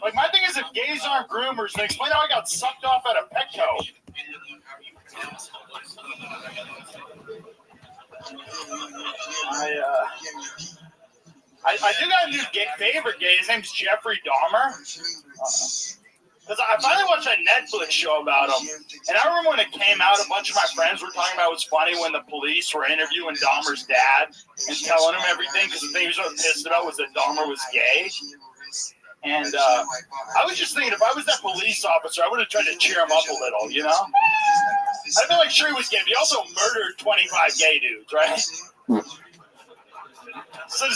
Like, my thing is, if gays aren't groomers, then explain how I got sucked off at a Petco. I do got a new favorite gay. His name's Jeffrey Dahmer. Because I finally watched that Netflix show about him. And I remember when it came out, a bunch of my friends were talking about it was funny when the police were interviewing Dahmer's dad and telling him everything. Because the thing he was so pissed about was that Dahmer was gay. And I was just thinking, if I was that police officer, I would have tried to cheer him up a little, you know? I'd be like, sure he was gay, but he also murdered 25 gay dudes, right? So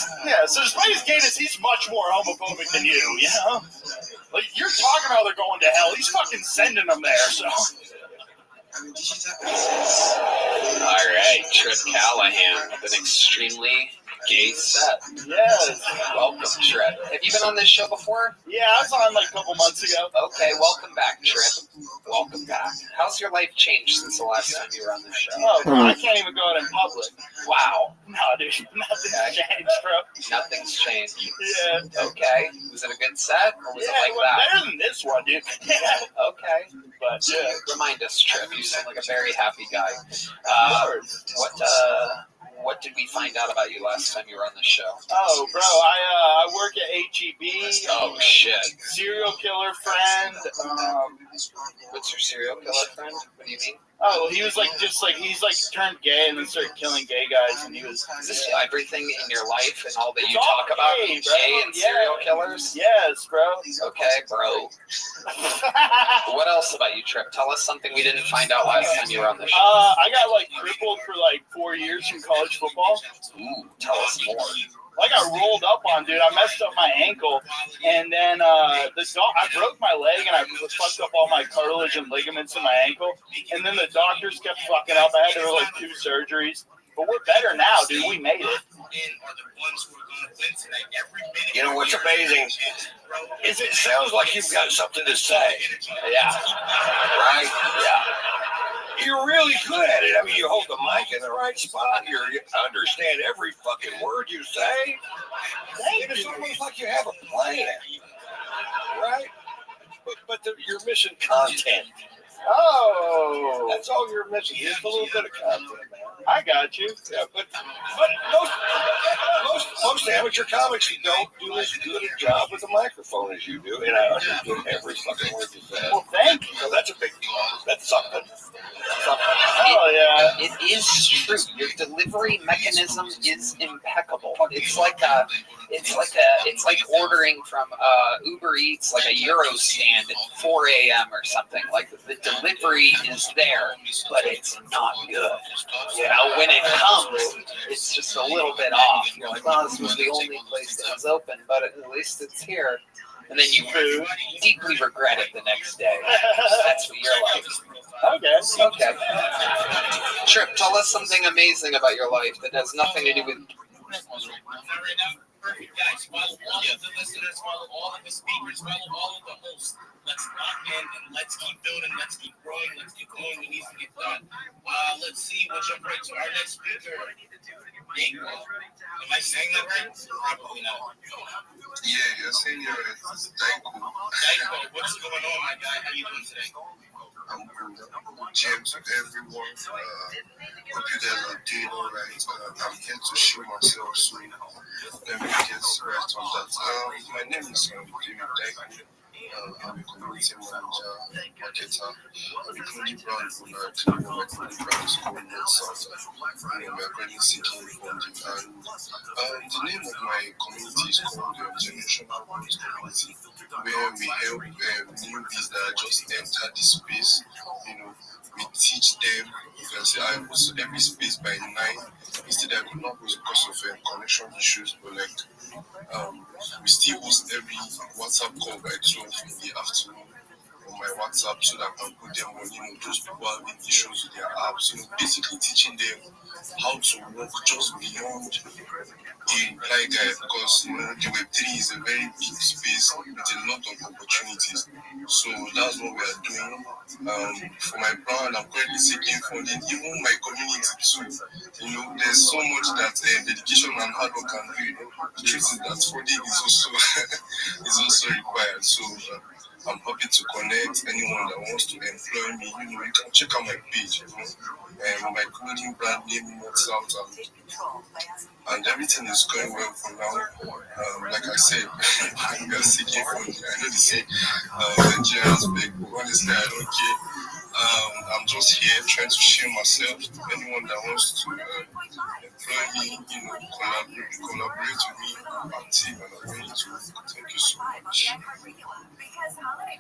despite his gayness, he's much more homophobic than you know? Like, you're talking about they're going to hell. He's fucking sending them there, so. All right, Trip Callahan with an extremely gay set. Yes. Welcome, Trip. Have you been on this show before? Yeah, I was on like a couple months ago. Okay, welcome back, Trip. Welcome back. How's your life changed since the last time you were on this show? Oh, bro, I can't even go out in public. Wow. No, dude, nothing's changed, bro. Nothing's changed. Yeah. Okay. Was it a good set, or was it like that? Better than this one, dude. Okay. But yeah. Remind us, Trip. You seem like a very happy guy. What did we find out about you last time you were on the show? Oh, bro, I work at HEB. Oh, shit. Serial killer friend. What's your serial killer friend? What do you mean? Oh, he was he's turned gay and then started killing gay guys, and he was. Is this everything in your life and all that you talk about? Gay and serial killers? Yes, bro. Okay, bro. What else about you, Trip? Tell us something we didn't find out last time you were on the show. I got crippled for 4 years from college football. Ooh, tell us more. I got rolled up on, dude. I messed up my ankle, and then I broke my leg, and I fucked up all my cartilage and ligaments in my ankle. And then the doctors kept fucking up. I had to do 2 surgeries, but we're better now, dude. We made it. You know what's amazing is it sounds like you've got something to say. Yeah. Right? Yeah. You're really good at it. I mean, you hold the mic in the right spot. You understand every fucking word you say. It's almost like you have a plan, right? But you're missing content. Oh, that's all you're missing. Just a little bit of content, man. I got you. Yeah, but most amateur comics don't do as good a job with the microphone as you do, and I understood every fucking word you said. Well, thank you. So that's a big deal. That's something. Oh yeah. It is true. Your delivery mechanism is impeccable. It's like ordering from Uber Eats, like a Euro stand at 4 a.m. or something. Like the delivery is there, but it's not good. You know, when it comes, it's just a little bit off. You're like, well, this was the only place that was open, but at least it's here. And then you deeply regret it the next day. That's what you're like. Okay. Trip, tell us something amazing about your life that has nothing to do with. Perfect, guys. Follow all of the listeners, follow all of the speakers, follow all of the hosts. Let's lock in and let's keep building, let's keep growing, let's keep doing what needs to get done. Let's see what jump right to our next speaker. Am I saying that right? Probably not. Yeah, you're saying it right. Daiko. Daiko, what's going on, my guy? How you doing today? I'm good. James, everyone. Hope you guys are doing all right. I'm here to show myself soon. Let me get right on that. My name is David Daiko. I'm a community manager, marketer, the community brand owner to my community brand school in South. We are currently seeking funding, and the name of my community is called Generational Growth Community, where we help newbies that just enter this space. We teach them. You can say I host every space by 9. Instead, I could not host because of connection issues, but we still host every WhatsApp call by 12 in the afternoon on my WhatsApp so that I can put them on, those people having issues with their apps, basically teaching them how to work just beyond the reply guide, because the Web3 is a very big space with a lot of opportunities. So that's what we are doing. For my brand, I'm currently seeking funding, even my community too. There's so much that dedication and hard work can do. The truth is that funding is also right? So I'm happy to connect anyone that wants to employ me. You can check out my page, and my clothing brand name works out, and everything is going well for now. Like I said, we are seeking funding. I know they say Nigerians beg, but honestly, I don't care. I'm just here trying to share myself. Anyone that wants to employ me, collaborate with me, I'm team, and I'm willing to. Thank you so much.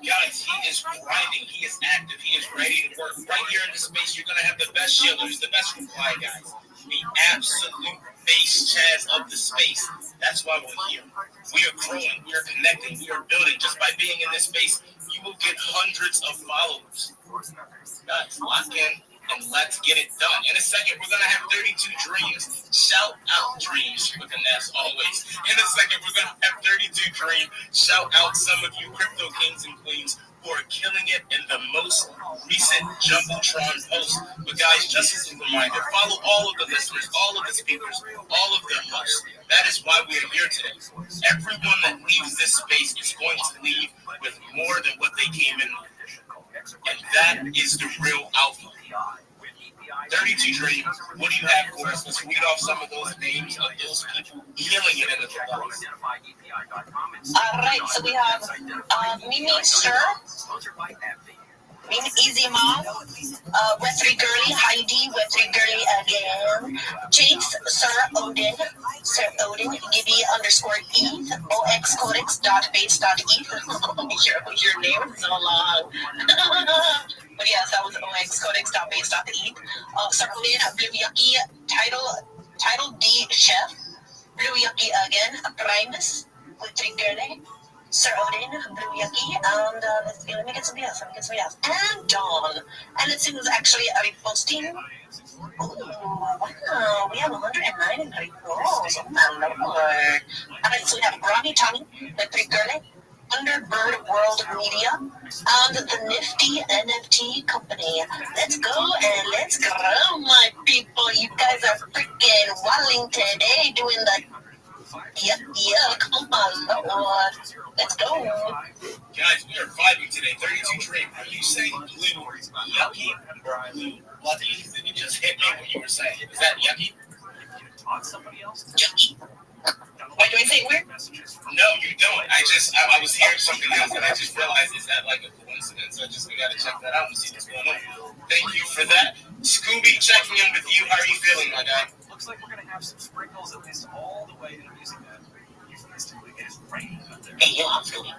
Guys, he is grinding. He is active. He is ready to work. Right here in this space, you're going to have the best shillers, the best reply guys. The absolute base Chaz of the space. That's why we're here. We are growing. We are connecting. We are building. Just by being in this space, you will get hundreds of followers. Guys, lock in and let's get it done. In a second, we're going to have 32 Dreams. Shout out Dreams with an S always. In a second, we're going to have 32 Dreams. Shout out some of you crypto kings and queens who are killing it in the most recent Jumbotron post. But guys, just as a reminder, follow all of the listeners, all of the speakers, all of the hosts. That is why we are here today. Everyone that leaves this space is going to leave with more than what they came in with. And that is the real outcome. 32 Dreams, what do you have for us? Let's read off some of those names of those people killing it in the clubhouse. All right, so we have Mimi Sir, Mimi Easy Mom, Web3 Girly, Heidi, Web3 Girly again, Chase, Sir Odin, Gibby _ETH, oxcodex.base.eth. Your name is so long. But yes, that was oxcodex.base.eth. Sir Odin, Blue Yucky, Title D Chef, Blue Yucky again, Primus, Web3 Girly, Sir Odin, Blue Yucky, and let's see, let me get somebody else, and Dawn. And let's see who's actually reposting. Oh, wow, we have 109 reposts. Oh, my lord. Alright, so we have Ronnie Tommy, Web3 Girly, Underbird World Media, and the Nifty NFT Company. Let's go and let's grow, my people. You guys are freaking wilding today doing the come on, Lord. Let's go. Guys, we are vibing today. 32 Dream. Are you saying blue yucky or blue bloody? You just hit me what you were saying. Is that yucky? Yucky. Why do I say it weird? No, you don't. I was hearing something else and I just realized, is that like a coincidence? We gotta check that out and see what's going on. Thank you for that. Scooby, checking in with you. How are you feeling, my guy? Looks like we're gonna have some sprinkles at least all the way introducing that. Euphemistically, it is raining out there. Hey, yo, I'm Scooby.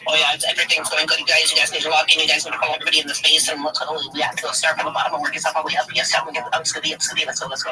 Oh yeah, everything's going good, you guys. You guys need to log in. You guys need to follow everybody in the space, and let's go. Yeah, let's start from the bottom and work yourself all the way up. Yes, I'm Scooby. Let's go.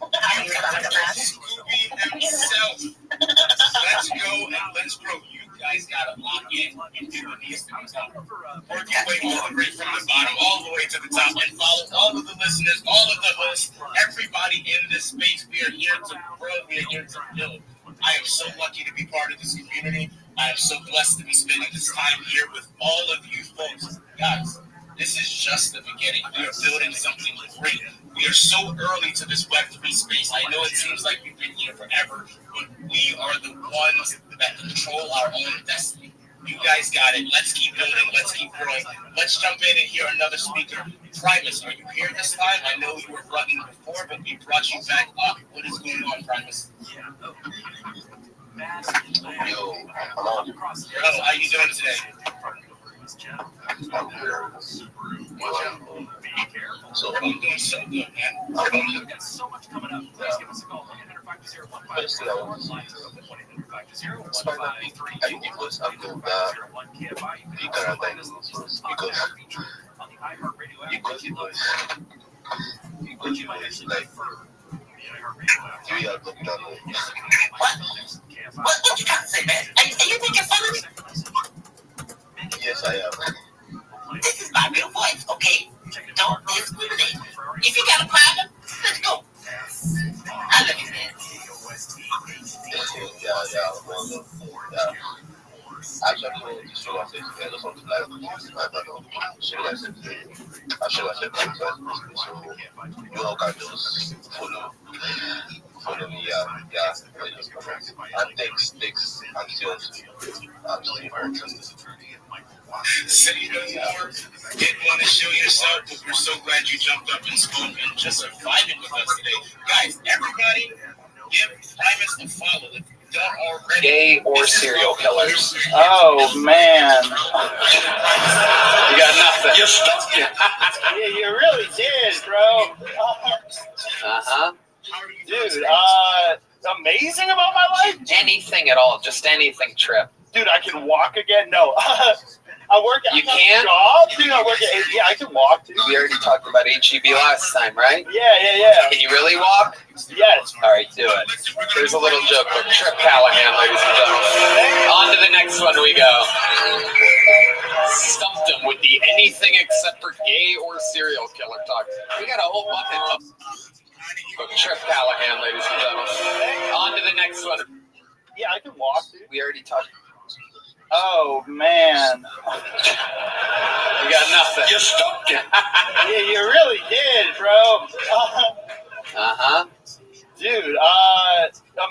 I hear about the mask. Scooby himself. Let's go and let's grow. You guys gotta lock in and do what needs to be done. Work your way all the way from the bottom, all the way to the top, and follow all of the listeners, all of the hosts, everybody in this space. We are here to grow. We are here to build. I am so lucky to be part of this community. I am so blessed to be spending this time here with all of you folks. Guys, this is just the beginning. We are building something great. We are so early to this Web3 space. I know it seems like we've been here forever, but we are the ones that control our own destiny. You guys got it. Let's keep building. Let's keep growing. Let's jump in and hear another speaker. Primus, are you here this time? I know you were running before, but we brought you back up. What is going on, Primus? Yo, hello. Yo, how you doing today? I'm here. So I'm doing so good, man. We've got so much coming up. Please give us a call. 1-800-520-1500. I give us a good the quarantine because you like we are looking at What you trying to say, man? Are you making fun of me? Yes, I am. This is my real voice, okay? Don't discriminate. If you got a problem, let's go. I love you, man. Yeah. Actually, the show I said together something like I should have said that so you all can just follow. Say no more. Didn't want to show yourself, but we're so glad you jumped up and spoke and just are vibing with us today. Guys, everybody, give Primus a follow if you don't already. Gay or serial killers? Oh man, You got nothing. You stumped it. yeah, you really did, bro. Uh-huh. Dude, amazing about my life? Anything at all. Just anything, Trip. Dude, I can walk again? No. I work at You got a can? job? Dude, I work at yeah, I can walk, dude. We already talked about HEB last time, right? Yeah. Can you really walk? Yes. All right, do it. There's a little joke with Trip Callahan, ladies and gentlemen. On to the next one we go. Stumped him with the anything except for gay or serial killer talk. We got a whole bucket of Trip Callahan, ladies and gentlemen. On to the next one. Yeah, I can walk, dude. We already talked. Oh man. You got nothing. You stumped it. Yeah, you really did, bro. Uh-huh. Dude,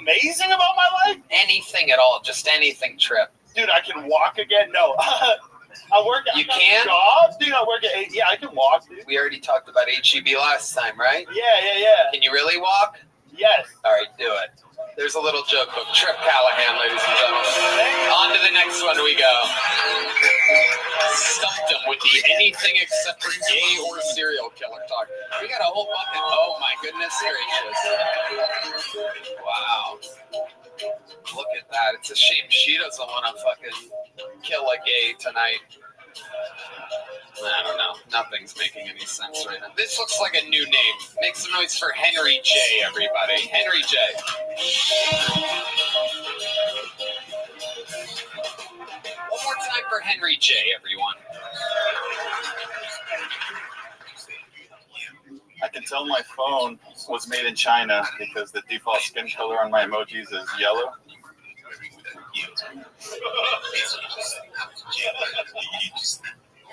amazing about my life? Anything at all. Just anything, Trip. Dude, I can walk again? No. I work at You got a can? job? Dude, I work at yeah, I can walk, dude. We already talked about HEB last time, right? Yeah. Can you really walk? Yes. All right, do it. There's a little joke with Trip Callahan, ladies and gentlemen. On to the next one we go. Stumped him with the anything except for gay or serial killer talk. We got a whole bucket. Oh my goodness gracious. Wow. Look at that. It's a shame she doesn't want to fucking kill a gay tonight. I don't know. Nothing's making any sense right now. This looks like a new name. Make some noise for Henry J, everybody. Henry J. One more time for Henry J, everyone. I can tell my phone was made in China because the default skin color on my emojis is yellow.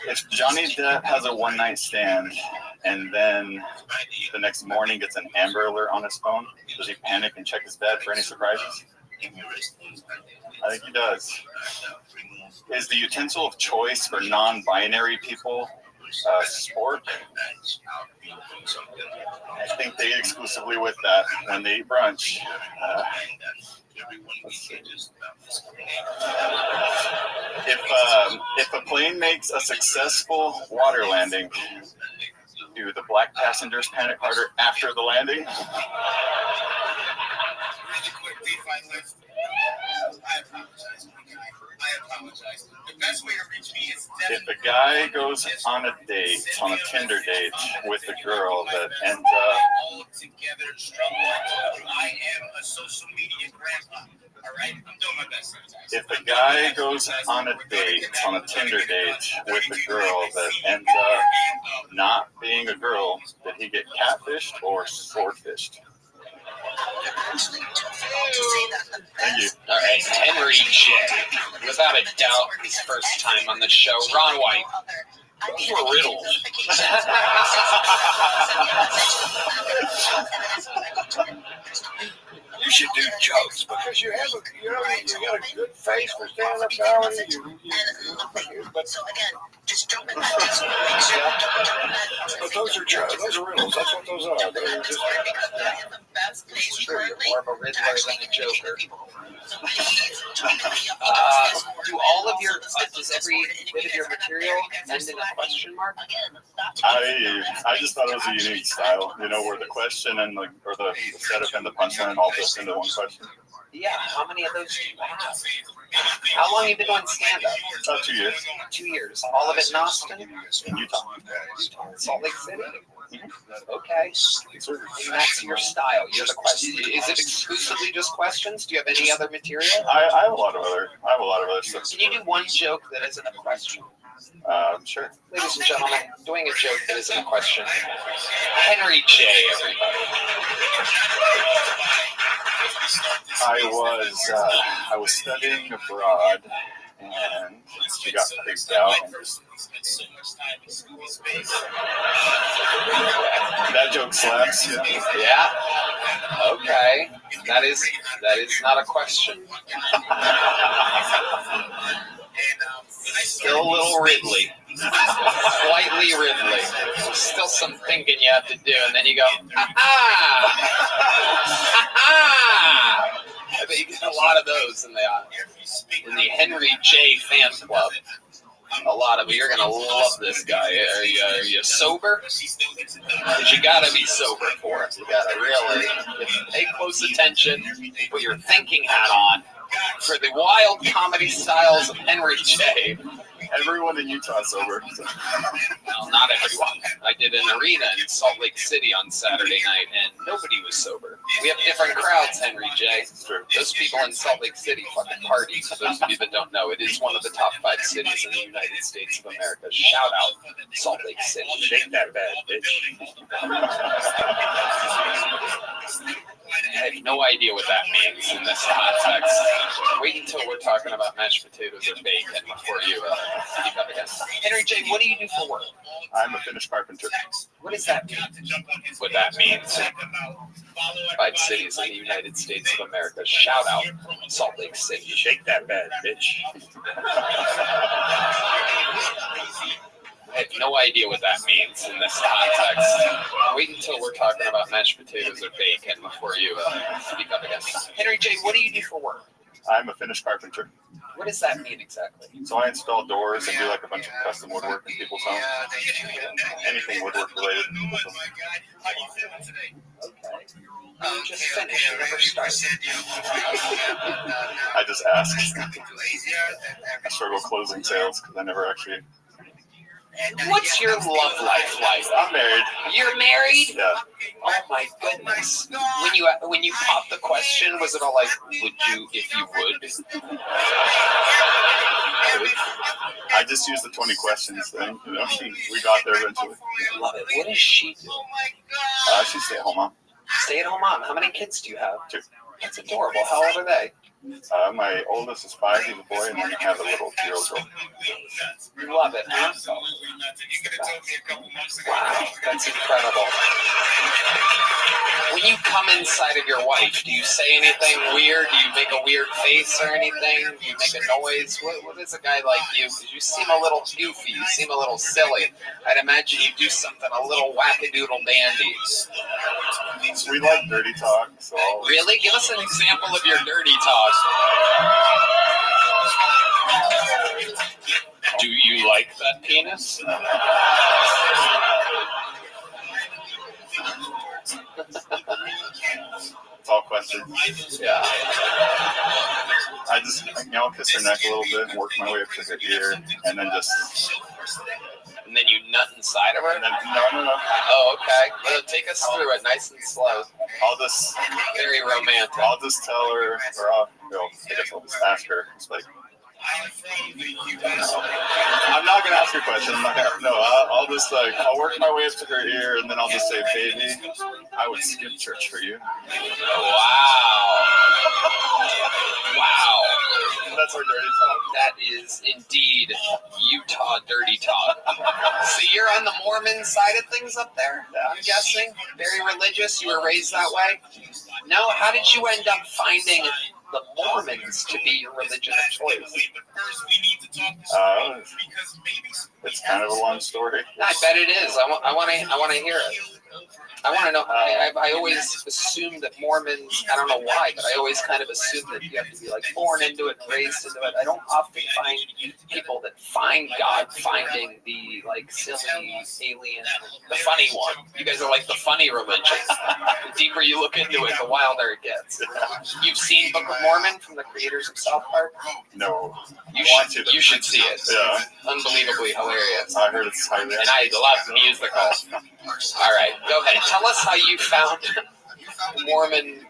If Johnny Depp has a one-night stand and then the next morning gets an Amber Alert on his phone, does he panic and check his bed for any surprises? I think he does. Is the utensil of choice for non-binary people sport? I think they eat exclusively with that when they eat brunch. If a plane makes a successful water landing, do the black passengers panic harder after the landing? Really quick, I apologize. The best way to reach me is If a guy goes on a date, on a Tinder date with a girl that ends up all together struggle. I am a social media grandpa. All right, I'm doing my best. if a guy goes on a date, on a Tinder date with a girl that ends up not being a girl, did he get catfished or swordfished? Thank you. All right, Henry J. Without a doubt, his first time on the show. Ron White. Those were riddles. You should do jokes because you have you got a good face for stand-up comedy. But those are jokes. Those are riddles. That's what those are. Those are just Sure, you're more of a Riddler than a Joker. Do all of your, does every bit of your material end in a question mark? I just thought it was a unique style, where the question and the setup and the punchline all goes into one question. Yeah, how many of those do you have? How long have you been doing stand-up? About 2 years. 2 years. All of it in Austin? In Utah. Salt Lake City? Okay. And that's your style. You're the question. Is it exclusively just questions? Do you have any other material? I have a lot of other stuff. Can you do one joke that isn't a question? Sure. Ladies and gentlemen, doing a joke that isn't a question. Henry J, everybody. I was studying abroad and she got freaked out. And just, that joke slaps. Yeah. Okay. That is not a question. Still a little Ridley. Slightly Ridley. There's still some thinking you have to do, and then you go, ha-ha! Ha-ha! I bet you get a lot of those in the Henry J fan club. A lot of you. You're gonna love this guy. Are you sober? Because you gotta be sober for it. You gotta really pay close attention. Put your thinking hat on for the wild comedy styles of Henry J. Everyone in Utah is sober. So. Well, not everyone. I did an arena in Salt Lake City on Saturday night, and nobody was sober. We have different crowds, Henry J. Those people in Salt Lake City fucking party. For those of you that don't know, it is one of the top 5 cities in the United States of America. Shout out Salt Lake City. Shake that bad bitch. I have no idea what that means in this context. Wait until we're talking about mashed potatoes or bacon before you speak up again. Henry J., what do you do for work? I'm a finished carpenter. What does that mean? What that means? 5 cities in the United States of America. Shout out Salt Lake City. Shake that bad bitch. I have no idea what that means in this context. Wait until we're talking about mashed potatoes or bacon before you speak up again. Henry J., what do you do for work? I'm a finished carpenter. What does that mean exactly? So I install doors and do like a bunch of custom woodwork in people's homes. Anything woodwork related. You just finished. You never started. I just ask. I struggle closing sales because I never actually. What's your love life like? I'm married. You're married? Yeah. Oh my goodness. When you popped the question, was it all like, would you if you would? I just used the 20 questions thing. You know, we got there eventually. Love it. What does she do? She's stay-at-home mom. Stay-at-home mom. How many kids do you have? 2. That's adorable. How old are they? My oldest is 5, he's a boy, and then I have a little 2-year-old girl. You love it, huh? Wow, that's incredible. When you come inside of your wife, do you say anything weird? Do you make a weird face or anything? Do you make a noise? What is a guy like you? Because you seem a little goofy. You seem a little silly. I'd imagine you do something a little wackadoodle dandy. We like dirty talk, so... Really? Give us an example of your dirty talk. Do you like that penis? It's all questions. Yeah. I just, I'll kiss her neck a little bit and work my way up to her ear, and then just... And then you nut inside of her? And then, no. Oh, okay. Well, take us through it nice and slow. I'll just... Very romantic. I'll just tell her, or I guess I'll just ask her. It's like... I'm not going to ask her a question. I'll just I'll work my way up to her ear, and then I'll just say, baby, I would skip church for you. Wow. That's our dirty talk. That is indeed Utah dirty talk. So you're on the Mormon side of things up there, I'm guessing? Very religious? You were raised that way? No? How did you end up finding the Mormons to be your religion of choice? It's kind of a long story. I bet it is. I want to hear it. I want to know. I always assumed that Mormons, I don't know why, but I always kind of assumed that you have to be like born into it, raised into it. I don't often find people that find God finding the like silly alien, the funny one. You guys are like the funny religion. The deeper you look into it, the wilder it gets. You've seen Book of Mormon from the creators of South Park? No. You should see it. Yeah. Unbelievably hilarious. I heard it's highly. And I love musicals. All right, go ahead. Tell us how you found Mormon.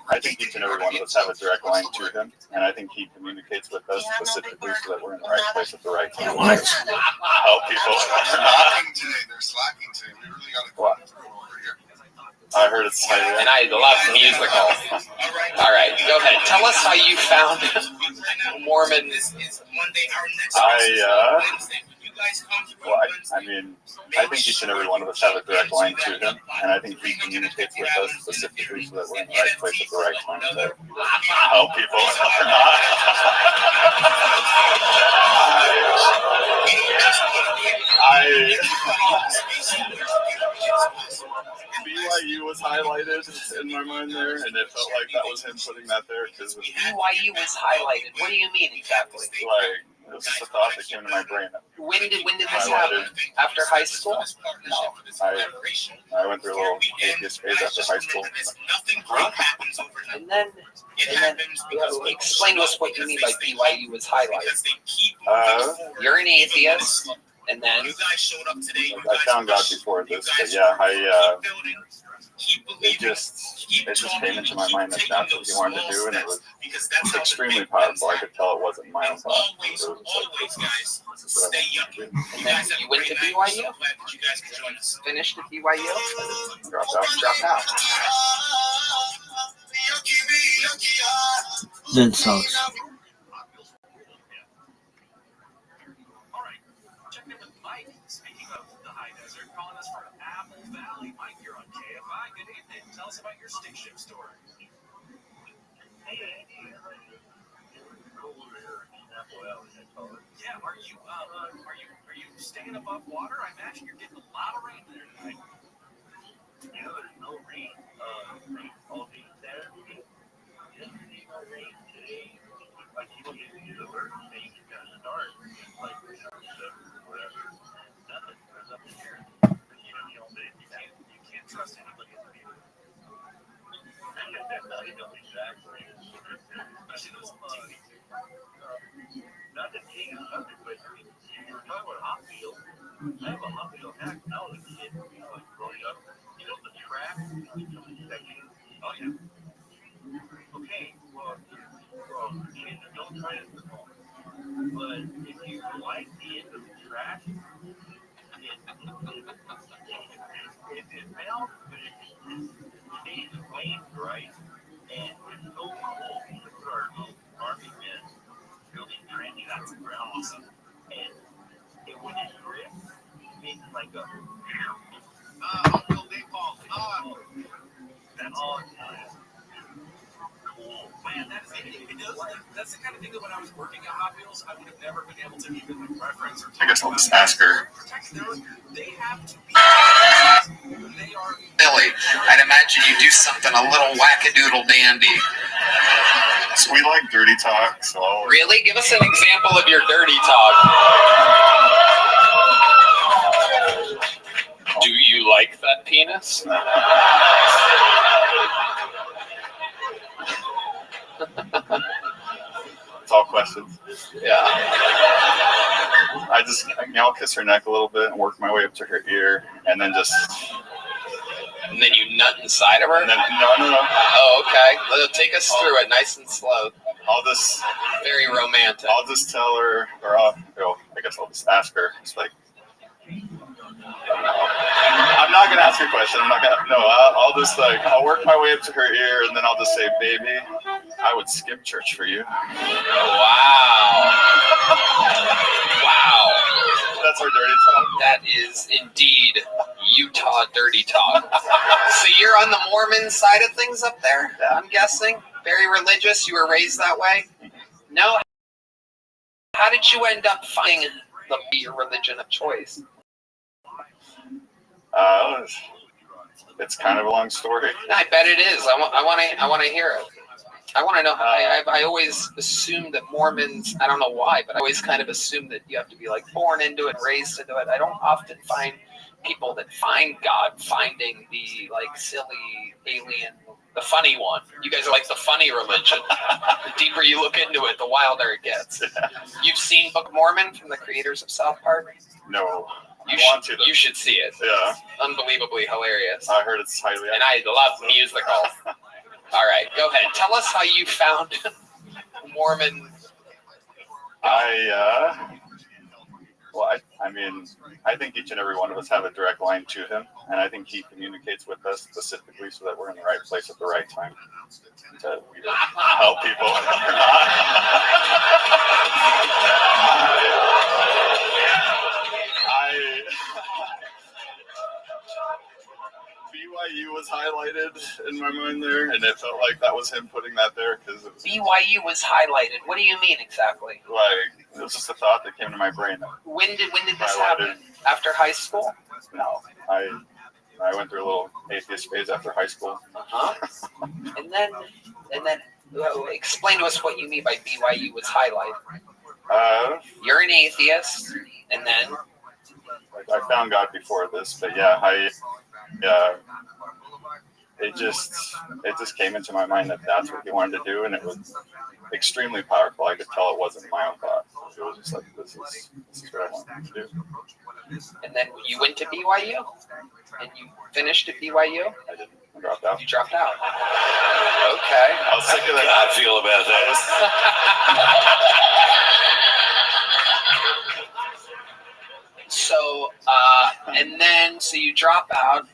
I think each and every one of us have a direct line to him, and I think he communicates with us specifically so that we're in the right place at the right time. What? Help people. They're slacking today. We really got to go through over here. I heard it's tight. And I love musical. All right, go ahead. Tell us how you found Mormon. I mean, I think each and every one of us have a direct line to him, and I think he communicates with us specifically so that we're in the right place at the right time to help people or not. BYU was highlighted in my mind there, and it felt like that was him putting that there because BYU was highlighted. What do you mean exactly? Like, it was just a thought that came to my brain. When did this happen? After high school? No, I went through a little atheist phase after high school. And then explain to us what you mean by BYU was highlighted. You're an atheist, and then I found God before this, but yeah, it just came into my mind that that's what he wanted to do, and it was extremely powerful. I could tell it wasn't my own thought. It was like, and then you went to BYU? Finished at BYU? Dropped out. That sucks. Speaking of the high desert, calling us from Apple Valley. Mike, you're on KFI. Good evening. Tell us about your stick shift story. Yeah, are you staying above water? I imagine you're getting a lot of rain there tonight. There's no rain. Rain all day Saturday. Yesterday, no rain. Today, like you get the alert saying it's gonna start. Like whatever. Nothing. There's nothing here. You can't trust anybody in the field. Exactly. Especially those not the king of nothing, but you were talking about Hot Wheels. I have a Hot Wheel hack when I was a kid, like growing up. You know the track, section. Oh yeah. Okay, well, kids don't try it at home. But if you like the end of the track, it melts, but it stays flames, right? And it's so cool to put our little army men building trenches out of the ground. Awesome. And when it drips, it's like a Uncle Big Ball. That's all it is. Cool. Man, that's the kind of thing that when I was working at Hot Wheels, I would have never been able to even reference or talk I guess I'll about. just ask her. They have to be. They are. Billy, I'd imagine you do something a little wackadoodle dandy. So we like dirty talk, so Really? Give us an example of your dirty talk. Do you like that penis? it's all questions. Yeah. I'll kiss her neck a little bit and work my way up to her ear, and then just. And then you nut inside of her? No. Oh, okay. Take us through it, nice and slow. Very romantic. I'll just tell her, or I guess I'll just ask her. It's like, I'm not gonna ask her a question. I'll work my way up to her ear, and then I'll just say, "Baby, I would skip church for you." Wow. Wow. That's our dirty talk. That is indeed Utah dirty talk. So you're on the Mormon side of things up there, I'm guessing? Very religious? You were raised that way? No? How did you end up finding your religion of choice? It's kind of a long story. I bet it is. I want to hear it. I want to know how. I always assumed that Mormons, I don't know why, but I always kind of assume that you have to be like born into it, raised into it. I don't often find people that find God finding the like silly alien, the funny one. You guys are like the funny religion. The deeper you look into it, the wilder it gets. You've seen Book of Mormon from the creators of South Park? No. You should see it. Yeah. Unbelievably hilarious. I heard it's highly. And I love musicals. All right, go ahead. Tell us how you found Mormon. Well, I mean, I think each and every one of us have a direct line to him, and I think he communicates with us specifically so that we're in the right place at the right time to either help people or not. BYU was highlighted in my mind there, and it felt like that was him putting that there because BYU was highlighted. What do you mean exactly? Like, it was just a thought that came to my brain. When did this happen? After high school? No, I went through a little atheist phase after high school. And then explain to us what you mean by BYU was highlighted. You're an atheist, and then I found God before this, but yeah, it just came into my mind that that's what he wanted to do, and it was extremely powerful. I could tell it wasn't my own thought. It was just like, this is what I wanted to do. And then you went to BYU, and you finished at BYU. I didn't. I dropped out. You dropped out. Okay. I was sick of that. I feel about that. So, so you drop out.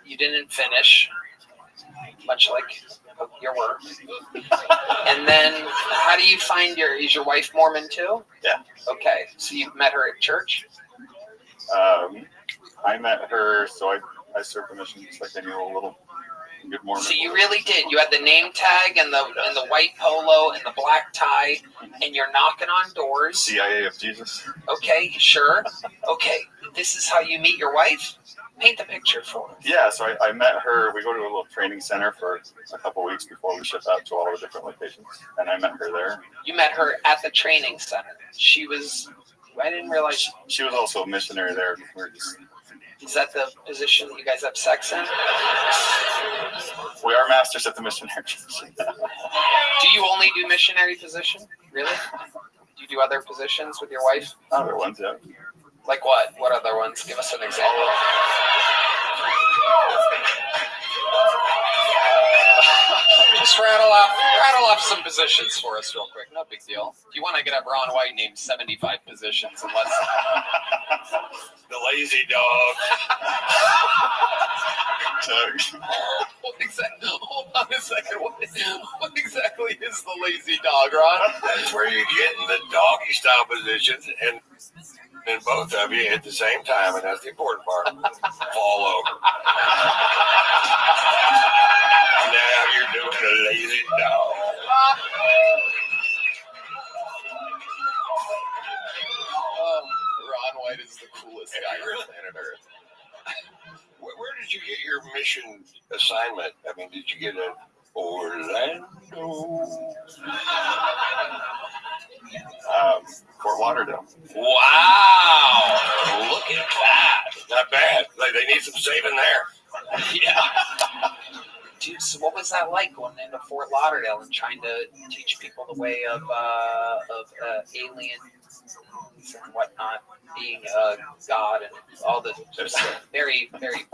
You didn't finish, much like your work. And then, how do you find is your wife Mormon too? Yeah. Okay, so you met her at church? I met her, so I served the mission just like any old little good Mormon. So you really did. You had the name tag and the white polo and the black tie, and you're knocking on doors. CIA of Jesus. Okay, sure. Okay, this is how you meet your wife? Paint the picture for us. Yeah, so I met her. We go to a little training center for a couple of weeks before we ship out to all the different locations, and I met her there. You met her at the training center. I didn't realize. She was also a missionary there. Is that the position that you guys have sex in? We are masters at the missionary position. Do you only do missionary position? Really? Do you do other positions with your wife? Other ones, yeah. Like what? What other ones? Give us an example. Just rattle off some positions for us real quick. No big deal. If you want to get a Ron White named 75 positions, and let's... The lazy dog. Hold on a second. What exactly is the lazy dog, Ron? That's where you get in the doggy style positions and both of you at the same time, and that's the important part. Fall over. Now you're doing a lazy dog. Ron White is the coolest guy on planet Earth. Where did you get your mission assignment? I mean, did you get an Orlando? Fort Lauderdale. Wow! Look at that. Not bad. They need some saving there. Yeah. Dude, so what was that like going into Fort Lauderdale and trying to teach people the way of aliens and whatnot, being God and all the just very, very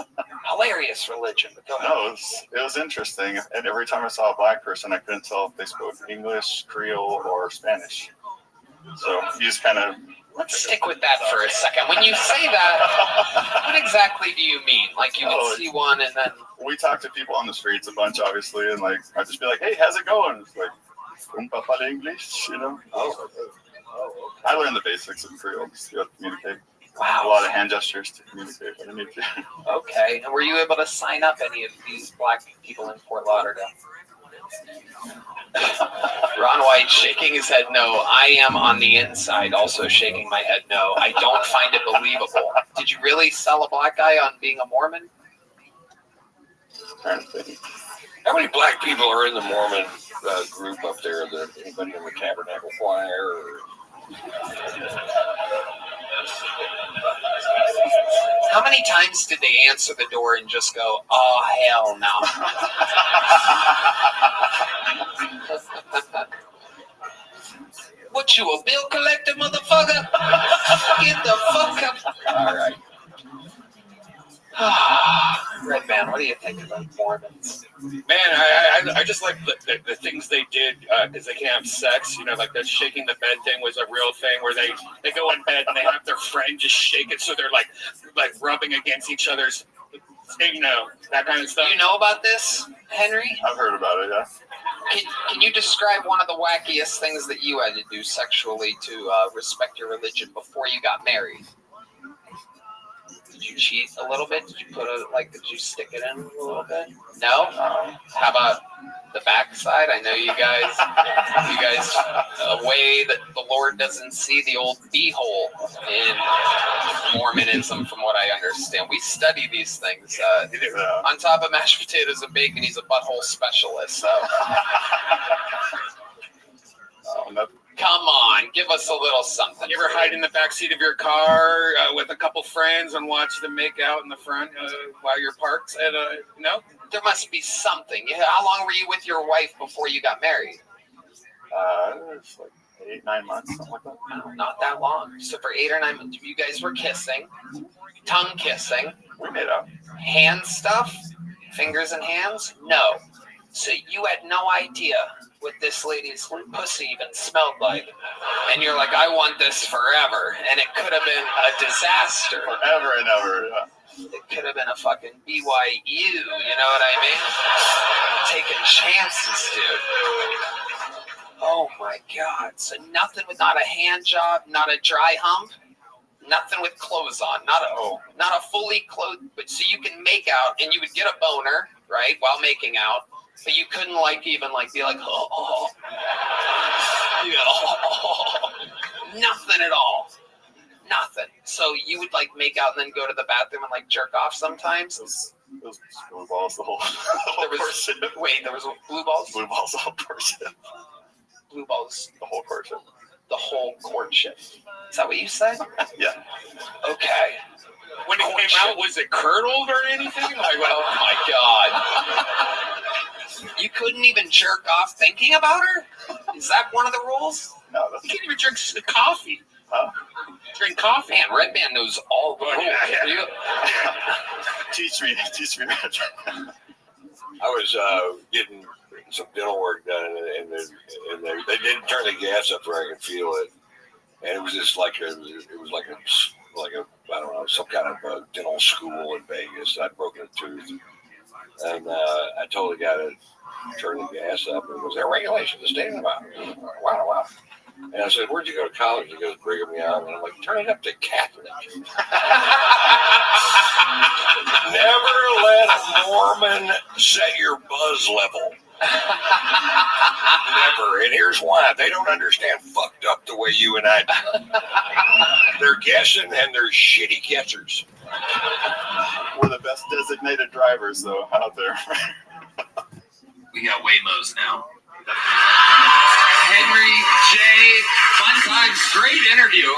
hilarious religion? But go ahead. No, it was interesting. And every time I saw a black person, I couldn't tell if they spoke English, Creole, or Spanish. So you just kind of... Let's stick with that for a second. When you say that, what exactly do you mean? Like you would see one and then... We talk to people on the streets a bunch, obviously, and like I'd just be like, hey, how's it going? It's like, un papa de English, you know? Oh. I learned the basics of Creole just to communicate. Wow. A lot of hand gestures to communicate when I need to. Okay. And were you able to sign up any of these black people in Fort Lauderdale? Ron White shaking his head no. I am on the inside also shaking my head no. I don't find it believable. Did you really sell a black guy on being a Mormon? How many black people are in the Mormon group up there? Anybody in the Tabernacle Choir? Or... How many times did they answer the door and just go, oh, hell no? What, you a bill collector, motherfucker? Get the fuck up. All right. Red Man, what do you think about Mormons? Man, I I just like the things they did because they can have sex. You know, like that shaking the bed thing was a real thing where they go in bed and they have their friend just shake it so they're like rubbing against each other's, you know, that kind of stuff. You know about this, Henry? I've heard about it, yeah. Can you describe one of the wackiest things that you had to do sexually to respect your religion before you got married? Did you cheat a little bit? Did you did you stick it in a little bit? No? How about the backside? I know you guys, a way that the Lord doesn't see the old beehole in Mormonism, from what I understand. We study these things. On top of mashed potatoes and bacon, he's a butthole specialist. So. Come on, give us a little something. You ever hide in the backseat of your car with a couple friends and watch them make out in the front while you're parked? No? There must be something. How long were you with your wife before you got married? It's like 8, 9 months, something like that. No, not that long. So for 8 or 9 months, you guys were kissing, tongue kissing. We made up. Hand stuff? Fingers and hands? No. So you had no idea what this lady's pussy even smelled like. And you're like, I want this forever. And it could have been a disaster. Forever and ever, yeah. It could have been a fucking BYU, you know what I mean? Taking chances, dude. Oh my God. So nothing with, not a hand job, not a dry hump, nothing with clothes on, not a fully clothed, but so you can make out and you would get a boner, right, while making out. But you couldn't be like, nothing at all. Nothing. So you would make out and then go to the bathroom and jerk off sometimes? It was blue balls the whole courtship. Wait, there was blue balls? Blue balls the whole courtship. Blue balls. The whole courtship. The whole courtship. Is that what you said? Yeah. Okay. When it came out, was it curdled or anything? Oh my God. You couldn't even jerk off thinking about her? Is that one of the rules? No, you can't even drink coffee. Huh? Drink coffee. Man, Red Man knows all the rules. Yeah. Teach me. I was getting some dental work done, and they didn't turn the gas up where I could feel it, and it was just like a I don't know, some kind of a dental school in Vegas. I'd broken a tooth, and I told the guy to turn the gas up, and he goes, "There are regulations, standing about." Wow. And I said, "Where'd you go to college?" He goes, "Brigham Young." And I'm like, "Turn it up to Catholic." Never let a Mormon set your buzz level. Never. And here's why. They don't understand fucked up the way you and I do. They're guessing, and they're shitty guessers. We're the best designated drivers, though, out there. We got Waymos now. Henry J. Fun times. Great interview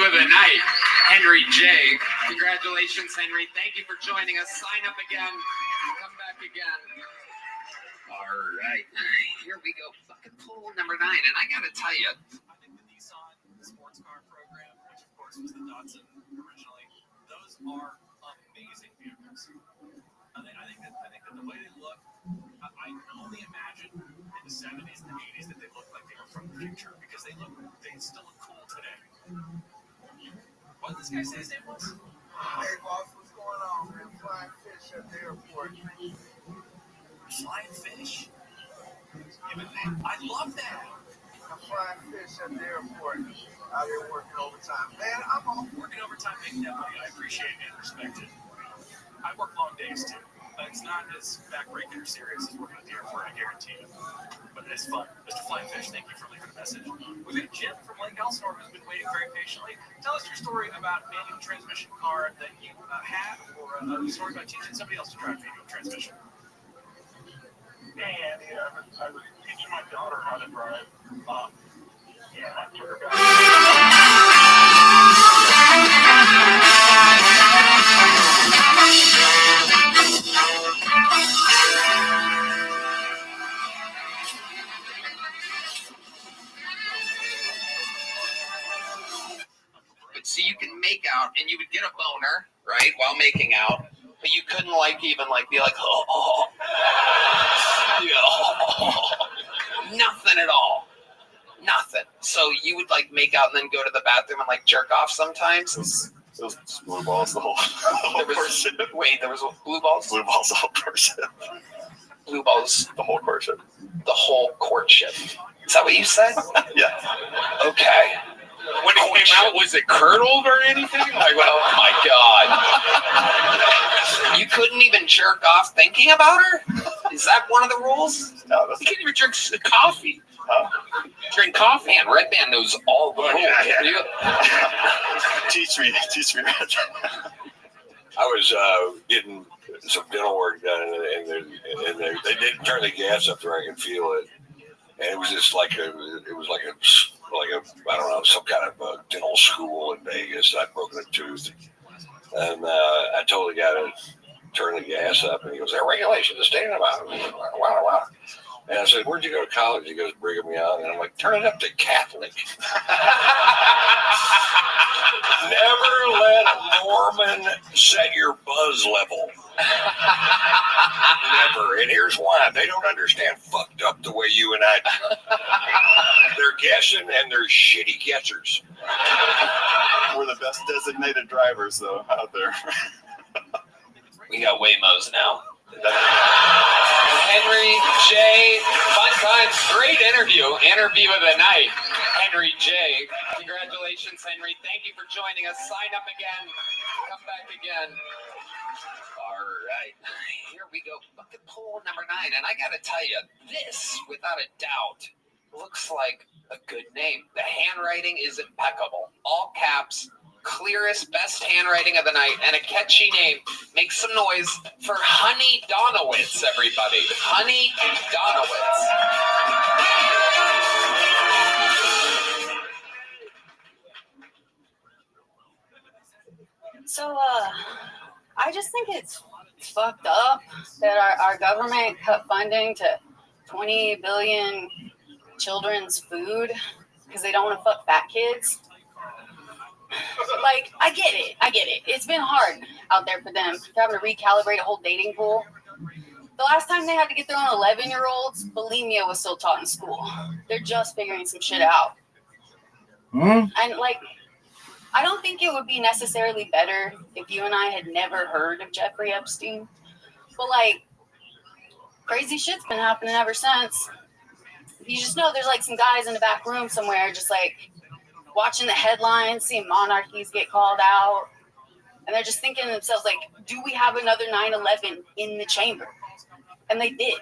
of the night. Henry J. Congratulations, Henry. Thank you for joining us. Sign up again. Come back again. All right. Here we go. Fucking pool number 9. And I got to tell you. I think the Nissan sports car program, which of course was the Datsun originally, those are amazing vehicles. I think that the way they look, I can only imagine in the 70s and the 80s that they looked like they were from the future because they still look cool today. What did this guy say his name was? Hey, boss, what's going on, man? Flying fish at the airport. Flying fish? I love that. I'm flying fish at the airport. Out here working overtime. Man, I'm all Working overtime, making that money, I appreciate it and respect it. I work long days too. It's not as backbreaking or serious as working at the airport, I guarantee you. But it's fun. Mr. Flying Fish, thank you for leaving a message. We've got Jim from Lake Elsinore who's been waiting very patiently. Tell us your story about manual transmission car that you had, or a story about teaching somebody else to drive manual transmission. Man, I was teaching my daughter how to drive. I took her back. But so you can make out and you would get a boner, right, while making out. But you couldn't be you would like make out and then go to the bathroom and like jerk off sometimes? It was blue balls the whole courtship. Wait, there was blue balls? Blue balls the whole courtship. Blue balls The whole courtship. the whole courtship. Is that what you said? Yeah. Okay. When it came out, was it curdled or anything? Like, Oh my God. You couldn't even jerk off thinking about her? Is that one of the rules? No, that's you can't even drink coffee. Drink coffee. Man, Red Band knows all the rules. Yeah. teach me. I was getting some dental work done, and they didn't turn the gas up there. I could feel it, and it was just like I don't know, some kind of dental school in Vegas. I'd broken a tooth, and I told the guy to turn the gas up, and he goes, "There are regulations to stand about." Wow. And I said, "Where'd you go to college?" He goes, "Brigham Young." And I'm like, "Turn it up to Catholic." Never let a Mormon set your buzz level. Never. And here's why. They don't understand fucked up the way you and I do. They're guessing, and they're shitty guessers. We're the best designated drivers, though, out there. We got Waymos now. Henry J. Fun times. Great interview. Interview of the night. Henry J. Congratulations, Henry. Thank you for joining us. Sign up again. Come back again. All right. Here we go. Bucket poll number 9. And I got to tell you, this, without a doubt, looks like a good name. The handwriting is impeccable. All caps. Clearest, best handwriting of the night, and a catchy name. Make some noise for Honey Donowitz, everybody. Honey Donowitz. So, I just think it's fucked up that our government cut funding to 20 billion children's food because they don't want to fuck fat kids. Like, I get it. It's been hard out there for them. They're having to recalibrate a whole dating pool. The last time they had to get their own 11-year-olds, bulimia was still taught in school. They're just figuring some shit out. And, like, I don't think it would be necessarily better if you and I had never heard of Jeffrey Epstein. But, like, crazy shit's been happening ever since. You just know there's, like, some guys in the back room somewhere just, like, watching the headlines, seeing monarchies get called out, and they're just thinking to themselves, like, do we have another 9/11 in the chamber? And they did.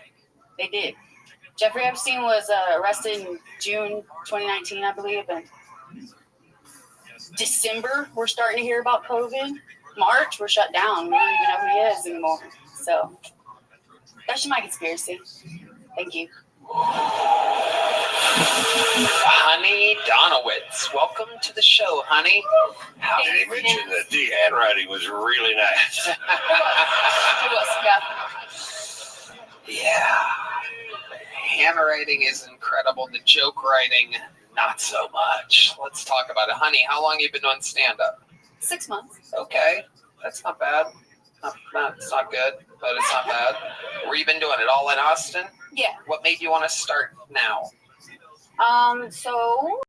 Jeffrey Epstein was arrested in June 2019, I believe, and December, we're starting to hear about COVID. March, we're shut down. We don't even know who he is anymore. So, that's my conspiracy. Thank you. Honey Donowitz, welcome to the show, honey. How did he mention that the handwriting was really nice? Yeah. Handwriting is incredible. The joke writing, not so much. Let's talk about it. Honey, how long have you been doing stand-up? 6 months. Okay. That's not bad. It's not good, but it's not bad. Where you been doing it? All in Austin? Yeah. What made you want to start now? So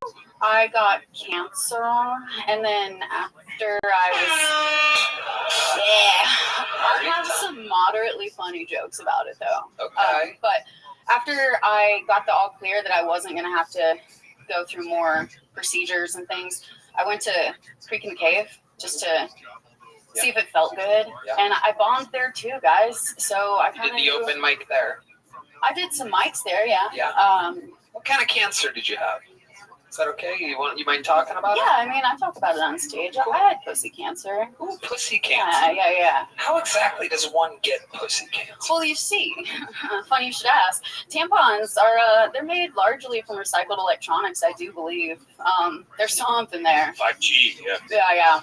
I got cancer, and then after I have some moderately funny jokes about it, though. Okay. But after I got the all clear that I wasn't going to have to go through more procedures and things, I went to Creek in the Cave just to see if it felt good. Yeah. And I bombed there too, guys. So I kind of did the open mic there. I did some mics there, yeah. Yeah. What kind of cancer did you have? Is that okay? You mind talking about it? Yeah, I mean, I talk about it on stage. I had pussy cancer. Ooh, pussy cancer. Yeah. How exactly does one get pussy cancer? Well, you see, funny you should ask. Tampons are, they're made largely from recycled electronics, I do believe. There's something there. 5G, yeah. Yeah.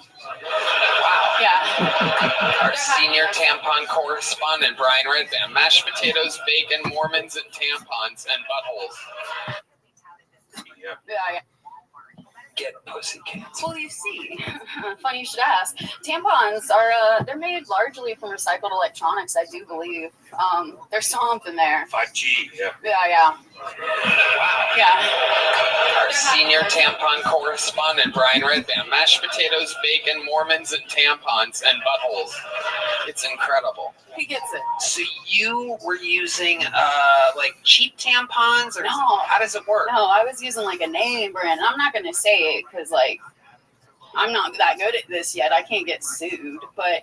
Wow. Yeah. Our senior tampon correspondent, Brian Redband. Mashed potatoes, bacon, Mormons, and tampons, and buttholes. Yeah. Get pussy cancer. Well, you see, funny you should ask. Tampons are, they're made largely from recycled electronics, I do believe. There's something there. 5G, yeah. Yeah. Wow. Yeah. Our Senior tampon correspondent Brian Redband. Mashed potatoes, bacon, Mormons, and tampons and buttholes. It's incredible. He gets it. So you were using like cheap tampons, or No. how does it work? No, I was using like a name brand. I'm not gonna say it because like I'm not that good at this yet. I can't get sued, but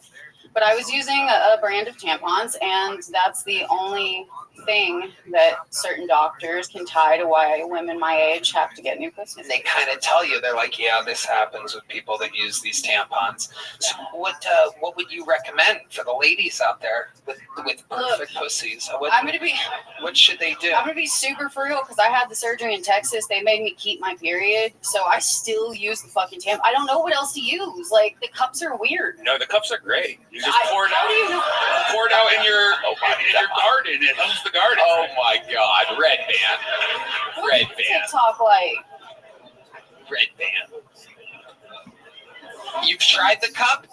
I was using a brand of tampons, and that's the only thing that certain doctors can tie to why women my age have to get new pussy. And they kind of tell you, they're like, yeah, this happens with people that use these tampons. So what would you recommend for the ladies out there with perfect pussies? What should they do? I'm gonna be super for real because I had the surgery in Texas. They made me keep my period, so I still use the fucking tampon. I don't know what else to use. Like the cups are weird. No, the cups are great. You just pour it How out. do you know? Pour it out in your garden. It helps the garden. Oh my God, Red Band. Red Band. TikTok like. Red Band. You've tried the cup?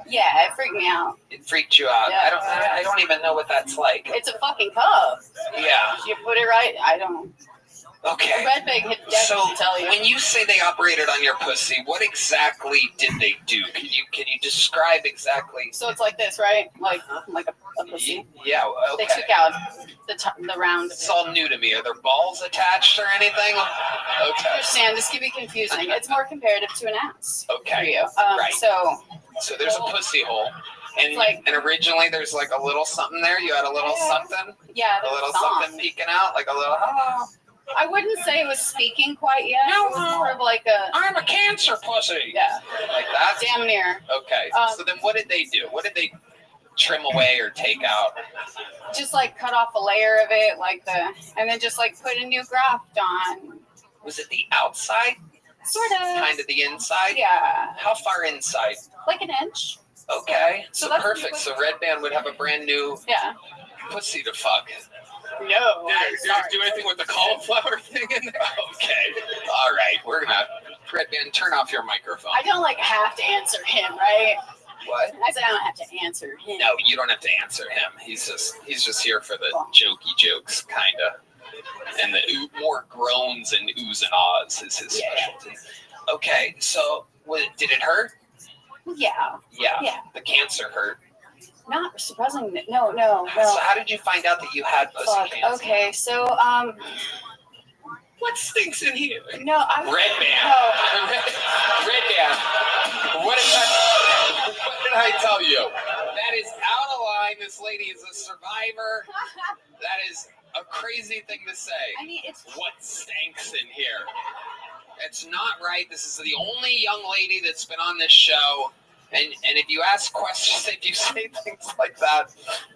Yeah, it freaked me out. It freaked you out. Yeah. I don't even know what that's like. It's a fucking cup. Yeah. You put it right. I don't. Okay. Red Bag hit So definitely tell you. when you say they operated on your pussy, what exactly did they do? Can you describe exactly? So it's like this, right? Like a pussy. Yeah. Okay. They took out the round. It's all new to me. Are there balls attached or anything? I Okay. understand this can be confusing. It's more comparative to an ass. For Okay. you. Right. So there's a pussy hole, and like- and originally there's like a little something there. You had a little something, yeah, a there's little a song. something peeking out, like a little. Oh, I wouldn't say it was speaking quite yet. It was more of like a I'm a cancer pussy. yeah, Like that. damn near. Okay. So then, what did they do? What did they trim away or take out? Just like cut off a layer of it, and then just like put a new graft on. Was it the outside? Sort of. Kind of the inside? Yeah, How far inside? like an inch. Okay. So So that's perfect. pretty So Red Band would have a brand new Yeah. pussy to fuck. No. Do anything with the cauliflower thing in there? Okay. All right. We're gonna Red Band, turn off your microphone. I don't like have to answer him, right? What? I said I don't have to answer him. No, you don't have to answer him. He's just here for the jokey jokes, kinda. And the more groans and oohs and ahs is his specialty. Okay, so did it hurt? Yeah. Yeah. Yeah. The cancer hurt. Not surprisingly. No. So how did you find out that you had pussy Fuck. cancer? Okay, so What stinks in here? no, I Red Band. No. Red Band. What did I tell you? That is out of line. This lady is a survivor. That is a crazy thing to say. I mean, it's What stinks in here? It's not right. This is the only young lady that's been on this show. And if you ask questions, if you say things like that,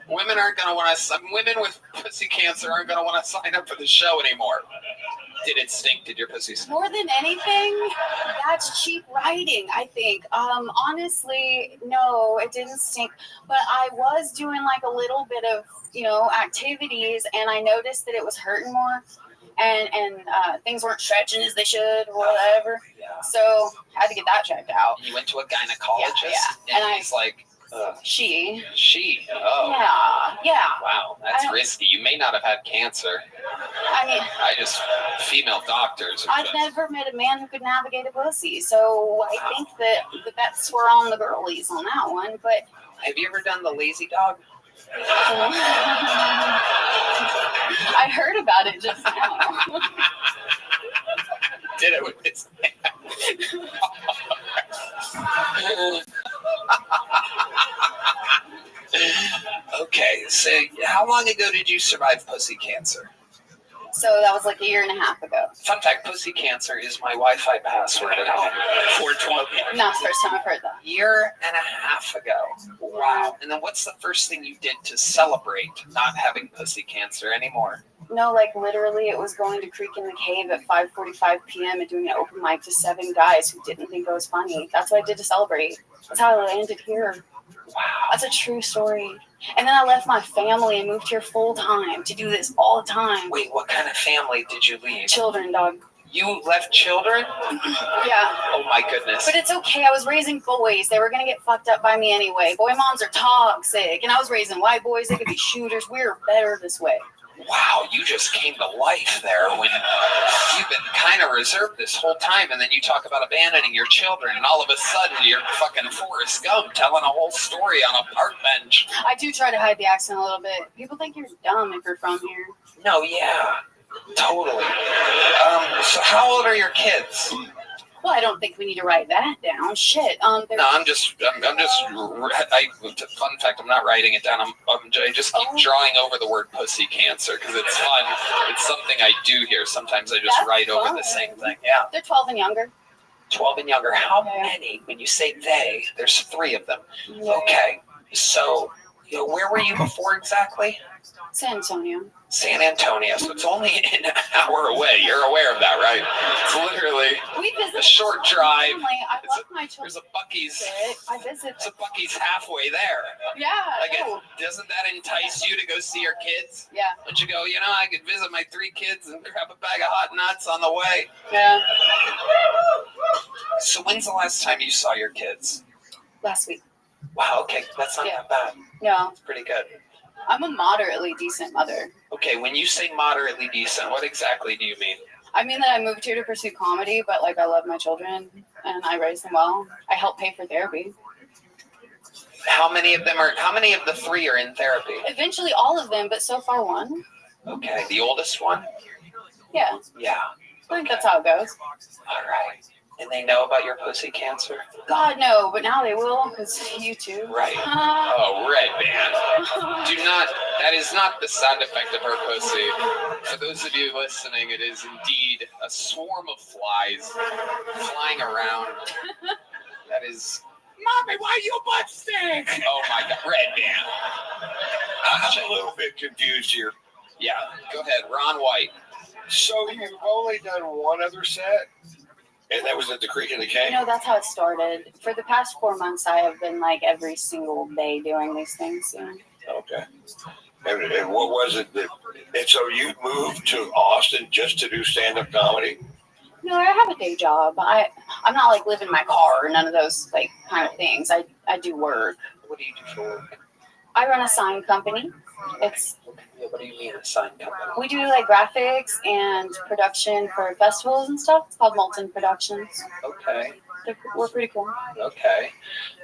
women aren't going to want to. Women with pussy cancer aren't going to want to sign up for the show anymore. Did it stink? Did your pussy stink? more than anything, that's cheap writing, I think. Honestly, no, it didn't stink. But I was doing like a little bit of, activities, and I noticed that it was hurting more, and things weren't stretching as they should, or whatever. Yeah. So I had to get that checked out. You went to a gynecologist, Yeah. and And he's like, She. oh, Yeah. wow, that's I- risky. You may not have had cancer. I mean, Female doctors. are I've just- never met a man who could navigate a pussy, so I think that the bets were on the girlies on that one. But Have you ever done the lazy dog? I heard about it just now. Did it with his Okay, so how long ago did you survive pussy cancer? So that was like a year and a half ago. Fun fact, pussy cancer is my Wi-Fi password at home. 420. Not the first time I've heard that. Year and a half ago. Wow. And then what's the first thing you did to celebrate not having pussy cancer anymore? No, like literally it was going to Creek in the Cave at 5:45 p.m. and doing an open mic to 7 guys who didn't think I was funny. That's what I did to celebrate. That's how I landed here. Wow. That's a true story. And then I left my family and moved here full time to do this all the time. Wait, what kind of family did you leave? Children, dog. You left children? Yeah. Oh my goodness. But it's okay. I was raising boys. They were going to get fucked up by me anyway. Boy moms are toxic. And I was raising white boys. They could be shooters. We're better this way. Wow, you just came to life there when You've been kind of reserved this whole time, and then you talk about abandoning your children, and all of a sudden you're fucking Forrest Gump telling a whole story on a park bench. I do try to hide the accent a little bit. People think you're dumb if you're from here. No, yeah, totally. So how old are your kids? Well, I don't think we need to write that down. Shit. No, fun fact, I'm not writing it down. I just keep drawing over the word pussy cancer because it's fun. It's something I do here. Sometimes I just write over the same thing. Yeah. They're 12 and younger. 12 and younger. How many? When you say they, there's 3 of them. Yeah. Okay. So, where were you before exactly? San Antonio. San Antonio. So it's only an hour away. You're aware of that, right? It's literally a short drive. I love my children. There's a Buc-ee's. I visit. There's a Buc-ee's halfway there. Yeah. Doesn't that entice you to go see your kids? Yeah. Don't you go, I could visit my 3 kids and grab a bag of hot nuts on the way? Yeah. So when's the last time you saw your kids? Last week. Wow, okay. That's not that bad. No. It's pretty good. I'm a moderately decent mother. Okay, when you say moderately decent, what exactly do you mean? I mean that I moved here to pursue comedy, but I love my children and I raise them well. I help pay for therapy. How many of the 3 are in therapy? Eventually all of them, but so far 1. Okay, the oldest one? Yeah. Yeah. I think that's how it goes. All right. And they know about your pussy cancer? God, no, but now they will, because you too. Right. Oh, Red Band. That is not the sound effect of her pussy. For those of you listening, it is indeed a swarm of flies flying around. That is... Mommy, why you butt stink? Oh my God, Red Band. I'm a little bit confused here. Yeah, go ahead, Ron White. So you've only done one other set? And that was at the Creek and the King? That's how it started. For the past 4 months, I have been every single day doing these things. Yeah. Okay. And what was it and so you moved to Austin just to do stand-up comedy? No, I have a day job. I'm not living in my car or none of those kind of things. I do work. What do you do for work? I run a sign company. What do you mean a sign company? We do graphics and production for festivals and stuff. It's called Molten Productions. Okay. We're pretty cool. Okay.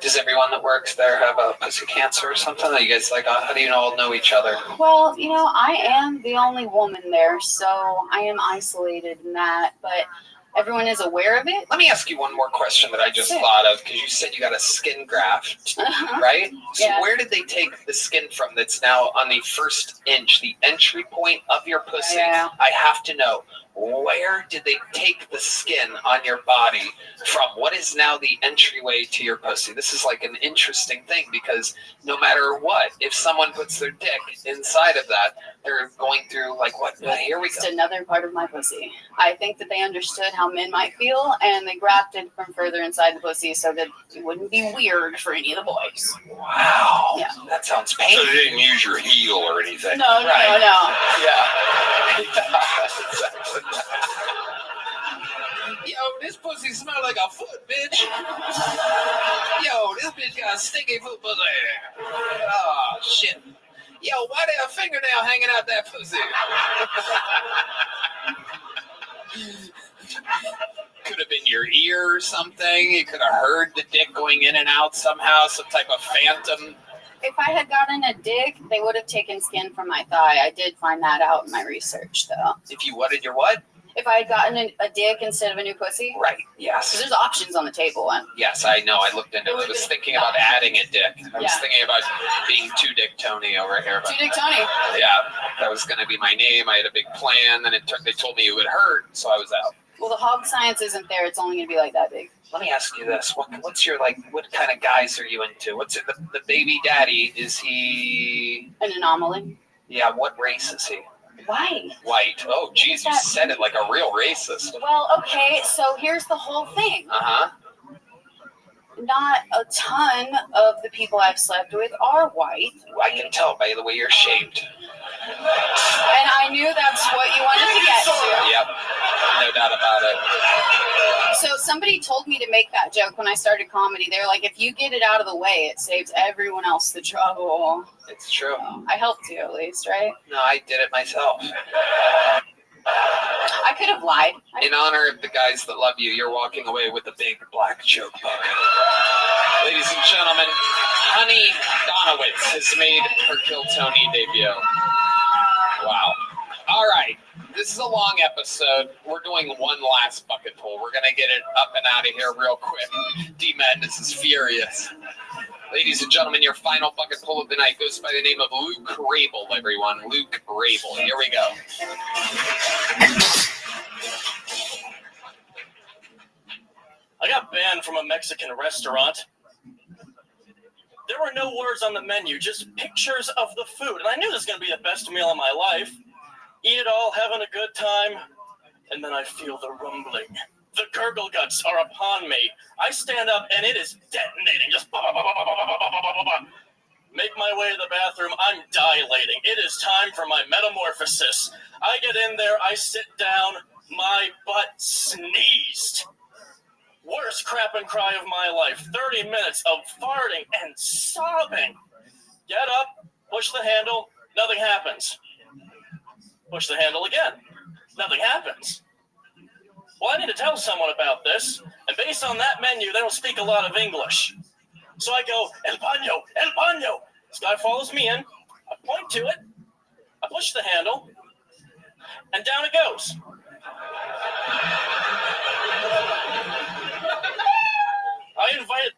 Does everyone that works there have a pussy cancer or something? Are you guys how do you all know each other? Well, I am the only woman there, so I am isolated in that, but everyone is aware of it. Let me ask you one more question that I just thought of, because you said you got a skin graft, right? So where did they take the skin from that's now on the first inch, the entry point of your pussy? Yeah. I have to know. Where did they take the skin on your body from? What is now the entryway to your pussy? This is an interesting thing, because no matter what, if someone puts their dick inside of that, they're going through what? Here we go. Just another part of my pussy. I think that they understood how men might feel, and they grafted from further inside the pussy so that it wouldn't be weird for any of the boys. Wow. Yeah. That sounds So painful. they didn't use your heel or anything? No. Yeah. Exactly. Yo, this pussy smell like a foot, bitch. Yo, this bitch got a stinky foot pussy. Oh, shit. Yo, why did a fingernail hanging out that pussy? Could have been your ear or something. You could have heard the dick going in and out somehow, some type of phantom. If I had gotten a dick, they would have taken skin from my thigh. I did find that out in my research, though. If you wanted your what? If I had gotten a dick instead of a new pussy. Right, Because yes. there's options on the table. Yes, I know. I looked into it. I was thinking about adding a dick. I was Yeah. thinking about being Two Dick Tony over here. But Two Dick Tony. yeah, that was going to be my name. I had a big plan. Then they told me it would hurt, so I was out. Well, the hog science isn't there. It's only going to be that big. Let me ask you this. What's your, what kind of guys are you into? What's it? The baby daddy, is he... An anomaly. Yeah, what race is he? White. White. Oh, geez, you said it like a real racist. Well, okay, so here's the whole thing. Uh-huh. Not a ton of the people I've slept with are white. I can tell by the way you're shaped. And I knew that's what you wanted to get to. Yep, no doubt about it. So somebody told me to make that joke when I started comedy. They're like, if you get it out of the way, it saves everyone else the trouble. It's true. I helped you at least, right? No, I did it myself. I could have lied. In honor of the guys that love you, you're walking away with a big black joke book. Ladies and gentlemen, Honey Donowitz has made her Kill Tony debut. Wow. All right. This is a long episode. We're doing one last bucket pull. We're going to get it up and out of here real quick. D-Madness is furious. Ladies and gentlemen, your final bucket pull of the night goes by the name of Luke Rabel, everyone. Luke Rabel. Here we go. I got banned from a Mexican restaurant. There were no words on the menu, just pictures of the food. And I knew this was going to be the best meal of my life. Eat it all, having a good time. And then I feel the rumbling. The gurgle guts are upon me. I stand up and it is detonating. Just make my way to the bathroom. I'm dilating. It is time for my metamorphosis. I get in there. I sit down. My butt sneezed. Worst crap and cry of my life. 30 minutes of farting and sobbing. Get up, push the handle, nothing happens. Push the handle again, nothing happens. Well, I need to tell someone about this, and based on that menu, they don't speak a lot of English. So I go, El baño, el baño. This guy follows me in, I point to it, I push the handle, and down it goes. I invited.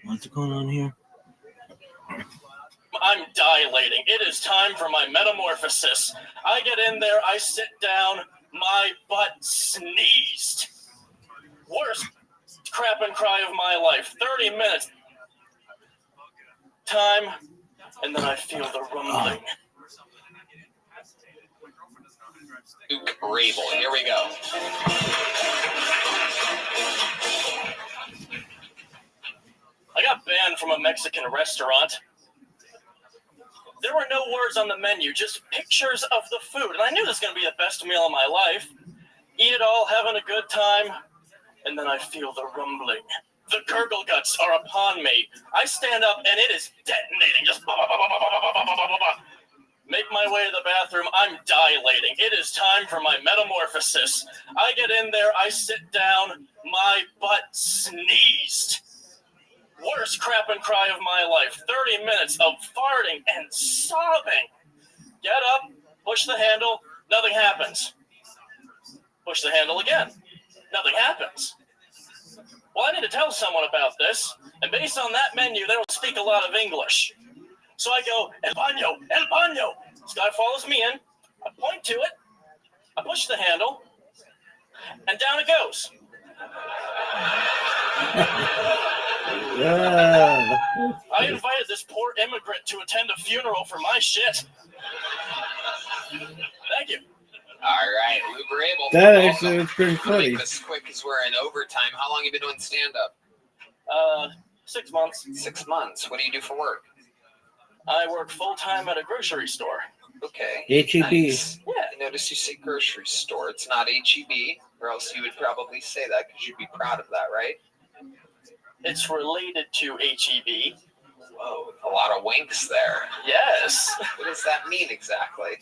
What's going on here? I'm dilating. It is time for my metamorphosis. I get in there. I sit down. My butt sneezed. Worst crap and cry of my life. 30 minutes. Time. And then I feel the rumbling. Luke Rabel. Here we go. I got banned from a Mexican restaurant. There were no words on the menu, just pictures of the food. And I knew this was going to be the best meal of my life. Eat it all, having a good time. And then I feel the rumbling. The gurgle guts are upon me. I stand up and it is detonating. Just make my way to the bathroom. I'm dilating. It is time for my metamorphosis. I get in there. I sit down. My butt sneezed. Worst crap and cry of my life. 30 minutes of farting and sobbing. Get up, push the handle, nothing happens. Push the handle again, nothing happens. Well, I need to tell someone about this, and based on that menu, they don't speak a lot of English. So I go, El baño, el baño. This guy follows me in, I point to it, I push the handle, and down it goes. Yeah. I invited this poor immigrant to attend a funeral for my shit. Thank you. All right, Luke Rabel. That actually was pretty We'll funny. make this quick because we're in overtime. How long have you been doing stand-up? 6 months. 6 months. What do you do for work? I work full-time at a grocery store. Okay. HEB. Nice. Yeah. I noticed you say grocery store. It's not HEB, or else you would probably say that because you'd be proud of that, right? It's related to HEB. Whoa, a lot of winks there. Yes. What does that mean exactly?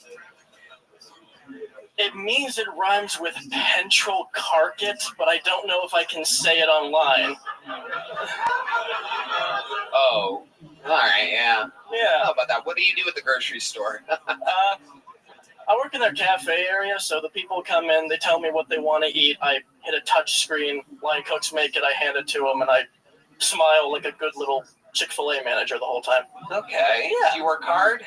It means it rhymes with ventral carpet, but I don't know if I can say it online. Oh, all right, yeah. Yeah. How about that? What do you do at the grocery store? I work in their cafe area, so the people come in, they tell me what they want to eat. I hit a touch screen, line cooks make it, I hand it to them, and I smile like a good little Chick-fil-A manager the whole time. Okay. Yeah. Do you work hard?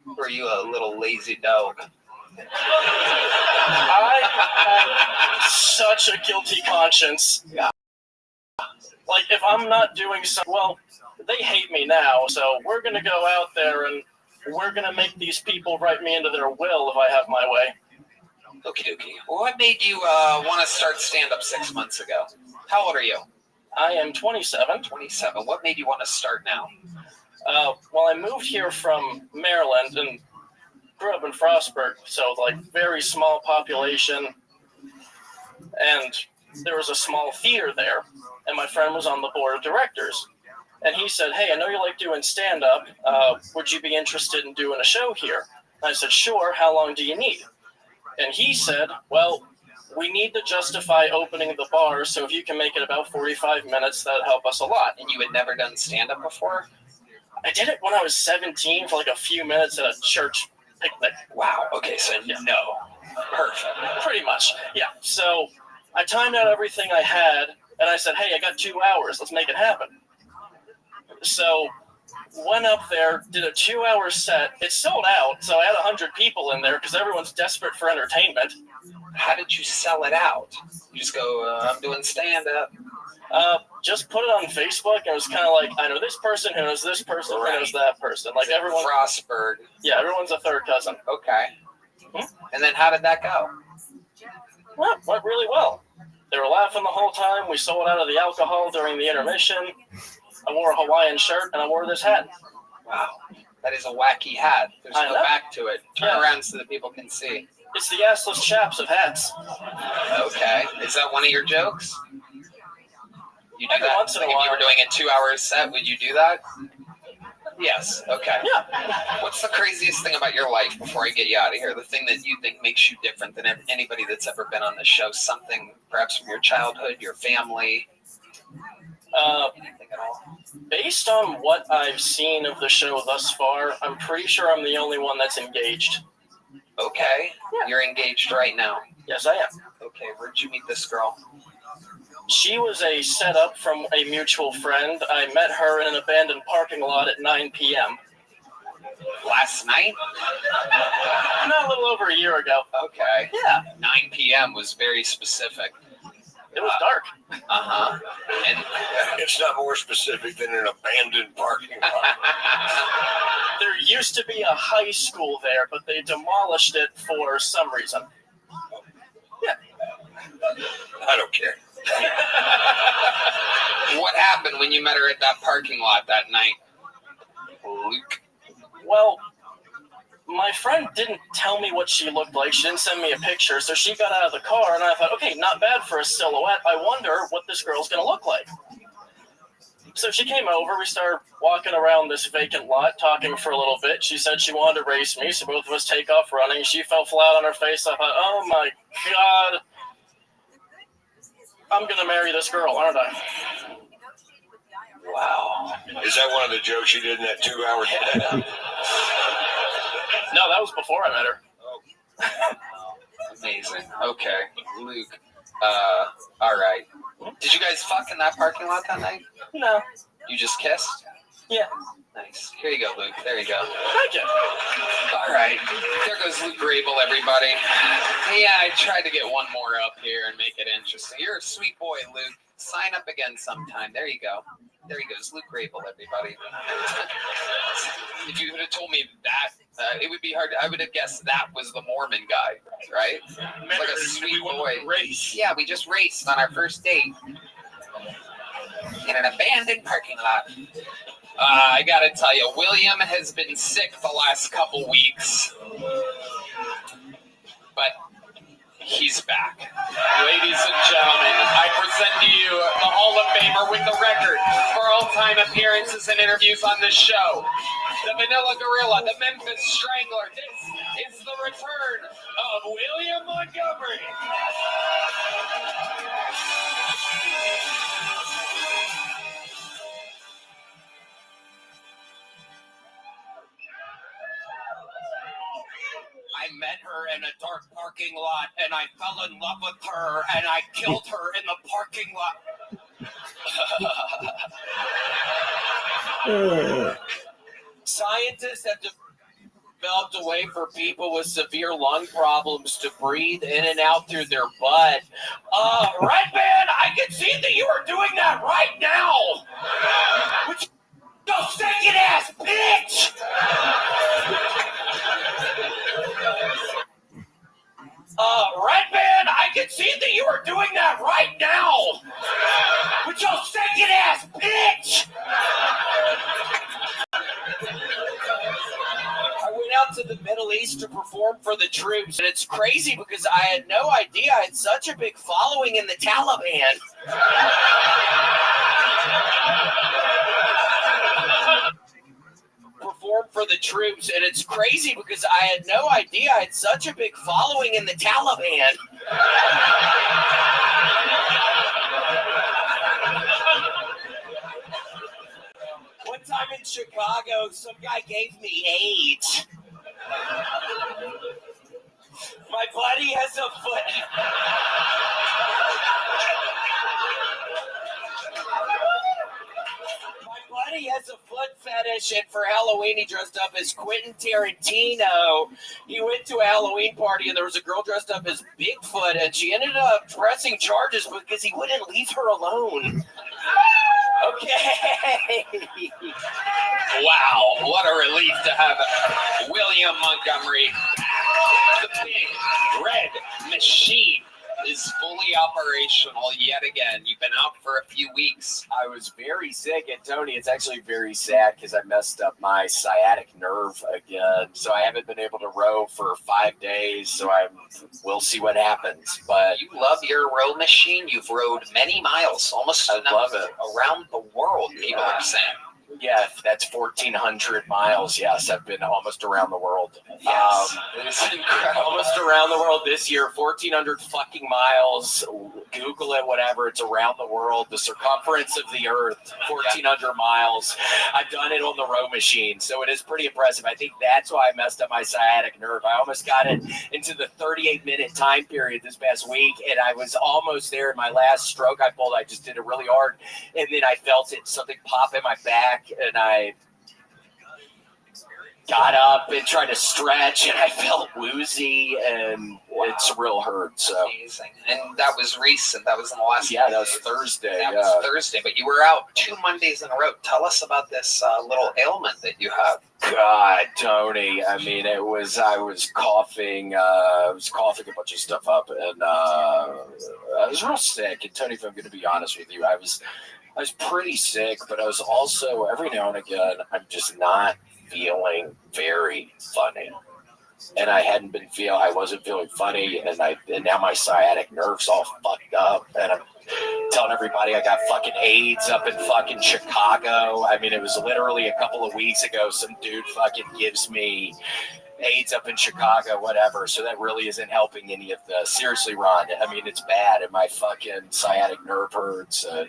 Or are you a little lazy dog? I have such a guilty conscience. Yeah. Like, if I'm not doing something, well, they hate me now, so we're going to go out there and we're going to make these people write me into their will if I have my way. Okie dokie. What made you want to start stand-up 6 months ago? How old are you? I am 27. 27. What made you want to start now? Well, I moved here from Maryland and grew up in Frostburg, so like very small population, and there was a small theater there, and my friend was on the board of directors, and he said, "Hey, I know you like doing stand-up. Would you be interested in doing a show here?" And I said, "Sure. How long do you need?" And he said, well, we need to justify opening the bar, so if you can make it about 45 minutes, that'd help us a lot. And you had never done stand-up before? I did it when I was 17 for like a few minutes at a church picnic. Wow, okay, so no. Perfect. Pretty much, yeah. So I timed out everything I had, and I said, hey, I got 2 hours. Let's make it happen. So went up there, did a 2-hour set. It sold out, so I had 100 people in there because everyone's desperate for entertainment. How did you sell it out? You just go, I'm doing stand-up. Just put it on Facebook, and it was kind of like, I know this person who knows this person who knows that person. Like everyone. Frostburg. Yeah, everyone's a third cousin. Okay. And then how did that go? Well, it went really well. They were laughing the whole time. We sold out of the alcohol during the intermission. I wore a Hawaiian shirt, and I wore this hat. Wow. That is a wacky hat. There's no back to it. Turn around so that people can see. It's the assless chaps of hats. Okay. Is that one of your jokes? You do Every that? once in a Like while. if you were doing a 2-hour set, would you do that? Yes. Okay. Yeah. What's the craziest thing about your life before I get you out of here? The thing that you think makes you different than anybody that's ever been on this show? Something perhaps from your childhood, your family? Anything at all? Based on what I've seen of the show thus far, I'm pretty sure I'm the only one that's engaged. Okay. Yeah. You're engaged right now. Yes, I am. Okay. Where'd you meet this girl? She was a setup from a mutual friend. I met her in an abandoned parking lot at 9 p.m. Last night? No, a little over a year ago. Okay. Yeah. 9 p.m. was very specific. It was dark. Uh-huh. And it's not more specific than an abandoned parking lot. There used to be a high school there, but they demolished it for some reason. Yeah. I don't care. What happened when you met her at that parking lot that night, Luke? Well, my friend didn't tell me what she looked like. She didn't send me a picture, so she got out of the car, and I thought, okay, not bad for a silhouette. I wonder what this girl's going to look like. So she came over. We started walking around this vacant lot, talking for a little bit. She said she wanted to race me, so both of us take off running. She fell flat on her face. I thought, oh, my God. I'm going to marry this girl, aren't I? Wow. Is that one of the jokes you did in that 2 hour set? No, that was before I met her. Amazing. Okay. Luke. All right. Did you guys fuck in that parking lot that night? No. You just kissed? Yeah. Nice. Here you go, Luke. There you go. Thank you. All right. There goes Luke Rabel, everybody. Yeah, I tried to get one more up here and make it interesting. You're a sweet boy, Luke. Sign up again sometime. There you go. There he goes. Luke Rabel, everybody. If you would have told me that, it would be hard. I would have guessed that was the Mormon guy, right? Like a sweet boy. Race. Yeah, we just raced on our first date in an abandoned parking lot. I gotta tell you, William has been sick the last couple weeks, but he's back. Ladies and gentlemen, I present to you the Hall of Famer with the record for all-time appearances and interviews on this show. The Vanilla Gorilla, the Memphis Strangler. This is the return of William Montgomery. I met her in a dark parking lot, and I fell in love with her, and I killed her in the parking lot. Scientists have developed a way for people with severe lung problems to breathe in and out through their butt. Red Man, I can see that you are doing that right now. Which you second ass bitch. Red Man, I can see that you are doing that right now. With your second ass bitch. I went out to the Middle East to perform for the troops, and it's crazy because I had no idea I had such a big following in the Taliban. perform for the troops, and it's crazy because I had no idea I had such a big following in the Taliban. One time in Chicago, some guy gave me AIDS. My buddy has a foot. My buddy has a foot fetish, and for Halloween, he dressed up as Quentin Tarantino. He went to a Halloween party, and there was a girl dressed up as Bigfoot, and she ended up pressing charges because he wouldn't leave her alone. Okay. Wow, what a relief to have William Montgomery. The big red machine is fully operational yet again. You've been out for a few weeks. I was very sick, and Tony, it's actually very sad because I messed up my sciatic nerve again. So I haven't been able to row for 5 days. So we'll see what happens. But You love your row machine. You've rowed many miles, almost I love it. around the world, people are saying. Yeah, that's 1,400 miles. Yes, I've been almost around the world. Yes. It's incredible. Almost around the world this year, 1,400 fucking miles. Google it, whatever. It's around the world. The circumference of the earth, 1,400 miles. I've done it on the row machine, so it is pretty impressive. I think that's why I messed up my sciatic nerve. I almost got it into the 38-minute time period this past week, and I was almost there. In my last stroke I pulled, I just did it really hard, and then I felt something pop in my back, and I got up and tried to stretch, and I felt woozy, and it's real hurt. So Amazing. And that was recent. That was in the last yeah, that was Thursday. That was Thursday, but you were out 2 Mondays in a row. Tell us about this little ailment that you have. God, Tony. I mean, I was coughing. I was coughing a bunch of stuff up, and I was real sick. And Tony, if I'm going to be honest with you, I was pretty sick, but I was also every now and again, I'm just not feeling very funny. And I wasn't feeling funny, and now my sciatic nerve's all fucked up, and I'm telling everybody I got fucking AIDS up in fucking Chicago. I mean, it was literally a couple of weeks ago, some dude fucking gives me AIDS up in Chicago, whatever. So that really isn't helping any of the. Seriously, Ron. I mean, it's bad, and my fucking sciatic nerve hurts. And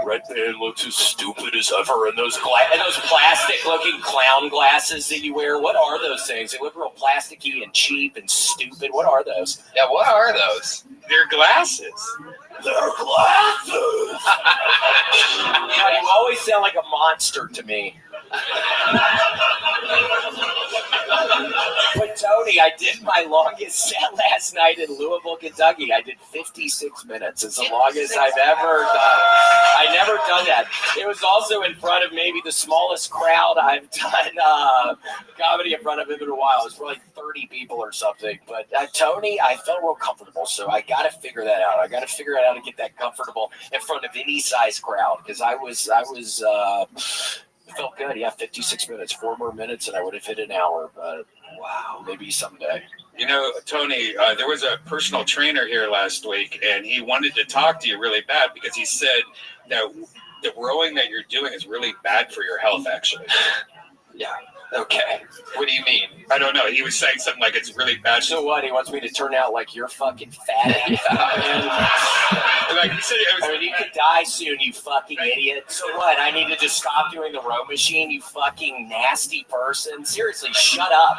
Red Band looks as stupid as ever, and those plastic-looking clown glasses that you wear. What are those things? They look real plasticky and cheap and stupid. What are those? Yeah, what are those? They're glasses. They're glasses. You always sound like a monster to me. But Tony, I did my longest set last night in Louisville, Kentucky. I did 56 minutes. It's the longest I've ever done. I never done that. It was also in front of maybe the smallest crowd I've done comedy in front of in a while. It was probably 30 people or something. But Tony, I felt real comfortable, so I got to figure that out. I got to figure out how to get that comfortable in front of any size crowd, because I felt good. Yeah, 56 minutes, 4 more minutes, and I would have hit an hour. But wow, maybe someday. You know, Tony, there was a personal trainer here last week, and he wanted to talk to you really bad because he said that the rowing that you're doing is really bad for your health, actually. Yeah. Okay. What do you mean? I don't know. He was saying something like it's really bad. So what? He wants me to turn out like you're fucking fat. Like he said, I mean, you could die soon, you fucking idiot. So what? I need to just stop doing the row machine, you fucking nasty person. Seriously, shut up,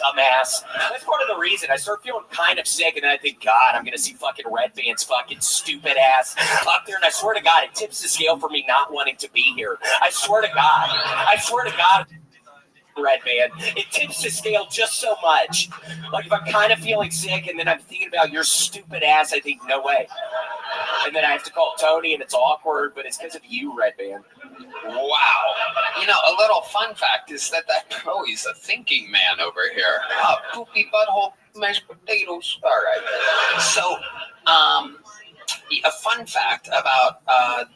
dumbass. That's part of the reason. I start feeling kind of sick, and then I think, God, I'm gonna see fucking Red Band's fucking stupid ass up there, and I swear to God, it tips the scale for me not wanting to be here. I swear to God. Red Band, it tips the scale just so much. Like if I'm kind of feeling sick and then I'm thinking about your stupid ass, I think no way. And then I have to call Tony, and it's awkward, but it's because of you, Red Band. Wow. You know, a little fun fact is that he's a thinking man over here. Poopy butthole mashed potatoes. All right. So, a fun fact about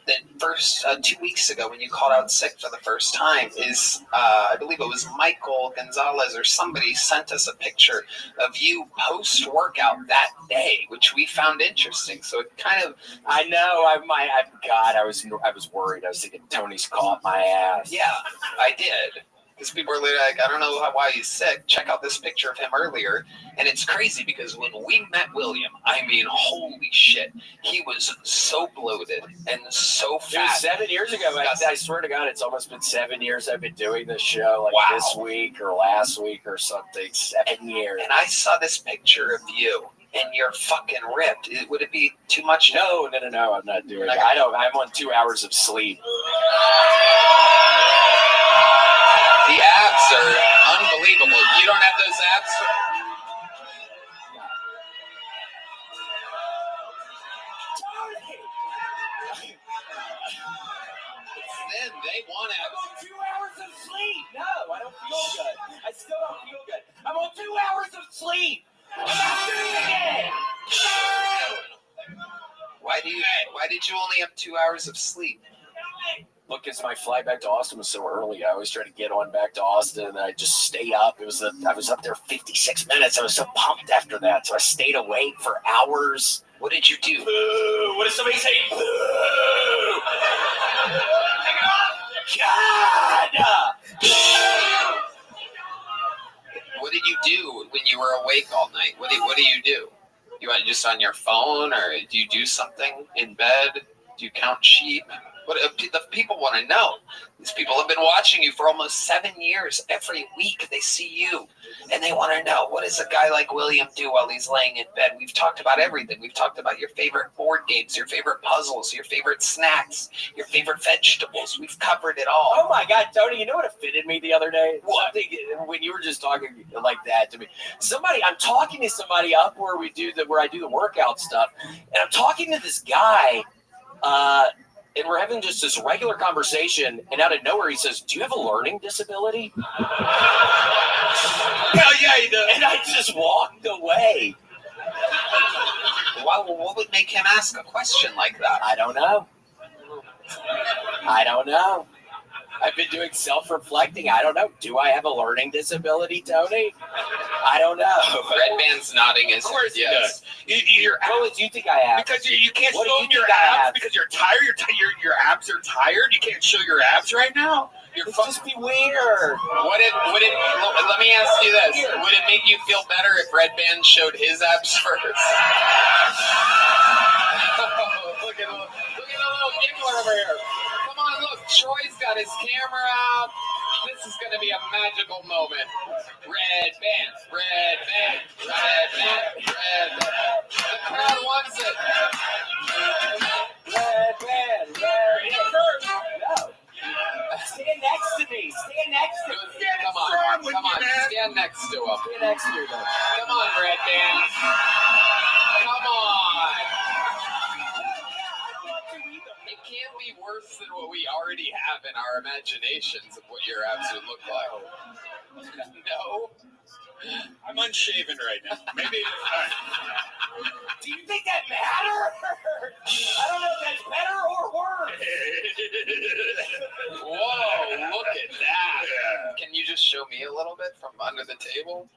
the first 2 weeks ago when you called out sick for the first time is, I believe it was Michael Gonzalez or somebody sent us a picture of you post-workout that day, which we found interesting. So it kind of... I know. God, I was worried. I was thinking Tony's caught my ass. Yeah, I did. Because people are like, I don't know why he's sick. Check out this picture of him earlier. And it's crazy because when we met William, I mean, holy shit. He was so bloated and so It was fat. 7 years ago. I swear to God, it's almost been 7 years I've been doing this show. Like Wow. this week or last week or something. 7 years. And I saw this picture of you. And you're fucking ripped. Would it be too much? No, I'm not doing it. I'm on 2 hours of sleep. The abs are unbelievable. You don't have those abs? Then they want abs. I'm on 2 hours of sleep. No, I don't feel good. I still don't feel good. I'm on 2 hours of sleep. I'm not doing it. Why did you only have 2 hours of sleep? Look, because my flight back to Austin was so early. I always try to get on back to Austin, and I just stay up. I was up there 56 minutes. I was so pumped after that, so I stayed awake for hours. What did you do? Boo! What did somebody say? Boo! God! What did you do when you were awake all night? What do you do? You want just on your phone, or do you do something in bed? Do you count sheep? What the people want to know. These people have been watching you for almost 7 years. Every week they see you, and they want to know, what does a guy like William do while he's laying in bed? We've talked about everything. We've talked about your favorite board games, your favorite puzzles, your favorite snacks, your favorite vegetables. We've covered it all. Oh my God, Tony! You know what offended me the other day? What? When you were just talking like that to me. I'm talking to somebody up where I do the workout stuff, and I'm talking to this guy. And we're having just this regular conversation, and out of nowhere he says, "Do you have a learning disability?" Hell yeah, he does. And I just walked away. What would make him ask a question like that? I don't know. I've been doing self-reflecting. I don't know. Do I have a learning disability, Tony? I don't know. Red Band's nodding his Of course he yes. What do you think I have? Because you can't What do show you your think I abs have? because you're tired. Your abs are tired. You can't show your abs right now. It'd just be weird. Let me ask you this. Would it make you feel better if Red Band showed his abs first? Look at the little giggler over here. Come on, look. Troy's got his camera out. This is going to be a magical moment. Red Band, Red Band, Red Band, Red Band. The crowd wants it. Red Band, Red Band. No. Stand next to me. Come on. Stand next to him. Stand next to me. Come on, Red Band. Come on. It can't be worse than what we already have in our imaginations of what your abs would look like. No. I'm unshaven right now. Maybe. Do you think that matters? I don't know if that's better or worse. Whoa, look at that. Yeah. Can you just show me a little bit from under the table?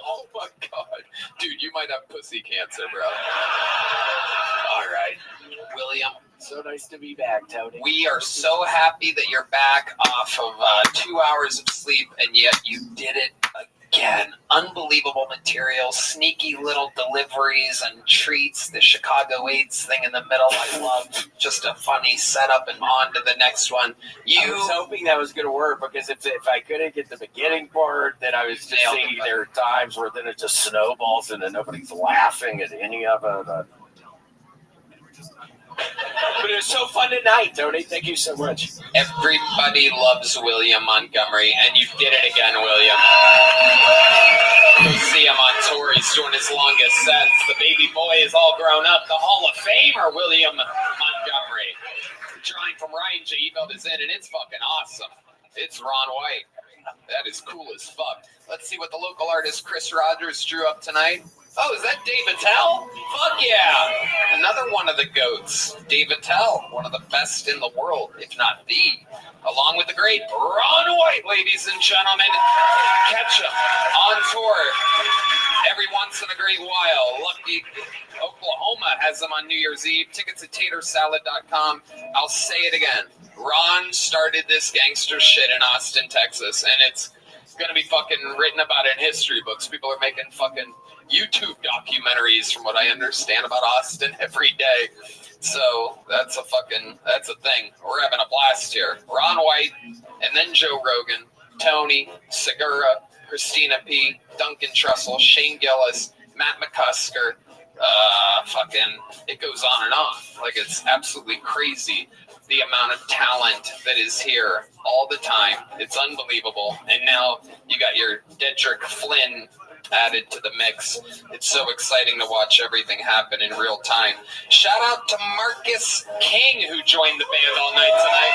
Oh my god. Dude, you might have pussy cancer, bro. All right. William. So nice to be back, Tony. We are so happy that you're back off of 2 hours of sleep, and yet you did it again. Unbelievable material, sneaky little deliveries and treats. The Chicago AIDS thing in the middle, I love. Just a funny setup, and on to the next one. I was hoping that was going to work, because if I couldn't get the beginning part, then I was just thinking there are times where then it just snowballs and then nobody's laughing at any of it. But it was so fun tonight, Tony. Thank you so much. Everybody loves William Montgomery, and you did it again, William. You'll see him on tour. He's doing his longest sets. The baby boy is all grown up. The Hall of Famer, William Montgomery. Drawing from Ryan J. emailed us in, and it's fucking awesome. It's Ron White. That is cool as fuck. Let's see what the local artist Chris Rogers drew up tonight. Oh, is that Dave Attell? Fuck yeah. Another one of the GOATs. Dave Attell, one of the best in the world, if not the. Along with the great Ron White, ladies and gentlemen. Catch him on tour every once in a great while. Lucky Oklahoma has them on New Year's Eve. Tickets at tatersalad.com. I'll say it again. Ron started this gangster shit in Austin, Texas, and it's going to be fucking written about in history books. People are making fucking YouTube documentaries, from what I understand, about Austin every day. So that's a thing. We're having a blast here. Ron White, and then Joe Rogan, Tony, Segura, Christina P., Duncan Trussell, Shane Gillis, Matt McCusker, it goes on and on. Like, it's absolutely crazy the amount of talent that is here all the time. It's unbelievable. And now you got your Dedrick Flynn added to the mix. It's so exciting to watch everything happen in real time. Shout out to Marcus King, who joined the band all night tonight.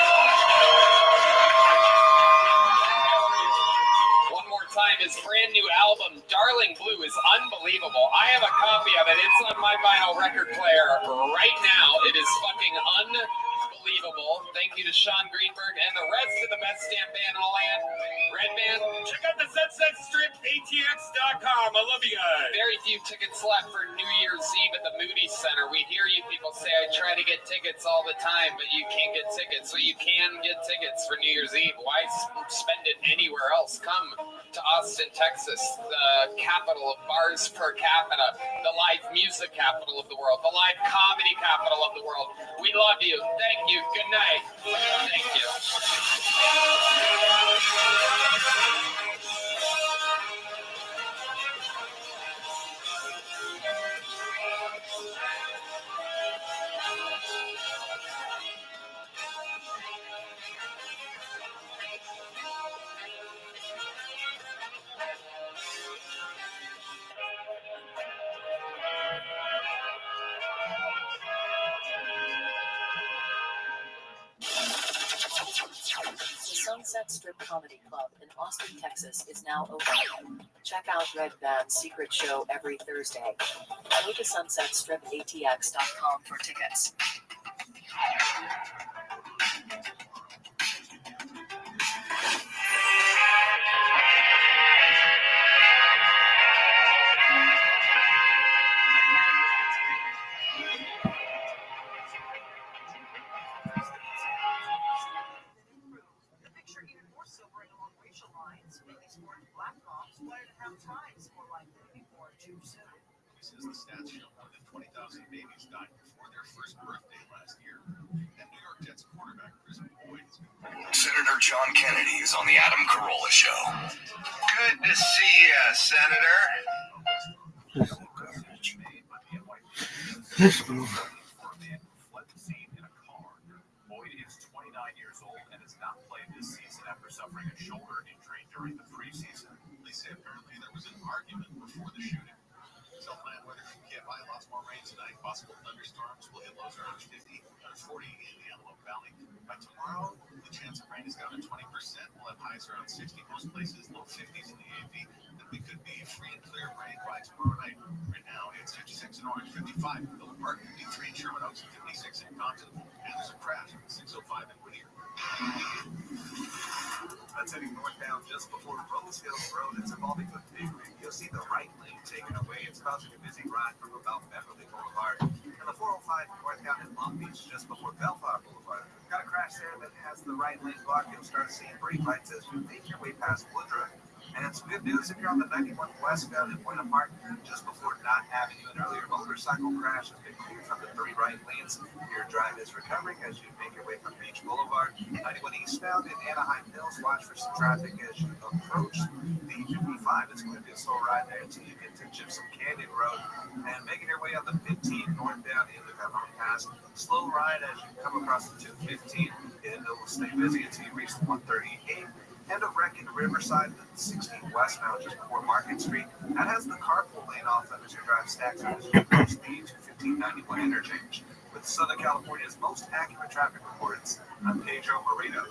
One more time, his brand new album, Darling Blue, is unbelievable. I have a copy of it. It's on my vinyl record player right now. It is fucking unbelievable. Thank you to Sean Greenberg and the rest of the best damn band in the land. Red Band. Check out the Sunset Strip, ATX.com. I love you guys. Very few tickets left for New Year's Eve at the Moody Center. We hear you people say, I try to get tickets all the time, but you can't get tickets. So you can get tickets for New Year's Eve. Why spend it anywhere else? Come to Austin, Texas, the capital of bars per capita, the live music capital of the world, the live comedy capital of the world. We love you. Thank you. Good night. Thank you. The Sunset Strip Comedy Club in Austin, Texas is now open. Check out Red Band's secret show every Thursday. Go to sunsetstripatx.com for tickets. Says the stats show more than 20,000 babies died before their first birthday last year. And New York Jets quarterback Chris Boyd is Senator John Kennedy is on the Adam Carolla Show. Good to see you, Senator. fled the scene in a car. Boyd is 29 years old and has not played this season after suffering a shoulder injury during the preseason. They say apparently there was an argument before the shooting. Southland weather can get by. Lots more rain tonight. Possible thunderstorms will hit lows around 50, 40 in the Antelope Valley. By tomorrow, the chance of rain is down to 20%. We'll have highs around 60 most places, low 50s in the AV. And we could be free and clear of rain by tomorrow night. Right now, it's 56 in Orange, 55 in Villa Park, 53 in Sherman Oaks, 56 in Compton. And there's a crash at 605 in Whittier. That's heading northbound just before Rose Hills Road. It's involving the Bigwig. You'll see the right lane taken away. It's causing a busy ride from about Beverly Boulevard. And the 405 northbound in Long Beach just before Bellflower Boulevard. Got a crash there that has the right lane blocked. You'll start seeing brake lights as you make your way past Woodruff. And some good news if you're on the 91 westbound in Buena Park, just before Knott Avenue. An earlier motorcycle crash has been cleared from the 3 right lanes. Your drive is recovering as you make your way from Beach Boulevard. 91 eastbound in Anaheim Hills. Watch for some traffic as you approach the 55. It's going to be a slow ride there until you get to Gypsum Canyon Road. And making your way on the 15 northbound in the Cajon Pass. Slow ride as you come across the 215. And it will stay busy until you reach the 138. And a wreck in Riverside, the 16 westbound just before Market Street. That has the carpool lane off as you drive stacks as you approach the 215-91 interchange. With Southern California's most accurate traffic reports, I'm Pedro Moreno.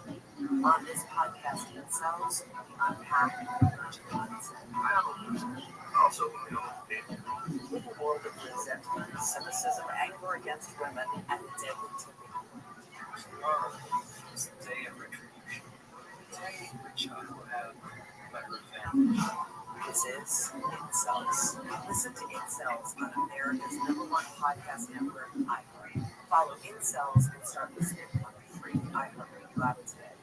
On this podcast themselves, unpack urgent ones. Also, In a world of resentment, cynicism, anger against women, and deadly tipping. tomorrow is the day of retribution. The day which I will have my revenge. This is Incels. Listen to Incels on America's #1 podcast network, iHeart. Follow Incels and start listening on the free iHeartRadio app today.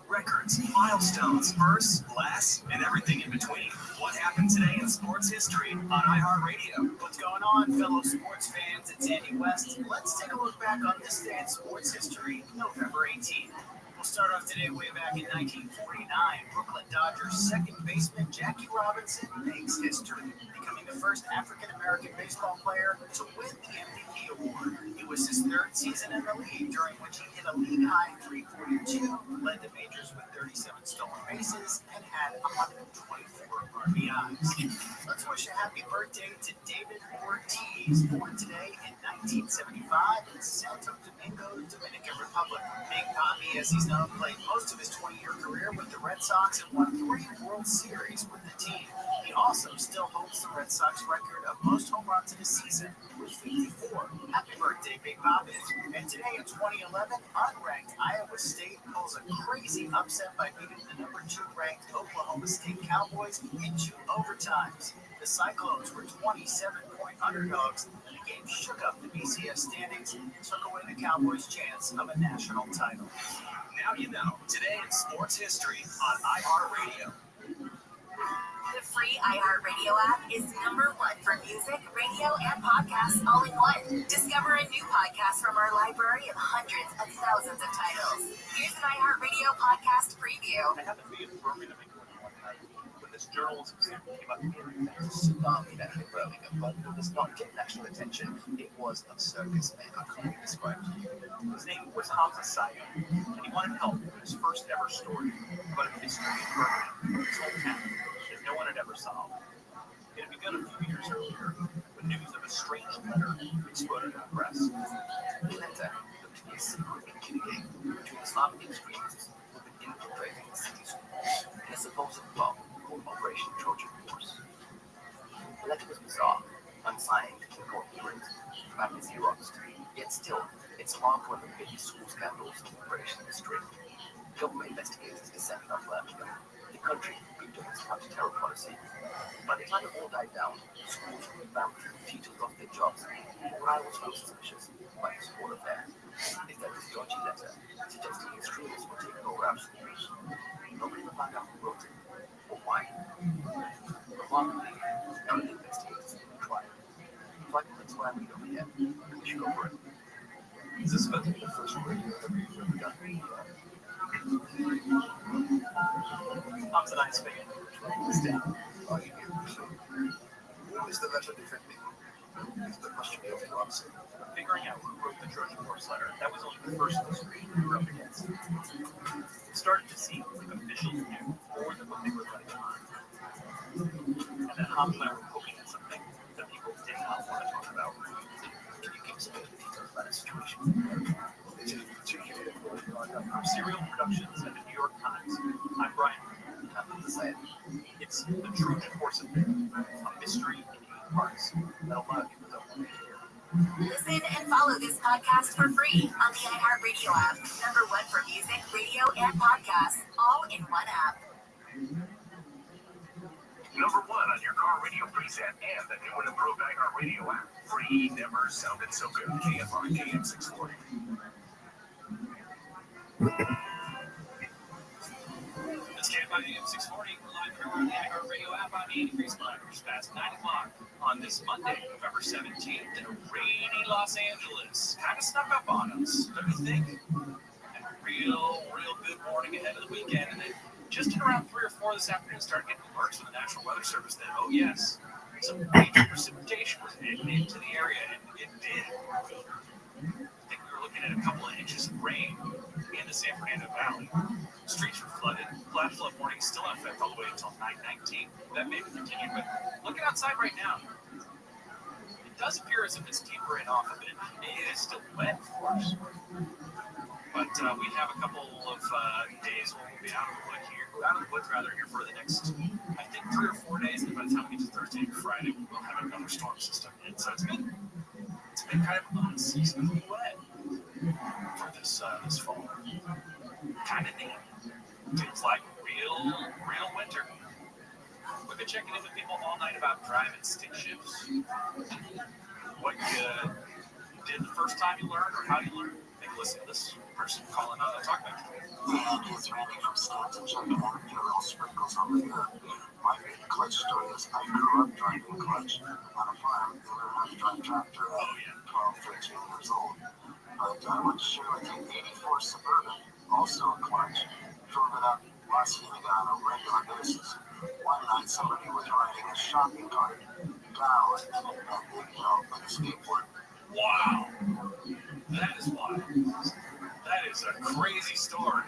Records, milestones, firsts, lasts, and everything in between. What happened today in sports history on iHeartRadio? What's going on, fellow sports fans? It's Andy West. Let's take a look back on this day in sports history, November 18th. We'll start off today way back in 1949. Brooklyn Dodgers second baseman Jackie Robinson makes history, becoming the first African-American baseball player to win the MVP award. It was his third season in the league, during which he hit a league-high .342, led the majors with 37 stolen bases, and had 124 RBIs. Let's wish a happy birthday to David Ortiz, born today in 1975 in Santo Domingo, Dominican Republic. Big Papi, as he's known, played most of his 20-year career with the Red Sox and won 3 World Series with the team. He also still holds the Red Sox record of most home runs in a season with 54. Happy birthday, Big Papi. And today in 2011, unranked Iowa State pulls a crazy upset by beating the number 2 ranked Oklahoma State Cowboys in 2 overtimes. The Cyclones were 27-point underdogs, and the game shook up the BCS standings and took away the Cowboys' chance of a national title. Now you know, today in sports history on iHeartRadio. The free iHeartRadio app is #1 for music, radio, and podcasts all in one. Discover a new podcast from our library of hundreds of thousands of titles. Here's an iHeartRadio podcast preview. I happened to be in Birmingham one night when this journalism student came up to me and tsunami that hit Birmingham, but it does not get national attention. It was a circus man. I can't even describe to you. his name was Hamza Sayed, and he wanted help with his first ever story about a mystery in Birmingham, his hometown, that no one had ever solved. It had begun a few years earlier when news of a strange letter exploded in the press. The letter looked to be a secret communique between Islamic extremists who had been infiltrating the city schools in a supposed plot called Operation Trojan Horse. The letter was bizarre, unsigned, incoherent, badly xeroxed, yet still, it's marked one of the biggest school scandals of Operation Restream. Government investigators descended on Birmingham. The country beat up its anti-terror policy. By the time it all died down, schools were revamped, teachers lost their jobs, morale was so suspicious by this whole affair. Is that this dodgy letter suggesting extremists were taking over our schools? Nobody ever found out who wrote it, or why. Remarkably, none of the investigators have been tried. So I can explain it over here, and we should go for it. Is this supposed to be the first radio interview you've ever done? Hamza and I speak. This down. Are you here? Who is the letter defending? Is the question you have to answer? Figuring out who wrote the Trojan Horse letter, that was only the first mystery we were up against. It started to seem like officials knew more than what they were letting on. And then Hamza and I were poking at something that people did not want to talk about. Can you give us a bit of details about the situation? From Serial Productions and the New York Times, I'm Brian. It's the Trojan Horse Affair, a mystery in 8 parts that a lot of people don't want to hear. Listen and follow this podcast for free on the iHeartRadio app. #1 for music, radio, and podcasts, all in one app. #1 on your car radio preset and the new and improved iHeartRadio app. Free never sounded so good. KFR AM 640. It's KFI AM 640, live here on the iHeartRadio app on 80 degrees miles past 9 o'clock on this Monday, November 17th, in a rainy Los Angeles. Kind of snuck up on us, don't you think? And a real good morning ahead of the weekend, and then just at around 3 or 4 this afternoon, started getting alerts from the National Weather Service that, oh yes, some major precipitation was heading into the area, and it did. I think we were looking at a couple of inches of rain in the San Fernando Valley. Streets were flooded. Flash flood warning still in effect all the way until 9/19. That may continue, but looking outside right now, it does appear as if it's tapering off a bit. It is still wet, of course, but we have a couple of days where we'll be out of the woods here for the next, I think, 3 or 4 days. And by the time we get to Thursday and Friday, we'll have another storm system in. So it's been kind of unseasonably wet for this fall. Kind of neat. Feels like real winter. been checking in with people all night about driving stick shifts. What you did the first time you learned, or how you learned. Take a listen to this person calling on the talkback. It's Randy from Stanton. Check in with you, little sprinkles over here. My favorite clutch story is I grew up driving clutch on a farm. They learned how to drive tractor at 12, 13 years old. But I want to share with you 84 Suburban, also a clutch. Drove it up Las Vegas on a regular basis. One night somebody was riding a shopping cart down a big hill with a skateboard. Wow. That is wild. That is a crazy story.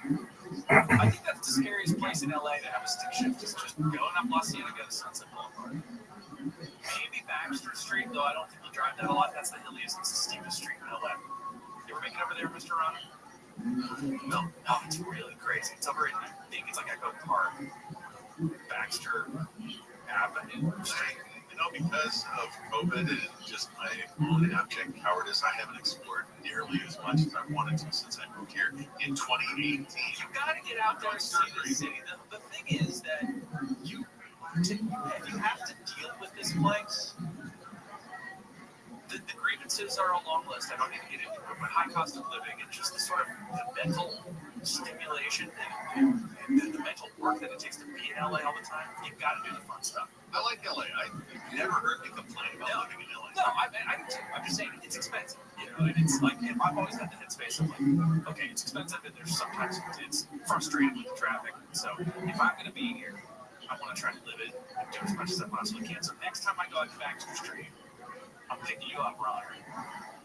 I think that's the scariest place in LA to have a stick shift, is just going up La Cienega to Sunset Boulevard. Maybe Baxter Street, though I don't think you drive that a lot. That's the hilliest and steepest street in LA. You ever make it over there, Mr. Ronnie? No, it's really crazy. It's over in, I think it's like Echo Park, Baxter Avenue Street. Because of COVID and just my own abject cowardice, I haven't explored nearly as much as I wanted to since I moved here in 2018. You got to get out there and see the city. The thing is that if you have to deal with this place, the grievances are a long list. I don't need to get into it, but high cost of living and just the sort of the mental stimulation and the mental work that it takes to be in LA all the time, you've got to do the fun stuff. I like LA. I never heard me complain about living in LA. No, I'm just saying it's expensive. You know, and it's like, and I've always had the headspace of like, okay, it's expensive, and there's sometimes it's frustrating with the traffic. So if I'm going to be here, I want to try to live it and do as much as I possibly can. So next time I go out to Baxter Street, I'm picking you up, Ron.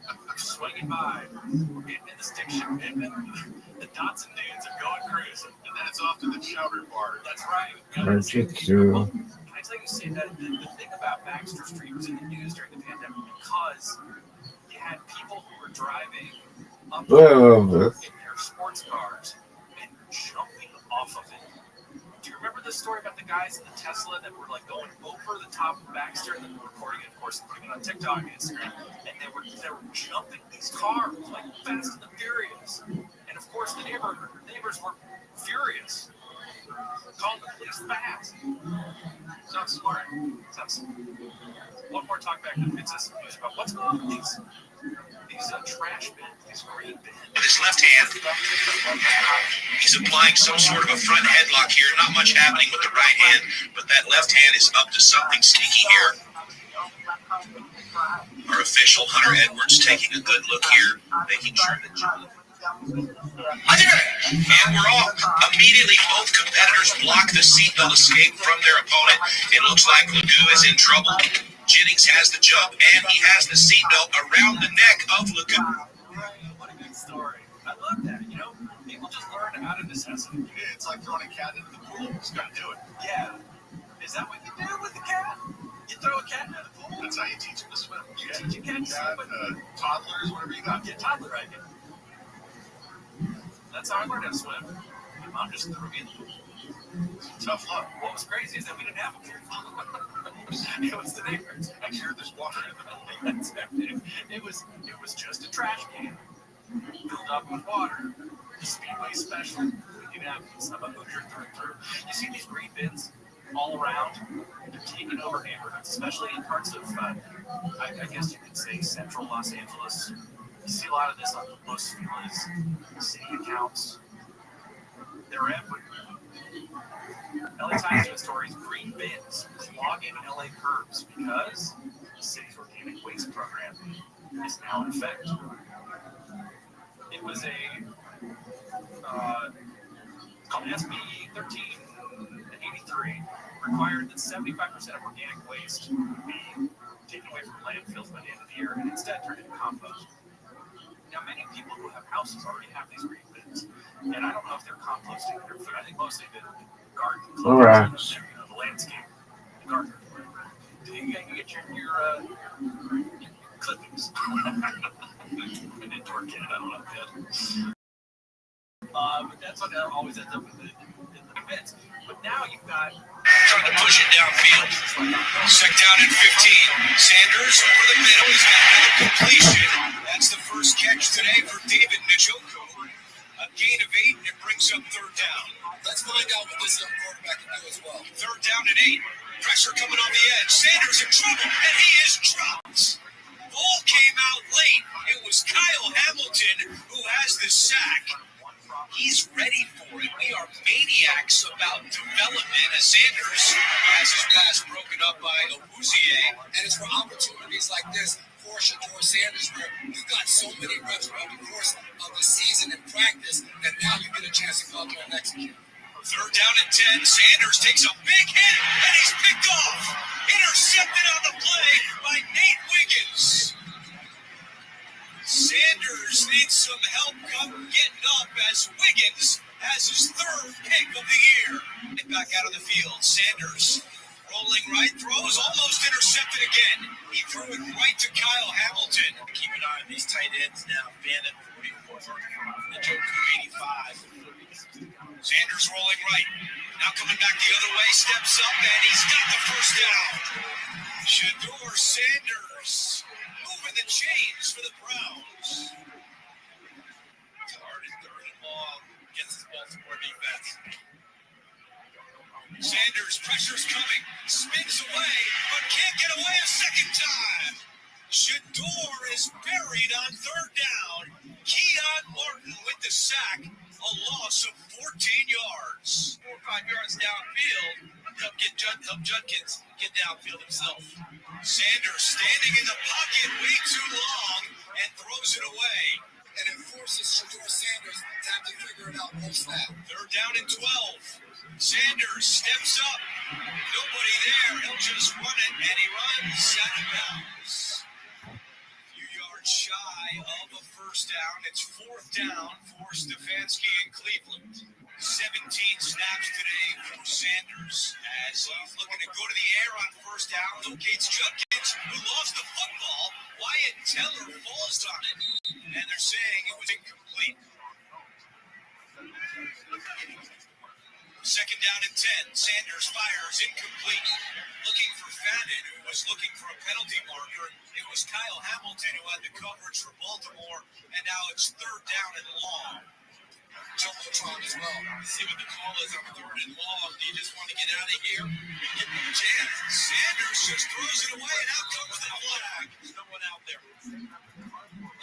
I'm swinging by. We're getting in the stick shift, and then the dots and dudes are going cruising, and then it's off to the chowder bar. That's right. True. Can I tell you, say that the thing about Baxter Street was in the news during the pandemic because you had people who were driving up in their sports cars and jumping off of it. Do you remember the story about the guys in the Tesla that were like going over the top of Baxter and then recording it, of course, and putting it on TikTok and Instagram, and they were jumping these cars like Fast and the Furious, and of course the neighbors were furious, calling the police fast. Sounds smart. One more talk back to Princess news about what's going on with these trash bins, these green bins. With his left hand, he's applying some sort of a front headlock here. Not much happening with the right hand, but that left hand is up to something sneaky here. Our official, Hunter Edwards, taking a good look here, making sure that... And we're off. Immediately, both competitors block the seatbelt escape from their opponent. It looks like Ledoux is in trouble. Jennings has the jump, and he has the seatbelt around the neck of Ledoux. What a good story. I love that. You know, people just learn out of necessity. It's like throwing a cat into the pool. You just got to do it. Yeah. Is that what you do with the cat? You throw a cat into the pool? That's how you teach him to swim. You teach a cat to swim? Toddlers, whatever you got. Yeah, toddler, I get. That's how I learned how to swim. My mom just threw me in the pool. Tough luck. What was crazy is that we didn't have a pool. It was the neighbors. I'm sure there's water in the building. It was just a trash can filled up with water. The Speedway special. You know, some of Hoosier through. You see these green bins all around? They're taking over neighborhoods, especially in parts of, I guess you could say, central Los Angeles. You see a lot of this on Los Feliz city accounts. They're everywhere. LA Times doing stories, green bins clogging LA curbs because the city's organic waste program is now in effect. It was called SB 1383, required that 75% of organic waste be taken away from landfills by the end of the year and instead turned into compost. Now, many people who have houses already have these green bins, and I don't know if they're composting their food. I think mostly the garden, the landscape, the garden. You get your clippings. An indoor kid, I don't know, kid. But that's what always ends up in the bins. But now you've got trying to push it downfield. Second down and 15. Sanders over the middle. He's got another completion. That's the first catch today for David Mitchell. A gain of 8, and it brings up third down. Let's find out what this young quarterback can do as well. Third down and 8. pressure coming on the edge. Sanders in trouble, and he is dropped. Ball came out late. It was Kyle Hamilton who has the sack. He's ready for it. We are maniacs about development as Sanders has his pass broken up by Awuzie. And it's for opportunities like this for Shedeur Sanders, where you got so many reps over the course of the season in practice that now you get a chance to go out there and execute. Third down and 10. Sanders takes a big hit, and he's picked off. Intercepted on the play by Nate Wiggins. Sanders needs some help getting up as Wiggins has his third pick of the year. And back out on the field, Sanders rolling right, throws, almost intercepted again. He threw it right to Kyle Hamilton. Keep an eye on these tight ends now. Bandit 44, Njoku 85. Sanders rolling right. Now coming back the other way, steps up, and he's got the first down. Shedeur Sanders moving the chains for the Browns. It's hard at third and long against the Baltimore defense. Sanders, pressure's coming, spins away, but can't get away a second time. Shedeur is buried on third down. Keon Martin with the sack, a loss of 14 yards. 4 or 5 yards downfield. Help Judkins get downfield himself. Sanders standing in the pocket way too long and throws it away. And it forces Shedeur Sanders to have to figure it out post-snap. Third down and 12. Sanders steps up. Nobody there. He'll just run it, and he runs out of bounds. Few yards shy of a first down. It's fourth down for Stefanski in Cleveland. 17 snaps today for Sanders as he's looking to go to the air on first down. Locates Judkins, who lost the football. Wyatt Teller falls on it, and they're saying it was incomplete. Second down and 10. Sanders fires incomplete. Looking for Fannin, who was looking for a penalty marker. It was Kyle Hamilton who had the coverage for Baltimore, and now it's third down and long. Jumbotron as well. See what the call is on third and long. Do you just want to get out of here? Give him a chance. Sanders just throws it away, and out comes the flag. There's no one out there.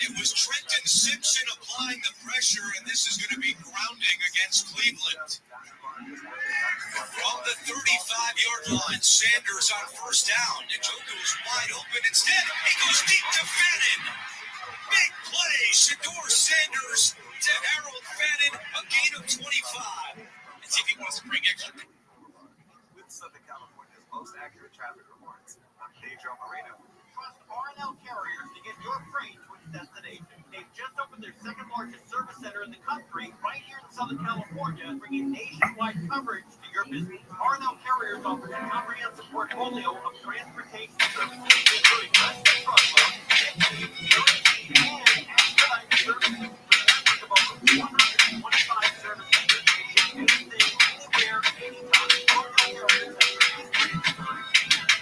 It was Trenton Simpson applying the pressure, and this is going to be grounding against Cleveland. From the 35-yard line, Sanders on first down. Njoku is wide open. Instead, he goes deep to Fannin. Big play. Shedeur Sanders to Harold Fannin, a gain of 25. Let's see if he wants to bring extra. With Southern California's most accurate traffic reports, I'm Pedro Moreno. Trust R&L carriers to get your freight to its destination. They've just opened their second largest service center in the country, right here in Southern California, bringing nationwide coverage to your business. R&L carriers offers a comprehensive portfolio of transportation services, including domestic truckload, and expedited services. With over 125 services, anything, anywhere, anytime. R&L carriers have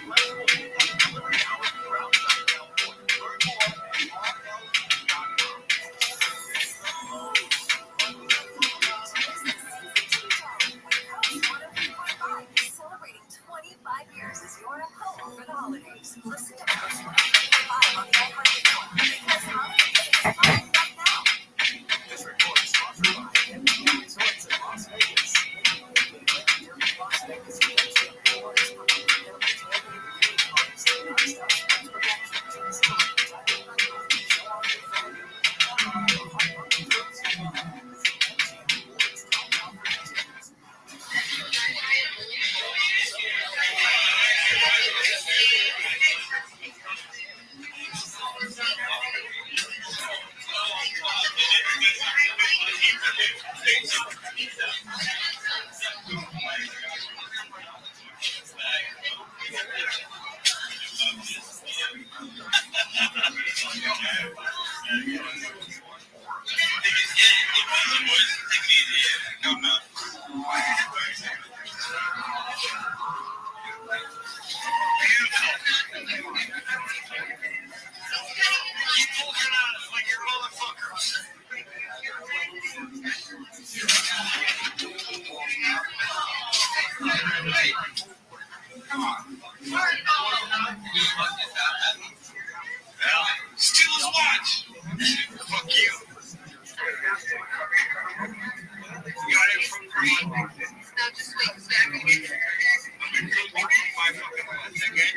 flexible delivery hours throughout Southern California. Learn more at RL.com. Celebrating 25 years as your home for the holidays. Listen to Post 105 on the iHeartRadio because holiday music is fun right now. This report is sponsored by MGM Resorts in Las Vegas. Las Vegas Come on. Well, still his watch. Fuck you. Got it from Green. Now just wait, because I'm going to get my fucking watch, okay?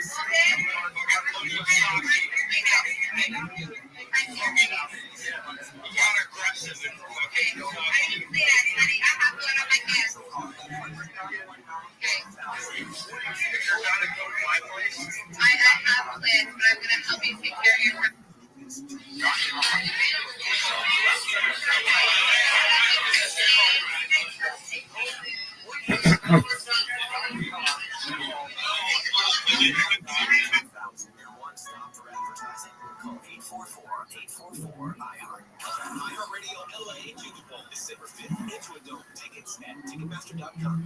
Call 844-844-IHEART. iHeartRadio LA Super December 5th. Into a dome. Tickets at Ticketmaster.com.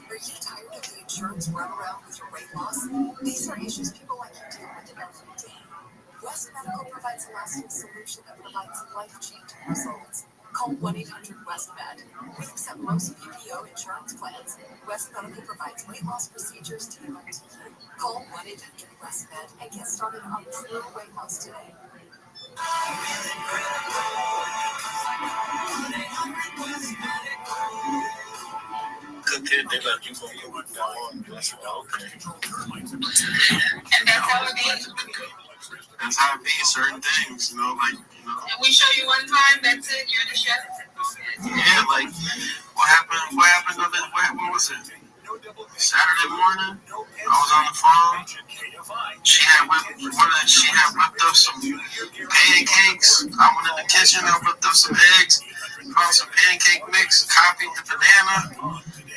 Are you tired of the insurance runaround with your weight loss? These are issues people like you deal with every day. West Medical provides a lasting solution that provides life-changing results. Call 1-800-WEST-MED. We accept most PPO insurance plans. West Medical provides weight loss procedures tailored to you. Call 1-800-WEST-MED and get started on true weight loss today. Good kid, they let you go with that one. That's okay. And that's how it is. That's how it be, certain things, you know, like, you know. And we show you one time, that's it, you're the chef. Yeah, like, what happened, what was it? Saturday morning, I was on the phone. She had whipped up some pancakes. I went in the kitchen, I whipped up some eggs, found some pancake mix, copied the banana,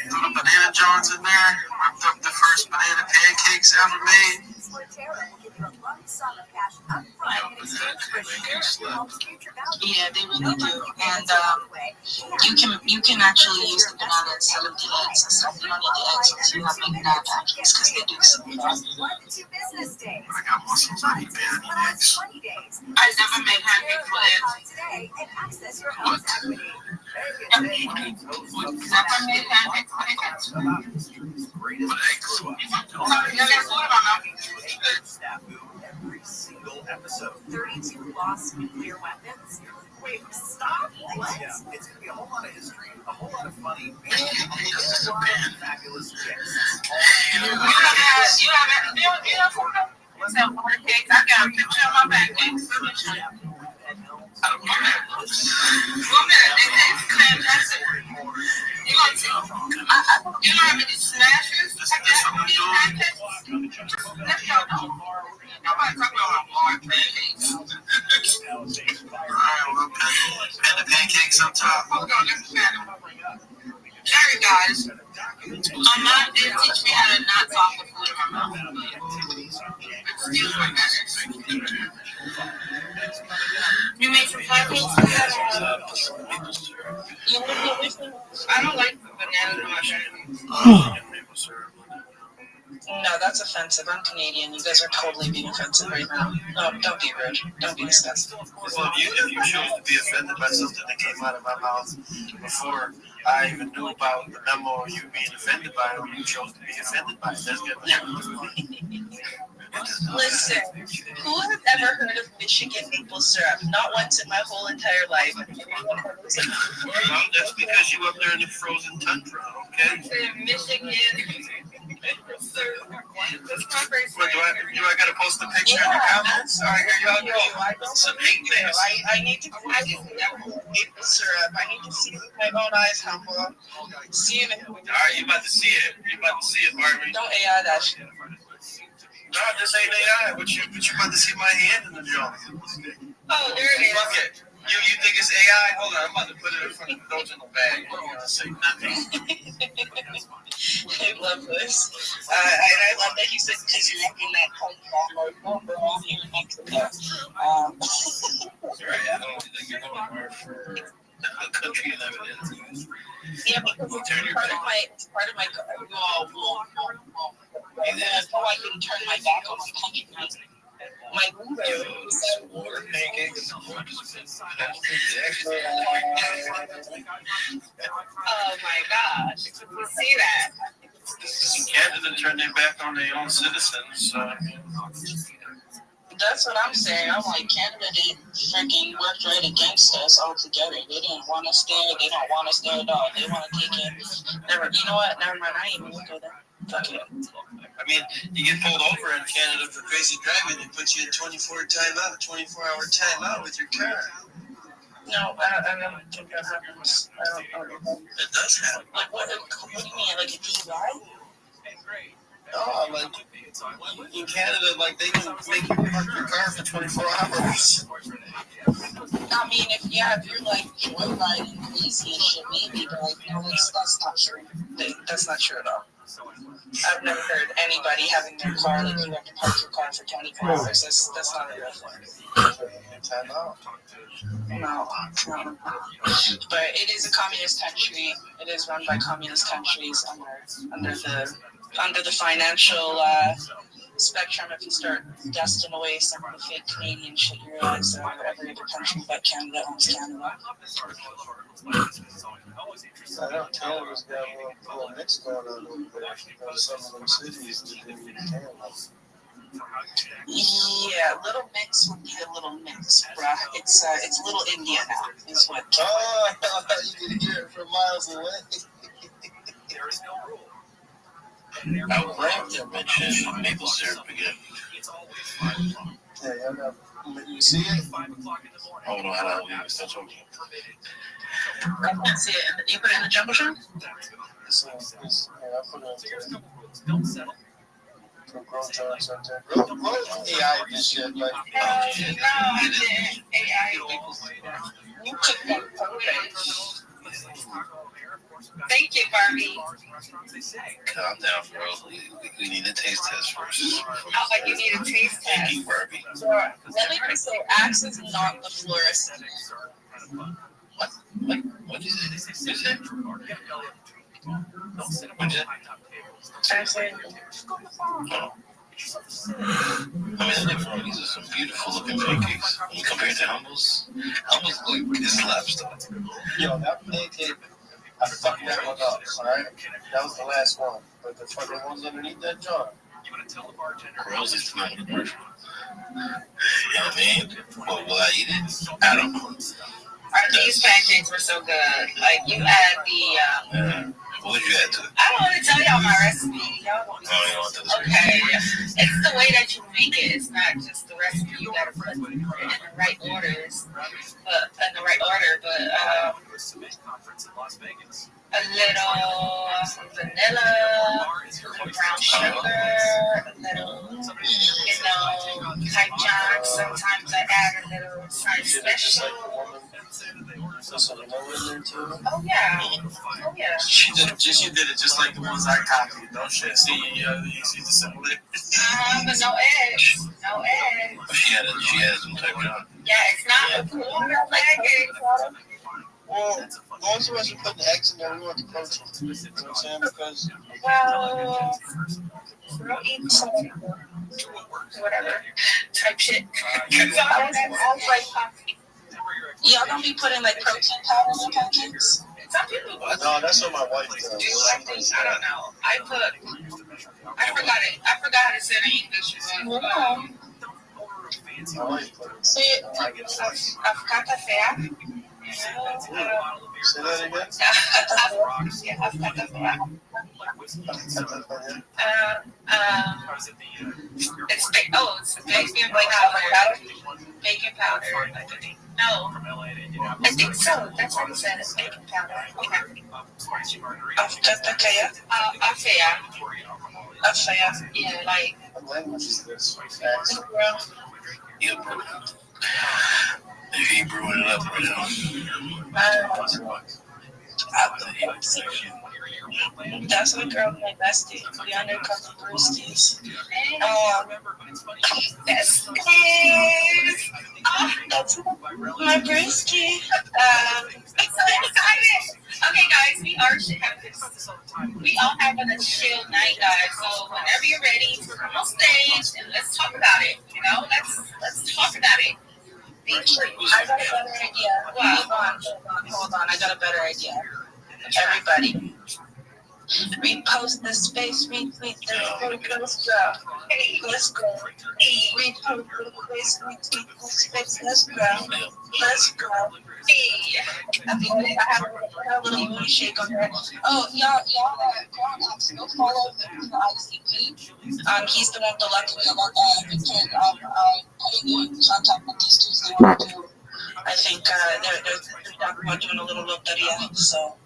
threw the banana Johns in there, whipped up the first banana pancakes ever made. Yeah, they really do. And you can actually use the banana instead of the eggs and stuff. You don't need the eggs until you have big banana pancakes because they do the same thing. I got muscles, I need eggs. I never made pancakes with eggs. What? Never made pancakes with eggs. With eggs. Every single episode. 32 lost nuclear weapons. Wait, stop? What? Yeah, it's gonna be a whole lot of history, a whole lot of funny, and a whole lot of fabulous chicks. You have what's that water cake? I got a picture of my pancakes. Let me show you. I don't know that. It tastes fantastic. You know how many smashes I get from these pancakes? Let y'all know. Nobody talking about hard pancakes. Alright, well, and the pancakes on top. Hold on, let's try them. Sorry, guys. My mom did teach me how to not talk with food in my mouth. Excuse my message. You made some pancakes? I don't like the banana mushroom. No, that's offensive. I'm Canadian. You guys are totally being offensive right now. No, don't be rude. Don't be disgusting. Well, if you chose to be offended by something that came out of my mouth before I even knew about the memo or you being offended by it, you chose to be offended by it. That's good. Listen, who has ever heard of Michigan maple syrup? Not once in my whole entire life. Well, that's because you up there in the frozen tundra, okay? Michigan maple syrup. That's my first What, do I gotta post a picture in the comments? All right, here y'all go. Some hate mail. I need to maple syrup. I need to see with my own eyes how well. See it. All right, you about to see it. Barbie. Don't AI that shit. No, this ain't AI. But you about to see my hand in the jar. Oh, there it is. Look it. You think it's AI? Hold on, I'm about to put it in front of the original bag. I'm gonna say nothing. I love this. I love that he said because you're in that number off here in Mexico. Right, I don't think you're going anywhere for a country and evidence. Yeah, because it's part of my I can turn my back on my country. My water pancakes. Oh my gosh. See that? This is in Canada. and then turn their back on their own citizens. That's what I'm saying. I'm like, Canada didn't freaking work right against us altogether. They didn't want us there. They don't want us there at all. They want to take in. You know what? Never mind. I ain't even go there. Fuck it. I mean, you get pulled over in Canada for crazy driving, they put you in 24-hour timeout with your car. No, I don't think that happens. I don't know. It does happen. Like, what do you mean? Like a DUI? No, like in Canada, like they can make you park your car for 24 hours. I mean, if you're like joyriding crazy and shit, maybe, but like, no, that's not true. That's not true at all. I've never heard anybody having their car, like you have to park your car for 24 hours. That's not a real thing. No. But it is a communist country. It is run by communist countries under the financial spectrum. If you start dusting away some of the fake Canadian shit, you realize every other country but Canada owns Canada. I know Canada's got a little mix going on over there. Some of them cities that didn't even Canada. Yeah, little mix would be a little mix, bruh. It's little India now, is what. Oh, you can hear it from miles away. There is no rule. I would like to mention maple syrup again. Yeah, know. You see it? Oh no, I don't know. Still talking. I can't see it. You put it in the jumbotron? Yeah, I put it in. Don't settle. AI and shit like. No, I didn't. AI. You took that photo. Thank you, Barbie. Calm down, bro. We need a taste test first. Oh, like you need a taste test. Thank you, Barbie. So Axe is not the florist. What? Like, what is it? Is it? What is it? Actually, Oh. I mean, these are some beautiful looking pancakes. When you compare it to Humbles like this slaps stuff. Yo, that pancake, I fucked that one up, alright? That was the last one. But the fucking ones underneath that jar. Girls used to know the commercial. You know what I mean? Well, will I eat it? I don't know. These pancakes were so good. Like, you add the, what did you add to it? I don't want to tell y'all my recipe. Y'all want to Okay. It's the way that you make it. It's not just the recipe. You gotta put it in the right orders. But a little vanilla, a little brown sugar, a little, Type John. Sometimes I add a little side special. Oh yeah. She did it just like the ones I copied. Don't shit. See, you see the similar. But no eggs. She had some Type John. Yeah, it's not a quarter pancake. Well, once you actually put the eggs in there, we want the protein. You know what I'm saying? Because We'll eat some whatever type shit. I'll like coffee. Y'all don't be putting like protein powder in pancakes? Some people. No, that's what my wife does. I don't know. I forgot it. I forgot how to say it in English. Say it. Afkata fea. Say that again? Afkata fea. It's bacon powder. Bacon powder. No. I think so. That's what he said. It's bacon powder. Okay. Afea. Yeah, like. If he brewing it up right now. That's what girl my bestie. The undercover brewskis. That's my brewski. I'm so excited. Okay, guys, we all having a chill night, guys. So whenever you're ready, we're on stage and let's talk about it. Let's talk about it. I got a better idea. Hold on. I got a better idea. Everybody, Repost the space, retweet the photos. Hey, let's go. Repost the space, retweet the space. Let's go. Let's go. Hey, I have a little booty shake on there. Oh, y'all, go follow the ICP. He's the one directly about that. I didn't contact with these two, so they want to do. I think they're talking about doing a little look that so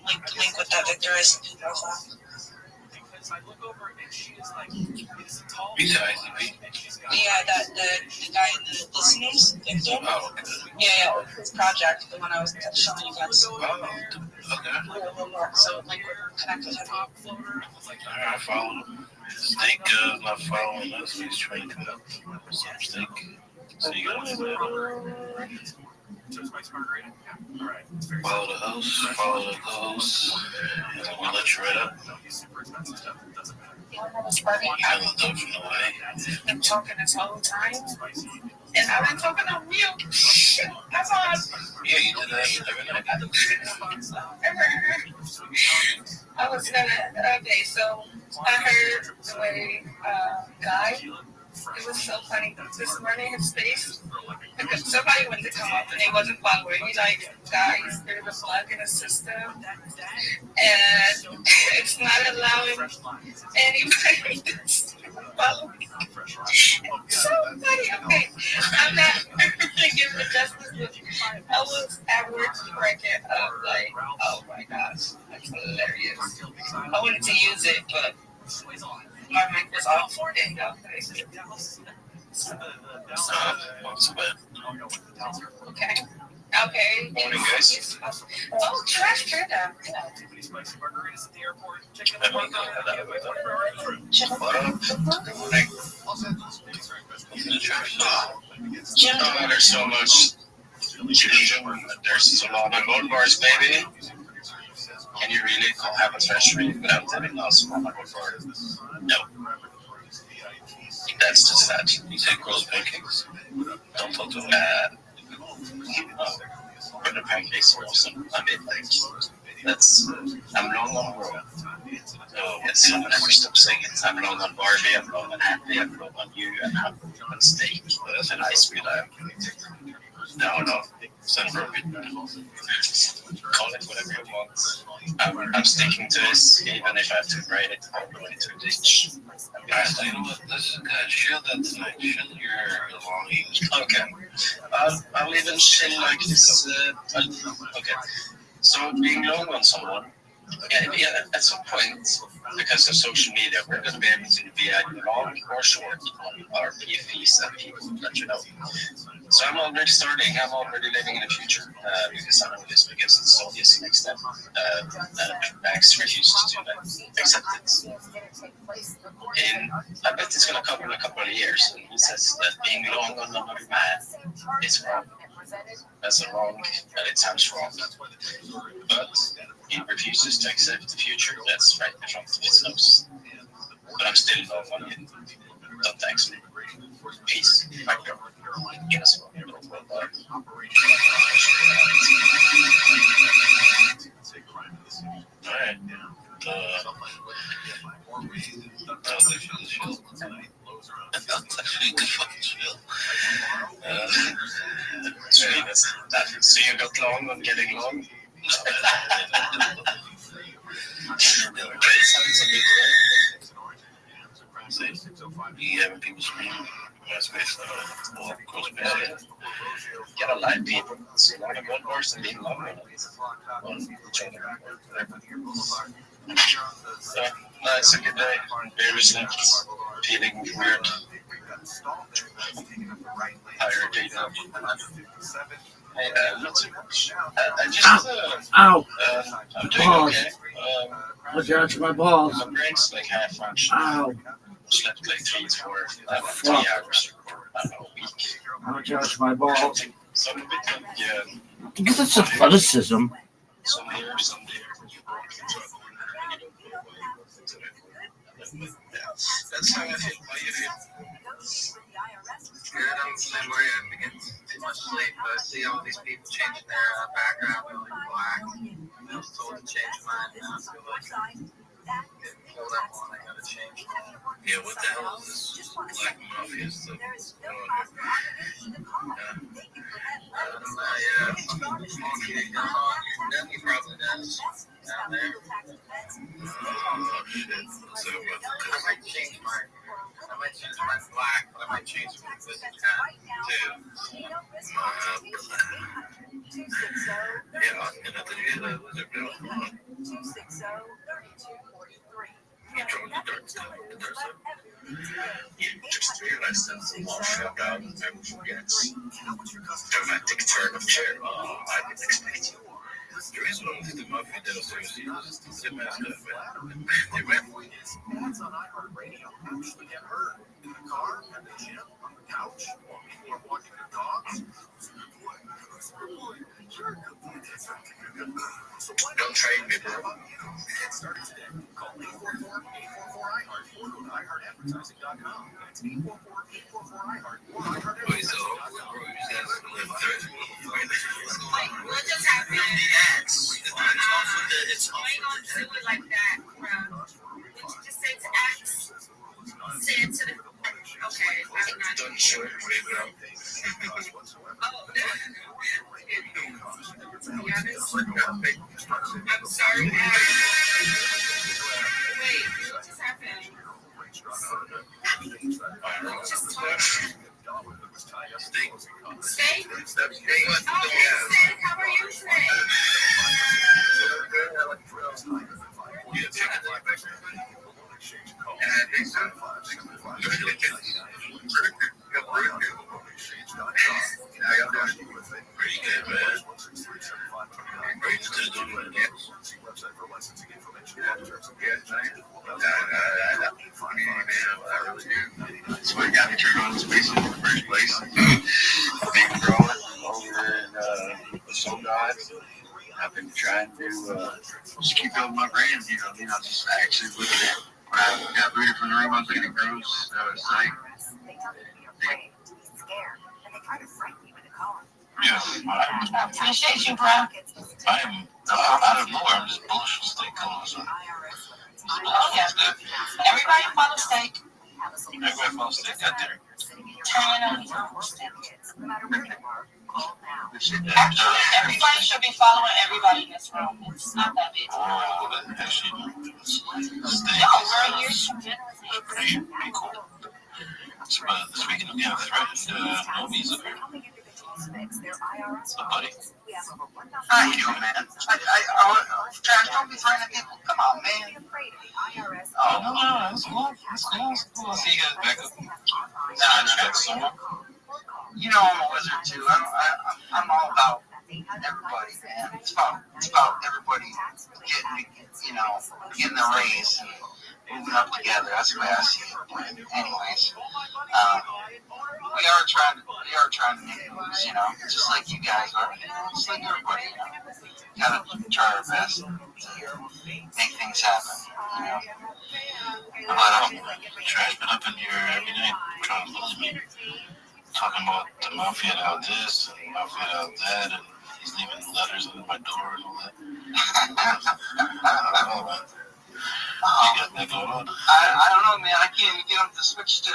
link with that Victor ICP profile. Because I look over and she is like, it's a tall. Yeah, the guy in the listeners, Victor. Oh, okay. Yeah, his project, the one I was showing you guys. Oh, okay. So like we're connected. I follow him. Steak not following us. He's trying to come up with some steak. So you gotta do that. Follow the host, and we'll let you right up. I'm talking this whole time, and I've been talking on mute. That's on. Yeah, you did that every night. I was gonna. Okay, so I heard the way Guy. It was so funny. This morning, his face. Somebody went to come up and he wasn't following me. Like, guys, there's a bug in the system, and it's not allowing anybody to follow me. So funny. Okay, I'm not gonna give it justice, but I was at work before I get up. Like, oh my gosh, that's hilarious. I wanted to use it, but my mic was off for it. Not so bad. Okay. Okay. Morning, guys. Oh, trash panda. There's so much children. There's a lot of gold bars, baby. Can you really have a treasury without having lost one gold bar? No. That's just that. You take girls' pancakes. Don't talk to them. But the pancakes are awesome. I mean, like, I'm long on Bro. Yes, I'm never stop saying it. I'm long on Barbie, I'm long on Happy, I'm long on you, and I'm on Steak. And I speed up. No. Call it whatever you want. I'm sticking to this, even if I have to write it all the way to the ditch. Alright, you know what? This is good. Chill that tonight. Chill your belongings. Okay. I'll even chill like this. Okay. So being long on someone, yeah, at some point, because of social media, we're going to be able to be either long or short on our PFPs and people let you know. So I'm already living in the future because I know this because it's so easy next step. Max refuses to accept it. And I bet it's going to come in a couple of years. And he says that being long on another man is wrong. That's wrong, and it sounds wrong. But he refuses to accept the future that's right in front of his nose. But I'm still long on him. Don't thanks me. Peace. Yes. Alright. That's actually good fucking chill. So you got long on getting long? You having people scream? Get a lot of people. See a lot of good bars and being long on each other. So, no, it's a good day. Very slept. Feeling weird. Tired. Not too much. I just. Ow! I'm doing okay. I got my balls. My brain's like half functional. Ow! Slept like 3 hours a week. I got my balls. Some of it, yeah. Because it's athleticism. Some here, some there. That's how I feel. How you feel? Good. I'm worried I didn't get too much sleep, but I see all these people changing their background, going black. I was told to change mine. Now I feel like pulled up on. I gotta change. Yeah, what the hell is this black mafia stuff? He probably does. Down there. Oh, shit. So, I might change my black, but I might change it to this hat too. yeah, I'm gonna do the lizard bill. You drove the dark side. You just realized that the wall shut down and then forgets. Dramatic turn of chair. Oh, I didn't expect you. The reason why the mafia downstairs is the master of it. They went. Ads on iHeartRadio actually get heard in the car, at the gym, on the couch, while people are walking their dogs. Don't trade me, bro. Get started today. Call 844-844-iHeart or go to iHeartAdvertising.com. That's 844-844-iHeart or iHeartAdvertising.com. Wait, so bro, you said it's live thread. What just happened? It's off of the do it like that, bro. Would you just say to X? Say it to the. Okay, I'm not. Done short, wave out. I'm sorry. Wait, what just happened? Just talk. Steak? Steak? Oh, steak. How are you today? Yeah, take it right back. Pretty good, man. Great to do it. That's what got me turned on space in the first place. Been growing over in the Soul Gods. I've been trying to just keep building my brand, just actually looking at when I got booted from the room, I was looking at gross site. Yes, Appreciate you, bro. I'm out of nowhere. I'm just bullish with steak calling. So. Oh, yeah. Everybody follow steak. Everybody follow steak out there. Turn on Actually, everybody should be following everybody in this room. It's not that big. Oh, actually, steak. No, we're here. Pretty cool. Speaking of getting threatened, Moby's up here. So, buddy. How you doing, man? Trash, don't be threatening people. Come on, man. Oh, no, that's cool. That's cool. I'll see you guys back up. You know I'm a wizard, too. I'm all about everybody, man. It's about everybody getting the raise and moving up together. That's the way I see it. Anyways, we are trying to make moves, just like you guys are, just like everybody, Gotta try our best to make things happen, But Trash been up in here every night trying to lose me. Talking about the mafia out this and the mafia out that, and he's leaving letters under my door and all that. I don't know, man. You got that going on? I don't know, man. I can't even get him to switch to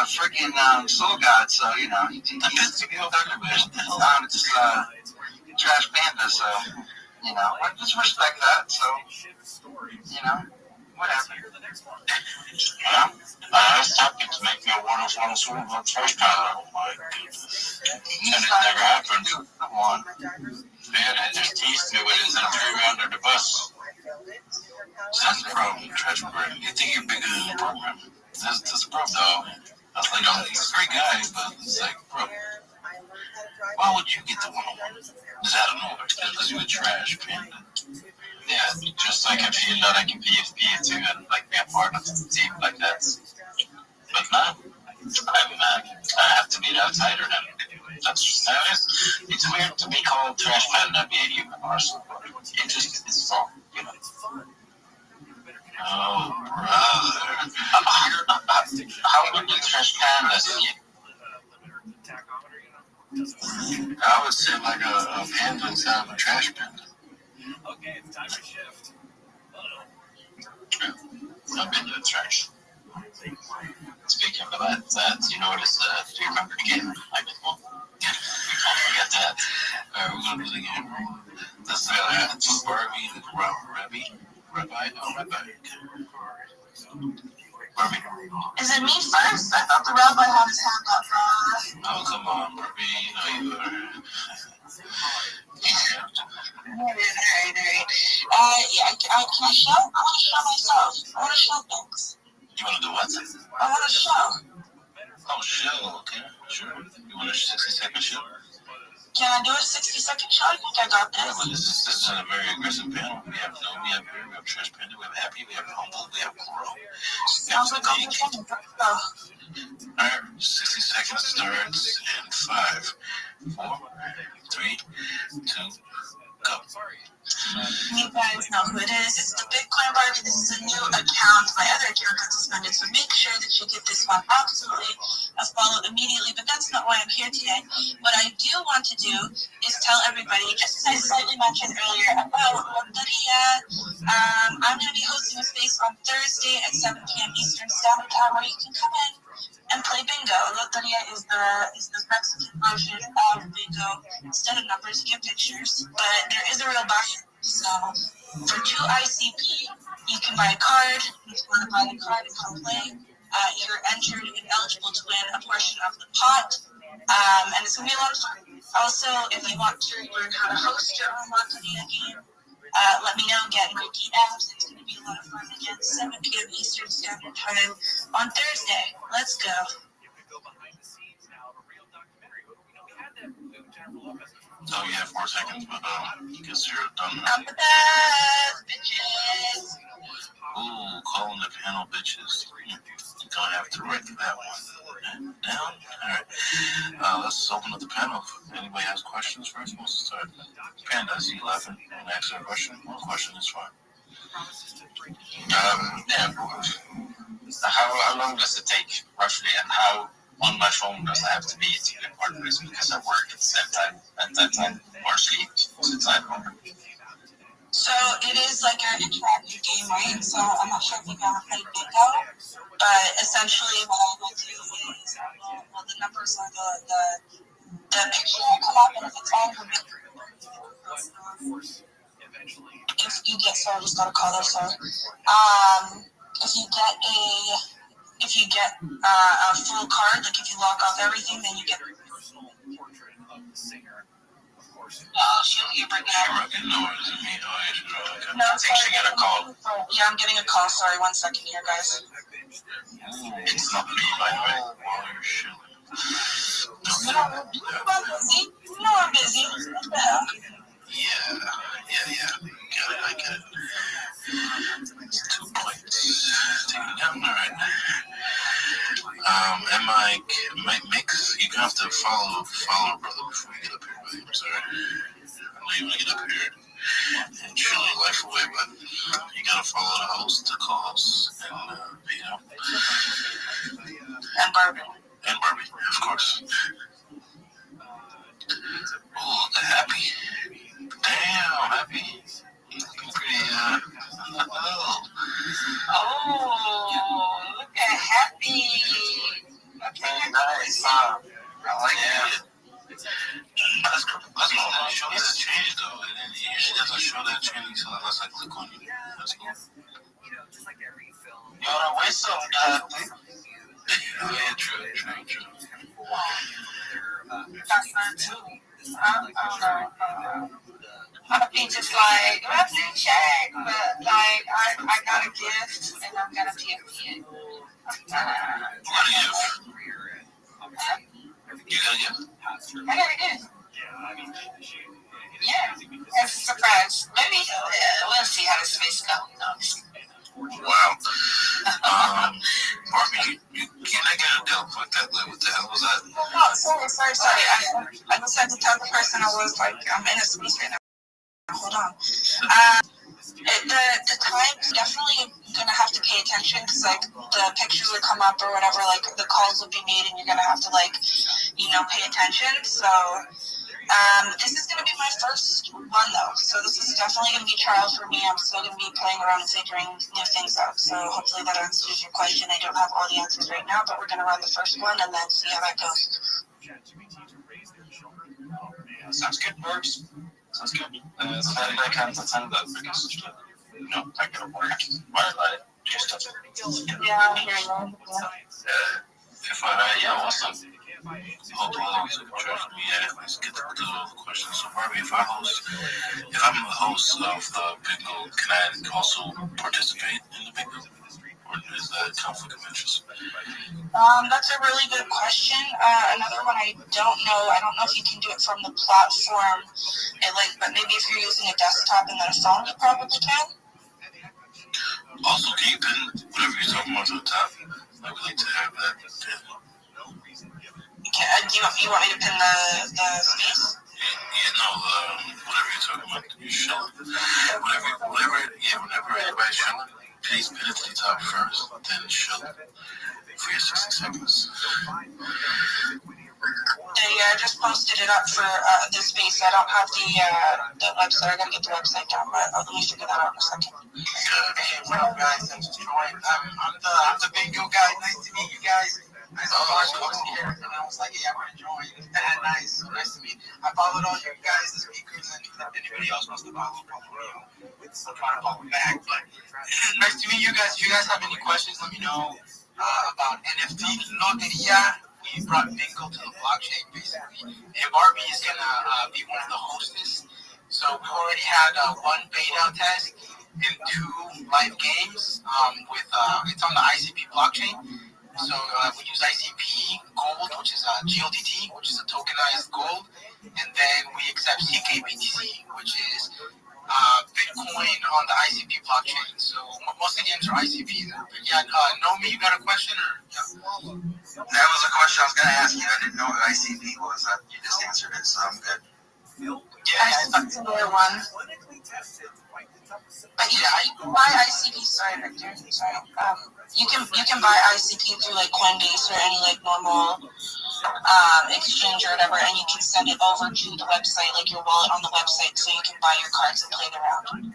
freaking Soul God. So he's Trash Panda. So I just respect that. So whatever. I was talking to make me a one-on-one swim on Trash Panda. Oh my goodness. And it never happened. Come on. Man, I just teased me with it and threw me under the bus. So that's the problem, Trash Panda. You think you're bigger than the program. That's the problem, though. I was like, he's a great guy, but it's like, bro, why would you get the one-on-one? Just out of nowhere. Because you're a Trash Panda. Yeah, just like if you know I can be too and like be a part of the team like that. But now, I have to be an outsider now. That's just how it is. It's weird to be called Trash Panda and be a human Arsenal. It's fun, Oh, brother. How would you Trash Panda see it? I would say like a panda inside of a trash panda. Okay, it's time for shift. I've been to the church. Speaking of that, you notice, do you remember the game? I did one. We can't forget that. We're going to do the game. This is Barbie and Rabbi. Is it me first? I thought the rabbi had his hand up first. Oh, come on, Barbie. You know you are. Yeah, can I show? I want to show myself. I want to show things. You want to do what? I want to show. Oh, show. Okay, sure. You want a 60-second show? Can I do a 60-second show? I think I got this. Yeah, but this is a very aggressive panel. We have No, we have Beer, we have Trash Panda, we have Happy, we have Humble, we have Grow. Sounds like I'm in Alright, 60 seconds starts in 5, 4, 3, 2, go. You guys know who it is. It's the Bitcoin Barbie. This is a new account. My other account got suspended, so make sure that you give this one absolutely a follow immediately. But that's not why I'm here today. What I do want to do is tell everybody, just as I slightly mentioned earlier, about Loteria. I'm going to be hosting a space on Thursday at 7 p.m. Eastern Standard Time where you can come in and play bingo. Loteria is the Mexican version of bingo. Instead of numbers, you get pictures. But there is a real buy. So for 2 ICP, you can buy a card. If you want to buy the card and come play, you're entered and eligible to win a portion of the pot. And it's going to be a lot of fun. Also, if you want to learn how to host your own Loteria game, let me know. Get in my DMs. It's going to be a lot of fun. Again, 7 p.m. Eastern Standard Time on Thursday. Let's go. Oh, you have 4 seconds, but I guess you're done now. I'm the best, bitches. Ooh, calling the panel bitches. You're gonna have to write that one down. Alright. Let's open up the panel. Anybody has questions first? Who wants to start? Panda, I see you laughing. You want to ask a question? One question is fine. Yeah. How long does it take, roughly, and how on my phone does I have to be to be part of this, because I work at the same time at that time, or sleep since I'm home? So it is like an interactive game, right? So I'm not sure if you've ever played bingo, but essentially what I will do is the numbers are the picture will come up, and if it's on the if you get, sorry, I just got a call there, sorry. If you get a full card, like if you lock off everything, then you get. Oh, shit, you're breaking up. No, I think she got a call. Yeah, I'm getting a call. Sorry, 1 second here, guys. It's not me, by the way. You know I'm busy. You know I'm busy. What the hell? Yeah. I get it. It's 2 points. Take it down, alright. Mix, you have to follow brother before you get up here, buddy. I'm sorry. I know you want to get up here and chill your life away, but you gotta follow the host, the calls, And Barbie. And Barbie, of course. Oh, the Happy. Damn, Happy. He's looking pretty, Oh, look at Happy. Okay, nice. I like it. Let's go. Show that change, though. It usually doesn't show that change unless I click on it. Let's go. You want to whistle? Yeah, true. that's not too. I'll be just like, let's check, but like, I got a gift and I'm gonna be a kid. What a gift. You got a gift? I got a gift. Yeah, it's a surprise. Maybe we'll see how this space goes. Wow. Barbie, can I get a deal? Fuck that. What the hell was that? Oh, sorry. I just had to tell the person I was like, I'm in a space right now. Hold on. The time's definitely gonna have to pay attention because like the pictures will come up or whatever, like the calls will be made and you're gonna have to like, pay attention. So This is going to be my first one, though, so this is definitely going to be trial for me. I'm still going to be playing around and figuring new things out, so hopefully that answers your question. I don't have all the answers right now, but we're going to run the first one and then see how that goes. Sounds good, Marks. Sounds good. Saturday kan sen de because tack och lov. Bara just att. Yeah, I'm hearing that. Yeah, awesome. Hope all these trust me. Let's get to all the questions. So, Rabbi, if I'm the host of the bingo, can I also participate in the bingo? Or is that a conflict of interest? That's a really good question. Another one I don't know. I don't know if you can do it from the platform. But maybe if you're using a desktop and then a phone, you probably can. Also, can you pin whatever you're talking about to the top? I would like to have that. Do you want me to pin the space? Yeah, no, whatever you're talking about, you show it. Whenever anybody's showing, please pin it to the top first, then show it for your 60 seconds. I just posted it up for the space. I don't have the website. I gotta get the website down, but let me figure that out in a second. Hey, what up, guys? Thanks for joining. I'm the bingo guy. Nice to meet you guys. I saw Mark here, and I was like, yeah, I want to join. Nice. So nice to meet you. I followed all you guys, the speakers, and if anybody else wants to follow me, I'm trying to follow back. But nice to meet you guys. If you guys have any questions, let me know about NFT. Loteria. We brought bingo to the blockchain, basically. And Barbie is going to be one of the hosts. So we already had one beta test and 2 live games with it's on the ICP blockchain. So we use ICP Gold, which is GLDT, which is a tokenized gold. And then we accept CKBTC, which is Bitcoin on the ICP blockchain. So most of the games are ICP there. But yeah, Nomi, you got a question? Or yeah. That was a question I was going to ask you. I didn't know what ICP was. You just answered it, so I'm good. Yeah, that's another one. But yeah, you can buy ICP. Sorry, Victor. Sorry. You can buy ICP through like Coinbase or any like normal exchange or whatever, and you can send it over to the website, like your wallet on the website, so you can buy your cards and play it around.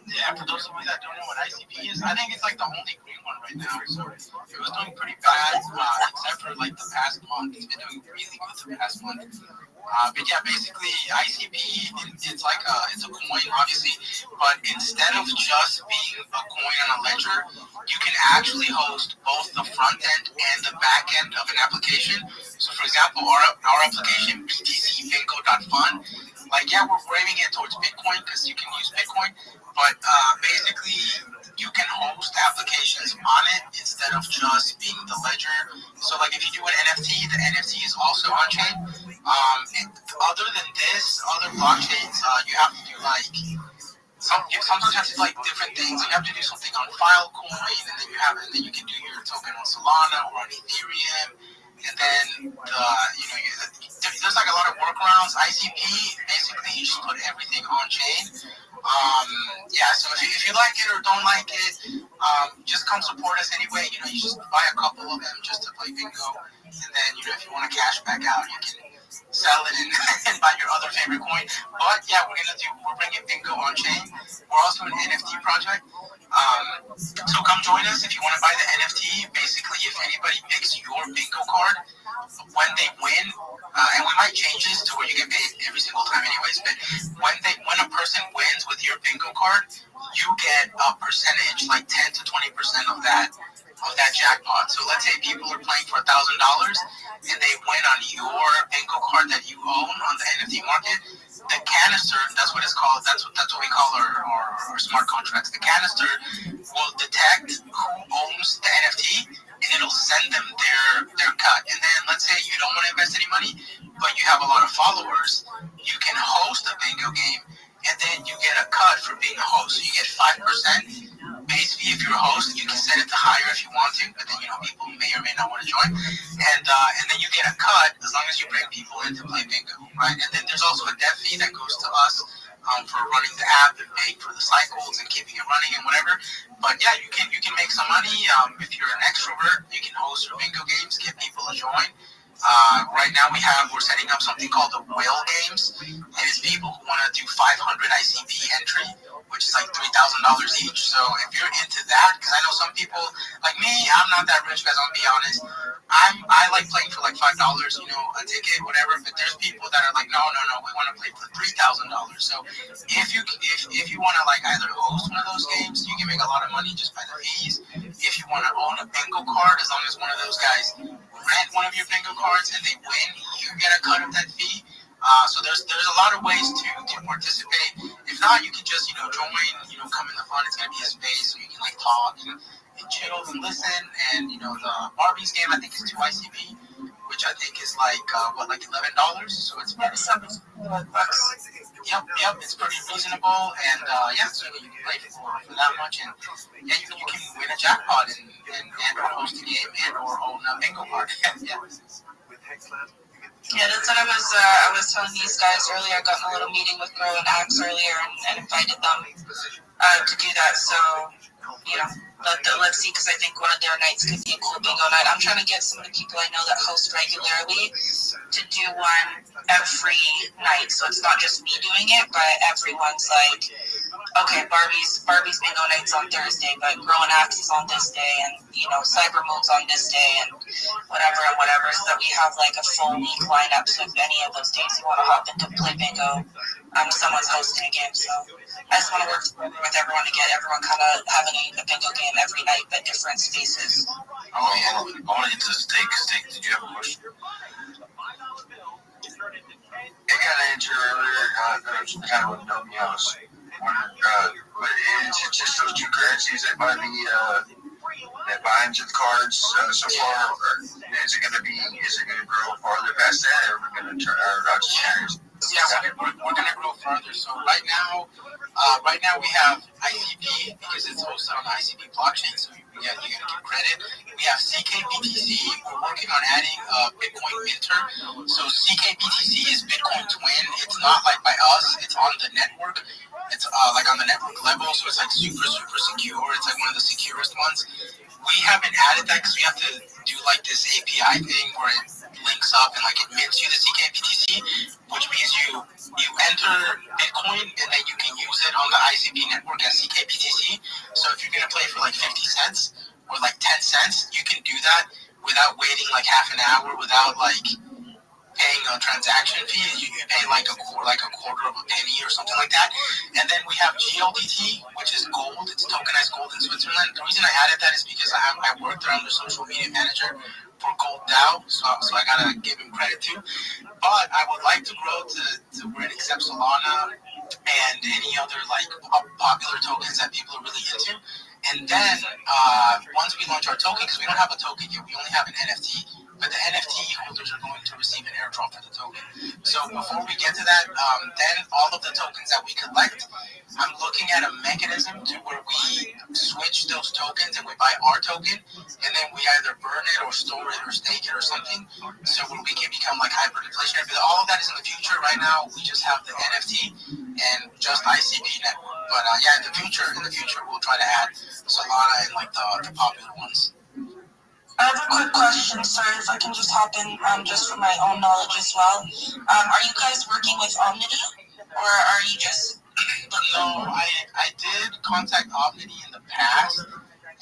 Yeah, for those of you that don't know what ICP is, I think it's like the only green one right now. So it was doing pretty bad, except for like the past month. It's been doing really good the past month. But yeah, basically ICP, it's like it's a coin, obviously, but instead of just being a coin on a ledger, you can actually host both the front end and the back end of an application. So for example, our application, btcbingo.fun, like yeah, we're framing it towards Bitcoin because you can use Bitcoin, but basically you can host applications on it instead of just being the ledger. So like if you do an NFT, the NFT is also on chain. Other than this, other blockchains, you have to do like sometimes you have to do like different things. You have to do something on Filecoin, and then you can do your token on Solana or on Ethereum, and then there's like a lot of workarounds. ICP basically you just put everything on chain. So if you like it or don't like it, just come support us anyway. You just buy a couple of them just to play bingo, and then if you want to cash back out, you can sell it and buy your other favorite coin. But yeah, we're bringing bingo on chain. We're also an NFT project. So come join us if you want to buy the NFT. Basically, if anybody picks your bingo card, when they win, and we might change this to where you get paid every single time anyways, but when a person wins with your bingo card, you get a percentage, like 10 to 20% of that jackpot. So let's say people are playing for $1,000 and they win on your bingo card that you own on the NFT market. The canister, that's what it's called. That's what we call our smart contracts. The canister will detect who owns the NFT and it'll send them their cut. And then let's say you don't want to invest any money, but you have a lot of followers, you can host a bingo game and then you get a cut for being a host. So you get 5%. Base fee if you're a host. You can set it to higher if you want to, but then people may or may not want to join. And then you get a cut as long as you bring people in to play bingo, right? And then there's also a dev fee that goes to us for running the app and paying for the cycles and keeping it running and whatever. But yeah, you can make some money. If you're an extrovert, you can host your bingo games, get people to join. Right now we're setting up something called the Whale Games, and it's people who want to do 500 ICP entry, which is like $3,000 each. So if you're into that, because I know some people like me, I'm not that rich, guys. I'll be honest. I like playing for like $5, a ticket, whatever. But there's people that are like, no, we want to play for $3,000. So if you want to like either host one of those games, you can make a lot of money just by the fees. If you want to own a bingo card, as long as one of those guys rent one of your bingo cards and they win, you get a cut of that fee. So there's a lot of ways to participate. If not, you can just join, come in the fun. It's gonna be a space so you can like talk and chill and listen. And the Barbie's game I think is 2 ICP, which I think is like like $11. So it's pretty. Yep, it's pretty reasonable. And so you can play for that much, and you can win a jackpot and or host a game and or own a bingo card. Yeah, that's what I was telling these guys earlier. I got in a little meeting with Grow and Axe earlier and invited them to do that. So, let's see, because I think one of their nights could be a cool bingo night. I'm trying to get some of the people I know that host regularly to do one every night. So it's not just me doing it, but everyone's like, okay, Barbie's bingo night's on Thursday, but Grow and Axe is on this day, and Cyber Mode's on this day, and whatever, so that we have like a full week lineup. So if any of those days you want to hop into play bingo, someone's hosting a game. So I just want to work with everyone to get everyone kind of having a bingo game every night, but different spaces. I want to get to steak. Did you have a question? It kind of answered earlier. There's kind of what dumb me. I was wondering, but it's just those two currencies that buy that binds the cards so far. Or is it going to grow farther past that, or are we going to turn our just Yeah, we're going to grow further. So right now we have ICP because it's hosted on the ICP blockchain. So you got to give credit. We have CKBTC. We're working on adding Bitcoin Minter. So CKBTC is Bitcoin Twin. It's not like by us. It's on the network. It's like on the network level. So it's like super secure. It's like one of the securest ones. We haven't added that because we have to do like this API thing where it links up and like it mints you the CKBTC, which means you enter Bitcoin and then you can use it on the ICP network as CKBTC. So if you're gonna play for like 50 cents or like 10 cents, you can do that without waiting like half an hour, without like paying a transaction fee. You pay like a quarter of a penny or something like that. And then we have GLDT, which is gold. It's tokenized gold in Switzerland. The reason I added that is because I worked there on the social media manager for Gold DAO, so I gotta give him credit too. But I would like to grow to where it accepts Solana and any other like popular tokens that people are really into. And then once we launch our token, because we don't have a token yet, we only have an NFT, but the NFT holders are going to receive an airdrop for the token. So before we get to that, then all of the tokens that we collect, I'm looking at a mechanism to where we switch those tokens and we buy our token, and then we either burn it or store it or stake it or something, so where we can become like hyperinflationary. But all of that is in the future. Right now, we just have the NFT and just ICP network. But in the future, we'll try to add Solana and like the popular ones. I have a quick question, sir, if I can just hop in just for my own knowledge as well. Are you guys working with Omnity, or are you just... No, I did contact Omnity in the past,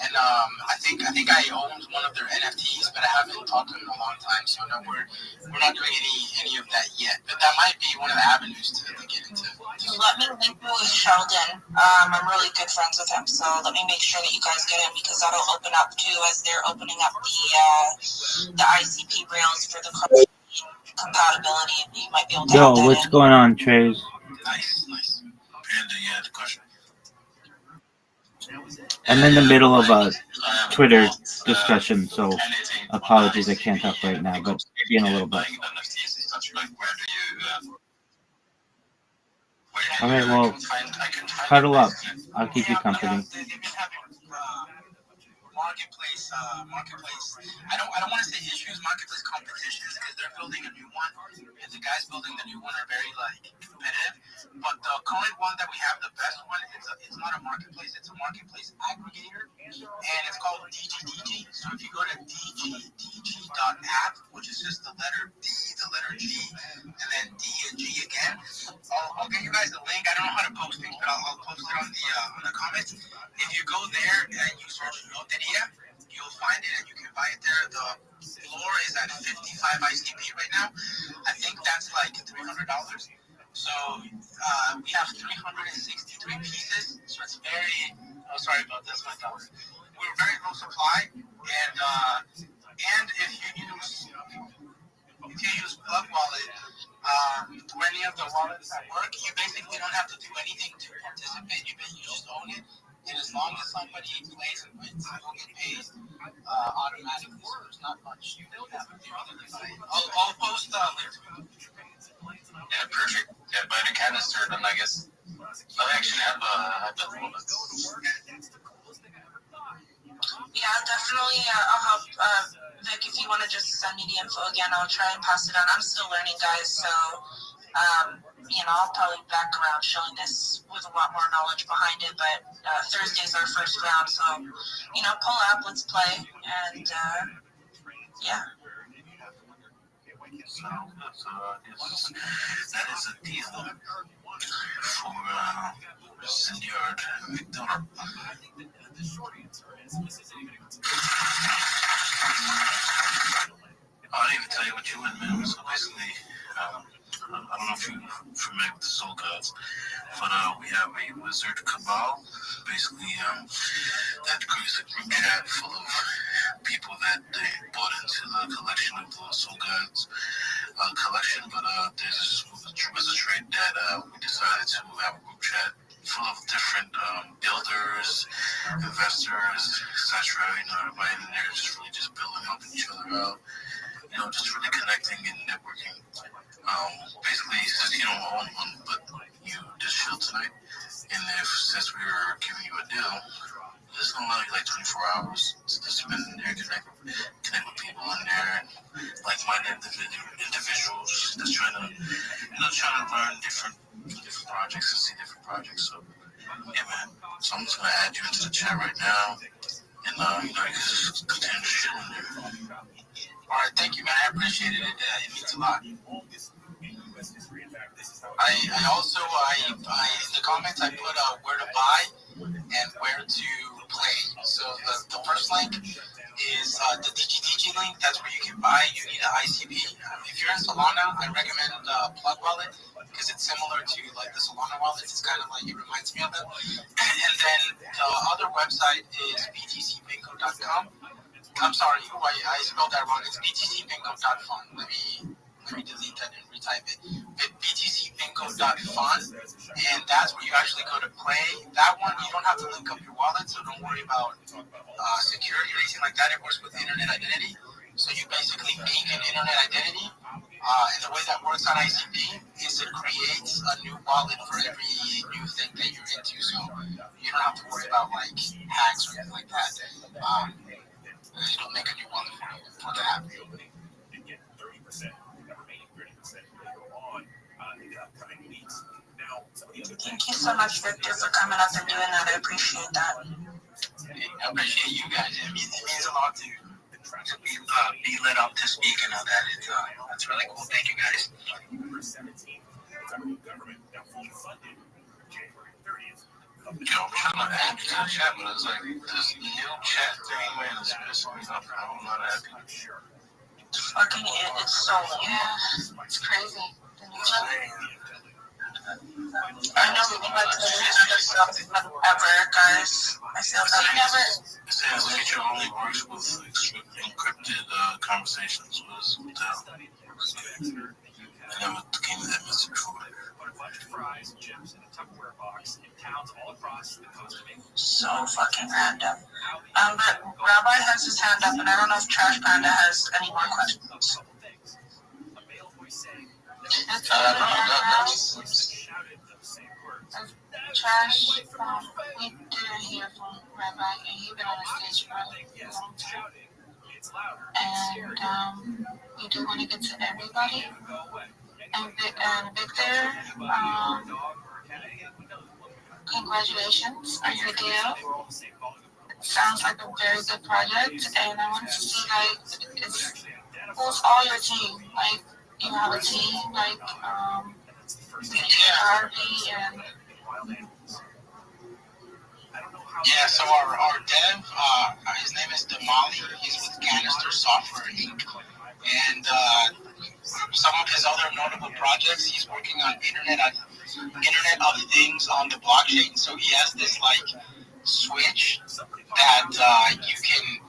and I think I owned one of their NFTs, but I haven't talked to them in a long time, so no, we're not doing any of that yet. But that might be one of the avenues to get into. Let me link you with Sheldon. I'm really good friends with him, so let me make sure that you guys get him, because that'll open up too as they're opening up the ICP rails for the compatibility. You might be able to. Yo, what's going on, Trace? Nice. Panda, you had a question? I'm in the middle of a Twitter discussion, so apologies, I can't talk right now, but maybe in a little bit. All right, well, cuddle up. I'll keep you company. Marketplace. I don't want to say issues, marketplace competitions, because they're building a new one, and the guys building the new one are very competitive. But the current one that we have, the best one, it's not a marketplace, it's a marketplace aggregator, and it's called DGDG. So if you go to dgdg.app, which is just the letter we're very low supply, and if you use Plug Wallet for any of the wallets that work, you basically don't have to do anything to participate. You just own it, and as long as somebody plays and wins, you'll get paid automatically. So there's not much you have to do other than that. I'll post links. Yeah, perfect. Yeah, but a canister, then I guess I actually have a Yeah, definitely. I'll help. Vic, if you want to just send me the info again, I'll try and pass it on. I'm still learning, guys, so I'll probably back around showing this with a lot more knowledge behind it. But Thursday's our first round, so pull up, let's play, and yeah. So that is a deal for Senor Victor. I didn't even tell you what you win, man. So basically, I don't know if you're familiar with the Soul Gods, but we have a wizard cabal. Basically, that creates a group chat full of people that they bought into the collection of the Soul Gods collection. But there's a trade that we decided to have a group chat full of different builders, investors, etc. Everybody in there just really just building up each other out. Just really connecting and networking. Basically, since you don't own one, but you just chill tonight, and since we were giving you a deal, it's gonna allow you like 24 hours to spend in there, connect with people in there, and like-minded individuals that's trying to learn different projects and see different projects. So, yeah, man. So I'm just gonna add you into the chat right now, and you can just continue to chill in there. All right, thank you, man. I appreciate it. It means a lot. I also in the comments I put where to buy and where to play. So the first link is the DGDG link. That's where you can buy. You need an ICP. If you're in Solana, I recommend Plug Wallet because it's similar to like the Solana wallet. It's kind of like it reminds me of it. And then the other website is btcbingo.com. I'm sorry, I spelled that wrong. It's btcbingo.fun. Let me delete that and retype it. btcbingo.fun, and that's where you actually go to play. That one, you don't have to link up your wallet, so don't worry about security or anything like that. It works with internet identity. So you basically make an internet identity, and the way that works on ICP is it creates a new wallet for every new thing that you're into. So you don't have to worry about like hacks or anything like that. It'll make a new wallet for that. Thank you so much, Victor, for coming up and doing that. I appreciate that. I appreciate you guys. It means a lot to be let out to speak and all that. That's really cool. Thank you, guys. I'm trying to add you to the chat, but it's like this new chat thing, man, is pissing me off. I'm not happy. Fucking it's so it's crazy. I know we went to the ever, guys. I feel that never. It says feature only works with encrypted conversations. What the hell? I never came to that message before. Fries, chips, and a Tupperware box in towns all across the coast of England. So fucking random. But Rabbi has his hand up, and I don't know if Trash Panda has any more questions. Trash, we didn't hear from Rabbi, and he's been on the stage for a long time. And we do want to get to everybody. And Victor, congratulations on your deal. It sounds like a very good project, and I want to see who's all your team? Like, you have a team like Harvey and. Yeah, so our dev, his name is Damali. He's with Canister Software Inc. And some of his other notable projects, he's working on Internet of Things on the blockchain. So he has this like switch that you can.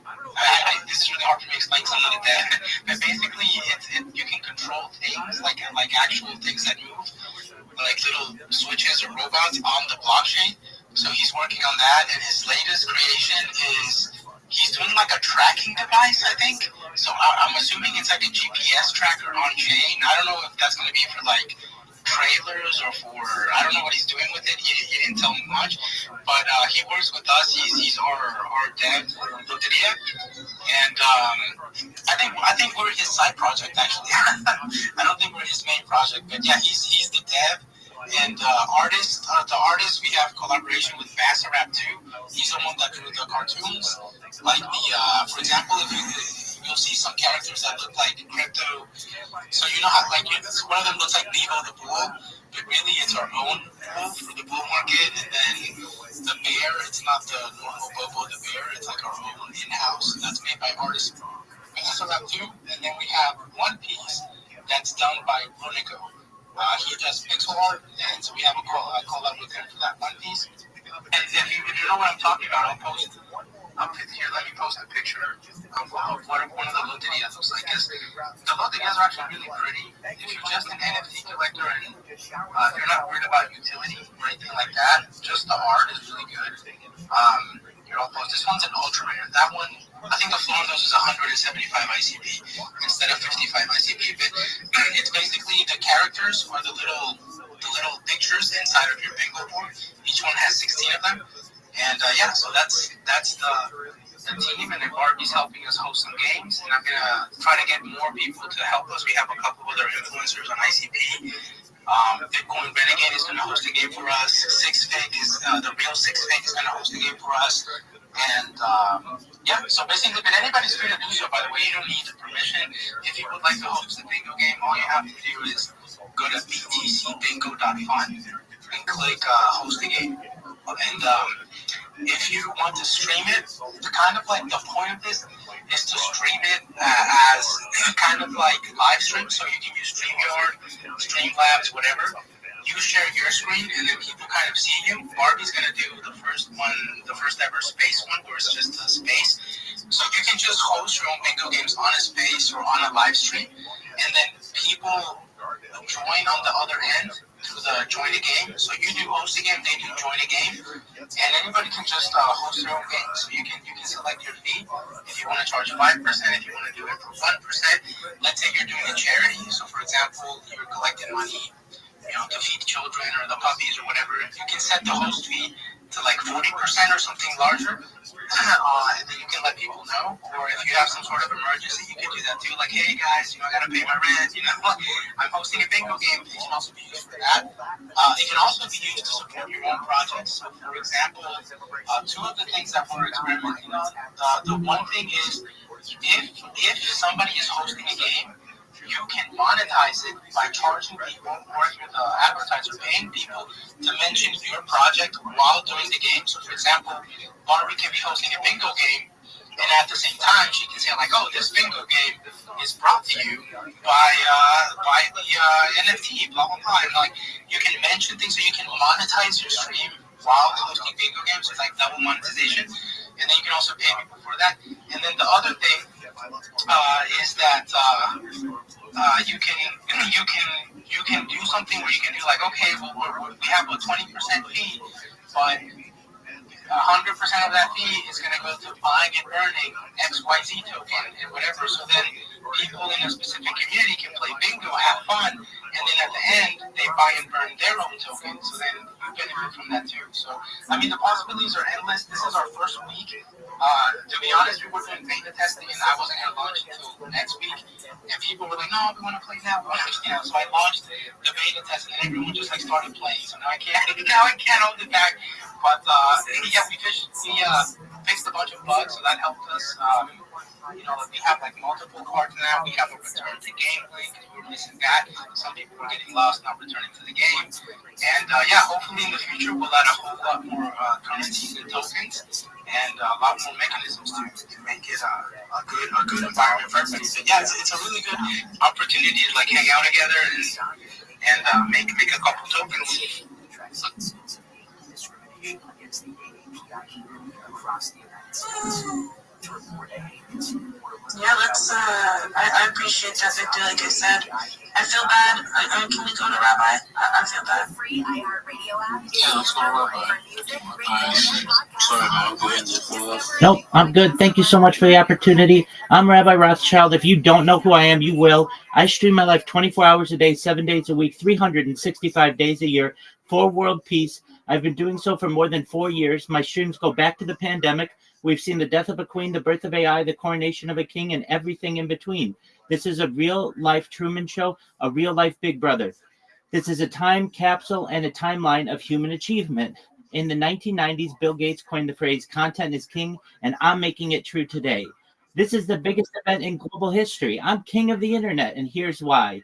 This is really hard for me to explain something like that. But basically, you can control things like actual things that move, like little switches or robots on the blockchain. So he's working on that, and his latest creation is he's doing like a tracking device, I think. So I'm assuming it's like a GPS tracker on chain. I don't know if that's going to be for like trailers or for I don't know what he's doing with it. He didn't tell me much, but he works with us. He's our dev for Loteria, and I think we're his side project actually. I don't think we're his main project, but yeah, he's the dev. And artist, the artist we have collaboration with ViralRabbi too. He's the one that drew the cartoons. Like for example, if you'll see some characters that look like crypto. So you know how like one of them looks like Bevo the bull, but really it's our own bull for the bull market. And then the bear, it's not the normal Bobo the bear. It's like our own in-house. That's made by artists ViralRabbi too. And then we have One Piece that's done by Runico. He does pixel art, and so we have a collab with him for that One Piece. And if you know what I'm talking about, I'll post up here. Let me post a picture of what one of the Loterias looks like. The Loterias are actually really pretty. If you're just an NFT collector and you're not worried about utility or anything like that, just the art is really good. Here, I'll post. This one's an ultra rare. That one, I think the floor on those is 175 ICP instead of 55 ICP. But it's basically the characters or the little pictures inside of your bingo board. Each one has 16 of them. And yeah, so that's the team, and then Barbie's helping us host some games, and I'm gonna try to get more people to help us. We have a couple other influencers on ICP. Bitcoin Renegade is gonna host a game for us. Sixfig is the real Sixfig is gonna host a game for us. And yeah, so basically, but anybody's free to do so. By the way, you don't need permission. If you would like to host a bingo game, all you have to do is go to btcbingo.fun and click host a game. And if you want to stream it, kind of like the point of this is to stream it as kind of like live stream. So you can use StreamYard, Streamlabs, whatever. You share your screen, and then people kind of see you. Barbie's gonna do the first ever space one, where it's just a space. So you can just host your own bingo games on a space or on a live stream, and then people join on the other end through the join a game. So you do host a game, they do join a game, and anybody can just host their own game. So you can select your fee. If you want to charge 5%, if you want to do it for 1%. Let's say you're doing a charity. So for example, you're collecting money, to feed children or the puppies or whatever. You can set the host fee to like 40% or something larger, and then you can let people know. Or if you have some sort of emergency, you can do that too. Like, hey guys, I gotta pay my rent. I'm hosting a bingo game. It can also be used for that. It can also be used to support your own projects. So, for example, two of the things that we're experimenting on. The one thing is, if somebody is hosting a game, you can monetize it by charging people, or if you're the advertiser, paying people to mention your project while doing the game. So, for example, Barbie can be hosting a bingo game, and at the same time, she can say like, "Oh, this bingo game is brought to you by the NFT, blah blah blah." And like, you can mention things, so you can monetize your stream while hosting bingo games. It's like double monetization, and then you can also pay people for that. And then the other thing is that you can do something where you can do like, okay, well we have a 20% fee, but 100% of that fee is going to go to buying and earning XYZ token and whatever. So then people in a specific community can play bingo, have fun, and then at the end they buy and burn their own token. So then you benefit from that too. So I mean, the possibilities are endless. This is our first week. To be honest, we were doing beta testing, and I wasn't going to launch until next week. And people were like, "No, we want to play now." So I launched the beta test, and everyone just like started playing. So now I can't hold it back. But yeah, we fixed a bunch of bugs, so that helped us. We have like multiple cards now. We have a return to game link. We were missing that. Some people were getting lost, not returning to the game. And yeah, hopefully in the future we'll add a whole lot more currencies and tokens, and a lot more mechanisms to make it a good environment for everybody. So yeah, it's a really good opportunity to like hang out together and make a couple tokens. Discrimination against the AAPI community across the United Yeah, that's I appreciate that, Victor. Like I said, I feel bad. Can we go to Rabbi? I feel bad. Yeah, let's go to Rabbi. Sorry, man. I'll go ahead and pull up. Nope, I'm good. Thank you so much for the opportunity. I'm Rabbi Rothschild. If you don't know who I am, you will. I stream my life 24 hours a day, 7 days a week, 365 days a year for world peace. I've been doing so for more than 4 years. My streams go back to the pandemic. We've seen the death of a queen, the birth of AI, the coronation of a king, and everything in between. This is a real-life Truman Show, a real-life Big Brother. This is a time capsule and a timeline of human achievement. In the 1990s, Bill Gates coined the phrase, content is king, and I'm making it true today. This is the biggest event in global history. I'm king of the internet, and here's why.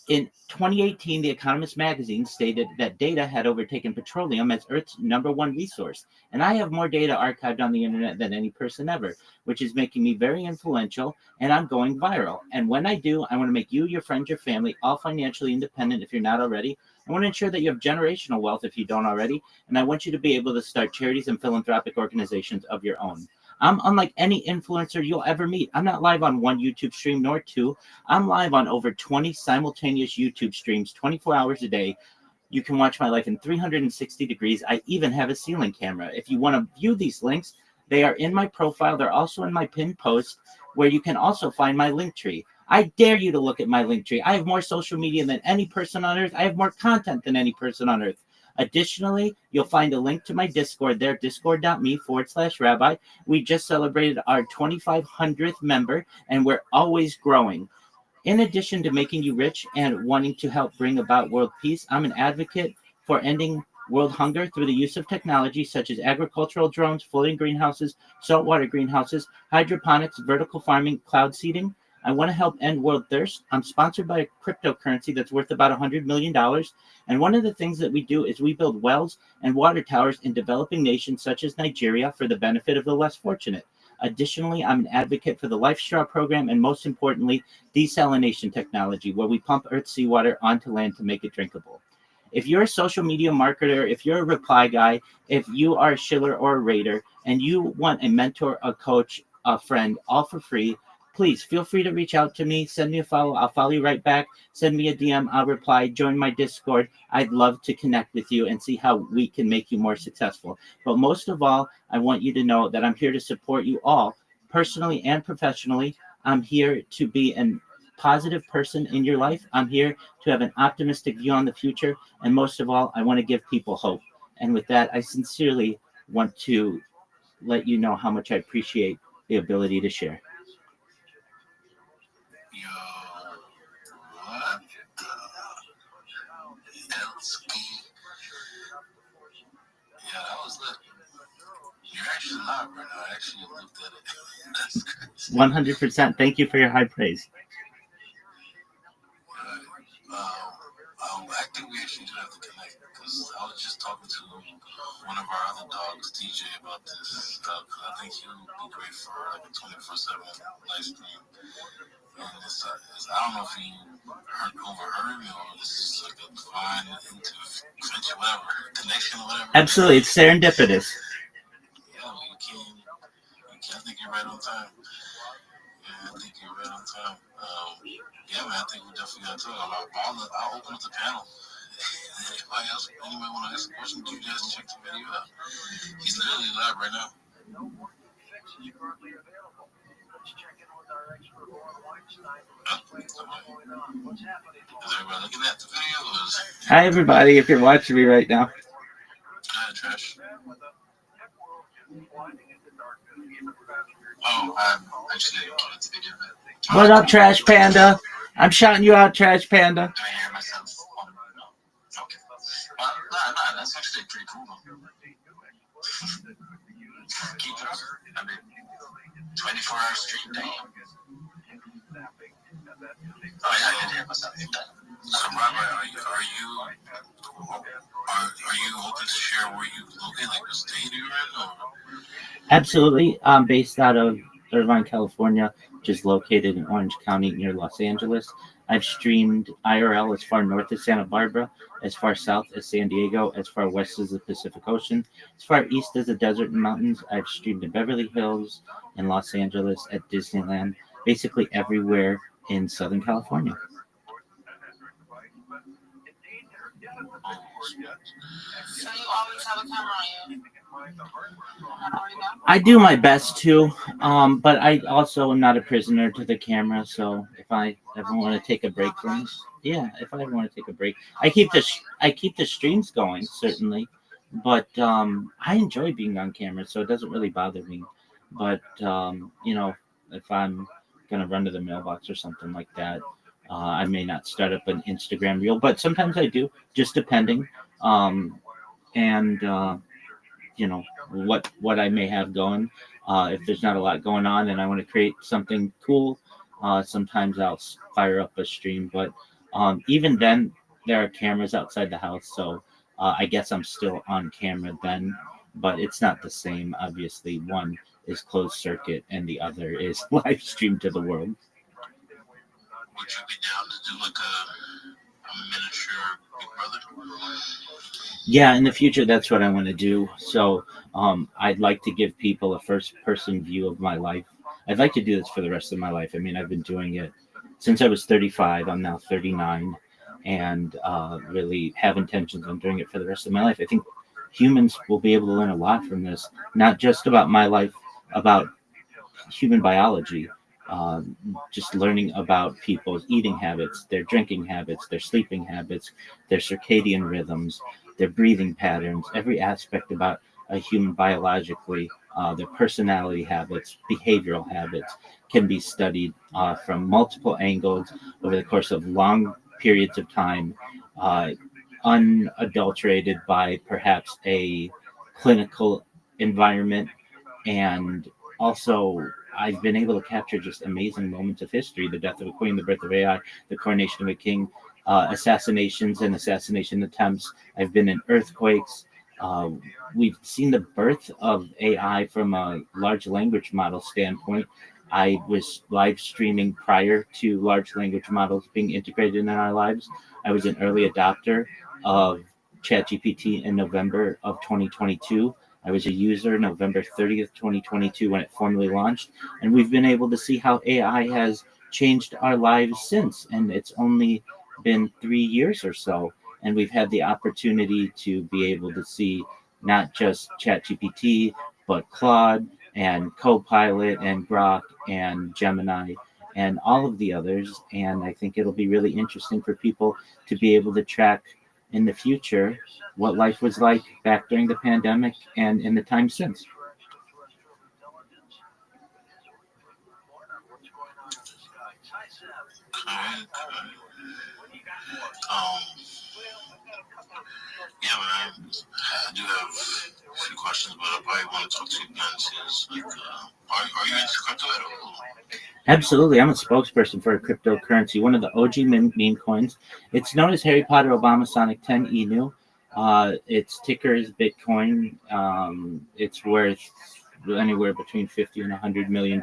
In 2018, The Economist magazine stated that data had overtaken petroleum as Earth's #1 resource. And I have more data archived on the internet than any person ever, which is making me very influential, and I'm going viral. And when I do, I want to make you, your friends, your family, all financially independent if you're not already. I want to ensure that you have generational wealth if you don't already. And I want you to be able to start charities and philanthropic organizations of your own. I'm unlike any influencer you'll ever meet. I'm not live on one YouTube stream, nor two. I'm live on over 20 simultaneous YouTube streams, 24 hours a day. You can watch my life in 360 degrees. I even have a ceiling camera. If you want to view these links, they are in my profile. They're also in my pinned post, where you can also find my link tree. I dare you to look at my link tree. I have more social media than any person on earth. I have more content than any person on earth. Additionally, you'll find a link to my Discord there, discord.me/rabbi. We just celebrated our 2,500th member, and we're always growing. In addition to making you rich and wanting to help bring about world peace, I'm an advocate for ending world hunger through the use of technology such as agricultural drones, floating greenhouses, saltwater greenhouses, hydroponics, vertical farming, cloud seeding. I want to help end world thirst. I'm sponsored by a cryptocurrency that's worth about $100 million. And one of the things that we do is we build wells and water towers in developing nations such as Nigeria for the benefit of the less fortunate. Additionally, I'm an advocate for the Life Straw program and, most importantly, desalination technology, where we pump Earth's seawater onto land to make it drinkable. If you're a social media marketer, if you're a reply guy, if you are a shiller or a raider, and you want a mentor, a coach, a friend, all for free, please feel free to reach out to me. Send me a follow. I'll follow you right back. Send me a DM. I'll reply. Join my Discord. I'd love to connect with you and see how we can make you more successful. But most of all, I want you to know that I'm here to support you all, personally and professionally. I'm here to be a positive person in your life. I'm here to have an optimistic view on the future. And most of all, I want to give people hope. And with that, I sincerely want to let you know how much I appreciate the ability to share. Yo, what the hell's Yeah, that was lit. You're actually live right now. I actually looked at it. That's crazy. 100%. Thank you for your high praise. I think we actually do have to connect, because I was just talking to one of our other dogs, DJ, about this stuff. I think he would be great for like a 24/7 live stream. And I don't know if you overheard me, or this is like a divine intervention, whatever, connection, whatever. Absolutely, it's serendipitous. Yeah, I think you're right on time. Yeah, I think you're right on time. Yeah, man, I think we definitely got to talk. I'll open up the panel. Anybody want to ask a question? You just check the video out. He's literally live right now. Is everybody looking at the video? Hi, everybody, if you're watching me right now. Hi, Trash. Oh, I'm actually on the video. What up, Trash Panda? I'm shouting you out, Trash Panda. Do I hear myself? Okay. No, that's actually pretty cool. Keep it up. I mean, 24-hour stream, damn. Oh, yeah, I hear myself. So, Rabbi, are you open to share where you located, like the state you're in? Or? Absolutely. I'm based out of Irvine, California, which is located in Orange County near Los Angeles. I've streamed IRL as far north as Santa Barbara, as far south as San Diego, as far west as the Pacific Ocean, as far east as the desert and mountains. I've streamed in Beverly Hills, in Los Angeles, at Disneyland, basically everywhere in Southern California. So you always have a camera on you? I do my best to, but I also am not a prisoner to the camera. So if I ever want to take a break from it, yeah, if I ever want to take a break, I keep the streams going certainly, but I enjoy being on camera, so it doesn't really bother me. But if I'm gonna run to the mailbox or something like that, I may not start up an Instagram reel, but sometimes I do, just depending. And what I may have going. If there's not a lot going on and I want to create something cool, sometimes I'll fire up a stream. But even then, there are cameras outside the house, so I guess I'm still on camera then. But it's not the same. Obviously, one is closed circuit and the other is live stream to the world. Would you be down to do like a miniature Big Brother? Yeah, in the future, that's what I want to do. So I'd like to give people a first-person view of my life. I'd like to do this for the rest of my life. I mean, I've been doing it since I was 35. I'm now 39, and really have intentions on doing it for the rest of my life. I think humans will be able to learn a lot from this, not just about my life, about human biology. Just learning about people's eating habits, their drinking habits, their sleeping habits, their circadian rhythms, their breathing patterns, every aspect about a human biologically, their personality habits, behavioral habits can be studied from multiple angles over the course of long periods of time, unadulterated by perhaps a clinical environment. And also, I've been able to capture just amazing moments of history: the death of a queen, the birth of AI, the coronation of a king, assassinations and assassination attempts. I've been in earthquakes. We've seen the birth of AI from a large language model standpoint. I was live streaming prior to large language models being integrated in our lives. I was an early adopter of ChatGPT in November of 2022. I was a user November 30th, 2022, when it formally launched. And we've been able to see how AI has changed our lives since. And it's only been 3 years or so. And we've had the opportunity to be able to see not just ChatGPT, but Claude and Copilot and Grok and Gemini and all of the others. And I think it'll be really interesting for people to be able to track in the future what life was like back during the pandemic and in the time since. Yeah, man, I do have a few questions, but I probably want to talk to you again since, like, are you into crypto at all? Absolutely. I'm a spokesperson for a cryptocurrency, one of the OG meme coins. It's known as Harry Potter Obama Sonic 10 ENU. Its ticker is Bitcoin. It's worth anywhere between $50 and $100 million.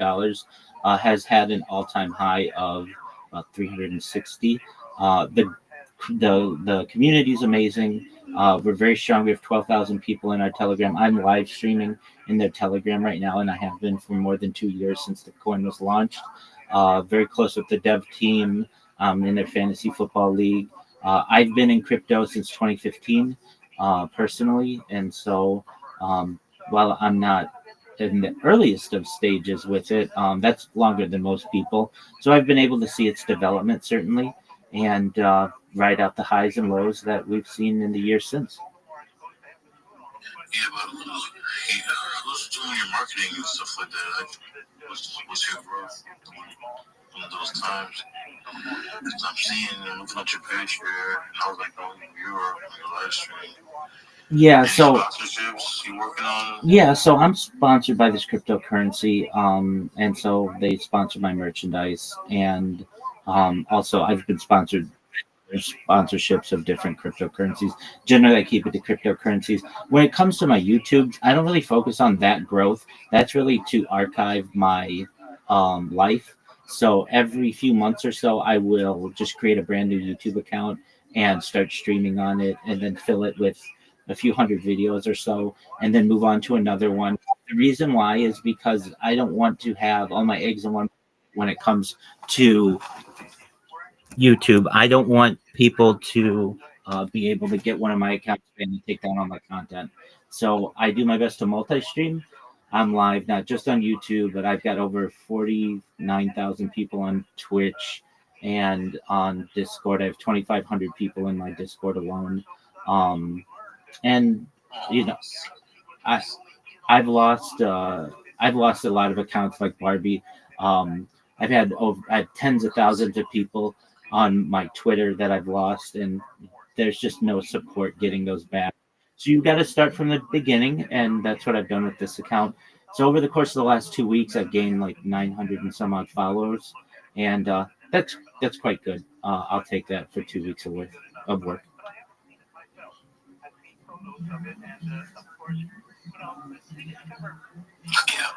Has had an all-time high of about 360. The community is amazing. We're very strong. We have 12,000 people in our Telegram. I'm live streaming in their Telegram right now, and I have been for more than 2 years since the coin was launched. Very close with the dev team in their fantasy football league. I've been in crypto since 2015 personally, and so while I'm not in the earliest of stages with it, that's longer than most people. So I've been able to see its development, certainly, and ride out the highs and lows that we've seen in the years since. Yeah, but who's doing your marketing and stuff like that? What's your growth in those times? Because I'm seeing, looking at your page here, and I was like, oh, you were on your live stream. Yeah, Any so sponsorships you working on? yeah, so I'm sponsored by this cryptocurrency, and so they sponsor my merchandise, and also I've been sponsored. There's sponsorships of different cryptocurrencies. Generally, I keep it to cryptocurrencies. When it comes to my YouTube, I don't really focus on that growth. That's really to archive my life. So every few months or so, I will just create a brand new YouTube account and start streaming on it, and then fill it with a few hundred videos or so, and then move on to another one. The reason why is because I don't want to have all my eggs in one when it comes to YouTube. I don't want people to be able to get one of my accounts and take down all my content. So I do my best to multi-stream. I'm live not just on YouTube, but I've got over 49,000 people on Twitch, and on Discord I have 2,500 people in my Discord alone. And you know, I I've lost a lot of accounts like Barbie. I had tens of thousands of people on my Twitter that I've lost, and there's just no support getting those back. So you've got to start from the beginning, and that's what I've done with this account. So over the course of the last 2 weeks, I've gained like 900 and some odd followers, and that's quite good. I'll take that for 2 weeks of work. Yeah.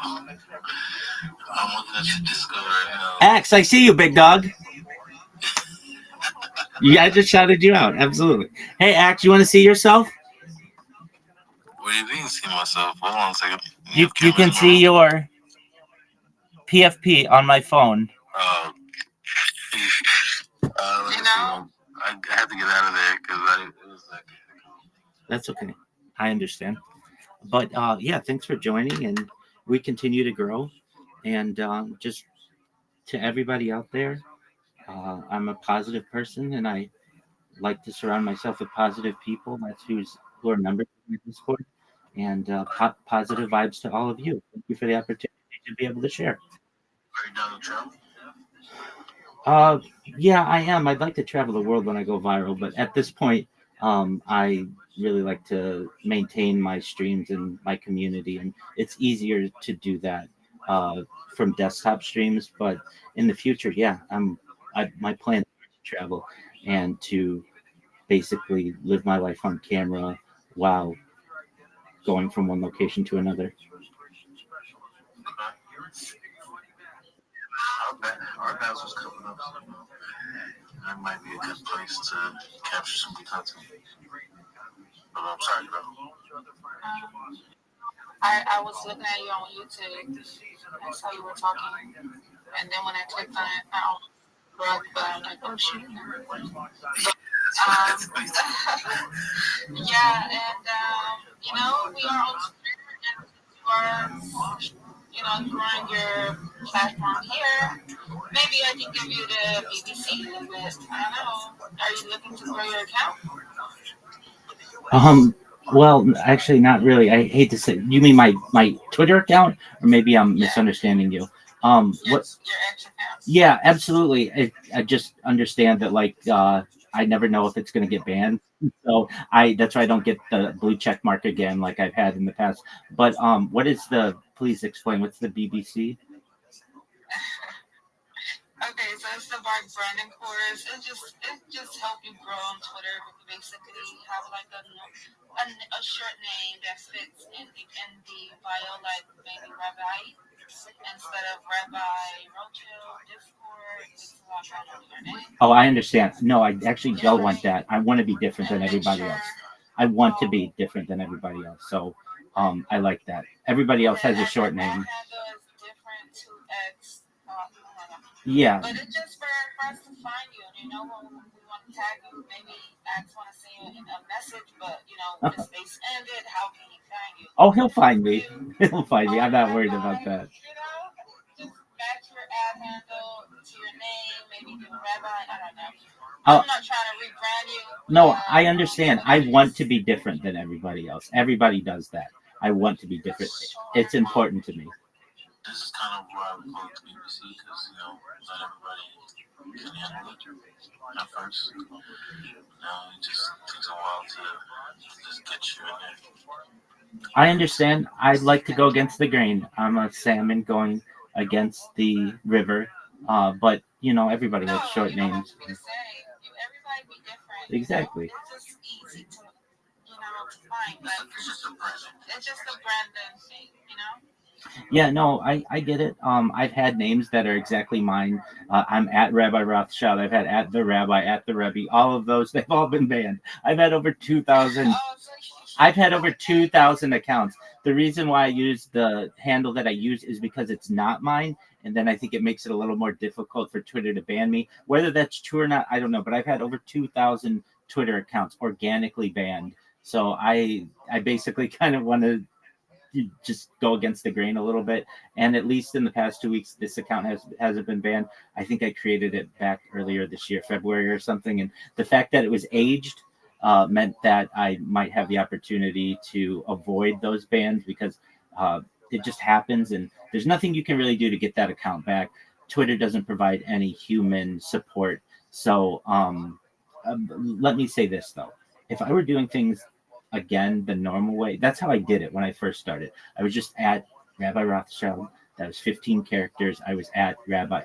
I'm looking at your Discord right now. Axe, I see you, big dog. Yeah, I just shouted you out. Absolutely. Hey, Axe, you want to see yourself? What do you mean, see myself? Hold on a second. You can see your PFP on my phone. I had to get out of there because it was like. That's okay. I understand. But yeah, thanks for joining, and we continue to grow. And just to everybody out there, I'm a positive person, and I like to surround myself with positive people. That's who are members of my Discord. And positive vibes to all of you. Thank you for the opportunity to be able to share. Are you down to travel? Yeah, I am. I'd like to travel the world when I go viral, but at this point, I really like to maintain my streams and my community, and it's easier to do that from desktop streams. But in the future, yeah, my plan is to travel and to basically live my life on camera while going from one location to another. Our guys was coming up. That might be a good place to capture some good content. But I'm sorry, bro. I was looking at you on YouTube. I saw you were talking, and then when I clicked on it, I broke, but I'm like, oh shoot. Yeah, and we are on Twitter, and you are, growing your platform here. Maybe I can give you the BBC a little bit. I don't know. Are you looking to grow your account? Well, actually, not really. I hate to say. You mean my Twitter account, or maybe I'm misunderstanding you. What? Your ex account. Yeah, absolutely. I just understand that, like, I never know if it's going to get banned, so that's why I don't get the blue check mark again, like I've had in the past. But what is the? Please explain. What's the BBC? Okay, so it's the branding course. It just help you grow on Twitter. Basically, have like a short name that fits in the bio, like maybe Rabbi instead of Rabbi Rothschild. Discord. It's a lot better on your name. Oh, I understand. No, I actually don't want that. I want to be different than everybody else. I want to be different than everybody else. So, I like that. Everybody else has a short name. Yeah. But it's just for us to find you. And when we want to tag you, maybe Ax want to send you a message, but when the space ended, how can he find you? Oh, he'll find me. He'll find me. I'm not worried about that. Just match your ad handle to your name, maybe do Rabbi. I don't know. I'm not trying to rebrand you. No, I understand. I want to be different than everybody else. Everybody does that. I want to be different. It's important to me. This is kind of why we call it the BBC, because, not everybody can handle it at first. Now it just takes a while to just get you in there. I understand. I'd like to go against the grain. I'm a salmon going against the river. But, everybody has short names. Everybody be different. Exactly. It's just easy to find. Like, it's just a branding thing, Yeah, no, I get it. I've had names that are exactly mine. I'm at Rabbi Rothschild. I've had at the Rabbi, at the Rabbi. All of those, they've all been banned. I've had over 2,000. I've had over 2,000 accounts. The reason why I use the handle that I use is because it's not mine, and then I think it makes it a little more difficult for Twitter to ban me. Whether that's true or not, I don't know. But I've had over 2,000 Twitter accounts organically banned. So I basically kind of want to just go against the grain a little bit. And at least in the past 2 weeks, this account hasn't been banned. I think I created it back earlier this year, February or something. And the fact that it was aged meant that I might have the opportunity to avoid those bans because it just happens. And there's nothing you can really do to get that account back. Twitter doesn't provide any human support. So let me say this, though. If I were doing things again the normal way, that's how I did it when I first started. I was just at Rabbi Rothschild. That was 15 characters. I was at Rabbi,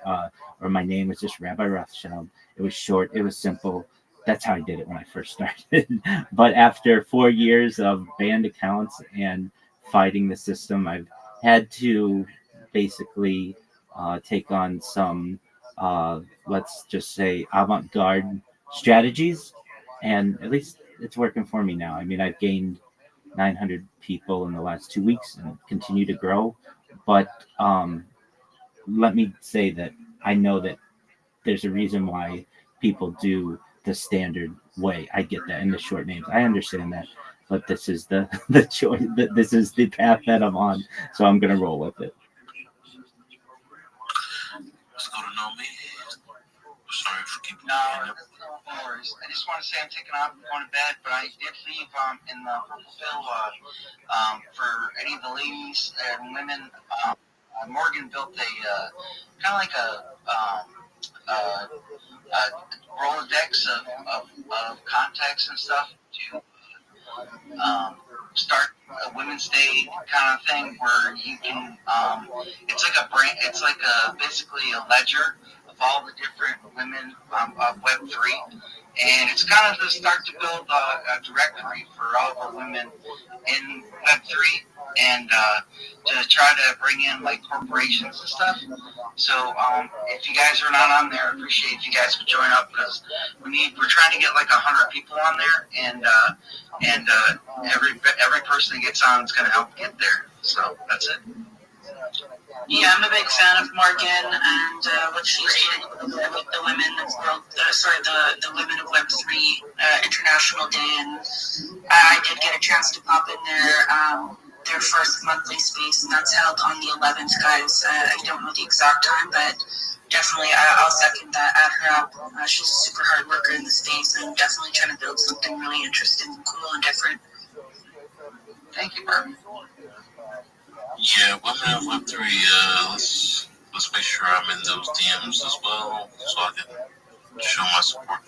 or my name was just Rabbi Rothschild. It was short. It was simple. That's how I did it when I first started. But after 4 years of banned accounts and fighting the system, I've had to basically take on some, let's just say, avant-garde strategies. And at least it's working for me now. I mean, I've gained 900 people in the last 2 weeks and continue to grow. But let me say that I know that there's a reason why people do the standard way. I get that in the short names. I understand that. But this is the choice. This is the path that I'm on. So I'm going to roll with it. Let's go to No Me. Sorry for keeping no worries. I just want to say I'm taking off, going to bed, but I did leave in the purple pill for any of the ladies and women. Morgan built a kind of like a Rolodex of contacts and stuff to start a Women's Day kind of thing where you can. It's like a brand. It's like basically a ledger of all the different women of Web3, and it's kind of to start to build a directory for all the women in Web3 and to try to bring in like corporations and stuff. So if you guys are not on there, I appreciate if you guys would join up because we're trying to get like 100 people on there, and every person that gets on is going to help get there. So that's it. Yeah, I'm a big fan of Morgan and what she's doing with the women of the Women of Web3 International Day, and I did get a chance to pop in their first monthly space, and that's held on the 11th, guys. I don't know the exact time, but definitely I'll second that. Add her up. She's a super hard worker in the space and definitely trying to build something really interesting, cool, and different. Thank you, Barbie. Yeah, Women of Web3, let's make sure I'm in those DMs as well so I can show my support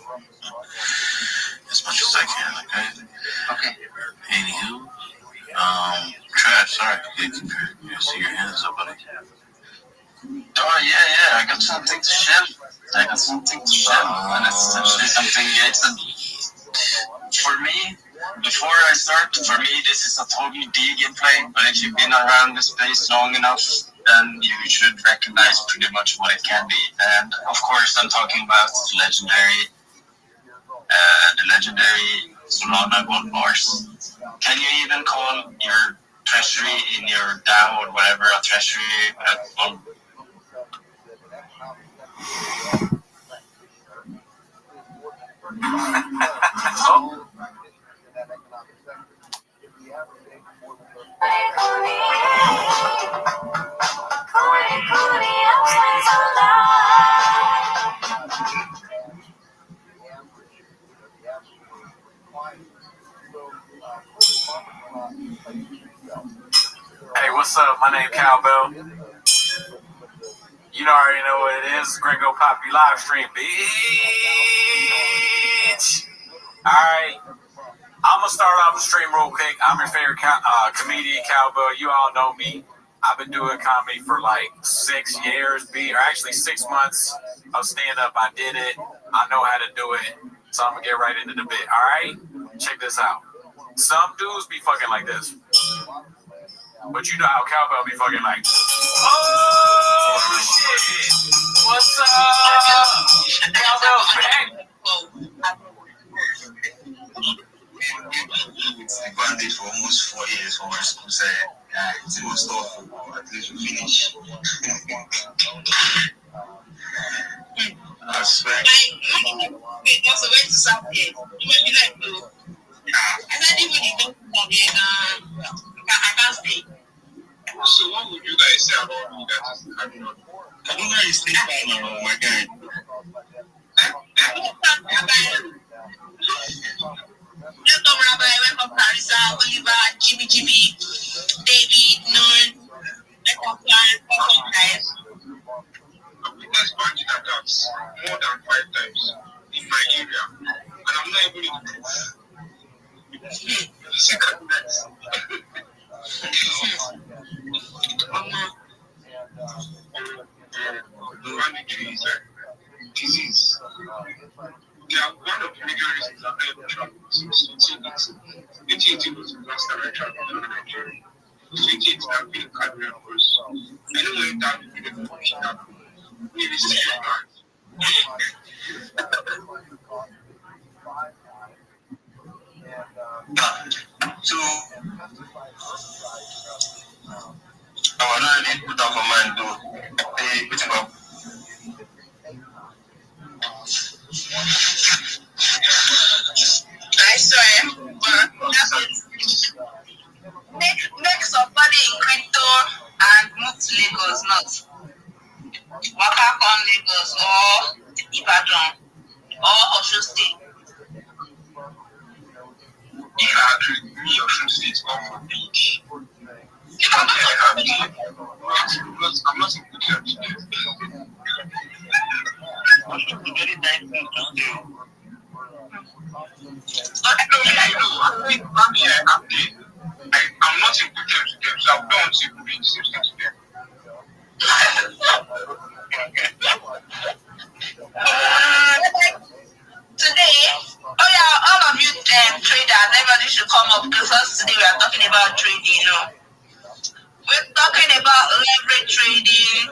as much as I can, okay? Okay. Anywho, Trav, sorry, you see your hands up, buddy. Oh, yeah, I got something to share. And it's essentially something for me. Before I start, for me, this is a totally D gameplay, but if you've been around the space long enough, then you should recognize pretty much what it can be. And of course, I'm talking about the legendary Solana gold bars. Can you even call your treasury in your DAO or whatever a treasury on? Oh. Hey, what's up? My name Cowbell. You already know what it is. Gringo Poppy live stream, bitch. Alright. I'm going to start off the stream real quick. I'm your favorite comedian, Cowbell. You all know me. I've been doing comedy for like 6 years, or actually 6 months of stand-up. I did it. I know how to do it. So I'm going to get right into the bit. Alright? Check this out. Some dudes be fucking like this. But you know how cowbell be fucking like, oh shit, what's up? Cowbell's back. It's the bandage for almost 4 years for my school side. It's in stuff. At least we finish. I swear. That's a way to stop it. You might be like, no. And then even if you don't I can't stay. So what would you guys say about me that is Kaduna? Kaduna is still fine, my guy. Welcome, Rabbi. Welcome, Carissa, Oliver, Jimmy, David, Nun. Welcome, guys. There's bandit attacks more than 5 times in my area, and I'm not able to prove. Banditry is a disease. They are one of the major reasons that I have traveled since 2018 was the last time I traveled to Nigeria. 2018 I've been in Kaduna first. I know when that would be the function that maybe still So, I want to put off a mind to put him up. I swear, but that's make somebody in crypto and move to Lagos, not Waka on Lagos or Ibadan or Osho State. If I agree with me, Osun State or beach. Because I'm not in good health today. I'm not in good health today, so I don't want to be in the same state today. Today, all of you traders, everybody should come up because today we are talking about trading, We're talking about leverage trading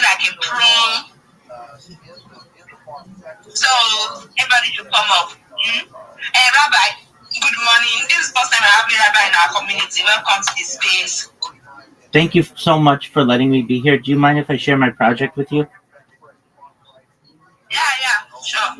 like a pro. So everybody should come up. Hey, Rabbi, good morning. This is the first time I have a Rabbi in our community. Welcome to this space. Thank you so much for letting me be here. Do you mind if I share my project with you? Yeah, sure.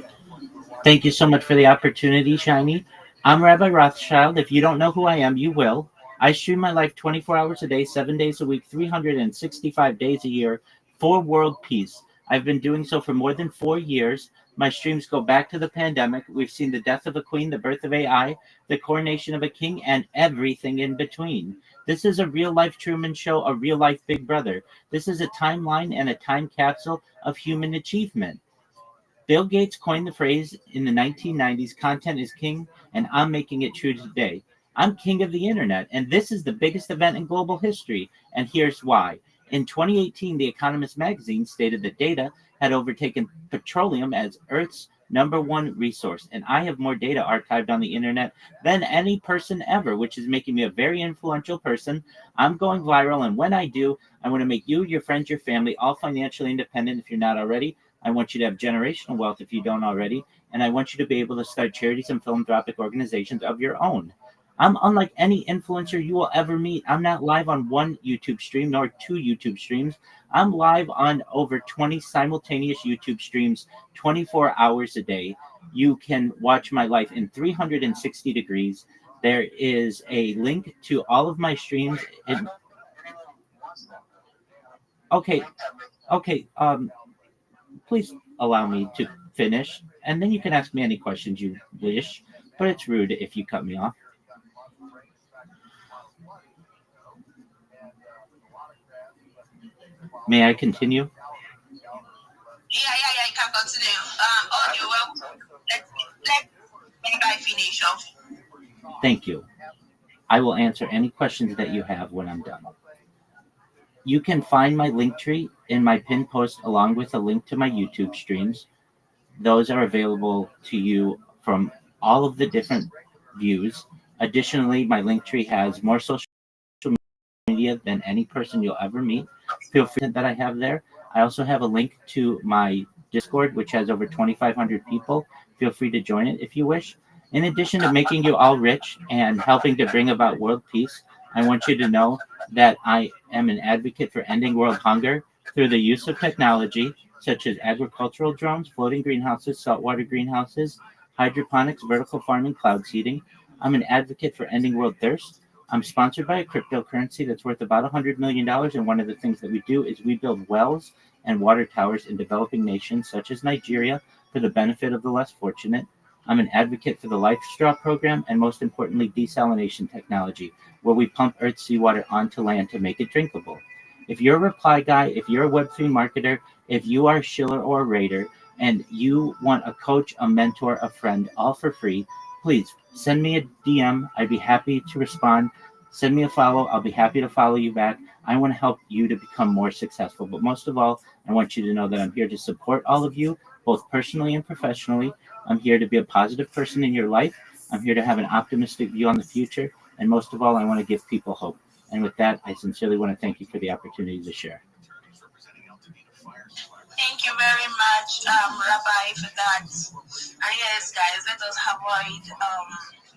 Thank you so much for the opportunity, Shiny. I'm Rabbi Rothschild. If you don't know who I am, you will. I stream my life 24 hours a day, 7 days a week, 365 days a year for world peace. I've been doing so for more than 4 years. My streams go back to the pandemic. We've seen the death of a queen, the birth of AI, the coronation of a king, and everything in between. This is a real-life Truman Show, a real-life Big Brother. This is a timeline and a time capsule of human achievement. Bill Gates coined the phrase in the 1990s, content is king, and I'm making it true today. I'm king of the internet, and this is the biggest event in global history, and here's why. In 2018, The Economist magazine stated that data had overtaken petroleum as Earth's #1 resource, and I have more data archived on the internet than any person ever, which is making me a very influential person. I'm going viral, and when I do, I want to make you, your friends, your family, all financially independent if you're not already. I want you to have generational wealth if you don't already, and I want you to be able to start charities and philanthropic organizations of your own. I'm unlike any influencer you will ever meet. I'm not live on one YouTube stream nor 2 YouTube streams. I'm live on over 20 simultaneous YouTube streams 24 hours a day. You can watch my life in 360 degrees. There is a link to all of my streams. Okay, please allow me to finish, and then you can ask me any questions you wish, but it's rude if you cut me off. May I continue? Yeah, you can continue. You're welcome. Let I finish off. Thank you. I will answer any questions that you have when I'm done. You can find my link tree in my pinned post along with a link to my YouTube streams. Those are available to you from all of the different views. Additionally, my Linktree has more social media than any person you'll ever meet. Feel free that I have there. I also have a link to my Discord, which has over 2,500 people. Feel free to join it if you wish. In addition to making you all rich and helping to bring about world peace, I want you to know that I am an advocate for ending world hunger through the use of technology such as agricultural drones, floating greenhouses, saltwater greenhouses, hydroponics, vertical farming, cloud seeding. I'm an advocate for ending world thirst. I'm sponsored by a cryptocurrency that's worth about $100 million. And one of the things that we do is we build wells and water towers in developing nations such as Nigeria for the benefit of the less fortunate. I'm an advocate for the Life Straw program and most importantly, desalination technology, where we pump Earth's seawater onto land to make it drinkable. If you're a reply guy, if you're a Web3 marketer, if you are a shiller or a raider, and you want a coach, a mentor, a friend, all for free, please send me a DM. I'd be happy to respond. Send me a follow. I'll be happy to follow you back. I want to help you to become more successful. But most of all, I want you to know that I'm here to support all of you, both personally and professionally. I'm here to be a positive person in your life. I'm here to have an optimistic view on the future. And most of all, I want to give people hope. And with that, I sincerely want to thank you for the opportunity to share. Thank you very much, Rabbi, for that. And yes, guys, let us avoid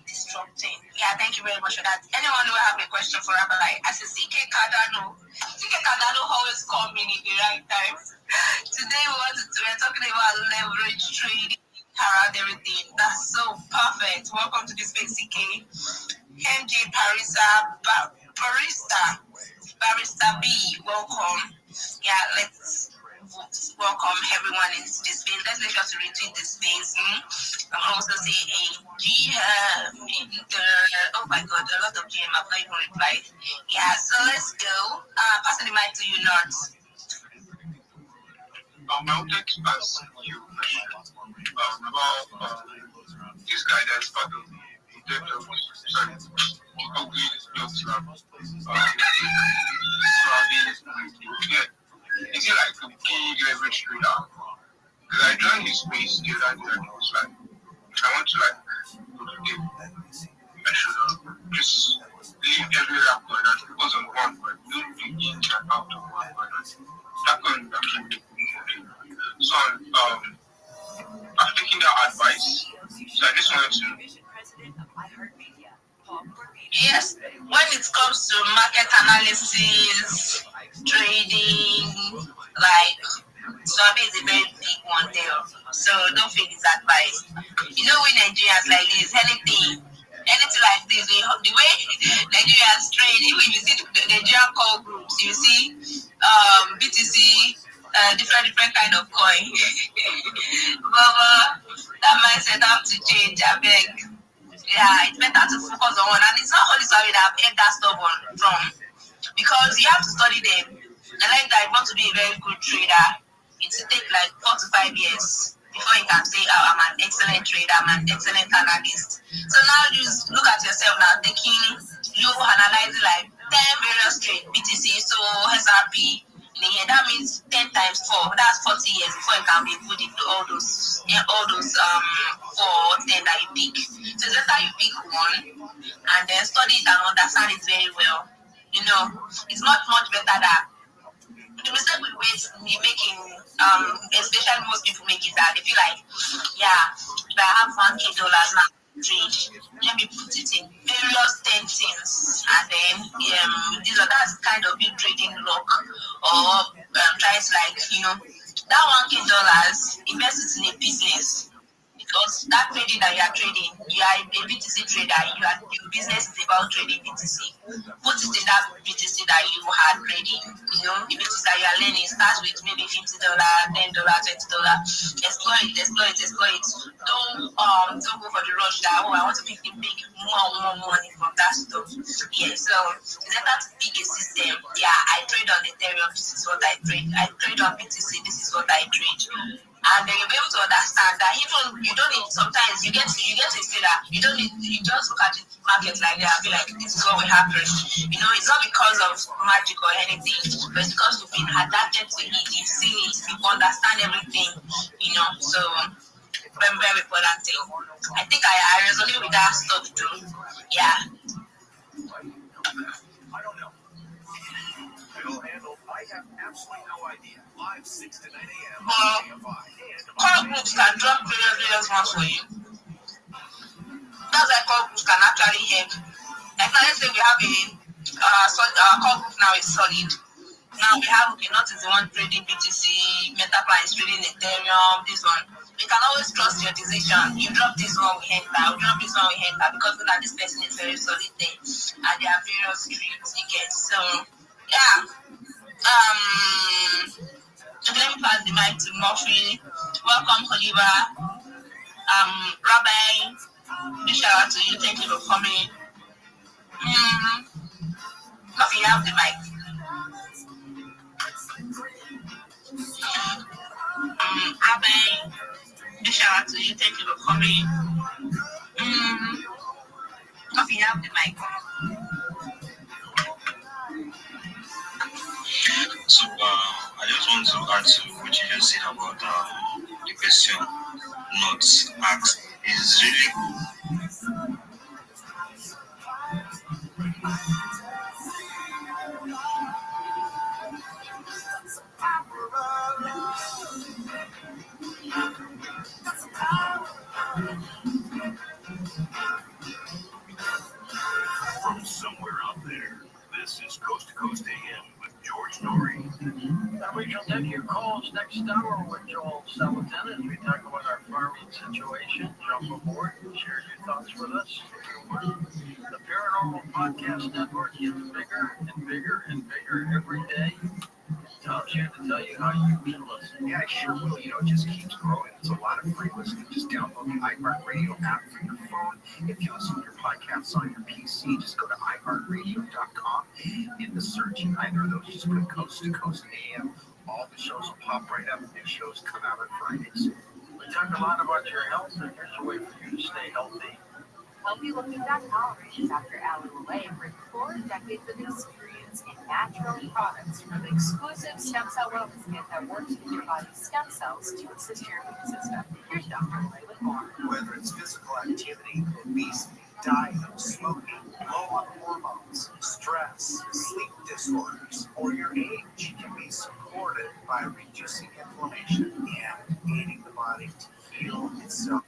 disrupting. Yeah, thank you very much for that. Anyone who have a question for Rabbi, as a CK Cardano always come in the right time. Today we're talking about leverage trading around everything. That's so perfect. Welcome to the space, CK. MJ Barista B, welcome. Yeah, let's welcome everyone into this space. Let's make sure to retweet this space. I'm also saying oh my god, a lot of GM have not even replied. Yeah, so let's go. Passing the mic to you, Nord. I'll take as you mentioned about this guidance pattern in terms of how we just is it like a big leverage trader? Because I joined this space the other day and I was like, I want to go to game. I should just leave every other coin and focus on one coin. Don't be in and out of one coin. That coin that can be okay. So I've taken that advice. So I just wanted to. Yes, when it comes to market analysis, trading, like Swabi is a very big one there. So don't feel his advice. You know, we Nigerians like this, anything like this, the way Nigerians trade, even if you see the Nigerian call groups, you see BTC, different kind of coin. But that mindset have to change, I beg. Yeah, it's better to focus on one, and it's not only sorry that I've heard that stuff from, because you have to study them. And like that, if you want to be a very good trader, it will take like 4 to 5 years before you can say, oh, I'm an excellent trader, I'm an excellent analyst. So now you look at yourself now, analyzing like 10 various trades, BTC, so SRP. That means 10 times 4. That's 40 years before you can be good into all those 4 or 10 that you pick. So it's better you pick one and then study it and understand it very well. You know, it's not much better that the mistake we making, especially most people make is that they feel like, yeah, if I have $1K now, trade, let me put it in various 10 things, and then that's kind of you trading luck or trying to, like, you know, that $1K invest it in a business. Because that trading that you are trading, you are a BTC trader, your business is about trading BTC. Put it in that BTC that you are trading. You know, the BTC that you are learning starts with maybe $50, $10, $20. Explore it. Don't go for the rush that, oh, I want to make more money from that stuff. Yeah, so it's better to pick a system. Yeah, I trade on Ethereum, this is what I trade. I trade on BTC, this is what I trade. And then you'll be able to understand that even you don't need, sometimes you get to see that you don't need, you just look at the market like that and be like, this is what will happen. You know, it's not because of magic or anything, but it's because you've been adapted to it, you've seen it, you understand everything, you know. So very important thing. I think I resonate with that stuff too. Yeah. I don't know. It'll handle. I have absolutely no idea. Live 6 to 9 a.m. Call groups can drop various ones for you. That's why call groups can actually help. Like now, let's say we have our call group now is solid. Now we have not is the one trading BTC, Metaplan is trading Ethereum, this one. You can always trust your decision. You drop this one, we enter. We drop this one, we enter, because this person is very solid thing. And there are various streams you get. So yeah. Let me pass the mic to Murphy. Welcome, Oliver. Rabbi, big shout out to you. Thank you for coming. Murphy, you have the mic. Rabbi, big shout out to you. Thank you for coming. Murphy, you have the mic. So I just want to add to what you just said about the question not asked. Is really From somewhere out there, this is Coast to Coast AM with George Norrie. We shall take your calls next hour with Joel Salatin as we talk about our farming situation. Jump aboard and share your thoughts with us. The Paranormal Podcast Network gets bigger and bigger and bigger every day. Tom's here to tell you how you can listen. Yeah, I sure will. It just keeps growing. It's a lot of free listening. Just download the iHeartRadio app for your phone. If you listen to your podcasts on your PC, just go to iHeartRadio.com. In the search in either of those, just put Coast to Coast AM. All the shows will pop right up. New shows come out on Fridays. We talk a lot about your health, and here's a way for you to stay healthy. HealthyLooking.com reaches after Ali Lay brings 4 decades of experience in natural products for the exclusive stem cell wellness kit that works with your body's stem cells to assist your immune system. Here's Dr. Lay with more. Whether it's physical activity, obesity, diet, smoking, low on hormones, stress, sleep disorders, or your age, can be supported by reducing inflammation and aiding the body to heal itself.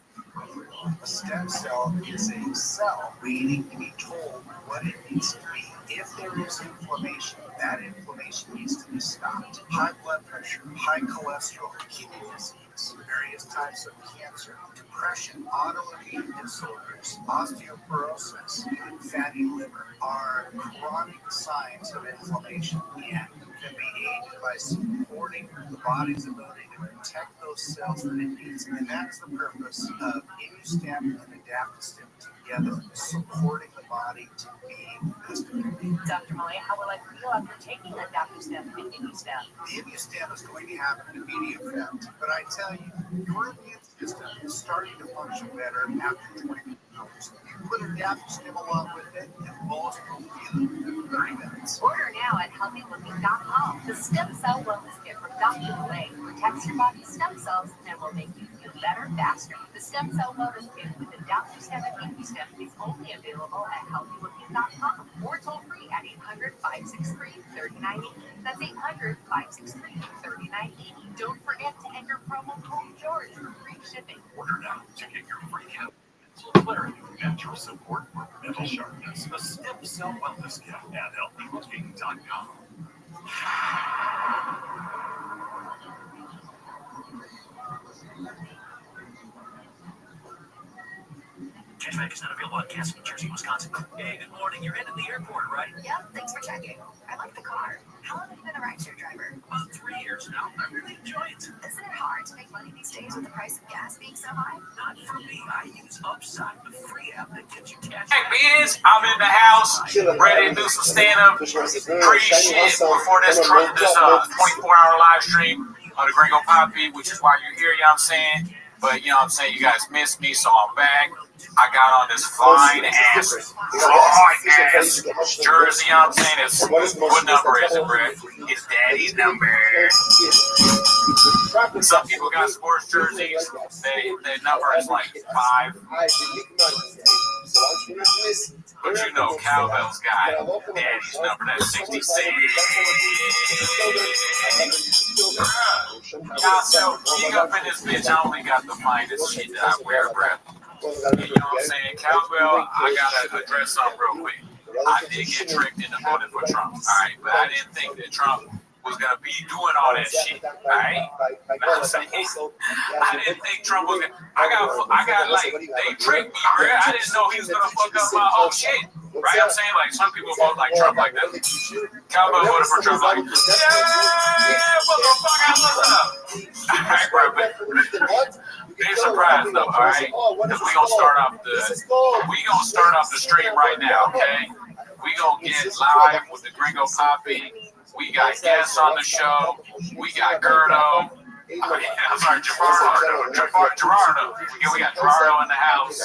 A stem cell is a cell waiting to be told what it needs to be. If there is inflammation, that inflammation needs to be stopped. High blood pressure, high cholesterol, kidney disease, various types of cancer, depression, autoimmune disorders, osteoporosis, and fatty liver are chronic signs of inflammation and can be aided by supporting the body's ability to protect those cells that it needs. And that's the purpose of ImmuStem and AdaptoStem together, supporting the body to be best it can be. Dr. Malay, how will I feel after taking AdaptoStem and ImmuStem? The ImmuStem is going to have an immediate effect, but I tell you, your immune system is starting to function better after 24 hours. You put AdaptoStem along with it, and most will feel it in 30 minutes. Order now at HealthyLooking.com. The stem cell wellness kit from Dr. Malay protects your body's stem cells and will make you feel better faster. The stem cell wellness kit with AdaptoStem and ImmuStem is only available at HealthyLooking.com or toll free at 800-563-3980. That's 800-563-3980. Don't forget to enter promo code George for free shipping. Order now to get your free mental clarity, natural support for mental sharpness. The Stem Cell Wellness Kit at HealthyLooking.com. Cashback is not available on gas in New Jersey, Wisconsin. Hey, good morning. You're headed to the airport, right? Yep, thanks for checking. I like the car. How long have you been a rideshare driver? About 3 years now. I really enjoy it. Isn't it hard to make money these days with the price of gas being so high? Not for me. I use Upside, the free app that gets you cash. Hey, bitch, I'm in the house, ready to do some stand-up pre-shit before this 24-hour live stream on the Gringo Poppy, which is why you're here, you know what I'm saying? But, you know what I'm saying? You guys missed me, so I'm back. I got on this fine ass jersey, you know what I'm saying? What number is it, bro? It's daddy's number. Some people got sports jerseys. Their number is like 5. But you know, Cowbell's got daddy's number. That's 66. Y'all, so keep up in this bitch. I only got the finest shit that I wear, bro. You know what I'm saying? Cowbell, I gotta address something real quick. I did get tricked into voting for Trump, all right? But I didn't think that Trump was gonna be doing all that shit, all right? I didn't think Trump was gonna. I got like, they tricked me, bro. I didn't know he was gonna fuck up my whole shit. Right? I'm saying, like, some people vote like Trump like that. Cowbell voted for Trump like, yeah, motherfucker, what's up? All right, bro, but be surprised though, all right? Because we gonna start off the stream right now, okay? We gonna get live with the Gringo Poppy. We got guests on the show. We got Gerdo. I'm sorry, Gerardo. We got Gerardo in the house.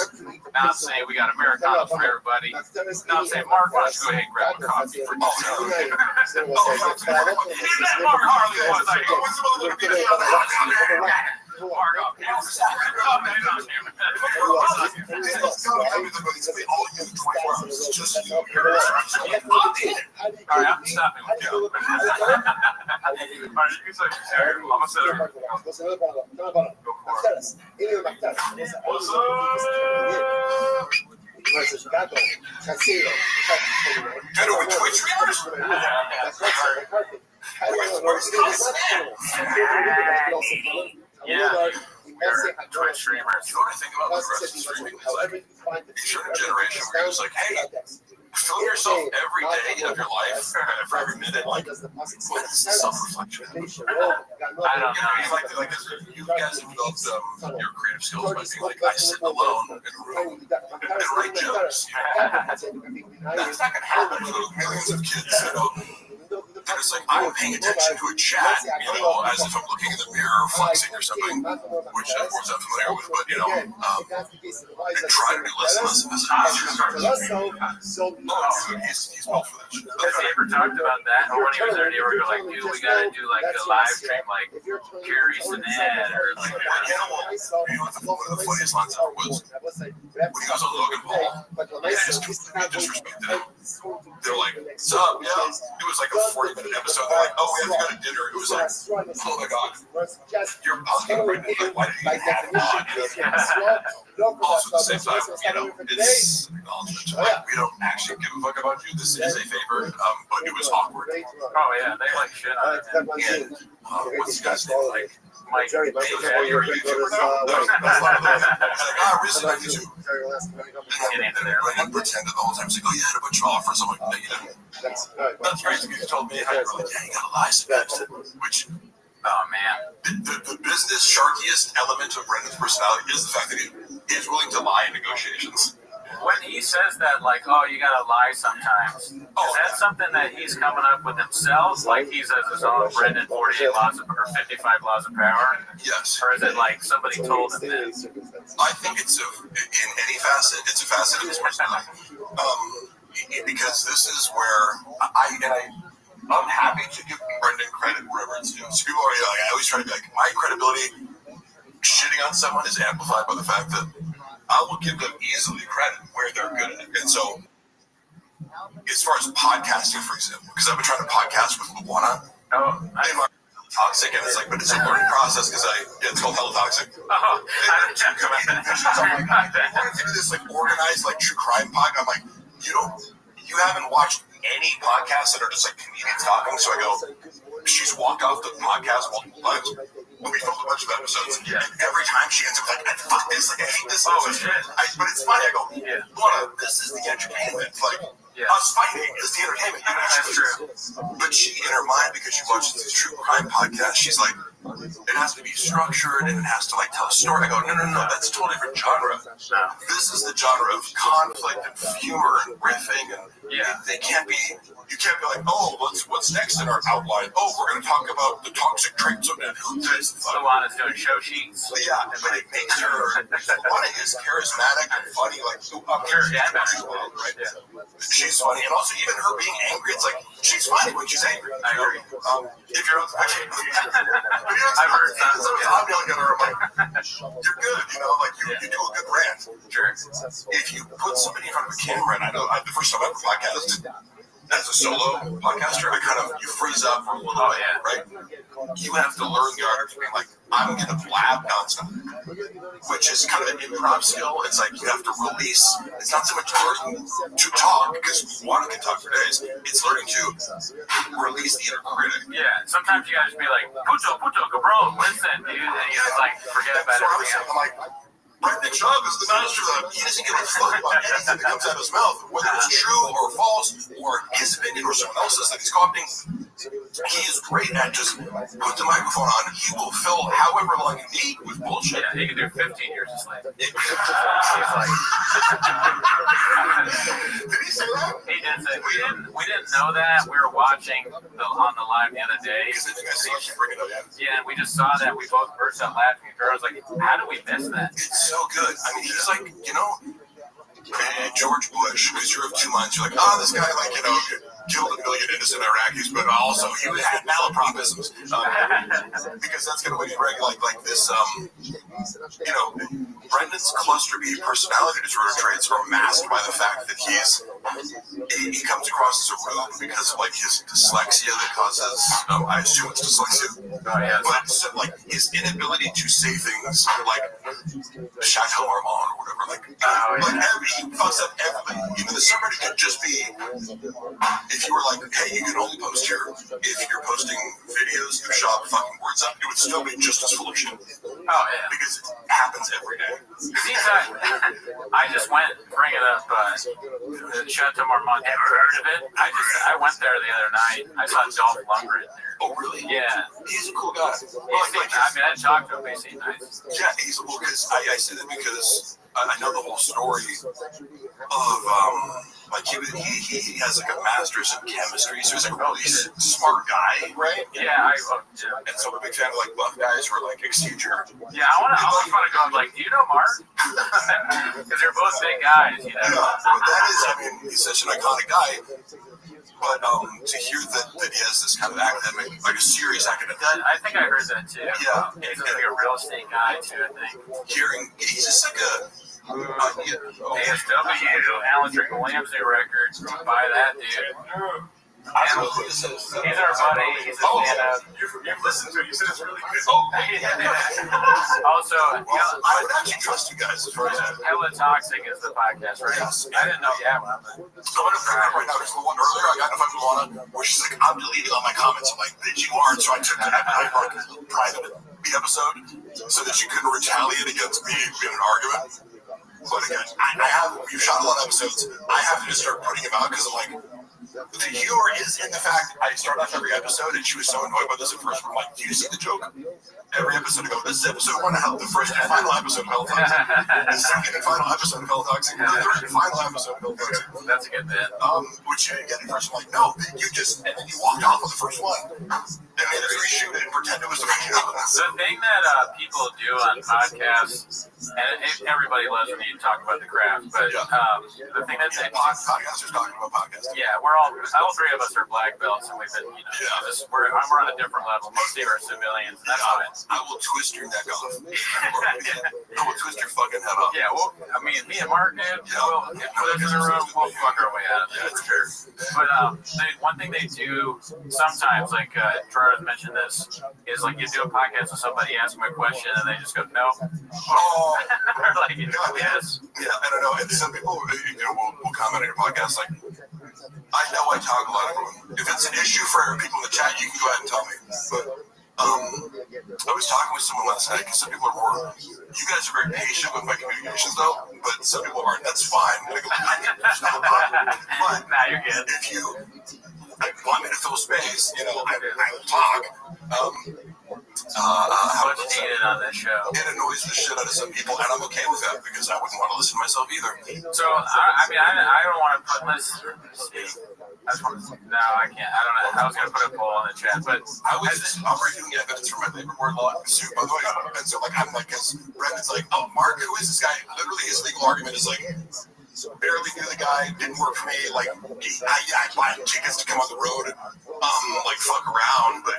Now I'm saying we got Americano for everybody. Now I'm saying, Mark, why don't you go ahead and grab a coffee for yourself? He's that Mark Harley was like, what's the motherfucker being on the house? Mark up. All right, I'm stopping with you. All right, you can say, I'm going to say, yeah. Twitch streamers. You know what I think about the rest of streaming? It's like, you're in a generation where you're just like, hey, film yourself every day of your life, for every minute. Like, what is self-reflection? I don't know. Like this, you guys have developed your creative skills by being like, I sit alone in a room and write jokes. That's not going to happen with millions of kids, you know. And it's like, I'm paying attention to a chat, you know, as if I'm looking in the mirror or flexing or something, which of course I'm familiar with, but, you know, and try to do less and less of this. He's built for that shit. Has he ever talked about that? Or when he was there, they were like, dude, we gotta do like a live stream, like Carrie Sinet, or like, you know what the funniest lines ever was? When he goes on Logan Paul, they just disrespected him. They're like, what's up? Yeah. It was like a 40-minute episode. They're like, oh, we have to go to dinner. It was like, oh my God. You're asking right now, like, why did you have it on? Also, at the same time, you know, it's an acknowledgement to, like, we don't actually give a fuck about you. This is a favor, but it was awkward. oh yeah, they like shit on it. And what's the guy's name? Like, Mike, you're a YouTuber now? Recently on YouTube. And I pretended the whole time. He's like, oh, you had a bunch of offers. I'm like, no, you didn't. That's crazy. You told me how you're like, yeah, you gotta lie sometimes. Which, oh man. The business sharkiest element of Brendan's personality is the fact that he is willing to lie in negotiations. When he says that, like, oh, you gotta lie sometimes, is that something that he's coming up with himself? Like he says his own Brendan 48 laws of, or 55 laws of power? Yes. Or is it like somebody told him that? I think it's in any facet, it's a facet of his personality. Because this is where I'm happy to give Brendan credit wherever it's due. So people are like, I always try to be like, my credibility shitting on someone is amplified by the fact that I will give them easily credit where they're good at it. And so, as far as podcasting, for example, because I've been trying to podcast with Luana, they are toxic, and it's like, but it's a learning process because it's called Hell Toxic. They come in and I'm like, I want to do this like organized, like true crime podcast. I'm like, you haven't watched any podcasts that are just like comedians talking. So I go, she's walked off the podcast multiple times. When we filmed a bunch of episodes, and every time she ends up like, fuck this, like I hate this. But it's funny. I go, Luana, this is the entertainment. Like us fighting is the entertainment. That's true. But she, in her mind, because she watches these true crime podcasts, she's like, it has to be structured and it has to like tell a story. I go, no, that's a totally different genre. This is the genre of conflict and humor and riffing, and they can't be. You can't be like, oh, what's next in our outline? Oh, we're going to talk about the toxic traits of men. Who does Luana's doing show sheets. Yeah, but it makes her. Luana is charismatic and funny. Like, right? She's funny, and also even her being angry, it's like she's funny when she's angry. I agree. If you're actually, I've heard sometimes I'm yelling at her, I'm like, you're good, you know, like you do a good brand. Sure. If you put somebody in front of a camera, and I know the first time I ever podcasted as a solo podcaster, you freeze up for a little bit, right? You have to learn the art of being like, I'm going to blab nonstop, which is kind of an improv skill. It's like you have to release. It's not so much learning to talk, because one can talk for days. It's learning to release the inner critic. Yeah, sometimes you gotta just be like, puto, cabron, listen, dude. And you just like forget about everything else. I'm like, Brendan Schaub is the master of that. He doesn't give a fuck about anything that comes out of his mouth, whether it's true or false, or his opinion or someone else's that he's copying. He is great at just put the microphone on. He will fill however long you need with bullshit. Yeah, he can do 15 years of slave. Did he say that? He did say we didn't know that. We were watching on the live the other day. Yeah, and we just saw that. We both burst out laughing. And I was like, how did we miss that? It's so good. I mean, he's like, you know, George Bush, because you're of two minds. You're like, oh, this guy, like, you know, killed 1 million innocent Iraqis, but also he had malapropisms. Because that's going to make it like this, you know, Brendan's cluster B personality disorder traits are masked by the fact that he comes across as a rube because of like his dyslexia that causes, I assume it's dyslexia. But so, like his inability to say things like Chateau Marmont or whatever, like he fucks up everything. Even the subreddit could just be, if you were like, hey, you can only post here if you're posting videos, you shop fucking words up, it would still be just as full of shit. Oh yeah, because it happens every day. I just went, bring it up, Chateau Marmont. Ever heard of it? I went there the other night. I saw Dolph Lundgren there. Oh, really? Yeah. He's a cool guy. I talked to him, he seemed nice. Yeah, he's cool, because I say that because I know the whole story of, like, he has, like, a master's in chemistry, so he's, like, a really smart guy, right? Yeah, and so I'm a big fan of, like, buff guys who are, like, exchange your... Yeah, I always want to go, like, do you know Mark? Because they're both big guys, you know? Yeah, but that is, I mean, he's such an iconic guy. But to hear that he has this kind of academic, like a serious academic. I think I heard that too. Yeah. He's like a real estate guy too, I think. He's just like a... ASW, Alan Strickland Williams' new record. Buy that, dude. He's our buddy. He's a stand-up. You've listened to it. You said it's really good. Also, I would actually trust you guys as far as that. Hella Toxic is the podcast, right? Yes. I didn't know. Yeah, well, so I'm going to bring it up right now. There's the one earlier I got in front of Luana where she's like, I'm deleting all my comments. I'm like, bitch, you aren't. So I took that and I private the episode so that you couldn't retaliate against me in an argument. But again, we've shot a lot of episodes. I have to just start putting them out because I'm like, the humor is in the fact I start off every episode and she was so annoyed by this at first. I'm like, do you see the joke? Every episode I go, this is episode 1 of Hell, the first and final episode of Hell Toxic. The second and final episode of Hell Toxic. The third and final episode of Hell Toxic. That's a good bit. Which you get at first, I'm like, no, you just, and then you walked off of the first one. And made us reshoot it and pretend it was the original. The thing that people do on podcasts, and everybody loves when you talk about the craft, but the thing that they podcasters talking about podcasts. Yeah, all 3 of us are black belts, and we've been, we're on a different level. Most of you are civilians, and that's fine. I will twist your neck off. I will twist your fucking head off. Yeah, well, I mean, me and Mark, dude, we'll put us in the room, we'll fuck our way out of it. But one thing they do sometimes, like Gerard mentioned this, is like you do a podcast with somebody, ask them a question, and they just go, no. Oh, like, yes. Yeah, I don't know. And some people, will comment on your podcast like, I know I talk a lot of them. If it's an issue for people in the chat, you can go ahead and tell me. But I was talking with someone last night because some people are more. You guys are very patient with my communications, though. But some people aren't. That's fine. I go, but nah, you're good. If you want me to fill space, I will talk. Much needed on this show. It annoys the shit out of some people, and I'm okay with that because I wouldn't want to listen to myself either. So, I don't want to put this. No, I can't. I don't know. I was going to put a poll in the chat, but I'm reviewing evidence from my labor board law suit. By the way, and so I'm like, because Brendan's like, oh, Mark, who is this guy? Literally, his legal argument is like, barely knew the guy, didn't work for me. Like, I buy tickets to come on the road, like fuck around, but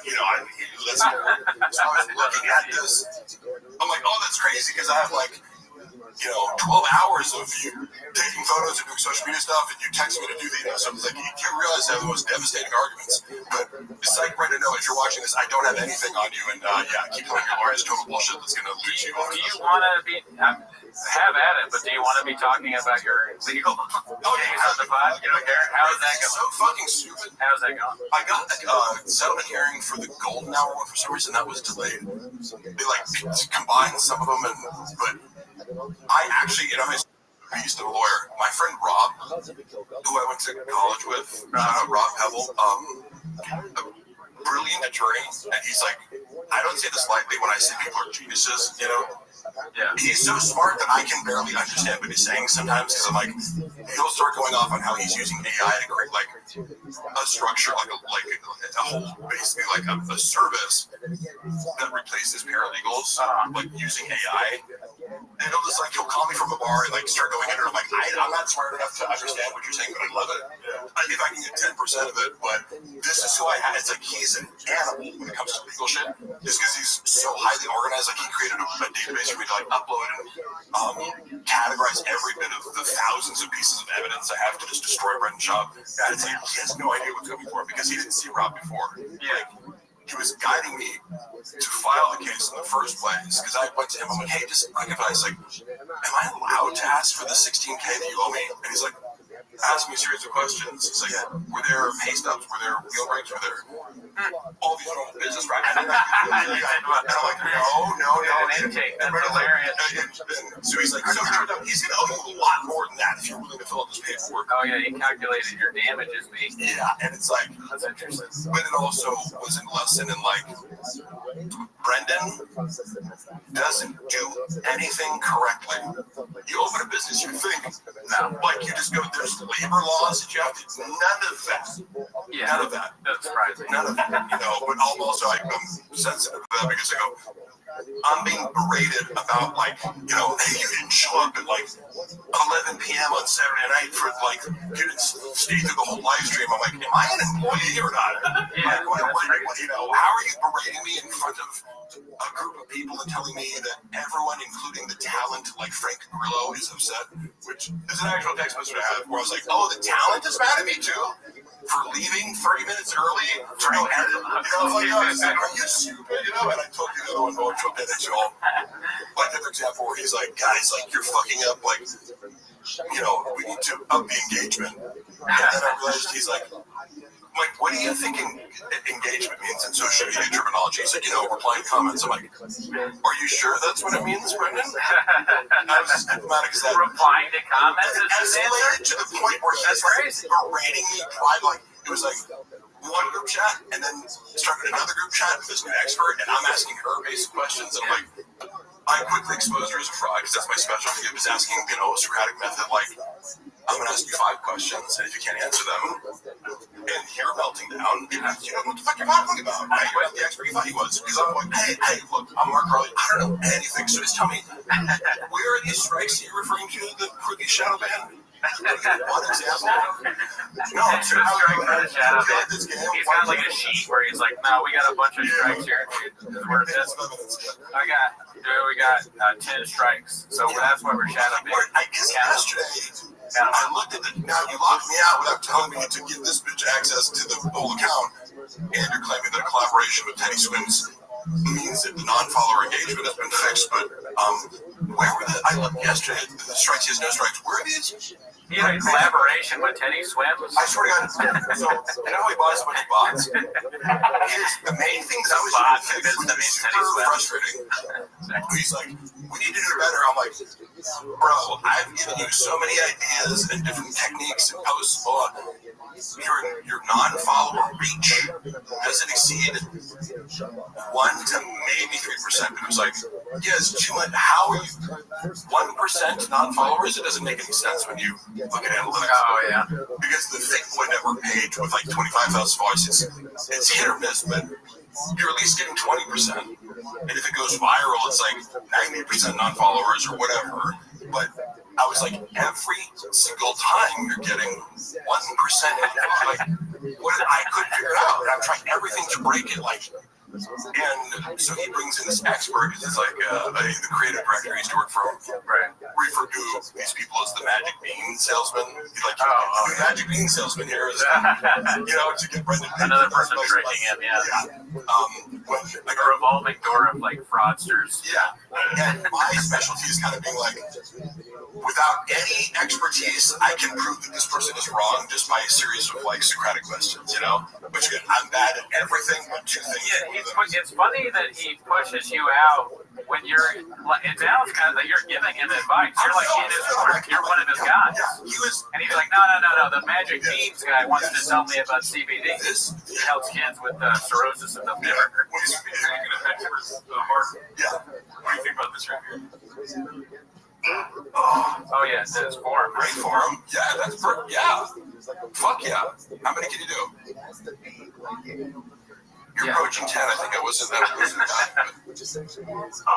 let's. So I was looking at this. I'm like, oh, that's crazy because I have like 12 hours of you taking photos and doing social media stuff, and you text me to do these. So I'm like, you realize I have the most devastating arguments. But it's like, Brendan, no, if you're watching this, I don't have anything on you, and keep telling your lawyer it's total bullshit that's going to lose you. Do you want to be, have at it, but do you want to be talking about your legal case on the pod? You don't care? How is that going? So fucking stupid. How's that going? I got a settlement hearing for the golden hour one. For some reason, that was delayed. They combined some of them, but I actually, I used to be a lawyer. My friend Rob, who I went to college with, Rob Pebble, a brilliant attorney, and he's like, I don't say this lightly when I say people are geniuses, Yeah. He's so smart that I can barely understand what he's saying sometimes because I'm like, he'll start going off on how he's using AI to create like a structure, like a whole, basically like a service that replaces paralegals, like using AI. And he'll call me from a bar and start going in and I'm like, I'm not smart enough to understand what you're saying, but I love it. If I can get 10% of it, but this is who I have. It's like he's an animal when it comes to legal shit. Just because he's so highly organized, like he created a database for me to upload and categorize every bit of the thousands of pieces of evidence I have to just destroy Brendan's shop. And it's like he has no idea what's coming for him because he didn't see Rob before. He was guiding me to file the case in the first place because I went to him. I'm like, hey, just like advice, am I allowed to ask for the $16K that you owe me? And he's like, ask me a series of questions. He's like, were there pay stubs? Were there wheel breaks? Were there all these normal business practices? And I'm like, no. So he's like, so he's going to owe you a lot more than that if you're willing to fill out this paperwork. Oh yeah, he calculated your damages, me. Yeah, and it's like, that's interesting. But it also was a lesson in Brendan doesn't do anything correctly. You open a business, you think, you just go, there's labor laws that you have to, none of that. Yeah, none of that. That's surprising. None of that, but also I'm sensitive to that because I go, I'm being berated about hey, you didn't show up at 11 p.m. on Saturday night for you didn't stay through the whole live stream. I'm like, am I an employee or not? Yeah, how are you berating me in front of a group of people and telling me that everyone, including the talent like Frank Grillo, is upset? Which is an actual text message I have where I was like, oh, the talent is mad at me too for leaving 30 minutes early to go edit. Are you stupid? And I told you the other one, which will get it all. Another example where he's like, guys, you're fucking up, we need to up the engagement. And then I realized he's like, what do you think engagement means in social media terminology? He's like, replying comments. I'm like, are you sure that's what it means, Brendan? I was just diplomatic as that. Replying to comments is escalated to the point where he's berating me pride. It was one group chat and then started another group chat with this new expert, and I'm asking her basic questions, and I'm like, I quickly exposed her as a fraud because that's my specialty. I was asking a Socratic method, I'm going to ask you 5 questions, and if you can't answer them, and you're melting down, you don't know what the fuck you're talking about. Right? You're not the expert you thought he was. Because I'm like, hey, look, I'm Mark Carly. I don't know anything, so just tell me, where are these strikes that you're referring to the crooked shadow band? One example. No, I'm sure He's got a sheet where he's like, no, we got a bunch of strikes here. We got 10 strikes. So that's why we're shadow banned. I guess yesterday, I looked at it. Now you locked me out without telling me to give this bitch access to the whole account, and you're claiming that a collaboration with Teddy Swims means that the non-follower engagement has been fixed. But where were I looked yesterday at the strikes. He has no strikes. Where are these? He had a collaboration with Teddy Swims. I swear to God. So how he buys a bunch of bots? The main things I was doing is super frustrating. He's like, we need to do better. I'm like, bro, I've given you so many ideas and different techniques and posts. your non-follower reach doesn't exceed 1 to maybe 3%. It was like, yeah, it's too much. How are you 1% non-followers? It doesn't make any sense when you look at analytics. Oh yeah. Because the Thick Boy Network page with like 25,000 followers, it's hit or miss, but you're at least getting 20%. And if it goes viral, it's like 90% non-followers or whatever. But I was like, every single time you're getting 1%. Like, I couldn't figure it out. And I'm trying everything to break it. Like, and so he brings in this expert. He's like the creative director he used to work for. Right. Referred to these people as the magic bean salesman. He's like, the magic bean salesman here is, to get Brendan. Another person tricking him, When, like a revolving door of like fraudsters. Yeah. And my specialty is kind of being like, without any expertise, I can prove that this person is wrong just by a series of like Socratic questions, Which again, I'm bad at everything but two things. Yeah, it's funny that he pushes you out when you're. It sounds kind of that you're giving him advice. You're like in his corner. You're one of his guys. And he's like, no. The magic beans guy wants to tell me about CBD. He helps kids with cirrhosis of the liver. What do you think about this right here? Oh yeah, it's form. Great form. Yeah, that's perfect. Yeah. Fuck yeah. How many can you do? You're approaching 10. I think I wasn't that. Oh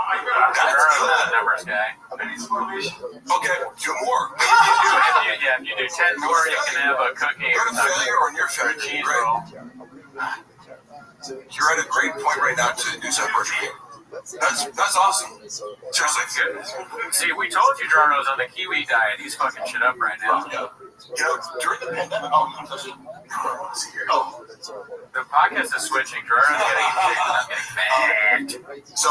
my god. That's numbers guy. Okay, do more. If you do 10 more, you can have a cookie. You're at a failure or near failure. Cheese roll. You're at a great point right now to do some virtual. That's awesome. Seriously, good. See, we told you Jarno's on the kiwi diet. He's fucking shit up right now. During the pandemic, the podcast is switching. Jarno's getting fat. So,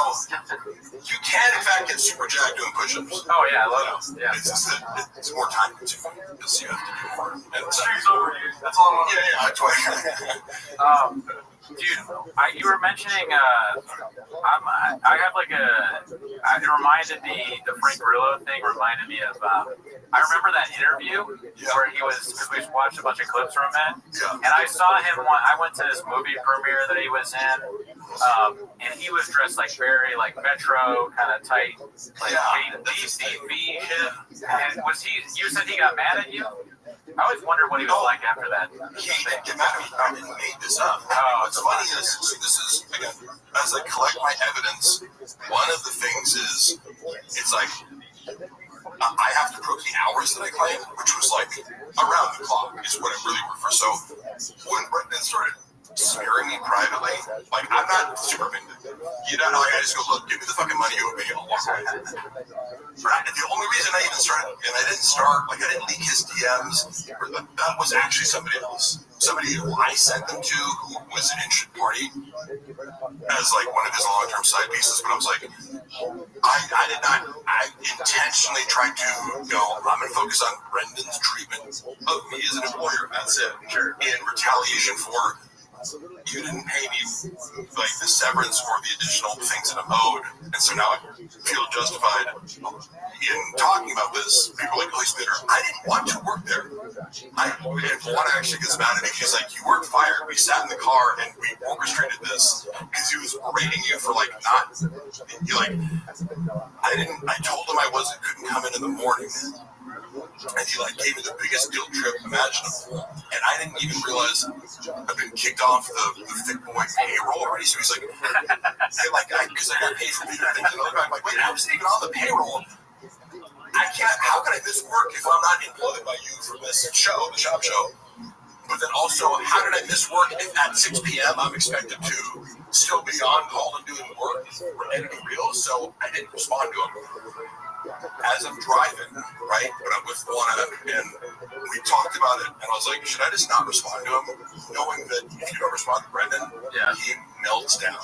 you can, in fact, get super jacked doing push-ups. Oh, yeah, I love it. Yeah. It's just that it's more time consuming because you have to do more. The stream's over, dude. That's all I want. Yeah. Dude, you were mentioning, I have like it reminded me, the Frank Grillo thing reminded me of, I remember that interview where because we watched a bunch of clips from it, and I saw him, I went to this movie premiere that he was in, and he was dressed like very like metro, kind of tight, like DCV shit, and you said he got mad at you? I always wondered what he was like after that. He didn't get mad at me. I didn't make this up. What's funny is, so this is, again, as I collect my evidence, one of the things is, it's like, I have to prove the hours that I claim, which was like, around the clock is what it really worked for. So, when Brendan started smearing me privately, like, I'm not super vindicated. I just go, look, give me the fucking money you owe me, I'll walk away. The only reason I even started, and I didn't leak his DMs, that was actually somebody else. Somebody who I sent them to, who was an interested party, as like one of his long-term side pieces, but I was like, I intentionally tried to go, I'm going to focus on Brendan's treatment of me as an employer, that's it, in retaliation for you didn't pay me like the severance or the additional things that I'm owed, and so now I feel justified in talking about this. People are like, oh, he's bitter. I didn't want to work there. And Juan actually gets mad at me. He's like, you weren't fired. We sat in the car and we orchestrated this because he was berating you for like not. I told him I couldn't come in the morning. And he like gave me the biggest guilt trip imaginable, and I didn't even realize I've been kicked off the Thick Boy payroll already. So he's like, because I got paid for being things. I'm like, wait, I wasn't even on the payroll. I can't. How can I miss work if I'm not employed by you for this show, the shop show? But then also, how did I miss work if at 6 p.m. I'm expected to still be on call and doing work or editing reels? So I didn't respond to him. As I'm driving, right, but I'm with Juana, and we talked about it, and I was like, should I just not respond to him, knowing that if you don't respond to Brendan, he melts down.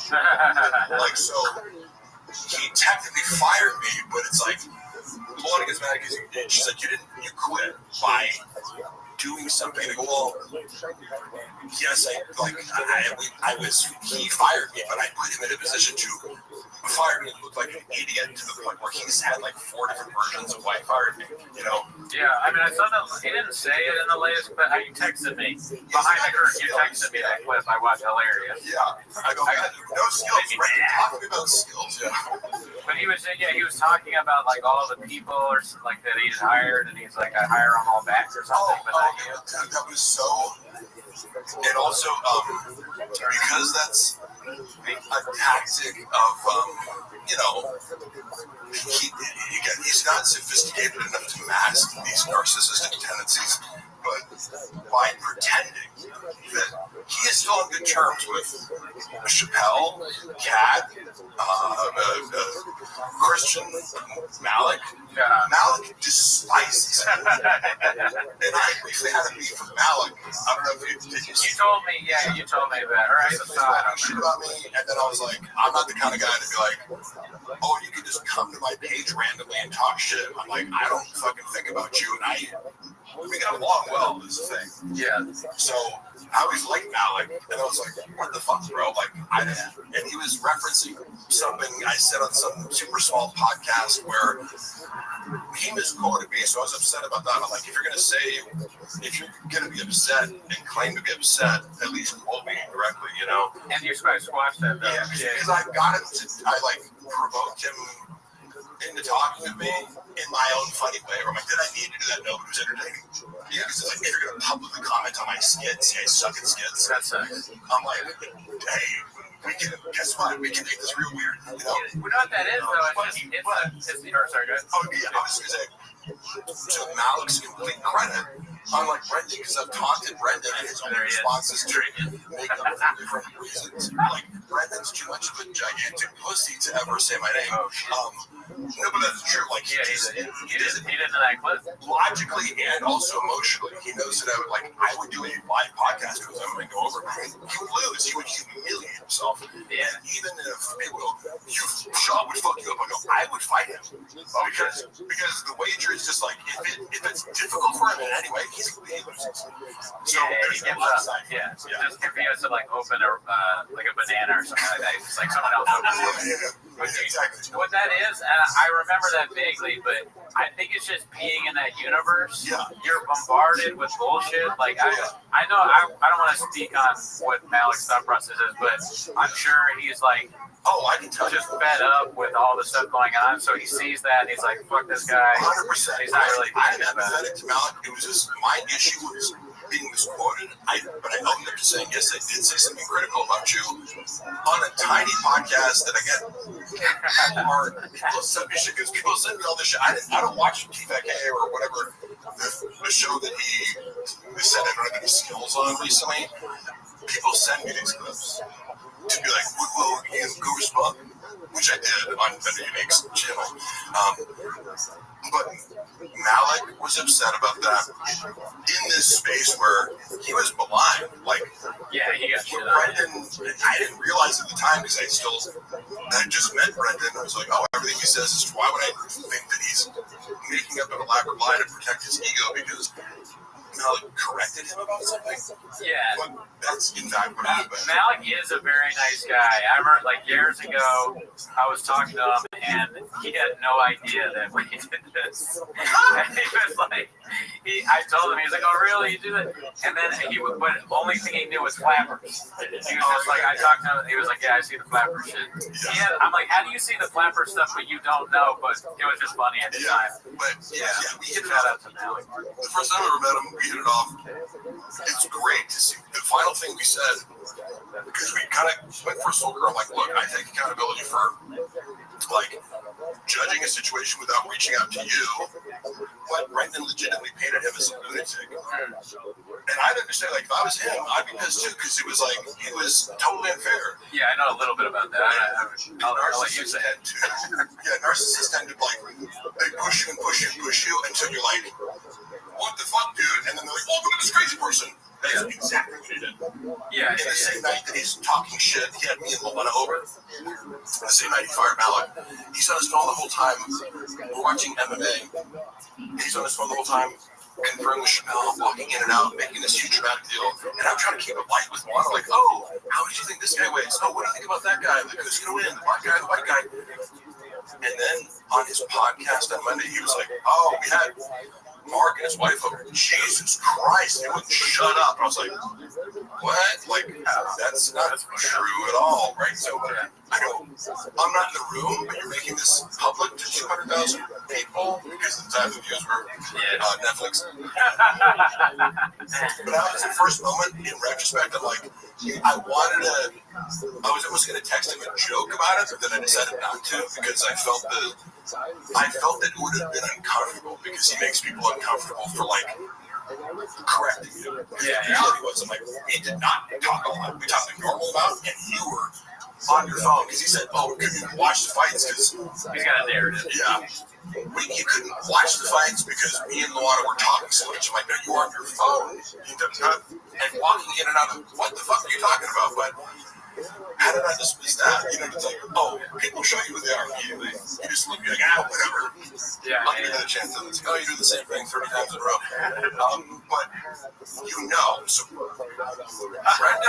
So he technically fired me, but it's like, Juana gets mad because she's like, you quit by doing something. I go, well, yes, he fired me, but I put him in a position to fire me and look like an idiot to the point where he's had like 4 different versions of why he fired me, Yeah, I mean, I saw that he didn't say it in the latest, but you texted me behind the curtain. You texted me that clip. I watched. Hilarious. Yeah, I go, no skills. Right? Talking about skills. Yeah. But he was talking about like all the people or like that he's hired, and he's like, I hire them all back or something. Dude, that was so. And also, because that's a tactic of, he's not sophisticated enough to mask these narcissistic tendencies, but by pretending that he is still on good terms with Chappelle, Kat, Christian, Malik. Malik despises him. And I briefly had a beef with Malik. I don't know if you told me. Yeah, you told me that. All right, he was talking shit about me, and then I was like, I'm not the kind of guy to be like, oh, you can just come to my page randomly and talk shit. I'm like, I don't fucking think about you, and we got along well, is the thing. Yeah. So I always liked Malik, and I was like, what the fuck, bro? Like, and he was referencing something I said on some super small podcast where he misquoted me, so I was upset about that. I'm like, if you're gonna be upset and claim to be upset, at least quote me directly, you know? And you squashed that, though. Yeah, because I got him I provoked him into talking to me in my own funny way. Or I'm like, did I need to do that? No, but it was entertaining. Yeah, because like, if you're gonna publicly comment on my skits, I suck at skits. That's I'm like, hey, guess what? We can make this real weird. You know? You know what that is, though? It's the sorry, guys. Oh, yeah, I was gonna say, to Malik's complete credit, unlike Brendan, because I've taunted Brendan and his own responses to make up for different reasons. Like, Brendan's too much of a gigantic pussy to ever say my name. No, but that's true. Like, he didn't that clip. Logically and also emotionally, he knows that I would do a live podcast with him and go over. He would lose. He would humiliate himself. Yeah. And even if people go, Sean would fuck you up, I would fight him. Because the wager is just like, if it's difficult for him in any way, he loses. So there's a lot of side. Yeah. Just if he has to open like a banana or something like that, it's like someone else opens it. Exactly. What that is, and I remember that vaguely, but I think it's just being in that universe. Yeah. You're bombarded with bullshit. Like I know I don't want to speak on what Malik's thought process is, but I'm sure he's like, I can tell just fed up with all the stuff going on. So he sees that and he's like, fuck this guy. 100%. He's not really I'm empathetic to Malik. It was just my issue was being misquoted. But I owned up to saying, yes, I did say something critical about you on a tiny podcast that I get. Or people send me shit because people send me all this shit. I don't watch TVK or whatever the show that he said I don't have any skills on recently. People send me these clips to be like, well, you go respond, which I did on the Unique's channel. But Malik was upset about that in this space where he was maligned. Brendan, I didn't realize at the time because I just met Brendan. I was like, everything he says is true. Why would I think that he's making up an elaborate lie to protect his ego because Malik corrected him about something? Yeah. But that's in fact what happened. Malik is a very nice guy. I remember years ago, I was talking to him and he had no idea that we did this. And he was like, I told him, he was like, oh really, you do that? And then but the only thing he knew was flappers. He was just like, I talked to him, he was like, yeah, I see the flapper shit. Yeah. I'm like, how do you see the flapper stuff but you don't know? But it was just funny at the time. But we hit it off. The first time I ever met him, we hit it off. It's great to see. The final thing we said, because we kind of went for a soldier, I'm like, look, I take accountability for judging a situation without reaching out to you, but Brendan legitimately painted him as a lunatic. And I'd understand, if I was him, I'd be pissed too, because it was it was totally unfair. Yeah, I know a little bit about that. Narcissists tend to they push you and push you and push you until you're like, what the fuck, dude? And then they're like, look at this crazy person. That's exactly what he did. Yeah. In the same night that he's talking shit, he had me and Lolena over. The same night he fired Malik. He's on his phone the whole time. We're watching MMA. He's on his phone the whole time, conferring with Chappelle, walking in and out, making this huge dramatic deal. And I'm trying to keep it light with Juan. Like, how did you think this guy weighs? Oh, what do you think about that guy? Who's going to win? The black guy, the white guy? And then on his podcast on Monday, he was like, we had Mark and his wife, Jesus Christ, they wouldn't shut up. I was like, what? Like, that's not true at all, right? So, I go, I'm not in the room, but you're making this public to 200,000 people because of the time the views were Netflix. But that was the first moment, in retrospect, I'm like, I was almost going to text him a joke about it, but then I decided not to because I felt that it would have been uncomfortable because he makes people uncomfortable for like correcting you. Yeah, the reality was, I'm like, he did not talk a lot. We talked like normal about, and you were on your phone because he said, "Oh, we couldn't watch the fights because he's got a narrative." Yeah, you couldn't watch the fights because me and Luana were talking so much. I'm like, "No, you were on your phone and walking in and out of what the fuck are you talking about?" But how did I dismiss that? You know, it's like, oh, people show you who they are immediately. You just look like, whatever. Yeah, I'll give you that chance. It's like, oh, you do the same thing 30 times in a row. But you know, so right?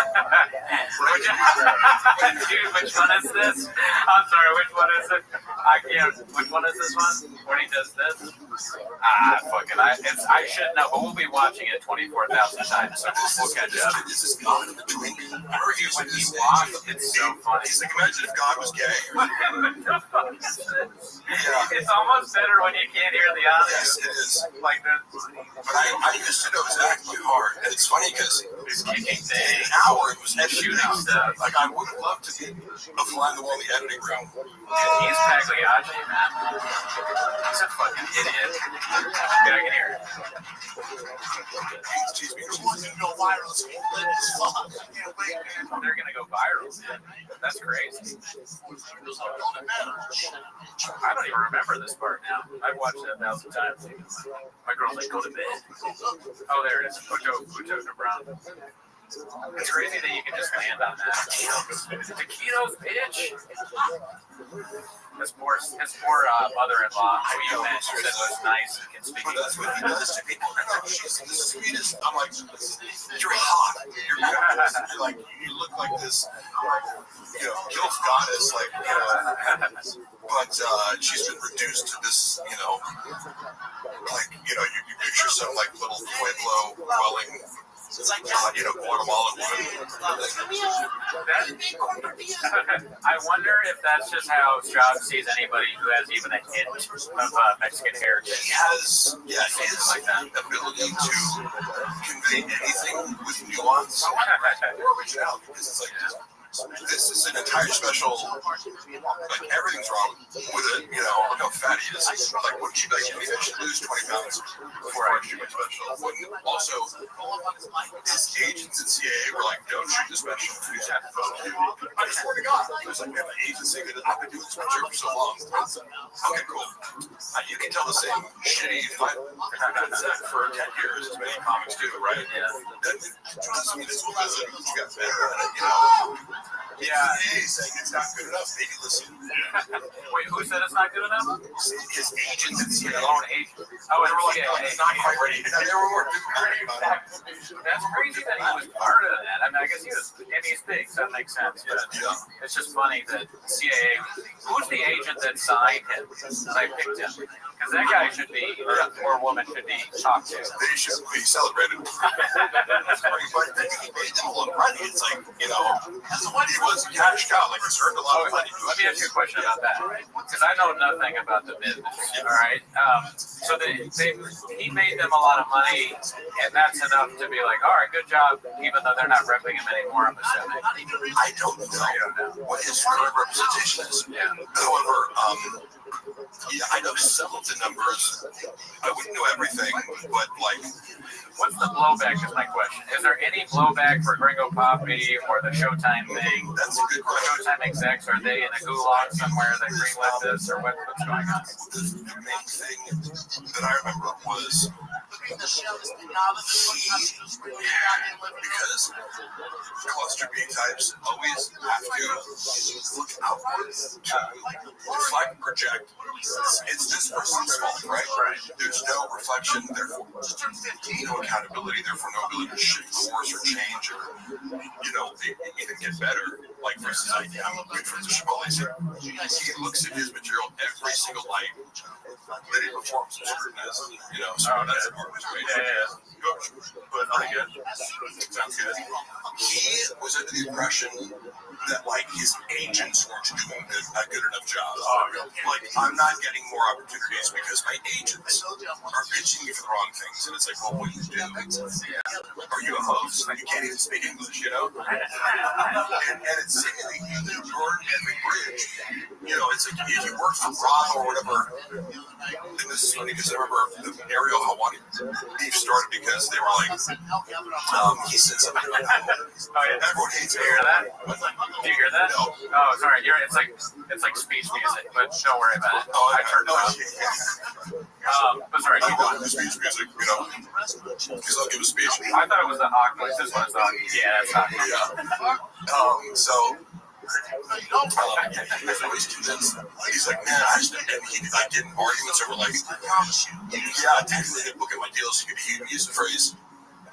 Dude, which one is this? I'm sorry, which one is it? I can't. Which one is this one? When he does this? Fuck it. I should know, but we'll be watching it 24,000 times, so we'll catch up. This is God in between. Remember, he was When he walks, it's so funny. He's like, imagine if God was gay. It's almost better when you can't hear the audio. Yes, it is. Like that. But I used to know exactly hard, and it's funny because in an hour it was edited out. Like I would have loved to be a fly on the wall in the editing room. He's Pagliacci, man. He's a fucking idiot. Yeah, I can hear it. They're gonna go viral, man. That's crazy. I don't even remember this part now. I've watched it 1,000 times. My girl's like, go to bed. Oh, there it is. Puto Brown. It's crazy that you can just land on that. Taquitos, bitch. His poor mother-in-law, who you met, said was nice and can speak English. That's what he does to people. She's the sweetest. I'm like, you're hot. You're like, you look like this, guilt goddess, like, but she's been reduced to this, like, you picture some like little Pueblo dwelling. Guatemalan woman. I wonder if that's just how Job sees anybody who has even a hint of Mexican heritage. He has, his ability to convey anything with nuance or originality. Because it's like, this is an entire special. Like everything's wrong with it. Look how fat he is. Like, wouldn't you like? Maybe I should lose 20 pounds before I shoot my special. Wouldn't also his agents at CIA were like, "Don't shoot the special." He's had to phone you. I swear to God, there's like an agency that I've been doing this material for so long. Okay, cool. You can tell the same shitty fight for 10 years as many comics do, right? Yeah. Then trust me, this will visit. You got better, Yeah. Saying it's not good enough. Maybe listen. Wait, who said it's not good enough? His agents at CIA. His own agent. Oh, they were like, no, it's not quite ready. They were more That's crazy that he was part of that. I mean, I guess he was, and he's big, so that makes sense. But it's just funny that CIA, who's the agent that signed him? I picked him. Because that guy should be, or woman should be talked to. They should be celebrated. But he made them a lot of money. It's like, he was a cash cow. Like, he's earned a lot of money. Let me ask you a question about that. Because I know nothing about the business. All right. So he made them a lot of money, and that's enough to be like, all right, good job, even though they're not repping him anymore, I'm assuming. I don't know what his current representation is. Yeah. However, I know some of the numbers. I wouldn't know everything, but like, what's the blowback is my question. Is there any blowback for Gringo Poppy or the Showtime thing? That's a good question. Showtime execs, are they in a gulag somewhere that greenlit this, or what's going on? The main thing that I remember was because cluster B types always have to look outwards to reflect, project. It's this person's fault, right? There's no reflection, therefore. You know what accountability, therefore no ability to shift course or change or, even get better. Like, for instance, I'm good friends with Chipotle. He looks at his material every single night that he performs and scrutinizes, so that's part of his way. But pretty good. Sounds good. He was under the impression that, like, his agents weren't doing a good enough job. Like, I'm not getting more opportunities because my agents are pitching me for the wrong things. And it's like, well, what do you do? Are you a host? You can't even speak English, And it's seemingly you burn every bridge. It's like if you work for Roth or whatever. And this is funny because I remember the Ariel Hawani beef started because they were like, he said something about everyone hates me. Do you hear that? Do you hear that? No. Oh, sorry. It's like speech music, but don't worry about it. I turned it off. But sorry, keep going. Speech music, because I'll give a speech. I thought it was the Hawk noise. This one's not. Yeah, it's not. So. He's always convinced. He's like, man, I just I get in arguments over like, technically they book at my deals. He used the phrase,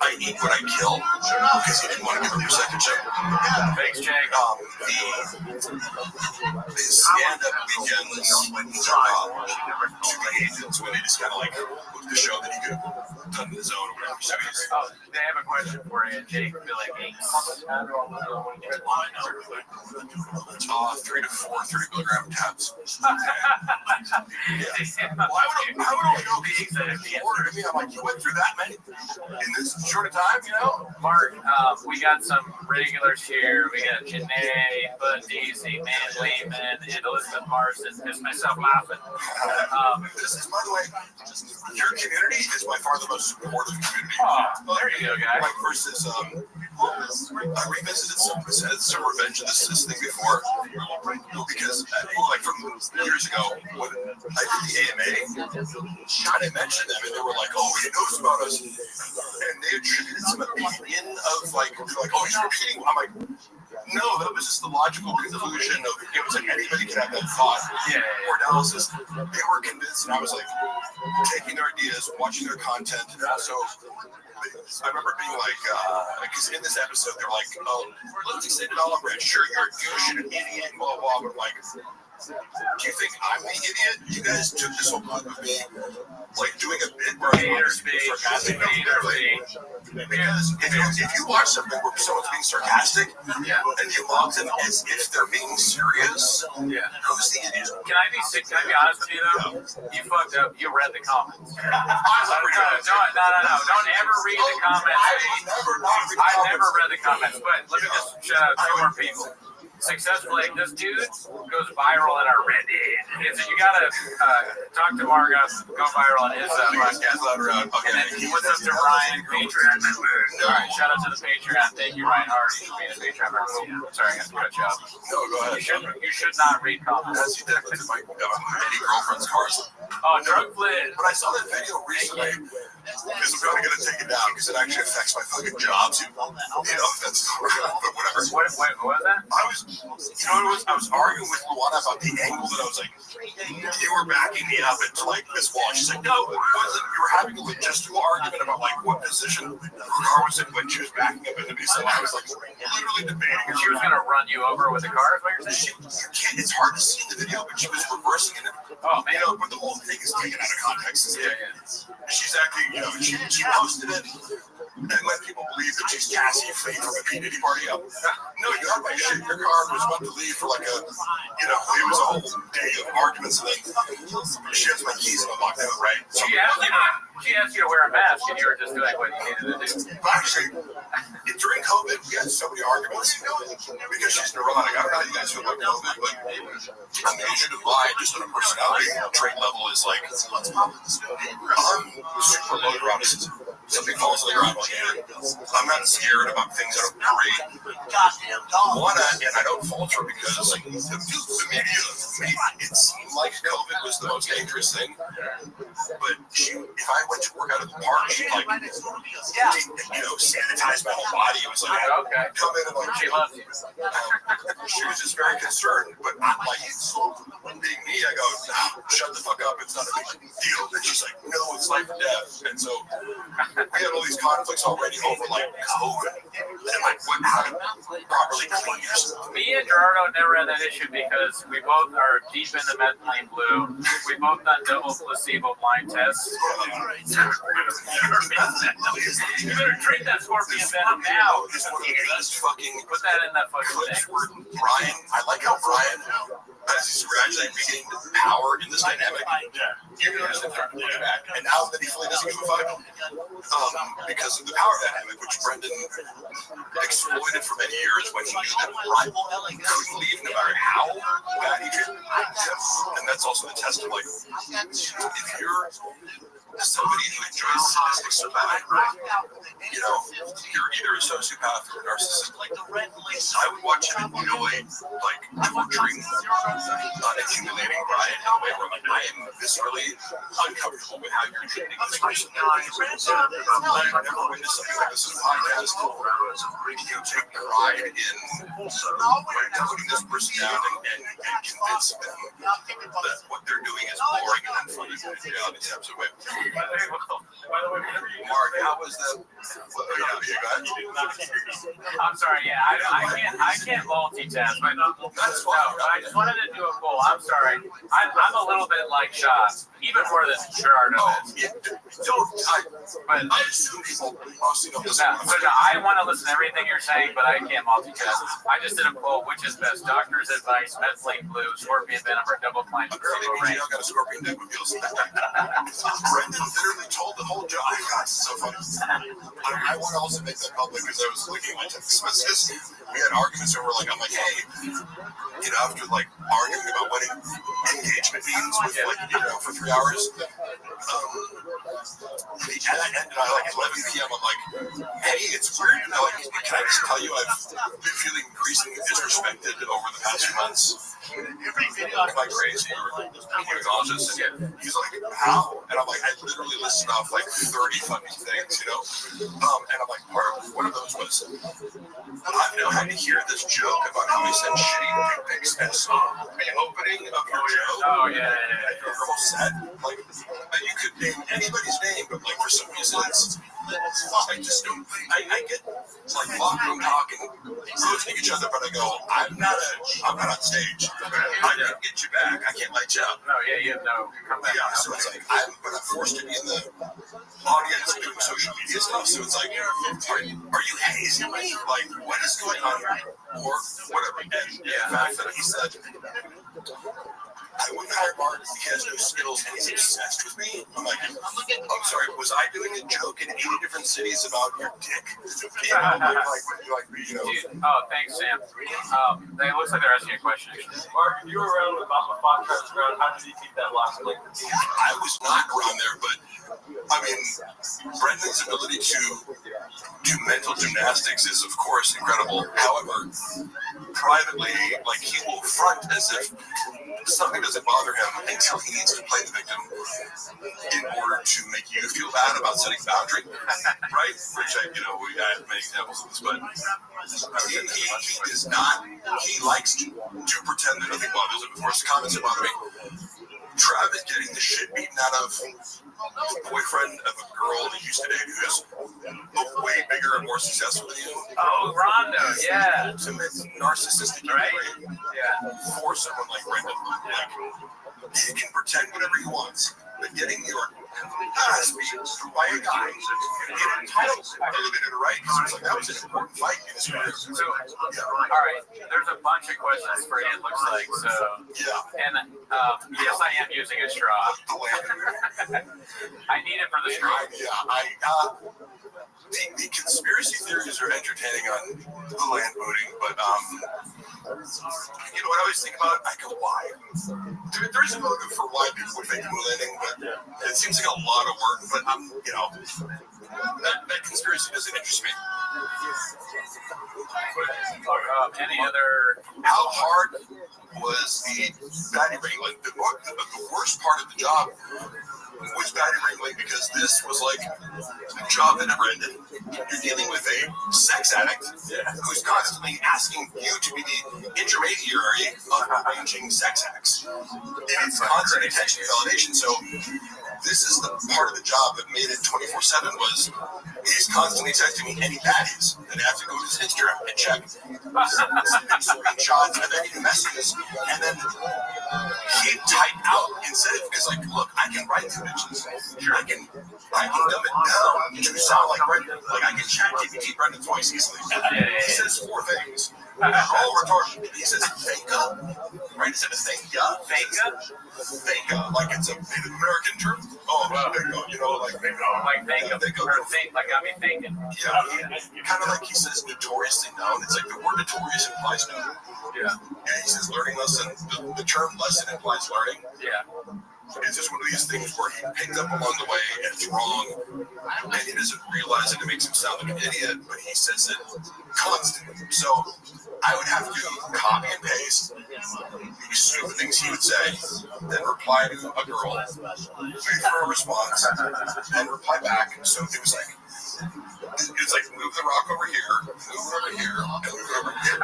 I eat what I kill, because he didn't want to give a percentage of. Thanks, Jake. The stand-up weekends to the agents when they just kind of like booked the show that he could have done in his own or whatever. So they have a question for you, Jake. Feel like 3 to 4 30-milligram tabs. Well, I would only know the exact order to me. I'm like, you went through that many in this short a time, Mark, we got some regulars here. We got Janae, Bud Deasy, Man Lehman, and Elizabeth Marston. It's myself laughing. This is, by the way, your community is by far the most supportive community. Oh, there you go, guys. Like versus, I revisited some Revenge of the Sis thing before, because like from years ago when I did the AMA, I didn't mention them, and they were like, "Oh, he knows about us," and they attributed some opinion of like, "Oh, he's repeating." I'm like, no, that was just the logical conclusion of it was like anybody can have that thought or analysis. They were convinced, and I was like taking their ideas, watching their content, and also I remember being like, because in this episode they're like, "Oh, let's extend it all over. Sure, you're an idiot," and blah blah. But like, do you think I'm the idiot? You guys took this whole clip of me like doing a bit where I'm sarcastic. Because if you watch something where someone's being sarcastic and you mock them as if they're being serious, who's the idiot? Can I be honest with you though? You fucked up. You read the comments. No. Don't ever read the comments. I never read the comments. But let me just shout out 2 more people. Successfully, this dude goes viral in our Reddit. So you gotta talk to Margo, go viral on his podcast. And then what's up to Ryan, Patreon member? All right, shout out to the Patreon. Thank you, Ryan Hardy, for being a Patreon member. Sorry, I have to cut you off. No, go ahead. You should not read comments. As you definitely might have many girlfriends' cars. Oh, drug flip. But I saw that video recently. Because I'm probably going to take it down because it actually affects my fucking jobs. That's but whatever. What was that? I was arguing with Luana about the angle that I was like, you were backing me up into like this wall. She's like, no, it wasn't. You were having a logistical argument about like what position the car was in when she was backing up into me. So I was like literally debating. She was going to run you over with the car, is what you're saying? It's hard to see in the video, but she was reversing it. Oh, man. But the whole thing is taken out of context. She's acting, she posted it and let people believe that she's Cassie Faye from a community party up. No, you had my shit. Your car was about to leave for like it was a whole day of arguments, and then she has my keys and I'm locked out, right? She asked you to wear a mask, and you were just doing what you needed to do. Actually, during COVID, we had so many arguments because she's neurotic. I don't know how you guys feel about COVID, but a major divide just on a personality trait level is like, I'm super low neuroticism. Something falls on the ground, I'm not scared about things I don't agree. And I don't falter because the media, it seemed like COVID was the most dangerous thing. But if I went to work out of the park, she'd like, sanitize my whole body. It was like, come in and like, she was just very concerned, but not like, being me, I go, shut the fuck up, it's not a big deal. And she's like, no, it's life or death. And so we had all these conflicts already over like COVID and like how to properly clean yourself. Me and Gerardo never had that issue because we both are deep into methylene blue. We both done double placebo blind tests. You better drink that scorpion venom now. Just one of the best fucking put that in that fucking clips where Brian, I like how Brian, as he's gradually regained power in this dynamic, even though he's looking back, and now that he fully doesn't give a fuck, because of the power dynamic, which Brendan exploited for many years when he knew that Brian couldn't leave no matter how bad he did. And that's also the test of like, if you're somebody who enjoys sadistic so bad, you know, you're either a sociopath or a narcissist. Like, I would watch him enjoy, like, torturing, and humiliating Brian in a way where, like, I am viscerally uncomfortable with how you're treating this person. I've never witnessed something like this in a podcast. You take pride in putting this person down and convince them that what they're doing is boring and unfunny in a reality types of way. Mark, how was the? I'm sorry. Yeah, I can't multitask. But that's fine. No, I just wanted to do a poll. I'm sorry. I'm a little bit like Shaz, even more than Gerardo is. But I assume people mostly don't listen. So I want to listen to everything you're saying, but I can't multitask. I just did a poll. Which is best? Doctor's advice, methylene blue, scorpion venom, or double blind placebo range. I got a scorpion deck with heels. Brendan literally told the whole job. God, it's so funny. I want to also make that public because I was looking at my text messages. We had arguments over like, I'm like, hey, you know, after like arguing about what engagement means with like, you know, for 3 hours. And I ended at like 11 p.m. I'm like, hey, it's weird. You know, like, can I just tell you I've been feeling increasingly disrespected over the past few months? Am I crazy? Or he acknowledges it. He's like, how? And I'm like, I literally listed off like 30 fucking things, you know? And I'm like, one of those was, I've now had to hear this joke about how I sent shitty dick pics and saw the opening of your joke. Oh, yeah. And your whole set, like, you could name anybody's name, but like for some reason it's, I just don't, I get like locker room talk and roasting each other, but I go, I'm not on stage. I can't get you back. I can't light you up. No, yeah, you have no comeback. Yeah, so it's like, I'm forced to be in the audience doing social media stuff, so it's like, are you hazing me? Like, what is going on? Or whatever. And the fact that he said, I wouldn't hire Mark if he has no skills and he's obsessed with me. I'm like, I'm sorry, was I doing a joke in 80 different cities about your dick? You know, oh, thanks, Sam. It looks like they're asking a question. Mark, if you were around with Bob Foxtrot's ground, how did you keep that lock? I was not around there, but I mean, Brendan's ability to do mental gymnastics is, of course, incredible. However, privately, like, he will front as if something doesn't bother him until he needs to play the victim in order to make you feel bad about setting a boundary, right? Which we have many examples of this, but he does not, he likes to pretend that nothing bothers him. Of course, comments that bother me. Travis getting the shit beaten out of the boyfriend of a girl he used to date who's way bigger and more successful than you. Oh, Rondo, yeah. Ultimate narcissistic, right? Yeah. For someone like Brendan, like, he can pretend whatever he wants, but getting your ass beat by a guy in entitled to it, right? So it's like, that was an important fight in his career. So, all right, there's a bunch of questions for you, it looks like. So, yeah. And yes, I am using a straw. I need it for the straw. Yeah, the conspiracy theories are entertaining on the land voting, but you know what I always think about? I go, why? There's a motive for why people would think moon landing, but it seems like a lot of work. But that conspiracy doesn't interest me. Any other? How hard was the batting ring? Like the worst part of the job was batting wrangling, because this was like a job that never ended. You're dealing with a sex addict who's constantly asking you to be the intermediary of arranging sex acts. And it's constant attention and validation. So this is the part of the job that made it 24/7 was he's constantly texting me any baddies, and I have to go to his Instagram and check screenshots and then messages, and then he'd type out instead of because like, look, I can write to bitches, I can dumb it down to sound like Brendan, like I can chat GPT Brendan twice easily. He says 4 things, all retarded. He says "thanka," right? Instead of "thanka," like it's a Native American term. Oh, "thanka," you know, like "thanka," or think, like got me thinking. Yeah, kind of like he says notoriously known. It's like the word notorious implies known. Yeah. And he says learning lesson. The term lesson implies learning. Yeah. It's just one of these things where he picked up along the way and it's wrong, and he doesn't realize it. It makes him sound like an idiot, but he says it constantly. So I would have to copy and paste these stupid things he would say, then reply to a girl, wait for a response, and reply back. So it was like, it's like move the rock over here, move it over here, and move it over here.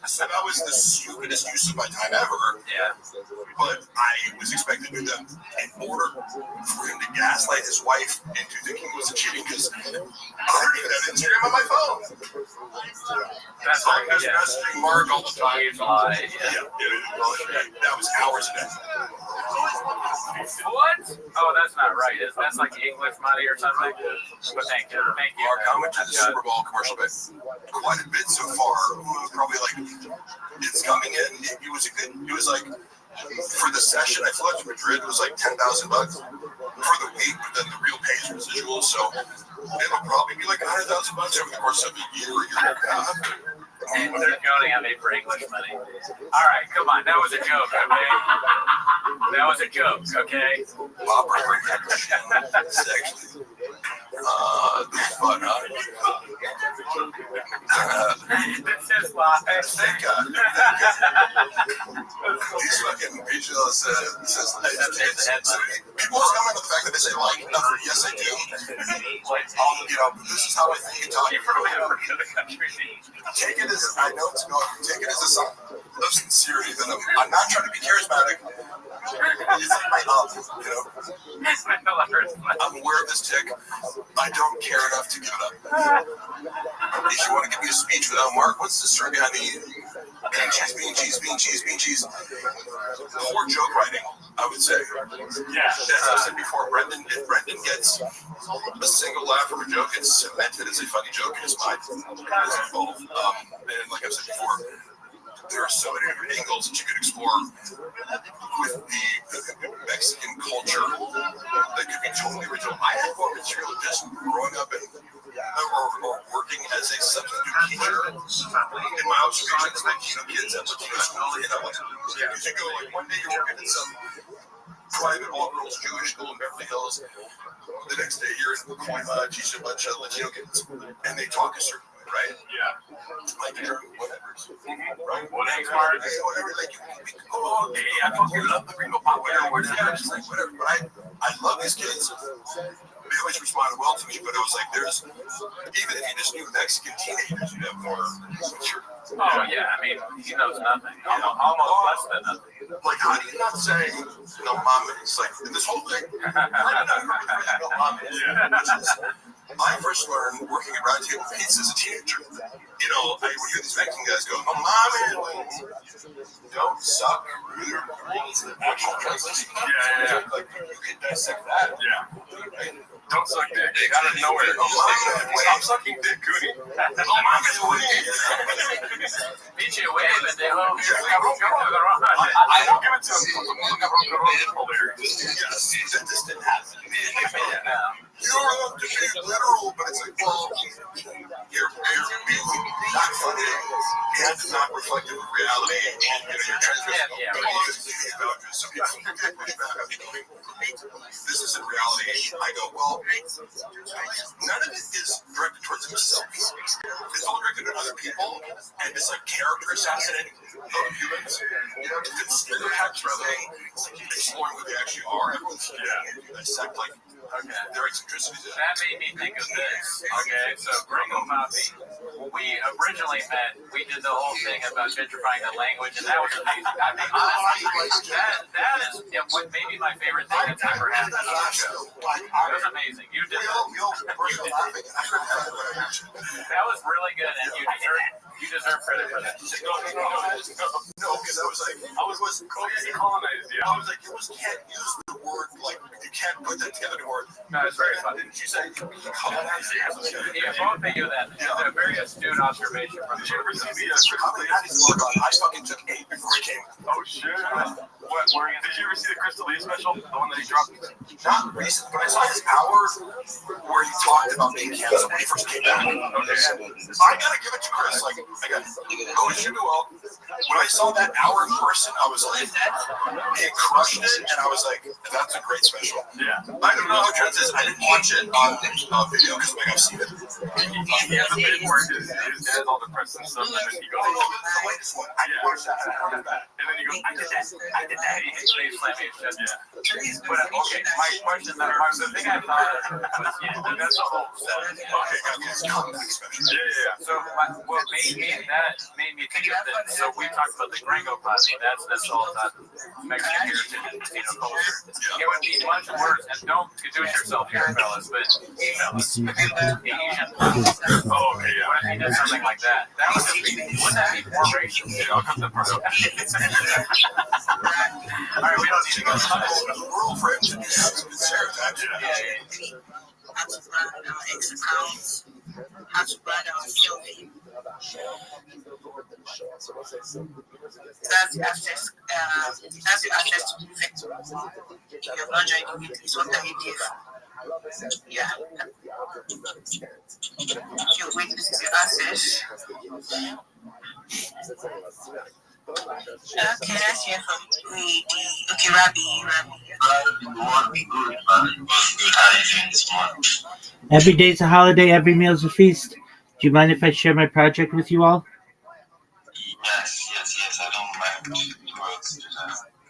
So that was the stupidest use of my time ever. Yeah. But I was expected to do that in order for him to gaslight his wife into thinking it was a cheating because I don't even have Instagram on my phone. That's like messaging Mark all the time. That was hours a day. What? Oh, that's not right. That's like English money or something. But thank you. Mark, I went to the Super Bowl commercial bit quite a bit so far. Probably like it's coming in. It was like for the session I flew out to Madrid. It was like $10,000 for the week, but then the real pay is residual. So it'll probably be like $100,000 over the course of a year and a half. They're counting on me for English money. All right, come on. That was a joke, okay? That was a joke, okay? Sexually. Fun, huh? This is why. Thank God. These fucking regionals says people always comment on the fact that they say like nothing. Yes, I do. You know, this is how I think you talk. Take it as I know it's not. Take it as a sign of sincerity that I'm not trying to be charismatic. It's like my love, you know. I'm aware of this tick. I don't care enough to give it up. If you want to give me a speech without Mark, what's the story behind the cheese? Poor joke writing, I would say. Yeah. As I said before, if Brendan gets a single laugh from a joke, it's cemented as a funny joke in his mind. And like I've said before, there are so many different angles that you could explore with the Mexican culture that could be totally original. I had more material just growing up or working as a substitute teacher in my observations of Latino kids at Latino school. Because you go like one day you're working in some private all-girls Jewish school in Beverly Hills. The next day you're in Coima, teaching a bunch of Latino kids, and they talk a certain way, right? Yeah. Like you're whatever. Right? Whatever. Like we could go all day. I fucking love the Gringo Pop. Whatever. Just like whatever. But I love these kids. They always responded well to me, but it was like there's even if you just knew Mexican teenagers, you'd have more mature. Oh yeah, I mean he knows nothing. Almost less than nothing. Like how do you not say no mames? Like in this whole thing, no mames. I first learned working at Round Table Pizza as a teenager. You know, I would hear these Mexican guys go, no mames, don't suck. Actual translation. Yeah. Like you can dissect that. Yeah. Right? Don't suck dick out of nowhere. Stop sucking dick, Cooney. No mames, Pinche güey, pendejo. Cabrón. I don't give it to him. Yes, this didn't happen. You don't have to be literal, but it's like, well, you're being not funny and not reflective of reality. And you're trying to some people get pushback. This isn't reality. I go, well, none of it is directed towards himself. It's all directed at other people, and it's like character assassinating other humans. It's stereotypes rather than exploring what they actually are. Everyone's dissect like their eccentricities. That made me think of this. Okay, so Gringo Papi, when we originally met, we did the whole thing about gentrifying the language, and that was amazing. I mean, honestly, that is was maybe my favorite thing that's ever happened on the show. It was amazing. You did that. That was really good, and you deserve credit for that. No, because I was like, colonized. Yeah, I was like, you can't use the word like you can't put that together anymore. No, it's very fun. Didn't you say colonized? Yeah, both of you that. A very astute observation from Did you ever see me? I fucking took 8 before I came. Oh shit! Did you ever see the Crystal Lee special? The one that he dropped? Not recent, but I saw his hour where he talked about being canceled when he first came back. Okay. I gotta give it to Chris. Like, I got go to Jimmy Well. When I saw that hour in person, I was like, he crushed it, and I was like, that's a great special. Yeah. I don't know how trans is. I didn't watch it on video because like I've seen it. He has a bit where his dad's all depressed and stuff, and then he goes, the latest one. I watched that. I heard that. And then he goes, I did that. He slammed me. But okay, my question, the thing I thought was, that's a whole set. Yeah. So what made me think of this. So we talked about the Gringo Posse. That's all about Mexican heritage and Latino culture. It would be much worse, and don't do it yourself here, fellas, but Asian. Oh, okay, yeah. What if he did something like that? Wouldn't that be more racist? Yeah, I'll cut that part out. All right, we don't need to go to the world for him to do some stereotypes. How to run our X accounts, how to run our filming. That's the access to the effect. If you have not joined it, it's what I give. Yeah. Your witness is your access. Okay, that's here from me. Okay, Rabbi. Every day's a holiday, every meal's a feast. Do you mind if I share my project with you all? Yes, I don't mind.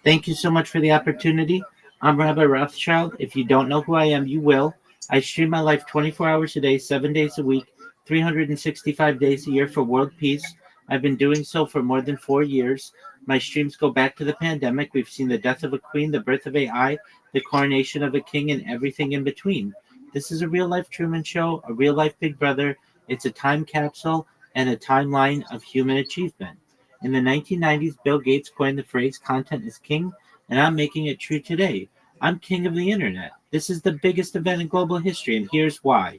Thank you so much for the opportunity. I'm Rabbi Rothschild. If you don't know who I am, you will. I stream my life 24 hours a day, 7 days a week, 365 days a year for world peace. I've been doing so for more than 4 years. My streams go back to the pandemic. We've seen the death of a queen, the birth of AI, the coronation of a king, and everything in between. This is a real-life Truman Show, a real-life Big Brother. It's a time capsule and a timeline of human achievement. In the 1990s, Bill Gates coined the phrase, content is king, and I'm making it true today. I'm king of the internet. This is the biggest event in global history, and here's why.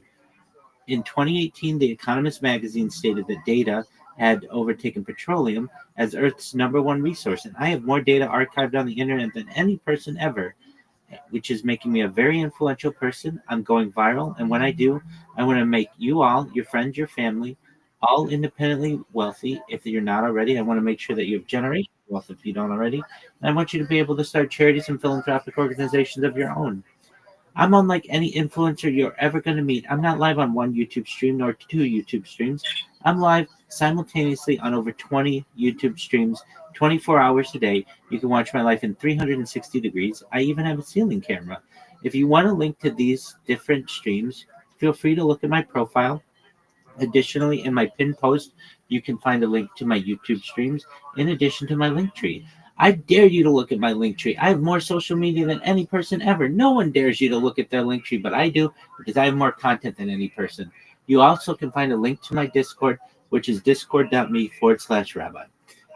In 2018, The Economist magazine stated that data had overtaken petroleum as Earth's #1 resource, and I have more data archived on the internet than any person ever, which is making me a very influential person. I'm going viral, and when I do, I want to make you all, your friends, your family, all independently wealthy. If you're not already, I want to make sure that you have generational wealth if you don't already. And I want you to be able to start charities and philanthropic organizations of your own. I'm unlike any influencer you're ever going to meet. I'm not live on one YouTube stream nor 2 YouTube streams. I'm live simultaneously on over 20 YouTube streams, 24 hours a day. You can watch my life in 360 degrees. I even have a ceiling camera. If you want a link to these different streams, feel free to look at my profile. Additionally, in my pinned post, you can find a link to my YouTube streams in addition to my link tree. I dare you to look at my link tree. I have more social media than any person ever. No one dares you to look at their link tree, but I do because I have more content than any person. You also can find a link to my Discord, which is discord.me/rabbi.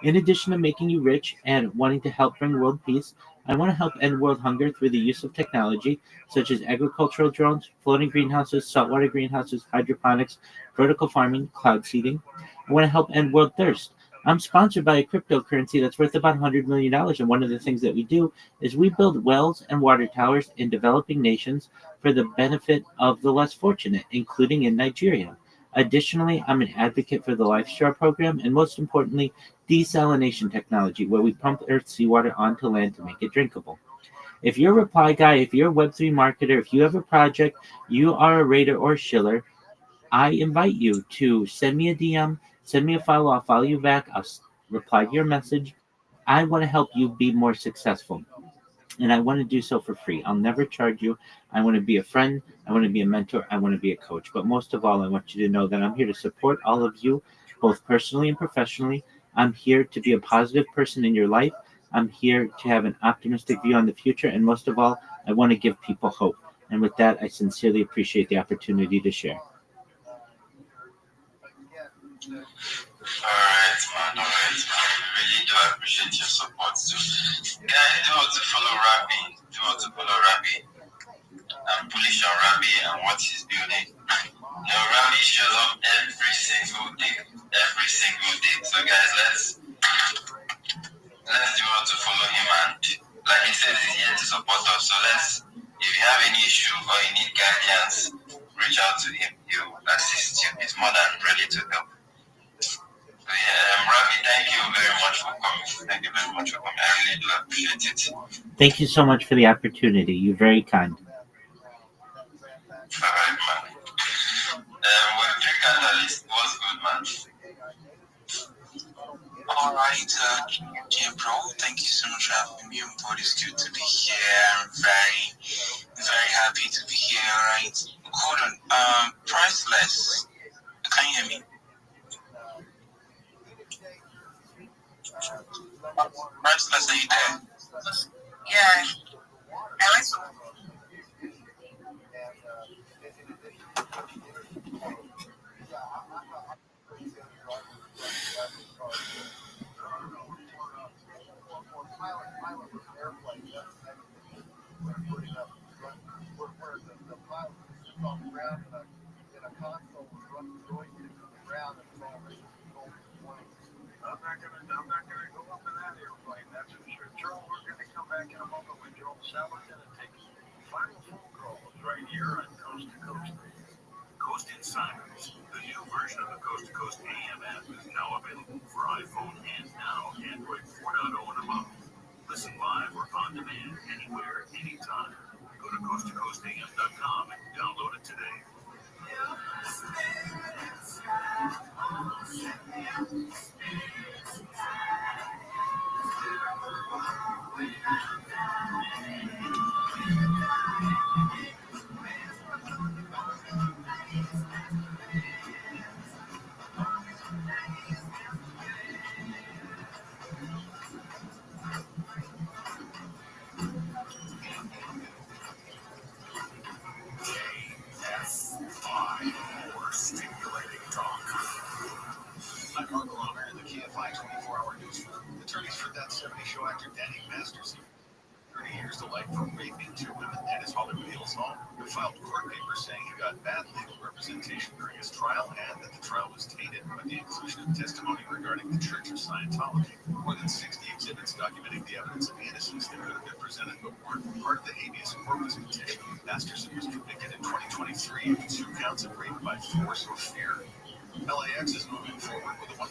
In addition to making you rich and wanting to help bring world peace, I want to help end world hunger through the use of technology such as agricultural drones, floating greenhouses, saltwater greenhouses, hydroponics, vertical farming, cloud seeding. I want to help end world thirst. I'm sponsored by a cryptocurrency that's worth about $100 million, and one of the things that we do is we build wells and water towers in developing nations for the benefit of the less fortunate, including in Nigeria. Additionally, I'm an advocate for the LifeStraw program, and most importantly, desalination technology, where we pump Earth's seawater onto land to make it drinkable. If you're a reply guy, if you're a Web3 marketer, if you have a project, you are a raider or shiller, I invite you to send me a DM, send me a follow. I'll follow you back. I'll reply to your message. I want to help you be more successful, and I want to do so for free. I'll never charge you. I want to be a friend. I want to be a mentor. I want to be a coach. But most of all, I want you to know that I'm here to support all of you, both personally and professionally. I'm here to be a positive person in your life. I'm here to have an optimistic view on the future, and most of all, I want to give people hope. And with that, I sincerely appreciate the opportunity to share. Alright, man. We really do appreciate your support too. Guys, do want to follow Rabbi. I'm bullish on Rabbi and what he's building. Rabbi shows up every single day. So guys, let's do want to follow him, and like he says, he's here to support us. So if you have any issue or you need guidance, reach out to him. He'll assist you. He's more than ready to help. So Rabbi, thank you very much for coming. I really do appreciate it. Thank you so much for the opportunity. You're very kind. Alright, man. With three catalysts, what's good, man? Alright, Jim Pro, thank you so much for having me on board. It's good to be here. I'm very happy to be here, alright? Hold on, Priceless, can you hear me? Priceless, are you there? Yeah. I went to I'm not gonna go up in that airplane, that's for sure. Joel, we're gonna come back in a moment with Joel Sauer's gonna take final phone calls right here on Coast to Coast. Coast Insiders, the new version of the Coast to Coast AM app is now available for iPhone and now Android 4.0 and above. Listen live or on demand anywhere, anytime. Go to coasttocoastam.com and download it today. More stimulating talk. I'm Mark Loner in the KFI 24-hour newsroom. Attorneys for That 70 Show actor Danny Masterson. 30 years to life for raping 2 women at his Hollywood Hills home, who filed court papers saying he got bad legal representation during his trial and that the trial was tainted by the inclusion of testimony regarding the Church of Scientology. More than 60 exhibits documenting the evidence of innocence that could have been presented but weren't part of the habeas corpus petition. Masterson was convicted in 2023 of 2 counts of rape by force or fear. LAX is moving forward with a $1.5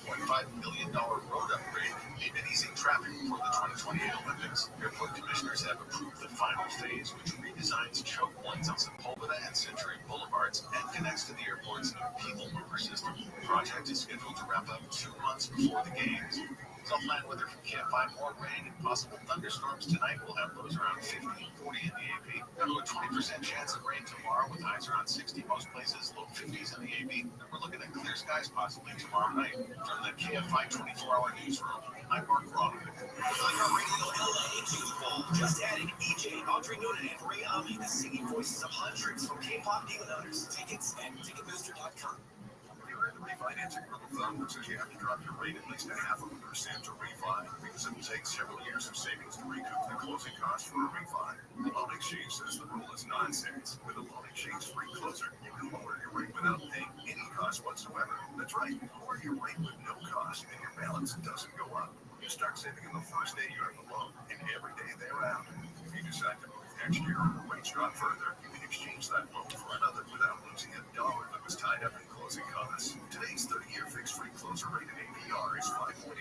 million road upgrade aimed at easing traffic for the 2028 Olympics. Airport commissioners have approved the final phase, which redesigns choke points on Sepulveda and Century Boulevards and connects to the airport's people mover system. The project is scheduled to wrap up 2 months before the games. Self-line weather from KFI, more rain and possible thunderstorms tonight. We'll have lows around 50 and 40 in the AP. Down to a 20% chance of rain tomorrow with highs around 60 most places, low 50s in the AP. And we're looking at clear skies possibly tomorrow night. From the KFI 24-hour newsroom, I'm Mark Rothschild. Radio LA Super just added EJ, Audrey Nuna, and Ray Ami, the singing voices of hundreds from K-pop diva owners. Tickets at Ticketbooster.com. You're in the refinancing rule of thumb that says you have to drop your rate at least 0.5% to refi, because it will take several years of savings to recoup the closing costs for a refi. The Loan Exchange says the rule is nonsense. With a Loan Exchange free closer, you can lower your rate without paying any cost whatsoever. That's right, lower your rate with no cost, and your balance doesn't go up. You start saving on the first day you have the loan, and every day thereafter. If you decide to move next year or rates drop further, you can exchange that loan for another without losing $1 that was tied up in closing costs. Today's 30-year fixed-rate closer rate at APR is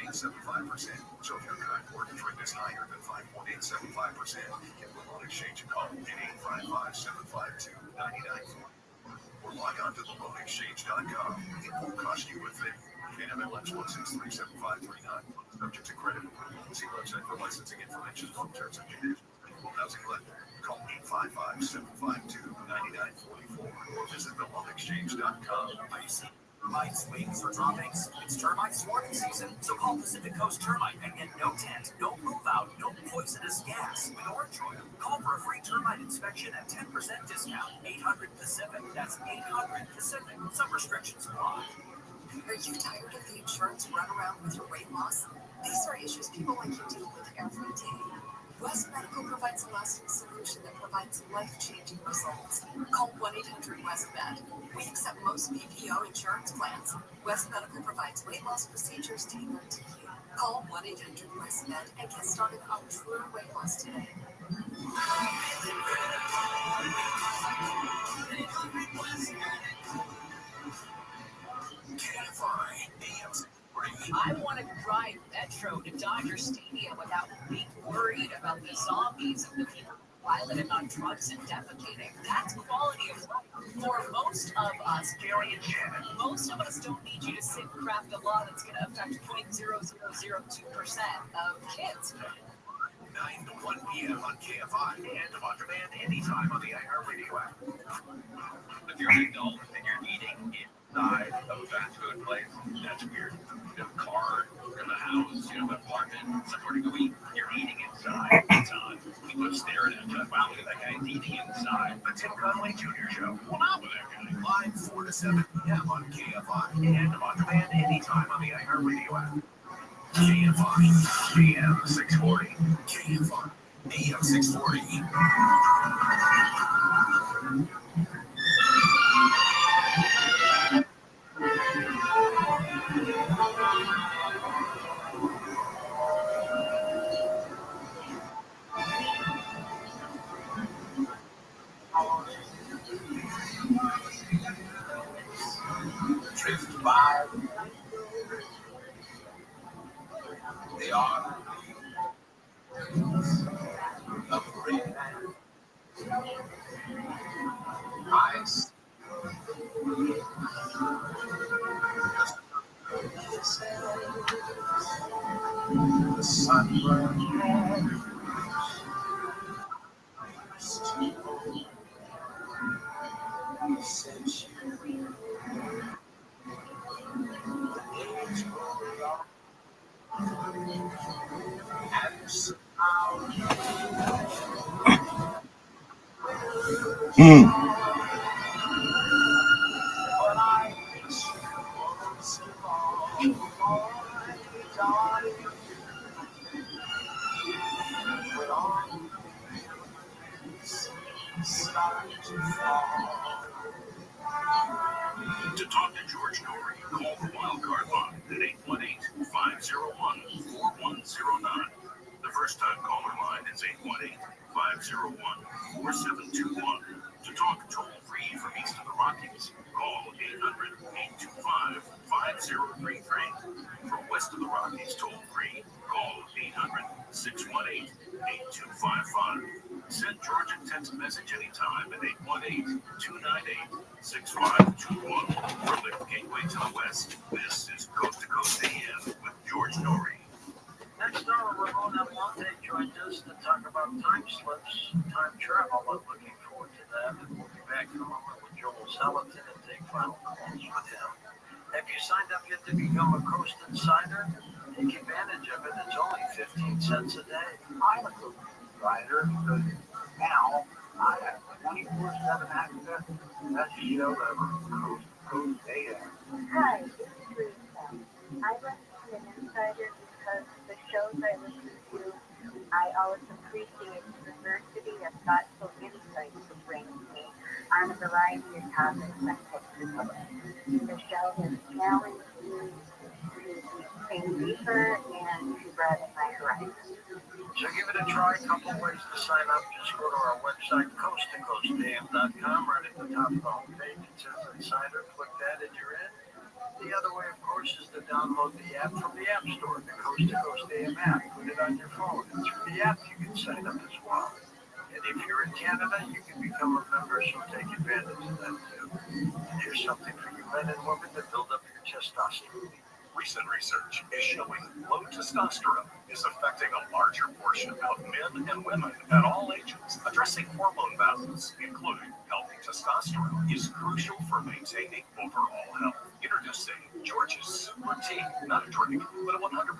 5.875%. So if your current mortgage rate is higher than 5.875%, give the Loan Exchange a call at 855-752-9940. Or log on to theloanexchange.com. It won't cost you a thing. NMLS 1637539. Subject to credit approval. See website for licensing information on terms and conditions. Equal housing lender. Call 855-752-9944 or visit theloanexchange.com. Termites waiting for droppings. It's termite swarming season, so call Pacific Coast Termite and get no tent, no move out, no poisonous gas with Orange Oil. Call for a free termite inspection at 10% discount. 800 Pacific. That's 800 Pacific. Some restrictions apply. Are you tired of the insurance runaround with your weight loss? These are issues people like you deal with every day. West Medical provides a lasting solution that provides life-changing results. Call 1-800-WEST-MED. We accept most PPO insurance plans. West Medical provides weight loss procedures tailored to you. Call 1-800-WEST-MED and get started on true weight loss today. I want to drive Metro to Dodger Stadium without being worried about the zombies and the people piloting on trucks and defecating. That's quality of life. For most of us, Jerry and Shannon, most of us don't need you to sit and craft a law that's going to affect 0.0002% of kids. 9 to 1 p.m. on KFI and on demand anytime on the iHeartRadio app. If you're an adult and you're eating inside of a fast food place, that's weird. In a car, in the house, an apartment, somewhere to go eat, you're eating inside. It's on. People are staring at you. Wow, look at that guy eating inside. The Tim Conway Jr. Show. What's up with that guy? Live 4 to 7 p.m. on KFI and on demand anytime on the iHeartRadio app. KFI, AM 640. KFI, AM 640. Drift by. They are a great man. Eyes. The sunburn. To talk to George Norrie, call the Wildcard line at 818-501-4109. The first-time caller line is 818-501-4721. To talk toll-free from east of the Rockies, call 800-825-5033. From west of the Rockies toll-free, call 800-618-8255. Send George a text message anytime at 818-298-6521. From the gateway to the west, this is Coast to Coast AM with George Norrie. Next hour, Ramona Monte joins us to talk about time slips, time travel. I'm looking forward to that. And we'll be back in a moment with Joel Salatin and take final calls with him. Have you signed up yet to become a Coast Insider? Take advantage of it. It's only 15 cents a day. I'm a Coast Insider because now I have 24/7 access to the best show ever, Coast to Coast AM. Hi, this is Teresa. I listen to an insider because the shows I listen to, I always appreciate the diversity of thoughtful insights it brings me on a variety of topics I put together. The show has challenged me to think deeper and to broaden my horizons. So give it a try. A couple ways to sign up. Just go to our website, coasttocoastam.com. Right at the top of the homepage, it says Insider. Click that and you're in. The other way, of course, is to download the app from the App Store, the Coast to Coast AM app. Put it on your phone. And through the app, you can sign up as well. And if you're in Canada, you can become a member, so take advantage of that too. And here's something for you men and women to build up your testosterone. Recent research is showing low testosterone is affecting a larger portion of men and women at all ages. Addressing hormone balance, including healthy testosterone, is crucial for maintaining overall health. Introducing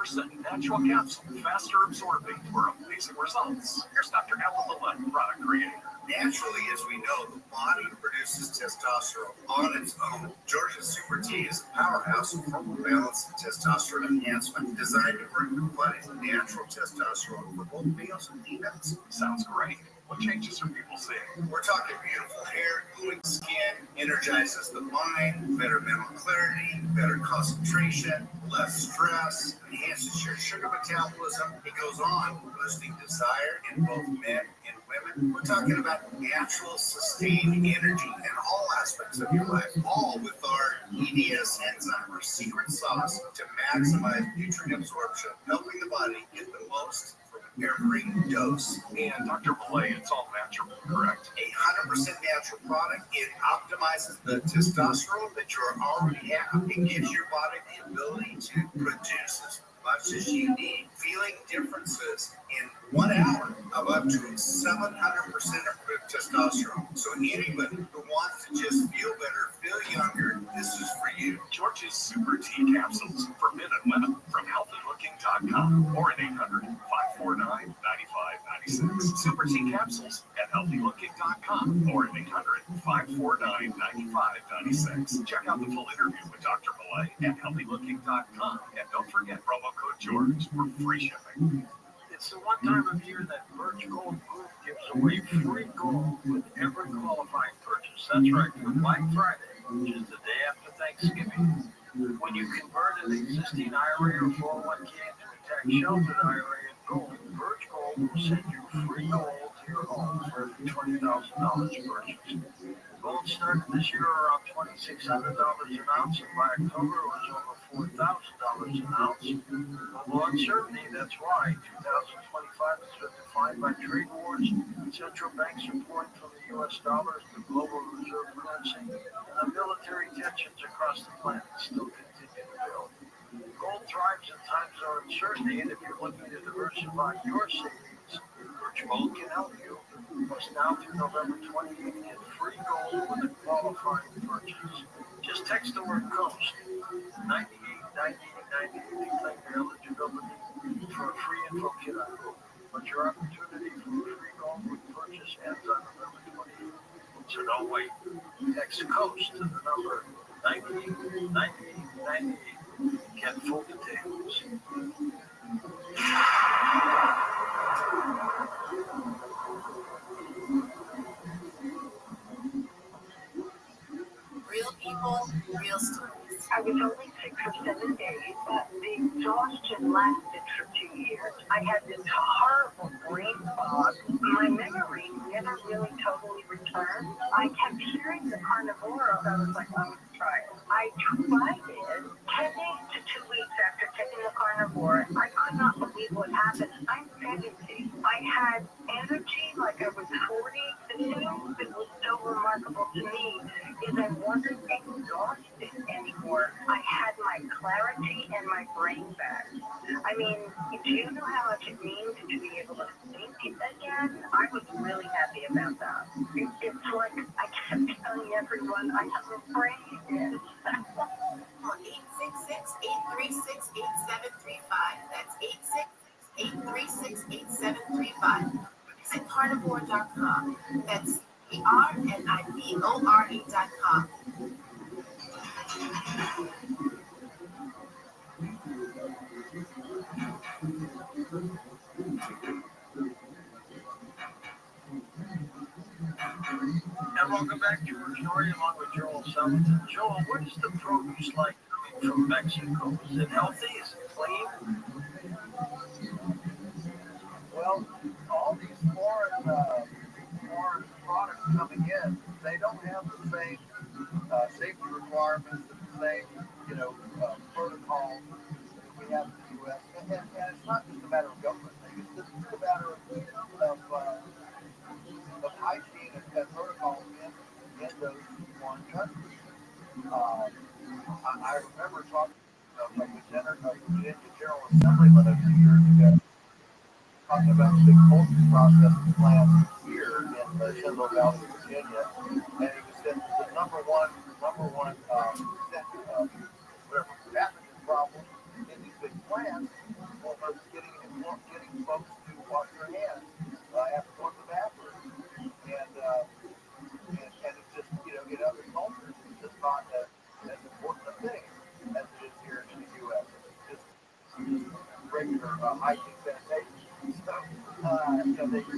100% natural capsule, faster absorbing for amazing results. Here's Dr. Alan Millett, product creator. Naturally, as we know, the body produces testosterone on its own. Georgia's Super T is a powerhouse of hormone balance and testosterone enhancement designed to bring the body's natural testosterone for both males and females. Sounds great. What changes are people seeing? We're talking beautiful hair, glowing skin, energizes the mind, better mental clarity, better concentration, less stress, enhances your sugar metabolism. It goes on, boosting desire in both men and women. We're talking about natural, sustained energy in all aspects of your life, all with our EDS enzyme, our secret sauce, to maximize nutrient absorption, helping the body get the most from every dose. And Dr. Millett, it's all natural, correct? 100% natural product. It optimizes the testosterone that you already have. It gives your body the ability to produce as much as you need. Feeling differences in 1 hour of up to 700% improved testosterone. So anybody who wants to just feel better, feel younger, this is for you. George's Super T capsules for men and women from healthylooking.com or at 800-549-9596. Super T capsules at healthylooking.com or at 800-549-9596. Check out the full interview with Dr. Millett at healthylooking.com. And don't forget promo code George for free shipping. It's the one time of year that Birch Gold Group gives away free gold with every qualifying purchase. That's right, for Black Friday, which is the day after Thanksgiving. When you convert an existing IRA or 401k into a tax-sheltered IRA in gold, Birch Gold will send you free gold to your home for every $20,000 purchased. Gold started this year around $2,600 an ounce, and by October it was over $4,000 an ounce. Global uncertainty, that's why 2025 has been defined by trade wars, central banks are pulling from the U.S. dollar as the global reserve currency, and the military tensions across the planet still continue to build. Gold thrives in times of uncertainty, and if you're looking to diversify your savings, Birch Gold can help you. Plus, now through November 28th, get free gold with a qualifying purchase. Just text the word COAST, 989898 to claim your eligibility for a free info kit on gold. But your opportunity for free gold with purchase ends on November 28th. So don't wait. Text COAST to the number 989898. Get full details. Real people, real stories. I was only 6 or 7 days, but the exhaustion lasted for 2 years. I had this horrible brain fog. My memory never really totally returned. I kept hearing the carnivore. I was like, oh, try it. I tried it 10 days to 2 weeks after taking the carnivore. I could not believe what happened. I'm 70. I had energy like I was 40. The thing that was so remarkable to me is I wasn't exhausted anymore. I had my clarity and my brain back. I mean, do you know how much it means to be able to think again? I was really happy about that. It's like I kept telling everyone I have a brain dead. 866-836-8735. That's 866-836-8735. Visit carnivore.com. That's carnivore.com. And welcome back to our story along with Joel Salatin. Joel, what is the produce like coming from Mexico? Is it healthy? Is it clean? Well, all these foreign products coming in, they don't have the same safety requirements, the same, protocols that we have in the U.S. And it's not just a matter of government thing; it's just a matter of hygiene and protocols in those foreign countries. I remember talking to the Virginia General Assemblyman a few years ago, talking about the big poultry processing plant here in the Shenandoah Valley, Virginia, and he said the number one pathogen problem in these big plants hygiene sanitation stuff.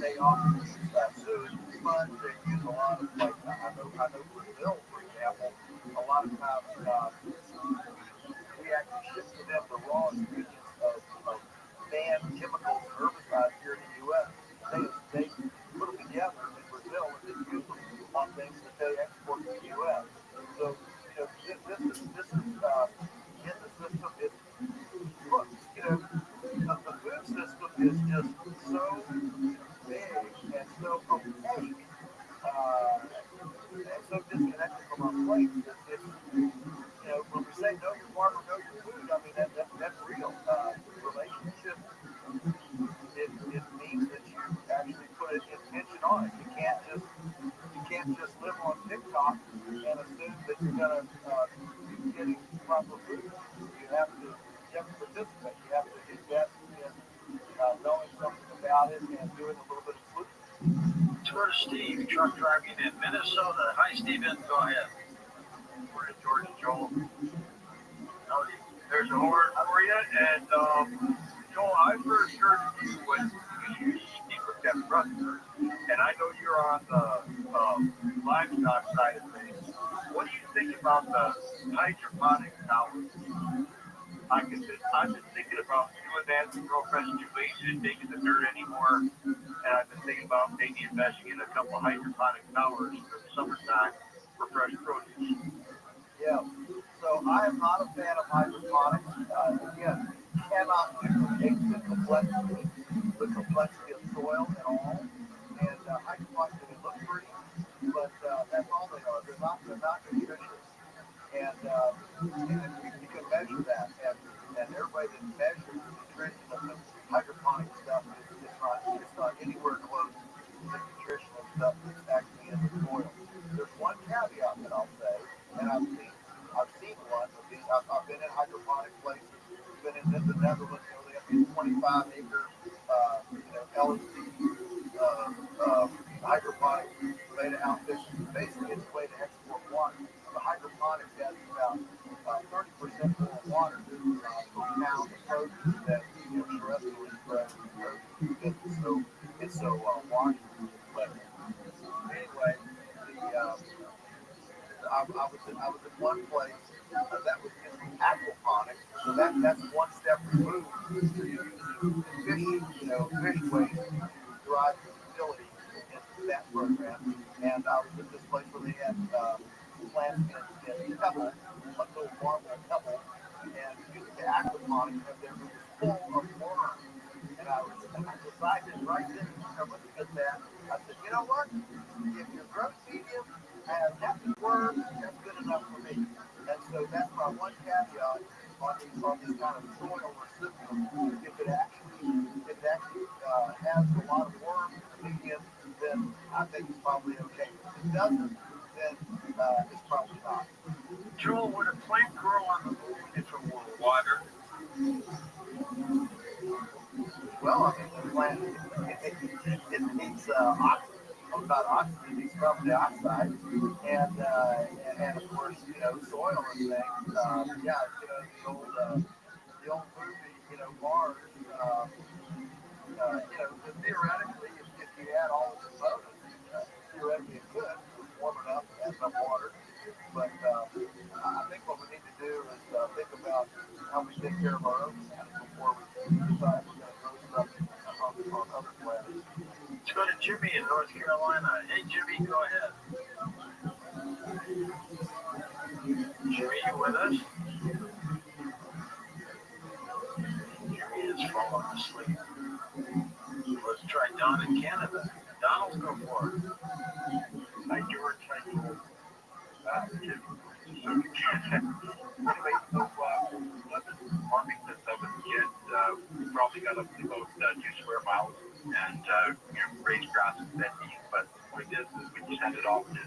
They often use sewage sponge. They use a lot of I know Brazil, for example, a lot of times we actually ship to them the raw ingredients of banned chemicals and herbicides here in the U.S. They put them together in Brazil and then use them on things that they export to the U.S. So this is in the system. Look, the food system is just so big and so opaque and so disconnected from our plates that it's, when we say know your farmer, know your food, I mean, that's real. Relationship, it means that you actually put an intention on it. You can't just live on TikTok and assume that you're gonna be getting proper food. You have to participate. You have to invest in knowing something about it and doing a little bit of sleuthing. Let's go to Steve, truck driving in Minnesota. Hi, Steven. Go ahead. Morning, George and Joel. Howdy. There's a horn for you. And Joel, I first heard of you when you speak with Kevin Rutherford. And I know you're on the livestock side of things. What do you think about the hydroponic towers? I've been thinking about doing that to grow fresh too lazy to take in the dirt anymore. And I've been thinking about maybe investing in a couple of hydroponic towers for the summertime for fresh produce. Yeah. So I am not a fan of hydroponics. Again, cannot duplicate the complexity of soil at all. And hydroponics, they look pretty, but that's all they are. They're not nutritious. And you can measure that. And everybody that measures the nutrition of the hydroponic stuff it's not anywhere close to the nutrition of stuff that's actually in the soil. There's one caveat that I'll say, and I've seen one of these. I've been in hydroponic places. Been in the Netherlands. They have these 25-acre, LSD hydroponic way to outfish. Basically, it's a way to export water. The hydroponic has about 30% more water per pound of produce than terrestrially bred produce because it's so washed. But anyway, I was in one place that was using aquaponics, so that's one step removed. So you're using fish waste to drive utility into that program. And I was at this place where they had plants in pebbles, like little marble pebbles, and using the aquaponics, and they were full of worms. And I decided right then, looking at that, I said, you know what? If your growth medium has happy worms, that's good enough for me. And so that's my one caveat on this kind of soil recipient. If it actually has a lot of worms in the medium, then I think it's probably okay. If it doesn't, then it's probably not. Joel, would a plant grow on the moon if it were water? Well, I mean, the plant, it needs oxygen. About oxygen, it needs carbon dioxide, and of course, soil and things. The old movie, Mars. Theoretically, if you had all the components, theoretically it could. It's warm enough, it has enough water. But I think what we need to do is think about how we take care of our own planet before we decide we're going to grow stuff on other planets. Let's go to Jimmy in North Carolina. Hey, Jimmy, go ahead. Jimmy, you with us? Jimmy is falling asleep. Let's try Don in Canada. Donald, go for it. Hi, George. Hi, Joel. Jimmy. Anyway, so farming since I was a kid, we probably got up to about 2 square miles and raised grass and fed beef. But the point is we send it off to the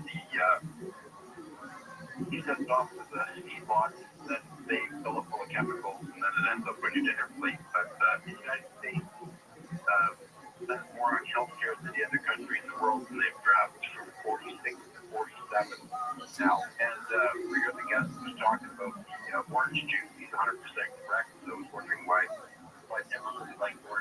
seed box, then they fill it full of chemicals, and then it ends up ready to their plate. But in the United States, that's more on healthcare than the other country in the world, and they've dropped from 46 to 47 now. And we heard the guest was talking about the orange juice. He's 100% correct. So I was wondering why I never really liked orange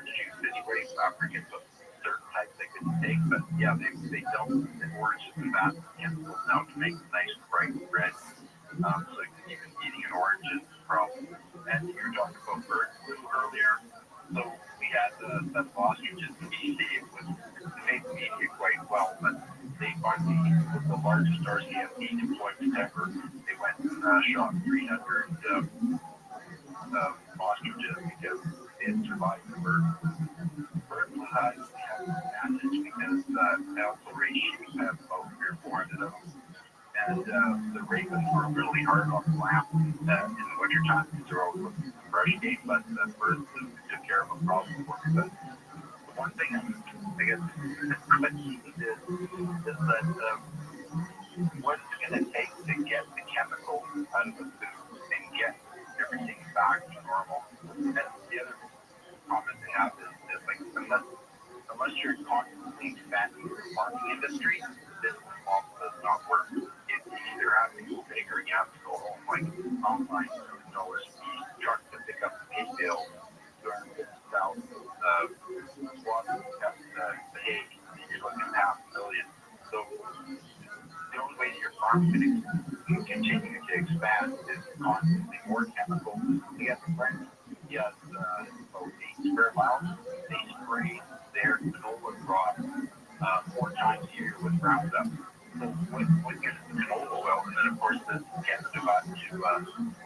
take, but yeah, they don't the oranges and that chemicals now to make nice bright red. So even eating an orange is a problem. And you were talking about bird flu earlier. So we had a set of ostriches in BC. It made the media quite well, but they finally, with the largest RCMP deployment ever, they went and shot 300 ostriches because they had survived the bird flu. Bird flu has a advantage because now ratios have about 3 or 400 of them. And the ravens were really hard on the lamp in the wintertime because they're always looking for fresh game, but the bird flu took care of a problem for me. But the one thing I guess question is that what's it going to take to get the chemicals out of the food and get everything back to normal? And the other comment they have is like unless you're constantly expanding your farming industry, this model does not work. You either have to go big or you have to go home. Like online, $200 truck to pick up the hay bale, $250,000 water to cut the hay, you're looking at $500,000. So the only way your farm can continue to expand is constantly more chemicals. You have the French, you have about 8 square miles. They spray their canola crop 4 times a year with Roundup. So with your canola oil, and then of course the Canada got into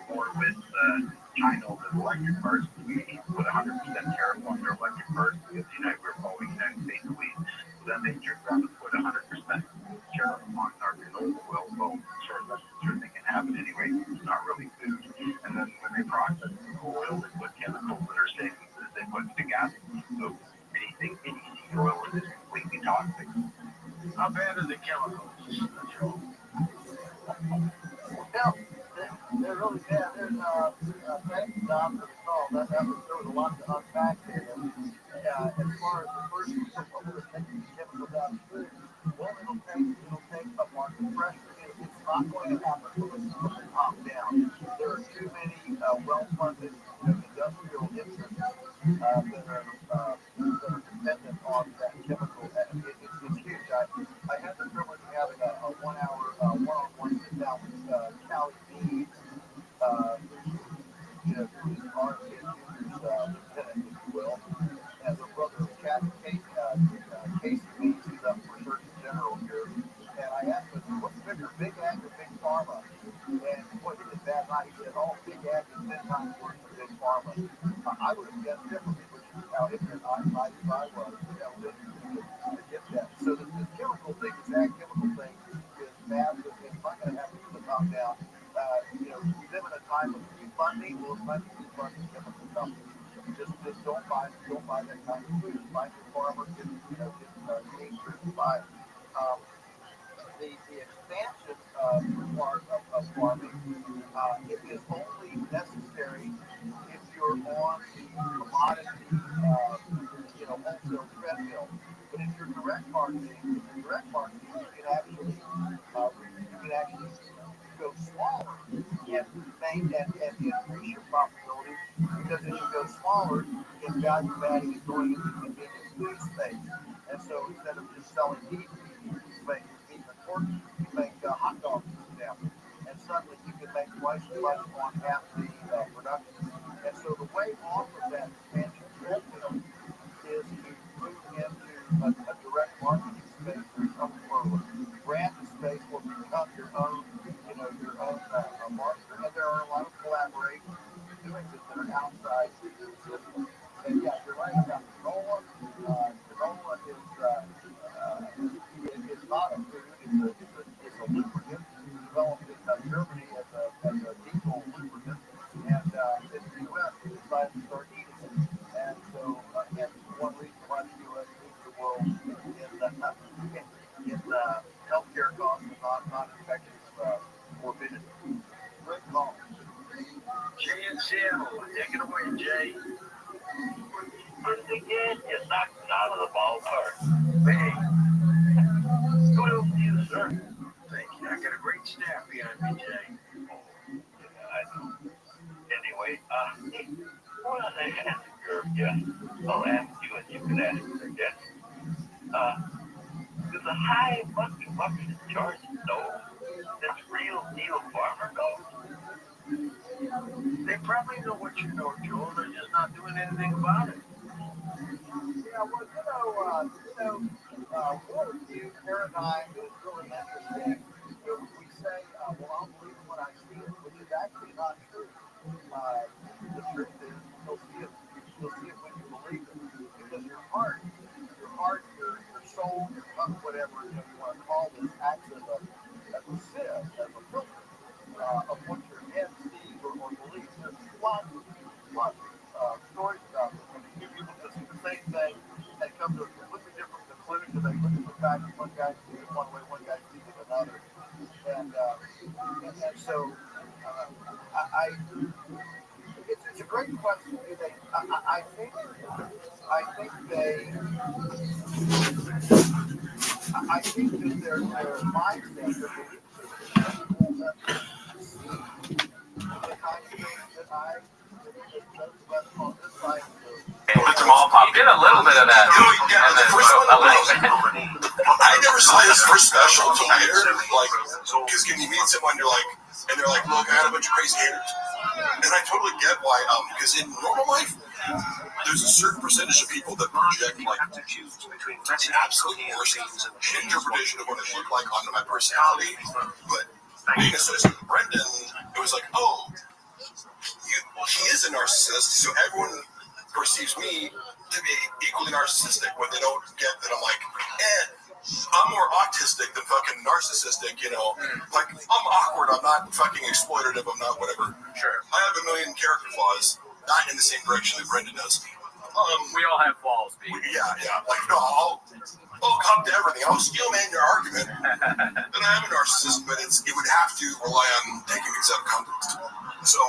more with China with electric cars. We put 100% tariff on their electric cars because we're following United States lead. So then they turned around and put 100% tariff on our canola oil. Well, sure they can have it anyway. It's not really food. And then when they process the oil, they put chemicals that are safe. They put the gas. So anything in seed oil is completely toxic. How bad are the chemicals, Joe? Well, they're really bad. There's thanks, Don, for the call. There was a lot to unpack there. As far as the first what we're taking the chemicals out of food, well, it'll take a market pressure. It's not going to happen from the top down. There are too many well-funded industrial interests that are dependent on that chemical. It's huge. I had the privilege of having a 1-hour one-on-one sit-down with Callie Deeds, who is RFK Jr.'s lieutenant, if you will, and the brother of Casey Deeds, who's up for Surgeon General here. And I asked him, what's bigger, big ag or big pharma? And boy, he did that night. He said, big ag is 10 times worse than big pharma. I would have guessed differently, but how ignorant I was, to get that. So the chemical thing, this ag chemical thing, is bad. It's not going to happen from the top down. We live in a time of funding. Well, it's not funding chemical companies. Just don't buy that kind of food. Find your farmer, get clean fruit and buy it. The expansion part of farming it is only necessary if you're on the commodity, wholesale treadmill. But if you're direct marketing, you can actually go smaller and increase your profitability, because as you go smaller, it's value adding and going into the convenience food space. And so instead of just selling meat, you make beef and pork, you make hot dogs, for example. And suddenly you can make twice as much on half the production. And so the way off of that expansion treadmill is to move into a direct marketing space or some sort of branded space where you become your own marketer. And there are a lot of collaborations doing this that are outside the system. And yeah, you're right about canola. Canola is not a food. It's a lubricant developed in Germany as a diesel lubricant. And in the U.S., we decided to start eating it. And so, hence one reason why the U.S. leads the world in healthcare costs and non-infectious morbidity. Great call. Jay in Seattle, take it away, Jay. First thing is, you knocked it out of the ballpark. Hey, kudos to you, sir. Thank you. I got a great staff behind me, Jay. I know. Anyway, one of the your guests, I'll ask you and you can ask your guest. Does a high bucket charge know this real deal farmer gold? They probably know what you know, Joel. They're just not doing anything about it. Yeah, well, worldview paradigm is really interesting. We say, well, I'll believe what I see, which is actually not true. The truth is, you'll see it when you believe it. Because your heart, your soul, your tongue, whatever you want to call this, acts as a sieve, as a filter of what your head sees or believes. There's lots of stories about this. I mean, two people can see the same thing and come to a completely different conclusion. They look at the fact that one guy sees it one way, one guy sees it another. And so it's a great question. I think that their mindset, their belief system, the kind of things that on this side Put them all pop. Did a little bit of that. Yeah, the first one, I never saw his first special until later. Like, because when you meet someone, and they're like, look, I got a bunch of crazy haters. And I totally get why, because in normal life, there's a certain percentage of people that project like the absolute worst interpretation of what it looked like onto my personality. But being associated with Brendan, it was like, oh, he is a narcissist, so everyone perceives me to be equally narcissistic when they don't get that I'm like, I'm more autistic than fucking narcissistic, Like, I'm awkward, I'm not fucking exploitative, I'm not whatever. Sure. I have a million character flaws, not in the same direction that Brendan does. We all have flaws, B. Yeah. Like, no, I'll come to everything. I'll steel man your argument. Then I am a narcissist, but it would have to rely on taking things out of context. So,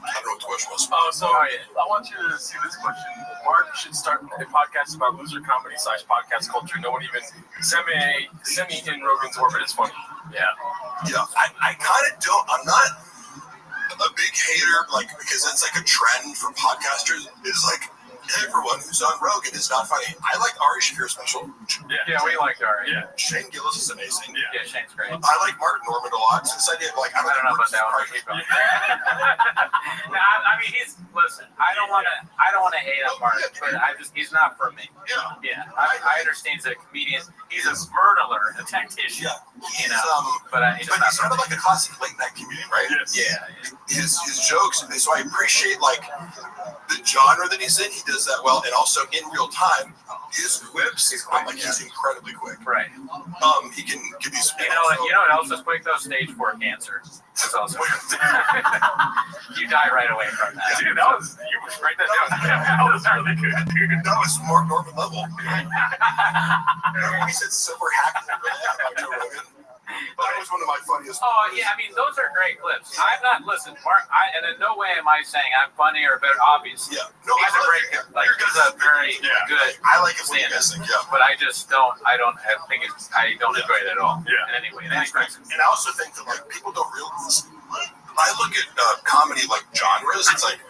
I don't know what the question was. I want you to see this question. Mark should start a podcast about loser comedy / podcast culture. No one even semi in Rogan's orbit is funny. Yeah. Yeah, I kind of don't. I'm not a big hater, because it's like a trend for podcasters. It's like everyone who's on Rogan is not funny. I like Ari Shaffir's special. Yeah, we liked Ari. Yeah. Shane Gillis is amazing. Yeah, Shane's great. I like Mark Norman a lot since I did I don't know about that one. I mean, listen. I don't want to hate on Mark, but he's not for me. Yeah. I understand he's a comedian. He's a murderer, a tactician. Yeah. But he's kind of like a classic late night comedian, right? Yeah. His jokes, so I appreciate the genre that he's in. He does that well, and also in real time, his quips. He's incredibly quick. Right. He can give these. You know what else is quick though? Stage 4 cancer. That's also. You die right away from that. Dude, you write that down. That was really good, dude. That was Mark Norman level. Remember when he said silver hack about Joe Rogan? That was one of my funniest. Oh yeah, I mean those are great clips. I'm not Mark. And in no way am I saying I'm funny or better. Obviously, no, he's a great, he's a very good. I like it when you're guessing, but I just don't. I don't enjoy it at all. Yeah. In any way. And I also think that people don't realize. I look at comedy like genres. It's like,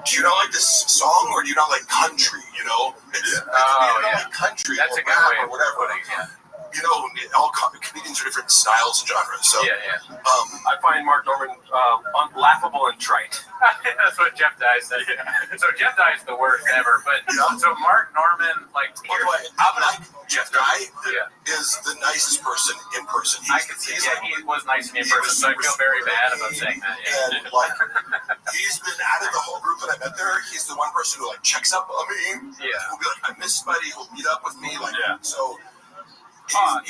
do you not like this song or do you not like country? Country. That's a good way or whatever. All comedians are different styles and genres. So I find Mark Norman laughable and trite. That's what Jeff Dye said. Yeah. So Jeff Dye is the worst ever. But so Mark Norman, by the way, Jeff Dye is the nicest person in person. I can see. He was nice in person, so I feel very bad about saying that. Yeah. And he's been out of the whole group that I met there. He's the one person who checks up on me. Yeah. Who'll be like, I miss Buddy. Who'll meet up with me. So. I'm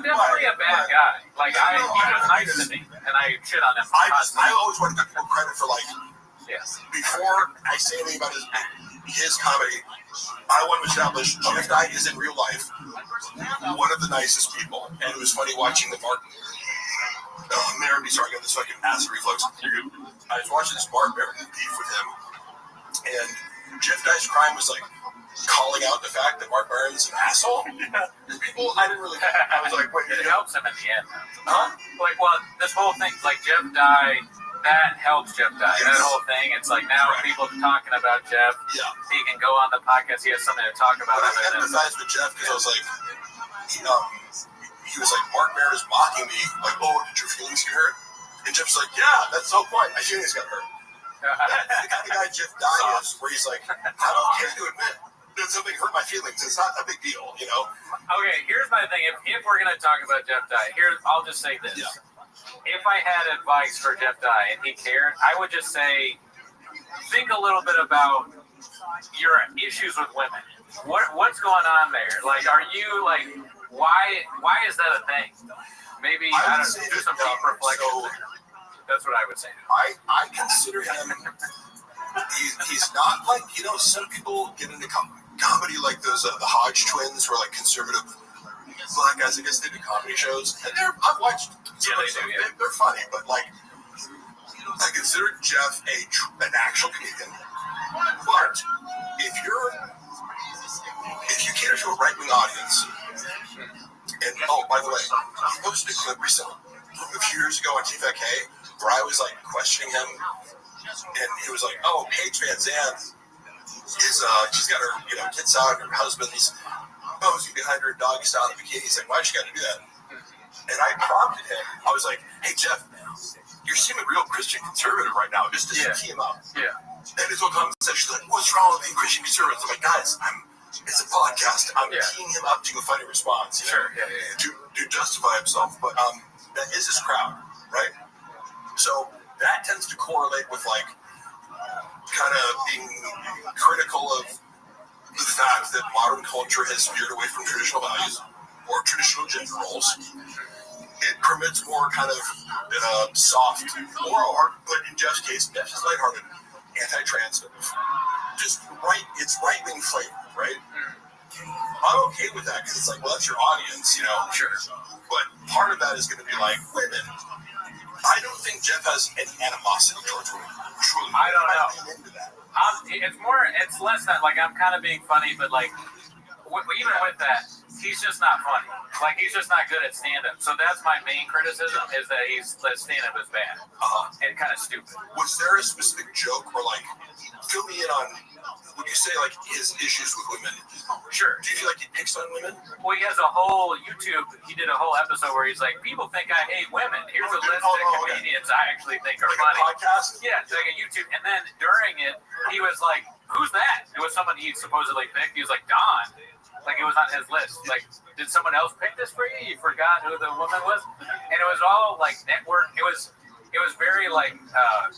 definitely a bad guy. He was nice to me, and I shit on him. I always want to give people credit for before I say anything about his comedy, I want to establish Jeff Dye is in real life one of the nicest people, and it was funny watching the Mark. Maron, sorry, I got this fucking acid reflux. I was watching this Mark Maron beef with him, and Jeff Dye's crime was calling out the fact that Mark Maron's an asshole. And people, I didn't really. I was like, wait, it helps him in the end. Huh? This whole thing, Jeff Dye that helps Jeff Dye. That whole thing, it's like now people talking about Jeff. Yeah. He can go on the podcast. He has something to talk about. But I empathized with Jeff because I was like, he was like, Mark Merritt is mocking me. Like, oh, did your feelings get hurt? And Jeff's like, yeah, that's so point. My feelings got hurt. That's the kind of guy Jeff Dye is, where he's like, I'm okay to admit that something hurt my feelings. It's not a big deal, you know? Okay, here's my thing. If we're going to talk about Jeff Dye, I'll just say this. Yeah. If I had advice for Jeff Dye and he cared, I would just say, think a little bit about your issues with women. What's going on there? Like, are you like, why is that a thing? Maybe I don't know, do some deep reflection. So, that's what I would say. I consider him. He's not like, you know, some people get into comedy like those the Hodge twins, who are like conservative black guys. I guess they do comedy shows, and I've watched. They're funny, but like I consider Jeff an actual comedian. But if you cater to a right wing audience, and oh, by the way, he posted a clip recently from a few years ago on TFK where I was like questioning him, and he was like, "Oh, Paige Van Zandt is she's got her kids out, her husband's posing behind her doggy style in a bikini." He's like, "Why'd she got to do that?" And I prompted him. I was like, "Hey Jeff, you're seeming real Christian conservative right now. Just to key him up." Yeah. And his whole conversation, she's like, "What's wrong with being Christian conservative?" I'm like, "Guys, it's a podcast. I'm keying him up to a funny response. To justify himself." But that is his crowd, right? So that tends to correlate with like kind of being critical of the fact that modern culture has veered away from traditional values or traditional gender roles. It permits more kind of soft, or hard, but in Jeff's case, Jeff's is lighthearted, anti-trans stuff. Just it's right-wing flavor, right? I'm okay with that because it's like, well, that's your audience, you know? Sure. But part of that is going to be like, women. I don't think Jeff has any animosity towards women. Truly. I don't know. Into that. It's less that, like, I'm kind of being funny, but, like, even with that, he's just not funny. Like, he's just not good at stand-up. So that's my main criticism, is that stand-up is bad. And kind of stupid. Was there a specific joke or, like, fill me in on, would you say, like, his issues with women? Sure. Do you feel like he picks on women? Well, he has a whole he did a whole episode where he's like, people think I hate women. Here's a list of comedians I actually think are funny. A podcast? Yeah, it's like a YouTube. And then during it, he was like, who's that? It was someone he supposedly picked. He was like, Don. Like, it was on his list. Like, did someone else pick this for you? You forgot who the woman was? And it was all, like, network. It was very, like,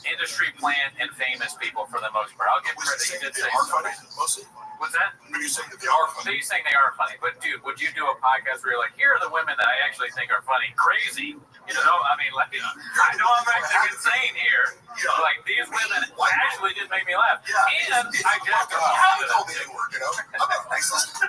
industry plant and famous people for the most part. I'll give credit. He did say funny, mostly? What's that? But you saying that they are funny? He's saying they are funny. But, dude, would you do a podcast where you're like, here are the women that I actually think are funny? Crazy. You know? I mean, like, I know I'm acting insane here. Yeah. Like, these women actually did make me laugh. Yeah. And I just...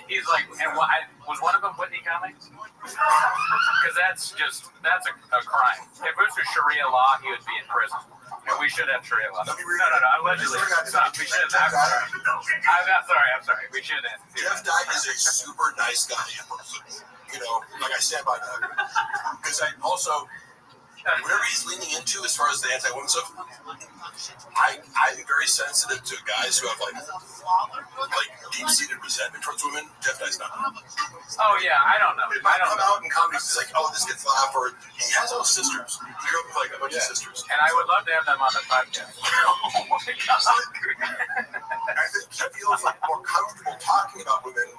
He's like, and was one of them Whitney Cummings? Because that's a crime. If it was for Sharia law, he would be in prison. And we should have Sharia law. No, allegedly. Stop. We should have. I'm sorry. We should have. Jeff Dye is a super nice guy. You know, like I stand by that. Because I also, whatever he's leaning into as far as the anti-women stuff, I'm very sensitive to guys who have like deep-seated resentment towards women. Jeff Dye's not. Oh yeah, I don't know. It might come out in comedy. He's like, oh, this gets laughed, or he has all sisters. He grew up with like a bunch of sisters. And I would love to have them on the podcast. Oh my God. I think he feels like more comfortable talking about women.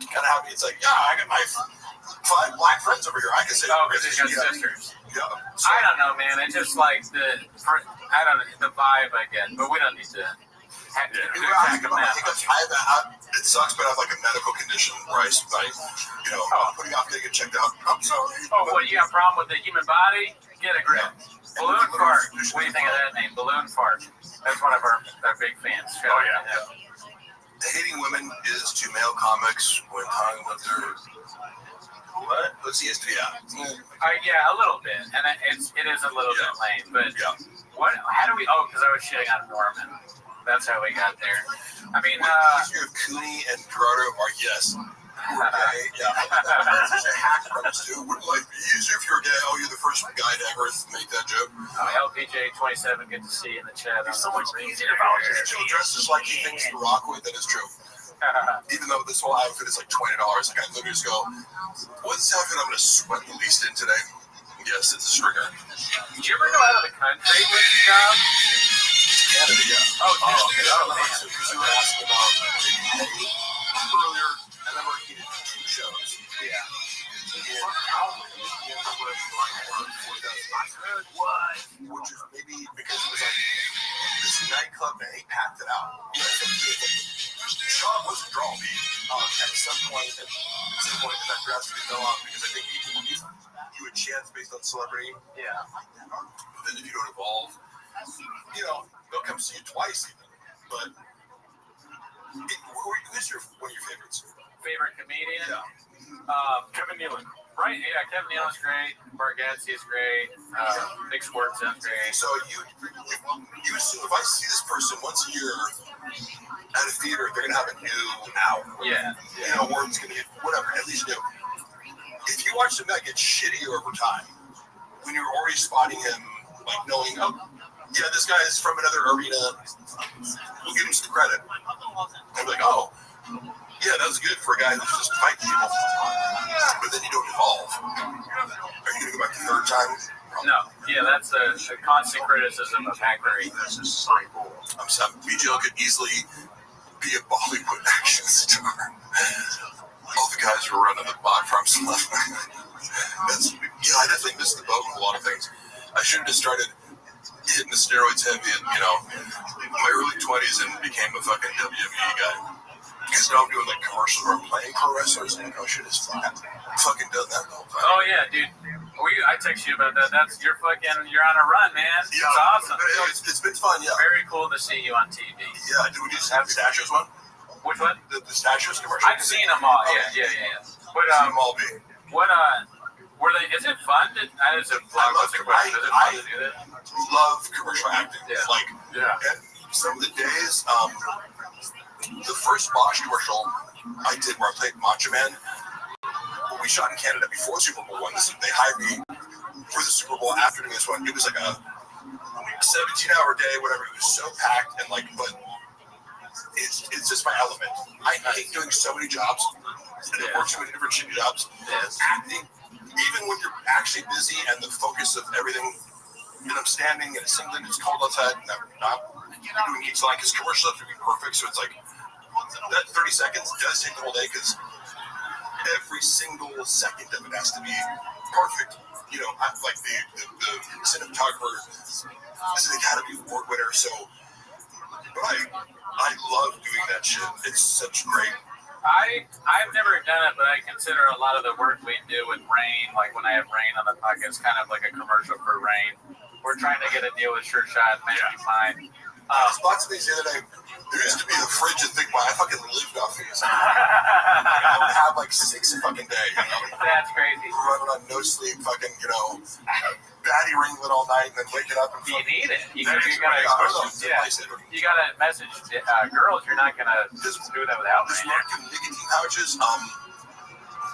Kind of happy. It's like, yeah, I got my 5 black friends over here. I can say, oh, because he's got sisters. Yeah. So, I don't know, man. It's just like the vibe I get, but we don't need to. It sucks, but I have like a medical condition where I'm putting off getting it checked out. I'm sorry. Oh, what, you got a problem with the human body? Get a grip. Balloon Fart. What do you think of that name? Balloon Fart. That's one of our big fans. Oh, yeah. Hating women is to male comics when talking about their... What? Let's see, yeah, a little bit, and it is a little bit lame, but what? How do we? Oh, because I was shitting on Norman. That's how we got there. I mean, you have Cooney and Gerardo are yes. That's such a hack premise, too. Wouldn't life be easier if you're gay? Oh, you're the first guy to ever make that joke. LPJ27, good to see you in the chat. It's so much easier if I was just Joe dresses like he thinks to rock with. That is true. Even though this whole outfit is like $20, like I literally just go, what's the outfit I'm going to sweat the least in today? Yes, it's a stringer. Did you ever go out of the country with the job? Canada, yeah. Oh, man. Because you were asking about earlier, and then we're getting 2 shows. Yeah. Which is maybe because it was like this nightclub and he packed it out. Yeah, Sean wasn't drawing me at some point. At some point, that dress would go off because I think he can give you a chance based on celebrity. Yeah. But then if you don't evolve, they'll come see you twice even. But who's one of your favorites? Favorite comedian? Yeah. Kevin Nealon. Right, yeah, Kevin Nealon's great. Bargatze is great. Nick Schwartz is great. So you assume if I see this person once a year at a theater, they're gonna have a new hour. Yeah. Or it's gonna get whatever, at least new. If you watch them that get shittier over time, when you're already spotting him, like knowing, oh, yeah, this guy is from another arena, we'll give him some credit. And be like, oh, yeah, that was good for a guy who's just fighting people. But then you don't evolve. Are you going to go back the third time? No. Yeah, that's a constant criticism of Hackberry. I'm sorry. BGL could easily be a Bollywood action star. All the guys who are running the bot farms left. I definitely missed the boat with a lot of things. I should have just started hitting the steroids heavy in, my early 20s and became a fucking WWE guy. Because now I'm doing like commercials where I'm playing pro wrestlers and I should have fucking done that the whole time. Oh yeah, dude. I text you about that. You're on a run, man. It's awesome. It's been fun, yeah. Very cool to see you on TV. Yeah, do we just have the Stachios one? Which one? The Stachios commercial? I've seen them all. Yeah. But seen them all be. What were they? Is it fun? Is it blockbuster question? Is it fun to do that? Love commercial acting. Yeah. And some of the days, the first Bosch commercial I did where I played Macho Man, we shot in Canada before Super Bowl one. They hired me for the Super Bowl after doing this one. It was like a 17-hour day, whatever. It was so packed and but it's just my element. I hate doing so many jobs and work so many different shitty jobs. Acting, even when you're actually busy and the focus of everything, and I'm standing in a singlet, it's cold outside, and I'm not doing gigs like his commercial have to be perfect. So it's like that 30 seconds does take the whole day because every single second of it has to be perfect. I'm like the cinematographer is an Academy Award winner, so but I love doing that shit. It's such great. I've never done it, but I consider a lot of the work we do with Rain, like when I have Rain on the podcast, kind of like a commercial for Rain. We're trying to get a deal with Sure Shot, Matthew Pine. Lots of things the other day. There used to be a fridge and think, I fucking lived off these. I would have like 6 a fucking day. That's crazy. Running on no sleep, fucking, baddie ringlet all night, and then waking up and you need it. You gotta message girls. You're not gonna just do that without me. Nicotine pouches.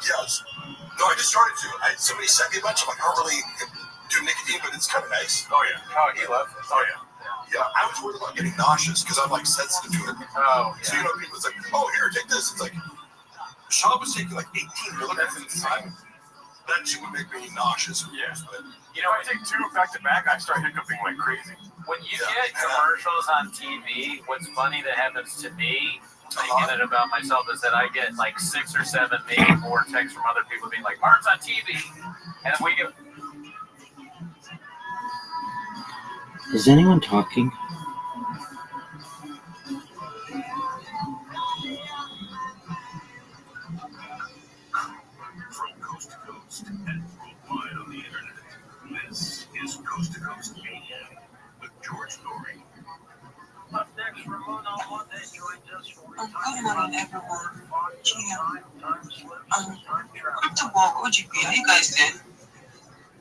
Yes. No, I just started to. Somebody sent me a bunch. I'm like, I don't really do nicotine, but it's kind of nice. Oh yeah. Oh, he loves it. Oh yeah. Yeah, I was worried about getting nauseous because I'm like sensitive to it. Oh, yeah. So people's like, oh, here, take this. It's like, Sean was taking like 18 milligrams at the time. That shit would make me nauseous. Yeah. If I take 2 back to back, I start hiccuping like crazy. When you get commercials on TV, what's funny that happens to me, thinking it about myself, is that I get like 6 or 7, maybe more texts from other people being like, Mark's on TV. And we get. Is anyone talking? From coast to coast and worldwide on the internet, this is Coast to Coast AM with George Norrie. Up next, Ramon on Monday joins us for Good morning, everyone. Come to work, OGP. How you guys doing?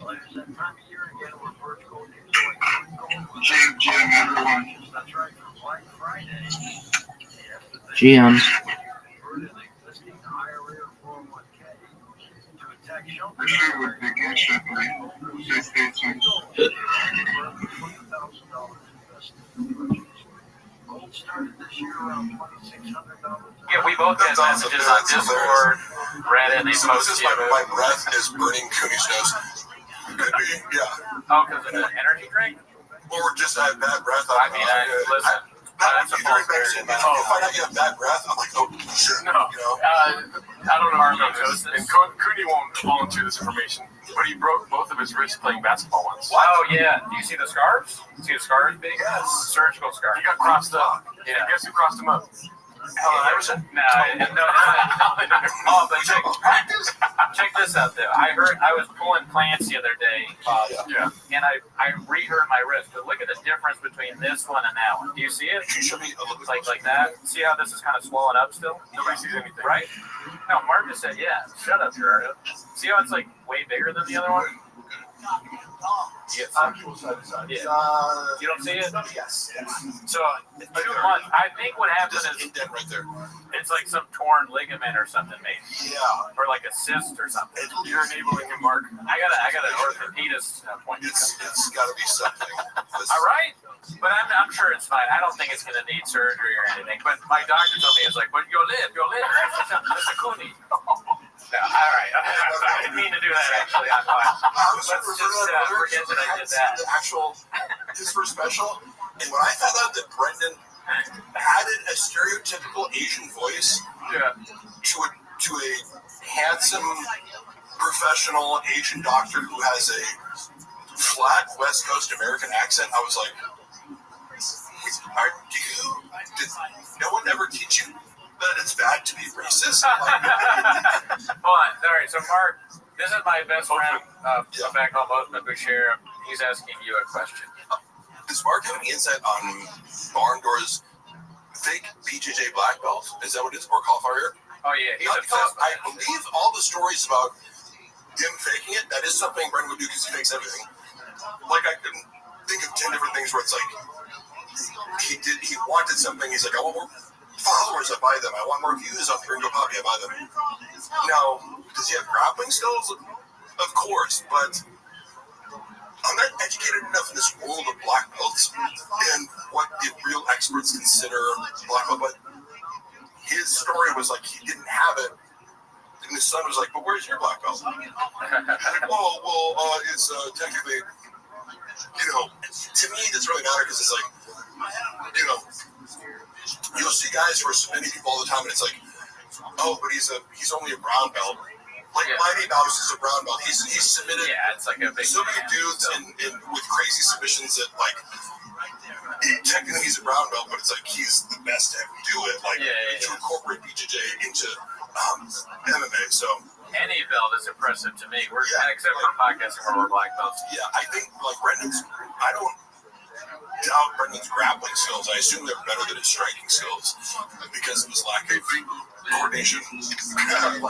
It's that time of year again where virtual news That's right, for Black Friday. GMs. Converted existing IRA or 401k to sure with Big Cat Shepherd. Stay tuned. $20,000 invested in purchase. Gold started this year around $2,600. Yeah, we both get messages on Discord, Reddit, they So post this is you. my breath is burning Cooney's nose. Could be, yeah. Oh, because of the energy drink? Or just I have bad breath. I mean, listen. That's a false narrative. If you find out you have bad breath, I'm like, oh, shit. No. You know? I don't know and Cooney won't volunteer this information, but he broke both of his wrists playing basketball once. Oh, yeah. Do you see the scars? See the scars big? Yes. Surgical scars. He got crossed up. Yeah. Guess who crossed him up? No. Oh, but check this out, though. I was pulling plants the other day, and I re-hurt my wrist. But look at the difference between this one and that one. Do you see it? Can you show me a little bit Like that? See how this is kind of swollen up still? Nobody sees anything. Right? No, Mark just said, yeah. Shut up, Gerardo. See how it's like way bigger than the other one? You get some. Yeah. You don't see it? Yes. So, 2 months. I think what happens is indent right there. it's like some torn ligament or something, maybe. Yeah. Or like a cyst or something. You're enabling him, Mark. I got an orthopedist appointment. It's got to be something. All right, but I'm sure it's fine. I don't think it's gonna need surgery or anything. But my doctor told me it's like, but you'll live. Mr. Cooney. No, all right. I didn't mean to do that actually. Let's just forget that I did that. The actual his first special, and when I found out that Brendan added a stereotypical Asian voice to a handsome professional Asian doctor who has a flat West Coast American accent, I was like, did no one ever teach you that it's bad to be racist? Hold on. All right. So, Mark, this is my best friend back home, Osman Boucher. He's asking you a question. Does Mark have any insight on Barn Door's fake BJJ black belt? Is that what it is? Or cauliflower? Oh, yeah. He's obsessed with I believe all the stories about him faking it, that is something Brendan would do because he fakes everything. Like, I can think of 10 different things where it's like, he wanted something, he's like, I want more followers, I buy them. I want more views on Gringo Poppy, I buy them. Now, does he have grappling skills? Of course, but I'm not educated enough in this world of black belts and what the real experts consider black belt, but his story was like he didn't have it, and his son was like, but where's your black belt? It's technically, to me, it doesn't really matter because it's like, you'll see guys who are submitting people all the time, and it's like, oh, but he's only a brown belt. Like Mighty Mouse is a brown belt. He's submitted. Yeah, it's like a big so many dudes with crazy submissions that like technically he's a brown belt, but it's like he's the best to ever do it. Like to incorporate BJJ into MMA. So any belt is impressive to me. Except for podcasting where we're black belts. Yeah, I think like Brendan's. I don't doubt Brendan's grappling skills. I assume they're better than his striking skills because of his lack of coordination. And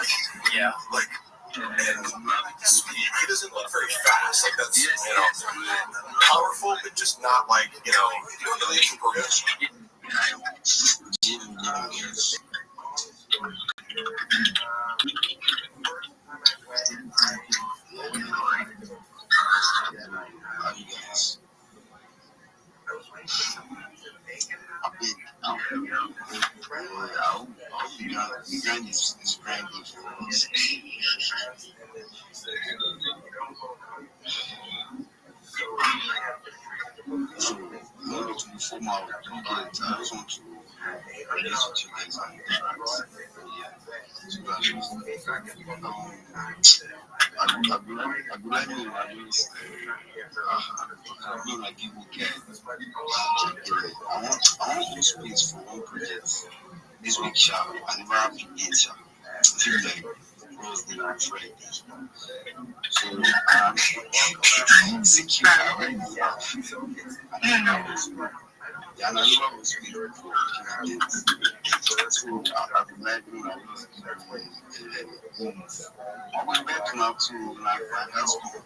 speed. He doesn't look very fast. Like that's powerful, but just not like really into progression. This week, shout and Rabbi answer. Tuesday, Wednesday, Friday. So, secure already. Yeah, I know you always be there for so, I've been glad when I was I went back to my school when I got high school.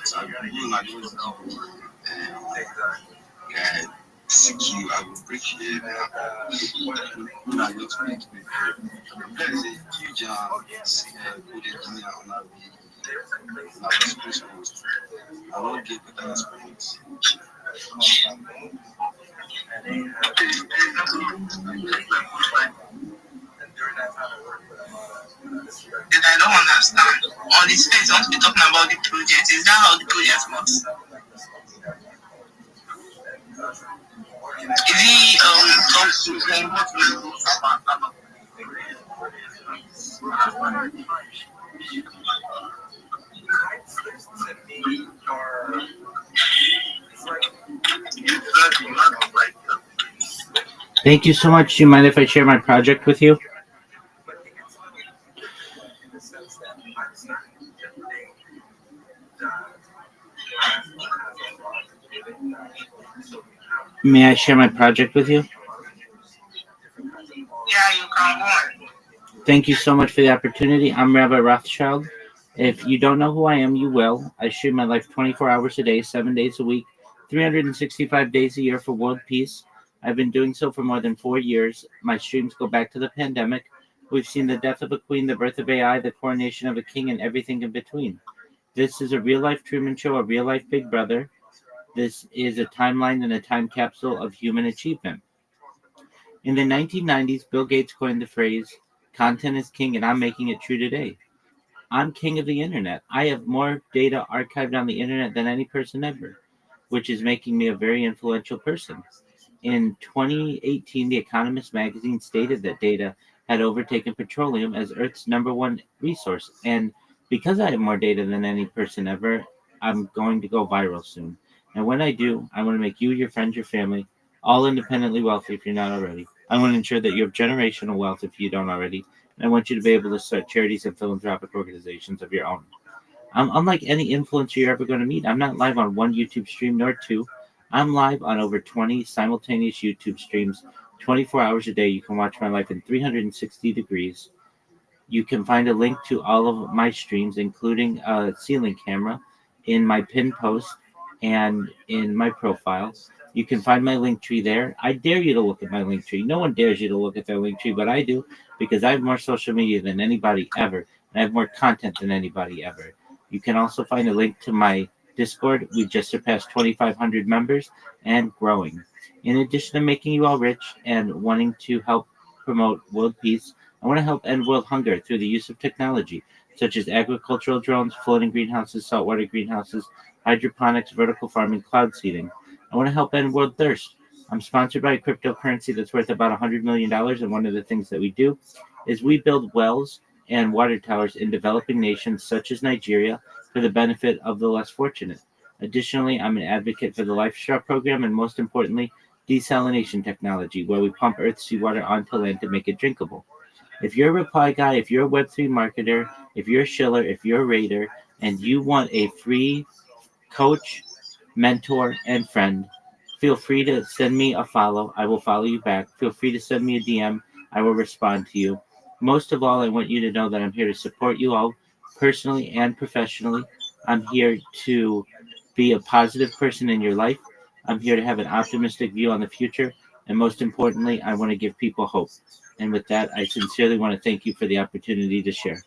So, I really like doing and got execute, I would appreciate it. Now, you're trying to be fair. That is a huge good engineer on our schools. I won't give the last points. That I don't understand. On the space, I want to be talking about the project. Is that how the project works? Is he talks to them? Thank you so much. Do you mind if I share my project with you? May I share my project with you? Yeah, you can go on. Thank you so much for the opportunity. I'm Rabbi Rothschild. If you don't know who I am, you will. I stream my life 24 hours a day, 7 days a week, 365 days a year for world peace. I've been doing so for more than 4 years. My streams go back to the pandemic. We've seen the death of a queen, the birth of AI, the coronation of a king, and everything in between. This is a real-life Truman Show, a real-life Big Brother. This is a timeline and a time capsule of human achievement. In the 1990s, Bill Gates coined the phrase, "Content is king," and I'm making it true today. I'm king of the internet. I have more data archived on the internet than any person ever, which is making me a very influential person. In 2018, The Economist magazine stated that data had overtaken petroleum as Earth's #1 resource. And because I have more data than any person ever, I'm going to go viral soon. And when I do, I want to make you, your friends, your family, all independently wealthy if you're not already. I want to ensure that you have generational wealth if you don't already. And I want you to be able to start charities and philanthropic organizations of your own. I'm unlike any influencer you're ever going to meet. I'm not live on one YouTube stream nor two. I'm live on over 20 simultaneous YouTube streams, 24 hours a day. You can watch my life in 360 degrees. You can find a link to all of my streams, including a ceiling camera, in my pinned post and in my profile. You can find my link tree there. I dare you to look at my link tree. No one dares you to look at their link tree, but I do, because I have more social media than anybody ever, and I have more content than anybody ever. You can also find a link to my Discord. We just surpassed 2,500 members and growing. In addition to making you all rich and wanting to help promote world peace, I want to help end world hunger through the use of technology, such as agricultural drones, floating greenhouses, saltwater greenhouses, hydroponics, vertical farming, cloud seeding. I want to help end world thirst. I'm sponsored by a cryptocurrency that's worth about $100 million, and one of the things that we do is we build wells and water towers in developing nations such as Nigeria for the benefit of the less fortunate. Additionally, I'm an advocate for the Life Straw program and, most importantly, desalination technology, where we pump Earth's seawater onto land to make it drinkable. If you're a reply guy, if you're a Web3 marketer, if you're a shiller, if you're a raider, and you want a free coach, mentor, and friend, feel free to send me a follow. I will follow you back. Feel free to send me a DM. I will respond to you. Most of all, I want you to know that I'm here to support you all personally and professionally. I'm here to be a positive person in your life. I'm here to have an optimistic view on the future. And most importantly, I want to give people hope. And with that, I sincerely want to thank you for the opportunity to share.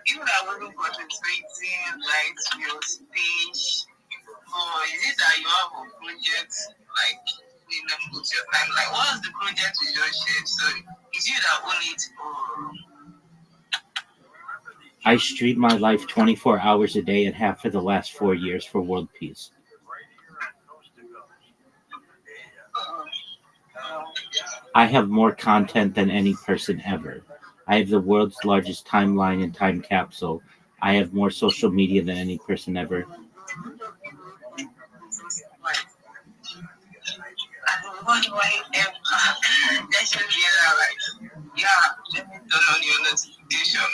People are working for concentrating, like your speech, or is it that you have a project, like, you know, put your time, like, what's the project you just shared? So, is you that own it, or? I stream my life 24 hours a day and have for the last 4 years for world peace. I have more content than any person ever. I have the world's largest timeline and time capsule. I have more social media than any person ever. Notification.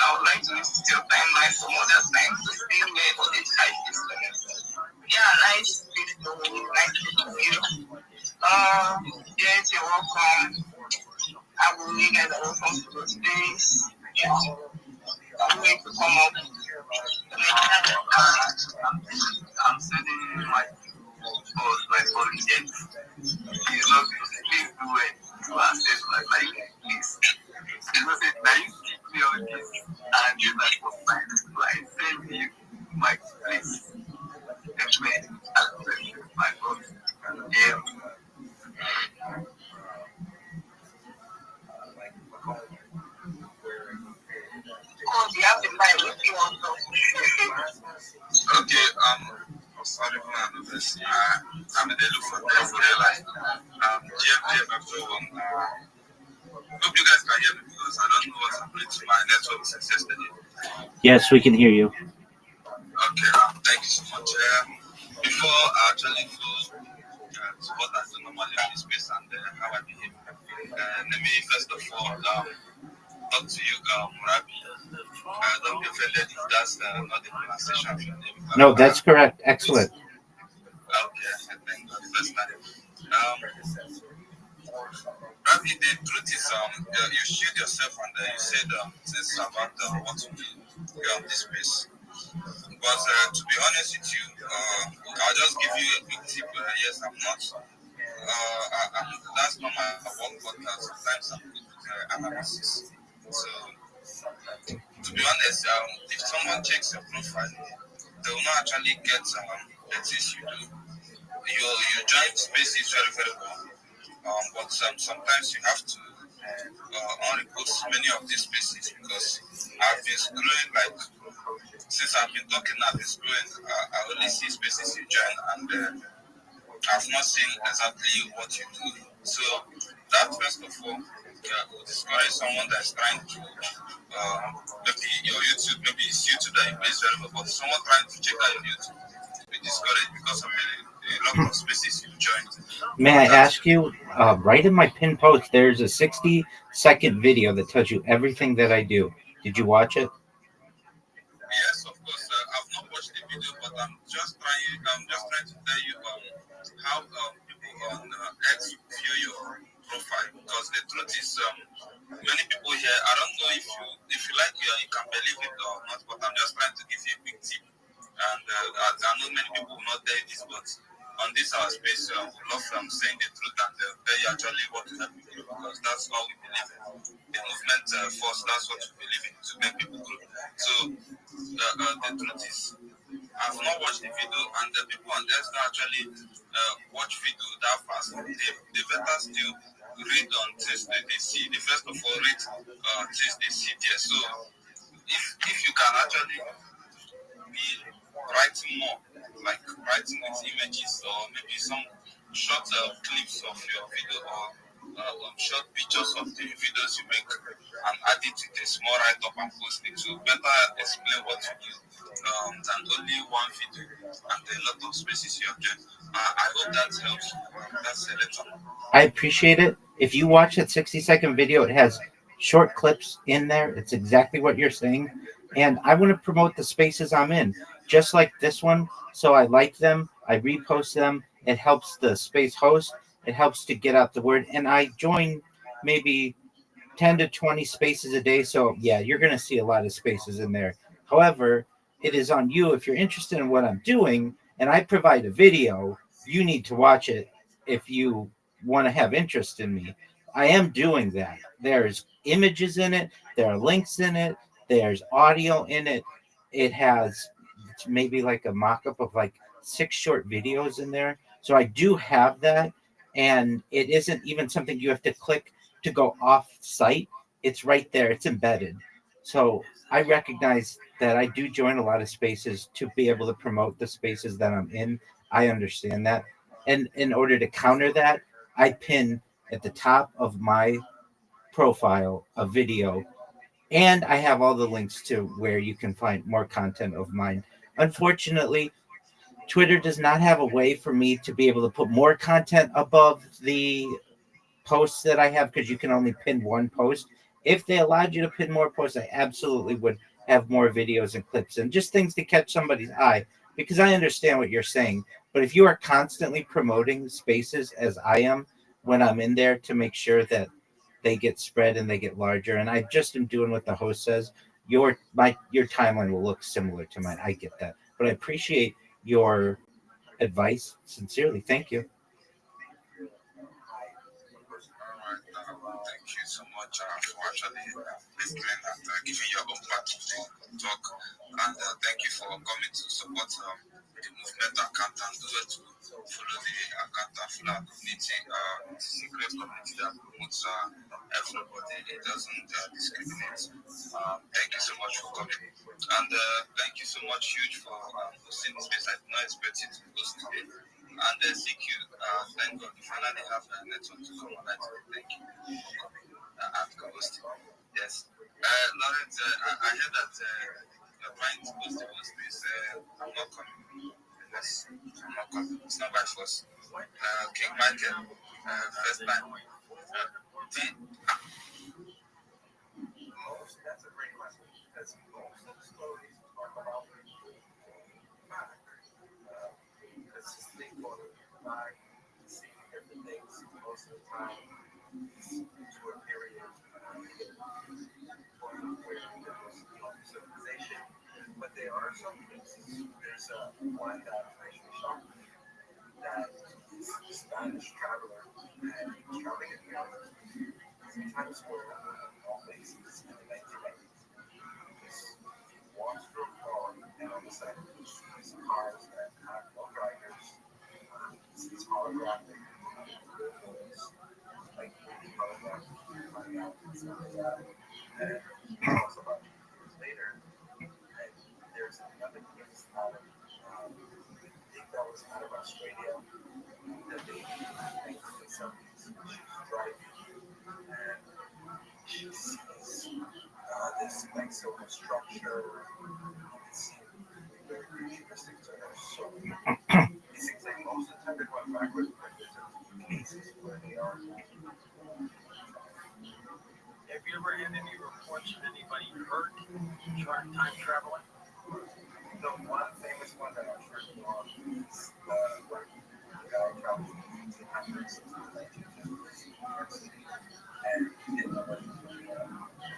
I would like to still timeline some other times to see where all this hype is coming. Yeah, nice to meet you. Yes, you're welcome. I will you guys are welcome to the space. I'm going to come up. I'm sending my phone again. He's not going to please do it to access my like please. He was it now you keep me on this and you're like for fine. So I send you my please. And when I send my phone. Yeah. Oh, you have to buy with you also. Okay, sorry for this. I'm in the look for like GMP everyone. Hope you guys can hear me because I don't know what's happening to my network since yesterday. Yes, we can hear you. Okay, thank you so much. Before I actually go to what I do normally in this space and how I behave, let me first of all talk to you, Rabbi. Don't be offended if that's not the pronunciation of your name. No, that's correct. Excellent. Okay, thank God. First time. Rabbi, the truth is, you shield yourself and you said things about what to do on this space. But to be honest with you, I'll just give you a quick tip. Yes, I'm not. That's not my work, but sometimes I'm good with analysis. So, to be honest, if someone checks your profile, they will not actually get the things you do. You join spaces very, very well. But sometimes you have to unrepost many of these spaces because I've been scrolling like since I've been talking, I've been scrolling. I only see spaces you join and I've not seen exactly what you do. So that first of all will discourage someone that's trying to maybe your YouTube, maybe it's YouTube that you place very well, but someone trying to check out your YouTube will be discouraged because of a lot of spaces you join. May I ask you, right in my pinned post, there's a 60-second video that tells you everything that I do. Did you watch it? Yes, of course. I've not watched the video, but I'm just trying to tell you how people on X view your profile. Because the truth is, many people here. I don't know if you like it, you can believe it or not. But I'm just trying to give you a quick tip. And I know many people will not tell this, but on this our space, we love saying the truth and tell you actually what to help you because that's how we believe in. The movement force, that's what we believe in to make people grow. So the truth is, I've not watched the video, and the people on X don't actually watch video that fast. They better still read on things that they see. They first of all read things they see there. So if you can actually be writing more, like writing with images or maybe some short clips of your video or short pictures of the videos you make and add it with a small write-up and post it to better explain what you do than only one video and a lot of spaces you have joined. I hope that helps. That's a little. I appreciate it. If you watch that 60-second video, it has short clips in there. It's exactly what you're saying. And I want to promote the spaces I'm in, just like this one. So I like them. I repost them. It helps the space host. It helps to get out the word. And I join maybe 10 to 20 spaces a day. So yeah, you're going to see a lot of spaces in there. However, it is on you. If you're interested in what I'm doing and I provide a video, you need to watch it if you want to have interest in me. I am doing that. There's images in it. There are links in it. There's audio in it. It has maybe like a mock-up of like 6 short videos in there. So I do have that. And it isn't even something you have to click to go off site. It's right there. It's embedded. So I recognize that I do join a lot of spaces to be able to promote the spaces that I'm in. I understand that. And in order to counter that, I pin at the top of my profile a video, and I have all the links to where you can find more content of mine. Unfortunately, Twitter does not have a way for me to be able to put more content above the posts that I have because you can only pin one post. If they allowed you to pin more posts, I absolutely would have more videos and clips and just things to catch somebody's eye because I understand what you're saying. But if you are constantly promoting spaces as I am when I'm in there to make sure that they get spread and they get larger. And I just am doing what the host says. Your timeline will look similar to mine. I get that, but I appreciate your advice sincerely. Thank you. Thank you so much for actually listening and giving your own part of the talk. And thank you for coming to support the movement account and those to follow the account and follow our community. It's a great community that promotes everybody. It doesn't discriminate. Thank you so much for coming. And thank you so much, Huge, for hosting this space. I did not expect you to host today. And CQ, thank God you finally have a network to come on. Thank you for coming and co-hosting. Yes. Lawrence, I heard that you're trying to host the whole space. I'm not coming. Yes, I'm not coming. It's not by force. King Michael, first time. That's a great question because most of the stories talk about back. Because people by seeing different things most of the time to a period where there was civilization. But there are some cases. There's one that actually shocked me that is a Spanish traveler and he was traveling in Europe. Times Square all places in the 1990s. He walks through a car and on the side of these cars that have no drivers, it's holographic. Like holographic, and he talks about years later. And there's another case out of, I think that was out of Australia, that they in the 1970s. She was driving and she sees this like silver structure. It seemed very futuristic to her. So it seems like most of the time they're going backwards, but there's a cases where they are. Have you ever had any reports of anybody hurt time traveling? The one famous one that I've heard of is where the guy traveled from the 1800s to the 1950s in New York City, and he didn't know what the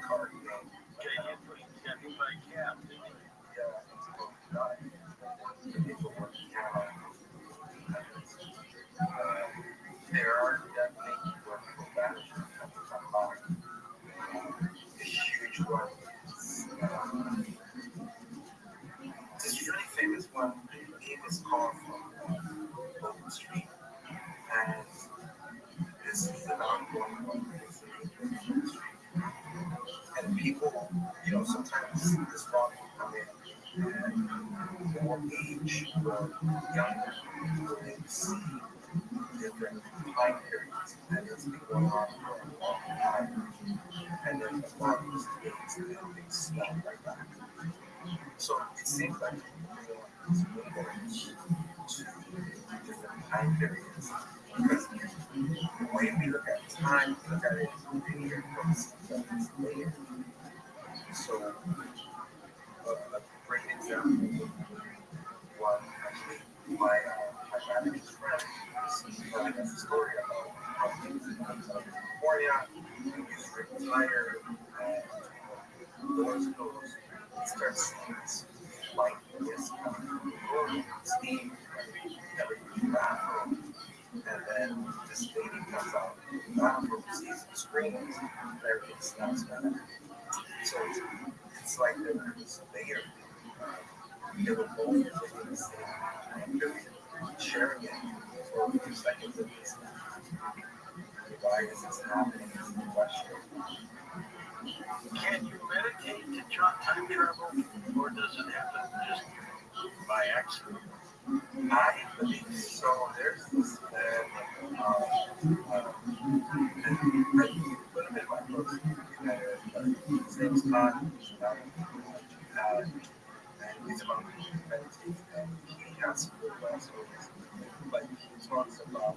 car game. Got hit by a cab, didn't he? Yeah, he's supposed to die. The people working out. There are definitely where people vanish and come back. A huge one is this really famous one. The name is called from Restream, and this is an ongoing one. And people, sometimes this one will come in and more age or younger, they see different time periods, and it's been going on for a long time. And then a lot of these things, they snap right back. So it seems like it's windows to different time periods. Because when we look at time, we look at it linear versus layered. So a great example was actually my manager's friend. He told us a story about how things in California, he's retired, and doors closed. He starts seeing this light, this room, steam, everything bathroom. And then this lady comes out in the bathroom, sees the screens, and everything snaps back. So it's like there's a layer. They were both living the same time period, sharing it for a few seconds of this. Why is this happening? Is the question. Can you meditate to time travel, or does it happen just by accident? I believe so. There's this man, and I put him in my book. His name's Todd. And he's about meditation, and he has some good last stories. But he talks about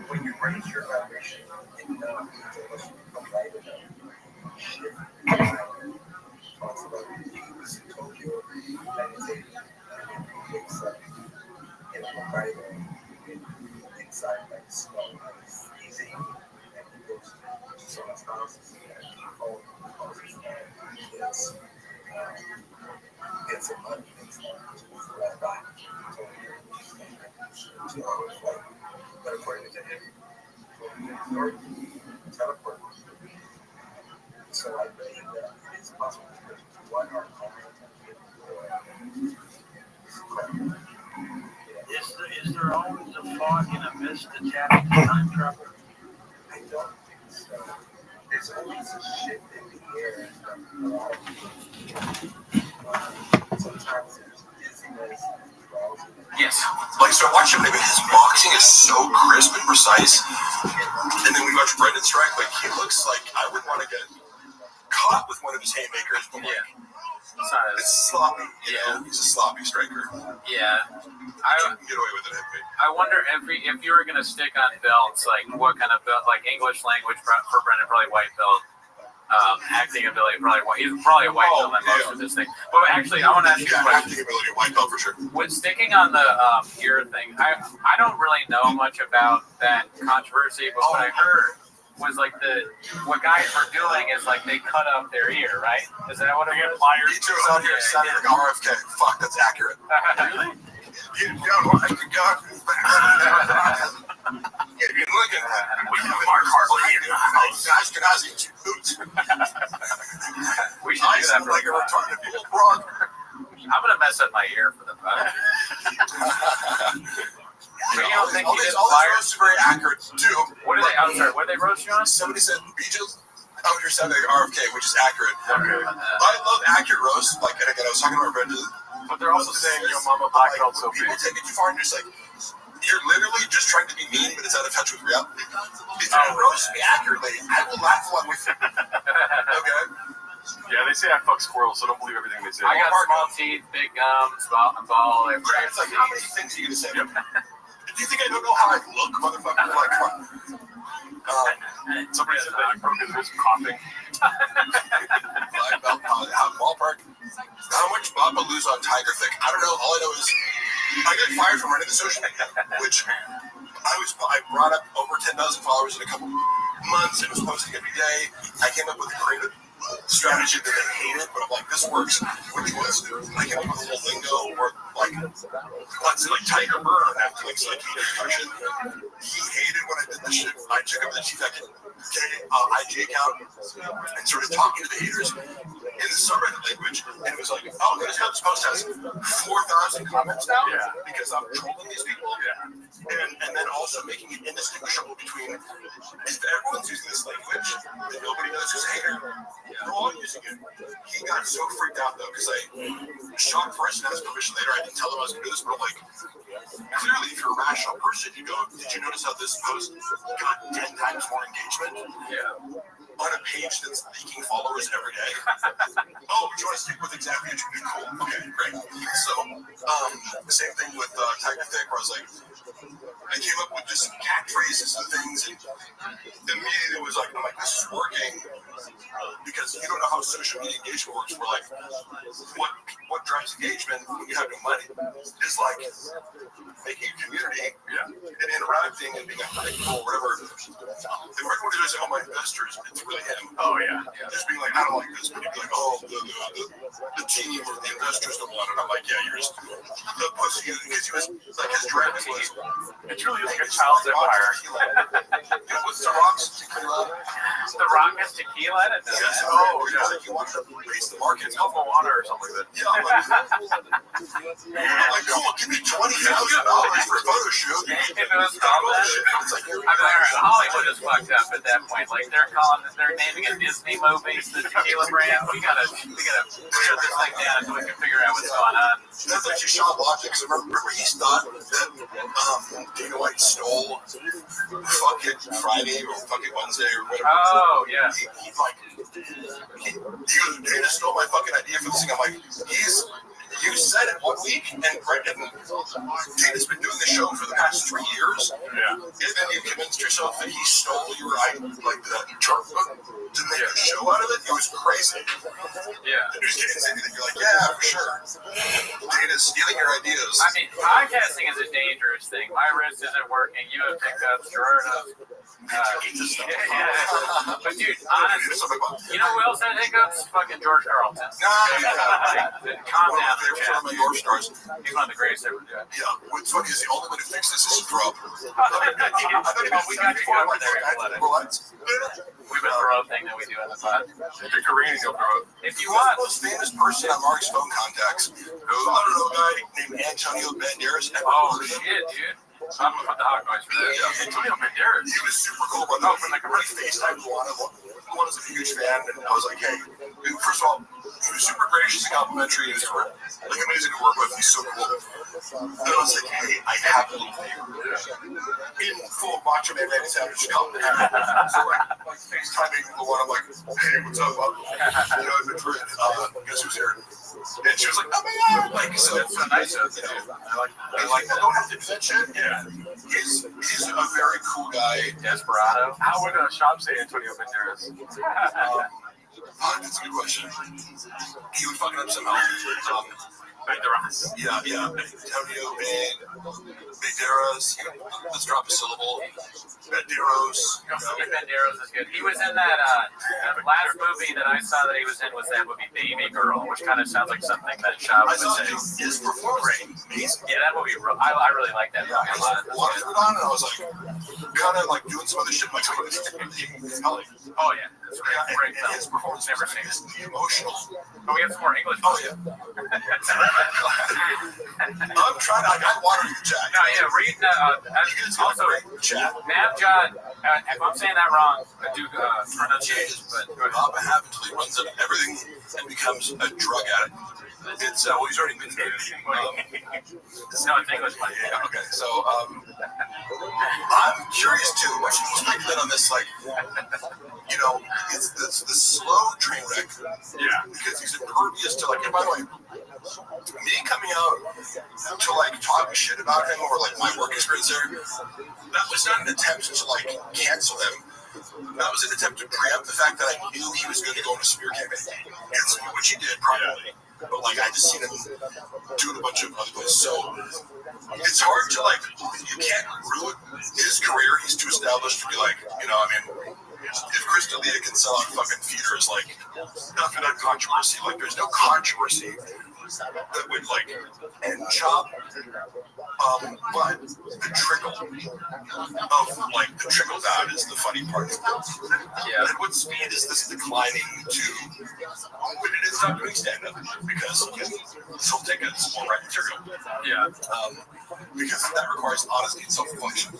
when you raise your vibration enough to become light enough, shift your mind. Talks about he was in Tokyo meditating, and he wakes up in Hokkaido inside like snow. He's North teleport. So I believe that it's possible because what our Is there always a fog and a mist attached to time travel? I don't think so. There's always a shift in the air. Sometimes there's dizziness. Yes. Like, so watch him, maybe his boxing is so crisp and precise. And then we watch Brendan strike, like, he looks like I wouldn't want to get caught with one of his haymakers. But like, it's sloppy. You know? He's a sloppy striker. Yeah. I can get away with it, I think. I wonder if you were going to stick on belts, like what kind of belt, like English language for Brendan, probably white belt. Acting ability, probably white. He's probably a white belt in most of this thing. But actually, I want to ask you a question. Acting ability, white belt for sure. With sticking on the ear thing, I don't really know much about that controversy, but what I heard was like what guys were doing is like they cut up their ear, right? Is that what it was? He chose out here sounding like RFK. Fuck, that's accurate. Really? You don't like the gun. If you're looking at it, we have Mark Hartley in the house. Ashkenazi boots. We should do that like a retarded people frog. I'm gonna mess up my ear for the fun. So you don't think all these roasts are very accurate too. What are they? I'm sorry. What are they roast you on? Somebody said Beaches out here sounding like RFK, which is accurate. Okay. I love accurate roasts. Like, and again, I was talking to my friend. But they're also saying your mama black belt so big. People take it too far and just like, you're literally just trying to be mean, but it's out of touch with reality. If you roast me accurately, I will laugh along with you. Okay? Yeah, they say I fuck squirrels, so don't believe everything they say. I got small teeth, big gums, ball. It's like, how many things are you going to say? Do you think I don't know how I look, motherfucker? Like, somebody said that you broke his wrist coughing. Black belt, ballpark. How much Bob will lose on Tiger Thick? I don't know. All I know is I got fired from running the social media, which I brought up over 10,000 followers in a couple months. It was posting every day. I came up with a creative strategy that I hated, but I'm like, this works. Which was I came up with a little lingo where like, let's say like Tiger Burr on Netflix, like he hated when I did this shit. I took over the chief IG account and started talking to the haters in the subreddit language, and it was like, oh, this post has 4,000 comments now because I'm trolling these people, and then also making it indistinguishable between if everyone's using this language and nobody knows who's a hater, they're all using it. He got so freaked out though because I shot first and asked permission later. I didn't tell him I was going to do this, but I'm like, clearly, if you're a rational person, you go, did you notice how this post got 10 times more engagement? Yeah. On a page that's leaking followers every day. Oh, but you want to stick with exactly what you do? Cool. Okay, great. So, the same thing with Tiger Thick, where I was like, I came up with just catchphrases and things, and immediately it was like, I'm like, this is working because you don't know how social media engagement works. We're like, what drives engagement when you have no money is like making a community and interacting and being unpredictable or whatever. And everyone is like, oh, my investors, it's really him. Oh, yeah. Just being like, I don't like this, but you'd be like, oh, the team or the investors don't want it. I'm like, yeah, you're just the pussy, because he was like, his dragon was. It truly is like a child's empire. What's the Rock's tequila? The Rock has tequila in it. Yes. Oh, yeah. Like, you want to raise the market. It's called Moana or something like that. Yeah, I'm like, cool, give me $20,000 for a photo shoot. If it was called that, Hollywood is fucked up at that point. Like they're naming a Disney movie the tequila brand. We gotta shut this thing down so we can figure out what's going on. That's actually Sean Logic. Remember he thought that Dana White stole fucking Friday or fucking Wednesday or whatever. Oh yeah. He goes, Dana stole my fucking idea for this thing. I'm like, you said it 1 week, and Dana's been doing the show for the past 3 years. Yeah. And then you convinced yourself that he stole your like the chart book to make a show out of it. It was crazy. Yeah. And he was getting anything. You're like, yeah, for sure. Dana's stealing your ideas. I mean, podcasting is a dangerous thing. My wrist isn't working. You have pickups. Gerard has. But dude, honestly, you know who else had hiccups? Fucking George Carlton. Calm down. here for one of my York stars. He's one of the greatest ever. Yeah. What's funny is the only way to fix this is to throw up. We got you over there. We've been throw thing that we do on the pod. The Korean will throw up. If you want. The most famous person on Mark's phone contacts, who I don't know, a guy named Antonio Banderas. Oh shit, dude. I'm gonna put the hot noise for that. Yeah. Antonio Banderas. He was super cool, but from the commercial FaceTime Luana was a huge fan, and I was like, hey, dude, first of all, he was super gracious and complimentary. He was like amazing to work with. He's so cool. And I was like, hey, I have to look for you. In full Macho Man Randy Savage company. So like FaceTiming Luana, I'm like, hey, what's up? You know, I've been trying. Guess who's here? And she was like, oh my god, like, so that's so nice of you. I like that. Don't have to do that shit. Yeah. He's a very cool guy. Desperado. How would a shop say Antonio Banderas? That's a good question. He would fuck it up somehow. Banderas. Yeah. Antonio Banderas. Let's drop a syllable. Banderos. Banderas is good. He was in that last movie that I saw that he was in was that movie Baby Girl, which kind of sounds like something that Shab would say. His performance amazing. Yeah, that movie. I really like that movie a lot. A lot of it on, and I was like, kind of like doing some other shit in my company. Oh yeah, it's great. And his performance never seen it. Emotional. Oh, we have some more English. Oh yeah. I'm trying. I want to chat. No, yeah, read that. Also, Navjot. If I'm saying that wrong, I do pronunciation, but Bob happens until he runs up everything and becomes a drug addict. It's well, he's already been there. No, it's English. Yeah, okay. So I'm curious too. What's your perspective on this? Like, you know, it's the slow train wreck. Yeah. Because he's impervious to like. And by the way, me coming out to like talk shit about him or like my work experience there, that was not an attempt to like cancel him. That was an attempt to preempt the fact that I knew he was going to go on a smear campaign, which he did probably. But like I just seen him doing a bunch of other things, so it's hard to like. You can't ruin his career. He's too established to be like, you know. I mean, if Chris D'Elia can sell out fucking theaters, like nothing that controversy. Like there's no controversy that would like end Chop. But the trickle of like the trickle down is the funny part. Yeah. At what speed is this declining to when it is not doing stand up because he'll take a small right material. Yeah. Because that requires honesty and self-reflection.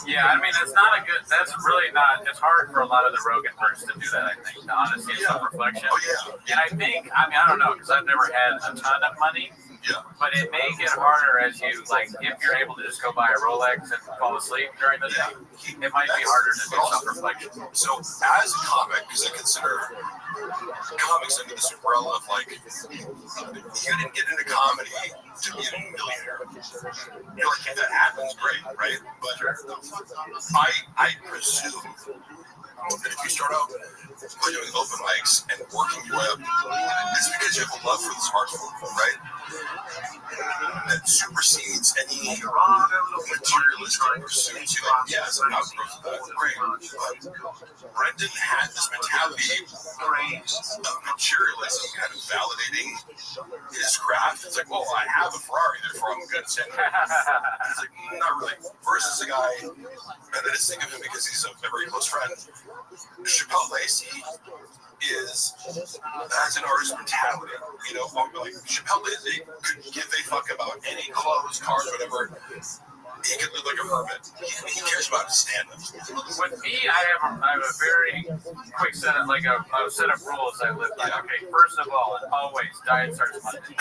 Yeah, I mean, that's really not, it's hard for a lot of the Rogan verse to do that, I think, the honesty and self-reflection. Oh, yeah. And I think, I don't know, because I've never had a ton of money, but it may get harder as you, like, if you're able to just go buy a Rolex and fall asleep during the day, it might be harder to do self-reflection. So, as a comic, because I consider comics under this umbrella of, like, you didn't get into comedy to be a millionaire. You're like, if that happens, great, right? But I presume that if you start out by doing open mics and working your way up, it's because you have a love for this art form, right? That supersedes any materialistic pursuits. You're like, yes, I'm not growth of that. Great. But Brendan had this mentality of materialism kind of validating his craft. It's like, well, I have a Ferrari, therefore I'm good at standing. It's like, not really. Versus a guy, and I just think of him because he's a very close friend. Chappelle Lacey has an artist mentality, you know, like Chappelle Lacey could give a fuck about any clothes, cars, whatever. He could live like a hermit. He cares about his stand-up. With me, I have a very quick set of set of rules I live by. Okay, first of all, always diet starts Monday.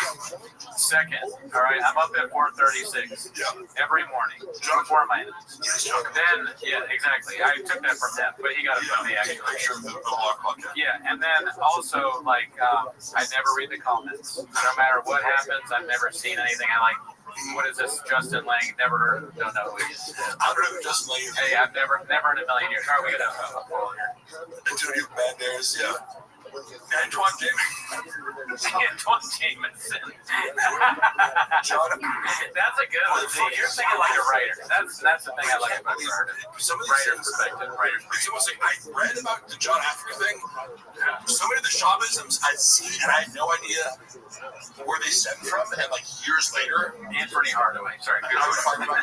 Second, all right, I'm up at 4:36 every morning before my needs. Then, yeah, exactly. I took that from him, but he got it from me actually. Yeah, and then also like I never read the comments. No matter what happens, I've never seen anything I like. What is this? Justin Lang? Never heard of him. Don't know who he is. I don't know who Justin Lang is. Hey, I've never in a million years. All right, we got a poll here. Antonio Banderas, yeah. Antoine Jameson. Antoine Jameson. John. That's a good one. See, you're thinking like a writer. That's the thing I like about some of writer's perspective. Writer's It's almost like I read about the John Africa thing. So many of the Shamanisms I'd seen, and I had no idea where they stem from. And like years later, Anthony Hardaway. Sorry, I would find about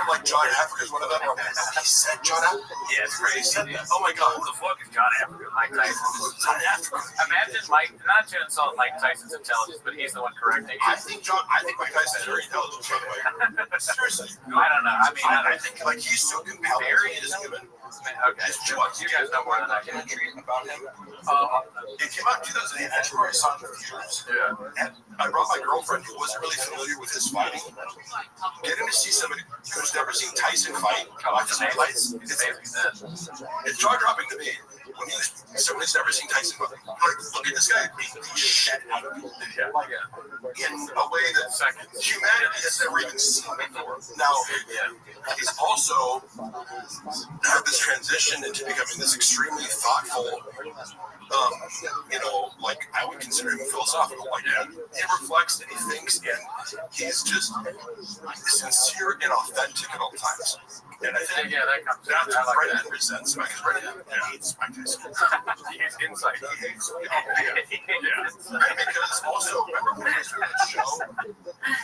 like John Africa is one of them. He said John Africa. Yeah, it's crazy. Oh my God, who the fuck is John Africa? Mike Tyson. John Africa. Imagine Mike, not to insult Mike Tyson's intelligence, but he's the one correcting. I think Mike Tyson is very intelligent. By the way, seriously. I don't know. I mean, I think like he's so compelling. He is given. Okay, you guys know more than I can. About him. It came out in 2008. I remember I saw it in theaters. Yeah. And I brought my girlfriend who wasn't really familiar with his fighting. Getting to see somebody who's never seen Tyson fight, watch his highlights. It's jaw dropping to me. When somebody's never seen Tyson fight, like, look at this guy beat the shit out of people. Like, in a way that humanity has never even seen before. Now, he's also had this transition into becoming this extremely thoughtful, like I would consider him philosophical. Like he reflects and he thinks, and he's just sincere and authentic at all times. And I think that's what Brendan resents because Brendan hates Mike Tyson. He hates insight. He hates, because also, remember when he used to do that show?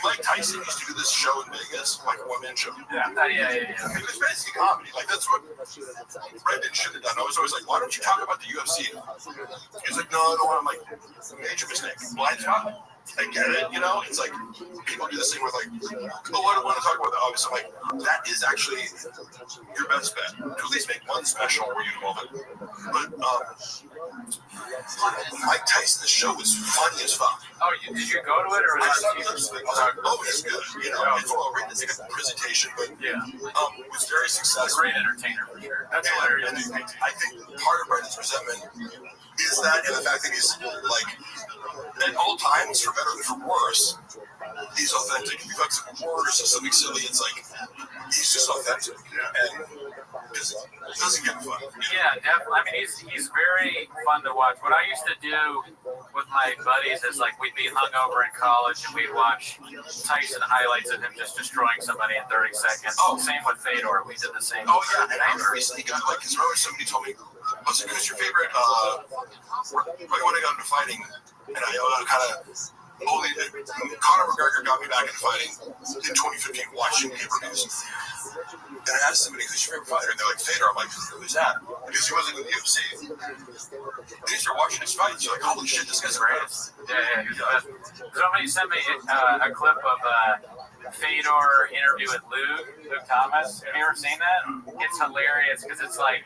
Mike Tyson used to do this show in Vegas, like a one-man show. Yeah. It was fantasy comedy. Like that's what Brendan should have done. I was always like, why don't you talk about the UFC? He's like, no, I don't want to. Like, major mistake. Blind spot. I get it, it's like people do this thing with like, oh, I don't want to talk about that. Obviously, I'm like, that is actually your best bet. To at least make one special where you moment. But Mike Tyson's show was funny as fuck. Oh, did you go to it or was it? I was like, oh, it's good. It's well written. It's like a presentation, but it was very successful. Great entertainer for sure. That's hilarious. I think part of Brendan's resentment is that, and the fact that he's like, at all times, for better and for worse, he's authentic. If he fucks up words or something silly, it's like he's just authentic, and it doesn't get fun. Yeah, definitely. I mean, he's very fun to watch. What I used to do with my buddies is like we'd be hungover in college and we'd watch Tyson highlights of him just destroying somebody in 30 seconds. Oh, same with Fedor. We did the same. Oh yeah, and I recently got like, because somebody told me, what's your favorite? When I got into fighting, and I kind of only Conor McGregor got me back into fighting in 2015, watching pay-per-views. And I asked somebody, who's your favorite fighter? And they're like, Fedor. I'm like, who's that? Because he wasn't in the UFC. And you start watching his fights, you're like, holy shit, this guy's great. Yeah, he's the best. Somebody sent me a clip of Fedor interview with Luke Thomas. Have you ever seen that? It's hilarious because it's like,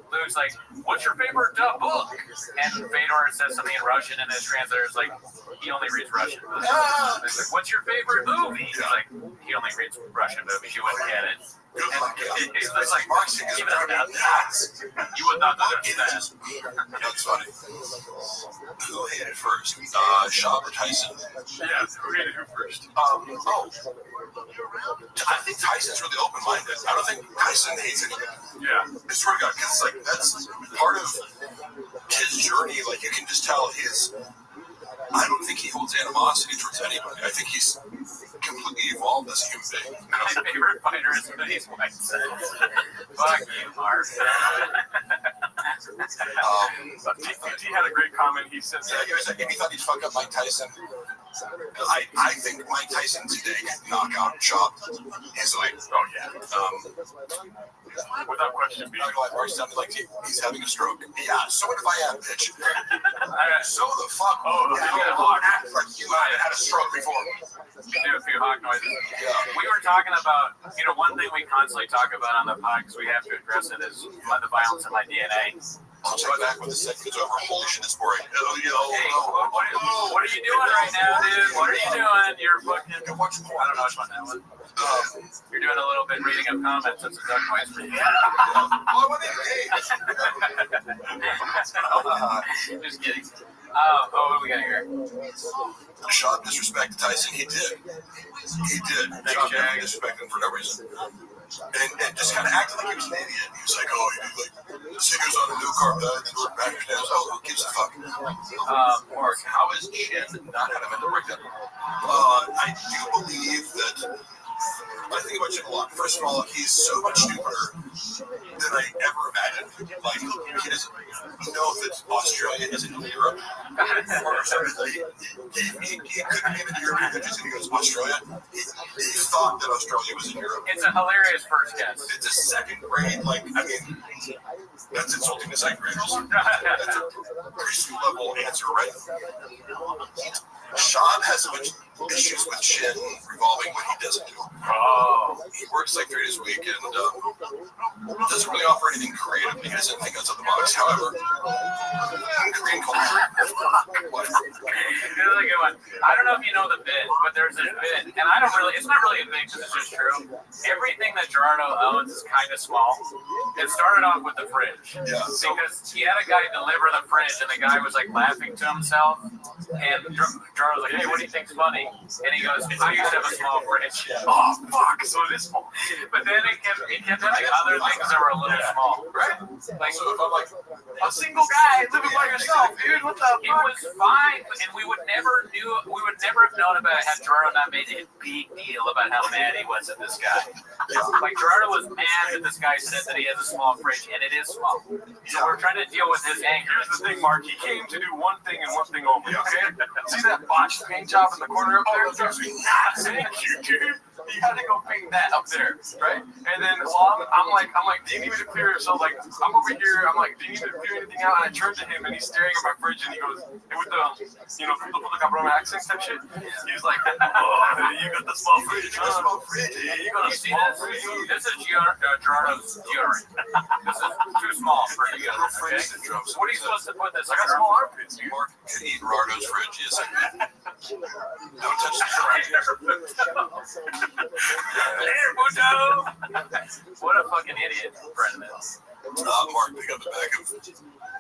Luke's like, what's your favorite book? And Fedor says something in Russian, and his translator is like, he only reads Russian. It's like, what's your favorite movie? He's like, he only reads Russian movies. You wouldn't get it. It's just like, even about that, you would not understand. That's funny. Who hit it first? Shaw or Tyson? Yeah, who hit it first? I think Tyson's really open-minded. I don't think Tyson hates anything. Yeah. I swear to God, because it's like, that's part of his journey. Like, you can just tell I don't think he holds animosity towards anybody. I think he's completely evolved as a human being. My favorite fighter is Vinny's White says, fuck you, Mark. He had a great comment. He said that. He was like, if he thought he'd fuck up Mike Tyson, I think Mike Tyson today could knock out Chop easily. Oh, yeah. Without question. Mark sounded like he's having a stroke. Yeah, so what if I am, bitch? So the fuck. Oh, act like you haven't had a stroke before. You do a few hawk noises. Yeah. We were talking about, one thing we constantly talk about on the pod, because we have to address it, is the violence in my DNA. I'll check back when the second is over. Holy shit, it's boring. Hey, what are you doing right now, dude? What are you doing? You're fucking... You're watching porn. I don't know which one that was. You're doing a little bit reading of comments. That's a duck noise for you. Oh, what is it? Just kidding. What do we got here? Sean disrespected Tyson. He did. Sean definitely disrespected him for no reason. And just kind of acted like he was an idiot. He was like, oh, you like singers on a new carb diet that look back and oh, who gives a fuck? Mark, how is Chin not had a mental breakdown? I do believe that. I think about Chin a lot. First of all, he's so much stupider than I ever imagined. Like, he doesn't know that Australia isn't Europe. He couldn't name it European countries, and he goes, Australia? He thought that Australia was in Europe. It's a hilarious first guess. It's a second grade, like, I mean, that's insulting to second graders. That's a preschool level answer, right? Sean has a bunch of issues with Chin revolving what he doesn't do. He works like 3 days a week and doesn't really offer anything creative. He doesn't think outside the box. However, in Korean culture, whatever. This is a good one. I don't know if you know the bit, but there's this bit, and it's not really a bit because it's just true. Everything that Gerardo owns is kind of small. It started off with the fridge. Yeah. Because he had a guy deliver the fridge, and the guy was like laughing to himself, and Gerardo's like, hey, what do you think's funny? And he goes, I used to have a small fridge. Oh, fuck, so it is small. But then it kept having other things that were a little small. Right? Like, So if I'm like, a single guy living by yourself, dude, what the fuck? It was fine, and we would never have known about it had Gerardo not made a big deal about how mad he was at this guy. Like, Gerardo was mad that this guy said that he has a small fridge, and it is small. So we're trying to deal with his anger. Here's the thing, Mark. He came to do one thing and one thing only, okay? See that botched paint job in the corner up there? Thank you, dude. You had to go paint that up there, right? And then I'm like, do you need me to clear it? So like, I'm over here. I'm like, do you need me to clear anything out? And I turn to him, and he's staring at my fridge, and he goes, and with the, the cabrón accent type shit. He's like, oh, you got the small fridge. You got the small fridge. You got a small fridge. This is Gerardo's deodorant. This is too small for you. Okay? What are you supposed to put this? I got small armpits. Mark can eat Gerardo's fridge. Yes, I can. Don't touch the fridge. There, Budo! What a fucking idiot, Brendan. Mark pick up the bag of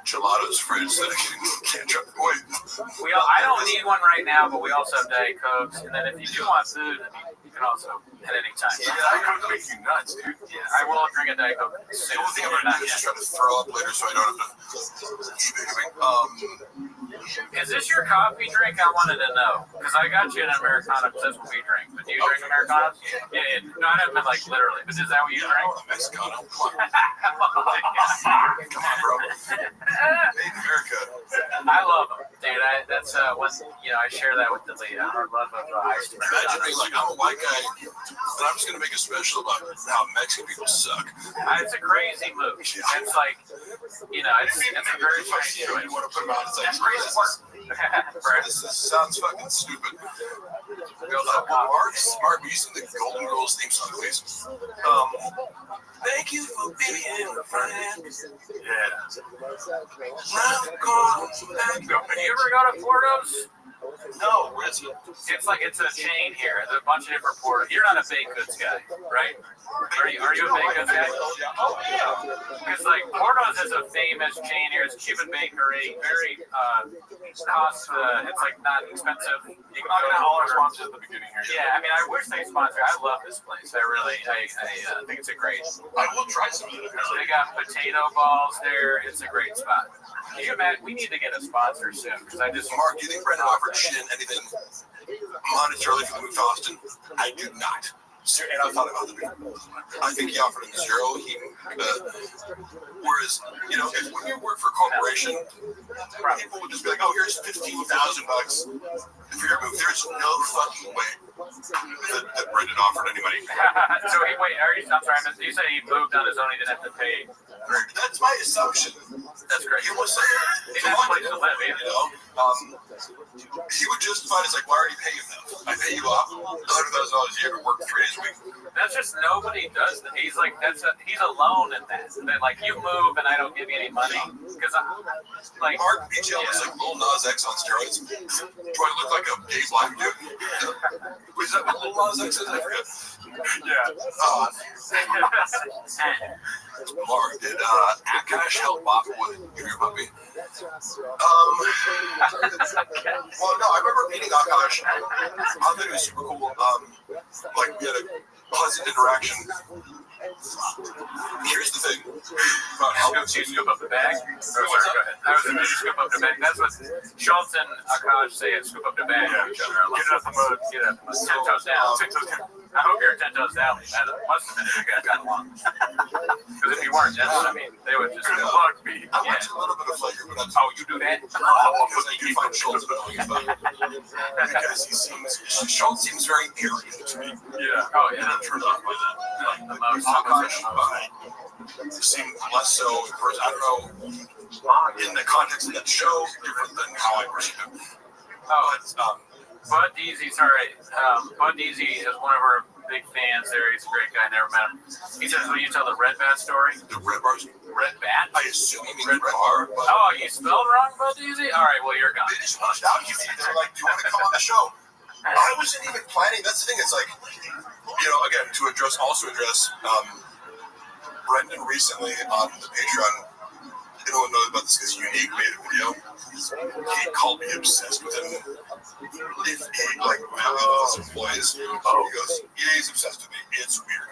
Gelato's fridge so that I can't drop the weight. I don't need one right now, but we also have Diet Cokes. And then if you do want food, you can also at any time. Yeah, Diet Coke makes you nuts, dude. Yeah, I will drink a Diet Coke. The only thing I'm going to do is just try to throw up later so I don't have to keep it. Is this your coffee drink? I wanted to know. Because I got you an Americano, because that's what we drink. But do you drink Americanos? Yeah. No, I haven't like literally. But is that what you drink? Mexicano. Come on. Come on, bro. Made in America. I love them, dude. That's I share that with the lead. Our love of iced Americano. Imagine being like, I'm a white guy, and I'm just going to make a special about how Mexican people suck. It's a crazy move. It's like, it's a very strange choice. You want to put them out, it's like, this sounds fucking stupid. Mark using the Golden Girls theme song, please. Thank you for being a friend. Yeah. You ever go to Porto's? No, where is it? It's a chain here. There's a bunch of different Portos. You're not a baked goods guy, right? Are you a baked goods guy? Oh, yeah. Because like Porto's is a famous chain here. It's a Cuban bakery. Very it's like not expensive. You can not all our sponsors at the beginning here. Yeah, I mean, I wish they sponsor. I love this place. I think it's a great. I will try some of it. They got potato balls there. It's a great spot. We need to get a sponsor soon because I just. Mark, do you think Brendan offered Chin anything monetarily for the move to Austin? I do not. And I thought about it. I think he offered him zero. Whereas, when you work for a corporation, people would just be like, "Oh, here's $15,000 for your move." There's no fucking way that Brendan offered any money. So I'm sorry, you say he moved on his own. He didn't have to pay. That's my assumption. That's great. He was saying, he has a place to live, he would justify it as like, why are you paying enough? I pay you $100,000 a year to work 3 days a week. That's just nobody does that. He's like he's alone in that. That like you move and I don't give you any money because like Mark BTL is like Lil Nas X on steroids. Do I look like a gay black dude? Is that what Lil Nas X is? I forget. Yeah. Mark, did Akash help Bob with your puppy? Well, no, I remember meeting Akash. I thought he was super cool. Like, we had a pleasant interaction. Here's the thing about helping. You scoop up the bag? Oh, sorry, go ahead. I was going to scoop up the bag. That's what Schultz and Akash say, scoop up the bag for each other. Get it up the mud. Get it up the mud. 10 toes down. 10 toes down. I hope you're 10 toes down. That must have been if you guys got along. Because if you weren't, that's what I mean. They would just bug me. I went to a little bit of flavor, but that's oh, you do that? because I do find Schultz annoying, because Schultz seems very arrogant to me. Yeah. Oh, yeah. I'm turned off by that. The most seemed less so in person. I don't know, in the context of that show, different than how I perceive him. Bud Deasy, sorry. Bud Deasy is one of our big fans there. He's a great guy. Never met him. He says, will you tell the Red Bat story? The Red Bar? Red Bat? I assume you mean Red Bar. But oh, you spelled wrong, Bud Deasy? All right, well, you're gone. They just reached out to me. They're like, do you want to come on the show? I wasn't even planning. That's the thing. It's like, again, to address Brendan recently on the Patreon. I don't know about this because Unique made a video. He called me obsessed with him. If he, like, his employees, he goes, yeah, he's obsessed with me. It's weird.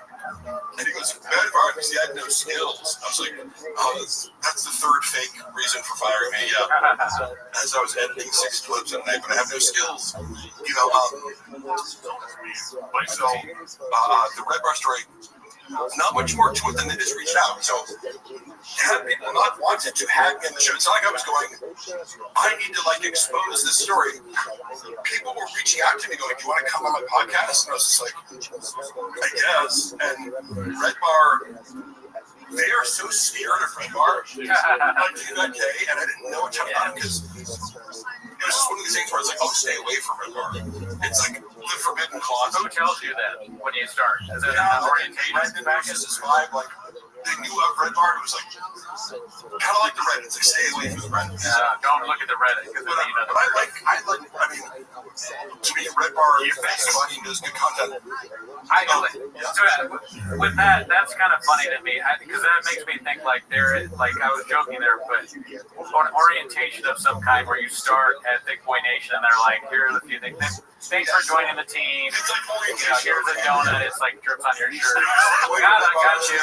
And he goes, bad environment because he had no skills. I was like, oh, that's the third fake reason for firing me. Yeah. As I was editing 6 clips at night, but I have no skills. The Red Bar story, not much more to it than they just reached out. So, had people not wanted to have me in the show, it's not like I was going, I need to expose this story. People were reaching out to me going, do you want to come on my podcast? And I was just like, I guess. And Red Bar, they are so scared of Red Bar. That day, and I didn't know a ton about it because it was just one of these things where it's like, oh, stay away from Red Bar. It's like the forbidden closet. Who tells you that when you start? Is it an orientation? Brendan back as his vibe, they knew of Red Bar. It was like, kind of like the Reddit. It's like, stay away from the Reddit. Don't look at the Reddit. But I mean, to me, Red Bar is funny and does good content. With that, that's kind of funny to me because that makes me think I was joking there, but an orientation of some kind where you start at Thick Boy Nation and they're like, here are the few things. Thanks for joining the team. Here's a donut. It's like drips on your shirt. I got you.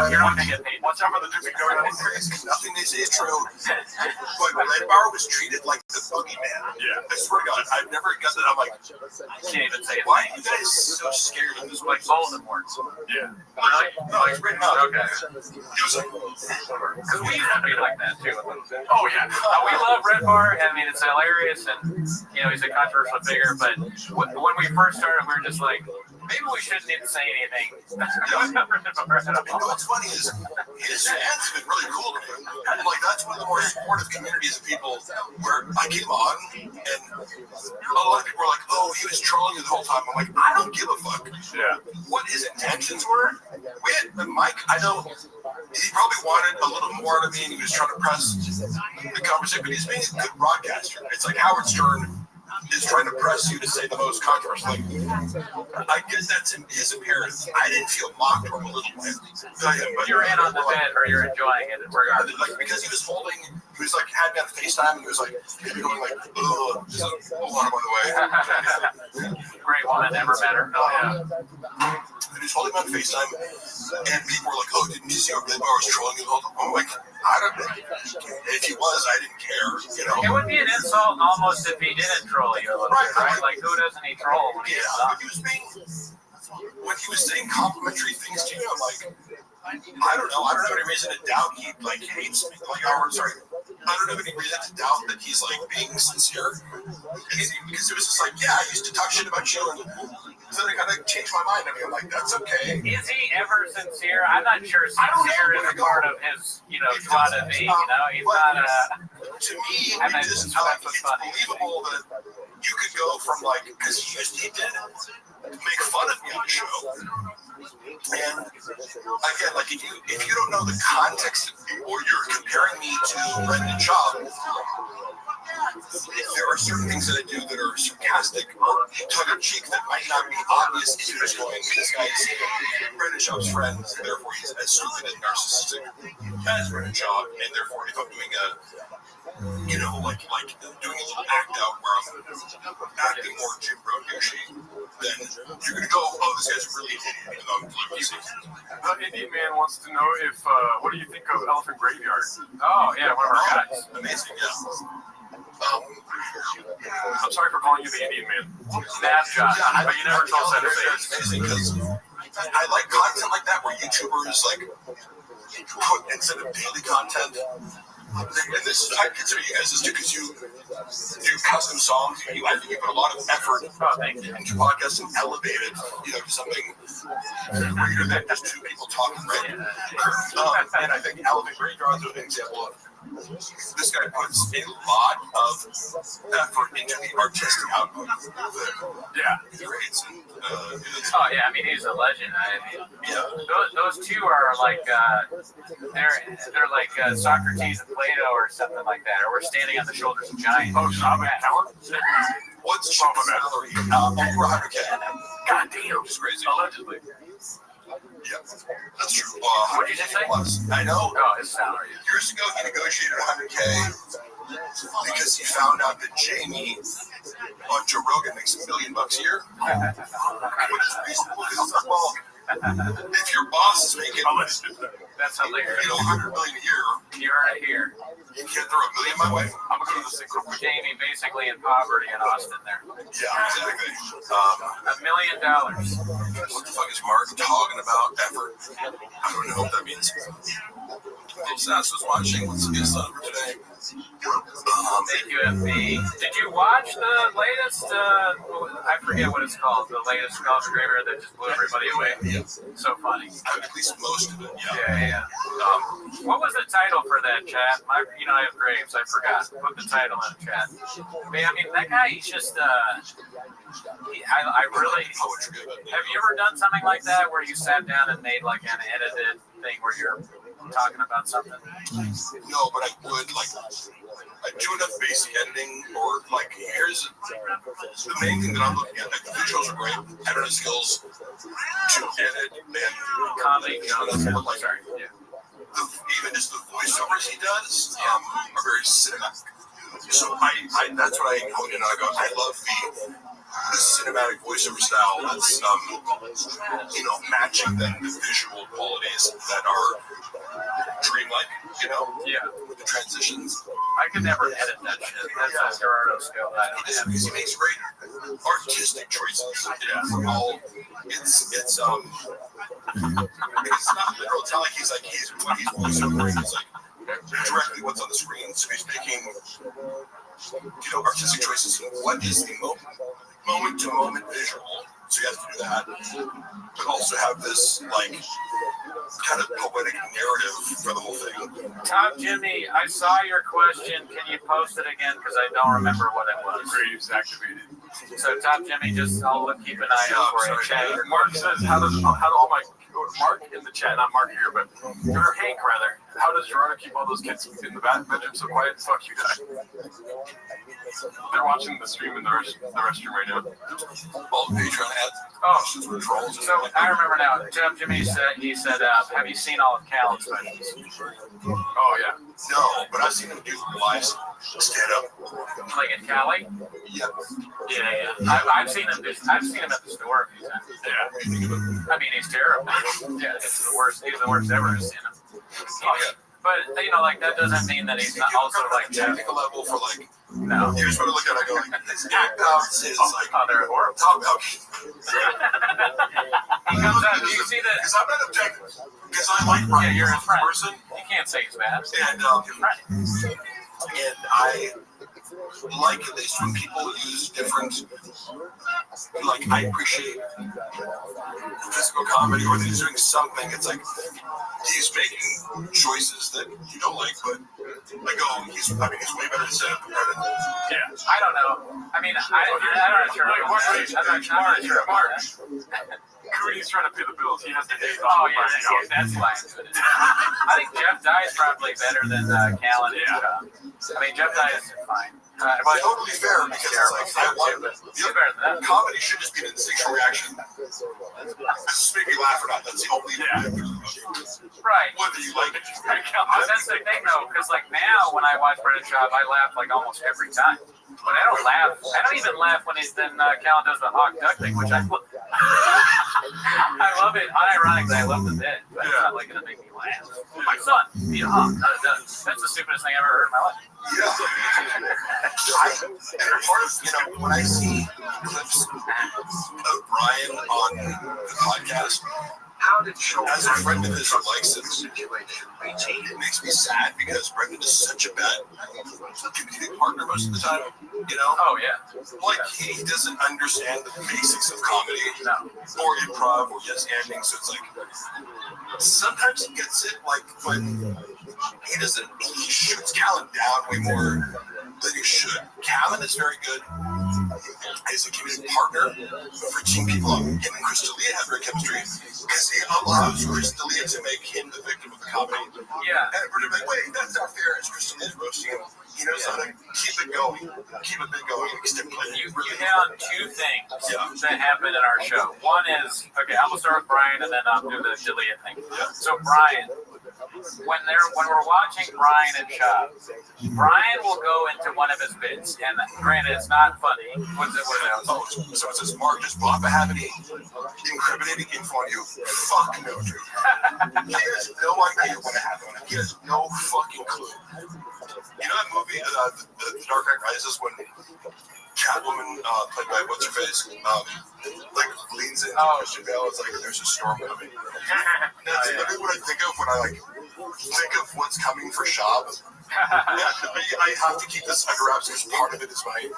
You're not gonna get paid. Watch out for the dripping donut. Nothing they say is true. But Red Bar was treated like the boogeyman. Yeah. I swear to God, I've never got that. I'm like, I can't even say it. Why are you guys so scared of this? Like Voldemort. Yeah. Really? No, it's written out. Okay. It was like, because we used to be like that too. Oh yeah. We love Red Bar. I mean, it's hilarious, and he's a controversial figure. But when we first started, we were just like, maybe we shouldn't even say anything. What's funny is his fans have been really cool to me. That's one of the more supportive communities of people where I came on and a lot of people were like, oh, he was trolling you the whole time. I'm like, I don't give a fuck. Yeah. What his intentions were. Mike, I know he probably wanted a little more out of me and he was trying to press the conversation, but he's being a good broadcaster. It's like Howard Stern is trying to press you to say the most controversial. I guess that's in his appearance. I didn't feel mocked or belittled by him. But you're in on the bed or you're enjoying it regardless. Because he was had me on FaceTime and he was like, maybe going like, ugh, just hold on by the way. Great woman, never met her. Oh, yeah. And he was holding me on FaceTime and people were like, oh, didn't you see how Red Bar was trolling you the whole time? I'm like, I don't know. If he was, I didn't care, It would be an insult almost if he didn't troll you a little bit, right? Like, who doesn't he troll when he is up? When he was saying complimentary things to you, I'm like, I don't know. I don't have any reason to doubt he hates me. I don't have any reason to doubt that he's being sincere. Because it was just like, yeah, I used to talk shit about you, and then I kind of changed my mind. I mean, I'm like, that's okay. Is he ever sincere? I'm not sure sincere is a part of his, joie de vivre. He's not a. To me, it's unbelievable that you could go from because he did make fun of me on the show. And again, if you don't know the context or you're comparing me to Brendan Schaub, there are certain things that I do that are sarcastic or tongue-in-cheek that might not be obvious if you're just going, this guy's Brendan Schaub's friend, and therefore he's as stupid and narcissistic as Brendan Schaub, and therefore if I'm doing a, you know, like doing a little act out where I'm acting more Jim Bro douchey, then you're gonna go, oh, this guy's really an idiot, even though I'm fluency. Indian Man wants to know if, what do you think of Elephant Graveyard? Oh, yeah, one of our guys. Amazing, yeah. I'm sorry for calling you the Indian Man. Snap shot. But you never told us that to say. It's amazing because I like content like that where YouTubers like put instead of daily content. And this is, I consider you guys this too because you do custom songs. I think you put a lot of effort into podcasts and elevate it, you know, to something where you're not just two people talking, right? And I think Elephant Graveyard is an example of this guy puts a lot of effort into the artistic output that he creates. Oh yeah, I mean he's a legend. I mean, those two are like they're like Socrates and Plato or something like that, or we're standing on the shoulders of giants. Oh, Schaub and Callan? What's Schaub's salary? Over 100K. God damn, just crazy. Allegedly. Yeah, that's true. What did you say? I know. Oh, his salary. Years ago, he negotiated 100K because he found out that Jamie on Joe Rogan makes $1 million a year, which is reasonable because it's like, well, if your boss is making, that's hilarious. You know, $100 million a year. You heard it here. You can't throw $1 million my way. I'm gonna go to the sick room. Jamie basically in poverty in Austin there. Yeah, exactly. $1 million. What the fuck is Mark talking about? Effort. I don't know what that means. Sass was watching. What's the guest on for today? Thank you, FB. Did you watch the latest? I forget what it's called. The latest Elephant Graveyard that just blew everybody away. Yeah. So funny. At least most of it. Yeah. What was the title for that, chat? You know I have graves. I forgot. Put the title in the chat. I mean, that guy, he's just. I really. Have you ever done something like that where you sat down and made like an edited thing where you're talking about something? No, but I would I do enough basic editing, or like here's the main thing that I'm looking at. Like the visuals are great, editing skills to edit and comedy. Even just the voiceovers he does are very cinematic. So I that's what I hone in on. I go, I love the cinematic voiceover style that's you know, matching then the visual qualities that are dreamlike, you know? Yeah. With the transitions. I could never edit that shit. That's a Gerardo skill. Because he makes great artistic choices. Yeah. For all it's not literal. It's not like he's when he's voiceovering, it's like directly what's on the screen. So he's making, you know, artistic choices. What is the moment to moment visual? So you have to do that, but also have this like kind of poetic narrative for the whole thing. Top Jimmy, I saw your question. Can you post it again? Because I don't remember what it was. Graves activated. So Top Jimmy, just I'll keep an eye out for it. Mark says, how do all my Mark in the chat, not Mark here, but or Hank rather. How does Gerardo keep all those kids in the bedroom so quiet? Fuck you, guy. They're watching the stream in the Restream right now. All the Patreon ads. Oh, so I remember now. Jimmy said, have you seen all of Callan's videos? Oh yeah. No, but I've seen him do live stand up. Like in Cali? Yeah. Yeah. I've seen him. I've seen him at the store a few times. Yeah. I mean, he's terrible. Yeah, it's the worst. He's the worst ever seen him. Oh, yeah. But you know, like that doesn't mean that he's not also like technical level for like. No. Here's what I look at. I go like, his act outs is like. Oh, they're horrible. Top out. He comes out. Do you see that? Because I'm not objective. Because I like Ryan. Yeah, you're his friend. Person. You can't say he's bad. And and I like at least when people use different. Like I appreciate physical comedy, or he's doing something. It's like he's making choices that you don't like, but I go, he's way better than Sam. Yeah, I don't know. I mean, I'm not sure. Mark. Cody's trying to pay the bills. He has to pay. Oh yeah, that's fine. I think Jeff Dye is probably better than Callan. Yeah. I mean, Jeff Dye is fine. Totally fair because it's like I want comedy should just be an instinctual reaction. This is make me laugh or not. That's the only Right. whether you like it. That's the thing though, because like now when I watch Brendan Schaub, I laugh like almost every time. But I don't laugh. I don't even laugh when Callan does the hawk duck thing, which I love it. Unironically, I love the bit. But it's not like gonna make me laugh. My son, be a hawk. That's the stupidest thing I've ever heard in my life. Yeah. And part of, when I see clips of Brian on the podcast, as a friend of his who likes it, it makes me sad because Brendan is such a bad comedic partner most of the time, Oh, yeah. Like, he doesn't understand the basics of comedy or improv or yes-anding, so it's like, sometimes he gets it, like, but he shoots Callan down way more than he should. Callan is very good as a comedic partner for team people. Him and Chris D'Elia have great chemistry because he allows Chris D'Elia to make him the victim of the comedy. Yeah. And we're like, wait, that's not fair. As Chris D'Elia's roasting him, he knows how to keep it going, keep it big going. You hit on two things that happen in our show. One is, okay, I'm going to start with Brian and then I'll do the D'Elia thing. So Brian, when we're watching Brian and Schaub, Brian will go into one of his bits, and granted, it's not funny. What's it? Oh, so it says, Mark, does Bob have any incriminating info on you? Fuck no, dude. He has no idea what happened on him. He has no fucking clue. You know that movie, The Dark Knight Rises, when Catwoman, played by what's-her-face, leans into Christian Bale. It's like there's a storm coming. That's literally what I think of when I think of what's coming for Schaub. I have to keep this under wraps because part of it is my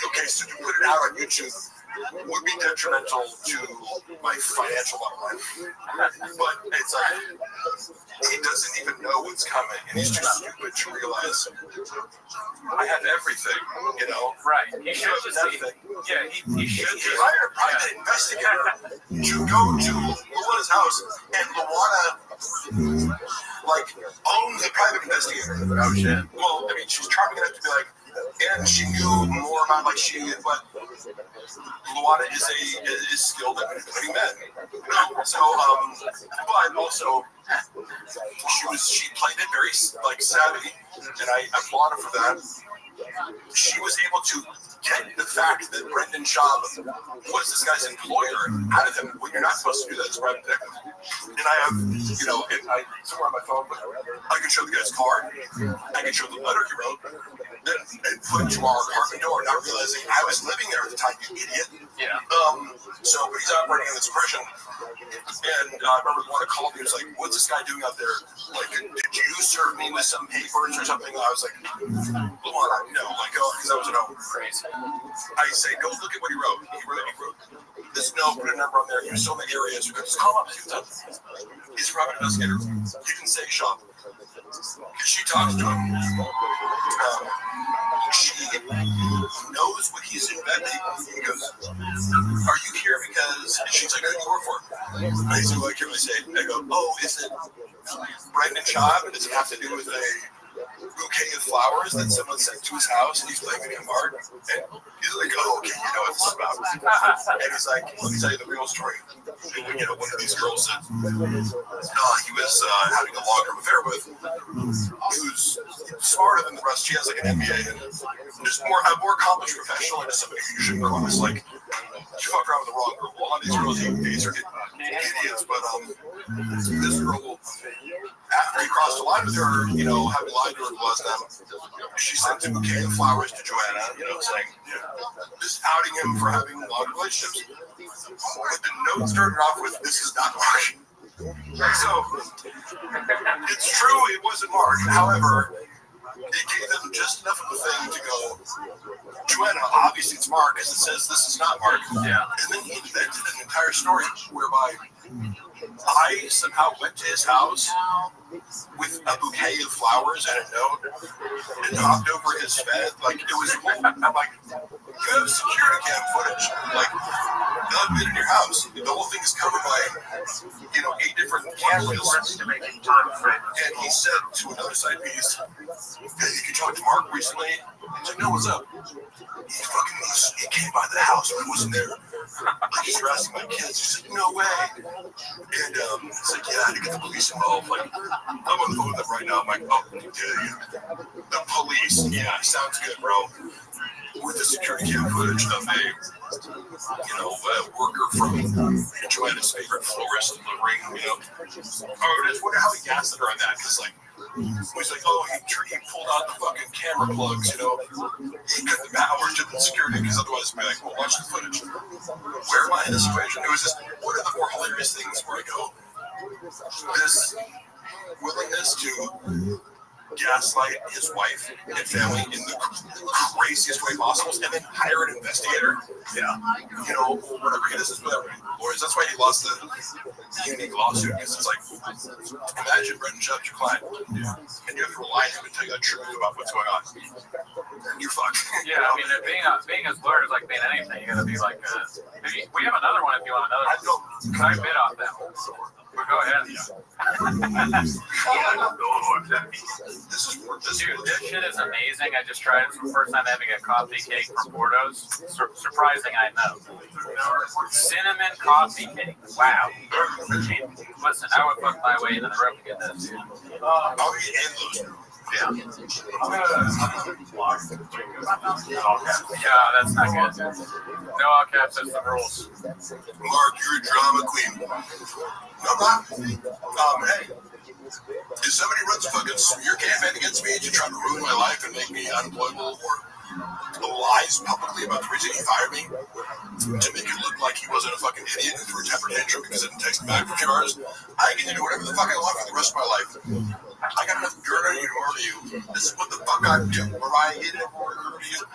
okay, so to put it out on YouTube would be detrimental to my financial bottom line. But it's like he doesn't even know what's coming, and he's too stupid to realize I have everything, Right. He should just he should. He hired a private investigator to go to Luana's house, and Luana owns the private investigator. Oh shit. Well, I mean, she's charming enough to be like, and she knew more about but Luana is skilled at manipulating men. So, but also she played it very savvy, and I applaud her for that. She was able to get the fact that Brendan Schaub was this guy's employer out of him when you're not supposed to do that as a private detective. And I have, somewhere on my phone, but I can show the guy's card, I can show the letter he wrote, and put it to our apartment door, not realizing I was living there at the time, you idiot. Yeah. But he's operating in this impression. And I remember one called me, he was like, what's this guy doing out there? Like, did you serve me with some papers or something? I was like, Luana, no, because I was crazy. I say, go look at what he wrote. He wrote this note, put a number on there. He was so many areas. You could just call him up. He's a private investigator. You can say shop. She talks to him. She knows what he's inventing. He goes, are you here because... And she's like, who do you work for? I said, well, I can't really say. I go, oh, is it Brendan Schaub? And does it have to do with a bouquet of flowers that someone sent to his house, and he's playing video card, and he's like, oh, okay, you know what this is about. And he's like, let me tell you the real story. And, one of these girls that he was having a long-term affair with, who's smarter than the rest. She has an MBA and just a more accomplished professional, and just somebody who you shouldn't cross. You fuck around with the wrong girl. Well, a lot of these girls these are idiots, but this girl, after he crossed the line with her, having lied to her the last time, she sent a bouquet of flowers to Joanna, saying, just outing him for having long relationships. But the note started off with, this is not Mark. So, it's true, it wasn't Mark. However, it gave them just enough of a thing to go, Joanna, obviously it's Mark, because it says this is not Mark. Yeah. And then he invented an entire story whereby I somehow went to his house with a bouquet of flowers and a note and knocked over his bed. It was cool. I'm like, you have security cam footage. I've been in your house. The whole thing is covered by, 8 different cameras. And he said to another side piece, hey, you can talk to Mark recently. He's like, no, what's up? He came by the house, but he wasn't there. Like, he's harassing my kids. He's like, no way. And it's like, yeah, I had to get the police involved. Like, I'm on the phone with them right now. I'm like, oh, yeah. The police. Yeah, sounds good, bro. With the security cam footage of a worker from Joanna's favorite florist delivering, I just wonder how he gassed her on that, because, like, he's like, oh, he pulled out the fucking camera plugs, he cut the power to the security, because otherwise, be like, well, watch the footage. Where am I in this situation? It was just one of the more hilarious things where I go, this willingness to gaslight his wife and family in the craziest way possible, and then hire an investigator. Yeah, whatever he does is whatever. Lawyers. That's why he lost the unique lawsuit, because it's like, imagine Brett and Chubb's your client, and you have to rely on him to tell you the truth about what's going on. You're fucked. Yeah, I mean, being his lawyer is like being anything. You gotta be like, maybe we have another one if you want another one. Because I bid off that one. But go ahead. Dude, this shit is amazing. I just tried it for the first time having a coffee cake from Bordeaux's. Surprising, I know. Cinnamon coffee cake. Wow. Listen, I would fuck my way into the room to get this. Yeah. Yeah, that's not good. No all caps, that's the rules. Mark, you're a drama queen. No, not. Hey, if somebody runs a fucking smear campaign against me to try to ruin my life and make me unemployable, or lies publicly about the reason he fired me to make it look like he wasn't a fucking idiot who threw a temper tantrum because I didn't text him back for 2 hours, I get to do whatever the fuck I want for the rest of my life. I got enough dirt on you to murder you. This is what the fuck I do. Where I hit it, or murder you.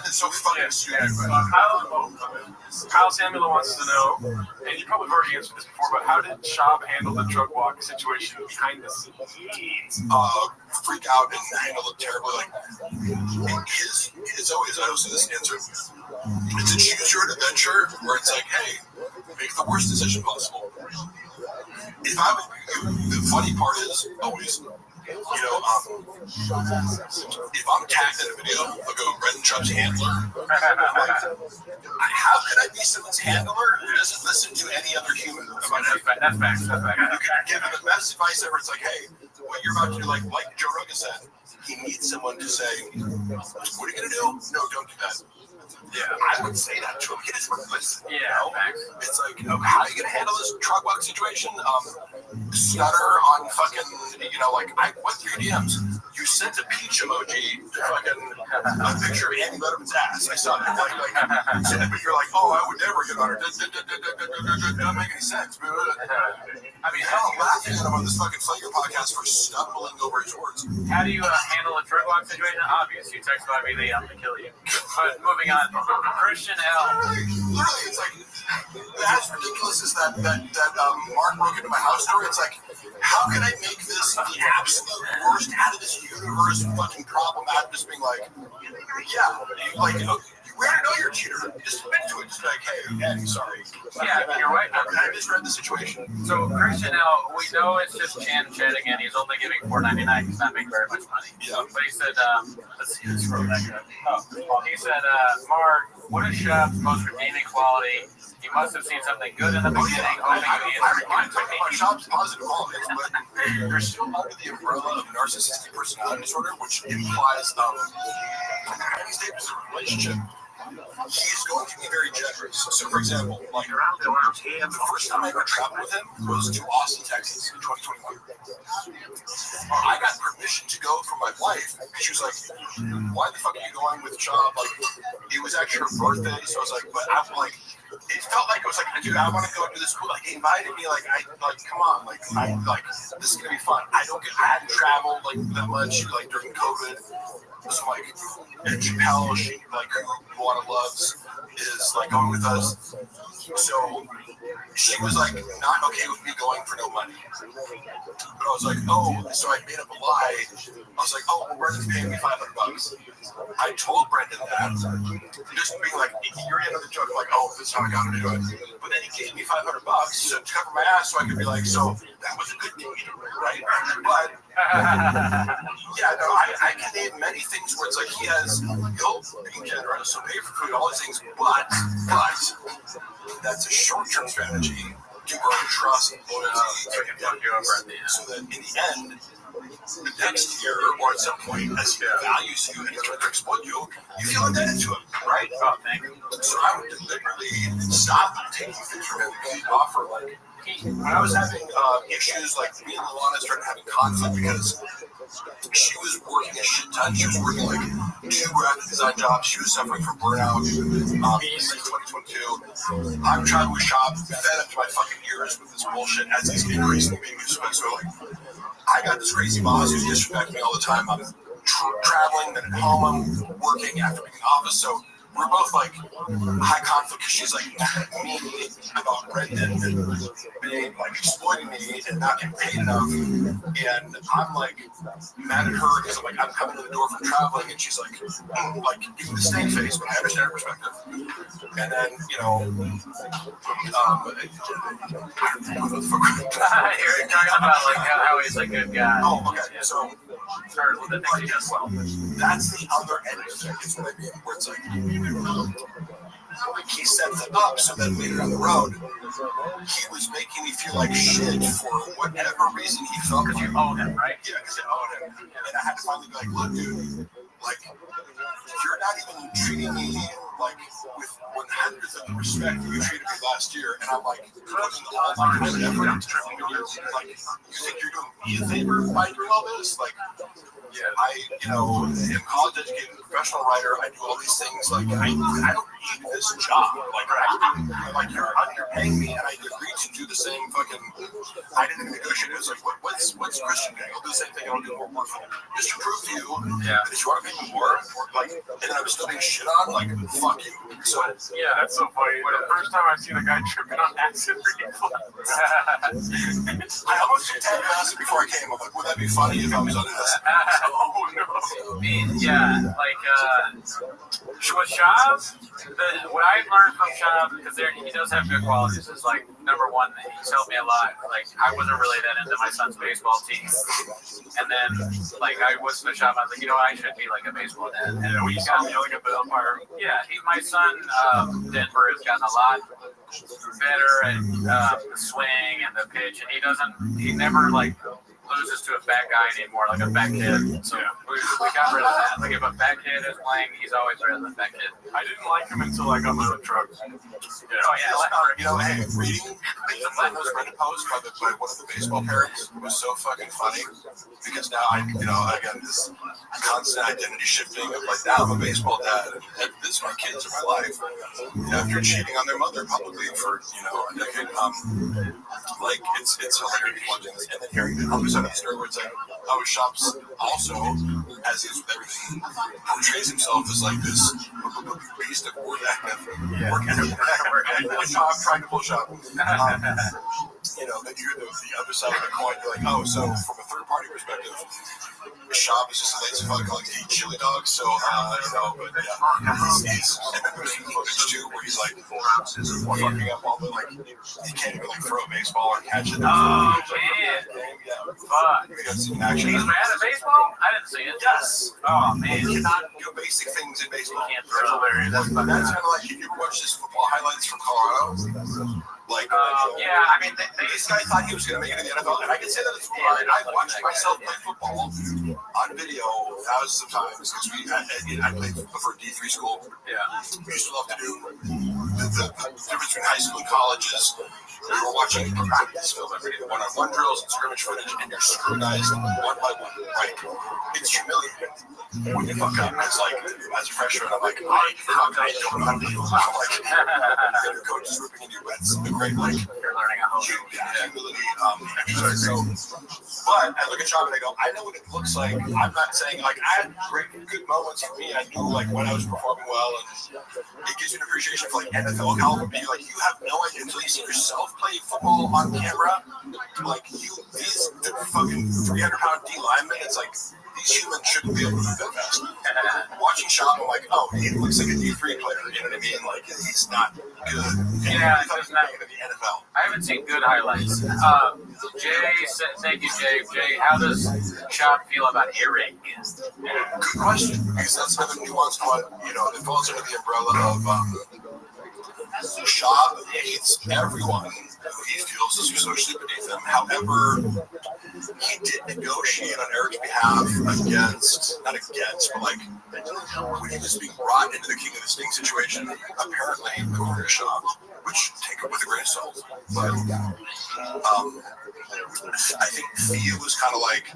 It's so fucking stupid. Kyle Samuel wants to know, and you probably have already answered this before, but how did Schaub handle the drug walk situation behind the scenes? Freak out and handle it terribly. Like, his always, I also this answer. It's a choose your own adventure where it's like, hey, make the worst decision possible. If I was, the funny part is always, if I'm tagged in a video, I'll go Brendan Chubb's handler. How could I be someone's handler who doesn't listen to any other human? That's facts. You can give him the best advice ever. It's like, hey, what you're about to do, like Joe Rogan said, he needs someone to say, what are you going to do? No, don't do that. Yeah, I would say that to him. He doesn't want to listen. Yeah, it's like, how are you going to handle this truck walk situation? Stutter on fucking, I went through your DMs. You sent a peach emoji to fucking a picture of Andy Letterman's ass. I saw that. But you're like, oh, I would never get on her. Doesn't make any sense. I mean, hell, I'm laughing at him on this fucking Flanger podcast for stumbling over his words. How do you handle a drug walk situation? Obvious. You text about me, they to kill you. But moving on, Christian L. Literally, it's like, as ridiculous as that Mark broke into my house story, it's like, how can I make this the absolute worst out of this universe fucking problem out of just being like, yeah, we already know you're a cheater. Just admit to it. Just be like, hey, sorry. Yeah, you're right. I misread the situation. So Christian L, we know it's just Chan chatting, and he's only giving $4.99. He's not making very much money. Yeah. But he said, let's see this road back up. He said, Mark, what is Schaub's most redeeming quality? You must have seen something good in the beginning. I talk about Schaub's positive qualities, but they're still under the umbrella of narcissistic personality disorder, which implies any stages of a relationship. He's going to be very generous. So, for example, the first time I ever traveled with him was to Austin, Texas in 2021. I got permission to go from my wife. She was like, why the fuck are you going with Schaub? It was actually her birthday, so I was like, but I'm like, it felt like it was like, dude, I want to go do this. He invited me, come on, this is gonna be fun. I hadn't traveled that much during COVID. So and Chappelle, who a lot of loves, is going with us. So she was like not okay with me going for no money. But I was like, oh, so I made up a lie. I was like, oh, well, Brendan's paying me $500. I told Brendan that, just being like, you're in on the joke. I'm like, oh, this is how I got him to do it. But then he gave me $500 to cover my ass, so I could be like, so that was a good deed, right? But yeah, no, I can name many things where it's like he'll be generous, so pay for food, all these things, but that's a short-term strategy to earn trust and loyalty, so that in the end, the next year or at some point, as he values you and he's trying to exploit you, you feel indebted to him, right? Oh, thank you. So I would deliberately stop taking things from him because he'd offer, like, when I was having issues, like me and Luana started having conflict because she was working a shit ton. She was working like 2 graphic design jobs. She was suffering from burnout in 2022. I'm trying to shop, fed up to my fucking ears with this bullshit as he's increasingly being disrespectful. So like, I got this crazy boss who's disrespecting me all the time. I'm traveling, then at home I'm working after being in the office. So we're both like high conflict because she's like mad at me about Brendan and being like exploiting me and not getting paid enough. And I'm like mad at her because I'm coming to the door from traveling and she's like giving the snake face, but I understand her perspective. And then, you know, you're talking about like how he's a good guy. Oh, okay. So that's the other end of it, is what I mean, where it's like he sets it up so that later down the road, he was making me feel like shit for whatever reason he felt. Because you own him, right? Yeah, because I own him. And I had to finally be like, look, dude, like, you're not even treating me like with 100th of the respect that you treated me last year. And I'm like, putting all my effort into you. Like, you think you're doing me a favor by doing all this? Like, yeah, am college educated, professional writer. I do all these things. Like, I don't need this job. Like, you're underpaying me, and I agreed to do the same fucking. I didn't even negotiate. It was like, what's Christian doing? I'll do the same thing. I'll do more work for you, just to prove to you that if you want to pay me more, like, and then I was still being shit on. Like, fuck you. So yeah, that's so funny. The first time I've seen a guy tripping on acid reflux. I almost took 10 acid before I came. I'm like, would that be funny if I was on acid? Oh no. Yeah, like with Shav, what I learned from Shav, because he does have good qualities, is like, number one, he's helped me a lot. Like, I wasn't really that into my son's baseball team, and then like I listened to Shav, I was like, you know what, I should be like a baseball dad. And he's got me like a good umpire. Yeah, my son Denver has gotten a lot better at the swing and the pitch, and he never like loses to a fat guy anymore, like a fat kid. So we got rid of that. Like, if a fat kid is playing, he's always better than a fat kid. I didn't like him until I got my own truck. Hey, reading those Reddit posts by one of the baseball parents was so fucking funny, because now again, this constant identity shifting of like, now I'm a baseball dad and this my kids are my life. After cheating on their mother publicly for a decade, like it's hilarious watching this, and then hearing the other side of the story where it's like, Shops also, as is with everything, portrays himself as like this beast of work ethic, trying to push up. Then you hear the other side of the coin. You're like, so from a third party perspective, Shop is just a lazy fuck, like to eat chili dogs. So, but yeah, he's and then there's footage too where he's like fucking up all the he can't even throw a baseball or catch it. Oh man, fuck! He's mad at baseball? I didn't see it. Yes. Oh man, you cannot do basic things in baseball. You can't throw. That's kind of like if you ever watch this football highlights from Colorado. This guy thought he was going to make it in the NFL, and I can say that it's I've watched myself play football on video thousands of times because I played for D3 school. Yeah, we used to love to do the difference between high school and college is we were watching practice film every day, one-on-one drills and scrimmage footage, and you're scrutinized one by one. Right? It's humiliating when you fuck up. It's like as a freshman, I'm like, I don't know how to do it. Like, your coach is ripping into your bets. Great, like, you're learning a humility exercise. So, but I look at Shop and I go, I know what it looks like. I'm not saying like I had great, good moments for me. I knew like when I was performing well, and it gives you an appreciation for like NFL caliber. Like you have no idea until you see yourself play football on camera. Like these fucking 300-pound D linemen. It's like these humans shouldn't be able to move that fast. Watching Shop, I'm like, oh, he looks like a D3 player. You know what I mean? Like he's not good. Yeah, I thought he was not going to be NFL. I haven't seen good highlights. Jay, thank you, Jay. Jay, how does Shop feel about earring? Good question, because that's another nuanced one. You know, it falls under the umbrella of Shop hates everyone who he feels is socially beneath him. However, he did negotiate on Eric's behalf not against, but like when he was being brought into the King of the Sting situation, apparently according to Shop, which take it with a grain of salt. But I think Thea was kind of like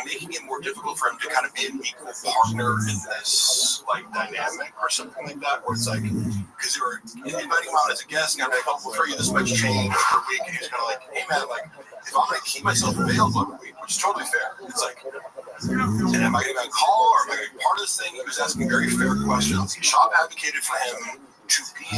making it more difficult for him to kind of be an equal partner in this like dynamic or something like that, where it's like because they were inviting him out as a guest and I'm like, oh, we'll throw you this much change per week, and he's kind of like, hey man, like if I'm gonna keep myself available every week, which is totally fair, it's like, and am I gonna be on call or am I gonna be part of this thing? He was asking very fair questions. Shop advocated for him to be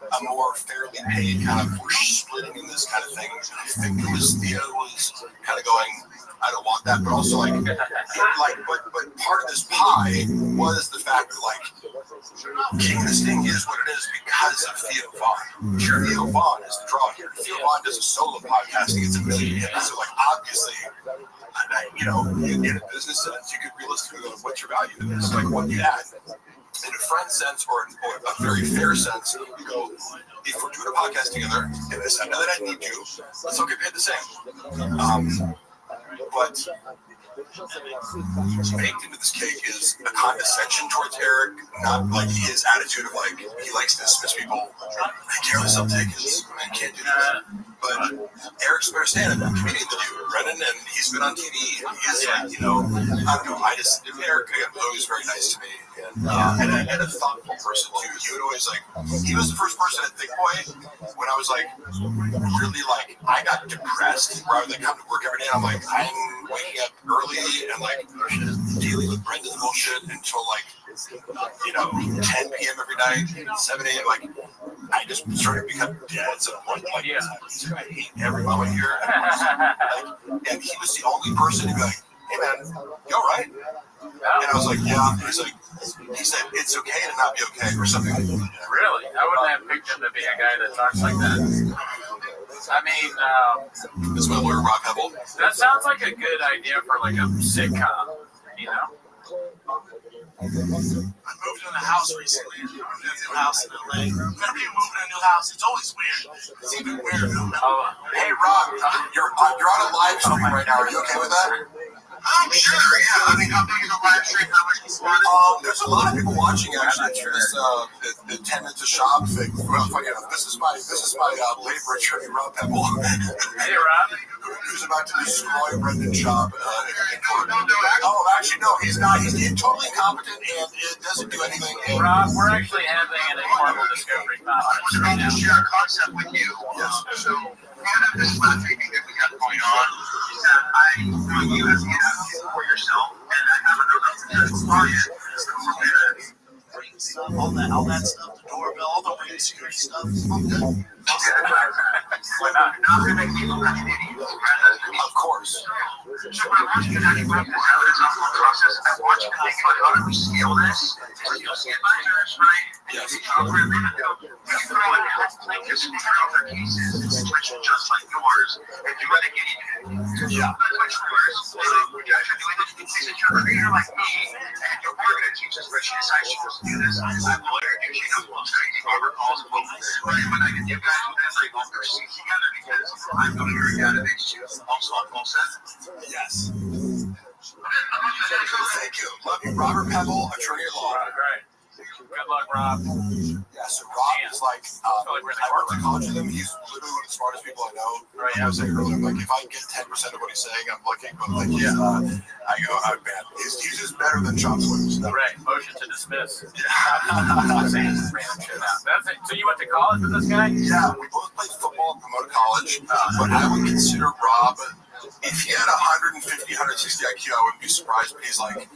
a more fairly paid kind of we're splitting in this kind of thing. And I think it was Theo was kind of going, I don't want that, but also but part of this pie was the fact that like King of the Sting is what it is because of Theo Vaughn. Sure, Theo Vaughn is the draw here. Theo Vaughn does a solo podcasting, it's a million hits. So like obviously, you know, in a business sense, you could realistically go, what's your value to this? Like what you add. In a friend sense or a very fair sense, you go, if we're doing a podcast together, and I know that I need you, let's all get paid the same. But baked into this cake is a condescension towards Eric, not like his attitude of like, he likes to dismiss people. I care what some take is, I can't do that. But Eric's a better stand-up comedian than you, Brennan, and he's been on TV, and he's like, you know, I don't know, Eric was always very nice to me, and a thoughtful person too. He would always like, he was the first person at Thick Boy when I was like, really like, I got depressed, where I would like come to work every day, and I'm like, I'm waking up early and like dealing with Brendan's bullshit until like, you know, 10 p.m. every night, 7 a.m. Like, I just started becoming dead at some point. Like, I hate every moment here. And he was the only person to be like, hey man, you all right? And I was like, yeah. And he said, it's okay to not be okay, or something like that. Really? I wouldn't have picked him to be a guy that talks like that. I mean, this is my lawyer, Rob Pebble. That sounds like a good idea for like a sitcom, you know? I moved in a house recently. I moved in a new house in LA. Whenever you move in a new house, it's always weird. It's even weirder. Hey Rob, you're on a live stream right now. Are you okay with that? I'm sure, yeah. I mean, how big is a live stream? How much is it? There's a lot of people watching actually through this the 10 minutes of Shop thing. Well, funny enough, this is my labor attorney, Rob Pebble. Hey Rob. Who's about to destroy Brendan Shop in court. Oh, actually no, he's not. He's totally incompetent and it doesn't do anything. Rob, we're actually having an informal discovery conference right now. I share a concept with you. Yes. So part of this last thing that we got going on is that I want you as an advocate for yourself, and I have another potential client that bring stuff, all that stuff, the doorbell, all the ring security stuff. I'm good. Why not? Not to make people like an idiot. Of course. So I want you to wrap this out. It's a whole process. I want you to think about how to scale this. You'll see advisors, right? Yes. You throw in like this other cases, it's situation just like yours, and you want to get it. Yeah. Which worse, you guys are doing this because you're a creator like me, and you're going to teach us, but she decides she wants to do this. I'm lawyer, and she knows what's crazy Barbara calls it. Right when I get you guys do this, I go proceed together because I'm going to hear you out of these two. Also, yes. Thank you. Love you, Robert Pebble, attorney at law. Right. Good luck, Rob. Yeah, so Rob is like, I went to college with him. He's literally one of the smartest people I know. Right. I was saying earlier, like, if I get 10% of what he's saying, I'm lucky. But like, I go, I'm bad. He's just better than Chop Swims. Right. Motion to dismiss. I'm saying some random shit out. That's it. So you went to college with this guy? Yeah, we both played football at Pomona College. But I would consider Rob, if he had 150, 160 IQ, I wouldn't be surprised. But he's like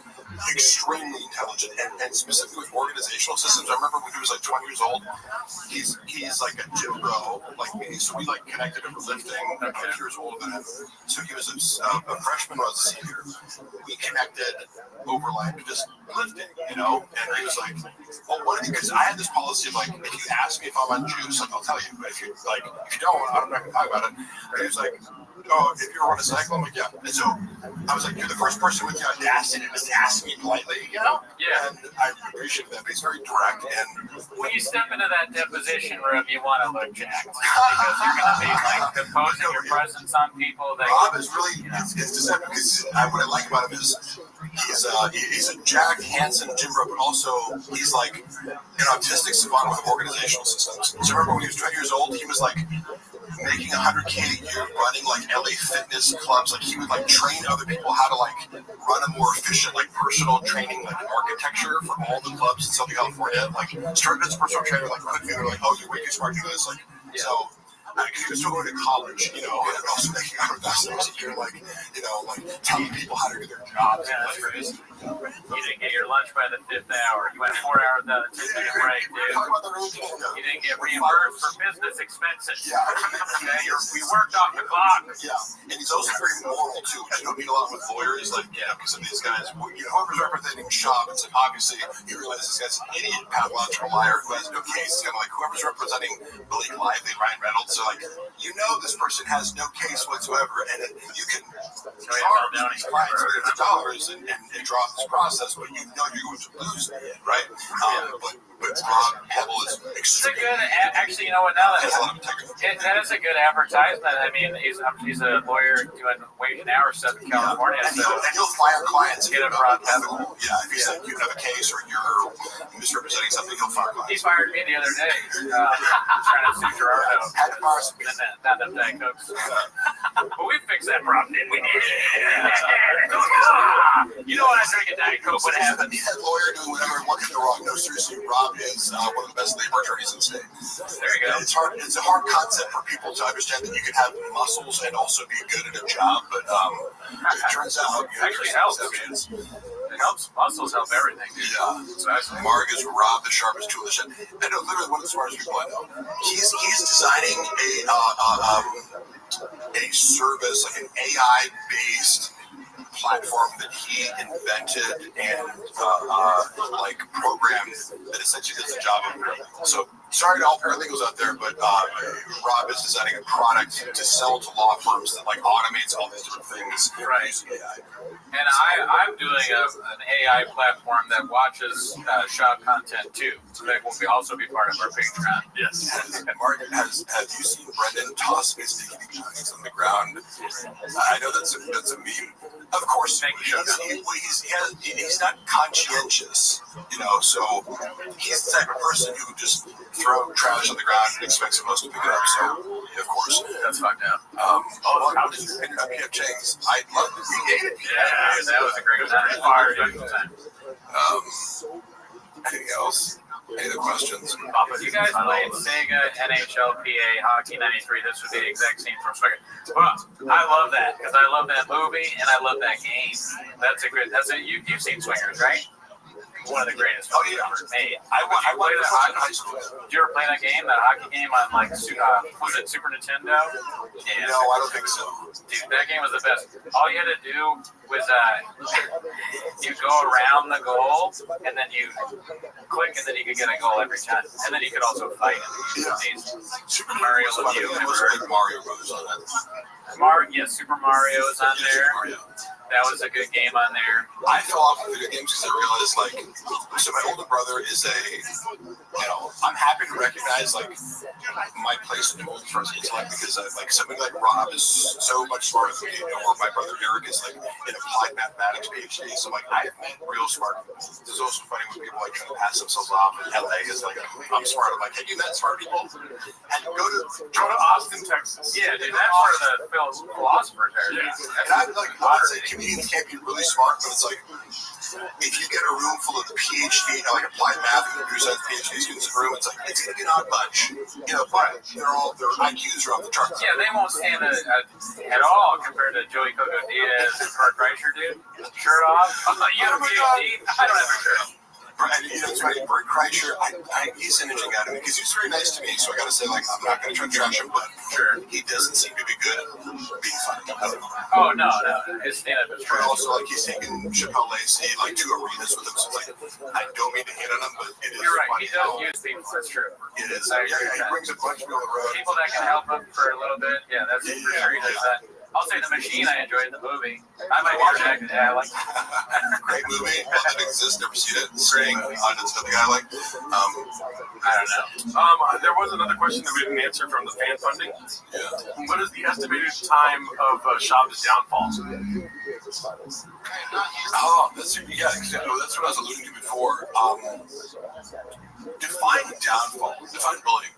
extremely intelligent, and specifically with organizational systems. I remember when he was like 20 years old, he's like a gym bro, like me. So we like connected over lifting. I'm 5 years older than him. So he was a freshman when I was a senior. We connected over like just lifting, you know. And he was like, well, what? Because I had this policy of like, if you ask me if I'm on juice, like I'll tell you. But if you don't, I'm not gonna talk about it. And he was like, oh, if you run a cycle, I'm like, yeah. And so I was like, you're the first person with the audacity to just ask me politely, you know? Yeah. And I appreciate that, but he's very direct. And when you step into that deposition room, you want to look jacked because you're going to be like imposing your presence on people. That Rob is really, it's deceptive because what I like about him is he's a jacked, handsome gym bro, but also he's like an autistic savant with organizational systems. So remember when he was 20 years old, he was like making $100K a year, running like LA fitness clubs. Like he would like train other people how to like run a more efficient like personal training like architecture for all the clubs in Southern California. Like started as a personal trainer, like quickly they're like, oh, you're way too smart to do this. Like so. Because he was still going to college, you know, and also making $100,000 a year, like, you know, like telling people how to do their jobs. Yeah, that's crazy. You didn't get your lunch by the 5th hour. You went 4 hours without a 2-minute break, dude. You didn't get reimbursed for business expenses. Yeah. Okay, we worked off the clock. Yeah, and he's also very moral too, which you don't meet a lot with lawyers. Like, yeah, because some of these guys, you know, whoever's representing Shop, it's like obviously you realize this guy's an idiot, pathological liar who has no case. It's kind of like whoever's representing Blake Lively, Ryan Reynolds. So like, you know, this person has no case whatsoever, and you can charge these clients millions of dollars and draw this process, but you know you're going to lose, right? But Rob Pebble is extremely good. Actually, you know what? Now that is a good advertisement. I mean, he's a lawyer doing wage and hour stuff in California. And he'll fire clients. Get a Rob Pebble. Yeah, if he's like, you have a case or you're misrepresenting something, he'll fire clients. He fired me the other day trying to sue Gerardo. Not enough Diet Cokes. But we fixed that problem, didn't we? You know when I drink a Diet Coke, what happens? He's a lawyer doing whatever, what can go wrong? No, seriously, Rob is one of the best labor attorneys in the state. There you go. It's a hard concept for people to understand that you can have muscles and also be good at a job, but it turns out actually helps. It helps. Muscles help everything. Yeah. So Mark is Rob, the sharpest tool in the shed. I know literally one of the smartest people I know. He's designing a service, like an AI-based platform that he invented and like programmed that essentially does the job of paralegal. So sorry to all paralegals out there, but Rob is designing a product to sell to law firms that like automates all these different things using AI. And I'm doing an AI platform that watches shop content too. So that will also be part of our Patreon. Yes. Mark, have you seen Brendan toss his sticky nuggets on the ground? I know that's a meme. Of course, he's not conscientious, you know, so he's the type of person who just throw trash on the ground and expects someone else to pick it up. So, of course. That's fucked up. How did you pick it up, James? I'd love to see it. Yeah, that was a great time. Anything else? Any other questions? If you guys played Sega NHLPA Hockey 93, this would be the exact scene from Swingers. Well, I love that because I love that movie and I love that game. You've seen Swingers, right? One of the greatest movies ever made. I played that hockey. Did you ever play that game, that hockey game on like was it Super Nintendo? Yeah, no, I don't think so. Dude, that game was the best. All you had to do was you go around the goal and then you click and then you could get a goal every time. And then you could also fight. Super Mario with you. Mario Brothers on that. Super Mario is on there. That was a good game on there. I fell off of video games because I realized, like, so my older brother is I'm happy to recognize like my place in the movie first intellect because like somebody like Rob is so much smarter than me, or my brother Eric is like an applied mathematics PhD. So like I have met real smart people. It's also funny when people like try to pass themselves off in LA is like I'm smart. I'm like, have you met smart people? And go to Austin, Texas. Yeah, dude, that's where the philosophers are. Yeah. And I'm like, I would say comedians can't be really smart, but it's like if you get a room full of PhD, like applied math and computer science PhD students in the room, it's like it's gonna be an odd bunch. You know, but their IQs are off the charts. Yeah, they won't stand at all compared to Joey Coco Diaz and Bert Kreischer, dude. Shirt off. You have a PhD? I don't have a shirt. And you know, it's funny, Bert Kreischer, he's an interesting guy to me because he's very nice to me. So I gotta say, like, I'm not gonna try to trash him, but he doesn't seem to be good at being funny. I don't know. Oh no, his stand-up is But also, like, he's taken Chappelle Lacey like to arenas with him. So it's like, I don't mean to hate on him, but it is. You're right. Funny. He does use people. That's true. It is. I Yeah, agree with he that. brings a bunch of people on the road. People that can help him for a little bit. Yeah, that's for sure. He does that. I'll say The Machine. I enjoyed the movie. I might be rejected. Yeah, I like. Great movie. One that exists. Never seen it. String. That's another guy I like. I don't know. There was another question that we didn't answer from the fan funding. Yeah. What is the estimated time of Shab's downfall? Oh, that's what I was alluding to before. Define downfall. Define bullying.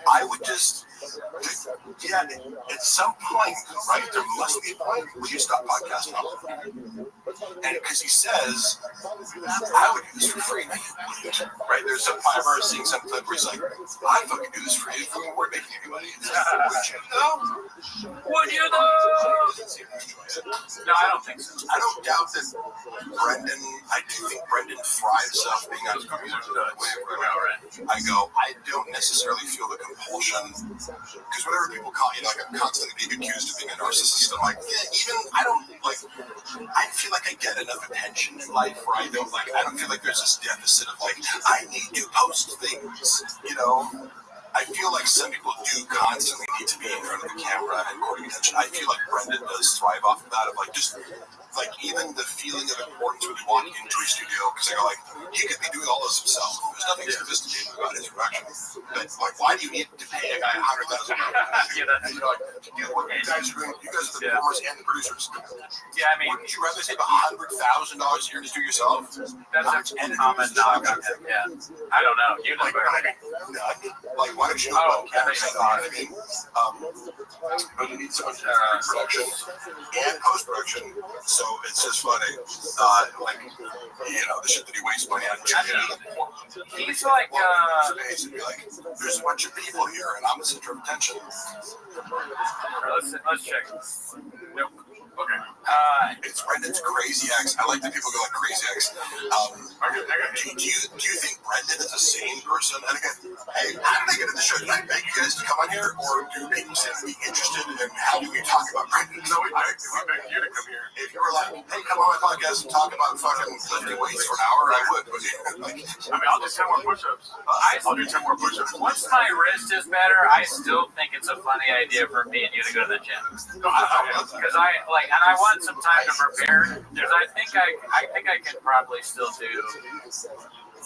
I would just, at some point, right? There must be a point where you stop podcasting. And because he says, I would do this for free. Right? There's some I remember seeing some clip where he's like, I fucking do this for you. If we weren't making any money. Would you though? Would you though? No, I don't think so. I don't doubt that I do think Brendan thrives off being on his computer. I go, I don't necessarily feel the compulsion, because whatever people call you, like I'm constantly being accused of being a narcissist. I'm like, I feel like I get enough attention in life where I don't feel like there's this deficit of like, I need to post things, you know? I feel like some people do constantly need to be in front of the camera and courting attention. I feel like Brendan does thrive off of that, of like just like even the feeling of importance when you walk into a studio, because I go like, he could be doing all this himself. There's nothing sophisticated about his production. But like, why do you need to pay a guy $100,000? You know, like, do what you guys are doing. You guys are the performers and the producers. Yeah, I mean, wouldn't you rather save $100,000 a year to do yourself? That's a common knock on him. Yeah, I don't know. You know better. Like, why don't you know about camera? I mean, but you need so much production and post production. So it's just funny, like, you know, the shit that he wastes money on. He's like, there's a bunch of people here, and I'm the center of attention. Let's check. Nope. Okay. It's Brendan's crazy ex. I like that people go like crazy ex. Do you think Brendan is a sane person? And again, hey, how did I get in the show? Did I beg you guys to come on here, or do people seem to be interested in how do we talk about Brendan? No, we begged you to come here. If you were like, hey, come on my podcast and talk about fucking lifting weights for an hour, I would. But I'll do 10 more push-ups. I'll do 10 more push-ups. Once my wrist is better, I still think it's a funny idea for me and you to go to the gym. Because and I want some time to prepare. I think I can probably still do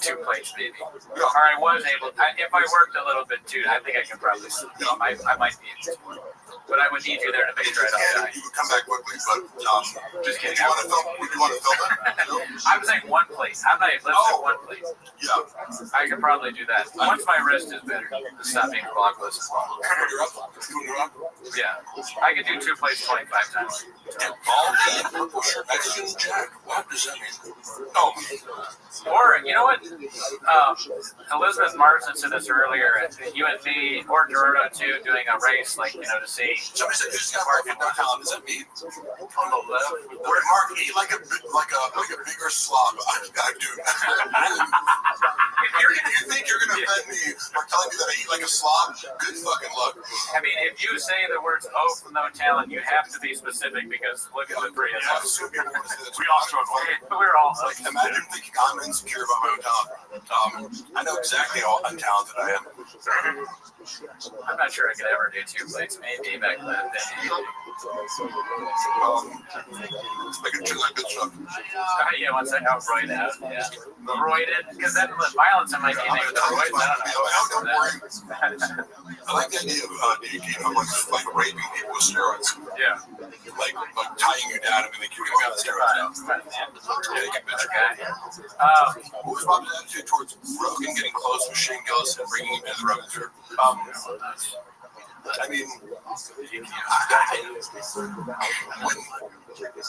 2 plates, maybe. Or I was able. If I worked a little bit too, I think I can probably still do. I might be able to. But I would need you there to make sure I don't die. You would come back quickly, but just kidding. Would you want to film it? I was saying 1 plate. How about let's do 1 plate? Yeah. I could probably do that. Once my wrist is better, to stop being blogless. Yeah. I could do 2 plates 25 times. Purple shirt, Mexican Jack. What does that mean? Oh. Or, you know what? Elizabeth Marsden said this earlier. You and me, or Gerardo too, doing a race, like, you know, to see. Somebody said, "This guy Mark in downtown." Is that me? On the left. Where Mark eat like a bigger slob. Dude. You think you're gonna offend me by telling me that I eat like a slob? Good fucking luck. I mean, if you say the words "oh" from No Talent, you have to be specific because look at the 3 of us. We all struggle. We're all like, imagine thinking I'm insecure about my own talent. I know exactly how untalented I am. I'm not sure I could ever do 2 plates. Maybe back then. I can do that good stuff. Yeah, once I outright out. Yeah. roided, because then with violence, I'm like, you think the roids, I don't know. I like the idea of like raping people with steroids. Yeah. Like tying you down and making you get out of steroids now. Yeah, you can bitch. What was Bob's attitude towards Rogan getting close with Shane Gillis and bringing him into the Rogan tour? I mean,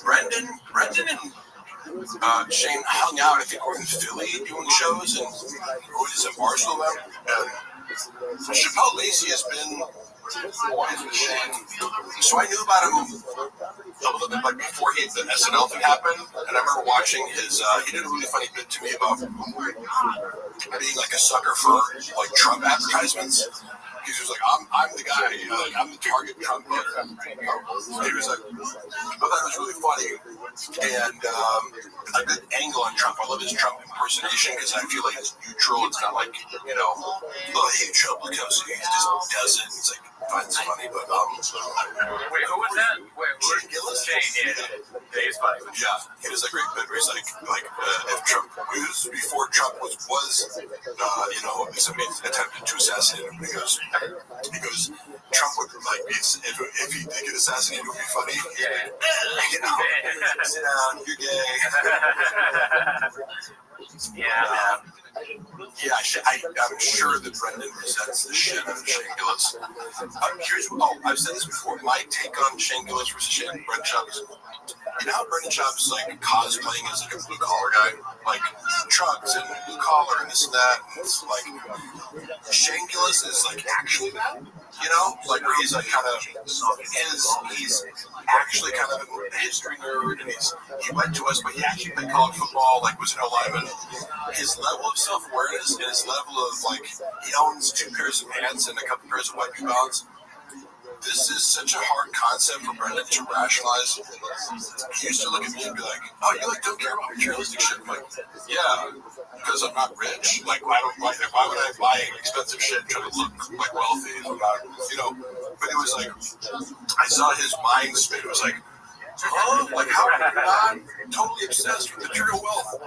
Brendan and Shane hung out, I think, in Philly doing shows, and was in Barstool. Chappelle Lacey has been Shane. So I knew about him a little bit like before the SNL thing happened, and I remember watching his. He did a really funny bit to me about being like a sucker for like Trump advertisements. He was like, I'm the guy, like, I'm the target Trump voter. He was like, I thought it was really funny, and a good angle on Trump. I love his Trump impersonation because I feel like it's neutral. It's not like, oh, hey, Trump, look how he just does it. It's like, finds it funny, but wait, who was that? Wait, Shane Gillis? Shane, yeah, he's funny. Yeah, he does a great bit where he's like if Trump, it was before Trump was somebody attempted to assassinate him. He goes, Trump would like if he did get assassinated, it would be funny. Yeah, sit down, you're gay. Yeah. Yeah, I'm sure that Brendan resents the shit out of Shane Gillis. I'm curious. I've said this before. My take on Shane Gillis versus Brendan Schaub is, you know how Brendan Schaub is like cosplaying as like a blue collar guy, like trucks and blue collar and this and that. And it's like Shane Gillis is like actually that, like where he's like kind of he's actually kind of a history nerd, and he went to us, but he actually played college football, like was an O-lineman. His level of self-awareness and his level of like he owns 2 pairs of pants and a couple pairs of white New Balance. This is such a hard concept for Brendan to rationalize. He used to look at me and be like, "Oh, you like don't care about materialistic shit?" I'm like, yeah, because I'm not rich. Like, why would I buy expensive shit and try to look like wealthy if I'm not, But it was like, I saw his mind spin. It was like, like how are you not totally obsessed with material wealth?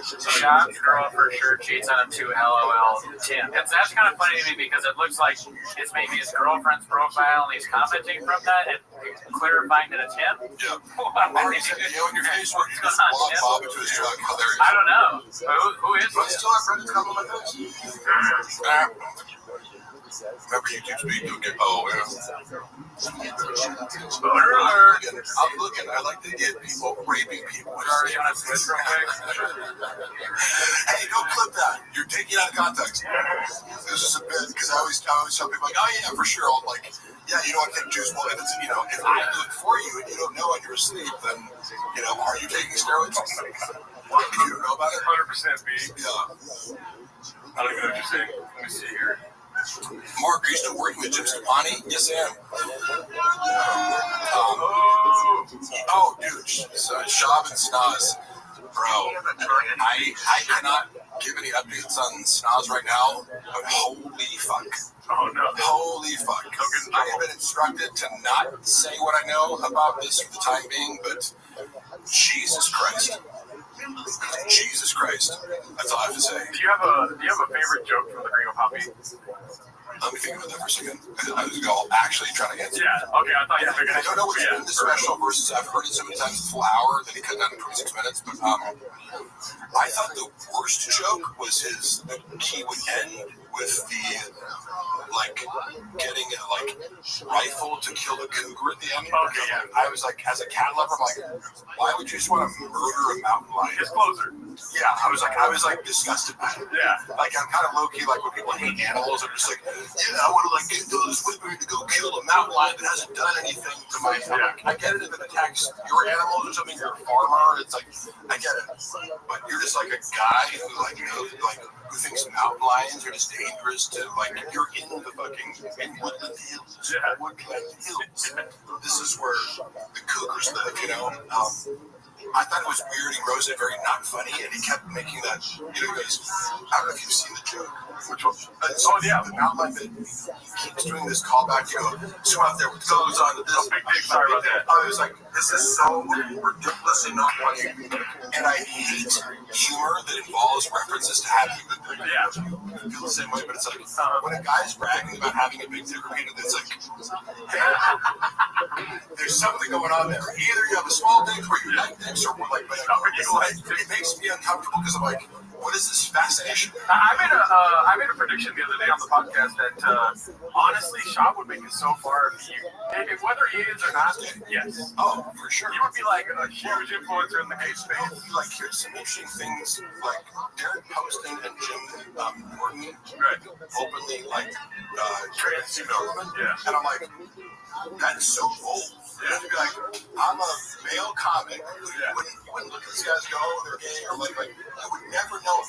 Schaub's girl for sure cheats on him too. LOL. Tim. That's kind of funny to me because it looks like it's maybe his girlfriend's profile and he's commenting from that and clarifying that it's him. Yeah. On your face where you just walk Bob into his truck. Hilarious. I don't know. Who is it? Still have Brendan's comment on my face? Remember YouTube's beat, you'll get, I'm looking, I like to get people raping people. Hey, don't clip that. You're taking it out of context. This is a bit, because I always tell people, like, oh yeah, for sure. I'm like, yeah, you don't want to take juice. Well, if it's, if I do it for you and you don't know and you're asleep, then, are you taking steroids? If you don't know about it? 100% B. Yeah. I don't even know what you're saying. Let me see here. Mark, are you still working with Jim Stepani? Yes, I am. Dude, Schaub and Snaz. Bro, I cannot give any updates on Snaz right now, but holy fuck. Oh, no. Holy fuck. I have been instructed to not say what I know about this for the time being, but Jesus Christ. Jesus Christ. That's all I have to say. Do you have a favorite joke from the Gringo Poppy? Let me think about that for a second. I was actually trying to answer. Yeah, okay, I thought you were going to. I don't know what's in the special versus I've heard it so many times, the full hour, that he cut down to 26 minutes, but I thought the worst joke was he would end with the, getting a, rifle to kill the cougar at the end. Okay, yeah. I was like, as a cat lover, I'm like, why would you just want to murder a mountain lion? His closer. Yeah, I was disgusted by it. Yeah. I'm kind of low-key, when people hate animals, I'm just like, yeah, I want to, get those whippers to go kill a mountain lion that hasn't done anything to my... Yeah. I get it if it attacks your animals or something, you're a farmer, it's like, I get it. But you're just like a guy who, who thinks mountain lions are just dangerous to, you're in the fucking Woodland Hills. Yeah. Woodland Hills. This is where the cougars live, I thought it was weird. He rose it very not funny, and he kept making that. He goes, I don't know if you've seen the joke. Which one? The mountain lion that keeps doing this callback to go swim out there with goes on to this. Big dick, sorry about that. I was like, this is so ridiculously not funny. And I hate humor that involves references to having a big dick. Yeah. I feel the same way, but it's like when a guy's bragging about having a big dick, it's like, hey, there's something going on there. Either you have a small dick or you like dicks, or like, but it makes me uncomfortable because I'm like, what is this fascination? I made a prediction the other day on the podcast that honestly, Sean would make it so far if whether he is or not. Yes. Oh, for sure. He would be like a huge influencer in the gay space. Like, here's some interesting things. Like Derek Poston and Jim Gordon openly like trans development. Yeah. And I'm like, that is so bold. Yeah. To be like, I'm a male comic. You wouldn't look at these guys go, oh, they're gay, or like you would never know.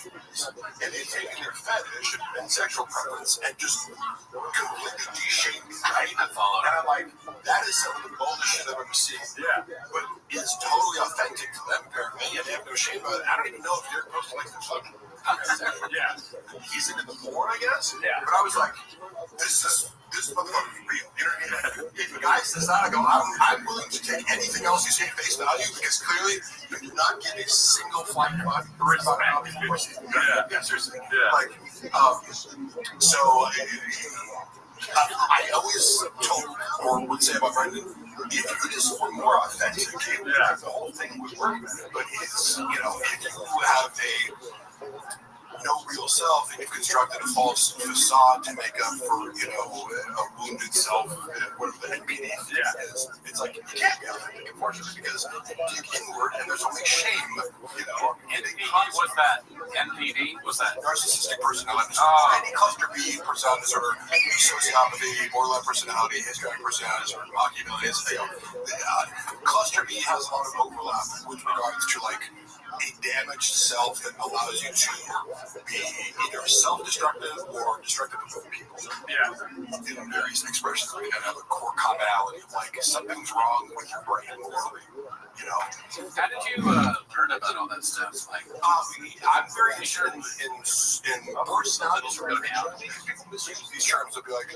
And they taking their fetish and sexual preference and just completely de-shaping me, right? And I'm like, that is some of the boldest shit I've ever seen. Yeah. But it's totally authentic to them, apparently, and they have no shame about it. I don't even know if Derek Poston likes the fucking yeah. He's into the porn, I guess. Yeah. But I was like, this motherfucker is real. You know what I mean? If a guy says that, I go, I'm willing to take anything else you say at face value because clearly you do not get a single flight about Yeah, seriously. Yeah. Like, so I always told or would say about Brendan, if you just were more authentic, the whole thing would work better. But it's, if you have no real self, and you've constructed a false facade to make up for, a wounded self, whatever the NPD is. It's like, you can't be authentic, unfortunately, because you dig inward, and there's only shame, and What's that? NPD? What's that? Narcissistic personality. Any cluster B personality disorder, sociopathy, borderline personality, histrionic personality disorder, Machiavellianism. Cluster B has a lot of overlap with regards to, like, a damaged self that allows you to be either self-destructive or destructive of other people. Yeah. In various expressions, I mean, I have a core commonality of like something's wrong with your brain, or How did you learn about all that stuff? Like, I'm very interested in personality disorder. People misuse these terms. They'll be like,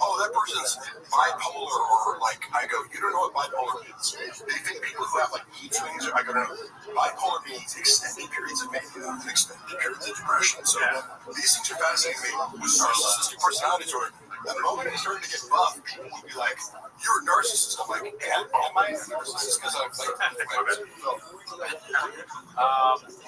"Oh, that person's bipolar," or like, I go, "You don't know what bipolar means." They think people who have like mood swings. I go, "No, bipolar means extended periods of mania and extended periods of depression." So these things are fascinating me. With narcissistic personality disorder, the moment I started to get buff, people would be like, "You're a narcissist." I'm like, "Am I a narcissist?" Because I'm like, a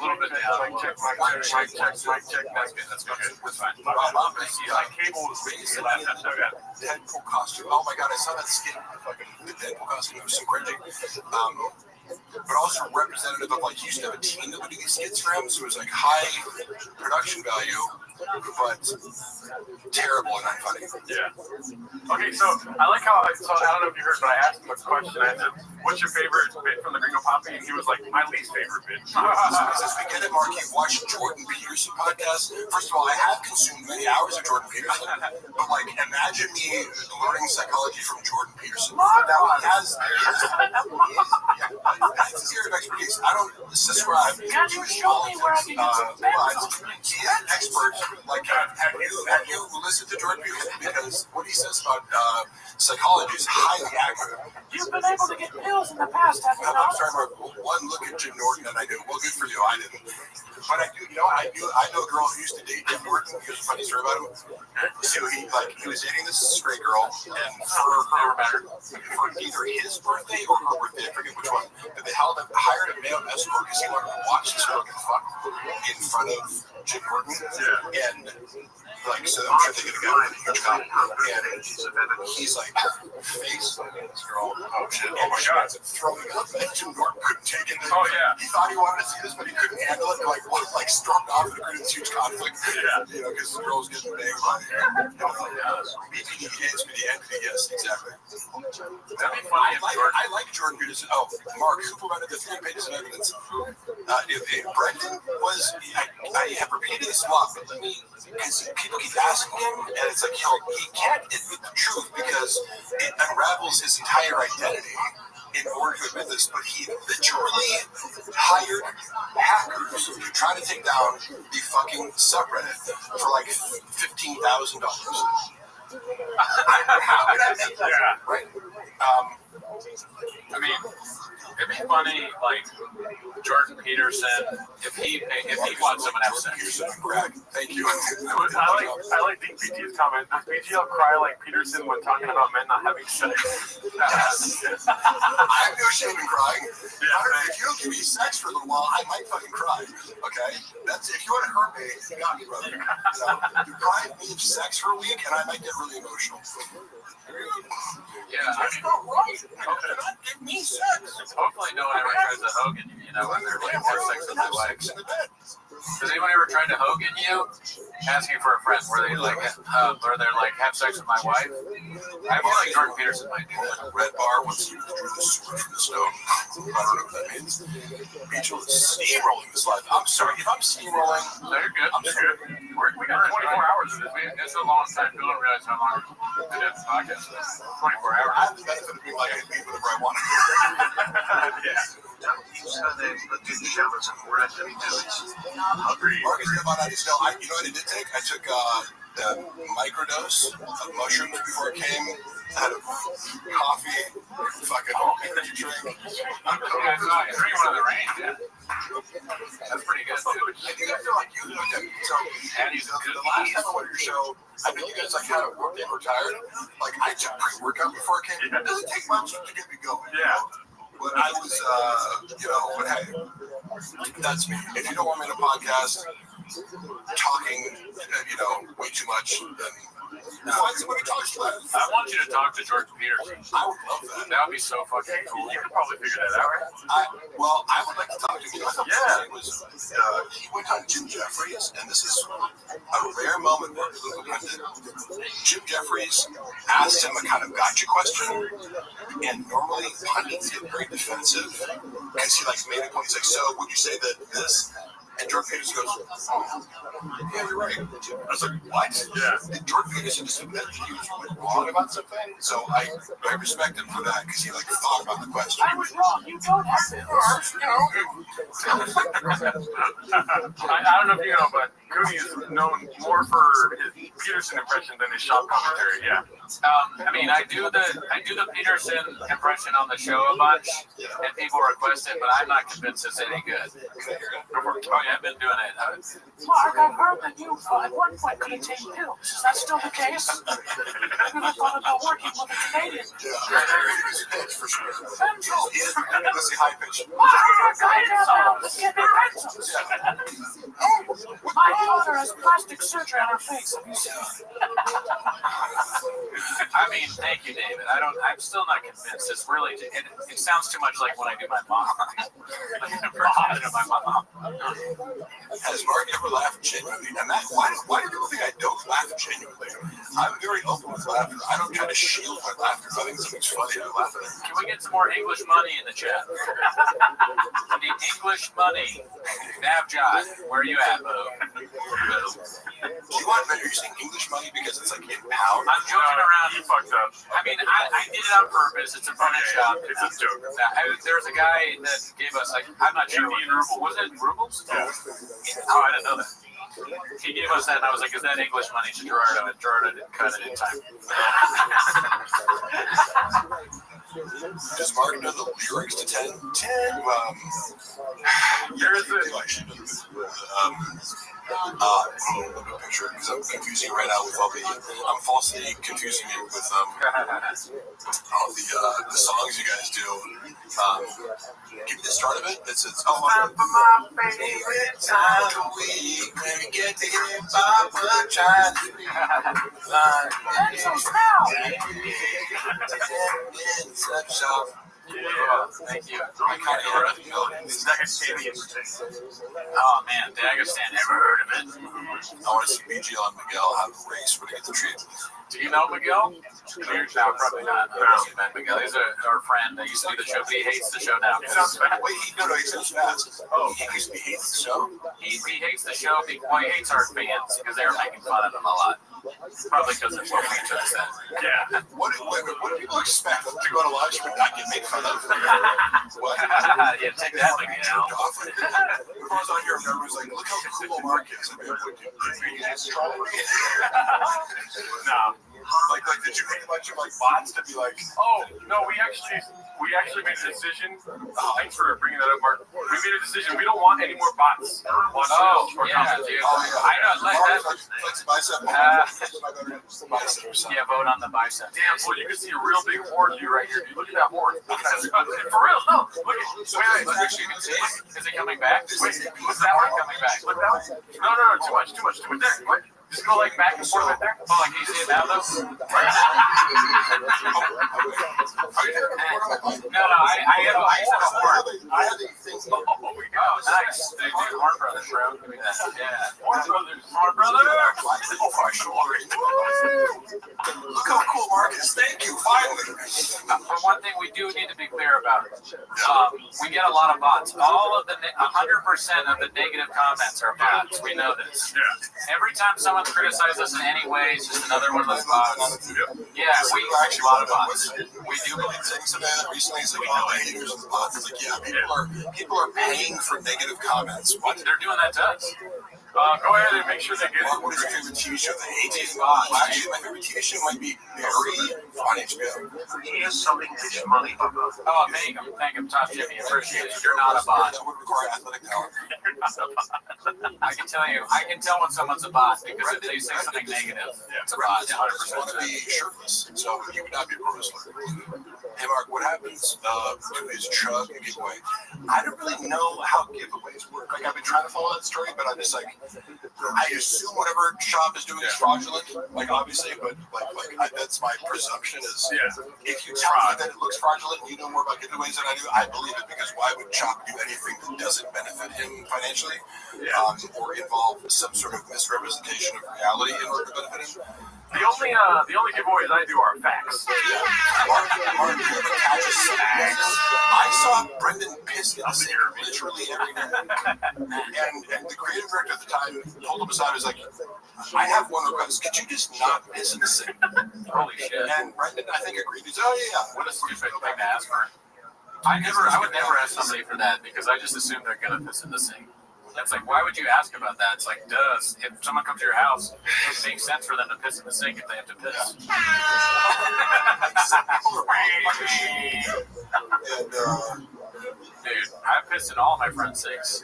little bit down. Mic check. That's good. That's good. That's fine. My cable was really last time. Deadpool costume. Oh my god, I saw that skin. The Deadpool costume. It was so crazy. But also representative of, like, he used to have a team that would do these skits for him, so it was like high production value, but terrible and unfunny. Yeah. Okay, so I like how I don't know if you heard, but I asked him a question. I said, "What's your favorite bit from the Gringo Poppy?" And he was like, "My least favorite bit." Since we get it, Mark, you've watched Jordan Peterson podcast. First of all, I have consumed many hours of Jordan Peterson, but like, imagine me learning psychology from Jordan Peterson. Now he has his area of expertise. I don't subscribe. Can you show me where I can get some pencils? He is an expert. Like, have you listened to Jordan Peterson? Because what he says about psychology is highly accurate. You've been able to get pills in the past, have you I'm not? sorry, Mark. One look at Jim Norton, and I knew. Well, good for you. I didn't. But I do. I know a girl who used to date Jim Norton. Here's a funny story about him. So he was dating this straight girl, and for either his birthday or her birthday, I forget which one, but they hired a male escort because he wanted to watch this girl get fucked in front of Jim Norton. And like, so I'm sure they get a guy with a huge cock, and he's like face this girl. Oh shit! Oh my god! Throwing up, and Jim Norton couldn't take it. Oh yeah. He thought he wanted to see this, but he couldn't handle it. Like stormed off and created this huge conflict. Yeah. Because the girl's getting banged by BPD, entity. Yes, exactly. That'd be funny. I like Jordan Peterson. Oh, Mark, who provided the 3 pages of evidence? Brendan was. I have repeated this a lot, but let me. Because people keep asking him, and it's like, he can't admit the truth because it unravels his entire identity. in order to admit this, but he literally hired hackers to try to take down the fucking subreddit for like $15,000. How would I make that? Yeah. Right? I mean, it'd be funny, like Jordan Peterson, if he watched someone have sex. Thank you. I like DPT's comment. Does BGL cry like Peterson when talking about men not having sex? Yes. I have no shame in crying. If you don't give me sex for a little while, I might fucking cry. Okay? That's if you want to hurt me, you got me, brother. You deprive me of sex for a week, and I might get really emotional. Yeah, that's not right. You cannot give me sex. Hopefully, no one ever tries to Hogan you, you know, when they're like have sex with their wives. Has anyone ever tried to Hogan you? Asking for a friend where they like, where they're like, have sex with my wife? I feel like Jordan Peterson might do that. Red Bar once he drew the sword from the stone. I don't know what that means. Rachel is steamrolling this life. I'm sorry if I'm steamrolling. No, you're good. I'm You're good. We got 24 hours of this. It's a long time. People don't realize how long we did this podcast. 24 hours. I have the benefit of being like, I can leave whenever I want. Agreed. Marcus, you know what I did take? I took the microdose of mushrooms before it came. I had a coffee, fucking energy drink. Drink one of the rain, yeah. That's pretty good, too. I think I feel like you looked at me. So, the last time I went to your show, I know you guys like had a work day and retired. Like, I took pre-workout before it came. It doesn't take much to get me going. Yeah. But I was, but hey, that's me. If you don't want me to podcast talking, way too much, then find somebody to talk to. I want you to talk to Jordan Peterson. I would love that. That would be so fucking cool. You could probably figure that out, right? I would like to talk to him. Yeah. He went on Jim Jeffries, and this is a rare moment where Jim Jeffries asked him a kind of gotcha question, and normally pundits get very defensive because he made a point. He's like, so would you say that this? And Jordan Peterson goes, yeah, you're right. I was like, what? Yeah. And Jordan Peterson just admitted that he was really wrong about something. So I respect him for that because he thought about the question. I was wrong. You don't have to. I don't know if you know, but Cooney is known more for his Peterson impression than his shop commentary. Yeah. I mean, I do the Peterson impression on the show a bunch, and people request it, but I'm not convinced it's any good. Oh yeah, I've been doing it. Mark, I've heard that you at one point could have taken pills. Is that still the case? Have you ever thought about working with a Canadian? Yeah, for sure. Let's see high pitch. Let's get me pencils. My daughter has plastic surgery on her face. Have you seen it? I mean, thank you, David. I'm still not convinced. It's really, it sounds too much like when I do my mom. Like an impression of my mom. Has Mark ever laughed genuinely? And why do people think I don't laugh genuinely? I'm very open with laughter. I don't try to shield my laughter. I think something's funny. I laugh at it. Can we get some more English money in the chat? I need English money. Navjot, where are you at, Boo? Do you want, are you saying English money because it's in pounds? I'm joking around. He fucked up. I mean, I did it on purpose. It's a funny shop. It's a joke. There was a guy that gave us, I'm not sure. Indian rubles. Was it rubles? Yeah. Oh, I didn't know that. He gave us that, and I was like, is that English money to Gerardo? And Gerardo didn't cut it in time. Does Mark know the lyrics to 10? There's a picture because I'm confusing right now with I'm falsely confusing it with all the songs you guys do. Give me the start of it. It's Time for my favorite time of the week when we get to hear Papa trying to be pencils now. Yeah, thank you. I kind of heard of Dagestanian. Oh man, Dagestan, never heard of it. I want to see BGL and Miguel have a race where they get the treat. Do you know Miguel? No, probably not. I've met Miguel. He's our friend that used to do the show, but he hates the show now. He sounds fast. Wait, he sounds fast. Oh, he hates the show? He hates the show. He hates our fans because they were making fun of him a lot. Probably because it's what we just said. Yeah. What do people expect to go to lunch but not get made fun of? What? Yeah, take that thing out. If I was on here and everyone was like, look how cool Mark is. I'd be like, are you astronomy? No. Like, did you pay a bunch of like bots to be like, oh no, we actually made a decision. Thanks for bringing that up, Mark. We made a decision. We don't want any more bots. Oh yeah, dude. I know. Yeah, vote on the bicep. Damn, well, you can see a real big horn view right here. Dude, look at that horn. Look at that. For real, no. Look at. Wait. Is it coming back? Wait, what's that one coming back? Look that one. No, too much. There. What? Just go like back and forth right there. Oh, like you see it now, though? No, I have a horn. Oh, nice. Dude, Horn Brothers, bro. Give me that. Yeah. Horn Brothers. oh, for sure. Look how cool Mark is. Thank you. Finally. But one thing we do need to be clear about, we get a lot of bots. All of the 100% of the negative comments are bots. We know this. Yeah. Every time someone criticizes us in any way, it's just another one of those bots. Yeah, we actually a lot of bots. We do believe things about it recently. It's like, oh, the haters of the bots. It's like, yeah, people are paying for negative comments. What? They're doing that to us. Go ahead and make sure they get it. What is your favorite TV show? The 80s bots. Actually, my favorite TV show might be Barry on HBO. He has something to his money about. Oh, thank him, Top Jimmy. Appreciate it. You're not a bot. That would require athletic talent. I can tell when someone's a bot because if they say something negative, it's a bot. 100%. I want to be shirtless, so you would not be a pro wrestler. Hey, Mark, what happens to his chug giveaway? I don't really know how giveaways work. Like, I've been trying to follow that story, but I'm just like, I assume whatever shop is doing is fraudulent, like, obviously, but that's my presumption is if you tell me that it looks fraudulent and you know more about giveaways than I do, I believe it, because why would Chop do anything that doesn't benefit him financially or involve some sort of misrepresentation of reality in order to benefit him? The only giveaways I do are facts. Mark, I saw Brendan piss in the sink literally every day. And the creative director at the time pulled him aside and was like, I have one request. Could you just not piss in the sink? Holy shit. And Brendan, I think, agreed. He said, oh, yeah. What a stupid thing to ask for. I would never ask somebody for that because I just assume they're going to piss in the sink. That's like, why would you ask about that? It's like, duh, if someone comes to your house, it makes sense for them to piss in the sink if they have to piss. Dude, I pissed in all my friends' sinks.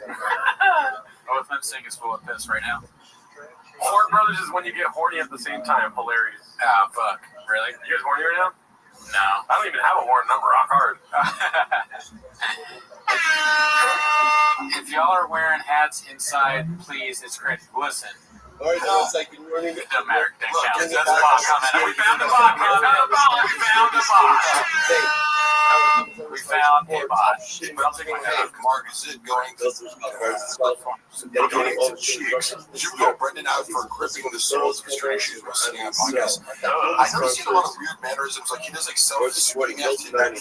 Both men's sink is full of piss right now. Horn Brothers is when you get horny at the same time. Hilarious. Ah, fuck. Really? You guys horny right now? No. I don't even have a horn number. Rock hard. If y'all are wearing hats inside, please, it's cringe. Listen. All right, no, it's like, good morning. It doesn't matter. That counts. That's a bot comment. We found a bot. We found a bot. We found a bot. Mark, is it going to you go Brendan out for gripping the soles of his training shoes while sitting on podcast? I noticed he had a lot of weird mannerisms, like he does like self-supporting activities, like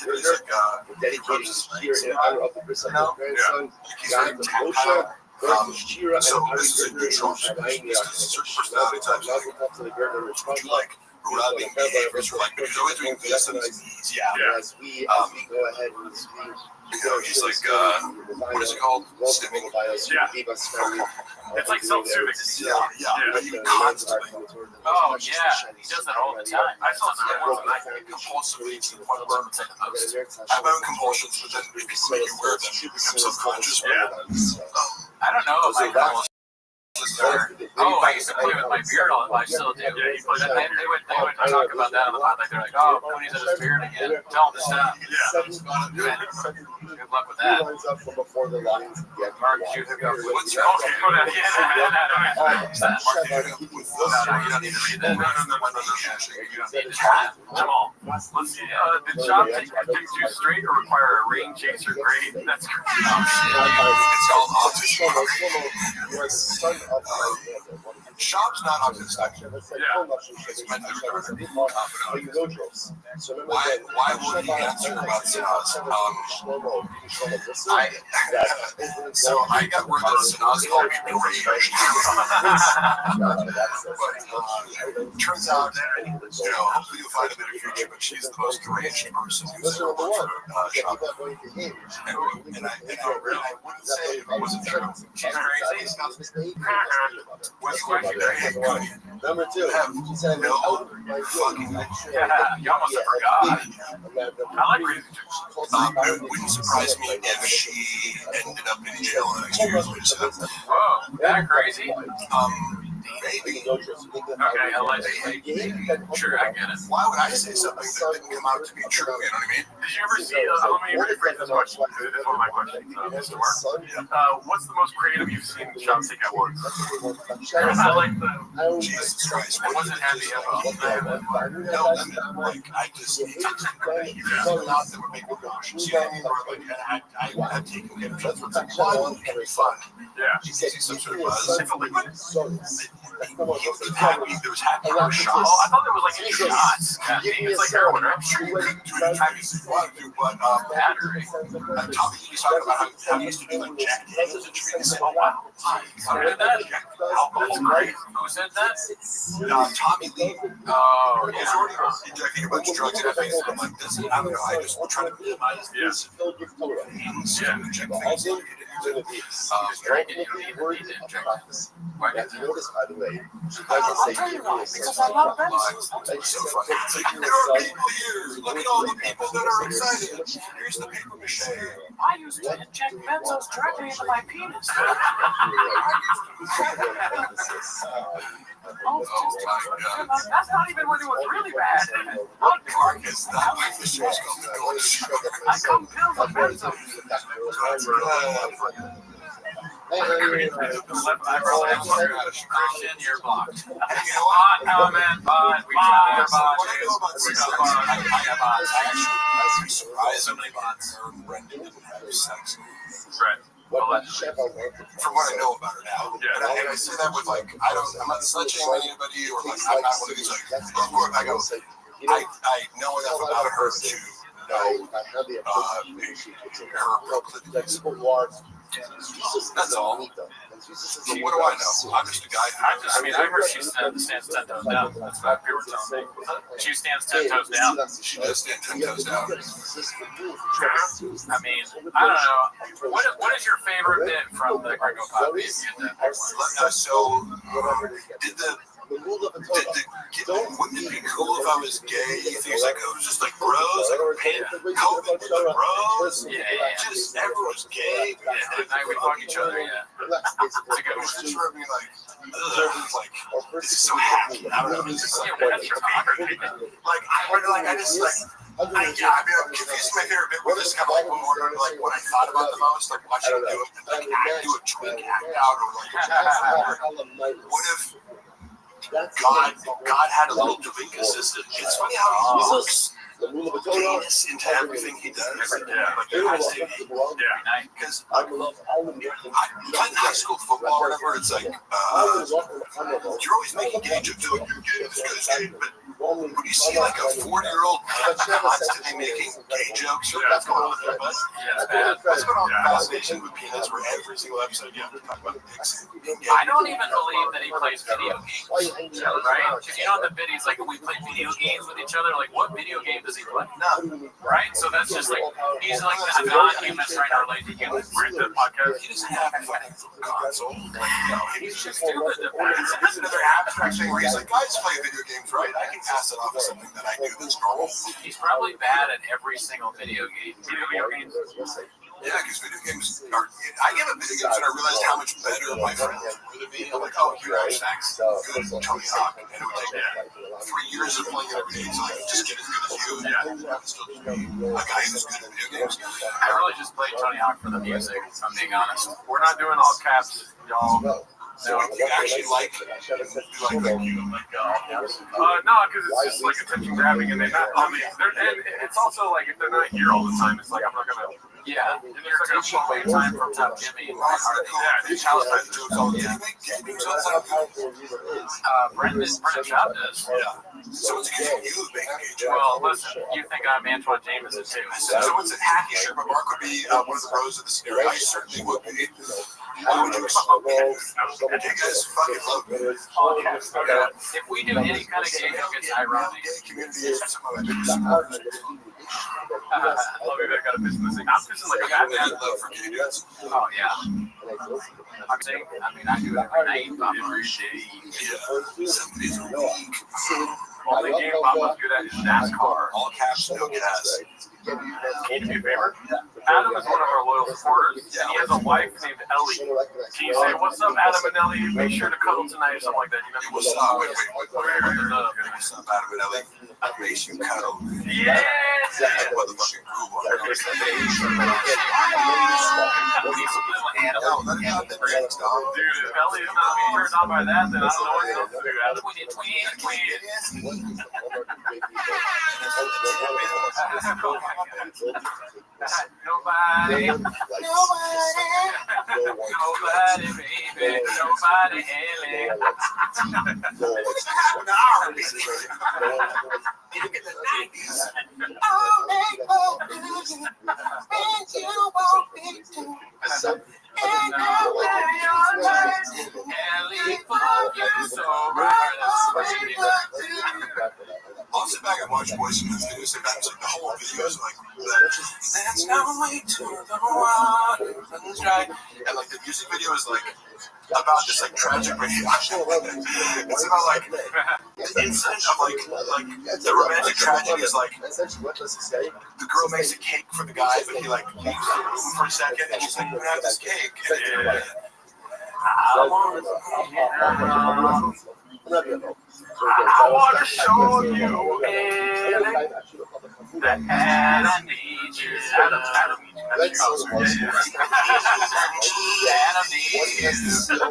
dedicated here in honor of the grandson, Moshe. So this is a neutral certain personality types. Would you like rubbing behaviors or like he's always doing this and As we go ahead and he's like what is it called? Stimming. It's like self-soothing. But you constantly. Oh yeah, he does that all the time. I saw that once and I compulsively to the point where I have my own compulsions, but then if people make you aware of them, you become subconscious. I don't know if I compulsions. Oh, I used to play with my beard on. I still do. They would talk about that on the pod. Like they're like, "Oh, Cody's at his beard again. Tell him to stop." Good luck with that. Mark, you hook up with. Okay, go down. You don't need to read that. You don't need to Jamal, let's see. Did Chop take you straight or require a rain chaser grade? That's crazy. It's all optional. Shop's not up to the spectrum. Why won't he answer about Sanaz? So I got word that Sanaz called me deranged. But turns out, hopefully you'll find a better future, but she's the most deranged person who's ever worked for Shop. And I wouldn't say it wasn't true. She's crazy. What's your crazy? Number two, You have no fucking Yeah, you almost forgot. I like crazy chicks. It wouldn't surprise me if she ended up in jail the next 2 years later. Whoa, that crazy? Maybe. Okay, allegedly. Sure, I get it. Why would I say something that didn't come out to be true? You know what I mean? Did you ever see, let me rephrase this question, because it is one of my questions, Mr. Mark. What's the most creative you've seen Shop take at once? I like the... Jesus Christ. I wasn't happy about No, like, I just... It's a lot that would make me nauseous. You know what I mean? Or like, I have taken care of that's what's like, why wouldn't it be fun? Yeah. She gives you some sort of buzz. It's a liquid. Happy, there was happy hour shots. Oh, I thought there was like shots. Yeah, it's like heroin, right? I'm sure you could do it anytime you want to, but Battery. Tommy Lee's talking about how he used to do like Jack Daniels and drinks. Oh, wow. Who did that? That's great. Who said that? Tommy Lee. Oh, He's already injecting a bunch of drugs into things. I'm like, this, I don't know, I just will try to minimize this. Yeah. Inject things. Drinking, you don't even need to inject. Why Have you noticed, by the way, she I'll doesn't say tell you why, yes. because I love Benson. It's so funny. It's like, there are people here. Look at all the people that are excited. Here's the paper mache. I used to inject benzos directly into my penis. Oh my God. That's not even when it was really bad. Mark is not like the show's called the Golden Show. I come pills of benzos. Christian, you're blocked. Bot comment, bot, So many bots are Brendan didn't have sex. Right. From what I know about her now. And I say that with like, I'm not touching anybody or like, I'm not one of these like, of course, I go, I know enough about her to know her That's all. What do I know? I'm just a guy. I heard she stands 10 toes down. That's what people were telling me. She stands 10 toes down. She does stand 10 toes down. I mean, I don't know. What is your favorite bit from the Gringo Pop? So, wouldn't it be cool if I was gay? You think it's like, it was just like bros? Like, COVID with the bros? Yeah. Just everyone's gay. Yeah, at night we fuck each other, yeah. It's a good one. It's just for me like, like, it's so happy. I don't know. It's just like, what's your favorite bit? Like, I just like, I'm confusing my favorite bit with this kind of like what I thought about the most, like watching him do it, like do a tweak act out, or like, what if God had a little tweak assistant? It's funny how he works gayness into everything he does. Like, because playing high school football or whatever, it's like, you're always making gay jokes. You're like, you're gay, this guy's gay, but when you see like a 40-year-old man constantly making gay jokes, that's going on with their butt. That's going on with Fascination with Peanuts, where every single episode you have to talk about dicks. I don't even believe that he plays video games, right? Because you know in the videos, like we play video games with each other, like what video game does he play? No. Right? So that's just like, he's like a non-human trying to relate to humans. We're into the podcast. He doesn't have a console. He's just doing the That's another abstract thing where he's like, guys play video games, right? I can pass it off as something that I do that's normal. He's probably bad at every single video game. Video games. Yeah, because video games are. I get into video games and I realized how much better my friends were than me. I'm like, oh, you are stacks. Good Tony Hawk. And it would take 3 years of playing it every day to like just get as good as you. Yeah. I'm still just be a guy who's good at video games. I really just played Tony Hawk for the music, if I'm being honest. We're not doing all caps, y'all. So you actually like you like you like no, because it's just like attention grabbing, and they're not. I mean, and it's also like if they're not here all the time, it's like I'm not gonna Yeah, you're taking away time from Top Jimmy and Matt Hardy. Yeah, he challenged jokes all the time. Brendan Schaub does. Yeah. So it's good you make engagement. Well, listen, you think I'm Antoine Jameson too. So it's a hacky shirt, but Mark would be one of the pros of the scenario. I certainly would be. Why would you expect me? You guys fucking love me. Okay. If we do any kind of gay joke, it's ironic. Gay community is some of my biggest supporters. Love you, I gotta piss this thing. I'm pissing like a I goddamn. love for gay dudes. Oh, yeah. I'm saying, I mean, I do it every night. Every day. Yeah. 7 days a week. Only game I'm going to do that is NASCAR. All cash, no gas. Can you do me a favor? Adam is one of our loyal supporters, and he has a wife named Ellie. Can you say, what's up, Adam and Ellie? Make sure to cuddle tonight or something like that. You know, What's up? Wait. What's up, Adam and Ellie? I made you cuddle. Yeah! Motherfucking groove on it. Dude, if Ellie is not being turned on by that, then I don't know what else to do. Adam. Nobody, baby, nobody, Haley. I'll sit back and watch Boys and videos, sometimes like the whole video is like that's no way to the water runs dry. And like the music video is like about this like tragic radio. It's about like the incident of like the romantic tragedy is like the girl makes a cake for the guy, but he like leaves the room for a second and she's like, "I'm gonna have this cake." And, I want to show you, Ellie, that Adam needs you. Adam needs you. Adam needs you.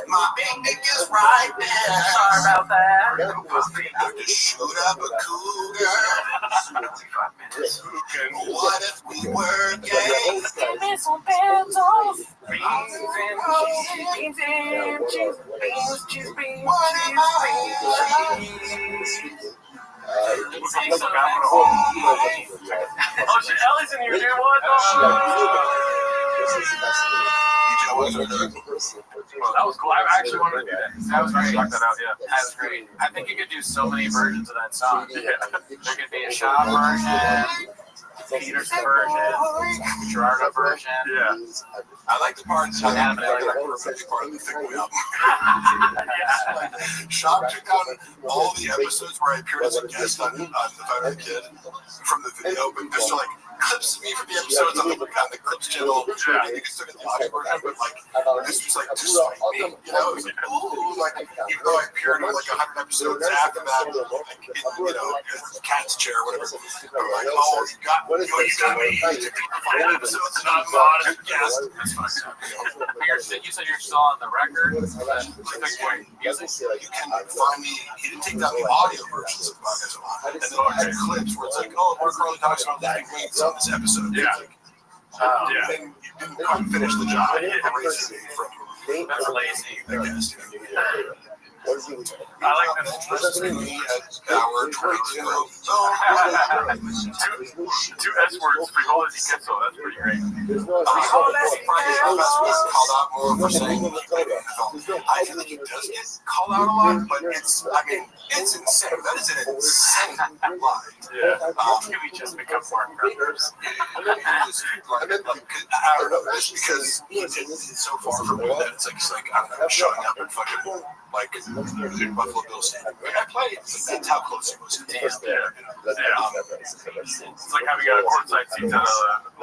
My picnic is right there. Sorry about that. I just shoot up a cougar. 45 minutes. What if we were gay? Give me some benzos. Beans and cheese. Beans, cheese, beans. What if I Oh shit, Ellie's in here, dude. What that was cool. I actually wanted to do that. That was great. Check that out, yeah. That was great. I think you could do so many versions of that song. There could be a Shaw version, Peter's version, Gerardo version. Yeah. I like the part part of the thing album. Shop took down all the episodes where I appeared as a guest on the Fighter Kid from the video, but there's still like clips of me from the episodes on the Clips channel. Yeah. You can still get the audio version, but like this was like just like me, you know, it was like, ooh, like even though I appeared on like 100 episodes after that, like in, you know, Cat's Chair or whatever. I'm like, oh, you got me. You took me for 5 episodes and I'm not a guest. That's fine. You said you're still on the record. You can find me. He didn't take down the audio versions of the podcast a lot. And then there's clips where it's like, oh, Mark Carly talks about that weights on this episode. Yeah. Then you didn't quite finish the job. That's lazy. I guess. I like this. Me at hour 22. Two S words, frijoles y queso. That's pretty great. Called out more for saying I feel like he does get called out a lot, but it's, I mean, it's insane. That is an insane lie. Yeah. Can we just become more aggressive? I don't know, just because it's so far from me that it's like I don't know, showing up and fucking like in Buffalo Bills Stadium. Like I played, that's how close it was. Damn. It's like having a courtside seat at a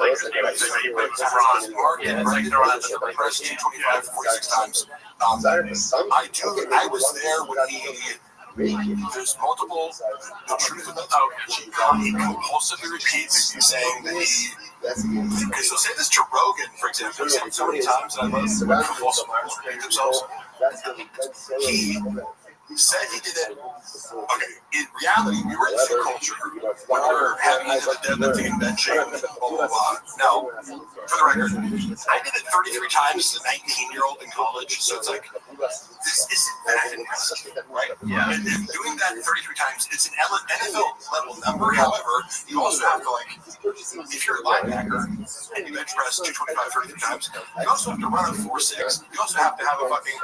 Lakers game and saying that you played with LeBron. Yeah, it's like throwing out the press 25 to 46 times. I was there when there's multiple, the truth of the he compulsively repeats saying that because he'll say this to Rogan, for example, he's said it so many times that I love compulsive repeat themselves. said he did it. Okay, in reality, we were in the same culture. We were having the deadlifting and benching, blah, blah, blah. Now, for the record, I did it 33 times as a 19-year-old in college, so it's like, this isn't that impressive, right? Yeah. And doing that 33 times, it's an NFL-level number. However, you also have to, like, if you're a linebacker and you bench press 225 33 times, you also have to run a 4.6. You also have to have a fucking,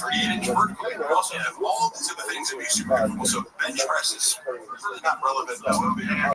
38-inch vertical. You also have all these other things that be super difficult. So bench press is really not relevant to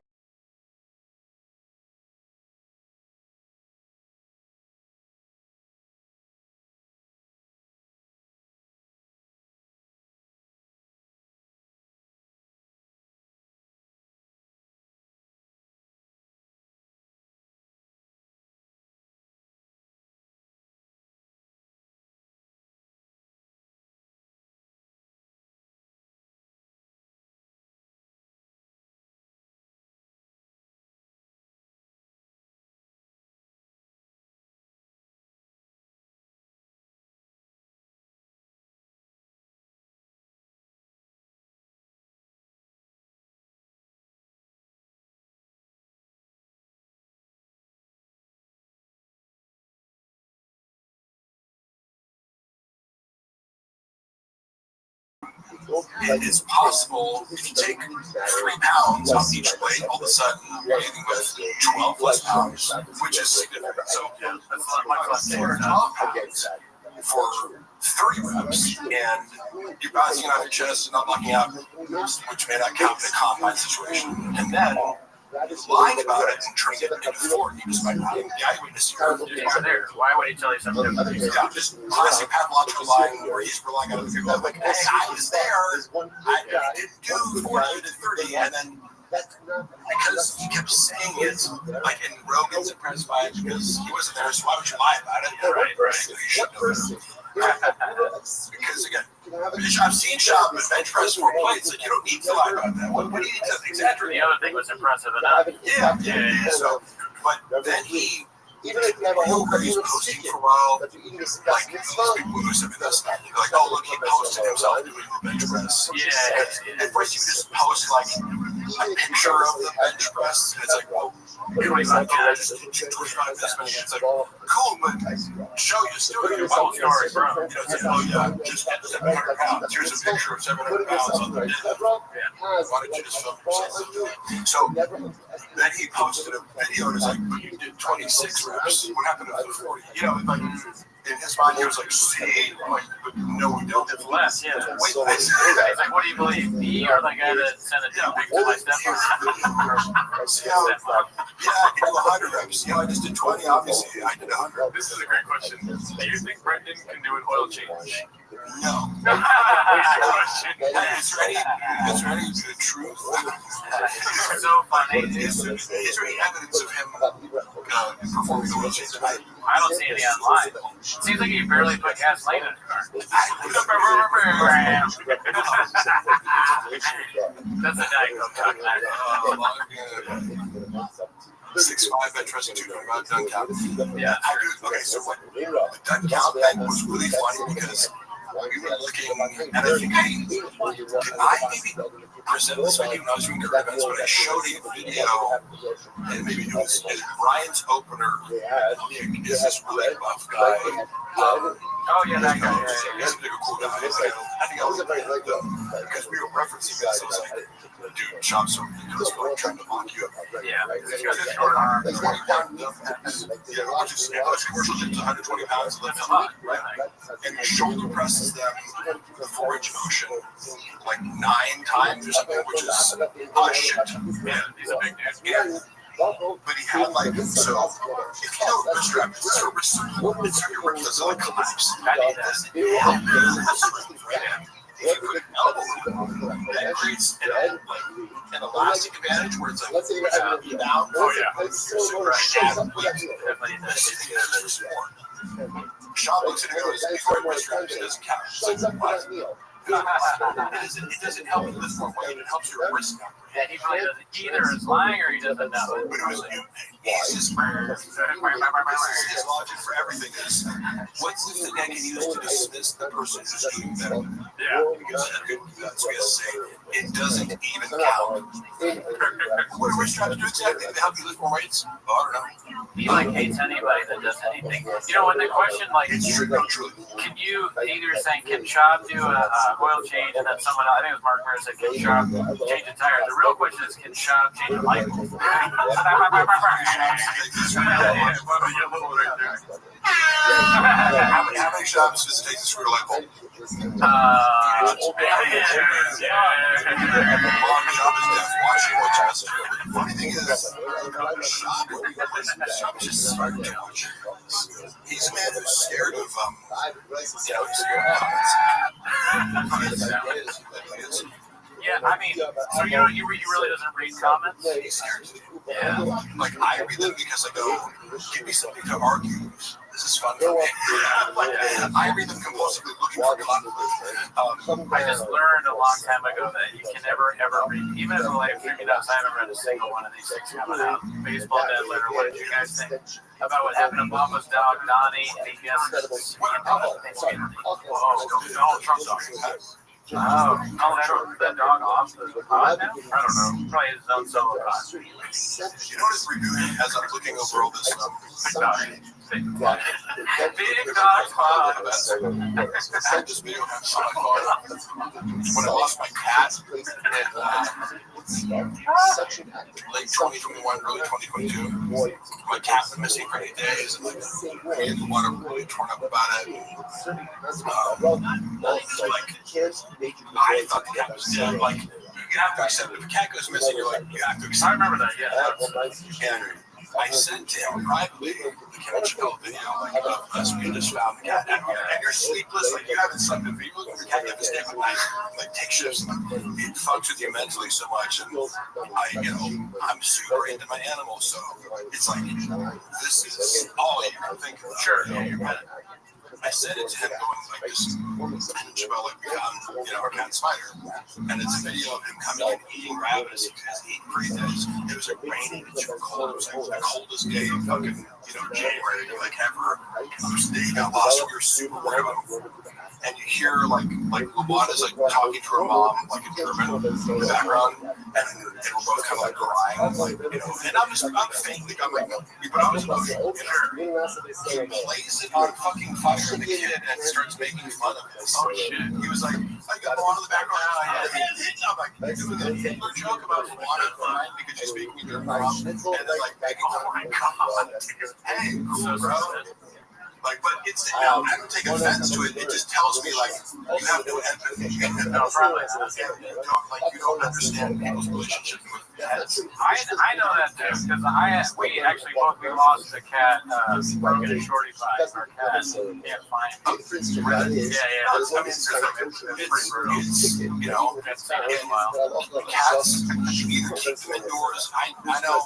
It is possible if you take 3 pounds off each weight, all of a sudden you're dealing with 12 less pounds, which is significant. So that's like 12 pounds for 30 reps, and you're bouncing off your chest and not knocking out, which may not count in a combine situation. And then lying about it and turning it into 40 despite not having the eyewitness here. There. Why would he tell you something? Yeah, just classic pathological lying where he's relying on other people. Like, hey, I was there. I didn't do 40, I did 30, and then because he kept saying it, like, and Rogan's impressed by it because he wasn't there, so why would you lie about it? Yeah, right. You should know that. Because again, I've seen Shop with bench press 4 plates, and you don't need to lie about that. What do you need to exaggerate? The other thing was impressive enough. Yeah. So, but then he. Even if you have a whole he's posting for a while, like these people who sent me this, like, oh look, he posted himself doing the bench press. Yeah. At first, he would just post like a picture of the bench press, and it's like, well, 25 minutes, 25 this many. It's like, cool, but show you still your whole story, bro. It's like, oh yeah, just get 700 pounds. Here's a picture of 700 pounds on the deadlift. Why don't you just film yourself? So then he posted a video, and it's like, but you did 26 reps. What happened to the 40? Like in his mind, he was like, see, I'm like, but no, we don't. It's less, yeah. Wait, it's like, what do you believe? Me or the guy that sent a dick pic to my stepmom? Yeah, I can do 100 reps. I just did 20, obviously. I did 100. This is a great question. Do you think Brendan can do an oil change? No. Is there any good truth? So funny. Is there any evidence of him performing the oil change? I don't see any online. Seems like you barely put gasoline in the car. That's a Diet Coke talk. 6'5" bench press and 225 done count. Yeah. Okay, so what? The done count then was really funny because we were looking, and I think I maybe presented this idea when I was doing current events, but I showed a video, and maybe it was Ryan's opener. Is this really buff guy? Oh yeah, that guy. He's a big cool guy. I think I was because we were referencing this. I was like, dude, chops are ridiculous. I'm trying to mock you up. Yeah, he's got a short arm. 20 pound which is commercial gyms, 120 pounds lift a lot, right? And shoulder presses them 4-inch motion like 9 times or something, which is shit. Yeah, he's a big dude. Yeah. But he had like, so if you know wrist strap, it's a wrist support, it's your wrist doesn't like collapse. I need that. If you put an elbow, that creates an elastic advantage where it's like, let's say you're down. Oh yeah. Super Sean looks at it and goes, before wrist straps, it doesn't count. It's like, what? It doesn't help you lift more weight. It helps your risk. Yeah, he probably doesn't either is lying or he doesn't know. But it was his logic for everything is, what's the thing I can use to dismiss the person who's doing better? Yeah. Because that's what I say. It doesn't even count. What do wrist straps do exactly? They help you lift more weights? Oh, I don't know. He like hates anybody that does anything. You know, when the question like, It's true, not true. can you either say can Chop do a oil change and then someone I think it was Mark Miller said can Chop change a tire. The real question is can Chop change a light bulb? How many shops does it take to screw a light bulb? Funny thing is, Shop just started to watch. He's a man who's scared of comments. Yeah, I mean, so you know, he really doesn't read comments? He's scared. Yeah. Like, I read them because I go, give me something to argue. This is fun for me. I read them compulsively looking for conflict. I just learned a long time ago that you can never, ever read, even as a live streaming does, I haven't read a single one of these things coming out. Baseball Dead Letter, what did you guys think about what happened to Obama's dog, Donnie, and he guesses? Donald Trump's dog. Oh, that dog off the pod now? I don't know. Probably his own solo pod. You notice reviewing as I'm looking over all this Big dog pod. I had this video on my car when I lost my cat in late 2021, early 2022. My cat was missing for 8 days, and like me and the water were really torn up about it. I thought the cat was dead. Like, you have to accept it. If a cat goes missing, you're like, you have to accept it. I remember that, yeah. And I sent to him privately the Chemical video of us. We just found the cat. And you're sleepless, like you haven't slept in people. Your cat never stay up at night, like take shifts. It fucks with you mentally so much. And I'm super into my animals, so it's like, this is all you can think of. Sure, yeah, you're better. I said it to him going like this, about like we found, our cat Spider, and it's a video of him coming and eating rabbits. He has eaten for 8 days. It was like raining, it was cold. It was like the coldest day of fucking, January like ever. He got lost. We were super worried about him. And you hear like Luana's like talking to her mom, like in German in the background, and we're both kind of like crying, like And I'm faintly, but I was emotional. He plays it like fucking fire the kid and starts making fun of it. Oh shit! He was like, I got Luana in the background. I'm like, doing a Hitler joke about Luana crying because she's speaking with your mom, and then like making fun. Oh my god! Hey, cool, bro. Like, but it's, I don't take offense to it. It just tells me, like, you have no empathy. No, probably. You don't understand people's relationship with pets. I know that too, because we actually we lost the cat, broken a shorty by our cat. Can't find him. Yeah. It's been a while. Cats, you either keep them indoors. I know,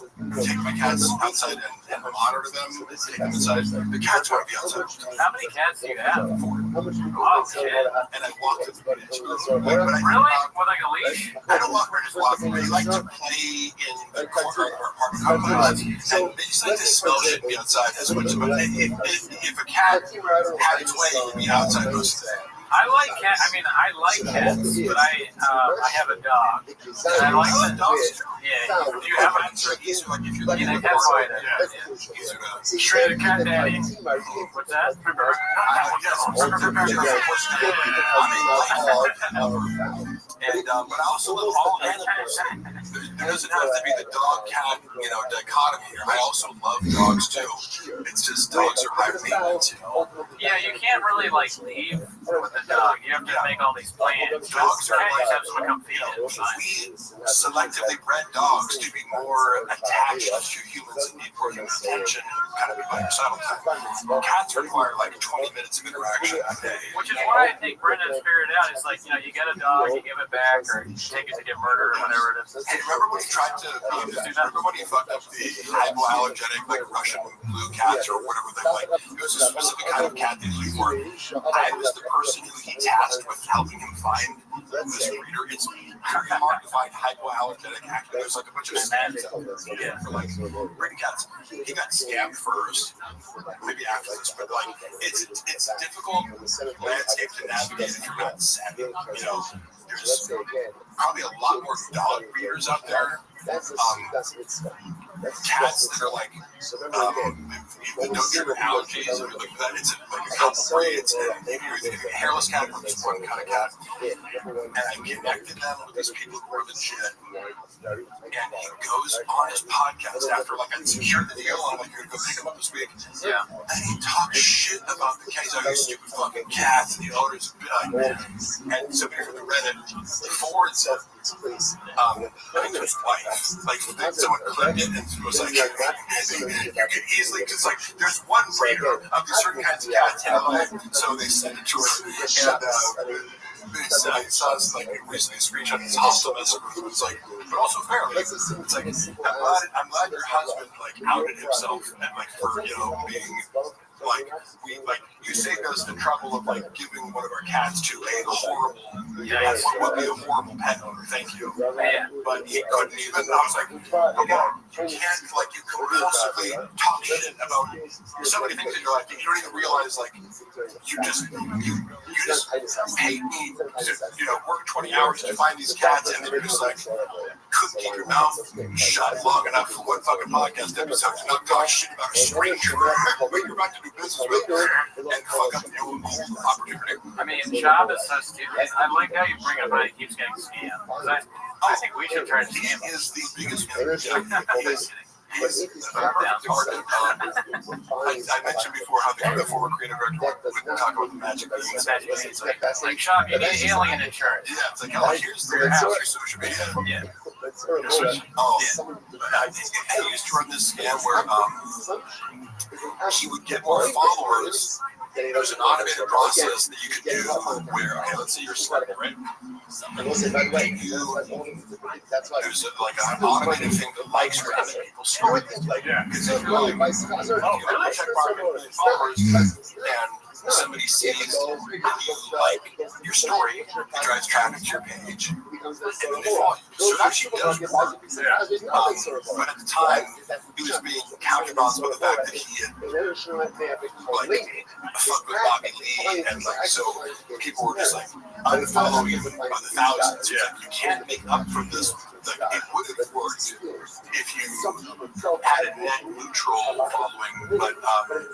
take my cats outside and monitor them. Take them inside. The cats want to be outside. How many cats do you have? 4. Oh, shit. And I walk to the beach. Really? With like a leash? I don't walk where I just walk. They like to play in the corner of our apartment complex. And they just like to smell shit and be outside. As much as if a cat had its way, it would be outside most of the day. I like cats, but I have a dog. And I like dogs. Yeah. Do you have a that's why Shredded cat daddy. What's that? And but I also love all animals. There doesn't have to be the dog cat, dichotomy here. I also love dogs too. It's just dogs are high maintenance, Yeah, you can't really leave with the dog. You have to make all these plans. Dogs are have someone come feed it. We selectively bred dogs to be more attached to humans and need more human attention. kind of be by yourself. Cats require like 20 minutes of interaction a day. Which is what I think Brendan's figured out. Is like, you get a dog, you give it back, or you take it to get murdered, or whatever it is. Hey, remember when he tried to? Remember when he fucked up the hypoallergenic like Russian blue cats or whatever they like? It was a specific kind of cat that he for. I was the person who he tasked with helping him find this breeder. It's very hard to find hypoallergenic acne. There's like a bunch of scams out there for like breeding cats. He got scammed first, maybe after this, but like it's a difficult landscape to navigate if you're not savvy. There's probably a lot more dog breeders out there. Cats that are like don't get allergies or like that. It's like a couple breeds, and maybe you're a hairless cat or just one kind of cat. And I connected them with these people who are legit. And he goes on his podcast after like I secured the deal. I'm like, you're gonna go pick him up this week. Yeah. And he talks shit about the cats. Oh, you stupid fucking cats. And the owners and somebody from the Reddit forward said, I think it was wife. Like someone clipped it and was like, you could easily, because like there's one breeder of these certain kinds of cats, so they sent it to her, and I saw this like recently a screenshot of this hostile message who was like, but also fair. Like, it's like I'm glad your husband like outed himself and like for being like you saved us the trouble of like giving one of our cats to a horrible what would be a horrible pet owner. Thank you. But he couldn't even. I was like, you can't like you compulsively talk shit about so many things in your life that you don't even realize like you just paid me to work 20 hours to find these cats, and then you're just like couldn't keep your mouth shut long enough for one fucking podcast episode to not talk shit about a stranger when you're about to do business with and fuck up your whole opportunity. I mean, job is so stupid. I like how you bring up how he keeps getting scammed. I think we should try to scam him. He is the biggest I mentioned before how the former creative director would talk about the magic beans. Like, Shop, you need alien insurance. Yeah, it's like, oh, here's the house, your social media. Yeah. I used to run this scam where he would get more followers. There's an automated process that you could do where, okay, let's say you're celebrity, right? There's like an automated thing that likes random people's stories. Because if you're like, check market followers, and somebody sees you like your story, it drives traffic to your page, and then they follow you. So it actually does work. But at the time, he was being counterbalanced by the fact that he had fucked with Bobby Lee, and like so people were just like unfollowing him by the thousands. Yeah. Like, you can't make up for this. Like, it would have worked if you had a net neutral following, but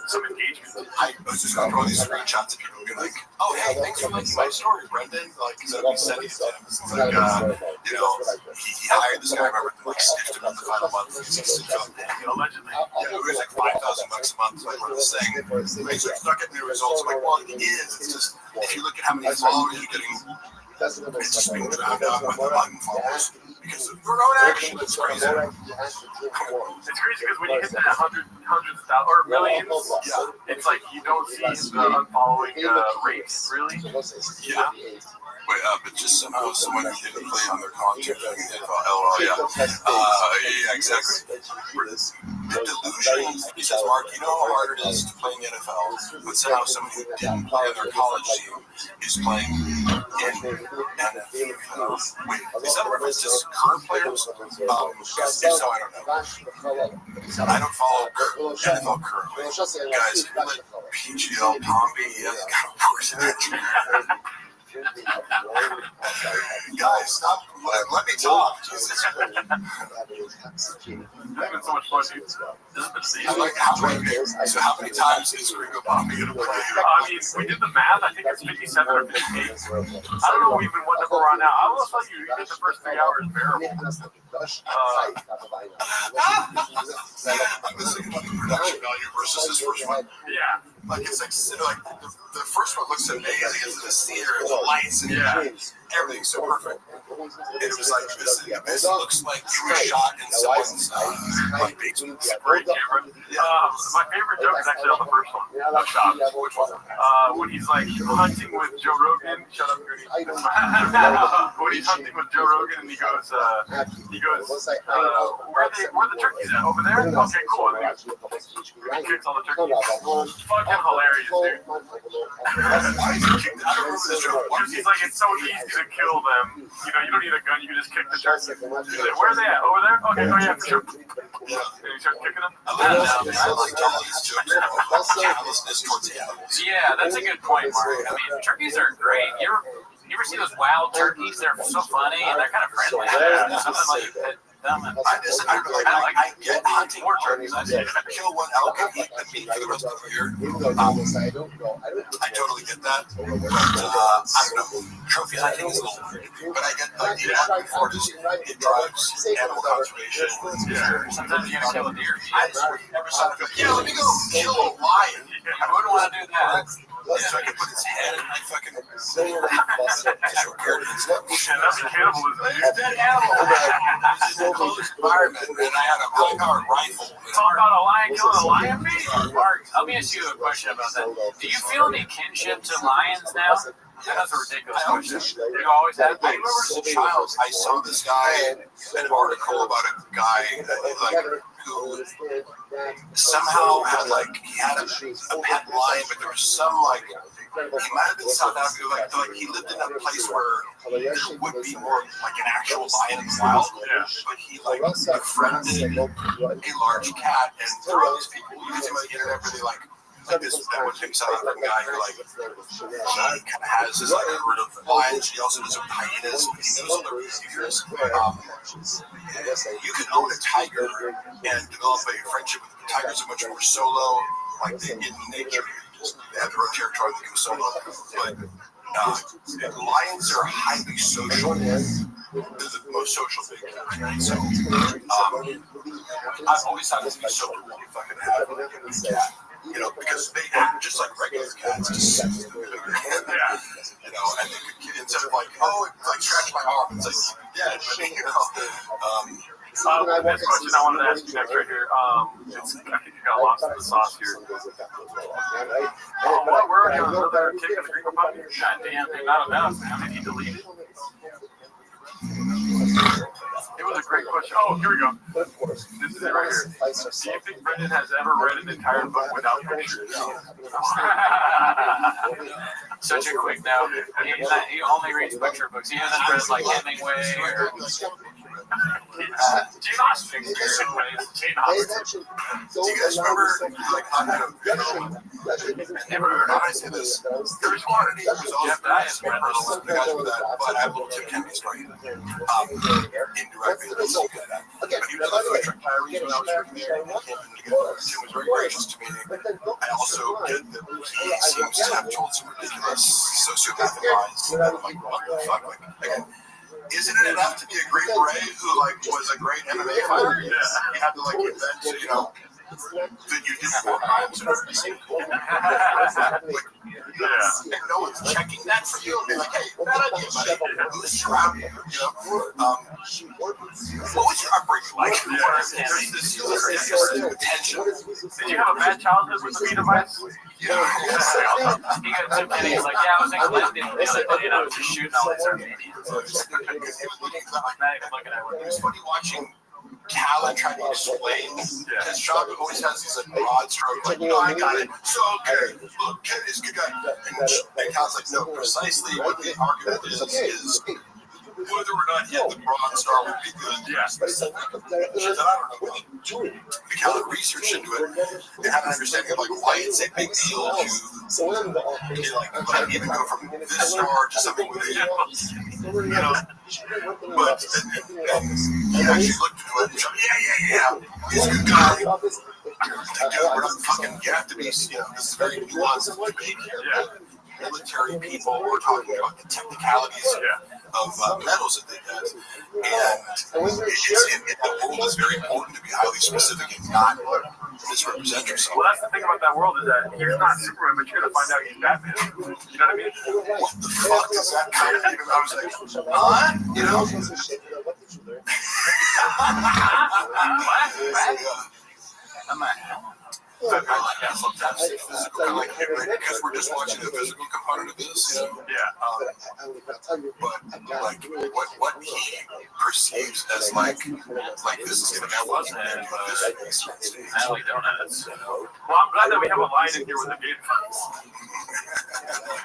some engagement. I was just going through all these screenshots of people being like, "Oh, hey, thanks for liking my story, Brendan." Like, because I'd be sending it to him. It's like, he hired this guy, remember, like stiffed him in the final month because he felt allegedly. Yeah, it was like $5,000 a month, like run this thing. He's like, not getting the results. I'm like, well, it is. It's just if you look at how many followers you're getting, it's just being drowned out with the unfollowers. Because of your own action, it's crazy. It's crazy because when you hit that hundreds of thousands or millions, it's like you don't see the unfollowing rates, really. Yeah. But just somehow someone didn't play on their content. LOL, yeah, exactly. The delusion, he says, Mark, you know how hard it is to play in the NFL, but somehow someone who didn't play on their college team is playing in NFL. Wait, is that a reference to current players? Because if so, I don't know. I don't follow NFL currently. Guys, like PGL, Pompey, of course, guys, stop. Let me talk. Jesus. It's been so much fun, dude. How many times is Ringo Pompey going to play? I mean, we did the math. I think it's 57 or 58. I don't know even what number we're on now. I will tell you, did the first 3 hours bearable. I'm listening to the production value versus his first one. Yeah. Like it's like the first one looks amazing. It's the theater, the lights, and everything's so perfect. And it was like, this looks like you were shot in someone's like basement. Great camera. My favorite joke is actually on the first one. Which one? When he's like hunting with Joe Rogan. Shut up, Gertie. When he's hunting with Joe Rogan and he goes, where are the turkeys at? Over there? Okay, cool. And he kicks all the turkeys. Fucking hilarious, dude. Because he's like, it's so easy to kill them. You know, you don't need a gun, you can just kick the turkey. Where are they at? Over there? Okay, oh yeah, for sure. And you start kicking them? I like all these jokes about callousness towards animals. Yeah, that's a good point, Mark. I mean, turkeys are great. You ever see those wild turkeys? They're so funny and they're kind of friendly. Some of them let you pet them. I get hunting more turkeys. I kill one elk and eat the meat for the rest of the year. I totally get that. But, I don't know. Trophy hunting is a little freaky. But I get the idea before it drives animal conservation. Yeah. Sometimes you gotta kill a deer. I never saw it. Yeah, let me go kill a lion. I wouldn't want to do that. Yeah, so I can put his head in my fucking that's cannibalism. There's dead animal. It's a closed environment, and I had a high-powered rifle. Talk about a lion killing a lion, me? Mark, let me ask you a question about that. Do you feel any kinship to lions now? That's a ridiculous question. You always have. I remember as a child, I saw this guy, an article about a guy who somehow had he had a pet lion, but there was some he might have been South Africa, he lived in a place where there would be more like an actual lion in the wild, but he befriended a large cat, and there are these people you see on the internet where they this one South African guy who he kind of has this herd of lions. He also does hyenas. He knows all their behaviors. You can own a tiger and develop a friendship with the tigers are much more solo, in nature. They have their own territory. They go solo. But lions are highly social. They're the most social thing. So I've always thought it'd be so cool to fucking have a cat. Because they act just like regular cats, just and they could, instead of scratch my arm, it's yeah, but this question I wanted to ask you next right here. I think you got lost in the sauce here. Where are you on another kick of the Gringo Puppy? God damn, they're not enough. How many deleted? It was a great question. Oh, here we go. This is it right here. Do you think Brendan has ever read an entire book without pictures? Such a quick note. He only reads picture books. He hasn't read Hemingway or Jane Austen. Do you guys remember, never heard how I say this? There's one who was also the guys with that, but I have a little Tim Kennedy story. Indirectly, but he was a food truck tire when I was working there. Tim was very gracious to me. I also get that he seems to have told some ridiculous sociopathic lies. I'm like, what the fuck? Again, isn't it enough to be a great Beret who was a great MMA fighter? Yeah. You had to invent, that you did 4 crimes in order to say cool. And no one's checking that for you and be like, hey, bad idea, buddy. Who's around you? What was your upbringing like? There's this attention. Did you have a bad childhood with the Vita Vice? He got Tim Kennedy. He's like, yeah, I was in Clinton the other day and I was just shooting all these Armenians. It was funny watching Callan trying to explain his job. He always has these broad strokes, I got it. So, okay, look, Kennedy's a good guy. And Callan's like, no, precisely what the argument is whether or not he had the bronze star would be good. Yeah. Shit that I don't know. We kind of research into it and have an understanding of why it's a big deal to even go from this star to something with a but he actually looked into it and said, yeah, he's a good guy. We're not fucking, you have to be, this is very nuanced debate here. Yeah. Military people, we're talking about the technicalities of medals that they get. And the world is very important to be highly specific and not misrepresent yourself. Well, that's the thing about that world is that he's not Superman, but you're gonna find out he's Batman. You know what I mean? What the fuck is that kind of thing? I was like, huh? You know? Sometimes the physical, kind of like because we're just watching the physical component of this. But like what he perceives as like this is gonna be wasn't it? Alley Donuts. Well, I'm glad that we have a line in here with the game folks.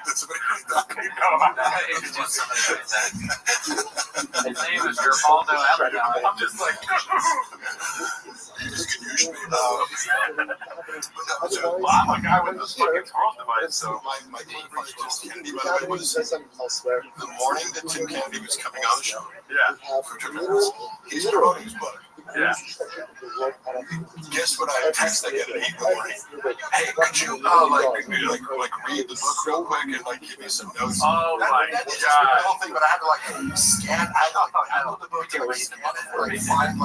That's what Introduce somebody like that. His name is Geraldo Abigail. I'm just like, well, I'm a guy with this fucking scroll device, so my Tim Kennedy, by the way, was the morning that Tim Kennedy was coming on the show. For 2 minutes, he's promoting his book. Guess what I text I get at 8 in the morning? Hey, could you like read the book real quick and like give me some notes? Oh my god! The whole thing, but I had to like scan. I know the book to like scan it and like find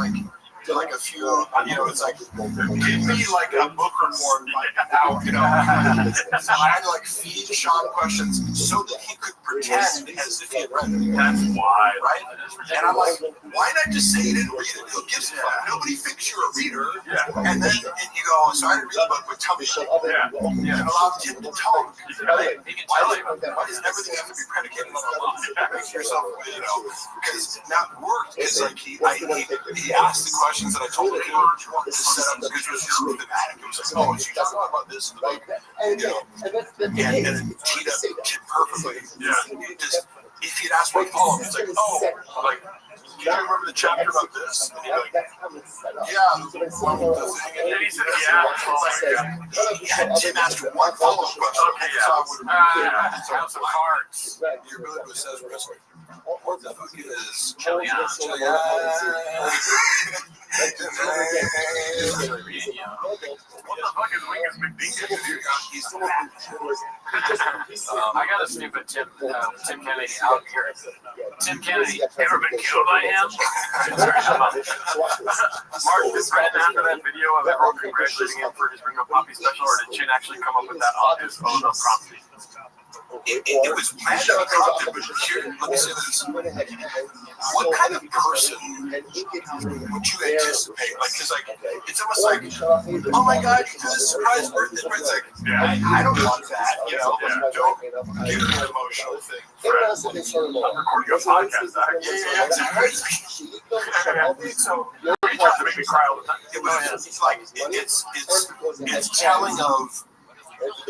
like a few, it's like, give me like a book report like out, So I had to like feed Sean questions so that he could pretend as if he had read it. That's why, right? And I'm like, why not just say you didn't read it? Who gives a fuck? Nobody thinks you're a reader. And then you go, so I didn't read the book, but tell me. And allow him to talk. Why does everything have to be predicated on a lie? Make yourself, because that worked. It's like he asked the question that I told him to set up because it was just thematic. It was like, oh, so you talking about this in the book, and it teed up perfectly. Just if he'd asked my follow-up, it's like, oh, like, do you remember the chapter about this? And he'd be like, yeah, the one with the thing. And he said, Tim asked one follow-up question. have some cards. Your ability to assess risk. What the fuck is Chili? What the fuck is Wingus McDingus? I got a stupid Tim Kennedy out here. Tim Kennedy, ever been killed by him? Mark, did Brandon after that video of everyone congratulating him for his Ringo Poppy special, or did Chin actually come up with that on his own prompting? It was planned to be prompted, but here, let me say this. What kind of person would you anticipate? Like, because like, it's almost like, oh my God, you do this surprise birthday. It's like, I don't want that, Don't give me an emotional thing. I'm recording a podcast, So, reach out to make me cry all the time. It's like, it's telling of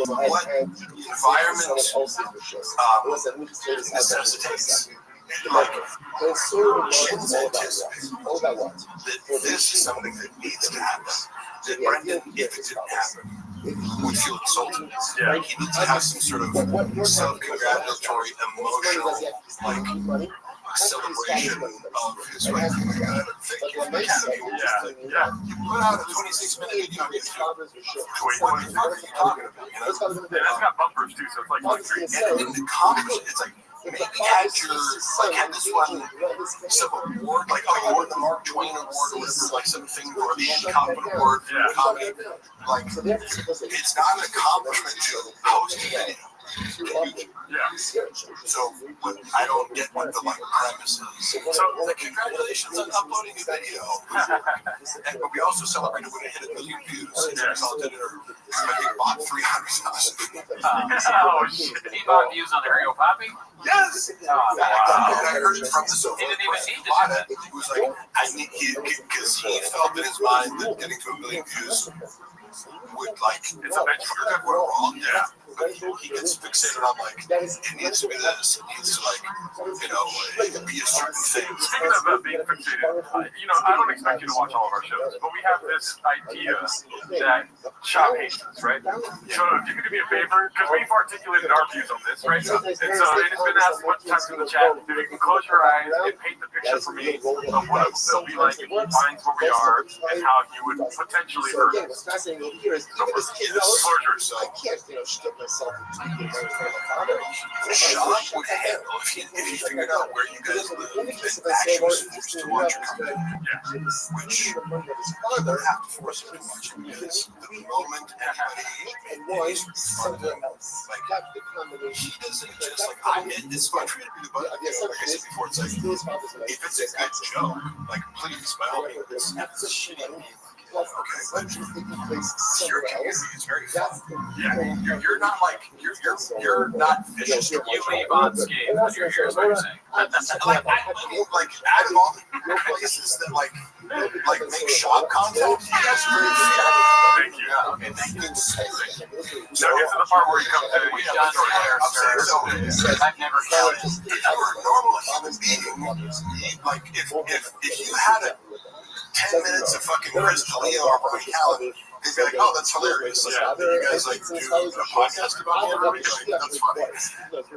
what environment necessitates. Like, Chin's anticipate that this is something that needs to happen. That Brendan, if it didn't happen, would feel insulted. He needs to have some sort of self-congratulatory, emotional, like, celebration of his right. Thank you for the Academy. You put out a 26-minute video on YouTube. What the fuck are you talking about? That's got bumpers too, so it's like country. And in the comics, it's like, maybe had this one, some award, like, oh, you won the Mark Twain Award or whatever, like something, or the Andy Kaufman Award for comedy. Like, it's not an accomplishment to post a video. So I don't get what the premise is. So congratulations on uploading a video. But we also celebrated when it hit 1 million views. And the result did it, I think, bought 300,000. Oh shit! He bought views on the Ringo Poppy? Yes. Oh, wow. And I heard it from the sofa. He didn't even need to do that. He was like, I need because he felt in his mind that getting to 1 million views would like it's a benchmark. We're wrong. But he gets fixated on like it needs to be this, it needs to like be a certain thing. Speaking of being fixated, I don't expect you to watch all of our shows, but we have this idea that Shop hates us, right? So if you could do me a favor, because we've articulated our views on this, right? And it's been asked a bunch of times in the chat, if you can close your eyes and paint the picture for me of what it will be like if he finds where we are and how he would potentially hurt us. So close yourself. Sean would handle if he figured out where you guys live and actually was forced to watch your company. Which you don't have to force him to watch it, because the moment anybody is front of him, like, he doesn't just like, it's fun for you to be the butt, like I said before, it's like, if it's a good joke, like, please, by all means, it's a shitty meme. Okay, but your community is very fun. Yeah, you're not like you're not vicious. You leave unscathed when you're here, is what you're saying. Like out of all the places that like make shop content, you guys are very fair. Thank you. Okay, thank you. So get to the part where you come to I've never counted. If you were a normal human being, like if you had a 10 minutes of fucking Chris D'Elia or Robbie Callan, they'd be like, oh, that's hilarious. Like, you guys like do a podcast about it? Like, that's funny.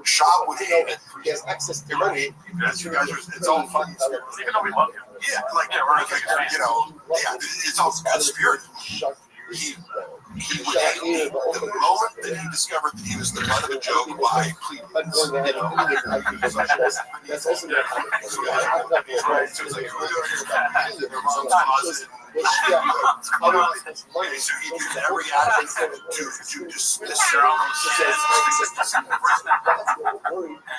Shop would hate it. He has access to money. Yes, you guys are, it's all fun. Even though we love you. Yeah, like, we're like, you know, it's all good spirit. He would hate the moment that he discovered that he was the butt of a joke by pleading. So it's like, their mom's closet. So he used every action to dismiss their own shit.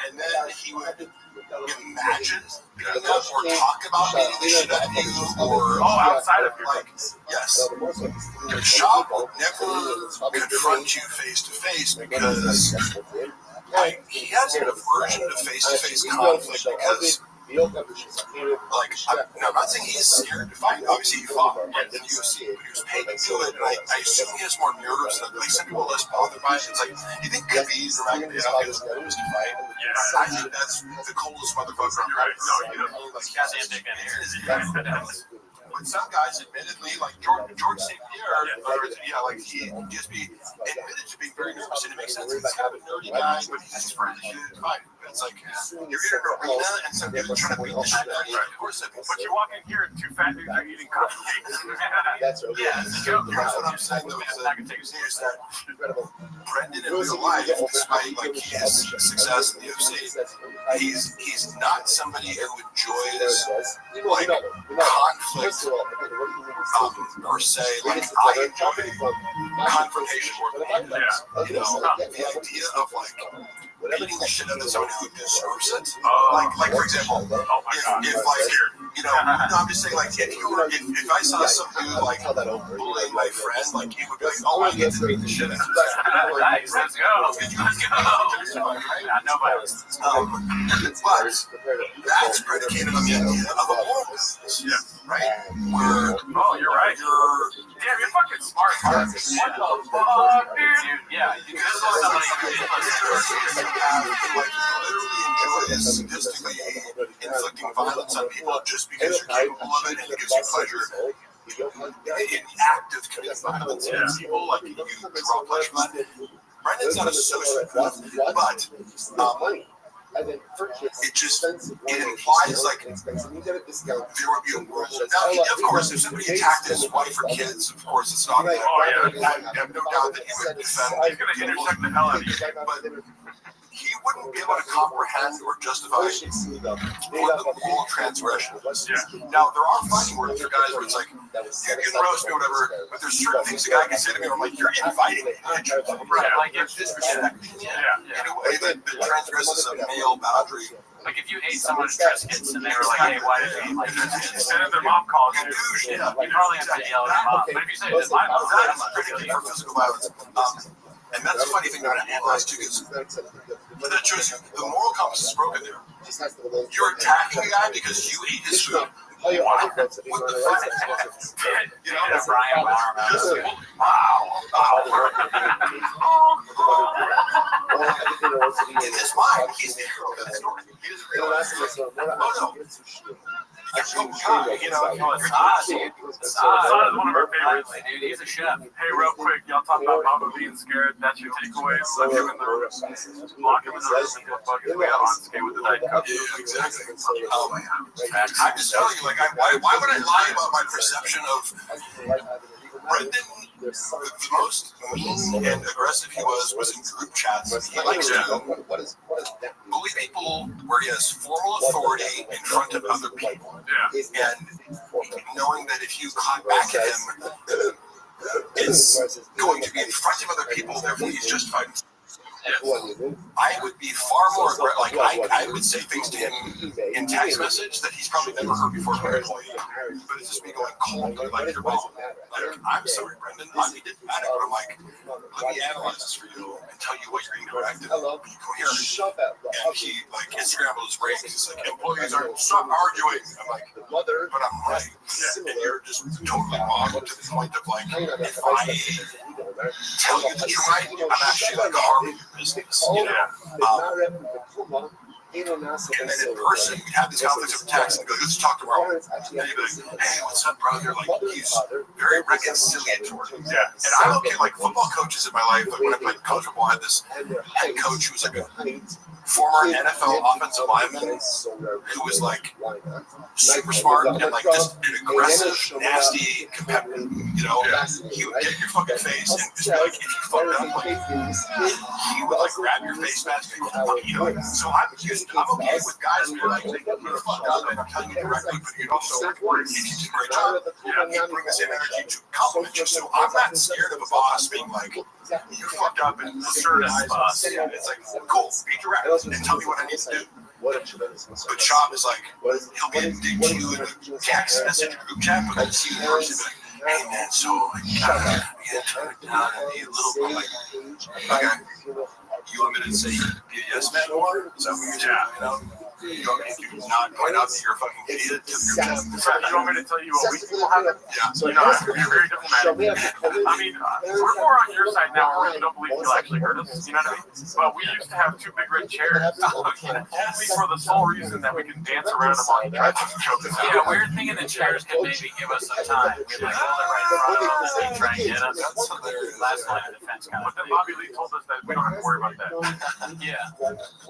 And then he would imagine or talk about beating the shit out of you, or outside of you. Like, yes, your shop will never confront you face to face because like he has an aversion to face conflict because. Like, I'm not saying he's scared to fight. Obviously, he fought in the UFC, but he was paid to do it. And I assume he has more nerves. And like some people are less bothered by it. It's like, you think Khabib's not going to have his nerves to fight? Yeah, I think that's the coldest motherfucker on earth. No, you don't. Like, but some guys, admittedly, like George St. Pierre, like he just be admitted to being very nervous, and it makes sense. He's kind of a nerdy guy, but he's just friendly to fight. It's like you're in an arena, and some dude trying to beat the shit out of you. Of course, but you walk in here, and two fat dudes are eating cupcakes. That's right. Yeah, here's what I'm saying though is that Brendan in real life, despite like his success in the UFC, he's not somebody who enjoys like conflict per se. Like I enjoy confrontation more than anything. You know, the idea of like beating the shit out of someone who deserves it. Like for example, if like you know, no, I'm just saying like if I saw some dude like bullying my friend, like he would be like, oh, I get to beat the shit out of him. Nice, let's go. No violence. But that's predicated on the idea of a moral business. Yeah. Right? Where you're right. Damn, you're fucking smart. What the fuck, dude? Yeah, you could have somebody who did literally enjoys sadistically inflicting violence on people just because you're capable of it and it gives you pleasure. In active committing violence against people, like you draw pleasure from that. Brendan's not a sociopath, but it just implies like there would be a world. Now, of course, if somebody attacked his wife or kids, of course, it's not. I have no doubt that he would defend. He's gonna intersect the hell out of you. But he wouldn't be able to comprehend or justify what the moral transgression was. Yeah. Now, there are fighting words for guys where it's like, you can roast me or whatever, but there's certain things a guy can say to me where I'm like, you're inviting me. Right, like if disrespect. In a way that transgresses a male boundary. Like if you ate someone's Triscuits and they were like, hey, why did you eat like this? And if their mom calls you, you probably have to yell at your mom. But if you say, it's my mom, that's predicate for physical violence. And that's a funny thing to analyze too, because the truth is, the moral compass is broken there. You're attacking a guy because you ate his food. What the fuck? You know, that's Brian wow. In his mind, he's the hero of that story. He doesn't realize it. Oh no. You know, Assad is one of our favorites. Dude, he's a chef. Hey, real quick, y'all talk about Mama being scared. That's your takeaway. So him in the block him in the room and go fucking way out on skate with the Diet Coke. Yeah, exactly. I'm just telling you, like, why would I lie about my perception of Brendan the most mean and aggressive he was in group chats. He likes to bully people where he has formal authority in front of other people. Yeah. And knowing that if you clap back at him, it's going to be in front of other people, therefore he's justified. I would be far more like I would say things to him in text message that he's probably never heard before from an employee. But it's just me going cold, like you're wrong. Like, I'm sorry, Brendan, we didn't matter. But I'm like, let me analyze this for you and tell you what you're incorrect and be coherent. And he like his scrambled his brain. He's like, employees are stop arguing. I'm like, but I'm right. And you're just totally wrong to the point of like, if I tell you that you're right, I'm actually like harming your business, you know. And then in person, we have these conflicts of text and go, let's talk tomorrow. And you'd be like, hey, what's up, brother? Like, he's very reconciliatory. Yeah. And I don't get like football coaches in my life. Like when I played college football, I had this head coach who was like a former NFL offensive lineman who was like super smart and like just an aggressive, nasty competitor. You know, he would get in your fucking face and just be like, if you fucked up, like, he would like grab your face mask and go, what are you doing? So I'm okay with guys who are like, you fucked up and I'm telling you directly, but you'd also, if you did a great job, you bring the same energy to compliment you. So I'm not scared of a boss being like, you fucked up and assertive boss. It's like, cool, be direct and tell me what I need to do. But Shop is like, he'll be addicted to you in a text message group chat, but then see the person like, hey man, so you gotta turn it down and be a little bit like, okay, you want me to say be a yes man or is that what you're saying? You know? You want me to not point out that you're a fucking idiot to your job? You want me to tell you what weak people have? Yeah. You know, you're very diplomatic. I mean, we're more on your side now where we don't believe you'll actually hurt us. You know what I mean? But we used to have two big red chairs. Only for the sole reason that we can dance around them while you try to choke us out. Yeah, we were thinking the chairs could maybe give us some time. We'd like hold it right in front of us and try and get us. Last line of defense kind of. But then Bobby Lee told us that we don't have to worry about that. Yeah.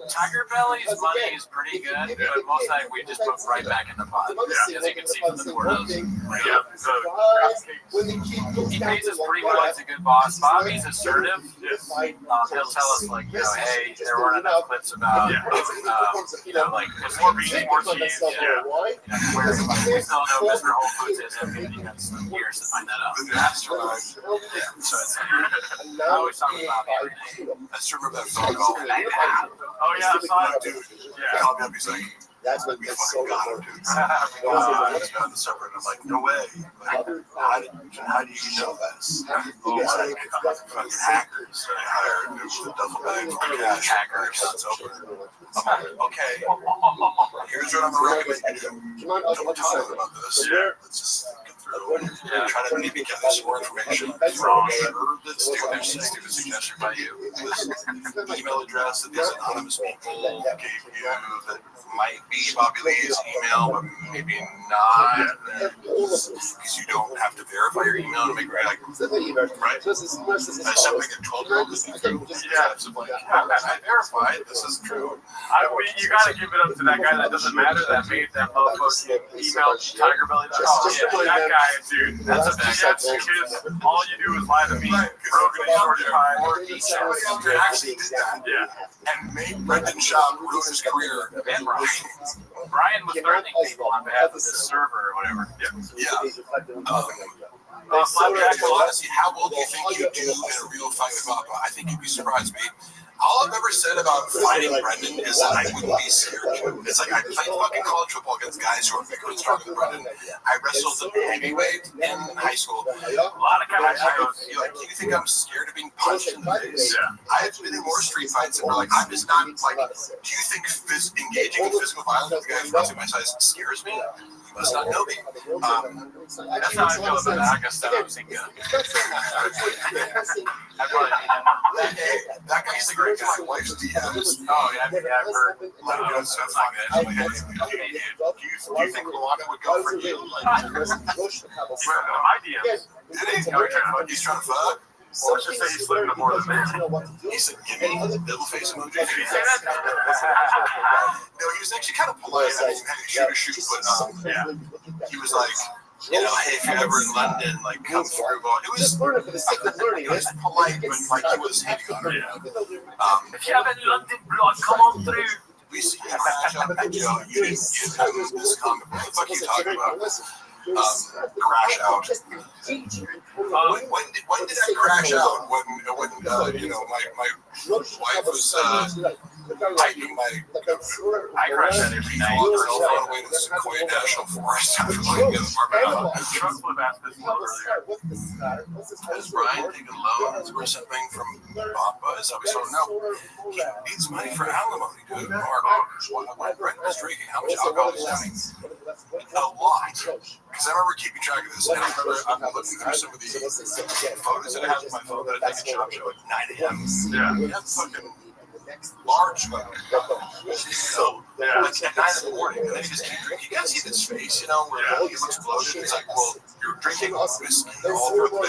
Tiger Belly's money is pretty good, but most of it we just put right back in the pot. Yeah. As you can see from the photos. Yeah. So, he pays us pretty well. He's a good boss. Bobby's assertive. Yes. He'll tell us like, you know, hey, there weren't enough clips about, you know, like more beans, more cheese. Yeah. Where we still know Mr. Whole Foods is him. He got some years to find that out. So it's I always talk about Bobby every day. I just remember that phone call. Oh yeah, I saw it. Dude, Yeah. called me up. He's like, that's what we gets fucking so got him, dude. He's got the separate. I'm like, no way. Like, how do you know this? Oh, like, fucking hackers. I hired a duffel bag for cash. Hackers. That's open. I'm like, okay. Here's what I'm going to recommend you do. Don't tell them about this. Let's just get through. Try to maybe get some more information from the stupid suggestion by you. This email address that these anonymous people gave you that might be Bobby Lee's email, but maybe not. Because you don't have to verify your email to make it like, right? I sent like a 12-year-old listening through. Yeah, it's like, I verified. This is true. You gotta give it up to that guy that doesn't matter that made that motherfucking email tigerbelly.com. Yeah, that guy, dude. That's a bad guy. Because all you do is lie to me. Broken and short time. Somebody out there actually did that. Yeah. And made Brendan Schaub ruin his career. And Brian was threatening people on behalf of this server or whatever. Honestly, how well do you think you do in a real fight with Papa? I think you'd be surprised, mate. All I've ever said about fighting Brendan is that I wouldn't be scared. It's like I played fucking college football against guys who are bigger and stronger than Brendan. I wrestled at heavyweight in high school. A lot of guys you're like, do you think I'm scared of being punched in the face? I've been in more street fights and we're like, I'm just not like, do you think engaging in physical violence with guys roughly my size scares me? You must not know me. That's how I feel about that. I guess that I was thinking. That guy used to great guy. My wife's DMs. Oh, yeah, I've heard. That's so funny. Do you think Luana would go for you? My DMs. He's trying to fuck? Or let's just say he's slipping more than that. He said, give me the devil face emoji. Did he say that? No, he was actually kind of polite. I mean, he had to shoot, but he was like, you know, hey, if you're ever in London, like, come through. But it was just learning for the sake of learning. It was polite, but like he was hating on it. If you have any London blood, come on through. We see you know, you didn't give him this comment. What the fuck are you talking about? Crash out. When did I crash out? When you know, my wife was hiking my. I crash out every night. On the way to the Sequoia National Forest after leaving the apartment. Truck flip asked this one earlier. Has Brian taken loans or something from Papa? Is that we don't know? He needs money for alimony, dude. When Brent was drinking, how much alcohol was having? A lot. Because I remember keeping track of this. And I remember I'm looking through some of the photos that I have on my phone that I take a chop show at 9 a.m. Yeah. He has fucking large so like at 9 in the morning, and then he just keeps drinking. You guys see this face, you know, where he looks bloated. It's like, well, you're drinking whiskey all over the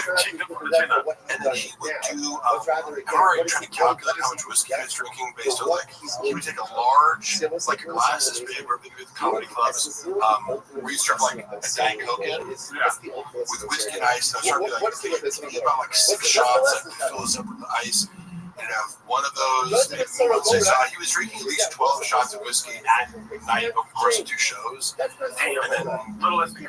and then he would do. I'm already trying to calculate how much whiskey he was drinking based on like he would take a large, like glasses big, or maybe with comedy clubs, where you serve like a Diet Coke in with whiskey and ice. And I started like, okay, about like 6 shots, like fill us up with the ice. And have one of those. He was drinking at least 12 shots of whiskey at night over the course of 2 shows. And then little less than he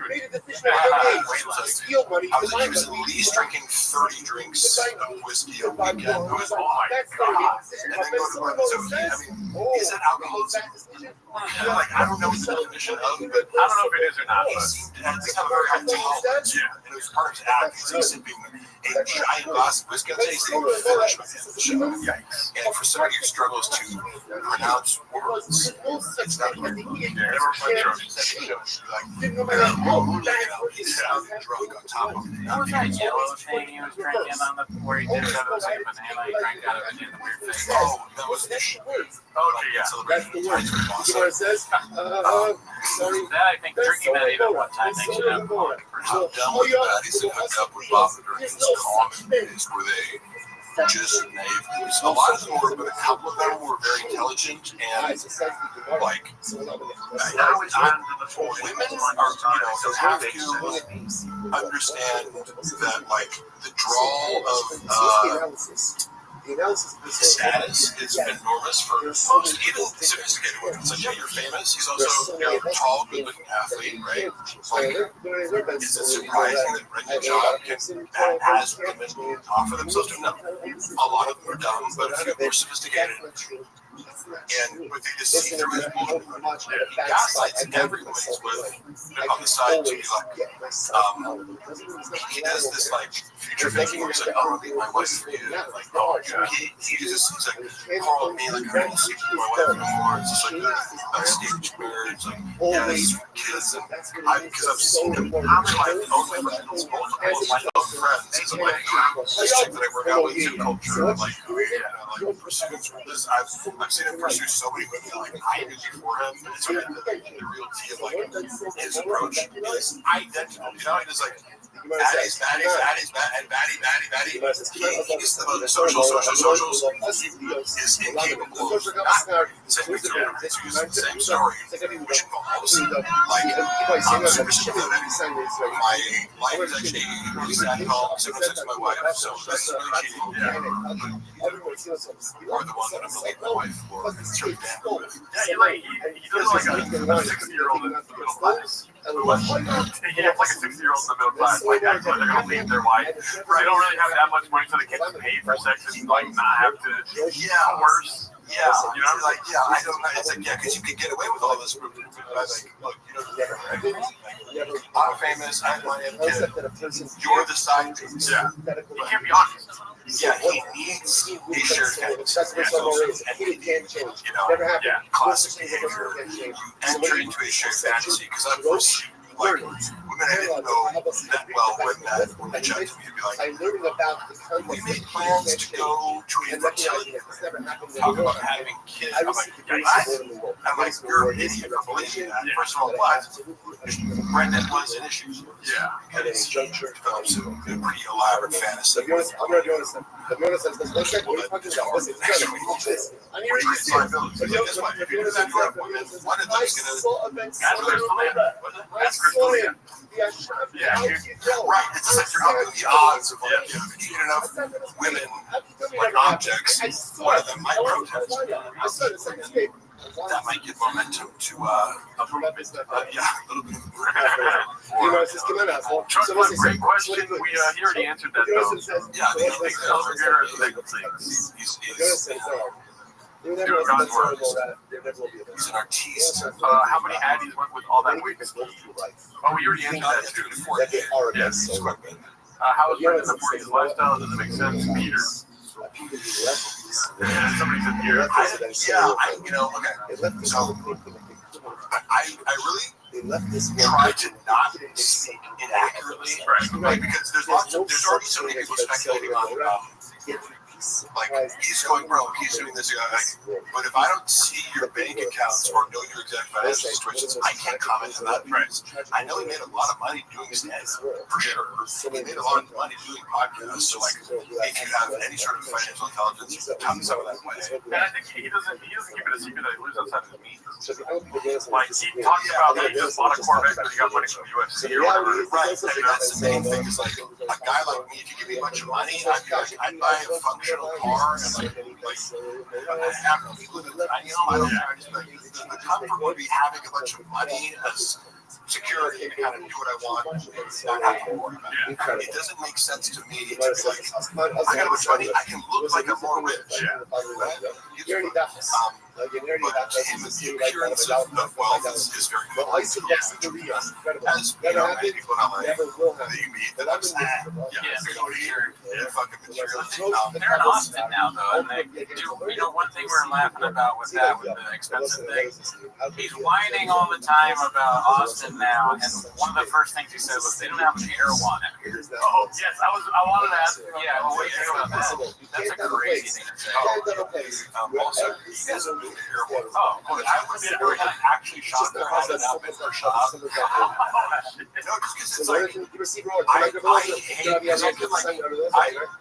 was at least drinking 30 drinks of whiskey a weekend. It was, oh my God. And then go to work. So, I mean, is that alcoholism? Like, I don't know what the definition of it, but I don't know if it is or not. He seemed to have a very high tolerance. Yeah. And it was part of his act. He was sipping a giant glass of whiskey. They say finish by the end of the show. Yikes. And for somebody who struggles to pronounce words, it's not like he's drunk on top of it. What was that yellow thing he was drinking on the where he did that? It was like a banana. He drank out of it in the weird thing. Oh, that was the okay, yeah. Celebration of times with Boston. That I think drinking that even one time makes you have fun. How dumb was that? He's hooked up with Bob during his common days where they just naively. A lot of them were, but a couple of them were very intelligent and like. Women are, you know, they have to understand that like the draw of status is enormous for most, even sophisticated women. It's like, yeah, you're famous. He's also, you know, a tall, good-looking athlete, right? Like, is it surprising that Brendan John has women offer themselves to him? No. A lot of them are dumb, but a few more sophisticated. And but they just see through his bullshit. He gaslights everyone he's with on the side to be like, he does this like future thinking where he's like, oh, I'll leave my wife for you. Like, oh, he's like, call me like, I don't sleep with my wife anymore. It's just like a staged marriage. Like, yeah, this kids. And because I've seen him, I'm my own friends, multiple of my own friends. It's like, this chick that I work out with in culture, like, like pursuits from this. I've seen him pursue so many women like I did before him. It's really the realty of like his approach is identical. You know, he's like baddies, and baddie. He gets the most socials is incapable of not saying same story, which involves like I'm superstitious about anything. My life is actually really sad and all. So I'm to my wife, so that's really cheating. Or the one that I'm gonna leave my wife for. Yeah, he does like a 60-year-old in the middle class. He has like a 60-year-old in the middle class. Like, they're going to leave their wife. They don't really have that much money so they can pay for sex and like not have to coerce. Yeah, you know, I'm like, yeah, I don't know. It's like, yeah, because you could get away with all this. But I'm like, look, you know, I'm famous. I'm my own kid. You're the side piece. Yeah, you can't be honest. Yeah, he needs a shared fantasy. You know, classic behavior. You enter into a shared fantasy because I've pursued like women I didn't know that well when they chatted to me to be like, we made plans to go to a fertility talk about having kids. I'm like, what? I'm like, you're an idiot for believing that. First of all, but Brendan was an issue. Yeah. Because he develops a pretty elaborate fantasy. I'm going to Yeah, right. It's just like you're upping the odds of like, if you get enough women, like objects, one of them might protest. That might give momentum to a little bit of Great question. We he already answered that though. Yeah, I think He's an artiste. How many addies went with all that weight? Oh, we already answered that too. Yes, he's quite good. How is Brendan supporting his lifestyle? Does it make sense? Peter. Somebody said here. So I really try to not speak inaccurately, right? Because there's already so many people speculating on like he's going broke, he's doing this, but if I don't see your bank accounts or know your exact financial situations, I can't comment on that. Right. I know he made a lot of money doing stand for sure. He made a lot of money doing podcasts. So like, if you have any sort of financial intelligence, come some of that way. And I think he doesn't keep it a secret that he lives outside of his means. Like he talks about that he just bought a Corvette because he got money from the UFC or whatever. Right. I mean, that's the main thing. Is like a guy like me, if you give me a bunch of money, I'd buy a functional car and like I don't know, if you live in tiny home, I don't care. The comfort would be having a bunch of money as security to kind of do what I want and not have to worry about it. It doesn't make sense to me to be like, I got a bunch of money, I can look like I'm more rich. But him as the appearance of wealth is very important to the average person. As many people in LA that you meet, that I'm saying, fucking materialistic. They're in Austin now, though, and they do, one thing we're laughing about with that, with the expensive thing, he's whining all the time about Austin now, and one of the first things he said was they don't have an Erewhon out here. Oh, yes, I wanted to ask. Yeah, well, what do you think about that? That's a crazy thing to say. Also, you guys are moving here. I would never have actually shot there. I had not been for shot. No, just because it's like, I hate, because I feel like,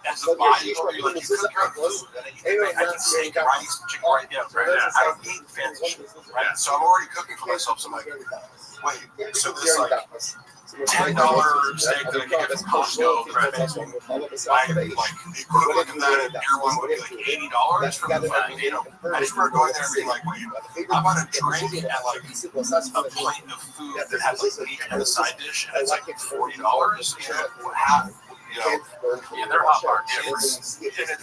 as a bodybuilder, like, you cook your food, I can steak, rice, chicken, right? Yeah, right. I don't eat fancy shit, right? So I'm already cooking for myself, so I'm like, wait, so this, like, $10 steak that I can get from Costco, right? Like, the equivalent of that in Erewhon would be like $80 for the fucking, I just remember going there and being like, wait, I bought a drink and like a plate of food that has like meat and a side dish, and it's like $40, they're hot bars.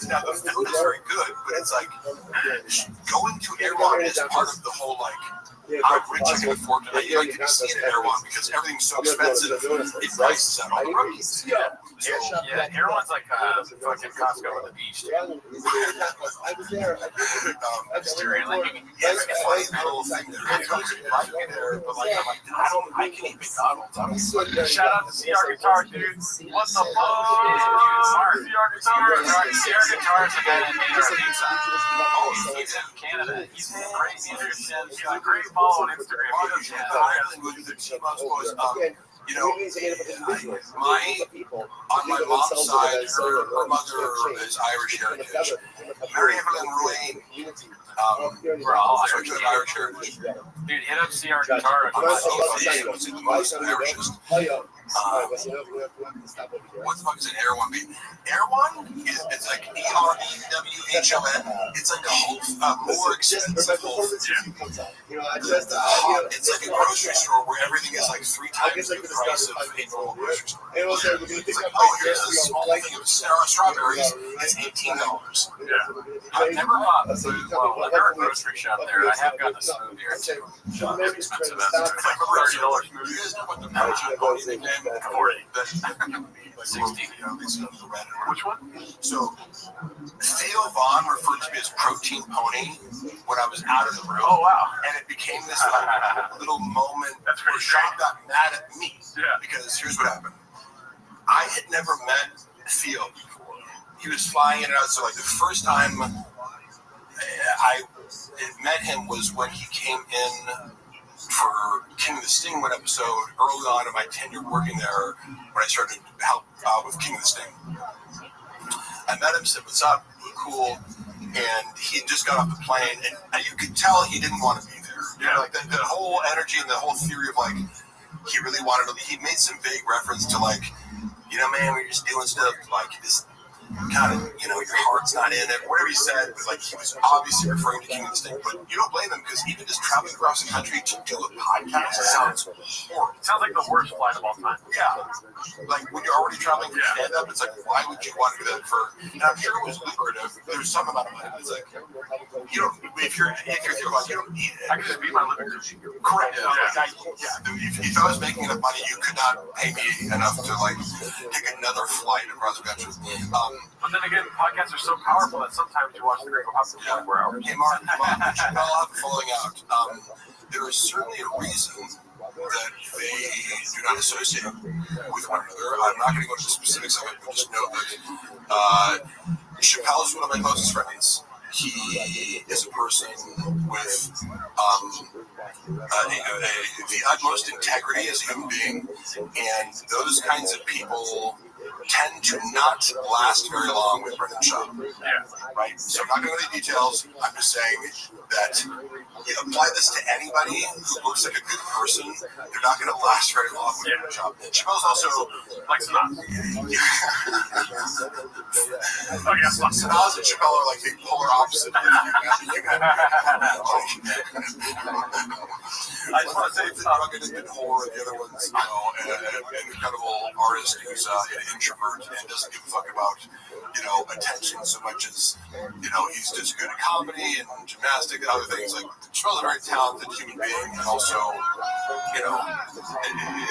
Now the food is very good, but it's like going to Erewhon is part of the whole like how rich I can afford to. You can see it in Erewhon because everything's so expensive. It prices out all the rookies. Yeah, Erewhon's like fucking Costco on the beach. It's very like it's a funny little thing there. It's right there, but like I'm like I can eat McDonald's. Shout out to CR Guitar, dude. What the fuck? CR Guitar is the guy that made our theme song. Oh, he's in Canada. He's a great musician. He's a great follow on Instagram. On my mom's side, her mother is Irish heritage. Mary Evelyn Ruane, we're all Irish heritage. Dude, hit up CR Guitar. What's the most Irishest? What the fuck is an Erewhon be? Erewhon it's like EREWHON. It's like a whole more expensive whole food. It's like a grocery store where everything is like 3 times the price of a normal grocery store. It's like, oh, here's this small thing of strawberries. It's $18. I've never bought food. Well, I've never grocery shop there. I have gotten a smoothie or two. It's expensive as $30 smoothie. You guys know what the magic of the 40. 60. Which one? So, Theo Vaughn referred to me as Protein Pony when I was out of the room. Oh, wow. And it became this little moment where Sean got mad at me. Because here's what happened. I had never met Theo before. He was flying in and out. So, like, the first time I met him was when he came in for King of the Sting one episode early on in my tenure working there when I started to help out with King of the Sting. I met him, said, "What's up? Cool." And he just got off the plane, and you could tell he didn't want to be there. Yeah. Like the whole energy and the whole theory of like, he really wanted to, he made some vague reference to like, you know, man, we're just doing stuff like this kind of, you know, your heart's not in it, whatever he said, but like he was obviously referring to King of the Sting, but you don't blame him because even just traveling across the country to do a podcast sounds horrible. It sounds like the worst flight of all time. Yeah. Like when you're already traveling for stand-up, it's like, why would you want to do that for, and I'm sure it was lucrative, there's some amount of money, but it's like, you don't, if you're thinking about it, you don't need it. I could just be my living room. Correct. If I was making enough money, you could not pay me enough to like take another flight across the country. But then again, podcasts are so powerful that sometimes you watch the Great Hop for 24 hours. Hey, Mark, Chappelle falling out. There is certainly a reason that they do not associate with one another. I'm not going to go into the specifics of it, but just know that Chappelle is one of my closest friends. He is a person with the utmost integrity as a human being, and those kinds of people tend to not last very long with Brendan Shaw. Yeah. Right? So I'm not going to go into details. I'm just saying that you apply this to anybody who looks like a good person, they're not going to last very long with Brendan Shaw. Chappelle's also like Sanaz. Sanaz and Chappelle are like the polar opposite. I just want to say it's not a good horror, the other one's, you know, an incredible artist who's an introvert and doesn't give a fuck about, you know, attention so much as, you know, he's just good at comedy and gymnastics and other things. Like, Chappelle's a very talented human being and also, you know,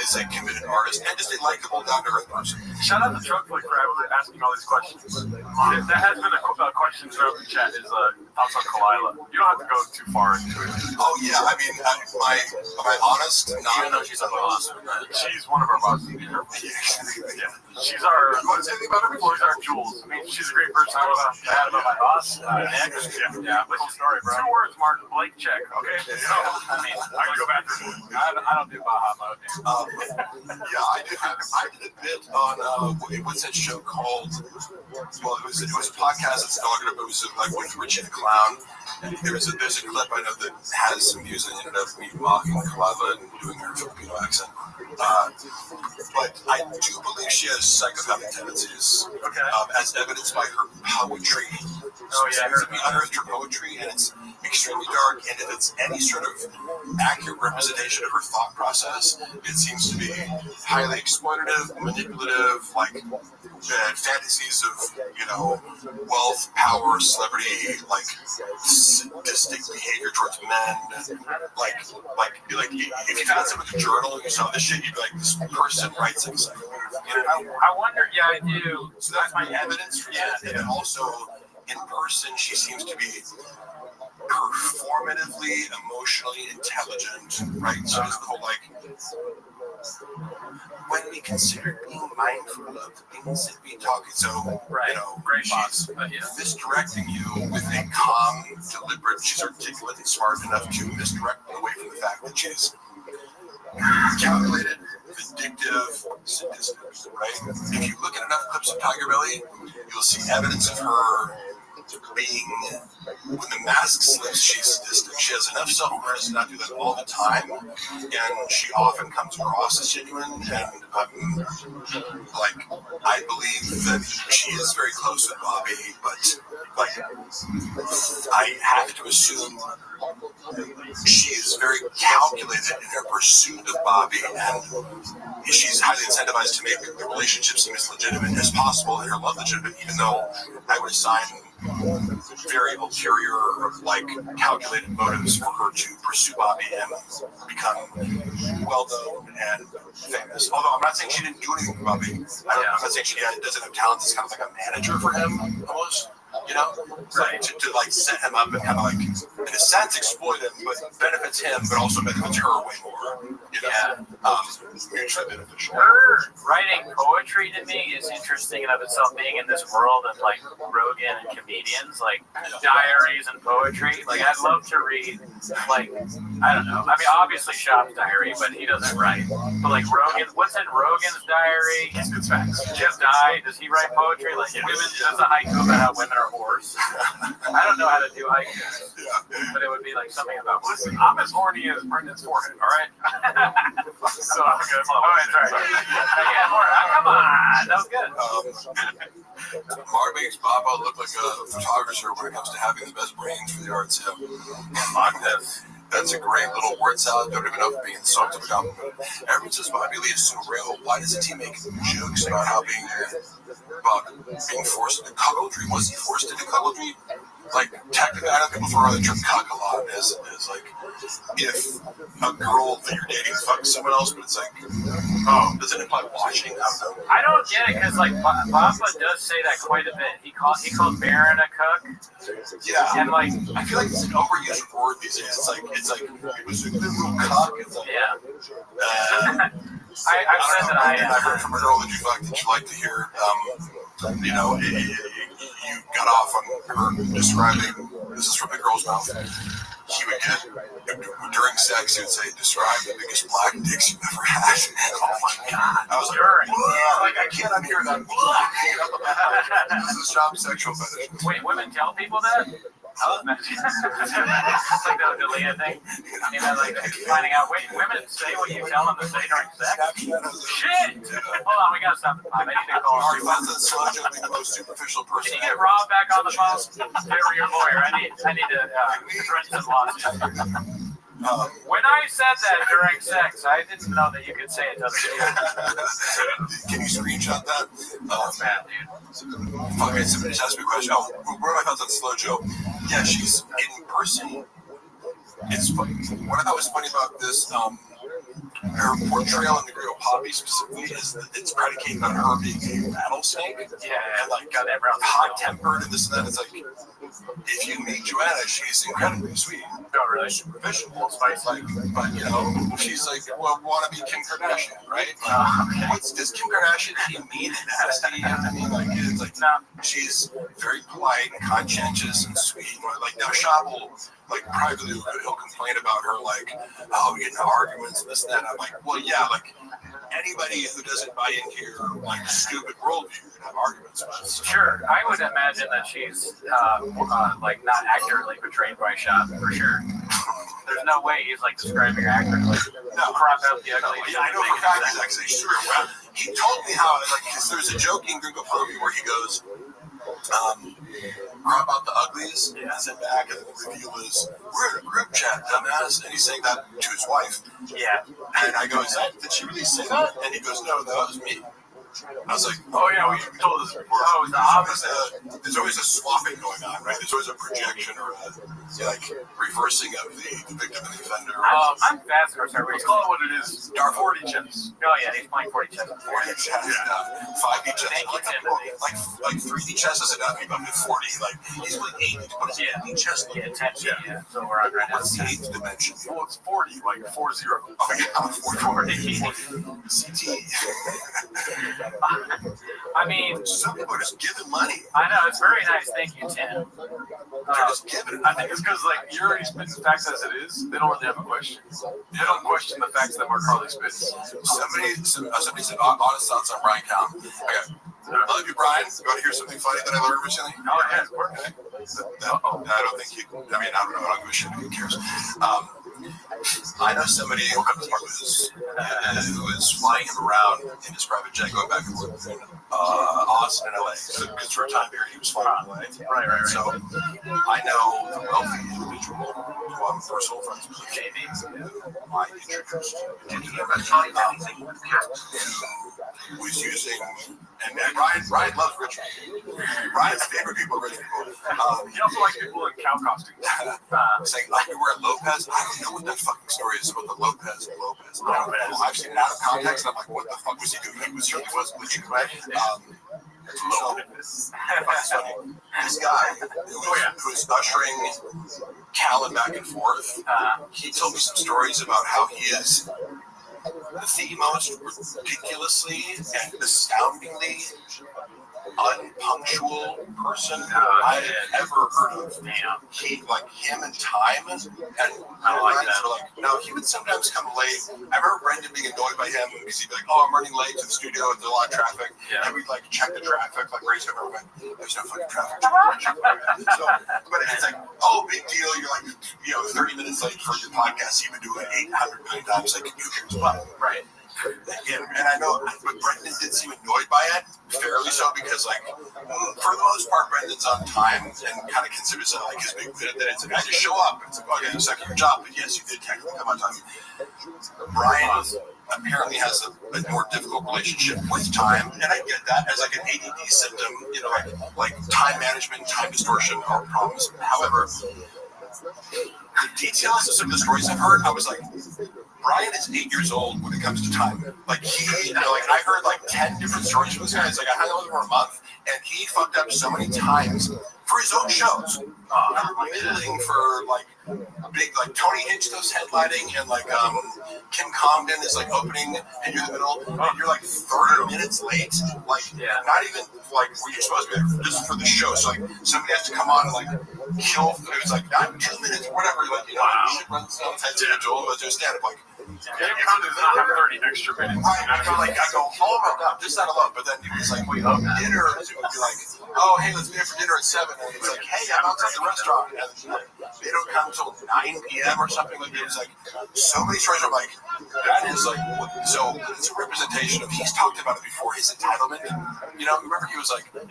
is a committed artist and just a likable, down-to-earth person. Shout out to Truckflick for asking all these questions. That has been a question throughout the chat is thoughts on Kalila. You don't have to go too far into it. Oh, yeah. I mean, am I honest? No, I know she's a boss. She's one of our bosses. Yeah. She's our, you want to say anything about her before? She's our jewels. I mean, she's a great person. I was mad about my boss. Yeah. What's your story, bro? 2 words, Mark. Blake check. Okay. You know, I mean, I can go back through. I don't do Baja mode. Yeah, I did a bit on what's that show called? Well, it was a podcast that's no longer, but it was like with Richie the Clown. There's a clip I know that has some music in it of me mocking Kalila and doing her Filipino accent. But I do believe she has psychopathic tendencies, as evidenced by her poetry. We unearthed her poetry, and it's extremely dark. And if it's any sort of accurate representation of her thought process, it seems to be highly exploitative, manipulative, like fantasies of, you know, wealth, power, celebrity, like sadistic behavior towards men. Like if you found someone with a journal, you saw this shit, you'd be like, this person writes things. I wonder, yeah, I do. So that's my evidence for that. And then also, in person, she seems to be performatively, emotionally intelligent, right? So there's the whole, like, when we consider being mindful of the things that we talk, so, you know, great she's misdirecting you with a calm, deliberate, she's articulate and smart enough to misdirect away from the fact that she's calculated, vindictive, sadistic, right? If you look at enough clips of Tiger Belly, you'll see evidence of her being, when the mask slips, she's sadistic. She has enough self-awareness to not do that all the time, and she often comes across as genuine, and like, I believe that she is very close with Bobby, but like, I have to assume she is very calculated in her pursuit of Bobby, and she's highly incentivized to make the relationship seem as legitimate as possible and her love legitimate, even though I would assign very ulterior, like, calculated motives for her to pursue Bobby and become well-known and famous. Although I'm not saying she didn't do anything for Bobby. I'm not saying she doesn't have talent. It's kind of like a manager for him, almost. You know, right? To like set him up and kind of like in a sense, exploit him, but benefits him, but also benefits her way more. You know? Mutually beneficial. Her writing poetry to me is interesting in of itself, being in this world of like Rogan and comedians, like diaries and poetry. Like I'd love to read, like, I don't know. I mean, obviously Shop's diary, but he doesn't write. But like Rogan, what's in Rogan's diary? Jeff Dye, does he write poetry? Like women, does a haiku about how women are whores? I don't know how to do haikus, but it would be like something about. Listen, I'm as horny as Brendan's forehead. All right. So I'm good. All right, sorry. Yeah, more. Come on, that was good. Mark makes Baba look like a photographer when it comes to having the best brains for the arts. That's a great little word salad. Don't even know if being insulted of a compliment. Everyone says Bobby Lee is so real. Why doesn't he make jokes about how being forced into cuckoldry? Was he forced into cuckoldry? Like, technically, I know people throw around the term cuck a lot as like, if a girl that you're dating fucks someone else, but it's like, oh, does it imply watching? I don't know. I don't get it, because like Baba does say that quite a bit. He called Baron a cuck. Yeah. And like, I feel like it's an overused word these days. It's like it was a little cuck. It's like, yeah. I've said that I heard from a girl that you fucked that you like to hear, you know, you got off on her describing, this is from the girl's mouth, he would get, during sex, he would say, describe the biggest black dicks you've ever had. Oh my God. I was like, I can't unhear that. This is Shop's sexual fetish. Wait, women tell people that? It's like the Leah thing. You know, like finding out, wait, women say what you tell them to say during sex? Shit! Hold on, we gotta stop the pod. I need to call Our thoughts that Sludge will be the most superficial person. Can you get Rob back on the phone? Hey, your lawyer. I need to threaten some lawsuits. When I said that during sex, I didn't know that you could say it to other people. Can you screenshot that? Man, dude. Okay, somebody just asked me a question. Oh, what are my thoughts on Slow Joe? Yeah, she's in person. It's funny. What I thought was funny about this, her portrayal in the Griot Poppy specifically is that it's predicated on her being a rattlesnake. Yeah, and like hot-tempered and this and that. It's like, if you meet Joanna, she's incredibly sweet. Oh, really? Superficial, spicy, but you know, she's like, well, want to be Kim Kardashian, right? Does Kim Kardashian be mean and nasty? I mean, like, it's like, she's very polite and conscientious and sweet. Like, now Shop will, like, privately, he'll complain about her, like, oh, we get into arguments and this and that. I'm like, well, yeah, like, anybody who doesn't buy into your, like, stupid worldview can have arguments with. Sure, I would imagine that she's, like, not accurately portrayed by Shop, for sure. There's no way he's, like, describing her accurately. No, crop out the ugly. Yeah, I know for a fact he's actually sure. Well, he told me how, like, because there's a joke in Google Program where he goes, crop out the uglies, and sit back, and the reveal is, we're in a group chat, dumbass, and he's saying that to his wife. Yeah. And I go, did she really say that? And he goes, no, that was me. I was like, oh yeah, we told us. Oh, it's the opposite. There's always a swapping going on, right? There's always a projection or a, like, reversing of the victim and the offender. I'm fast, sorry. Let's call it what it is. Dark 40 chess. Oh yeah, he's playing 40 chess. 40 chess. Yeah. 5D chess. Thank you, Timothy. Like 3D chess is enough. He's up to 40. Like, he's playing 80. What is it? 8D chess? Yeah, 10. Yeah. So we're on right now. What's the 8th dimension? Well, it's 40, like 40. Oh yeah, 40. CT. I mean, some people are just giving money. I know, it's very nice. Thank you, Tim. They're just giving it. I think it's because, like, you're already spitting facts as it is. They don't really have a question. They don't question the facts that Mark Harley spits. Somebody said honest thoughts on Brian Callen. Okay. Love you, Brian. You want to hear something funny that I learned recently? Oh, yeah. Okay. I don't think you. I mean, I don't know. I don't give a shit. Who cares? I know somebody who was flying him around in his private jet going back and forth between Austin and LA. Because for a time period he was flying to LA. Right. So I know the wealthy individual who I'm personal friends with, who I introduced who was using, and Ryan loves rich people. Ryan's favorite people are rich people. He also likes people in cow costumes. Saying, like, we were at Lopez. I don't know what that fucking story is about the Lopez. I've seen it out of context, and I'm like, what the fuck was he doing? He certainly wasn't legit. This guy who was ushering Callan back and forth, he told me some stories about how he is the most ridiculously and astoundingly unpunctual person I've ever heard of. He, like him and time, and I like that. No, he would sometimes come late. I remember Brendan being annoyed by him because he'd be like, "Oh, I'm running late to the studio. There's a lot of traffic." Yeah. And we'd like check the traffic, like race over. There's no fucking traffic. So, but it's like, oh, big deal. You're like, 30 minutes late for your podcast. You've been doing it 800 million times. Like, who cares? But right. And I know, but Brendan did seem annoyed by it, fairly so, because, like, for the most part, Brendan's on time and kind of considers it like his big bit that it's like, I just show up. It's like, okay, you second your job, but yes, you did technically come on time. Brian apparently has a more difficult relationship with time, and I get that as like an ADD symptom, like time management, time distortion are problems. However, the details of some of the stories I've heard, I was like, Brian is 8 years old when it comes to time. Like I heard like 10 different stories from this guy. It's like I hung out with him for a month, and he fucked up so many times for his own shows. Middling for like big, like Tony Hitchcock's headlining, and like Kim Congdon is like opening, and you're in the middle, and you're like 30 minutes late. Like not even like where you're supposed to be, like, just for the show. So like somebody has to come on and like kill. It was like not 2 minutes, whatever. Like shit runs down his head to Joel, but just stand up like. Kim Congdon does not have 30 extra minutes. I go home, just that alone. But then he was like, wait, dinner. It would be like, oh, hey, let's be here for dinner at 7. And it's like, hey, I'm outside the restaurant. And they don't come until 9 p.m. or something. Like, it was like, so many stories are like, that is like, so it's a representation of, he's talked about it before, his entitlement. Remember he was like, I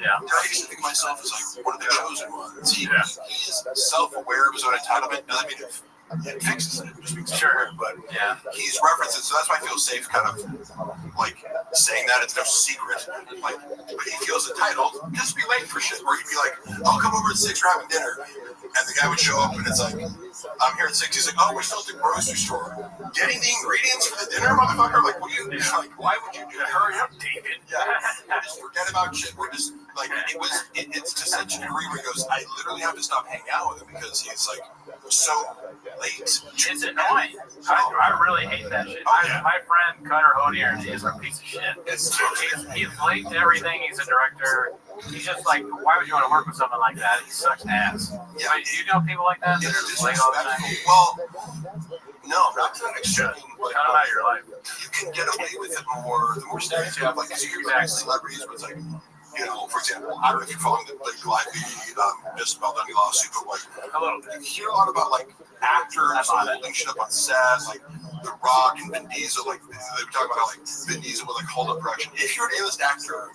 used to think of myself as like one of the chosen ones. He is self-aware of his own entitlement. Doesn't mean it fixes it, just being sure, but he's referenced it, so that's why I feel safe kind of like saying that it's no secret, like, but he feels entitled just be late for shit, where he'd be like, I'll come over at 6, we're having dinner, and the guy would show up and it's like, I'm here at 6, he's like, oh, we're still at the grocery store getting the ingredients for the dinner, motherfucker. Like, what do you like, why would you do that? Hurry up, David. Just forget about shit. We're just like, it's to such a degree where he goes, I literally have to stop hanging out with him because he's like so late. It's annoying. I really hate that shit. My friend Cutter Hodier is a piece of shit. He's late to everything. He's a director. He's just like, why would you want to work with someone like that? He sucks ass. Yeah. Wait, do you know people like that? That are just late all the time? Well, no, not to that extreme. Cut them out of your life. You can get away with it more. The more status you have, like, you hear celebrities, but it's like, for example, I don't know if you're following the Lively Jezebel Dunny lawsuit, but like, you hear a lot about like actors holding shit up on set, like The Rock and Vin Diesel, like they talk about how like Vin Diesel would like hold up production. If you're an A-list actor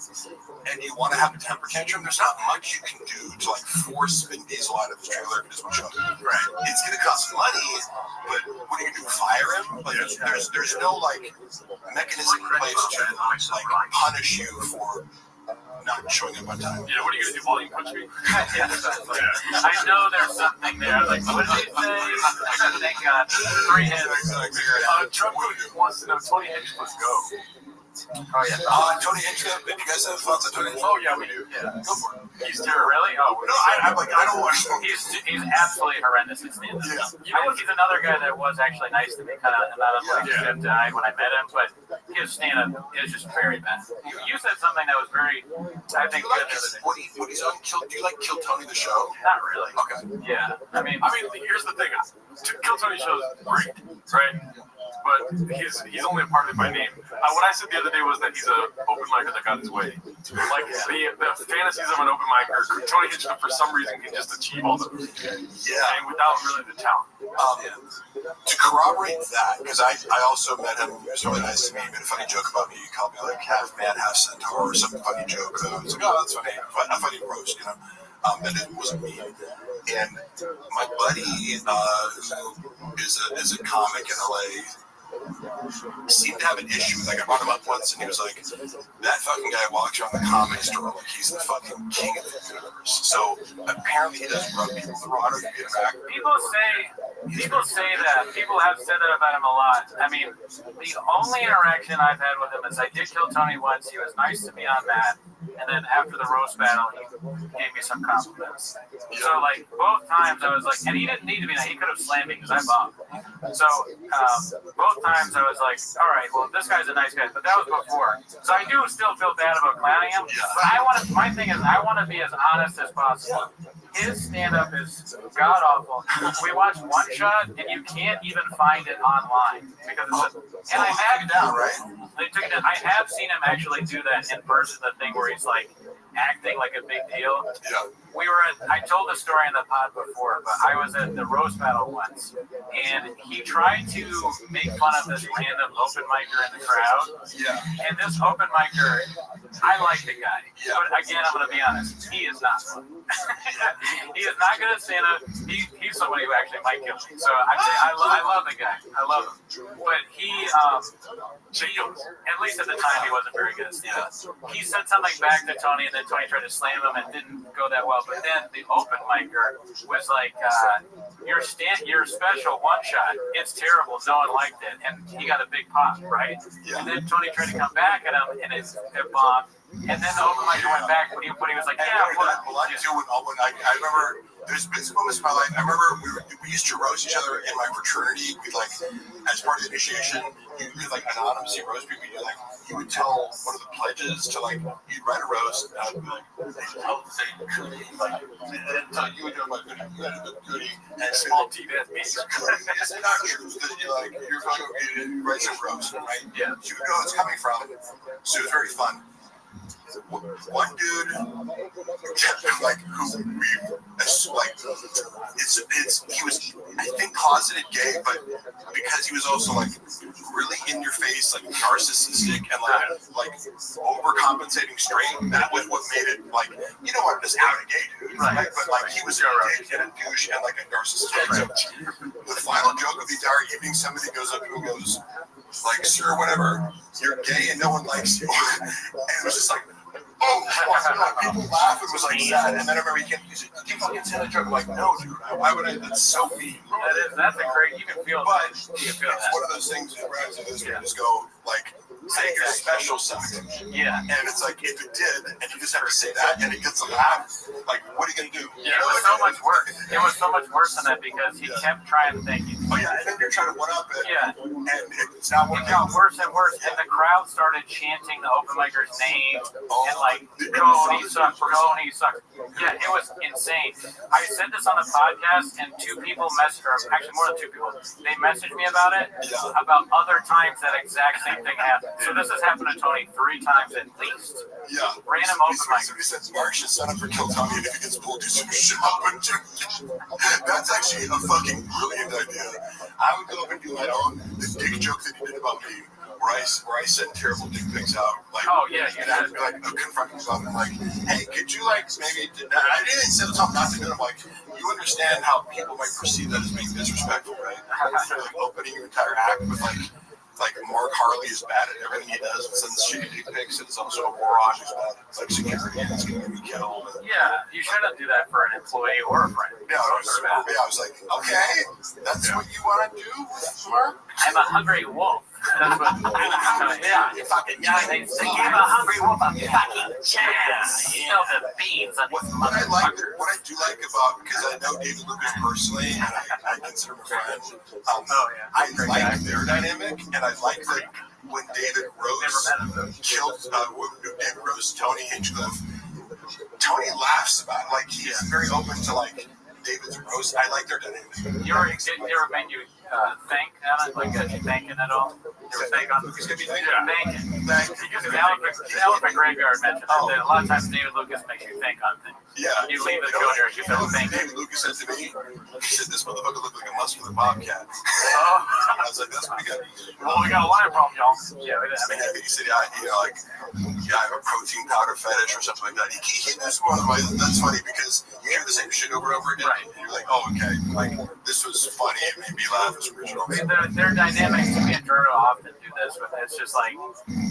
and you want to have a temper tantrum, there's not much you can do to like force Vin Diesel out of his trailer for this one show. Right. It's gonna cost money, but what are you gonna do? Fire him? Like there's no like mechanism in place to like punish you for not showing up on time. Yeah, what are you gonna do? Volume punch me? I know there's something there. Like, what did he say? I think 3 hits. Trump wants to know 20 hits. Let's go. Oh yeah. Tony Hitchcock. If you guys have thoughts on Tony Hitchcock? Oh yeah, we do. Yeah. Go for it. He's really? Oh, no. I'm like, I don't watch him. He's absolutely horrendous. It's the end. He's another guy that was actually nice to me, kind of not a relationship tonight when I met him, but his stand-up is just very bad. You said something that was very, I think, good the other day. What he's on Kill? Do you like Kill Tony the show? Not really. Okay. Yeah. I mean, here's the thing: Kill Tony show is great, right? But he's only a part of it by name. What I said the other day was that he's an open micer that got his way. Like the fantasies of an open micer, Tony Hitchcock for some reason can just achieve all those. Yeah. And without really the talent. To corroborate that, because I also met him, he was really nice to me, he made a funny joke about me, he called me like half man, half centaur, or some funny joke. I was like, oh, that's funny, a funny roast, and it wasn't me. And my buddy, who is a comic in LA, seemed to have an issue. Like, I brought him up once, and he was like, that fucking guy walks around the comedy store like he's the fucking king of the universe. So apparently he does rub people the wrong way back. People say People say that. People have said that about him a lot. I mean, the only interaction I've had with him is I did kill Tony once. He was nice to me on that. And then after the roast battle, he gave me some compliments. So, like, both times I was like, and he didn't need to be nice. He could have slammed me because I bombed. So, both times I was like, all right, well, this guy's a nice guy. But that was before. So I do still feel bad about clowning him. But my thing is, I want to be as honest as possible. His stand-up is god-awful. We watched One Shot, and you can't even find it online. Because it's and I have down, right? They took it. I have seen him actually do that in person, the thing where he's like acting like a big deal. Yeah. I told the story in the pod before, but I was at the roast battle once, and he tried to make fun of this random open micer in the crowd. Yeah. And this open micer, I like the guy. Yeah. But again, I'm going to be honest, he is not fun. He is not good at stand-up. He's somebody who actually might kill me. So I love the guy. I love him. But he, at least at the time, he wasn't very good at stand-up. He said something back to Tony, and then Tony tried to slam him and didn't go that well. But then the open micer was like, your special one shot, it's terrible. No one liked it. And he got a big pop, right? Yeah. And then Tony tried to come back at him, and it bombed. And then the open micer went back, but he was like, yeah, I remember there's been some moments in my life. I remember we used to roast each other in my fraternity. We'd like, as part of the initiation, you'd like anonymously roast people. You would tell one of the pledges to like, you'd write a roast, and I'd be like, I'll say goody, like, and then tell you would do my goody, you had to do goody, and small T that means it's not true that you're fucking write some roast, right? Yeah. So you would know where it's coming from. So it was very fun. One dude, like, who we, like, he was, I think, closeted gay, but because he was also, like, really in your face, like, narcissistic and, like overcompensating straight, that was what made it, like, you know, I'm just out a gay dude, right? But, like, he was a dick and a douche and, like, a narcissist. Right. So, the final joke of the entire evening, somebody goes up and goes, like, sir, whatever, you're gay and no one likes you. And it was just like, oh, people laugh. It was like sad. And then I remember he said, "You fucking said a joke." I'm like, no, dude. Why would I? That's so mean. That's a great. You can feel that. It's one of those things where you just go like, say your special something. Yeah. And it's like, if it did, and you just have to say that, and it gets a laugh, like, what are you gonna do? Yeah, it was so much worse. It was so much worse than that because he kept trying to think. Oh yeah, and then you're trying to one up it. Yeah. And it's not one. It got worse and worse, and the crowd started chanting the open micer's name and like, Cody sucks, Cody sucks. Yeah, it was insane. I said this on the podcast, and two people messaged, or actually more than two people, they messaged me about it, about other times that exact same thing happened. So this has happened to Tony 3 times at least. Yeah. Random open mic. Somebody says Mark should sign up for Kill Tommy, and if he gets pulled, do some shit up. That's actually a fucking brilliant idea. I would go up and do my own, the dick joke that he did about me, where I send terrible dick pics out. Like, oh yeah, and I'd be like, confronting myself, and like, hey, could you like maybe? I didn't say the top not to do it. I'm like, you understand how people might perceive that as being disrespectful, right? So, like, opening your entire act with like Mark Harley is bad at everything he does and sends shitty dick pics, and it's also a moron who's bad at like security and it's gonna get me killed. Yeah, you shouldn't do that for an employee or a friend. Yeah, I was like, okay, that's what you want to do, Mark? I'm a hungry wolf. That's what. You fucking they gave a hungry wolf a fucking chance. Spill the beans on his motherfucker. What I do like about, because I know David Lucas personally, and I consider him a friend. I like their dynamic, and I like that when David Rose killed, when David Rose, Tony Hinchcliffe, Tony laughs about it. Like, he's very open to like David's roast. I like their dynamic. You ever made you thank Alan? Like, you thanking at all? You ever thank on Lucas? Thanking. The Elephant Graveyard mentioned that a lot of times David Lucas makes you think on things. Yeah. You leave the coder and you don't think. David Lucas said to me, he said, this motherfucker looked like a muscular bobcat. I was like, that's pretty good. Well, we got a line problem, y'all. Yeah, I mean, he said, you know, like, I have a protein powder fetish or something like that. He knows more than mine. That's funny because you hear the same shit over and over again. Right. And you're like, oh, okay, like this was funny. It made me laugh. It's original. I mean, their dynamics, me and Jordan often do this, but it's just like,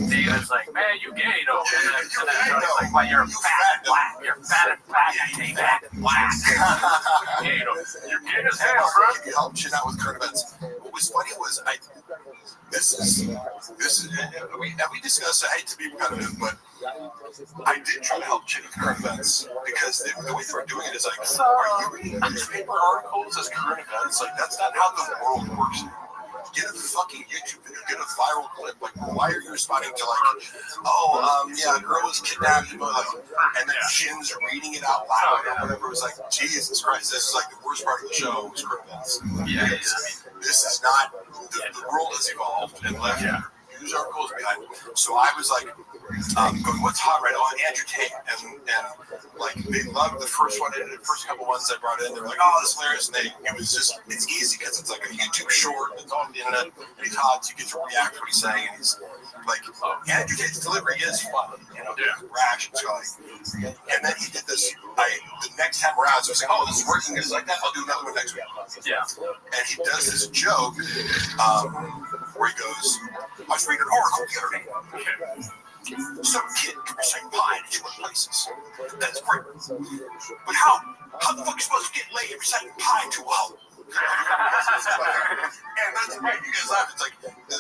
David's like, man, you gay, though. And then Jordan's like, well, you're fat and black. You're fat and black. You're fat and black. Gay, though. You're gay as hell, bro. You help shit out with current events. What was funny was this is we discussed. I hate to be repetitive, but I did try to help check with current events because the way they were doing it is like, are you reading newspaper articles as current events? Like that's not how the world works. Get a fucking YouTube video, get a viral clip. Like, why are you responding to yeah, a girl was kidnapped, and then Shin's reading it out loud or whatever? It was like, Jesus Christ, this is like the worst part of the show was current events. Yeah, this is not the world has evolved and left news articles behind. So I was like, going, what's hot right now? Andrew Tate, and like they loved the first one, and the first couple ones I brought in, they were like, oh, this is hilarious, and it's easy because it's like a YouTube short, it's on the internet, and he's hot, so you get to react to what he's saying, and he's like, Andrew Tate's delivery is fun, rash, and so and then he did this, the next time around, so I was like, oh, this is working, it's like that, I'll do another one next week. Yeah. And he does this joke, where he goes, I was reading an article the other day. Some kid can recite pi in 2 places. That's great. But how the fuck are you supposed to get laid reciting pi into a hole? And that's right, you guys laugh. It's like the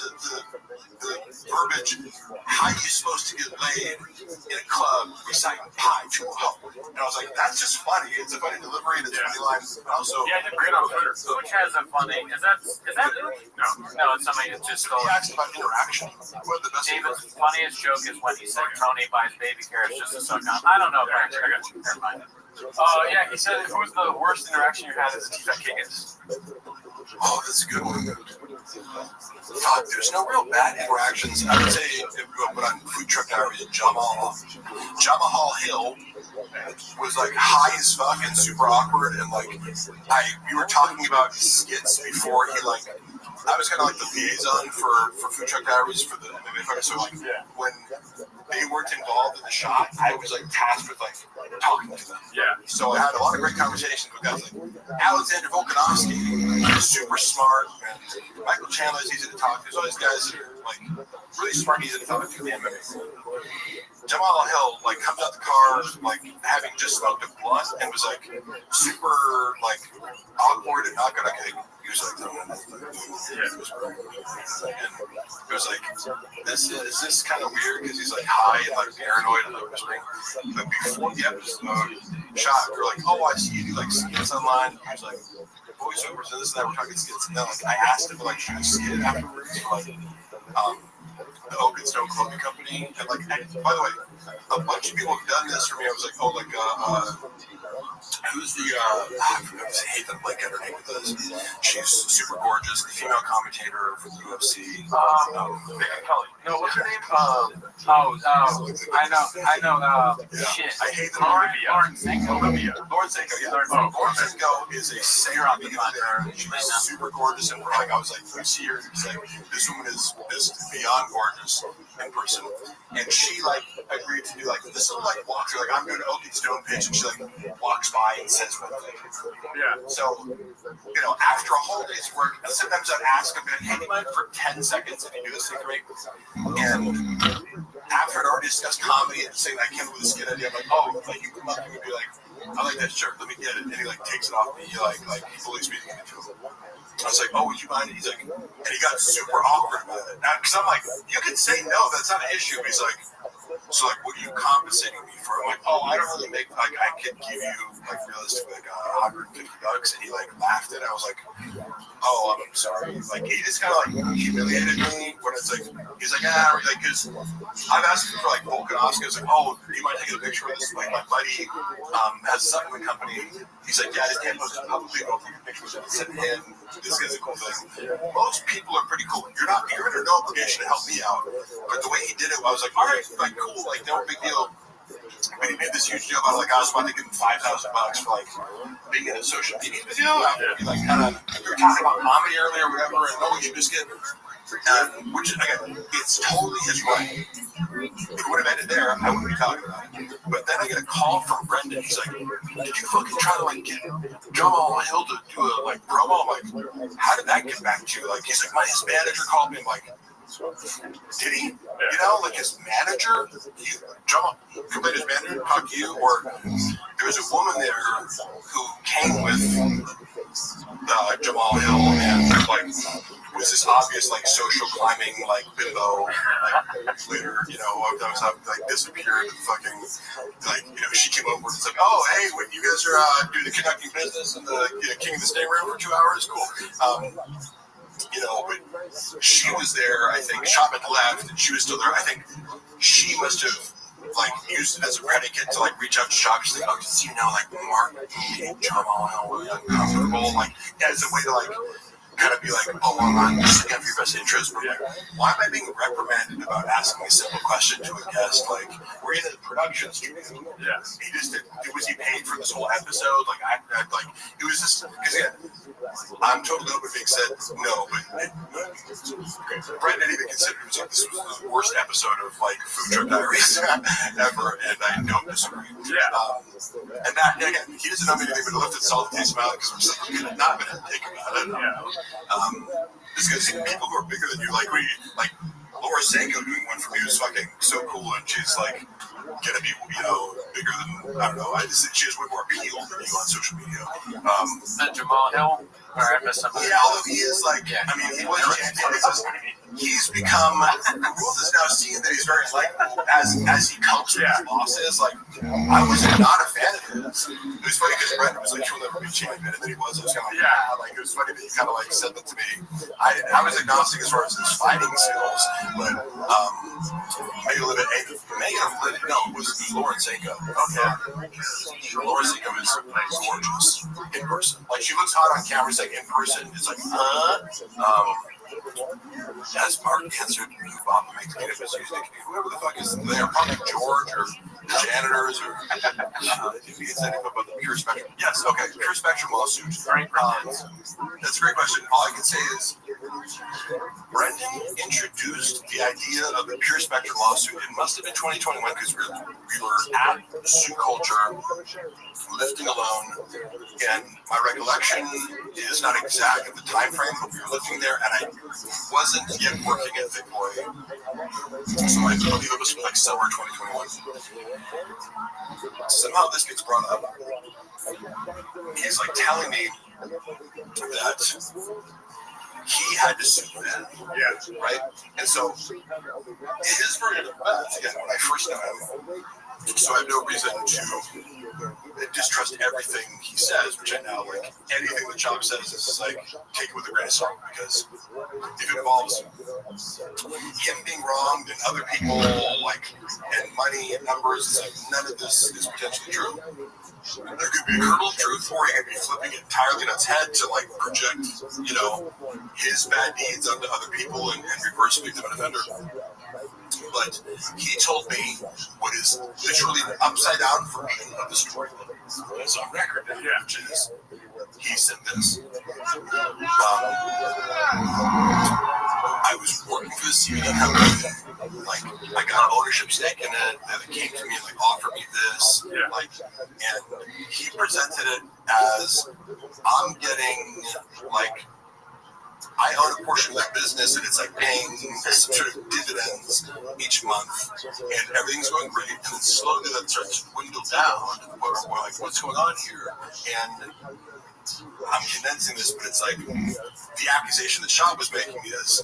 verbiage, how are you supposed to get laid in a club reciting pi to a hole? And I was like, that's just funny. It's a funny delivery, it's funny lines, but also. Yeah, I did great on Twitter. Which has a funny, is that No, it's something that's just he asked about interaction. What the best David's funniest joke is when he said Tony buys baby carrots just to suck on. I don't know, Brent. I got you. Never mind. Yeah, he said, who's the worst interaction you had as a T-Vet Kiggins? Oh, that's a good one. Fuck, there's no real bad interactions. I would say, but on Food Truck Diary, Jamal Hill was like high as fuck and super awkward, and like we were talking about his skits before he like. I was kind of like the liaison for Food Truck Diaries for the MMA. So like when they weren't involved in the shot, I was like tasked with like talking to them. Yeah. So I had a lot of great conversations with guys like Alexander Volkanovski, super smart, and Michael Chandler is easy to talk to. So all these guys are like really smart and easy to talk to in the MMA. Jamal Hill like comes out the car like having just smoked a blunt and was like super like awkward and not gonna get. He was like, it was like, is this kind of weird because he's like high and like paranoid and like whispering. But before the episode shot, we were like, oh, I see you do like skits online. He was like, voiceovers and this and that. We're talking skits, and then like I asked him to like shoot a skit afterwards for like the Oak and Stone Clothing Company, and like, by the way, a bunch of people have done this for me. I was like, oh, like who's the I hate that blank at her name with this. She's super gorgeous, the female commentator for the UFC. Megan Kelly. No, what's her name? I know. Shit. I hate the Lauren Sanko. Lauren Sanko, yeah. Lauren Sanko is a singer on the there. She's super gorgeous, and like I was like, when you see her, it's like this woman is beyond gorgeous in person. And she like agreed to do like this little like walk through, like I'm doing an Oak and Stone pitch, and she like walks by and says one thing. Yeah. So, after a whole day's work, sometimes I'd ask them, hey, do you mind for 10 seconds if you do this thing for me? And after I'd already discussed comedy and saying I came up with a skit idea, I'm like, oh, like you come up to me and be like, I like that shirt, let me get it. And he like takes it off me, he like he believes me to give it to him. I was like, oh, would you mind? And he's like, and he got super awkward about it. Because I'm like, you can say no, that's not an issue. But he's like, so like, what are you compensating me for? I'm like, oh, I don't really make, like, I could give you, like, realistically, like, $150. And he, like, laughed at it. I was like, oh, I'm sorry. Like, he just kind of, like, humiliated me when it's like, he's like, like, because I've asked him for, like, Volkanovski. I was like, oh, do you mind taking a picture of this? Like, my buddy has a supplement company. He's like, yeah, I just can't post it publicly, but I'll take a picture of it and send him. This guy's a cool thing. Most people are pretty cool. You're under no obligation to help me out. But the way he did it, I was like, all right, like, cool. Like, no big deal. But he made this huge deal about it. Like, I was about to give him $5,000 for, like, being in a social media video. Like, kind of, we were talking about comedy earlier or whatever, and no, we should just get Which, again, it's totally his right. If it would have ended there, I wouldn't be talking about it. But then I get a call from Brendan. He's like, did you fucking try to, like, get Jamal Hill to do a, like, promo? I'm like, how did that get back to you? Like, he's like, his manager called me. I'm like, did he? You know, like, his manager? Jamal, complained his manager, talk to you? Or there was a woman there who came with Jamal Hill and, like, was this obvious, like, social climbing, like, bimbo, like, later, you know, I was like, disappeared, fucking, like, you know, she came over and it's like, oh, hey, when you guys are doing the conducting business in the King of the Stay Room for 2 hours, cool. You know, but she was there, I think, Shopman left, and she was still there. I think she must have, like, used it as a predicate to, like, reach out to Shop. She's like, oh, just, you know, like, Mark and Jamal were uncomfortable, like, as a way to, like, kind of be like, oh, well, I'm just looking for your best interest. But, like, why am I being reprimanded about asking a simple question to a guest? Like, we're in a production studio. Yes. He just did, was he paid for this whole episode? Like, like, it was just, because, yeah, I'm totally open being said no, but Brendan even considered it was like, this was the worst episode of, like, Food Truck Diaries ever, and I don't disagree. Yeah. And that, again, he doesn't know me anything but a lifted salty taste smile because we're simply not going to take about it. Yeah. Just because people who are bigger than you, like Laura Sanko doing one for me was fucking so cool, and she's like gonna be, you know, bigger than, I don't know, I just think she has way more appeal than you on social media. That Jamal Hill, or I missed something. Yeah, although he is like, I mean, he was he's become, the world is now seeing that he's very likable as he comes with his bosses. Like, I was not a fan of his. It was funny because Brendan was like, she'll never be champion, and then he was. I was kind of like, like, it was funny that he kind of like said that to me. I was agnostic as far as his fighting skills, but Megan Livett, no, it was Lauren Sanko. Okay. Lauren Sanko is gorgeous in person. Like, she looks hot on camera, it's like in person, it's like, as Mark answered, Bob makes me whoever the fuck is there, probably George or the janitors or if he gets anything about the Pure Spectrum. Yes, okay, Pure Spectrum lawsuit. That's a great question. All I can say is Brendan introduced the idea of the Pure Spectrum lawsuit. It must have been 2021 because we were at Suit Culture lifting alone, and my recollection is not exact at the time frame, but we were lifting there, and I wasn't yet working at Thick Boy, so I believe it was like summer 2021. Somehow this gets brought up. He's like telling me that he had to sue them, right? And so his version of events, again, when I first met him, so I have no reason to distrust everything he says, which I now, like, anything that Chop says is like, take it with a grain of salt, because if it involves him being wronged and other people, like, and money and numbers, it's like, none of this is potentially true. There could be a kernel of truth, or he could be flipping it entirely on its head to, like, project, you know, his bad deeds onto other people and reverse victim and offender. But he told me what is literally the upside down version of the story. It's on record, which is he said this. I was working for the CBD company. Like, I got ownership stake in it. They came to me and, like, offered me this. Like, and he presented it as I'm getting, like, I own a portion of that business, and it's like paying some sort of dividends each month, and everything's going great. And then slowly that starts to dwindle down. We're like, what's going on here? And I'm condensing this, but it's like the accusation that Sean was making is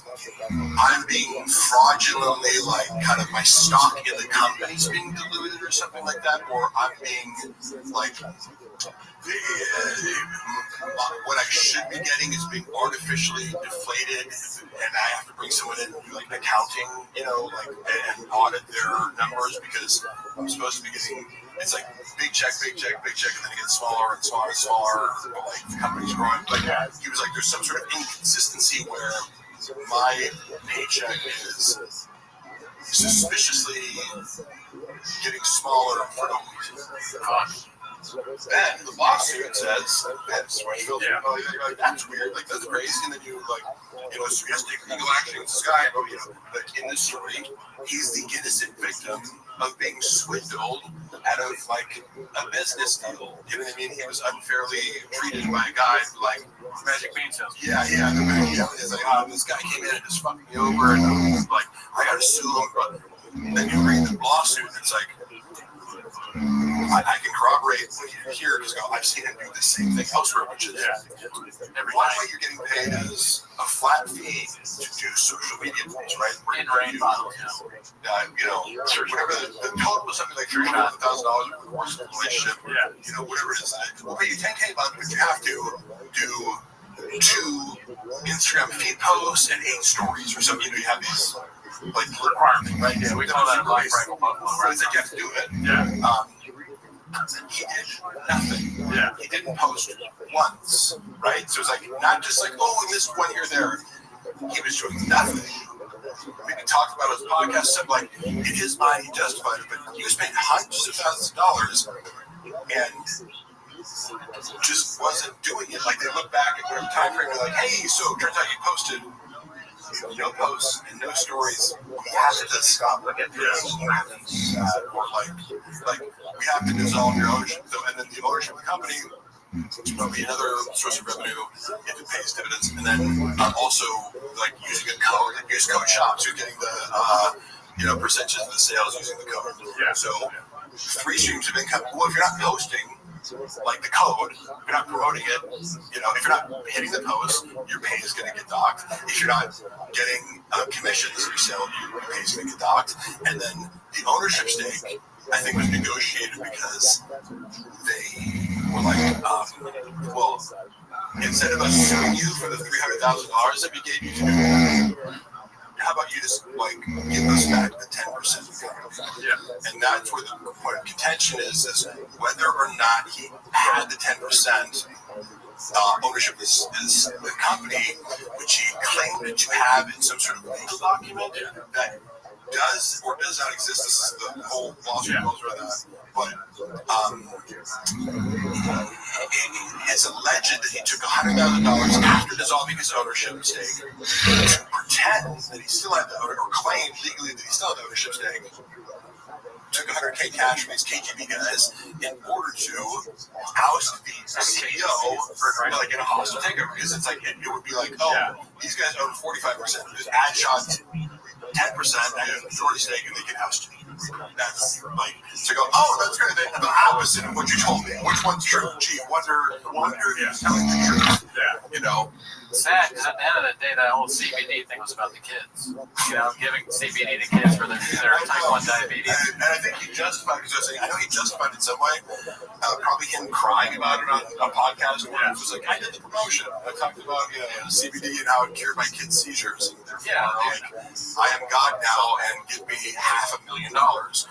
I'm being fraudulently, like, kind of my stock in the company's being diluted or something like that, or I'm being, like, what I should be getting is being artificially deflated, and I have to bring someone in and do, like, accounting, you know, like, and audit their numbers because I'm supposed to be getting, it's like big check, and then it gets smaller and smaller and smaller, but, like, the company's growing. Like, he was like, there's some sort of inconsistency where my paycheck is suspiciously getting smaller for no reason. Then the lawsuit says that's Rothschild. Yeah. Like, that's weird. Like that's crazy. And then so he has to take legal action against this guy. But in this story, he's the innocent victim of being swindled out of like a business deal. You know what I mean? He was unfairly treated by a guy like Magic Bean Sales. Yeah. It's like, this guy came in and just fucked me over, and I was like, I gotta sue him. But then you read the lawsuit, and it's like, I can corroborate what you hear because I've seen him do the same thing elsewhere, which is one way you're getting paid is a flat fee to do social media posts, right? In rain bottles, Whatever the code was something like $300,000 over the course of the relationship, whatever it is, we'll pay you $10K a month, but you have to do 2 Instagram feed posts and 8 stories or something. You have these like requirements, right? Yeah, we call that a Black Rifle Buffalo, right? So you have to do it. Yeah. He did nothing. Yeah. He didn't post once, right? So it's like not just like, oh, we missed one here there. He was doing nothing. We talked about his podcast, said like in his mind he justified it, but he was paying hundreds of thousands of dollars and just wasn't doing it. Like they look back at whatever time frame, they're like, hey, so turns out you posted no posts and no stories. We have to stop. Like or like we have to dissolve your ownership. And then the ownership of the company will be another source of revenue if it pays dividends. And then also like using a code, like use code shops. You're getting the percentages of the sales using the code. Yeah. So 3 streams of income. Well, if you're not posting like the code, if you're not promoting it, if you're not hitting the post, your pay is going to get docked. If you're not getting commissions you sell, your pay is going to get docked. And then the ownership stake, I think, was negotiated because they were like, well, instead of us suing you for the $300,000 that we gave you to do, how about you just like give us back the 10%? Yeah. And that's where the point of contention is whether or not he had the 10% ownership of the company, which he claimed to have in some sort of legal document that does or does not exist. This is the whole lawsuit goes around that. But it's alleged that he took $100,000 after dissolving his ownership stake to pretend that he still had the ownership, or claim legally that he still had the ownership stake. Took $100K cash from these KGB guys in order to oust the CEO for like in a hostile takeover, because it's like it would be like, these guys own 45%, because ad shots 10% and majority stake, and they can oust you. That's like to go, that's kind of the opposite of what you told me. Which one's true? Gee, wonder if he's telling the truth. Yeah. Sad, because at the end of the day, that whole CBD thing was about the kids. Giving CBD to kids for their type 1 diabetes. And I think he justified, because I know he justified it in some way. Probably him crying about it on a podcast. Where it was like, I did the promotion. I talked about CBD and how it cured my kids' seizures. And therefore, I am God now, and give me $500,000.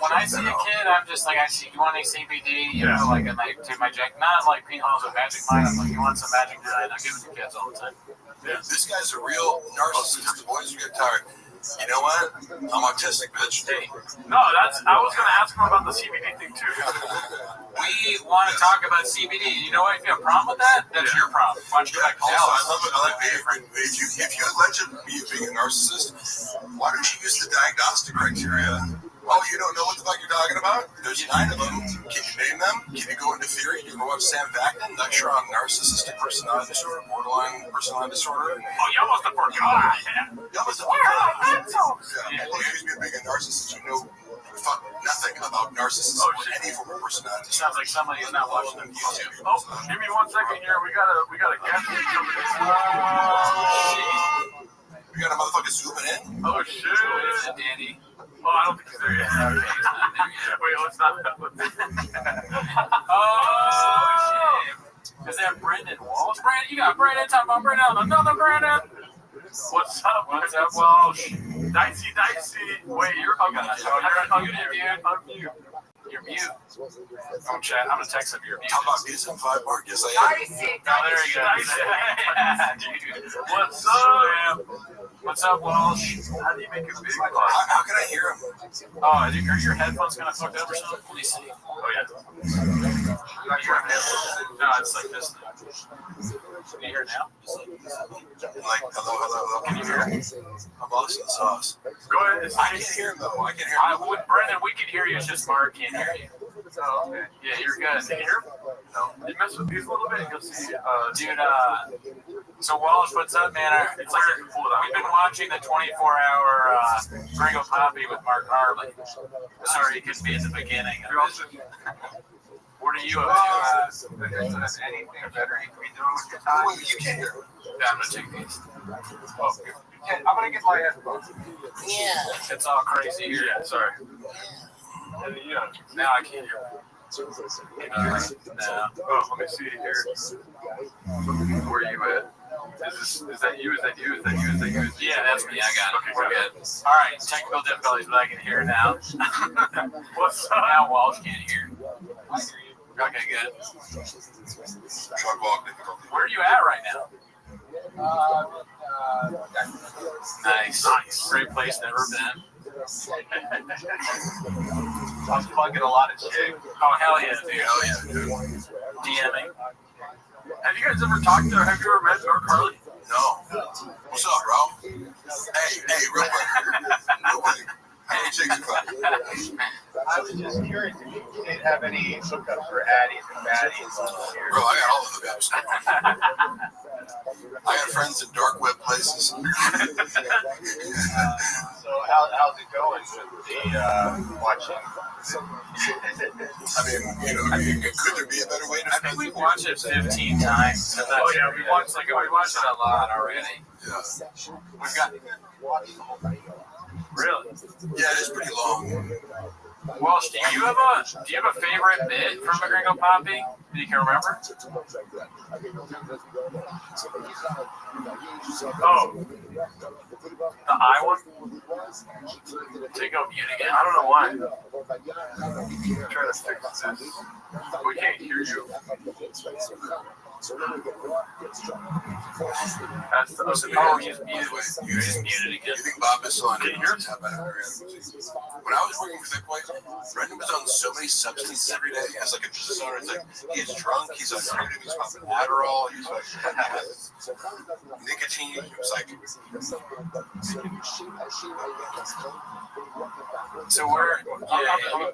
When I see a kid, I'm just like, you want any CBD? And I take my jack, not like P-Halls with Magic Mind. I'm like, you want some Magic Mind? I give it to kids all the time. Yeah. This guy's a real narcissist. The boys are getting tired. You know what? I'm autistic, bitch. No, I was going to ask him about the CBD thing too. We want to talk about CBD. You know what? If you have a problem with that, that's your problem. Why don't you go back to also, I like if you allege me of being a narcissist, why don't you use the diagnostic criteria? Oh, you don't know what the fuck you're talking about? There's 9 of them. Can you name them? Can you go into theory? You know what Sam Vaknin lecture on narcissistic personality disorder, borderline personality disorder? Oh, you almost forgot. You almost forgot. People who use me of being a narcissist who know fuck nothing about narcissism or any form of personality. Sounds like somebody who's not watching on YouTube. Oh, give me 1 second here. We got a guest coming in. We got a motherfucker zooming in. Oh shit, Danny. Oh, I don't think he's there yet. Wait, let's not. Oh, shit. Is that Brendan Walsh? Brandon, you got Brandon. Talking about Brandon. Another Brandon. What's up, Walsh? Dicey. Wait, you're mute. You're mute. I'm gonna text him. You're mute. How about these in 5 more? Yes, I am. There you go. Dude. What's up? What's up, Walsh? How do you make a big How can I hear him? Oh, are your headphones gonna fuck up or something? Let me see. Oh, yeah. No, it's like this. Can you hear it now? Like, hello. Can you hear it? I'm lost in the sauce. Go ahead. I can hear him though. I can hear him. Brendan, we can hear you. It's just Mark can't hear you. Oh, okay. Yeah, you're good. Can you hear him? No. You mess with these a little bit, you'll see. Dude, so Walsh, what's up, man? It's like we've been watching the 24-hour Gringo Poppy with Mark Harley. Sorry, you couldn't be at the beginning. What are you up to? Anything better you can be doing with your time? You can't hear him. Yeah, I'm gonna take these. Oh, I'm gonna get my headphones. Yeah. It's all crazy here. Yeah, sorry. Yeah. Now I can't hear. No. Oh, let me see here. Where are you at? Is that you? Yeah, that's me. I got it. We're good. All right, technical difficulties, but I can hear now. What's up? Now Walsh can't hear. Okay, good. Where are you at right now? Nice. Great place, never been. I'm plugging a lot of shit. Oh, hell yeah, dude. DMing. Have you guys ever talked to? Have you ever met Mark Harley? No. What's up, bro? Hey, real quick. Hey, I was just curious if you did have any hookups for addies and baddies. Bro, I got all the hookups. I got friends in dark web places. So how's it going with the watching? I mean, could there be a better way to? I think we've watched it 15 times. Oh yeah, we watched it a lot already. Yeah. We've got. Really? Yeah, it is pretty long. Walsh, do you have a favorite bit from a Gringo Poppy that you can remember? Oh, the I one? Take out mute again. I don't know why. I'm trying to fix this. We can't hear you. That's the he's muted again. You think Bob is on? Can you hear? When I was working for Thickboy, Brendan was on so many substances every day. As like a business owner, it's like he's drunk, he's on creative, he's popping Adderall, he's like nicotine. It was like. So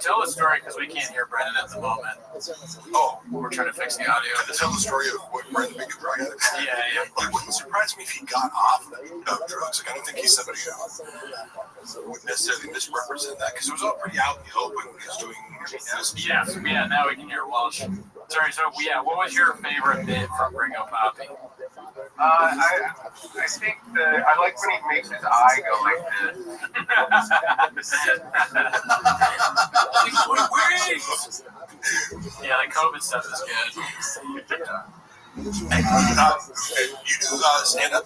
tell the story because we can't hear Brendan at the moment. Oh, we're trying to fix the audio. To tell the story of what Brendan being a drug addict. Yeah. It wouldn't surprise me if he got off of drugs. Like I don't think he's somebody who would necessarily misrepresent that because it was all pretty out in the open when he was doing. Yeah. Now we can hear Walsh. Sorry. So what was your favorite bit from Gringo Poppy? I think I like when he makes his eye go like this. Yeah, the COVID stuff is good. You do stand up?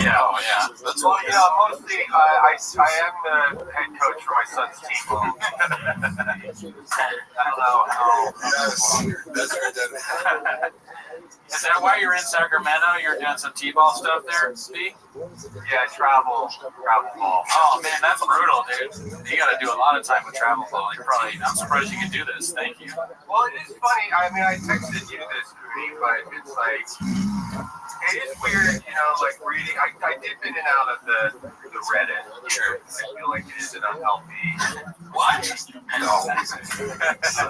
Yeah, That's mostly I am the head coach for my son's team. I don't know how. Yes, that's right. Is that why you're in Sacramento? You're doing some T-ball stuff there, Steve? Yeah, travel ball. Oh man, that's brutal, dude. You got to do a lot of time with travel ball. I'm surprised you can do this. Thank you. Well, it is funny. I mean, I texted you this, Cootie, but it's like it is weird, like reading. I dip in and out of the Reddit here. I feel like it is an unhealthy. What? No.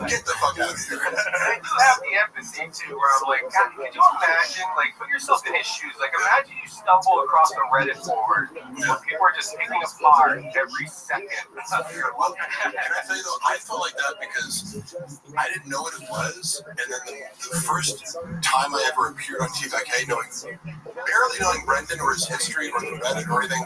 Get the fuck out of here. I do have the empathy too, where I'm like, God, could you imagine? Like, put yourself in his shoes. Like, imagine you stumble across a Reddit board where people are just picking apart every second of your life. Can I tell you though, I felt like that because I didn't know what it was, and then the first time I ever appeared on TVK, barely knowing Brendan or his history or the Reddit or anything,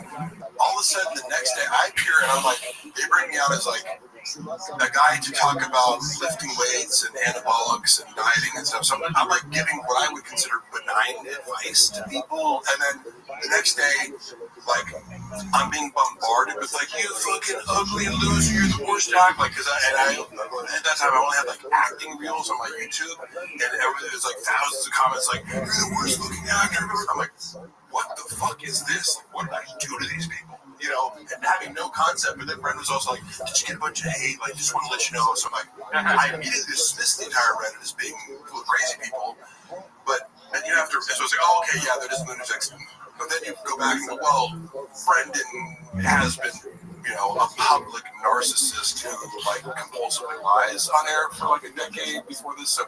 all of a sudden the next day I appear and I'm like, they bring me out as like a guy to talk about lifting weights and anabolics and dieting and stuff. So I'm like giving what I would consider benign advice to people, and then the next day, like I'm being bombarded with like, you fucking ugly loser, you're the worst actor. Like, I at that time I only had like acting reels on my YouTube, and it was like thousands of comments like, you're the worst looking actor. I'm like, what the fuck is this? Like, what did I do to these people? You know, and having no concept. But then Brent was also like, did you get a bunch of hate? Like, just want to let you know. So I'm like, I immediately dismissed the entire Reddit as being full of crazy people. But then you have to, so it's like, oh, okay, yeah, that is lunatics. But then you go back and go, well, Brendan has been, you know, a public narcissist who, like, compulsively lies on air for like a decade before this. So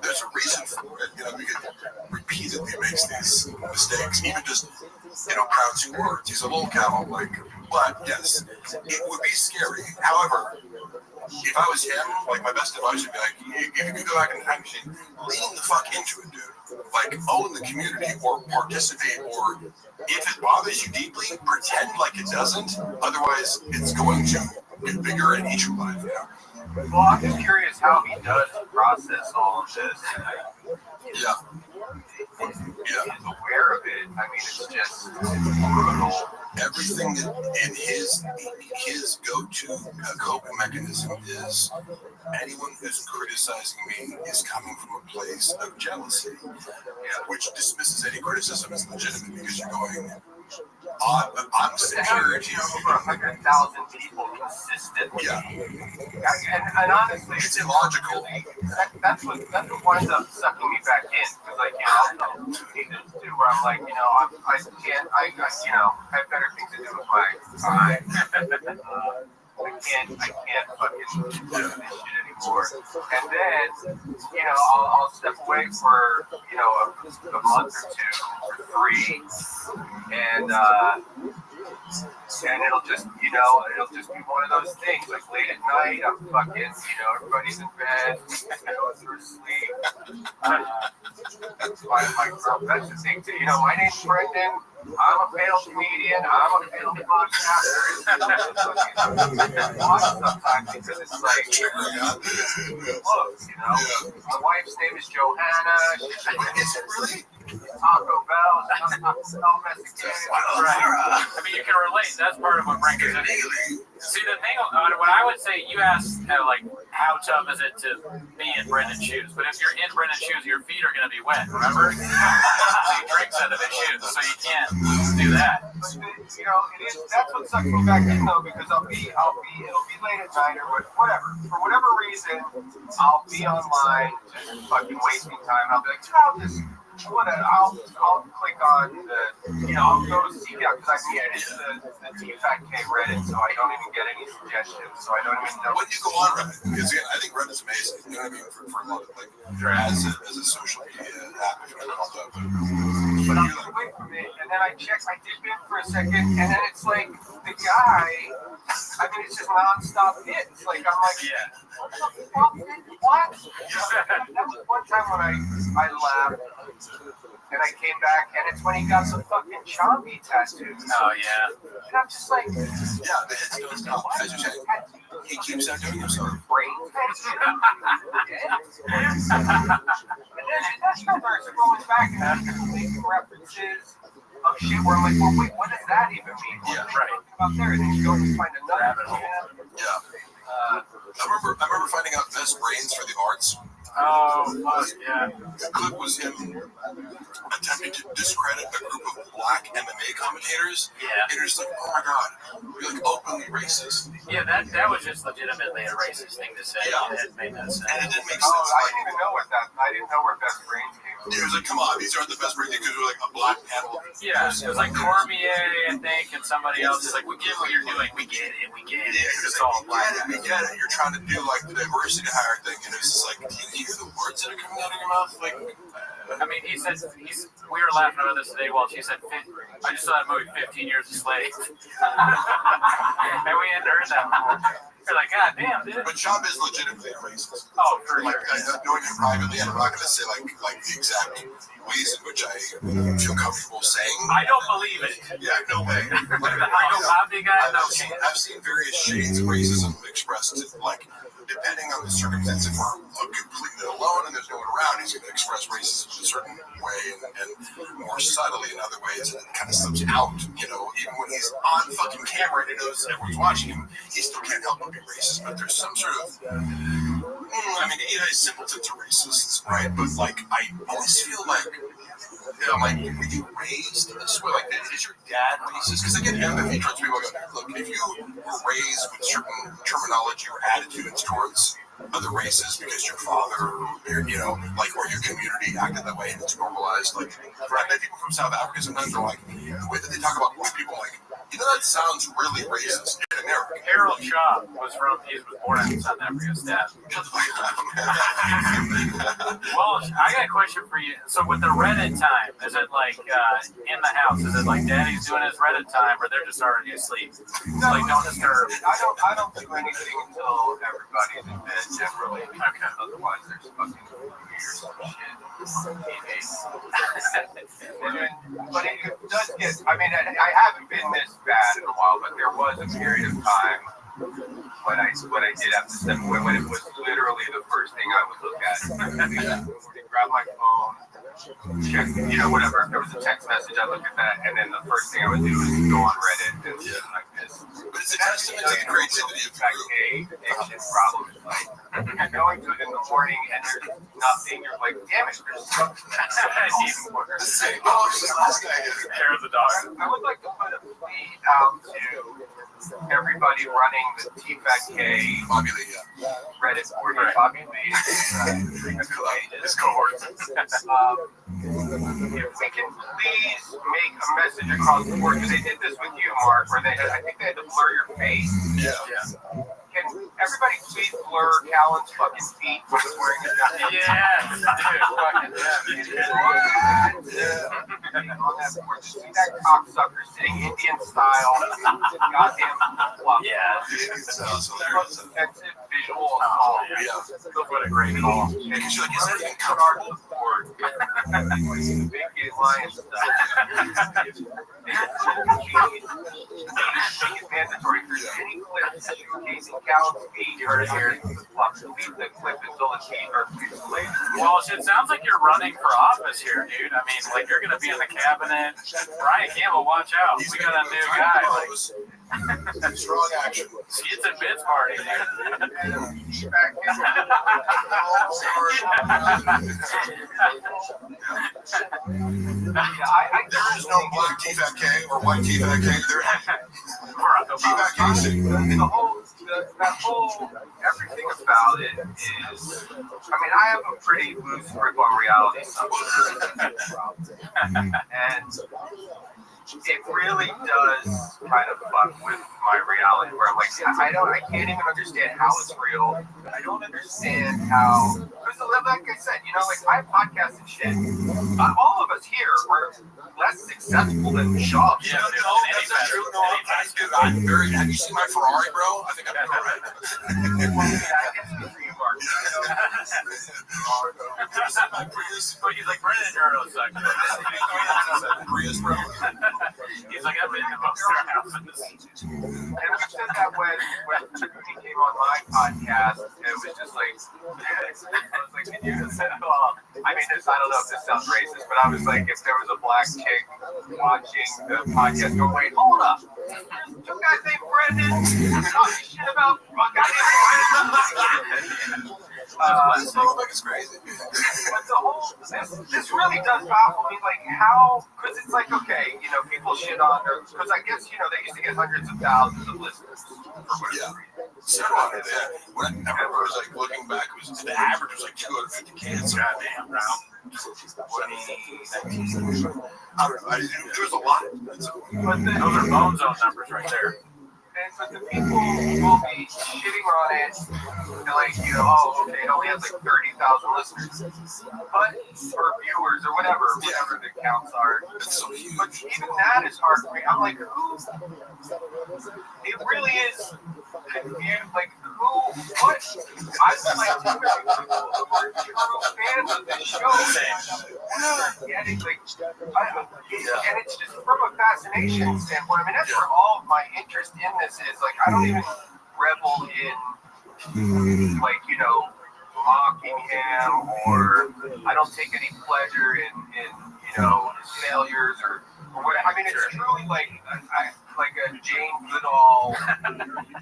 there's a reason for it. You know, he repeatedly makes these mistakes, even just, you know, pronouncing words. He's a little camel, like, but yes, it would be scary. However, if I was him, like, my best advice would be like, if you could go back in the time machine, lean the fuck into it, dude. Like, own the community or participate, or if it bothers you deeply, pretend like it doesn't. Otherwise, it's going to get bigger and eat your life. Yeah. Well, I'm just curious how he does process all of this. Yeah. He's aware of it. I mean, it's just brutal. Everything that in his go-to coping mechanism is anyone who's criticizing me is coming from a place of jealousy, which dismisses any criticism as legitimate because you're going, I'm secure to over 100,000 people consistently. Yeah. And honestly, it's illogical. That's what winds up sucking me back in. Because, like, you know, I'll see this too, where I'm like, you know, I have better things to do with my time. I can't fucking do this shit anymore. And then, you know, I'll step away for, you know, a month or two or three, and it'll just, you know, it'll just be one of those things. Like, late at night, I'm fucking, you know, everybody's in bed, going through sleep. That's my girl. That's the thing too. You know, my name's Brendan. I'm a failed comedian. I'm a failed podcaster. Watch sometimes because it's like, close, you know. My wife's name is Johanna. Is it really? Taco Bell. Mexican. Right. I mean, you can relate. That's part of what brings it. See, the thing, what I would say, you asked, like, how tough is it to be in Brendan's shoes? But if you're in Brendan's shoes, your feet are going to be wet, remember? So you drink out of his shoes, so you can't do that. But, you know, that's what sucks me back in, though, because it'll be late at night or whatever. For whatever reason, I'll be online just fucking wasting time. I'll be like, I'll click on the, you know, I'll go to see that because it's the T5K Reddit, so I don't even get any suggestions, so I don't even know. When you go on Reddit, because again, I think Reddit's amazing, you know what I mean, for a lot of, like, as a social media app, if you want to call it that. But I'm away from it, and then I dip in for a second, and then it's like, the guy, I mean, it's just non-stop hits. Like, I'm like, what the fuck? What? That was one time when I laughed, and I came back, and it's when he got some fucking Chompy tattoos. Oh, yeah. And I'm just like, yeah, the hits don't stop. As you say, he keeps on doing himself. And then that starts going back, and I'm making references of shit where I'm like, well, wait, what does that even mean? Yeah, right. Up there, and then you go and find another one. Yeah. I remember finding out Best Brains for the Arts. Oh, yeah. The clip was him attempting to discredit a group of black MMA commentators. Yeah. And you're just like, oh my god, you're like openly racist. Yeah, that was just legitimately a racist thing to say. Yeah. It made no sense. And it didn't make Oh, sense. I didn't even know I didn't know where Best Brains came from. It was like, come on, these aren't the Best Brains because we're like a black panel. Yeah, it was like Cormier, I think, and somebody else is like, we get what you're doing, we get it. Yeah, It's all black. we get it. You're trying to do like the diversity hire thing, and it's just like, do you hear the words that are coming out of your mouth? Like, I mean, he said, we were laughing about this today, Welch. He said, I just saw that movie, 15 Years a Slave. And we hadn't heard that before. We're like, God damn, dude. But Chop is legitimately a racist. Oh, for sure. Knowing him privately, and I'm not going to say like the exact ways in which I feel comfortable saying. I don't believe it. Yeah, no way. I've seen various shades of racism expressed, like, depending on the circumstance. If we're completely alone and there's no one around, he's going to express racism in a certain way and more subtly in other ways, and it kind of slips out, you know, even when he's on fucking camera and he knows everyone's watching him, he still can't help but be racist. But there's some sort of I mean, it's simpleton to racists, right? But like, I always feel like, were you raised this way? Like, is your dad racist? Because again, empathy towards people. Look, if you were raised with certain terminology or attitudes towards other races because your father, or your community acted that way and it's normalized. Like, I met people from South Africa sometimes are like, the way that they talk about white people, like, that sounds really racist. Harold Shaw was born in South Africa's dad. Well, I got a question for you. So with the Reddit time, is it like in the house? Is it like Daddy's doing his Reddit time, or they're just already asleep? No, like don't disturb. I don't do anything until everybody's in bed generally. Okay. Otherwise, there's fucking years of shit. But it does get. I mean, I haven't been this bad in a while, but there was a period of time when I did have to step away, when it was literally the first thing I would look at. Grab my phone, check, whatever. If there was a text message, I look at that, and then the first thing I would do is go on Reddit and like this. But it's a testament to the creativity of the group. Addiction problems. Like, going to it in the morning and there's nothing, you're like, damn it, there's something. Even worse. Hair of the dog. I would like to put a plea out to everybody running the TFAK Reddit board, Bobby Lee, his cohort. If we can please make a message across the board, because they did this with you, Mark, where I think they had to blur your face. Yeah. Can everybody please blur Callan's fucking feet when he's wearing a jacket? Yeah, On that board, just see that cocksucker sitting Indian style, goddamn flip-flop. Yeah. It's the most offensive visual of all. What a great call. And let's put our support. Big gay lion stuff. Make it mandatory for any clip showcasing Callan's feet. You heard it here. Delete the clip until the feet are later. Well, it sounds like you're running for office here, dude. I mean, like you're going to be in the cabinet. Brian Campbell, watch out. We got a new guy. Like, strong action. It's a bits party, dude. There is no black TFAK or white TFAK. That whole everything about it is, I mean, I have a pretty loose grip on reality sometimes. And it really does kind of fuck with my reality, where I'm like, I can't even understand how it's real. I don't understand how, because like I said, like I podcast and shit. All of us here were less successful than Shaw. Yeah, that's true. No, I'm very. Have you seen my Ferrari, bro? I think I'm But he's like, Brandon Turtle sucks. Prius, bro. He's like, I've been in most of their houses. And we said that when Rudy came on my podcast, it was just like, I was like, can you just say, well, I mean, I don't know if this sounds racist, but I was like, if there was a black chick watching the podcast, go, wait, hold up. There's two guys named Brendan talking shit about it's crazy. But the whole, this really does baffle me, like how, because it's like, okay, people shit on her, because I guess, they used to get hundreds of thousands of listeners. Yeah. So, what I remember was like looking back, the average was like 250K. Goddamn, bro. There was a lot. But those are bone zone numbers right there. But the people will be shitting on it, and like, it only has like 30,000 listeners, but or viewers or whatever the counts are. But even that is hard for me. I'm like, who? It really is confused. Like, who? What? I've been like two people who are true fans of this show. Getting like, and it's just from a fascination standpoint. I mean, that's where all of my interest in this is. Like, I don't even revel in, like, mocking him, or I don't take any pleasure in his failures or what. I mean, it's truly like a Jane Goodall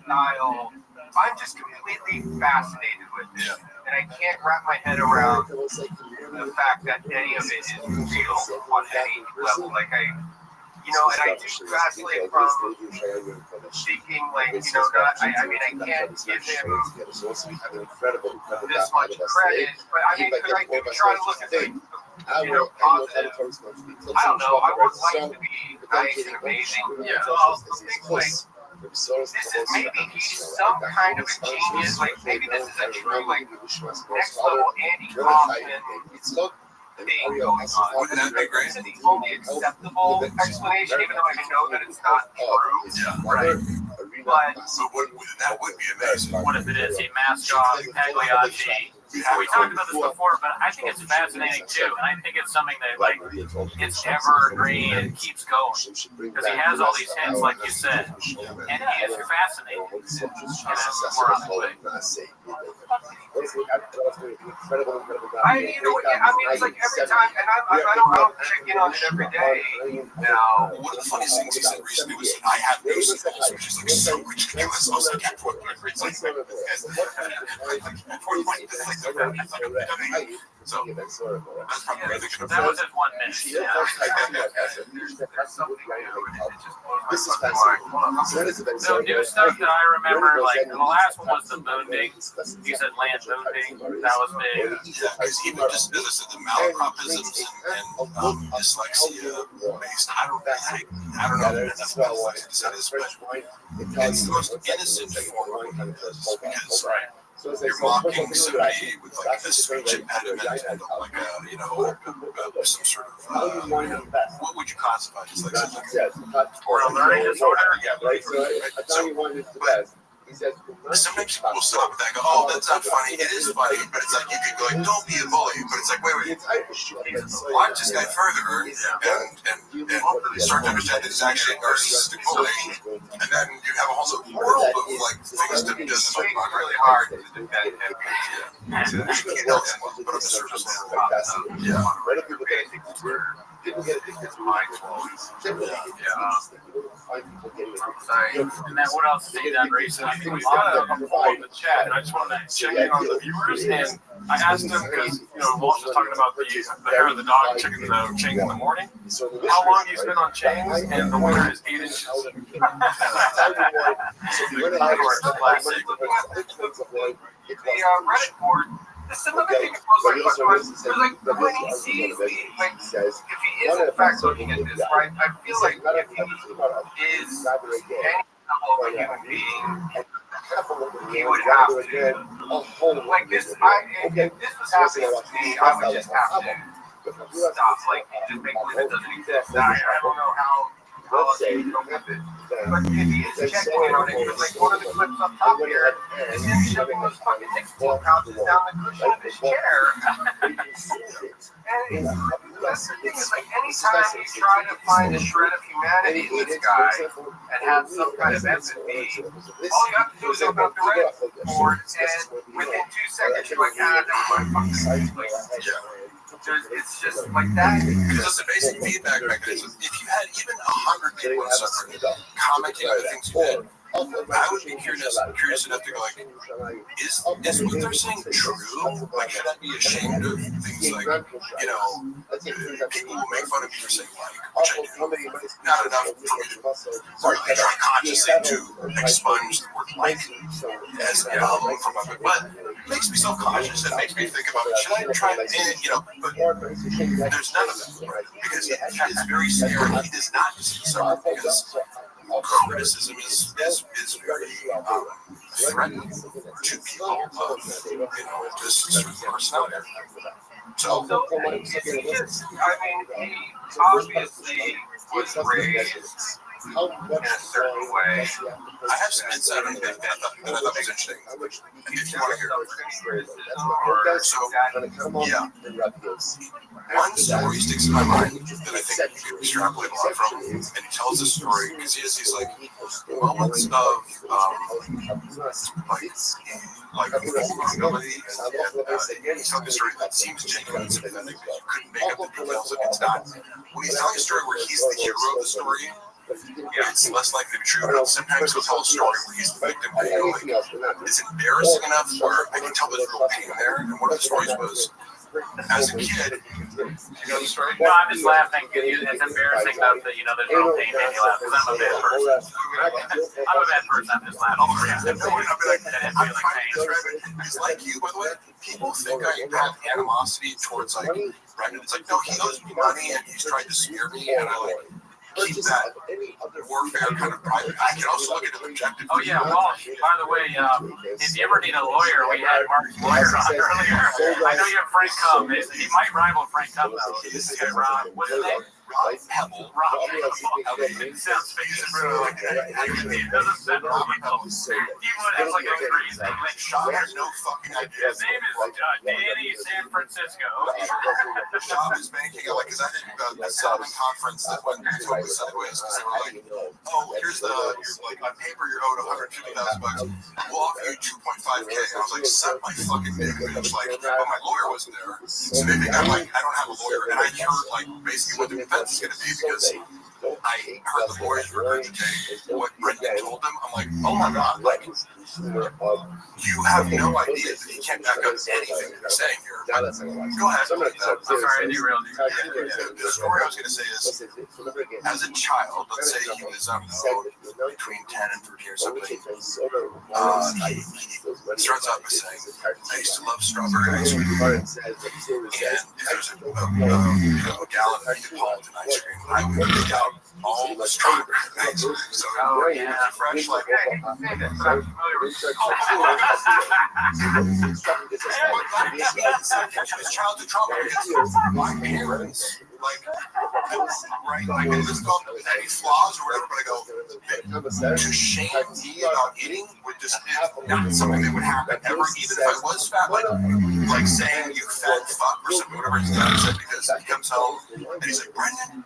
style. I'm just completely fascinated with it. and I can't wrap my head around the fact that any of it is real on any level. Like and I do vacillate from seeking, like, not, I mean, I can't give him this much credit, but I mean, because I do try to look at things, positive. I don't know, I want life to be nice and amazing. So I'll think, like, this is maybe he's some kind of a genius, like, maybe this is a true, like, next level Andy Kaufman thing going on. Wouldn't that be great? This is the only acceptable explanation, even though I know that it's not true. Yeah. Right. But that would be amazing. What if it is a mascot, Pagliacci? We talked about this before, but I think it's fascinating too, and I think it's something that, like, it's evergreen and keeps going because he has all these hits, like you said, and he is fascinating. And we're on the way. I mean, it's like every time, and I don't check in on it every day now. One of the funniest things he said recently was that I have no signals, which is like so ridiculous. I was like, at what point? So that's probably really good. That was in 1 minute. Yeah. This is fascinating. So new stuff that I remember, like the last one was the moonbing. You said land moonbing. That was big. Yeah, because even just as I said, the malapropisms and dyslexia based. I don't know. That's what I wanted to say. It's the most innocent form of because you're mocking somebody with like a speech impediment and like some sort of what would you classify as like or a learning disorder? Sometimes people will stop at that and go, oh, that's not funny. It is funny, but it's like you could go like, don't be a bully. But it's like, wait, watch this guy further and start to understand that he's actually a narcissistic bully. And then you have a whole world of like things that doesn't like really hard to defend him. So you can't help it, but on the surface level, Didn't get addicted to mindful. And then what else have you done recently? I mean, we got a couple in the chat, and I just wanted to check in on the viewers. And I asked them because Walsh was talking about the hair of the dog checking the chain in the morning. How long do you spend on chains? And the winner is 8 inches. The Reddit board. There's another thing that goes like when he sees me, like if he is in fact looking at this, right? I feel like if he is any level of a human being, he would have to like this. If this was happening to me, I would just have to stop. Like just make believe it doesn't exist. I don't know how. But if he is checking in on it, because like one of the clips up top here is him shoving those fucking nicotine pouches down the cushion of his chair. And that's the thing, is like anytime you try to find a shred of humanity in this guy and have some kind of empathy, all you have to do is open up the Reddit board and within 2 seconds you're like, never mind, fuck this. It's just like that. Because it's a basic feedback mechanism. If you had even 100 people in suffering commenting on the things you did, I would be curious enough to go like, is what they're saying true? Like, should I be ashamed of things like, people will make fun of me for saying like, which I do. Not enough for me to try consciously to expunge the word like as an album from my book. But it makes me self-conscious and makes me think about, should I try to, but there's none of that, right? Because it's very scary. He does not see something because criticism is very threatening to people of this sort of personality. So I mean, he obviously was raised in a certain way. I have some insight on that I thought was interesting. If you want to hear it. So, yeah. One story sticks in my mind that I think you can extrapolate a lot from, and he tells this story because he's like moments of like vulnerability, and he's telling a story that seems genuine and sympathetic, but you couldn't make up the details of it. It's not. When he's telling a story where he's the hero of the story, it's less likely to be true. But sometimes he'll tell a story where he's the victim. And you go, like, it's embarrassing enough where I can tell there's real pain there. And one of the stories was, as a kid, you know the story? No, I'm just laughing. It's embarrassing enough that, you know, there's real pain in you laugh because I'm a bad person. I'm a bad person. I'm just laughing. Oh, yeah. No, I'll be like, I'm trying to describe it. Because like you, by the way, people think I have animosity towards, like, Brendan. It's like, no, he owes me money and he's trying to smear me, and I, like, keep that warfare kind of private. I can also look at it objectively. Oh, yeah. Well, by the way, if you ever need a lawyer, we had Mark's lawyer on earlier. I know you have Frank Cum. He might rival Frank Cum, though. This guy, Rob. What's his name? Pebble. Rob. It sounds fake, bro. It doesn't sound comical. Even when it's like a crazy. Like, Sean has no fucking idea. His name is Danny San Francisco. Sean is banking, like, because I did a settlement conference that went totally sideways. Because they were like, oh, here's like, on paper, you're owed $150,000. We'll offer you $2.5K. And I was like, suck my fucking dick, bitch. Like, but my lawyer wasn't there. So they think I'm like, I don't have a lawyer. And I heard, like, basically what the defense is going to be, because I heard the lawyers regurgitate what Brendan told them. I'm like, oh my God, like, you have no idea that he can't back up anything you're saying here. Go ahead. I'm sorry, I derailed you. The story I was going to say is, as a child, let's say he was, I don't know, between 10 and 13 or something, he starts out by saying, I used to love strawberry ice cream. And if there's a gallon of Neapolitan ice cream, I would pick out all the strawberry ice cream. So, fresh, like, hey, I'm familiar with his childhood trauma, because my parents, like, right, like, this called any flaws or whatever, but I go, to shame me about eating would just, it's not something that would happen ever, even if I was fat, like saying you fat fuck or something, whatever his dad said, because he comes home and he's like, Brendan,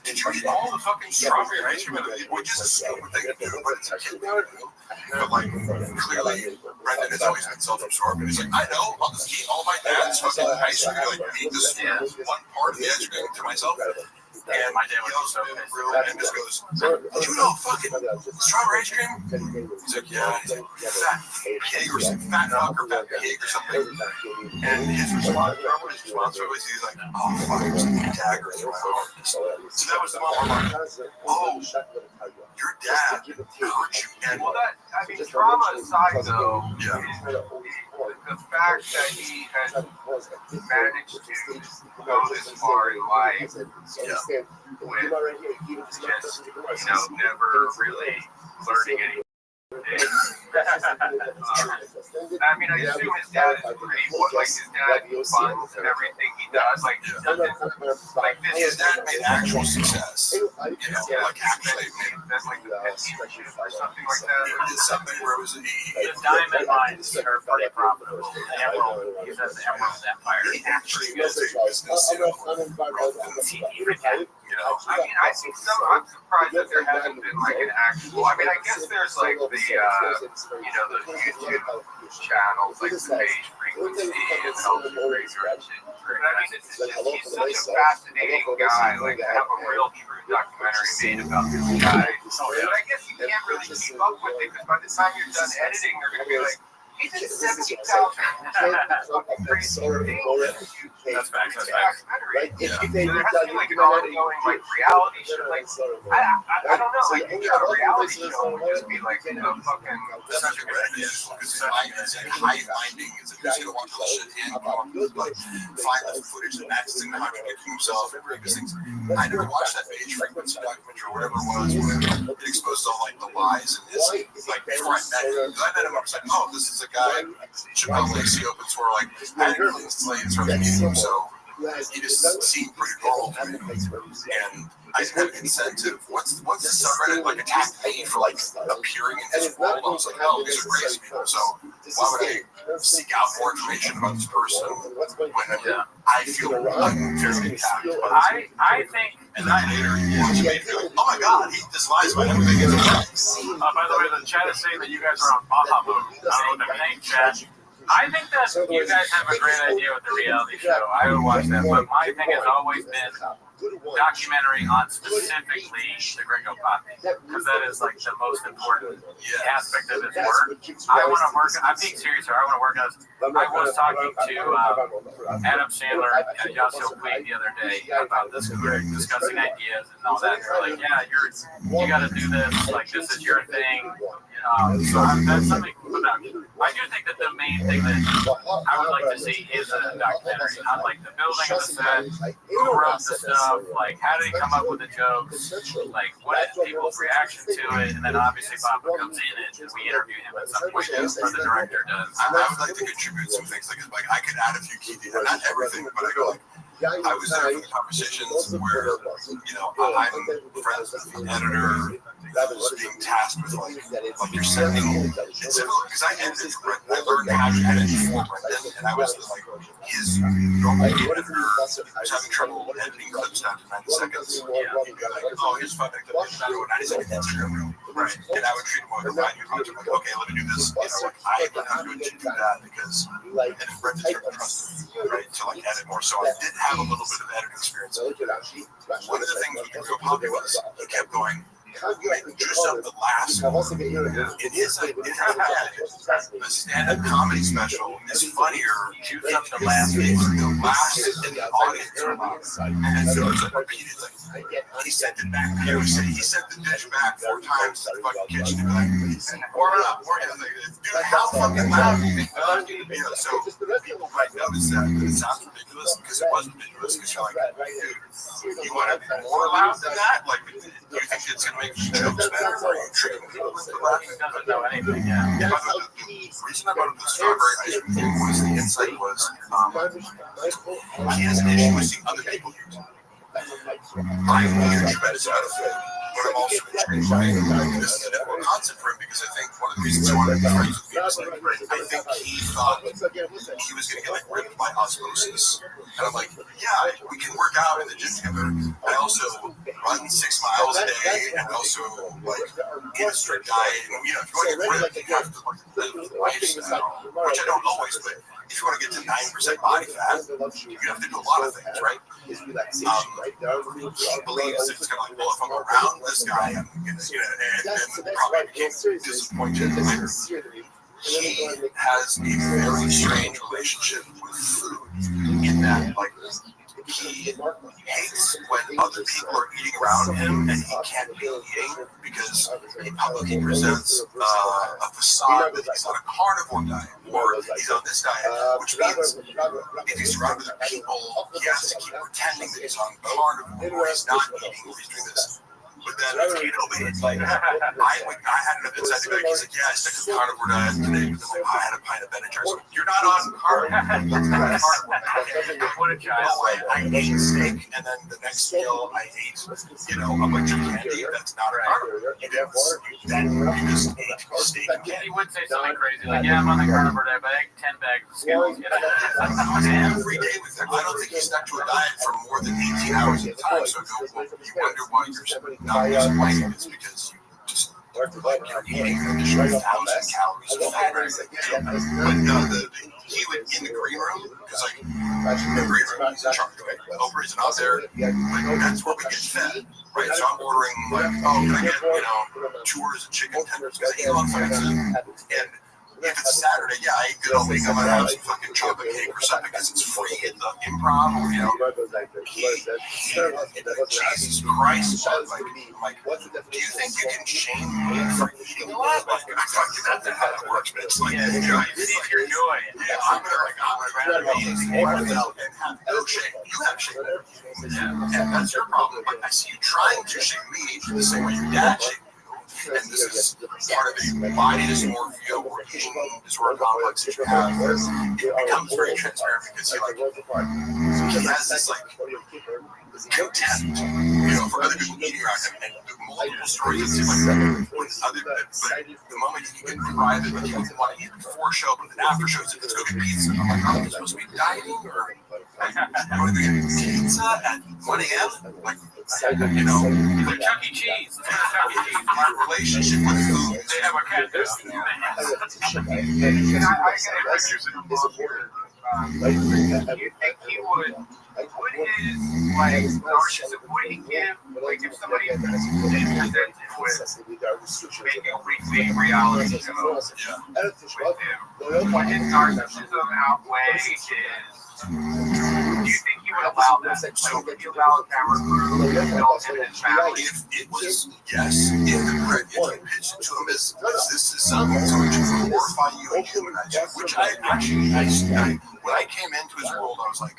did you eat all the fucking strawberry ice cream? Which is a stupid thing to do, but it's a kid thing to do. But, like, clearly, Brendan has always been self-absorbed, and he's like, I know, I'll just eat all my dad's fucking ice cream, like, eat this one part of the ice cream to myself. And my dad was so pissed. And just goes, you know fucking strawberry ice cream? He's like, yeah. He's like, fat pig or some fat fuck or fat pig or something. And his response was, he's like, oh, fuck, it was like a dagger through my heart. So that was the moment where I'm like, oh, your dad hurt you. And well, that, I mean, trauma aside, though, the fact that he has managed to go this far in life with just, never really learning anything. I mean, I assume his dad is pretty, his dad funds everything he does. Like, he doesn't, like this. His dad made actual success. Like, actually made or something like that. He did something where it was, the diamond mines are pretty profitable. The emerald, he says the Emerald Empire. He actually built a business, I mean, I think I'm surprised that there hasn't been like an actual. I mean, I guess there's like the the YouTube channels, like the page frequency and health research. But I mean, he's such a fascinating guy. Like, to have a real true documentary made about this guy. But I guess you can't really keep up with it, because by the time you're done editing, they're going to be like, he did 70,000 crazy things. That's facts. Right? Yeah. So there has to be like an ongoing like reality show. Like, I don't know. Like, you got a reality show would just be like a fucking. Such a great high-finding. It's just gonna watch all shit and like find the footage that matches and contradicting himself and bring things. I never watched that Page Frequency documentary or whatever it was, where it exposed all like the lies in his like before I met him. Because I met him, I was like, oh, this is a guy. Chappelle Lacey opens for like I didn't really slaves from the meeting, so he just seemed pretty normal to me. And I had an incentive. Once the subreddit like attacked me for like appearing in his world, I was like, oh, these are crazy people. So why would I seek out more information about this person when I feel unfairly attacked? I think, and oh my God, he dislies my everything. By the way, the chat is saying that you guys are on Baja Mode. I don't know what they're saying, chat. I think that you guys have a great idea with the reality show. I would watch that, but my thing has always been documentary on specifically the Gringo Poppy, because that is like the most important aspect of his work. I want to work. I'm being serious here. I want to work as. I was talking to Adam Sandler and Yasiel Puig the other day about this. We were discussing ideas and all that. They're like, yeah, you got to do this. Like, this is your thing. So that's something. I do think that the main thing that I would like to see is a documentary on like the building of the set, who wrote the stuff, like how did he come up with the jokes, like what is people's reaction to it, and then obviously Bob comes in it and we interview him at some point, or the director does. I would like to contribute some things like I could add a few key details, not everything, but I go like. I was there for the conversations where, I'm friends with the editor that was being tasked with like you're sending, it's because I edited for Brendan. I learned how to edit for Brendan, and I was like his normal editor was having trouble editing clips down to 90 seconds. He'd be like, oh, here's fun, like, 90 second Instagram reel. Right. And I would treat him like a man. You'd be like, okay, let me do this. Like, I learned how to do that because Brendan trusted me, right, to like edit more. So I did have a little bit of editing experience. One of the things with Gringo Poppy was he kept going, just up the last it is a stand-up comedy special is funnier juice up the last in the audience, and so it's like repeatedly he sent it back here. He sent the dish back 4 times to the fucking kitchen to be like, warm it up, dude, how fucking loud do you think so people might notice that it sounds ridiculous because it was ridiculous because you're like, dude, you want to be more loud than that? Like, do you think it's gonna make jokes better for you treating people with the laughing? Doesn't know anything. Yeah. The reason I brought up the strawberry ice cream was the insight was he has an issue with seeing other people use it. I'm a huge tremendous out of it, but I'm also intrigued by this is a difficult concept for him because I think one of the reasons he wanted to be friends with me was like, I think he thought he was going to get like ripped by osmosis. And I'm like, yeah, we can work out in the gym together. I also run 6 miles a day and also like eat a strict diet. And if you want to get ripped, you have to like live the lifestyle, which I don't always, but if you want to get to 9% body fat, you have to do a lot of things, right? He believes it's going to like, well, if I'm around this guy, I'm going to, and probably became disappointed later. He has a very strange relationship with food in that, like, he hates when other people are eating around him and he can't be eating because in public he presents a facade that he's on a carnivore diet or he's on this diet, which means if he's surrounded with other people, he has to keep pretending that he's on carnivore or he's not eating or he's doing this. But then with keto, it's like, I had enough inside the bag. He's like, yeah, I stuck to the carnivore diet today. But then I had a pint of Ben and Jerry's. You're not on carnivore. What a child. I ate steak, and then the next meal I ate, a bunch of candy. That's not a carnivore. You just ate steak and candy. He would say something crazy like, yeah, I'm on the carnivore diet, but I ate 10 bags of Skittles. Every day with him. I don't think he stuck to a diet for more than 18 hours at a time. So you wonder why you're not losing weight. It's because you just like you're eating just 1,000 calories of fat. But he would in the green room because like the green room is in charge, right? Nobody's not there. Like that's where we get fed, right? So I'm ordering like, oh, can I get 2 orders of chicken tenders because I eat a lot of fucking food. And if it's Saturday, yeah, I eat good old week. I might have some fucking chocolate cake or something because it's free at the Improv. Or, Jesus Christ, like, do you think you can shame me for eating a lot? Like, I fucking don't know how that works, but it's like, you see if you're doing it. Yeah, I'm gonna be eating myself and have no shame. You have shame. And that's your problem. But I see you trying to shame me the same way your dad shamed me. And this is part of the body dysmorphia or eating disorder complex that you have. It becomes very transparent because he has this like contempt, for other people eating around him and multiple stories. It's like when but the moment you can drive it, like you want to eat before show, but then after show, let's go get pizza. I'm like, oh, you're supposed to be dieting or you want to get pizza at 1 a.m. Like, Chuck E. Cheese. My relationship with food. They have a cat there. You think he would is like narcissism? What do you give? Like if somebody is presented with making a weekly reality show with him, would his narcissism outweigh his? Do you think he would allow that? So would you allow a camera crew to film him and his family? If it was yes, if you pitched it to him as this is something that's going to glorify you and humanize you, which I actually, when I came into his world, I was like,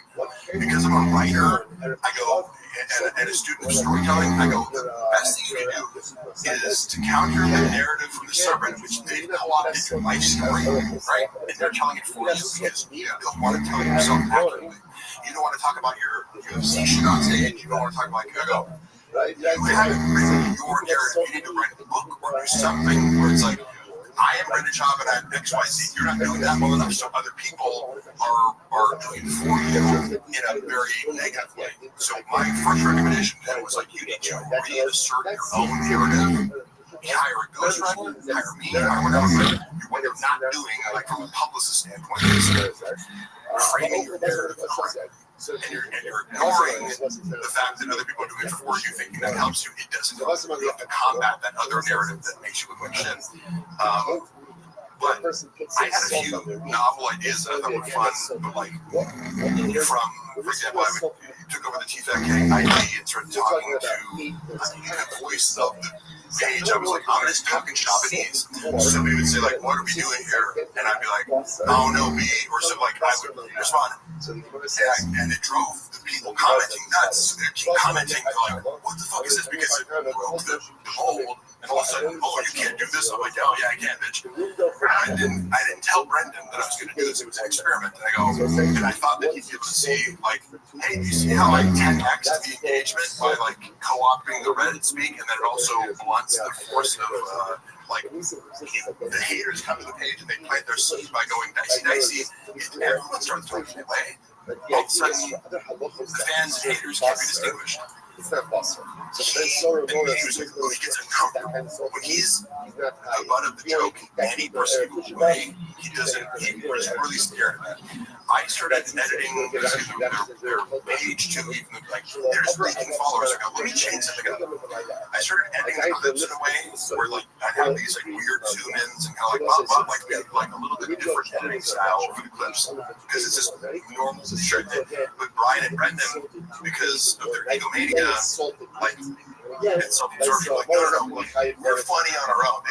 because I'm a writer, I go, and a student of storytelling, I go, the best thing you can do is to counter the narrative from the subreddit, which they've co-opted your life story, right? And they're telling it for you because you don't want to tell it yourself accurately. You don't want to talk about your UFC shit on stage. You don't want to talk about your ego. Right? You haven't written your narrative. You need to write a book or do something where it's like, I am ready to job and I have XYZ. You're not doing that well enough, so other people are doing it for you in a very negative way. So my first recommendation to him was like, you need to reassert your own narrative. Hire a ghostwriter, hire me, hire whatever. What you're not doing, like from a publicist standpoint, is framing your narrative correctly. And you're ignoring the fact that other people are doing it for you, thinking that helps you. It doesn't. You have to combat that other narrative that makes you look like shit. But I had a few novel ideas that I thought were fun, but like from, for example, I took over the TFAK ID and started talking to the voice of the page. I was like, I'm just talking Japanese. Somebody would say like, what are we doing here? And I'd be like, oh no, me, or something like I would respond. And it drove the people commenting nuts. So they'd keep commenting like, what the fuck is this? Because it broke the mold. And all of a sudden, oh, you can't do this. I'm like, oh yeah, I can, bitch. I didn't tell Brendan that I was going to do this. It was an experiment. And I go, and I thought that he'd be able to see, like, hey, do you see how I 10x the engagement by like co-opting the Reddit speak, and then it also blunts the force of like the haters come to the page and they plant their seeds by going dicey. Everyone starts talking away. All of a sudden, the fans and haters can't be distinguished. It's not possible. So he gets uncomfortable. When he's the butt of the joke in any perceivable way, he's really scared of that. I started editing their page too, even like they're just making followers. I go, let me change something up. I started editing the clips in a way where like I have these like weird zoom-ins and kind of like a little bit different editing style for the clips because it's just normal shit. But Brian and Brendan, because of their egomania, like it's self-absorption. Like no, like, we're funny on our own.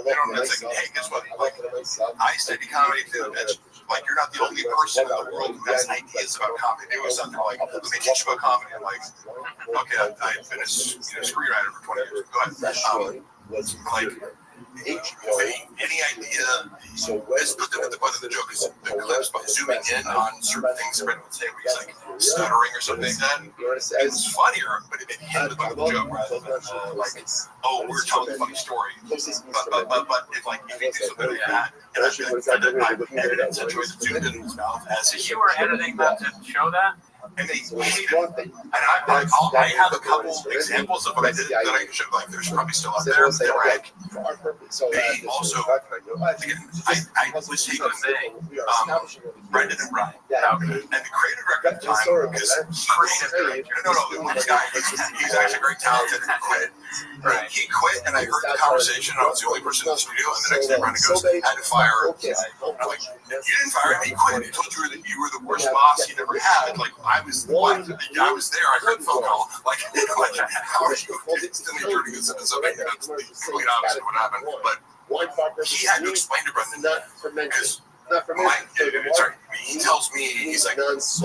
They don't like, hey, guess what? Like I study comedy too, bitch. Like you're not the only person in the world who has ideas about comedy. They always something like, let me teach you about comedy. I'm like, okay, I've been a screenwriter for 20 years. Go ahead. Like any idea, so let's put them at the butt of the joke is the clips by zooming in on certain things that would say where he's like stuttering or something like that. It's funnier, but it hit the butt of the joke rather than like, oh, we're telling a funny story. But if like if you do something like that, and I feel like I've edited in such a way that zoomed in his mouth as you were editing that to show that. And they hate it. And I have a couple examples of what I did that I should like. There's probably still out there. They were like, they also, again, I was taking Brendan and Brian, and the creative director at the time, because creative director, no, this guy, he's actually very talented and quit. Right. He quit, and I heard the conversation. I was the only person in the studio, and the next day Brendan goes, I had to fire him. I'm like, you didn't fire him, he quit. He told you that you were the worst boss he ever had. Like, I was there, I heard the phone call. Like how are you instantly turning this into something that's the complete opposite of what happened? But he had to explain to Brendan because he tells me, he's like, Brendan's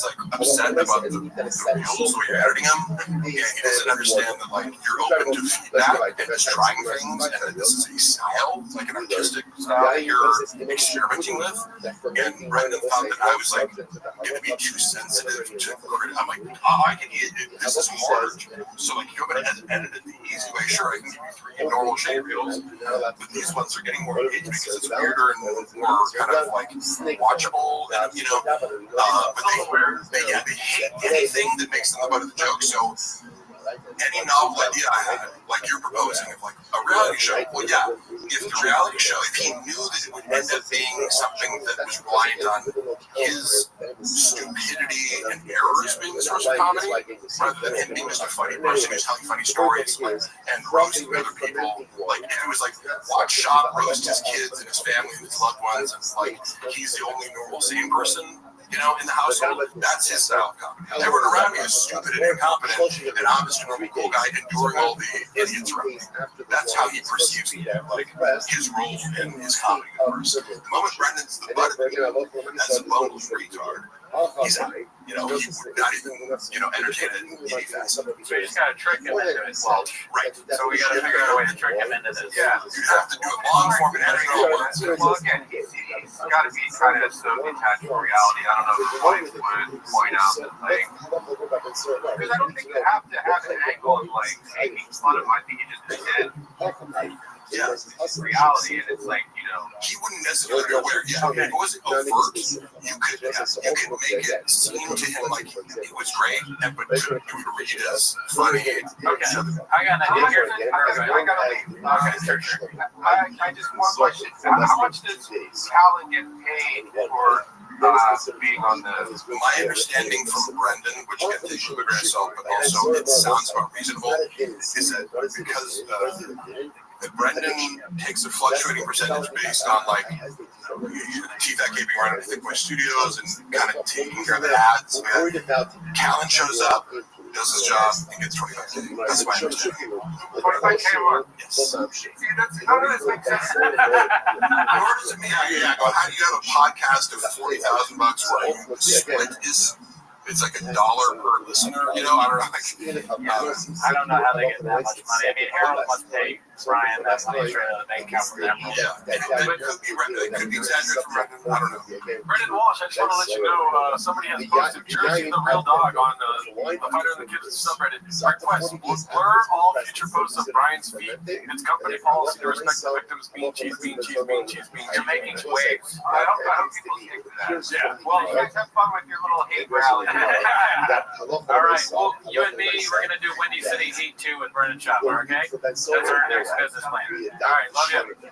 like upset about the reels where you're editing him, and he doesn't understand that like you're open to feedback and just trying things, and that this is a style, like an artistic style that you're experimenting with. And Brendan thought that I was like going to be too sensitive to credit. I'm like, I can eat it. This is hard. So like, you're going to edit it the easy way. Sure, I can give you 3 normal shade reels, but these ones are getting more engaged because it's weirder and more kind of like watchable, and you know. But they hate anything that makes them the butt of the joke. So any novel idea I had, like you're proposing, of like a reality show, well, yeah, if the reality show, if he knew that it would end up being something that was reliant on his stupidity and errors being the source of comedy, rather than him being just a funny person who's telling funny stories and roasting other people. Like, if he was like, watch Shop roast his kids and his family and his loved ones, and like he's the only normal sane person, you know, in the household, that's his style of comedy. Everyone around me is stupid and incompetent, and I'm just a normal cool guy enduring all the idiots around me. That's how he perceives like his role in his comedy universe. The moment Brendan's the butt of it, that's a bumble retard. He's out. You know, he would not even, you know, entertain it any fast. So you just gotta trick him into it. Well, right. So we gotta figure out a way to trick him into this. Yeah, you have to do it long form and edit it all words. Well, again, he's got to be kind of so detached from reality. I don't know if Floyd would point out that, like, because I don't think you have to have an angle of, like, making fun of him. I think you just pretend. Yeah, reality, and it's like, you know, he wouldn't necessarily be aware. Yeah, if it wasn't overt, you could make it seem to him like it was great, but to read it as funny. Okay, I got an idea here. I gotta leave. I just one question. How much does Callan get paid for being on the? My understanding from Brendan, which again they should agree so, but also it sounds about reasonable, is that because that Brendan takes a fluctuating percentage based on like TVAC keeping running at Thick Boy Studios and kind of taking care of the ads. Callan shows up, does his job, and gets $25K. That's my understanding. $25K a month. Yes. See, that's how does this make sense? Nor does it mean, yeah, how do you have a podcast of $40,000 where you split is? It's like $1 per listener, you know. I don't know. I don't know how they get that much money. I mean, Harold must pay Brian that money straight out of the bank account from Emerald. Yeah, it could be exaggerated from Brendan. I don't know. Brendan Walsh, I just want to let you know, somebody has posted Jersey the Real Dog on the Fighter and the Kids subreddit. Request, blur all future posts of Brian's feet. It's company policy to respect the victims. Mean cheese, mean cheese, mean cheese, mean cheese. You're making waves. I hope people stick to that. Yeah. Well, you guys have fun with your little hate rally. All right. Well, you and me, we're gonna do Windy City Heat 2 with Brendan Chopper. Okay. That's our next business plan. All right. Love you.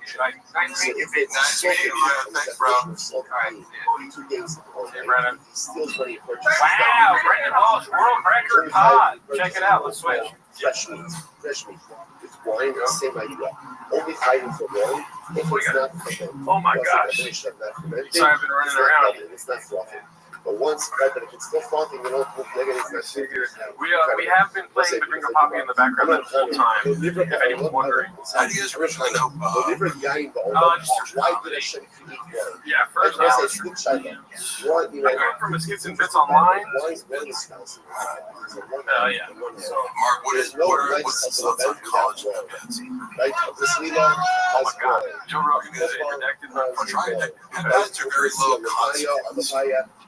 Nice meeting you, Pete. Nice meeting you. Thanks, bro. All right. Hey, Brendan. Wow, Brendan Walsh, world record pod. Check it out. Let's switch. Fresh meat. It's wine, the same idea. Only fighting for wine. If it's not fermented, Oh my gosh. Sorry, I've been running around. It's not frothing. But once, right, but if it's still frothing, you know, it's not serious. We have been playing the Drinker Poppy in the background the whole time. If anyone's wondering. How do you guys originally know? Yeah, first I went from a Skits and Bits online. Yeah. Mark, what's the thoughts on college events? Oh my God. Joe Rogan is redacted. Headbands are very low consequence.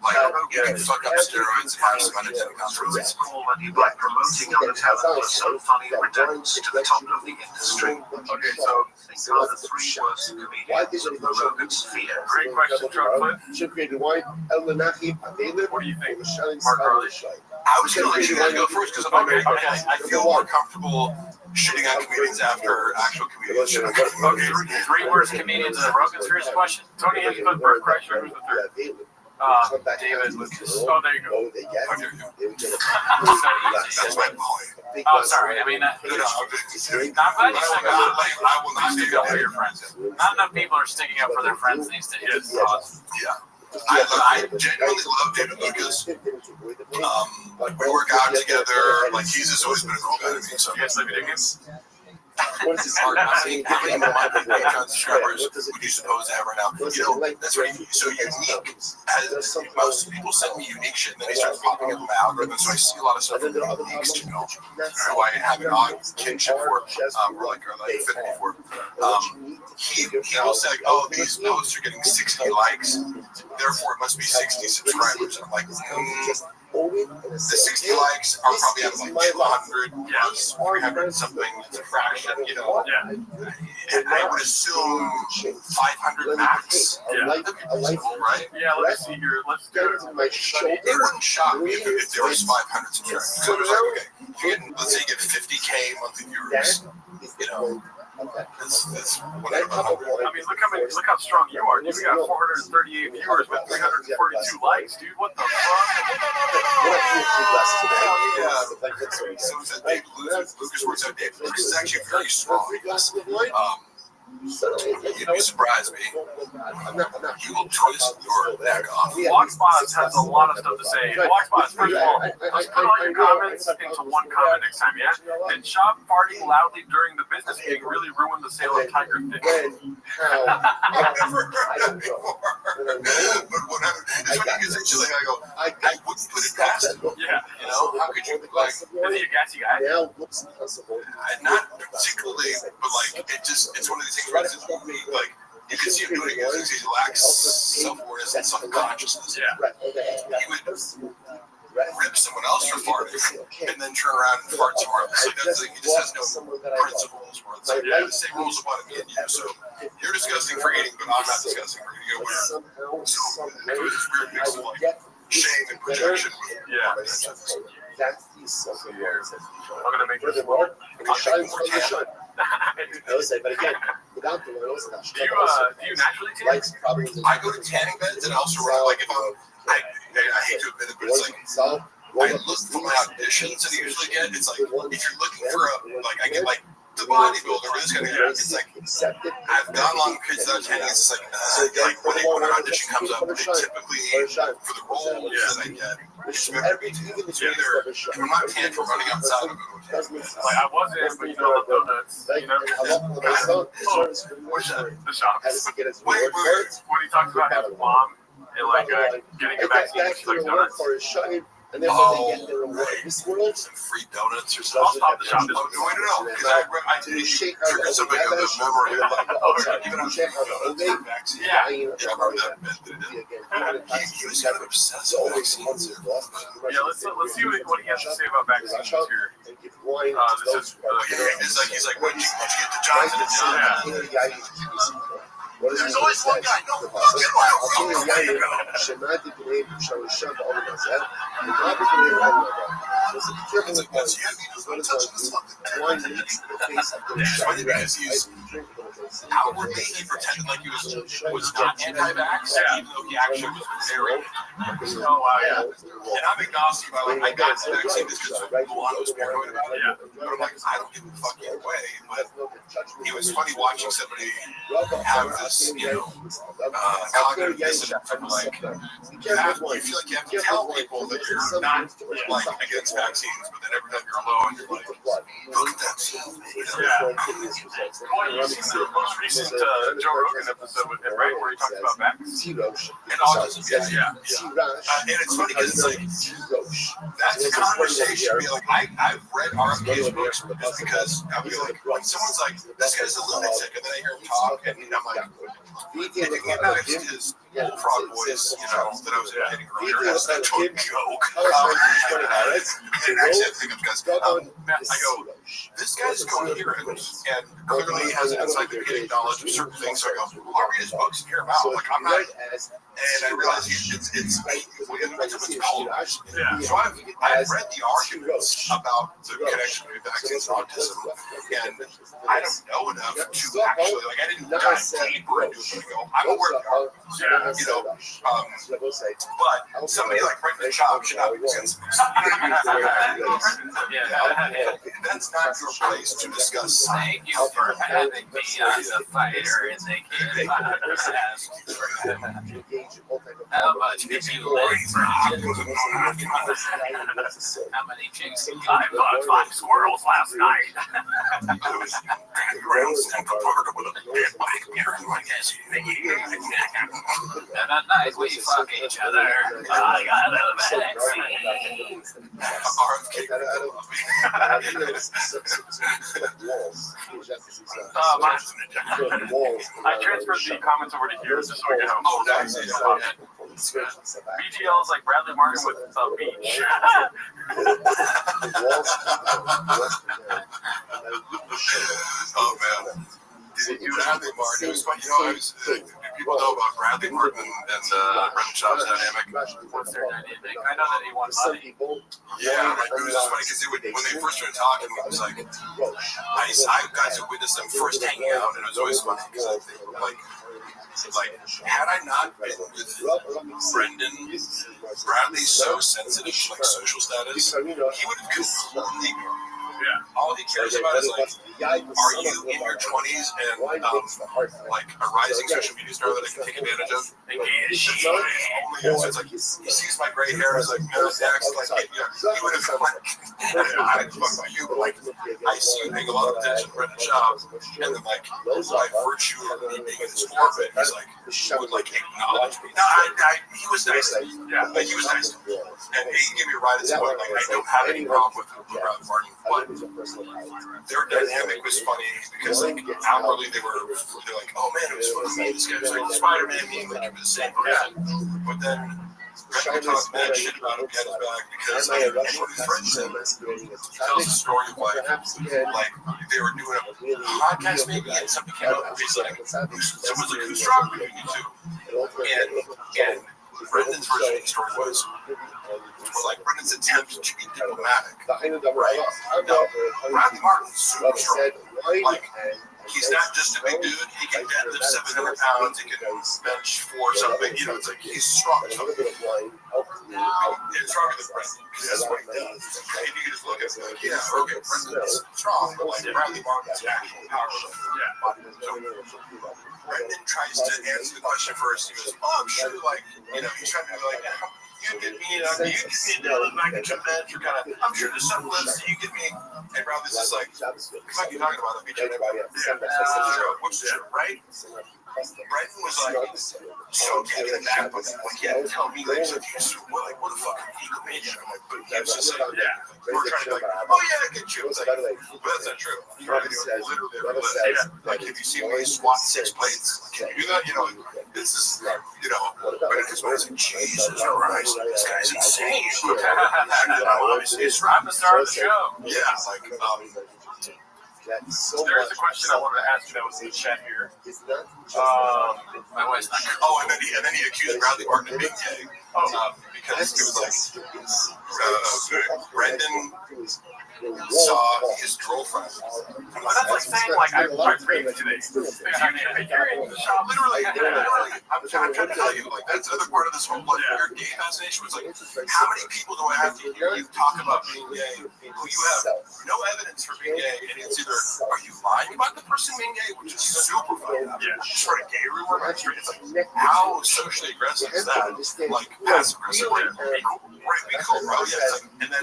Like, you can fuck up steroids and have some unintended consequences. By promoting other talent was so funny it returns to the top of the industry. Okay, so Some of the three worst comedians of the Rogan sphere. Great question, Chuck Flynn. What do you think, Mark Harley? I was going to let you guys go first because I feel more comfortable shitting on comedians after actual comedians. Okay, three worst comedians in the Rogan series question. Tony has put Bert Kreischer, who's the third? David Lucas. Oh, there you go. That's my boy. Oh, sorry. I mean, I'm glad you stuck up. I will not stick up for your friends. Not enough people are sticking up for their friends these days. Yeah. I genuinely love David Lucas. We work out together. Like, he's just always been a cool guy to me. So you guys live in Indians? What is this hard? How many subscribers would you suppose to have right now? You know, that's right. So unique. As most people send me unique shit, and then he starts popping up in my algorithm. So I see a lot of stuff from uniques, you know, who I have an odd kinship for, or like affinity for. He will say, "Oh, these posts are getting 60 likes, therefore it must be 60 subscribers." And I'm like, the 60 likes are probably at like 200, 300 something. It's a fraction, you know. Yeah. And I would assume 500 max. Yeah. That'd be reasonable, right? Yeah. Let's see here. Let's do it. It wouldn't shock me if there was 500 subscribers. So it was like, okay, let's say you get 50K monthly viewers, you know. That's what I mean, look how strong you are. Dude, we got 438 viewers with 342 likes, dude. What the fuck? So is that Dave Lucas works out Dave. Lucas is actually very strong. You'd be surprised, me. You will twist your neck off. Walkspots has a lot of stuff to say. Walkspots, first of all, let's put all your comments into one comment next time, yeah? Did Shop farting loudly during the business meeting really ruin the sale of Tiger Fish? I've never heard that before. But what happened is when you get chilling, I go, I wouldn't put it past him. Yeah. You know, how could you, like, is he a gassy guy? Not particularly, but like, it's one of these things where it's just, like, you can see him doing it because he lacks self-awareness and self-consciousness. Yeah. He would rip someone else for farting and then turn around and fart somewhere else. Like, that's like, he just has no principles. Where it's like, the same rules apply to me and you. So you're disgusting for eating, but I'm not disgusting for eating. So it was this weird mix of like shame and projection. Yeah. That's the something words. I'm gonna make this more. I'll take more tan. I would say, but again, without the oils, do you naturally tan? I go to tanning beds and also like if I'm, I hate to admit it, but it's like I look for my auditions that I usually get. It's like if you're looking for a I get like the bodybuilder or this kind of guy. It's like I've gone long periods without tanning. It's just like when an audition comes up, they typically for the role that I get. It's either I'm not tan for running outside of it. Like I wasn't, but you know the donuts. You know, the shop. When he talks about his mom and like getting a vaccine, she likes donuts. And then when they get their award, this world, some free donuts or something. I'll stop the shop. Oh, no, I don't know. Because I did trigger something of the memory of like, even on the vaccine. Yeah. I remember that bit. He was kind of obsessed with vaccines. Yeah, let's see what he has to say about vaccines here. This is he's like, when you get the Johnson & Johnson. There's always one guy. No, outwardly he pretended like he was not anti-vax, even though he actually was very. And I'm agnostic about like I got the vaccine just because Milano was paranoid about it. But I'm like, I don't give a fuck either way. But it was funny watching somebody have this, cognitive dissonance from like you feel like you have to tell people that you're not like against vaccines, but then every time you're alone, you're like, look at that stuff. Well, you've seen the most recent Joe Rogan episode with him, right, where he talks about vaccines and autism. Yeah. And it's funny because it's like that's a conversation. Like I've read RFK's books just because I feel like when someone's like, this guy's a lunatic, and then I hear him talk, and I'm like, and you get back to his bullfrog voice, that I was imitating earlier. That's a total joke. And actually, I think of guys. I go, this guy's coherent, and clearly he has an encyclopedic knowledge of certain things. So I go, well, I'll read his books and hear him out. Like I'm not, and I realize it's polarized. So I've read the arguments about the connection between vaccines and autism, and I don't know enough to actually I didn't dive deeper into it. I'm aware of the arguments, but somebody like Brendan Schaub should not be discussing. That's not your place to discuss. Thank you for having me as a fighter in the game. How much did you lay for how many chicks did you fuck 5 squirrels last night? I was and prepared with a big black mirror in my guess. And at night we fuck each other. I got a vaccine. I transferred the comments over to here just so we can have BGL is like Bradley Martin with a beach. Oh man. Bradley Martin. It was funny. I was people know about Bradley Martin and Brendan Schaub's dynamic? What's their dynamic? I know that he won money. Yeah, like it was just funny because when they first started talking, it was like I got to witness them first hanging out, and it was always funny because like had I not been with Brendan, Bradley's so sensitive to like social status, he would have completely ignored. Yeah. All he cares about is like, are you in your 20s and like a rising social media star that I can take advantage of? It's like he sees my gray hair as like Dax, like he would have like, I fuck about you, but like I see you paying a lot of attention to Brendan Schaub, and then like by virtue of me being in his orbit, he's like would like acknowledge me. No, he was nice. Yeah, like he was nice, and he gave me a ride at some point. Like I don't have any problem with Bradley Martin, but their dynamic was funny because like outwardly they're like, oh man, it was fun to meet this guy. It was like Spider-Man meeting like it was the same person, but then Brendan talks mad shit about him behind his back because like, anyone who threatens him tells the story of like they were doing a podcast maybe and something came up and he's like, someone's like, who's stronger between you two? And Brendan's version of the story was like Brendan's attempt to be diplomatic, right? Now, Bradley Martin's super strong. Like, he's not just a big dude. He can deadlift 700 pounds. He can bench 4 something. You know, it's like he's strong. It's stronger than Brendan because that's what he does. Okay, you can just look at it like, yeah, okay, Brendan's strong, but like Bradley Martin's actual power. Yeah. So Brendan tries to answer the question first. He goes, "Oh, I'm sure, like, you know, he's trying to be like, you give me a dollar back at your bed. You're kind of, I'm sure there's some lifts that you give me." And Bradley's just like, "You might be talking about it, BJ. What's true, right?" Brendan was like so taken aback by that. Like, he had to tell me, like, what a fucking egomaniac. But he was just like, we're trying to be like, oh yeah, I get you. It's like, but that's not true. Like, if you see me squat 6 plates, can you do that? You know, this is, you know, but it's like, Jesus Christ, this guy's insane. Obviously, it's right the start of the show. Yeah, like, there's a question I wanted to ask you that was in the chat here. My wife's not. Oh, and then he accused Bradley Martin of being gay. Because it was like Brendan saw his girlfriend. But that's like saying, like, I breathed today. If you're in the shop, literally, I'm trying to tell you, like, that's another part of this whole like weird gay fascination was like, how many people do I have to hear you talk about being gay who you have no evidence for being gay, and it's either are you lying about the person being gay, which is super funny, just for a gay rumor, it's like how socially aggressive is that? Like passive aggressive, be cool, bro. Yeah, and then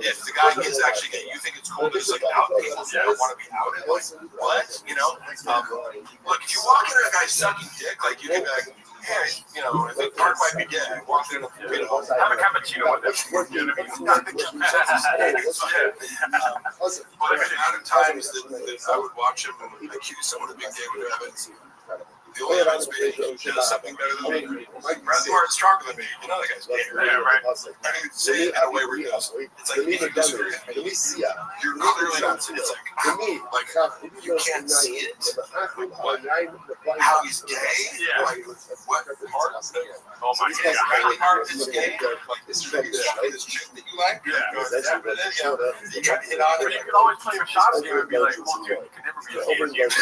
if the guy is actually gay, you think it's cool to just like out people who don't want to be outed? Like what? You know? Look, if you walk into a guy sucking dick, like you can be like, hey, you know, I think Mark might be gay. Walk in, you know, have a cappuccino with him. But out of times that I would watch him and accuse someone of being gay with evidence. The only evidence being he does something better than me. Bradley Martin's stronger than me. You know that guy's gay. Yeah, right. I mean, say it in a way where he goes, it's like, if you disagree with me, you're clearly not saying it's like you can't see it. What? How he's gay? Yeah. Like, what? Martin? Oh my God. Bradley Martin is gay? Like, this chick that you like? Yeah. You try to hit on it. You could always play a shots game and be like, well, dude, you could never be a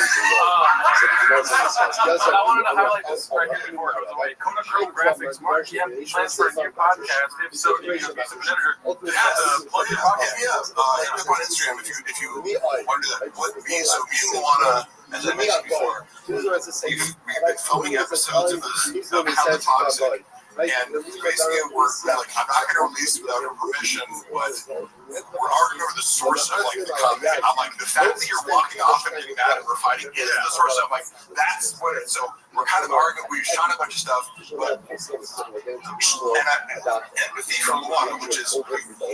I wanted to highlight this right here before it goes away. Kodachrome Graphics, Mark, you have plans for a new podcast? If so, do you have a editor? Plug your podcast. Hit me up on Instagram if you want to do that. Me and Luana, as I mentioned before, we've been filming episodes of How the Toxic. And basically, we're like, I'm not going to release it without her permission, but we're arguing over the source of like the comment. I'm like, the fact that you're walking off and getting mad and we're fighting is the source of like, that's what it is. So we're kind of arguing. We've shot a bunch of stuff, but empathy from Luana, which is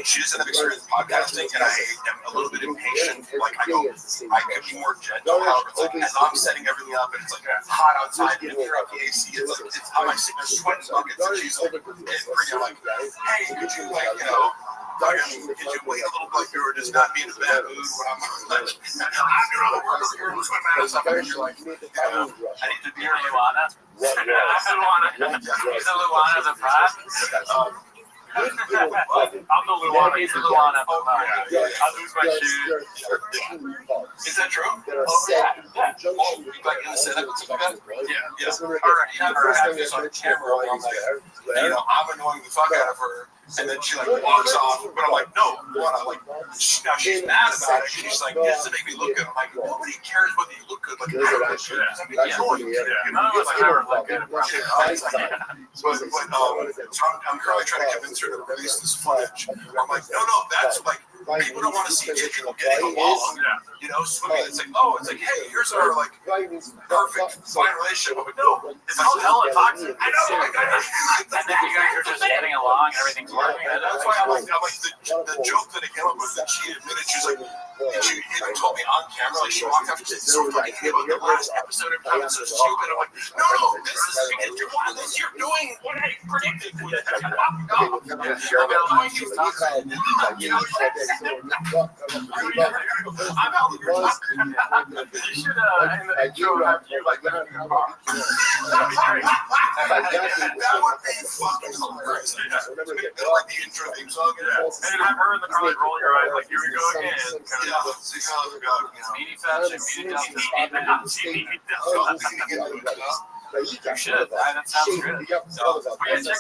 she doesn't have experience in podcasting, and I am a little bit impatient. Like I could be more gentle. However, it's like as I'm setting everything up and it's like hot outside and you're up the AC, it's like I'm like sweating buckets. And she's like, pretty like, hey, could you like, you know, Could you wait a little bit or just not be in a bad mood when I'm like, I'm doing all the work over here, lose my mask, and you're like, I need to be a Luana. He's a Luana the pot. I'm the Luana. He's the Luana. I'll lose my shoes. Is that true? Yeah. Oh, you like in the setup? Yeah. Alright, Never have this on camera where I'm like, I'm annoying the fuck out of her. And then she like walks off, but I'm like, no, what? I'm like, now she's mad about it. She's like, this to make me look good. I'm like, nobody cares whether you look good. Like, I don't look good. None of us ever look good. So I'm currently trying to convince her to release this footage. I'm like, no, that's like, people don't want to see digital getting along. Swimming. It's like, hey, here's our like perfect fine relationship. But no, it's all hella toxic. I know. And then you guys are just getting along and everything's working. And that's why I'm like the joke that I came up with that she admitted she was like, she even told me on camera, like she walked up and said, so fucking about the last episode of Time so stupid. I'm like, no, this is because you're one of this. You're doing what I predicted. I'm out of your time. You should in the show have you like that in the car. That'd be great. That would be fucking hilarious. Like the intro theme song. And have her in the car like rolling her eyes like, here we go again. Speedy fashion, speedy You should. That sounds good. Check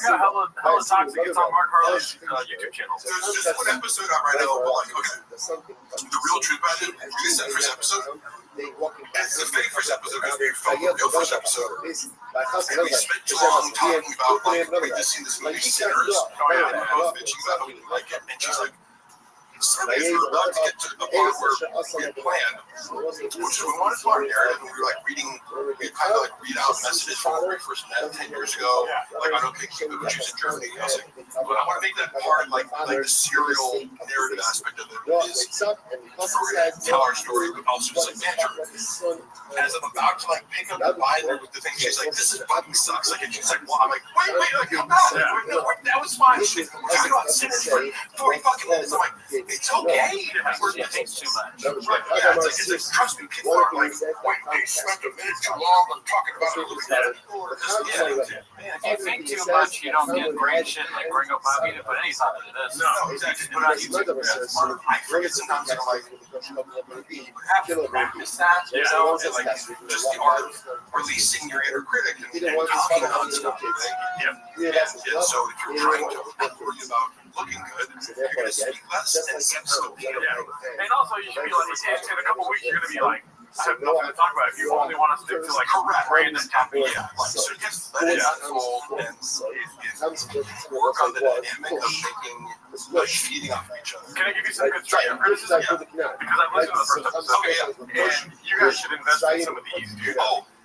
out Hella Toxic. It's on Mark Harley's YouTube channel. There's just one episode out right now, but like, okay, the real truth about it, release that first episode. It's the fake first episode because we filmed the real first episode. And we spent too long talking about, like, we just seen this movie, Sinners. And I was bitching about how we didn't like it. And she's like, Sundays we're about to get to the part where we had planned, which we wanted to our narrative, and we were like reading, we kind of like read out messages from when we first met 10 years ago, like on OK Cupid, which was in Germany. I was like, but I want to make that part like the serial narrative aspect of it is for tell our story, but also just like banter. As I'm about to like pick up the Bible with the thing, she's like, this is fucking sucks. Like, and she's like, well, I'm like, wait, like, no, that was fine. She's like, we're talking about sinners for 40 fucking minutes. I'm like, it's okay. We're thinking too much. Yeah, it's like, trust me, people aren't like, wait, they spent a minute too long on talking about it. If you think too much, you don't get great shit like Ringo Bobby to put any thought into this. No, exactly. Put it on YouTube. I forget sometimes I'm like, you have to practice that, and like, just the art of releasing your inner critic and talking about stuff. And so if you're trying to worry about looking good, you're going to speak less and seem so good. And also, you should be like, in a couple weeks, you're going to be like, I have nothing to talk about. If you only want to stick to like random topics. So just let it unfold and work on the dynamic of making, like, feeding off each other. Can I give you some constructive criticism? Because I've listened to the first episode. And you guys should invest in some of these, dude.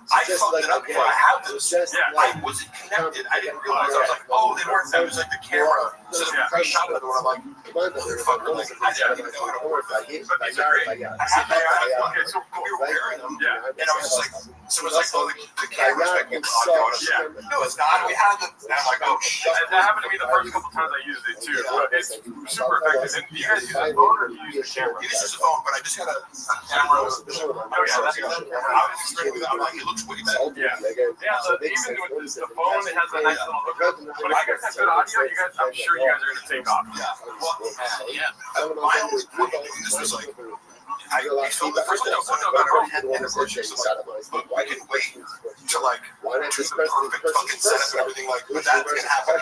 I fucked it up before I had this. I wasn't connected. I didn't realize. I was like, oh, they weren't. It was like the camera. So I shot it, and I'm like, motherfucker, like, I didn't even know how to work that. But these are great. Okay, so we were wearing them, and I was just like, so it was like, oh, the camera's like, no, it's not. We had them. And I'm like, oh shit. That happened to me the first couple times I used it too. It's super effective. And do you guys use a phone or do you use a camera? He uses a phone, but I just got a camera. Oh yeah, that's good. I was extremely good. I'm like, it looks way better. Yeah, so even with the phone, it has a nice little look. But if you guys have good audio, you guys, I'm sure you guys are going to take off. My only point of doing this was like, I filmed the first episode about our head and but I can wait to like do the perfect fucking setup and everything like, but that's gonna happen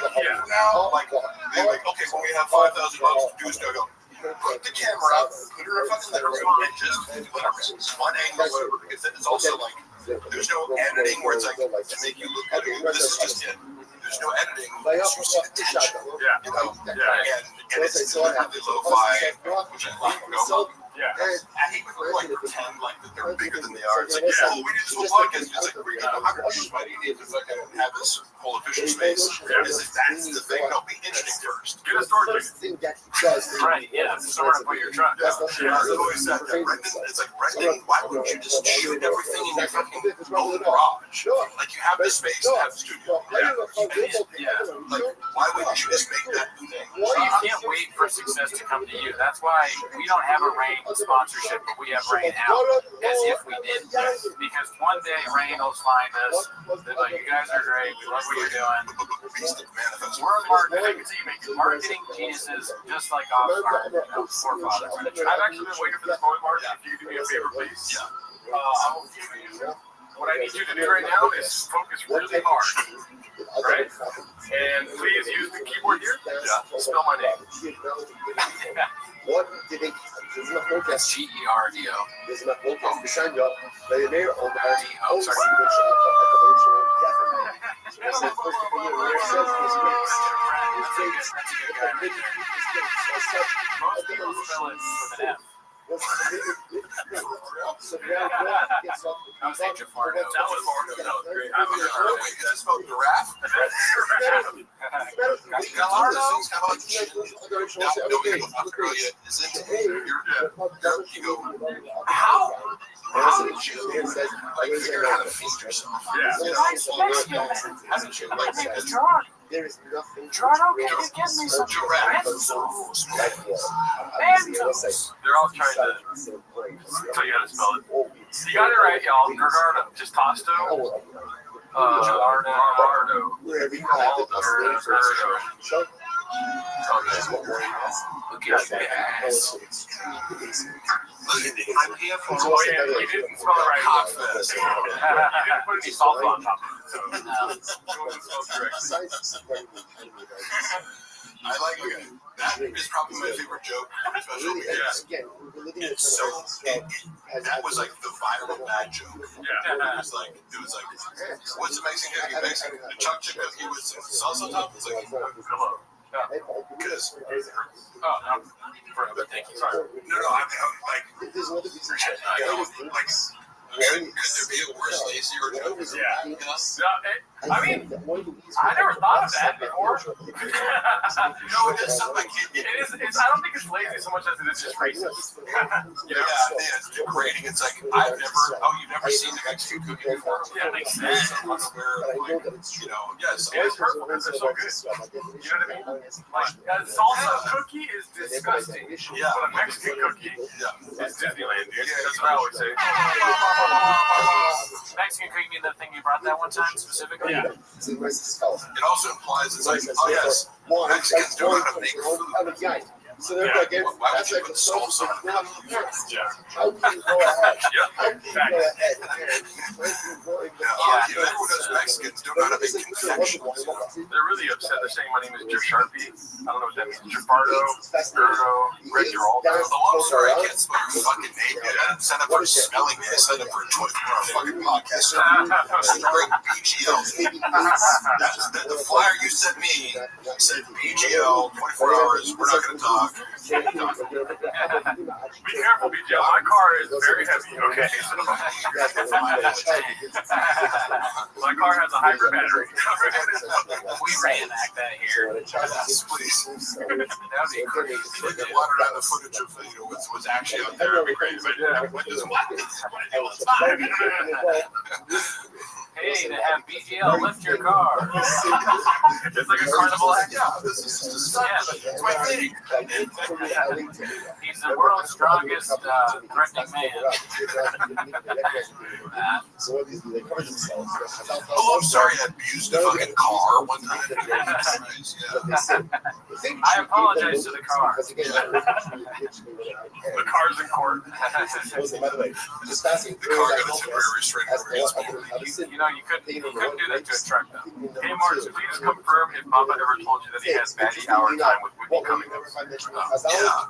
now. Like, they're like, okay, when we have $5,000 to do this, go. Put the camera up, put her in a fucking living room, and just let her one angle, whatever. Because then it's also like, there's no editing where it's like to make you look good. This is just it. There's no editing. It's just the tension, you know. And it's really lo-fi, which I like. Yeah. I hate when people like pretend like that they're bigger than they are. It's like, yeah, we need this whole podcast. It's like, how much why do you need to fucking have this whole official space? As if that's the thing. No, be interesting first. Get a storage unit. Right, yeah, somewhere to put your truck. Yeah, I've always said that. It's like, Brendan, why wouldn't you just shoot everything in your fucking own garage? Like, you have the space to have the studio. Yeah. Like, why wouldn't you just make that thing? You can't wait for success to come to you. That's why we don't have a Rain sponsorship, but we have Rain out as if we did. Because one day Rain will find us. They're like, you guys are great. We love what you're doing. We're marketing, marketing geniuses just like our forefathers. I've actually been waiting for this moment, Mark. If you do me a favor, please. I will give you. What I need you to do right now is focus really hard. Right? And please use the keyboard here. Yeah. Spell my name. What did they It's G-E-R-D-O. There's enough focus. The sun up. They may or D-O. Sorry. Most people spell it with an F. I was saying Jafar. That was great. I was Wait, that's about giraffe? How? How did you figure out how to feed yourself? There is nothing. Toronto, can you give me some pretzels? They're all trying to tell you how to spell it. You got it right, y'all. Gerardo. Just Tosto. Gerardo. Wherever you have the possibility. I'm here for you didn't spell it right. Cockfest. You didn't put any salt on top of it. I like it. That is probably my favorite joke, especially it's so. That was like the viral bad joke. Yeah. It was like, what's amazing cookie amazing? The chocolate chip cookie with salsa on top. It's like, because. Thank you. Sorry. No, I'm like, like. Could there be a worse, lazier joke? Yeah. I mean, I never thought of that before. No, it is something like it is. I don't think it's lazy so much as it is just racist. Yeah, it's degrading. It's like you've never seen the Mexican cookie before? Yeah, it makes sense. Yes, it's hurtful because they're so good. You know what I mean? Like a salsa cookie is disgusting. Yeah, but a Mexican cookie is Disneyland, dude. That's what I always say. Mexican cookie, the thing you brought that one time specifically? Yeah. It also implies it's like, oh yes, Mexicans don't know how to make food. So they're like, why would you put salsa on it? How can you go ahead? How can you go ahead? Everyone knows Mexicans don't know how to make confections. They're really upset. They're saying my name is Sharpie. I don't know what that means. Jafardo, Gerardo, Red Geraldo. I'm sorry, I can't spell your fucking name. I didn't sign up for spelling bee. I signed up for a fucking podcast. Great BGL. The flyer you sent me said BGL, 24 hours, we're not going to talk. Be careful, BJ. My car is very heavy, okay? My car has a hybrid battery. We reenact that here. Yes, please. That would be crazy. We can water down the footage of what's actually out there. That'd be great. But yeah, what does Hey, to have BGL lift your car. It's like a carnival act. Yeah, this is my thing. He's the world's strongest threatening man. Oh, I'm sorry, I abused a fucking car one time. I apologize to the car. The car's in court. The car got a temporary restraining order. You know, you couldn't do that to a truck, though. Hey, Mark, please confirm if Papa ever told you that he has Maddie hour time with Whitney Cummings. Yeah.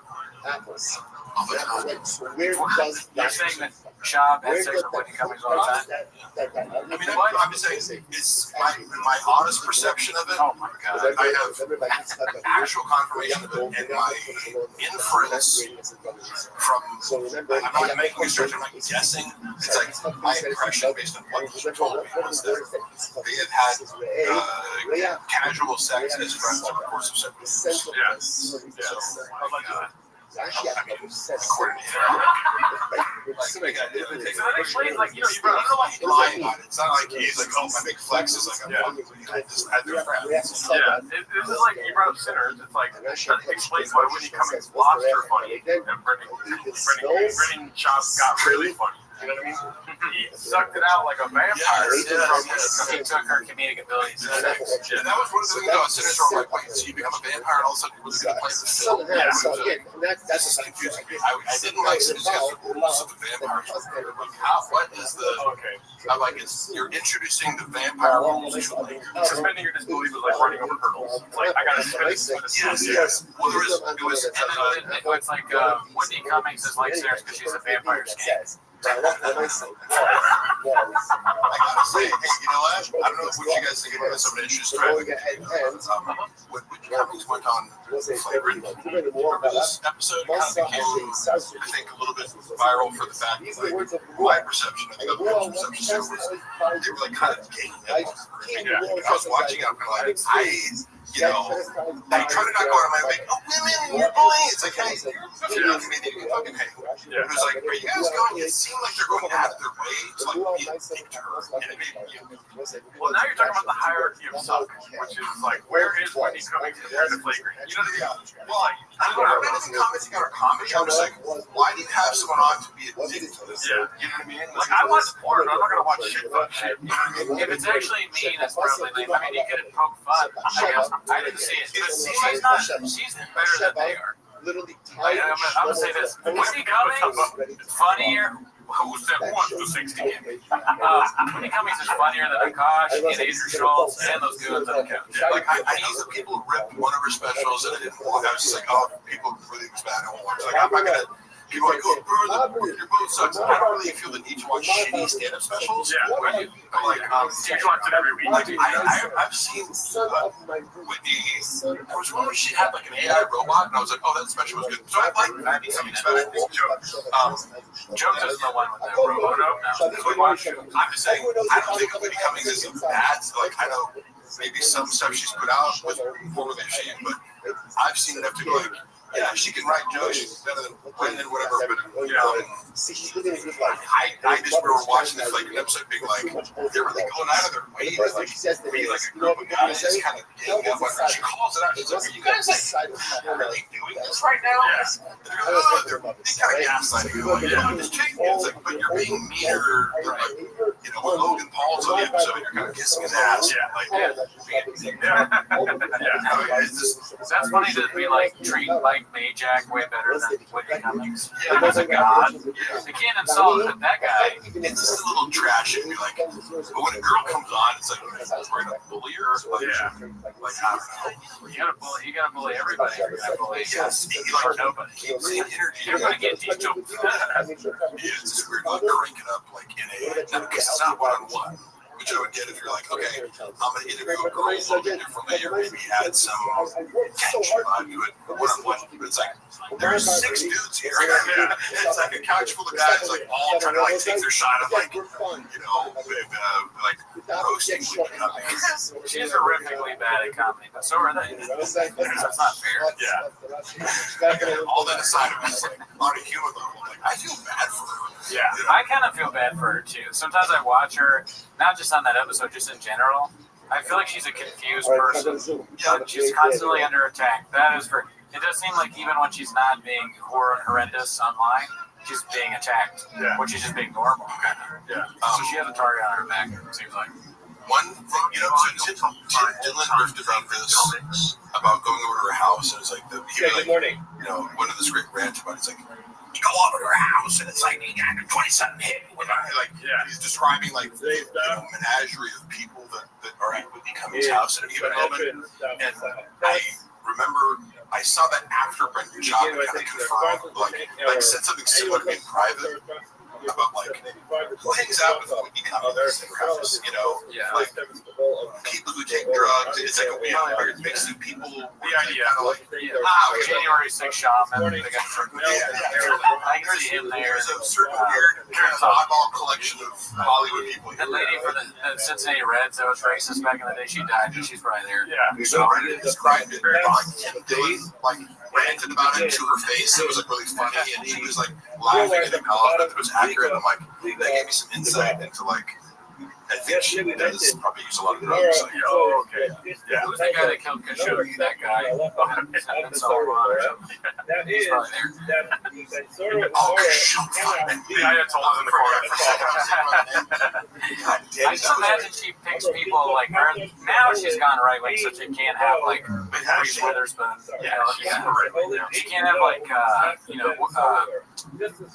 apples. Oh, my God. Like, so where does You're saying that Chop has sex with Whitney Cummings all the time? I mean, I'm just saying, it's my honest perception of it. Oh my God. I have actual confirmation of it, and my inference from, I'm not making research, I'm not guessing. It's like my impression based on what he told me was that they have had casual sex as friends over the course of several years. Yeah. So, Actually, I've never said according to him, that explains, like, you know, you don't know why he's lying about it. It's not like he's like, oh, my big flex is like, I just had their friends. Yeah, this is like you brought up Sinners. It's like that explains why Whitney Cummings lost her funny and Brennan Chop got really funny. You know what I mean? He sucked it out like a vampire. He took her comedic abilities. And that was one of the things about Sinners where I'm like, wait, so you become a vampire and all of a sudden you're going to play the film? That's just confusing. I didn't like Sinners because the rules of the vampires. What is the... Okay. I'm like, you're introducing the vampire rules to like... Suspending your disbelief is like running over hurdles. It's like, I got to suspend this. Yes. Well, there is... It's like Whitney Cummings is like Sinners because she's a vampire skin. I gotta say, hey, you know what? I don't know what you guys think about this. I'm gonna introduce when Whitney Cummings went on Flagrant, remember this episode kind of became, I think, a little bit viral for the fact that, like, my perception, I think other people's perception too, was they were like kind of gay. I was watching it, I'm kind of like, you know, I try to not go out of my way. Oh, women, you're boys. It's like, hey, you're a comedian. Fucking hey. It was like, are you guys going? It seemed like they're going out of their way to like be a victor, and it made me. Well, now you're talking about the hierarchy of suck, which is like, where is Whitney Cummings and where's the Flagrant? You know what I mean? Well, I'm not even commenting on her comedy. I'm just like, why do you have someone on to be a dick to this? Yeah. You know what I mean? Like, I watch porn, I'm not gonna watch shit fuck shit. You know what I mean? If it's actually mean, it's probably lame. I mean, you could poke fun. I didn't see it. She's better than they are. Literally, I'm gonna say this. Whitney Cummings, funnier. Who's that 1 to 60? Whitney Cummings is funnier than Akash and Adrian Schultz and those goons on the couch. Like, I know that people ripped one of her specials and I didn't watch. I was just like, oh, people really was bad. I won't watch. Like, I'm not gonna. People are like, oh, your boat sucks. I don't really feel the need to watch shitty stand-up specials. Yeah, I'm like, you watch it every week. Like, I've seen Whitney. There was one where she had like an AI robot, and I was like, oh, that special was good. So I like that. Something special. Jones is the one with that robot. I'm just saying, I don't think Whitney Cummings is a bad. Like, I know maybe some stuff she's put out was poorly received, but I've seen enough to go like. Yeah, she can write jokes. She's better than Brendan, whatever. But you know, I just remember watching this like an episode, being like, they're really going out of their way to like be like a group of guys just kind of getting up. She calls it out. She's like, "Are you guys like really doing this right now?" They're kind of gaslighting you. Like, yeah, just change it. It's like, but you're being meaner. Like, you know, when Logan Paul's on the episode, you're kind of kissing his ass. Yeah, like, that's funny to be like treat Mike Majak way better than Whitney Cummings. Yeah, he's a god. They can't insult that guy. It's just a little trashy. Like, but when a girl comes on, it's like, we're gonna bully her. Like, I don't know. You gotta bully everybody. You gotta bully nobody. Keep the energy. You're gonna get these jokes. It's just weird, like cranking up like in a because it's not one-on-one. Which I would get if you're like, okay, I'm going to interview a girl a little bit differently, or maybe add some tension onto it, one-on-one. But it's like, there's 6 dudes here. It's like a couch full of guys, like, all trying to, like, take their shot of, like, you know, like, roasting. She's horrifically bad at comedy, but so are they. That's not fair. Yeah. All that aside, I'm just like, on a human level, like, I feel bad for her. Yeah, I kind of feel bad for her too. Sometimes I watch her, not just on that episode, just in general. I feel like she's a confused person. She's constantly under attack. That is for. It does seem like even when she's not being horrendous online, she's being attacked. Yeah. Which is just being normal, kind of. Yeah. So she has a target on her back. It seems like. One thing, you know, so Dylan riffed about this, about going over to her house, and it's like, good morning. You know, one of this great rants about it's like, you go over to her house, and it's like, you got a 20-something hit. Like, he's describing, like, the menagerie of people that are at Whitney Cummings' house at a given moment. And I remember I saw that after Brendan Schaub kind of confirmed, like said something similar to me in private about like who hangs out with Whitney Cummings and crowds, you know, like people who take drugs. It's like a weird mix of people. The idea, January 6th shaman. They got I can see him there. There's a certain weird kind of oddball collection of Hollywood people. That lady for the Cincinnati Reds that was racist back in the day, she died, and she's probably there. Yeah. So Brendan described it. Tim Dillon like ranted about it to her face. It was like really funny, and she was like laughing and acknowledged that it was accurate. I'm like, that gave me some insight into like. I think she does probably use a lot of drugs. Like, oh, okay. Yeah. Who's the guy that killed Khashoggi? That guy. That's all wrong. He's probably there. Oh, Khashoggi. I had told him in the corner for a second. I just imagine she picks people like her. Now she's gone right wing, so she can't have like Reese Witherspoon. She can't have like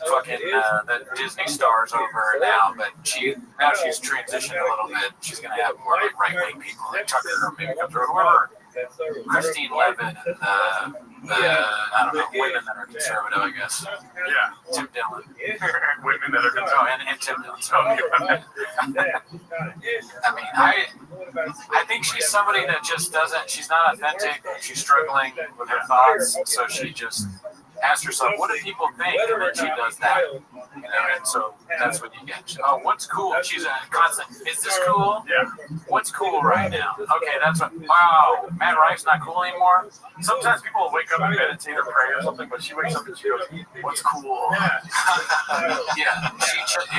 fucking the Disney stars over her now, but now she's transitioned a little bit. She's gonna have more like right wing people like Tucker or maybe whoever. Christine Levin and I don't know, women that are conservative, I guess. Yeah. Tim Dillon. Women that are conservative. And Tim Dillon. So, I mean, I think she's somebody that just doesn't, she's not authentic, she's struggling with her thoughts, so she just asks herself, what do people think? And then she does that. You know, and so that's what you get. Oh, what's cool? She's a constant, is this cool? Yeah. What's cool right now? Okay, that's what, wow, Matt Rife not cool anymore? Sometimes people will wake up and meditate or pray or something, but she wakes up and she goes, what's cool? Yeah,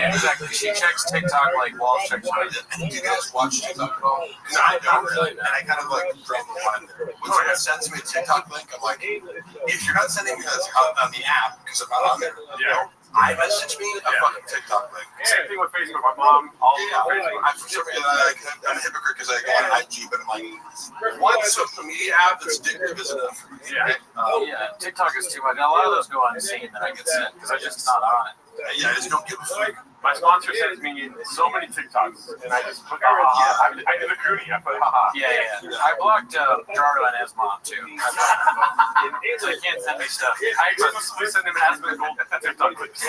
exactly. She checks TikTok like Walsh checks Reddit. Do you guys watch TikTok at all? Because I don't really, and I kind of like drop the line there. When someone sends me a TikTok link, I'm like, if you're not sending me this on the app, because I'm not on there, I message me a fucking TikTok link. Same thing with Facebook. My mom, all Facebook. I'm for some reason I'm a hypocrite because I go on IG, but I'm like, what social media app that's addictive is enough for me? Yeah, TikTok is too much. A lot of those go unseen that I get sent because I'm just not on it. Yeah, I just don't give a fuck. My sponsor sends me so many TikToks, and I just put I did a coonie. I put Yeah. I blocked Jardo and his mom too. So they can't send me stuff. I exclusively send him Aspen Gold TikTok clips.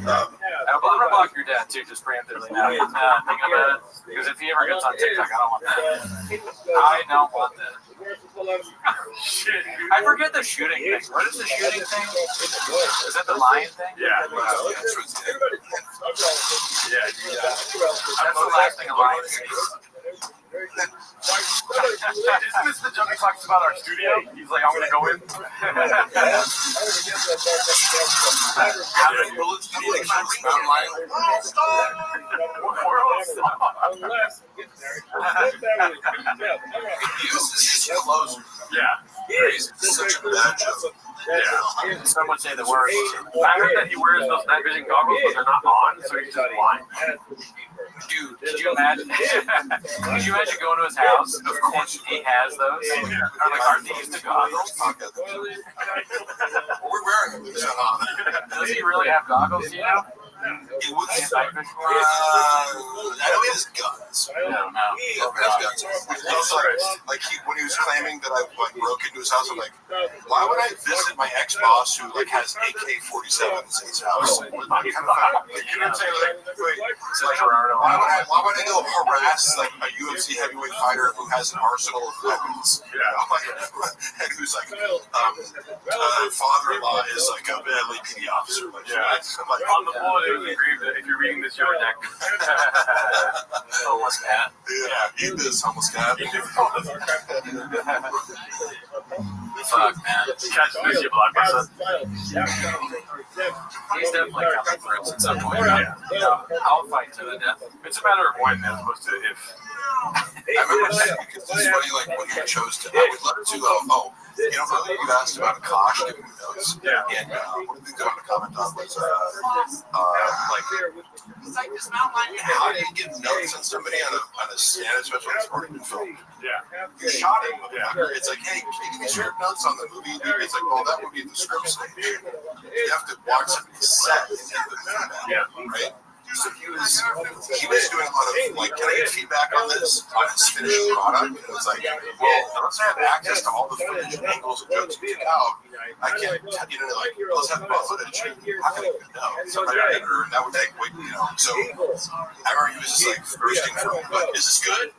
I'm gonna block your dad too, just preemptively now. Thinking about it, because if he ever gets on TikTok, I don't want that. I don't want that. Shit. I forget the shooting thing. What is the shooting thing? Is that the lion thing? Yeah. That's the last thing a lion sees. Isn't this the joke he talks about our studio? He's like, I'm gonna go in. How many bullets do you think my round line? He uses his closer. Yeah. He's such a bad joke. Yeah. Some would say the worst. I heard that he wears those night vision goggles, but they're not on, so he's just blind. Dude, did you imagine going to his house? Of course he has those. Or like, are these the goggles? We're wearing them. Does he really have goggles, you know? He would I know he has guns. I don't know. He has guns. Also, like when he was claiming that I like broke into his house, I'm like, why would I visit my ex-boss who like has AK-47s in his house? I'm kind of like, you know what I'm saying? Why would I go harass like a UFC heavyweight fighter who has an arsenal of weapons? And who's like father-in-law is like a LAPD officer. Like, like on the bullet. Engraved that if you're reading this, you're redacted. Homeless cat. Yeah, eat this, homeless cat. Fuck, man. Catch this, you black person. He's definitely coming for us at some point. Yeah. I'll fight to the death. It's a matter of when as opposed to if. I remember saying, because it's funny, like when you chose to, I would love to, you know, earlier you asked about Kosh giving me notes. Yeah. And one of the things I wanted to comment on was, how do you give notes on somebody on a stand, especially when it's already been filmed? Yeah. You shot it. Yeah. It's like, hey, can you give me script notes on the movie? It's like, well, that would be the script stage. You have to watch somebody's set and get the feedback, right? So he was doing a lot of like, can I get feedback on this, on his finished product? And it's like, well, unless I have access to all the footage and angles and jokes you took out, I can't, like, let's have raw footage. How can I even know? So my editor, and that would take, so I remember he was just like thirsting for me, like, is this good?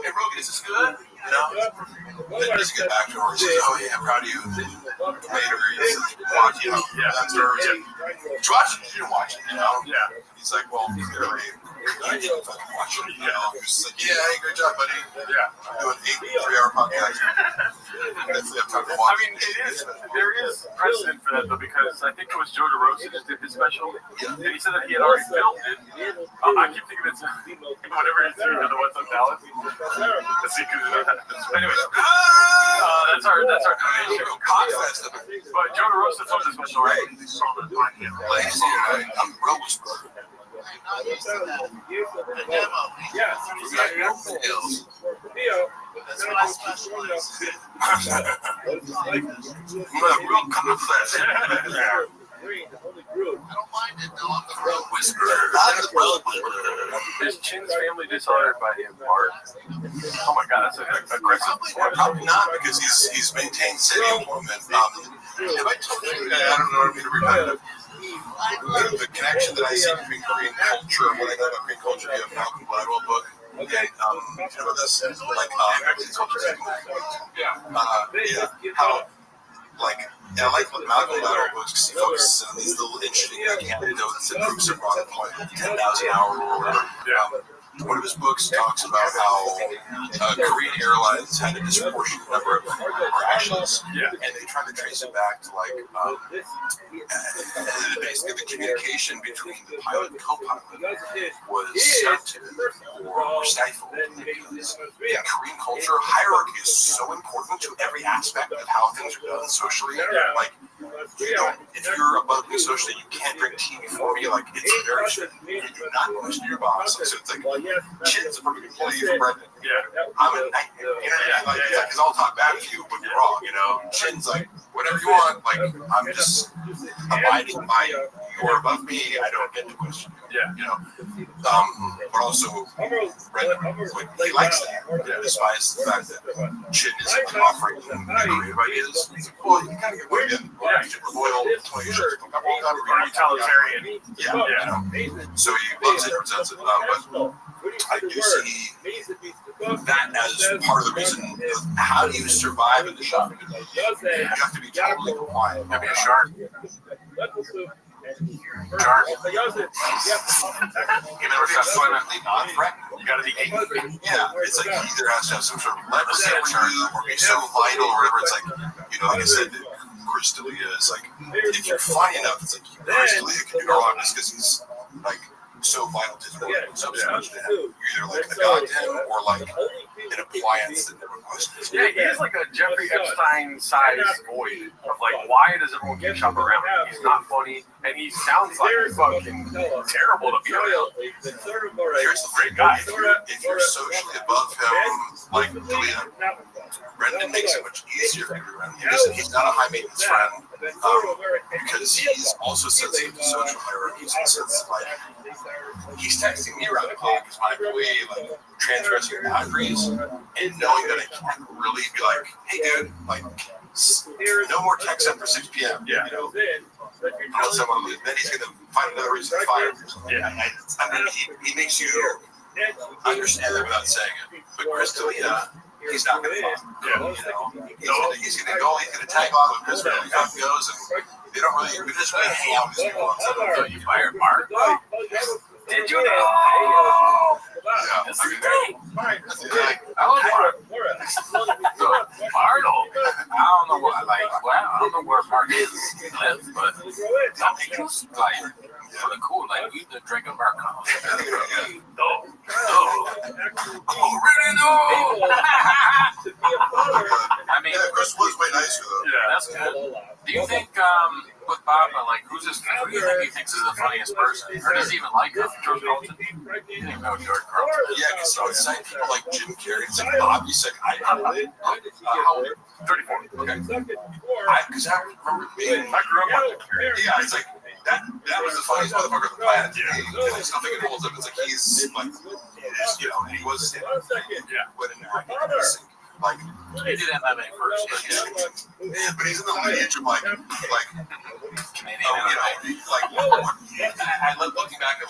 Hey, Rogan, is this good? Then does he get back to her? He says, oh yeah, I'm proud of you. Later, he's watch, that's where did you watch it? You didn't watch it, Yeah. He's like, well, clearly, you didn't fucking watch it, He was just like, yeah, hey, great job, buddy. Yeah. I'm doing 8 3-hour podcast. I mean, there is precedent for that, though, because I think it was Joe DeRosa just did his special, and he said that he had already filmed it. I keep thinking it's whatever it's doing, the What's Up Dallas. Let's see, anyways, that's our donation. But Joe DeRosa filmed his special, right? Ladies and gentlemen, I'm Rose. That's what I specialize in. Real confess. I don't mind it though. I'm the road whisperer. Is Chin's family dishonored by him, Mark? Oh my God, that's aggressive. Probably not, because he's maintained city employment. Have I told you? I don't know if I'm repetitive. The connection that I see between Korean culture and what I know about Korean culture, you have Malcolm Gladwell book. And you know this, like how like. And I like what Malcolm Gladwell books because he focuses on these little interesting anecdotes and proofs of wrong point, 10,000 hour rule. One of his books talks about how Korean Airlines had a disproportionate number of crashes, and they tried to trace it back to like basically the communication between the pilot and co-pilot was stunted or stifled because in Korean culture, hierarchy is so important to every aspect of how things are done socially. Like, if you're above me socially, you can't drink tea before me. Like, it's very strict. You do not question your boss. So it's like, Chin's a perfect employee for Brendan. I'm a nightmare. Because I'll talk back to you when you're wrong, Chin's like, whatever you want. Like, I'm just abiding by you're above me. I don't get to question you. But also, Brendan, he likes that. Despite the fact that Chin is offering creative ideas. He's like, well, you kind of get women. Super loyal. Utilitarian. So he loves it, presents it. But I do see that as part of the reason. How do you survive in the shop? You have to be totally compliant. You have to be a shark. Shark. You never stop swimming. Non-threatening. You gotta be angry. Yeah, it's like he either has to have some sort of legacy or be so vital or whatever. It's like, like I said, Chris D'Elia is like, if you're funny enough, it's like Chris D'Elia can do no wrong just because he's like so vital to his work. So much to him. You're either like a god to him or like an appliance that never questions. Yeah, he is like a Jeffrey Epstein-sized void of like, why does everyone keep shopping around him? He's not funny, and he sounds like fucking terrible to be around. Here's the great guy. If you're socially above him, like D'Elia, Brendan makes it much easier for you to be around. He's not a high maintenance friend because he's also sensitive to social hierarchies and sense like he's texting me around the clock as my employee, like transgressing boundaries and knowing that I can't really be like, hey dude, like no more text after 6 p.m. Unless someone leaves, then he's gonna find another reason to fire you. I mean he makes you understand that without saying it. But Chris D'Elia, he's not going to fire. He's going to go. He's going to tag on with Chris D'Elia. How it goes, and they don't really. We just really hang out with people. So you fired Mark? Did you know? Yeah, that's great. I love Mark. Arnold. I don't know what I don't know where Mark is, but something else like really cool. Like we've been drinking Mark coffee. No. Already know. I mean, Chris was way nicer though. Yeah, that's good. Do you think with Bob, like who do you think he thinks is the funniest person, or does he even like him? George Carlton? You didn't even know George Carlton. Yeah, because I would say people like Jim Carrey. It's like Bob. You said how old? 34. Okay. Because I remember being. I grew up watching Carrey. Yeah, it's like. That was the funniest motherfucker on the planet to me. And I still think it holds up. It's like he's like, he was when in acting. Like he did MMA first, but he's in the lineage of like Canadian. I love looking back at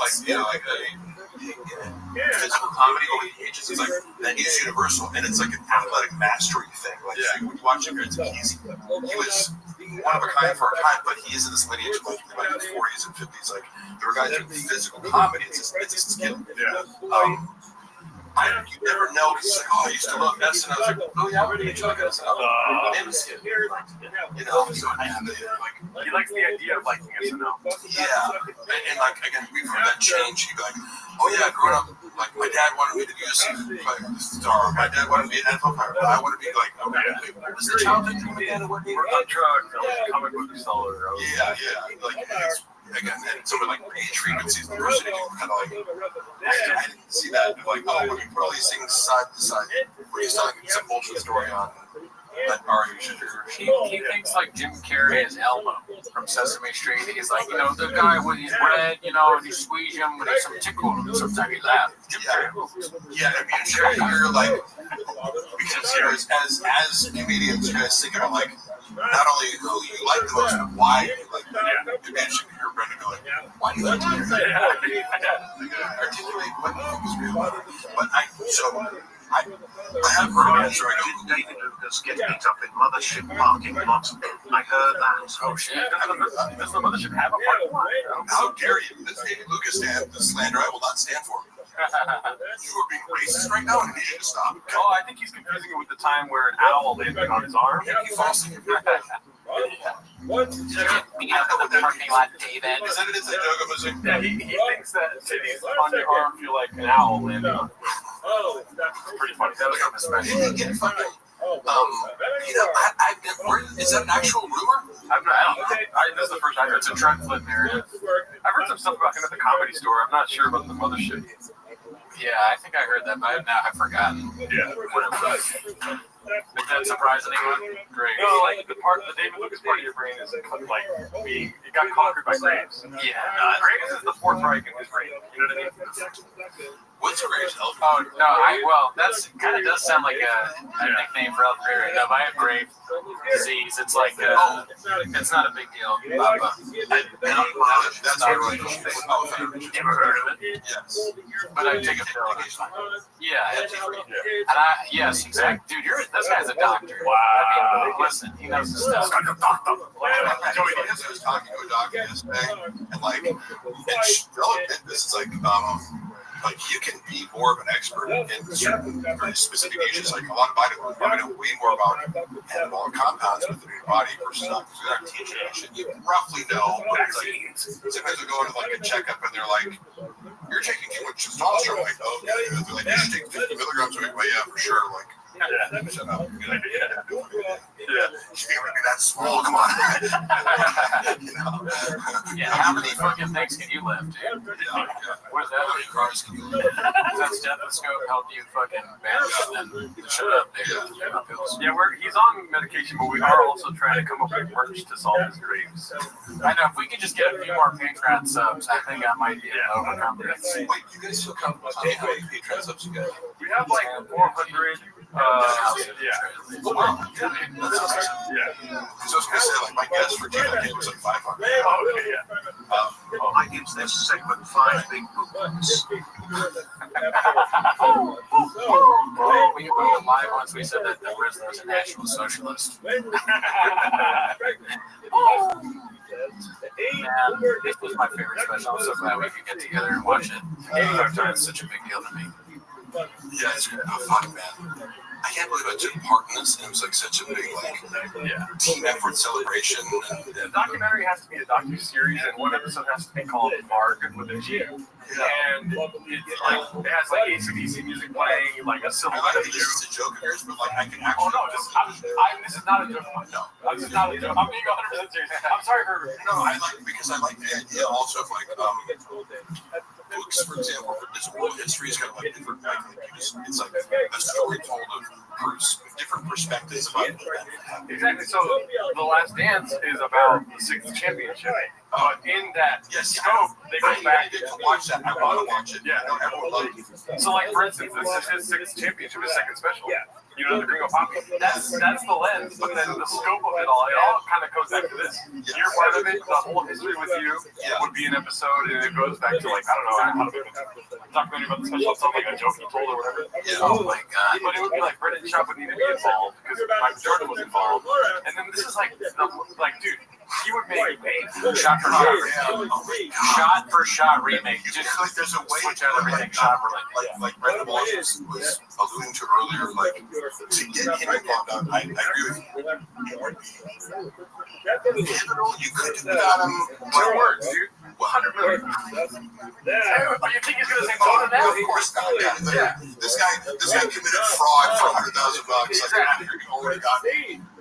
physical comedy over the ages. It's like that is universal, and it's like an athletic mastery thing. Like when you watch him, it's like he was one of a kind for a time, but he is in this lineage of like the 40s and 50s. Like there were guys doing physical comedy. It's a skill. You never know because it's like, I used to love this, and I was like, what did you like this? He likes the idea of liking SNL. Yeah, and like again, we've heard that change. He'd be like, growing up, like my dad wanted me to be a star. My dad wanted me to be an NFL player. I want to be like, this is the childhood dream again. Work on drugs, comic book seller. Yeah. Like it's, again, and some of like age frequencies in diversity, kind of like I didn't see that. Like, when you put all these things side to side, we're just telling some bullshit story on. He thinks like Jim Carrey is Elmo from Sesame Street. He's like, the guy with his bread, and you squeeze him and there's some tickle and sometimes he laughs. Yeah, I mean, sure, you're like, because as comedians, you guys think about like, not only who you like the most, but why you like them. It'd be interesting to hear Brendan go like, why do you like them? Articulate what you think is real. But I have heard about this, right? David Lucas get beat up in Mothership parking lot. I heard that. Oh shit! Does the Mothership have a parking lot? How dare you? This David Lucas stand, the slander I will not stand for. You are being racist right now, and you need to stop. Oh, I think he's confusing it with the time where an owl landed on his arm. Yeah, he falls asleep. What? Beat up in the parking lot, David. Is that it? It's a yoga music. Yeah, he thinks that cities on your arm feel like an owl landed on. Oh, that's pretty funny. That was something special. Get fucking. Is that an actual rumor? This is the first time. It's a Trent Flynn narrative. I've heard some stuff about him at the Comedy Store. I'm not sure about the Mothership. Yeah, I think I heard that, but now I've forgotten. Yeah. Did that surprise anyone? Great. No, like the David Lucas part of your brain is like it got conquered by Graves. Yeah. Graves is the Fourth Reich in his brain. You know what I mean? What's Graves' health? Oh no, that's kind of does sound like a nickname for health care. No, I have Graves' disease. It's like it's not a big deal. That's really Never heard of it. Yes. But I take a pill and it's fine. Yeah. And yes, exactly. Dude, this guy's a doctor. Wow. I mean, listen, he knows his stuff. I was talking to a doctor yesterday, and like, they'll admit this is like you can be more of an expert in certain very specific niches. Like a lot of bodybuilders probably know way more about anabolic compounds within your body versus doctors who aren't teaching that shit. You roughly know, but it's like sometimes they'll go into like a checkup and they're like, "You're taking too much testosterone." Like, oh, yeah. They're like, "You should take 50 milligrams." I'm like, "Well, yeah, for sure." Like, shut up. Yeah. You should be able to be that small. Come on. Yeah. How many fucking things can you lift, dude? What is that? How many cars can you lift? Does that stethoscope help you fucking manage and then shut up, dude? Yeah, he's on medication, but we are also trying to come up with merch to solve his Graves. I know, if we could just get a few more Patreon subs, I think I might be able to overcome this. Wait, you guys feel comfortable telling me how many Patreon subs you got? We have like 400. Yeah. Oh, wow. Yeah. That's awesome. Yeah. Because I was going to say, like, my guess for TNK was like 500. Oh, okay, yeah. I give this segment 5 big books. We were live once we said that the Rizzler was a national socialist. And this was my favorite special. I'm so glad we could get together and watch it. Gaming our time is such a big deal to me. Yeah, it's great. Oh, fuck, man. I can't believe I took part in this, and it was like such a big team effort celebration. The documentary has to be a docu-series, and one episode has to be called Marg with a G. And it's like, it has like AC/DC music playing, like a silhouette. I think this is a joke of yours, but like I can actually. Oh no, this is not a joke. No, this is not a joke. I'm being 100% serious. I'm sorry for. No, I like because I like the idea also of like books, for example, this world history is kind of like different. Like, it's like a story told of different perspectives about Exactly. So, The Last Dance is about the 6th championship. But in that scope, they go back to watch that. I want to watch it. Yeah, everyone loves it. So, like, for instance, this is his sixth championship, his second special. Yeah. You know, the Gringo Poppy. That's the lens, but then the scope of it all kind of goes back to this. You're part of it. The whole history with you would be an episode, and it goes back to, like, I don't know, how to make a documentary about the special, something like a joke he told or whatever. Yeah. Oh my God. But it would be like Brendan Schaub would need to be involved because Michael Jordan was involved. And then this is like, dude, he would make shot for shot remake. Just like there's a way switch out everything shot for like Brendan Walsh was alluding to earlier, like to get him involved. I agree with you. You could do without him 2 words, dude. 100 million. You think he's gonna say more than that? Of course not. Yeah. This guy committed fraud for $100,000. Like after he already got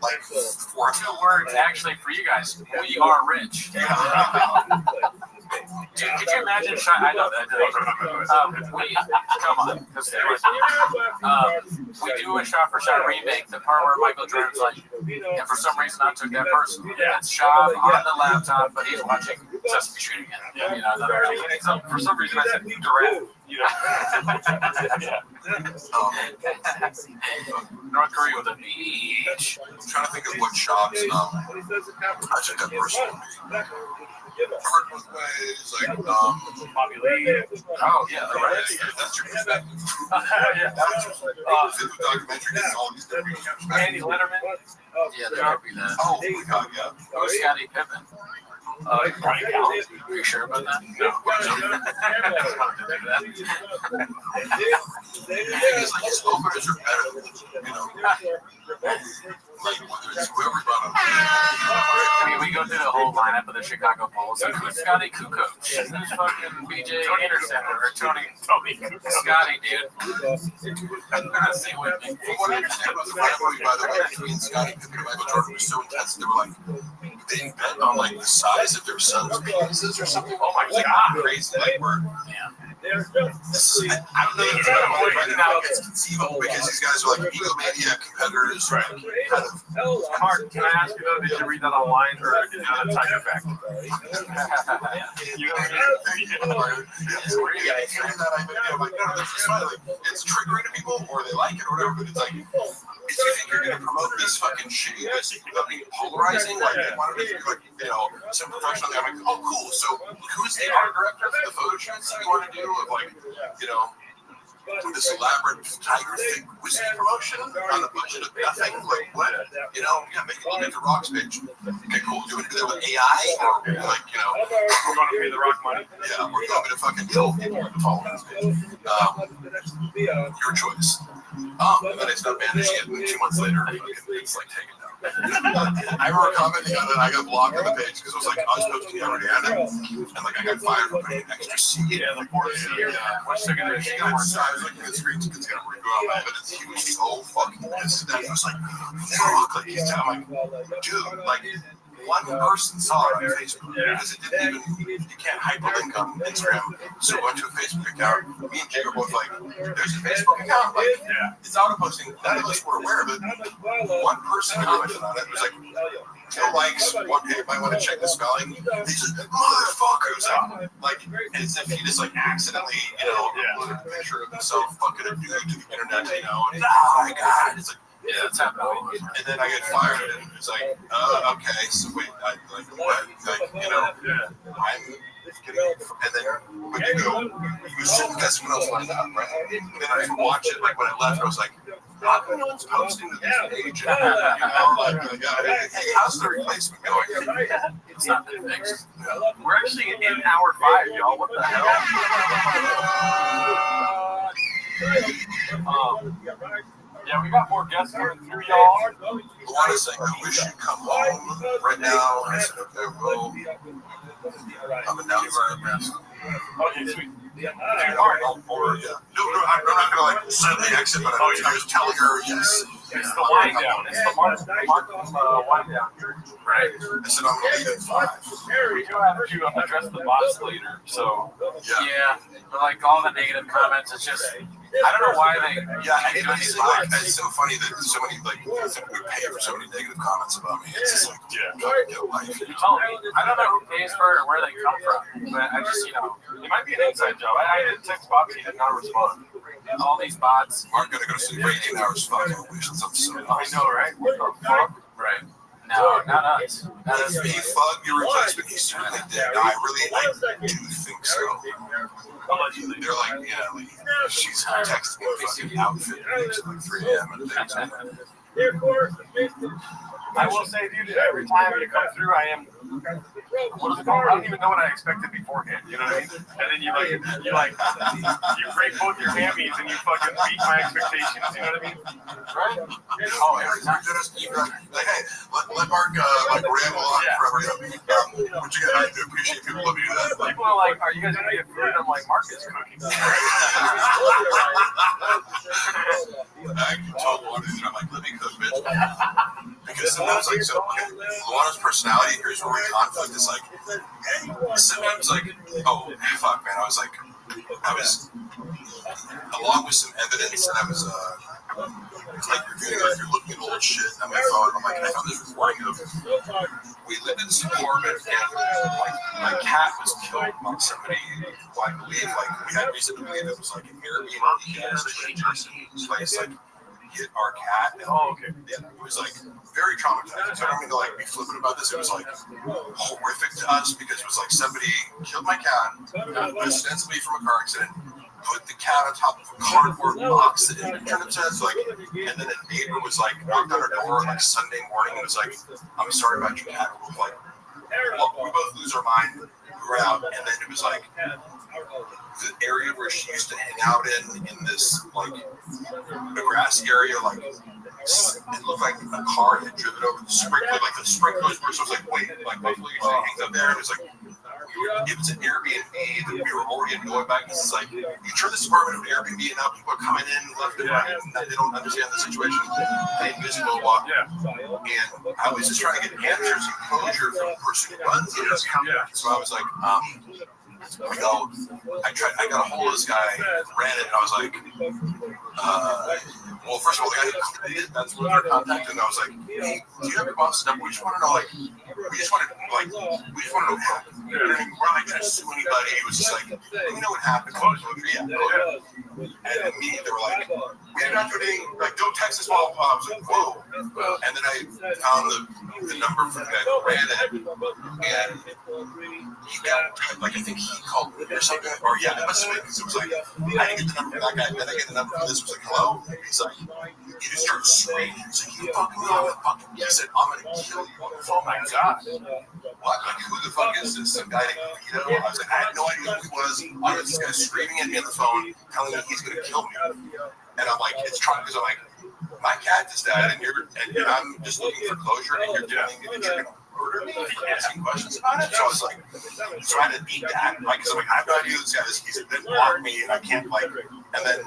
like 4 words. Actually, for you guys, we are rich. Dude, could you imagine? I know that. Come on. We do a shot-for-shot remake. The part where Michael Jordan's like, and for some reason I took that person. It's Schaub on the laptop, but he's watching Sesame Street again. Yeah. You know, so for some reason I said Durant. You know. North Korea with a beach. I'm trying to think of what Schaub's I took that person. Hard both ways, like Bobby Lee. Oh yeah, right. That's your perspective. Yeah. Documentary gets all these different perspectives. Andy Letterman. Yeah, that would be that. Oh my God, yeah. Or Scottie Pippen. Brian Callen. Are you sure about that? No. The thing is, like, his openers are better, you know. Like, whether it's whoever brought him. I mean, we go through the whole lineup of the Chicago Bulls. Who's Scotty Kukoc? Who's fucking BJ Anderson or Tony Kukoc? Scotty, dude. Stay with me. From what I understand about the rivalry, by the way, between Scottie Pippen and Michael Jordan was so intense, they were like, they didn't bet on like the size of their son's penises or something. Oh my God, crazy! Like we're, this is, I don't know if it's right now. It's conceivable because these guys are like egomaniac competitors. Right. Kind of. Mark, can I ask you though? Did you read that online or is that a side effect? You know what I mean? It's triggering to people, or they like it, or whatever. But it's like, if you think you're going to promote this fucking shitty, this polarizing, like they want to be like, you know, some professional guy, like, oh, cool. So who's the art director for the photo shoots you want to do of like, you know, this elaborate Tiger Thick whiskey promotion on a budget of nothing? Like, what? You know, yeah, make the Rock's page. Okay, cool. Do it with AI, or like, you know, we're going to pay the Rock money. Yeah, we're going to fucking kill people to follow this page. Your choice. And then it's not managing it, and 2 months later, it's like taken down. I remember commenting on it. I got blocked on the page because it was like I was posting every day, and like I got fired for putting an extra seed. Yeah, the fourth seed. What's the gonna I was looking at the screen because it's gonna regrow my evidence. He was so fucking pissed at that. He was like, "Fuck!" Like he's telling me, dude, like. One person saw it on Facebook because it didn't even, you can't hyperlink on Instagram. So I went to a Facebook account. Me and Jake were both like, there's a Facebook account. Like, it's auto posting. None of us were aware of it. One person commented on it. It was like, no likes. One, hey, you might want to check the spelling. He said, motherfuckers. Like, as if he just like accidentally, you know, uploaded a picture of himself fucking a dude to the internet, you know, and oh my God. It's like, yeah, that's happening. And then I get fired, and it's like, okay, so wait, like, what? Like, you know, I'm getting, and then when you go, you assume that's someone else lined up, right? And then I watch it, like, when I left, I was like, how come no one's posting to this page? You know, like, hey, how's the replacement going? It's not been fixed. We're actually in hour 5, y'all. What the hell? Yeah, we got more guests coming through, y'all. Luana saying, I wish you'd come home right now. And I said, okay, well, I'm announcing it. Okay, sweet. No, I'm not going to like suddenly exit, but I was telling her, yes. It's the wind down. It's the Mark wind down. Right. I said, I'm going to leave at 5. We do have to address the boss later, so. Yeah, but like all the negative comments, it's just I don't know why they. Yeah, it's so funny that so many would pay for so many negative comments about me. It's just like, life. You told me. I don't know who pays for it or where they come from, but I just, it might be an inside job. I did text Bob, he did not respond. All these bots aren't gonna go to sleep for 18 hours. Fuck, I wish something so. I know, right? What the fuck? Right. No, not us. If he fucked your replacement, he certainly did. No, I do think so. They're like, she's texting me fucking outfit at like 3 a.m. and things. I will say, dude, every time you come through, I am. What is it called? I don't even know what I expected beforehand. You know what I mean? And then you break both your hammies and you fucking beat my expectations. You know what I mean? Right? Oh, every time like, hey, let Mark ramble on forever. What you got? I do appreciate people love you do that. People are like, "Are you guys gonna get food?" I'm like, "Mark is cooking." I can tell one reason I'm like, let me cook, bitch. Because sometimes, Luana's personality here is really conflict. It's like, sometimes, oh, fuck, man. I was along with some evidence, and I was, reviewing, you're looking at old shit on my phone. I'm like, I found this recording of, we lived in this apartment, and, my cat was killed by somebody who I believe, we had reason to believe it was, an Airbnb place, hit our cat. And, it was very traumatizing. So I don't mean to be flippant about this. It was horrific to us because it was somebody killed my cat, ostensibly from a car accident, put the cat on top of a cardboard box that it turned upstairs, and then a neighbor was knocked on our door Sunday morning and was I'm sorry about your cat. We both lose our mind. We were out, and then it was the area where she used to hang out in this the grassy area, it looked like a car had driven over the sprinkler, the sprinklers were. So it was wait, Buffalo usually hangs up there, and it was it was an Airbnb that we were already annoyed by because it's you turn this apartment into Airbnb and now people are coming in left and right and they don't understand the situation. They miss blah blah. And I was just trying to get answers and closure from the person who runs it. So I was I got a hold of this guy, ran it, and I was well, first of all, the guy who completed it, that's what they're contacting, and I was hey, do you have your boss's number? We just want to know, we just want to know what happened. We're not trying to sue anybody. It was just let me know what happened. Yeah. And me, they were we're not doing anything, don't text us while I was whoa. And then I found the number from the guy who ran it, and he got, I think he called me or something, or it must have been, because it was I didn't get the number from that guy, then I get the number from this, was hello? He's he just started screaming, he's you fucking me, he said, I'm gonna kill you on the phone. Oh my god. What? Who the fuck is this? Some guy named Vito? I was I had no idea who he was. I was this guy screaming at me on the phone, telling me he's gonna kill me. And I'm it's trying, because I'm my cat just died, and I'm just looking for closure, and you're doing it, and you're gonna murder me? Asking questions about it? So I was trying to beat that, because I have no idea who this guy is. He's been blocking me, and I can't, and then, a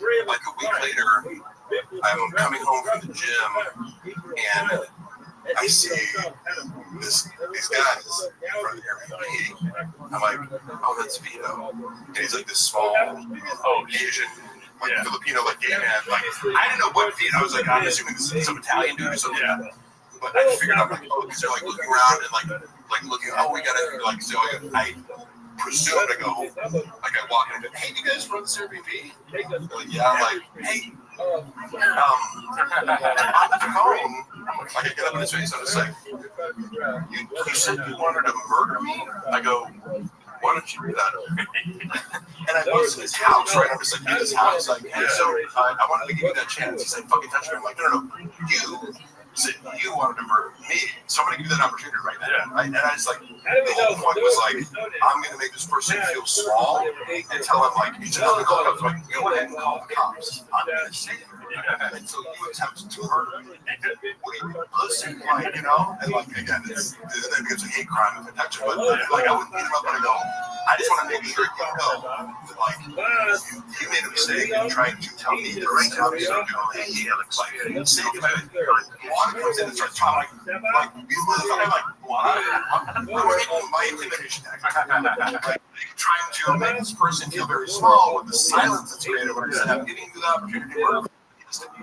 week later, I'm coming home from the gym, and I see these guys in front of the Airbnb. I'm oh, that's Vito. And he's this small, Asian, Filipino, gay man. I didn't know what Vito. I was I'm assuming this is some Italian dude or something. Yeah. But I figured out, because they're looking around and looking, we gotta, so I presumed to go, I walk in and go, hey, you guys run this Airbnb? They're yeah. I'm hey, on the phone, I get up in his face, I'm just you said you wanted to murder me? I go, why don't you do that? And I was in his house, right? I'm just in his house, hey, so I wanted to give you that chance. He said, fucking touch me. I'm no, you said you wanted to murder me, so I'm going to give you that opportunity right now. Yeah. Right? And I just the whole point was I'm going to make this person feel small and tell him you should have call the cops. You go ahead and call the cops. I'm going to save you. Until you attempt to murder me. What do you listen you know? And again, that becomes a hate crime if it touches. But I wouldn't beat him up and go. I just want to make sure you know that you made a mistake in trying to tell me the right job is to do. Say if I comes in and starts talking you motherfucker, what? my intimidation tactic. Like, trying to make this person feel very small with the silence that's created when I'm giving you the opportunity to work.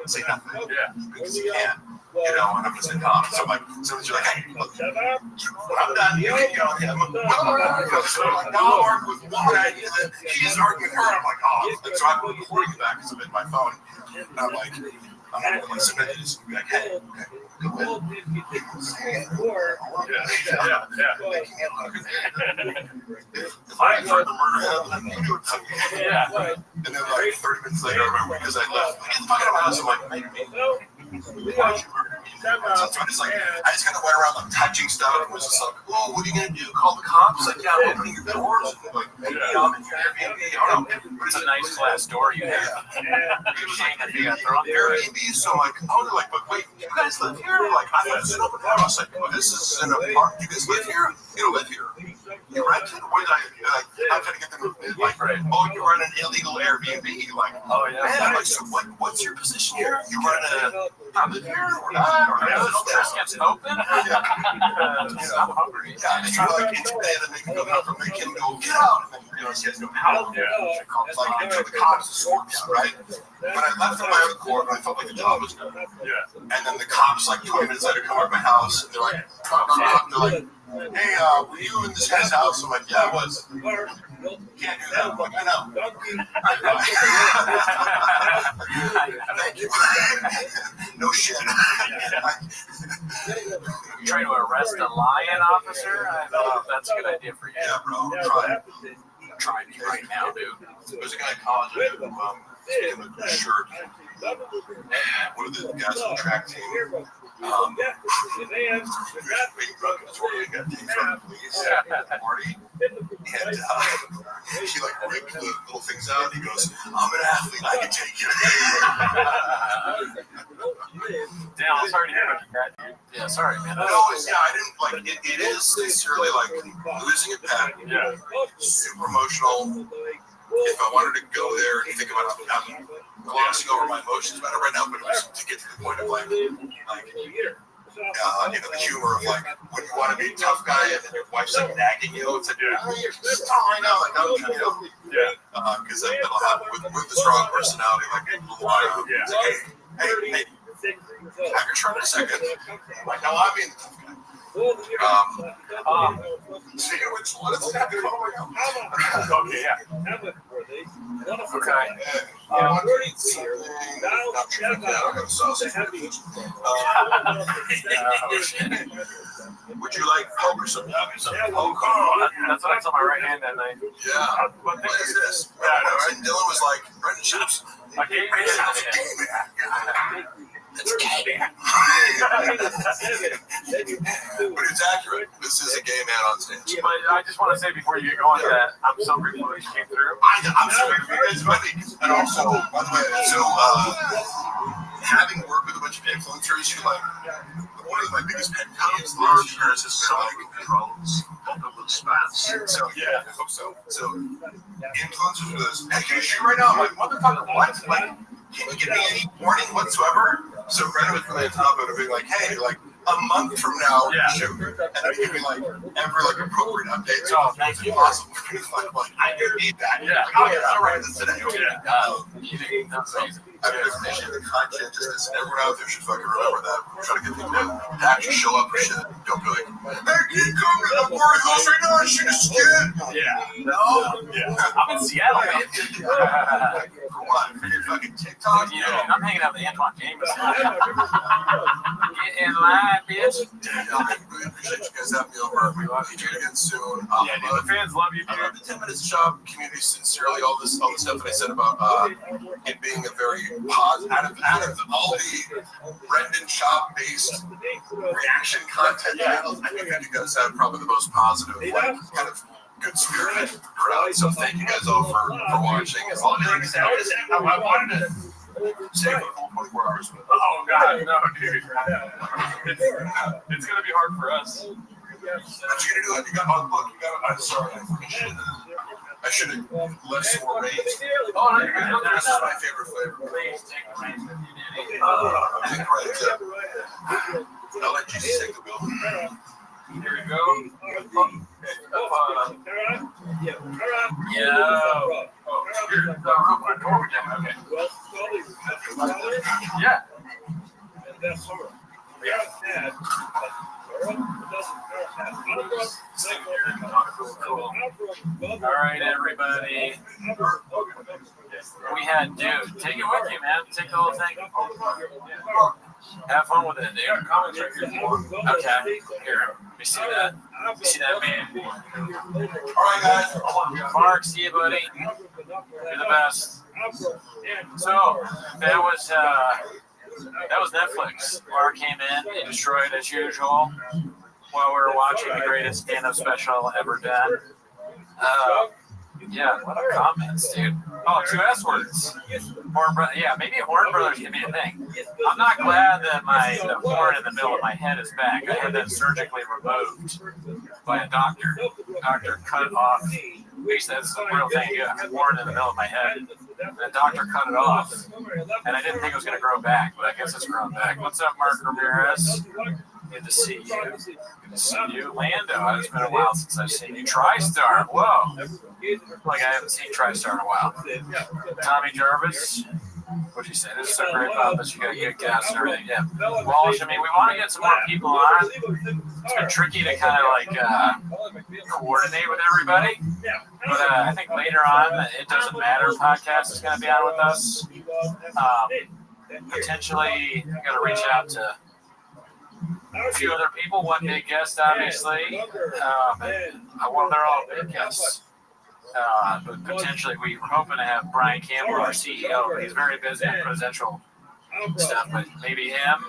Say nothing. Yeah. Because you can. You know, and I'm just saying, so I'm like, someone's like, hey, look, when I'm done, you can yell at him. So I'm like, now I'm arguing with one guy, he's arguing with her. I'm like, oh, and so I'm recording it back because I'm in my phone. And I'm like, submit it and be like, hey, go ahead. If I tried to murder him, you do it to me. Yeah. And then like 30 minutes later, I remember because I left. Get the fuck out of my house. I'm like, maybe. Why'd you murder me? So it's like, I just kind of went around like touching stuff and was just like, whoa, what are you going to do? Call the cops? Like, yeah, I'm opening your doors. Like, maybe I'm in your Airbnb. I don't know. But It's a nice glass door you have. You're saying that you got thrown there. Airbnb, so I'm like, oh, they're like, but wait, you guys live here? Like, I thought it's an open house. Like, this is an apartment. You guys live here? You don't live here. You rent it? What did I'm trying to get them like, oh, you run an illegal Airbnb. Like, oh, yeah. Man, like, so what's your position here? You run I live here or not? Or this gets open? I'm hungry. Yeah, they try to like intimidate them, make them go out from they can go, get out. And then, you know, she has no power. Yeah. It's like, until the cops escort me, right? When I left on my own court, I felt like the job was done. Yeah. And then the cops, like 20 minutes later, come over to my house, and they're like, they're like, hey, were you in this guy's house? I'm like, yeah, I was. Can't do that. I'm like, I know. Thank you. No shit. You're trying to arrest a lion, officer? I don't know if that's a good idea for you. Yeah, bro. Try me right now, dude. There's a guy in college who speaking of the shirt. One of the guys on the track team. He was being drunk in his work. He got taken from the police at the party. And he like ripped the little things out. And he goes, I'm an athlete. I can take it. Damn, I'm sorry to hear about that, dude. Yeah, sorry, man. No, yeah, I didn't like it is sincerely like losing a pet. Yeah. Super emotional. If I wanted to go there and think about it, I'm glossing over my emotions about it right now, but it was to get to the point of like you know, the humor of like when you want to be a tough guy and then your wife's like nagging you, it's like, oh, you're just I know, like, no, you know, yeah, because that'll happen with the strong personality, like, it's like, hey, have your turn in a second. Like, no, I mean, the tough guy. See which one is that? Okay, yeah. Okay. Would you like Coke or something? Oh, that's what's on my right hand that night. Yeah. What is this? And Dylan was like, Brendan Chips. Okay. It's gay man. But it's accurate. This is a gay man on stage. But I just want to say before you get going that I'm so grateful that you came through. I'm so grateful you guys invited me. And also, by the way, so having worked with a bunch of influencers who like, one of my biggest pet peeves last year has been like problems. So yeah, I hope so. So influencers with this, hey, can you shoot right now? I'm like, motherfucker, what? Like, can you give me any warning whatsoever? So Brendan was really on top of it, being like, hey, like a month from now, shoot. And then give me like every like appropriate update. So it's awesome. Like, I do need that. Yeah. Oh yeah, I'll write this today. Okay. That's amazing. I appreciate the content, just because everyone out there should fucking remember that. We're trying to get people to actually show up for shit. Don't be like, hey, can you come to the Warrior House right now and shoot a skit? Yeah. No? Yeah. I'm in Seattle, man. For what? For your fucking TikTok? Yeah, I'm hanging out with Antoine James. Get in line, bitch. I really appreciate you guys having me over. We love you again soon. Yeah, dude, the fans love you, dude. The 10 Minutes Shop community, sincerely, all this stuff that I said about it being a very positive, out of all the Brendan Shop based reaction content channels, I think that you guys have probably the most positive, like, kind of good spirited crowd. So thank you guys all for watching. As long as I wanted to stay for the whole 24 hours. Oh god, no, dude. It's gonna be hard for us. What you gonna do? You got my book. You got. I'm sorry. I should have left some more raised. Oh, no, you're good. This is my favorite flavor. I'll let Jesus take the wheel. Here we go. here. Real quick, before we get okay. Well, Sully, Yeah. and that's her. Yeah, All right, everybody. We had, dude, take it with you, man. Take the whole thing. Have fun with it, dude. Okay, here. Let me see that. Let me see that, man. All right, guys. Mark, see you, buddy. You're the best. So, that was Netflix. Mark came in and destroyed as usual while we were watching the greatest stand-up special ever done. Yeah, what are comments, dude? Oh, 2 S words. Yeah, maybe Horn Brothers can be a thing. I'm not glad that the horn in the middle of my head is back. I had that surgically removed by a doctor. The doctor cut off. At least that's the real thing. You have a horn in the middle of my head. And the doctor cut it off. And I didn't think it was going to grow back, but I guess it's grown back. What's up, Mark Ramirez? Good to see you. Good to see you. Lando, it's been a while since I've seen you. TriStar, whoa. Like I haven't seen TriStar in a while. Tommy Jarvis, what'd you say? This is so great about this. You got good guests and everything. Yeah. Walsh, I mean, we want to get some more people on. It's been tricky to kind of like coordinate with everybody. But I think later on, It Doesn't Matter podcast is going to be on with us. Potentially, I'm going to reach out to a few other people, one big guest, obviously. Well, they're all big guests. But potentially, we were hoping to have Brian Campbell, our CEO, but he's very busy on presidential stuff. But maybe him,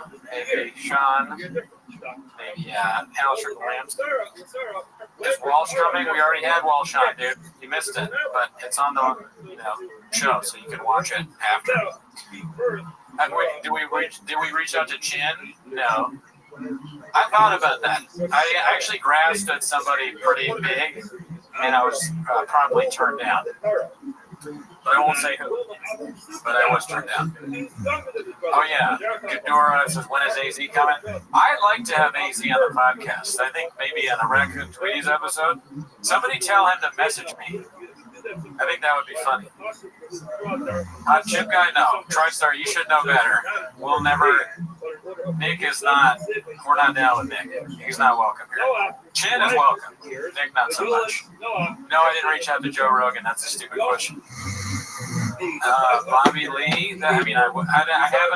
maybe Sean, maybe Alistair Williams. Is Walsh coming? We already had Walsh on, dude. You missed it, but it's on the show, so you can watch it after. Did we reach out to Chin? No. I thought about that. I actually grasped at somebody pretty big, and I was promptly turned down. But I won't say who. But I was turned down. Oh yeah, Ghidorah says, when is AZ coming? I'd like to have AZ on the podcast. I think maybe on a Raccoon Tweeties episode. Somebody tell him to message me. I think that would be funny. Hot chip guy, no. TriStar, you should know better. We'll never. Nick is not. We're not down with Nick. He's not welcome here. Chin is welcome. Nick, not so much. No, I didn't reach out to Joe Rogan. That's a stupid question. Bobby Lee. I haven't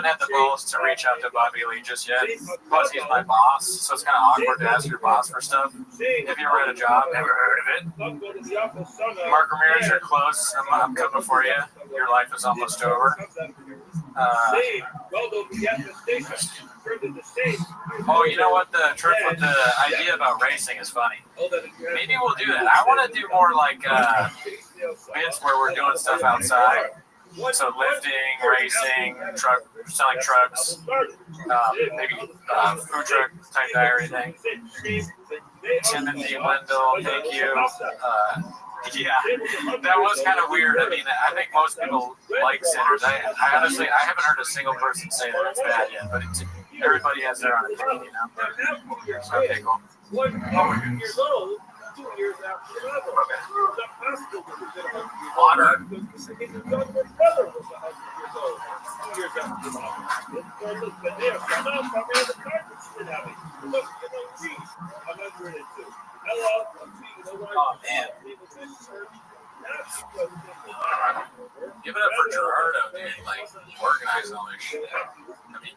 had the balls to reach out to Bobby Lee just yet. Plus, he's my boss, so it's kind of awkward to ask your boss for stuff. Have you ever had a job? Never heard of it. Mark Ramirez, you're close. I'm coming for you. Your life is almost over. Oh, you know what? The trick with the idea about racing is funny. Maybe we'll do that. I want to do more like bits where we're doing stuff outside. So lifting, racing, selling trucks, maybe food truck type diary thing. Timothy Wendell, thank you. Yeah, that was kind of weird. I mean, I think most people like sinners. I honestly, I haven't heard a single person say that it's bad yet, but everybody has their own opinion, you know? Okay, cool. 1 years old, 2 years after the mother. Water. His younger brother was 100 years old, 2 years after the mother. Look, but there, come on, the carpet shit at me. Look, read 102. Hello, I'm seeing the right. Oh, man. Give it up for Gerardo, dude. Like, organizing all this shit. I mean,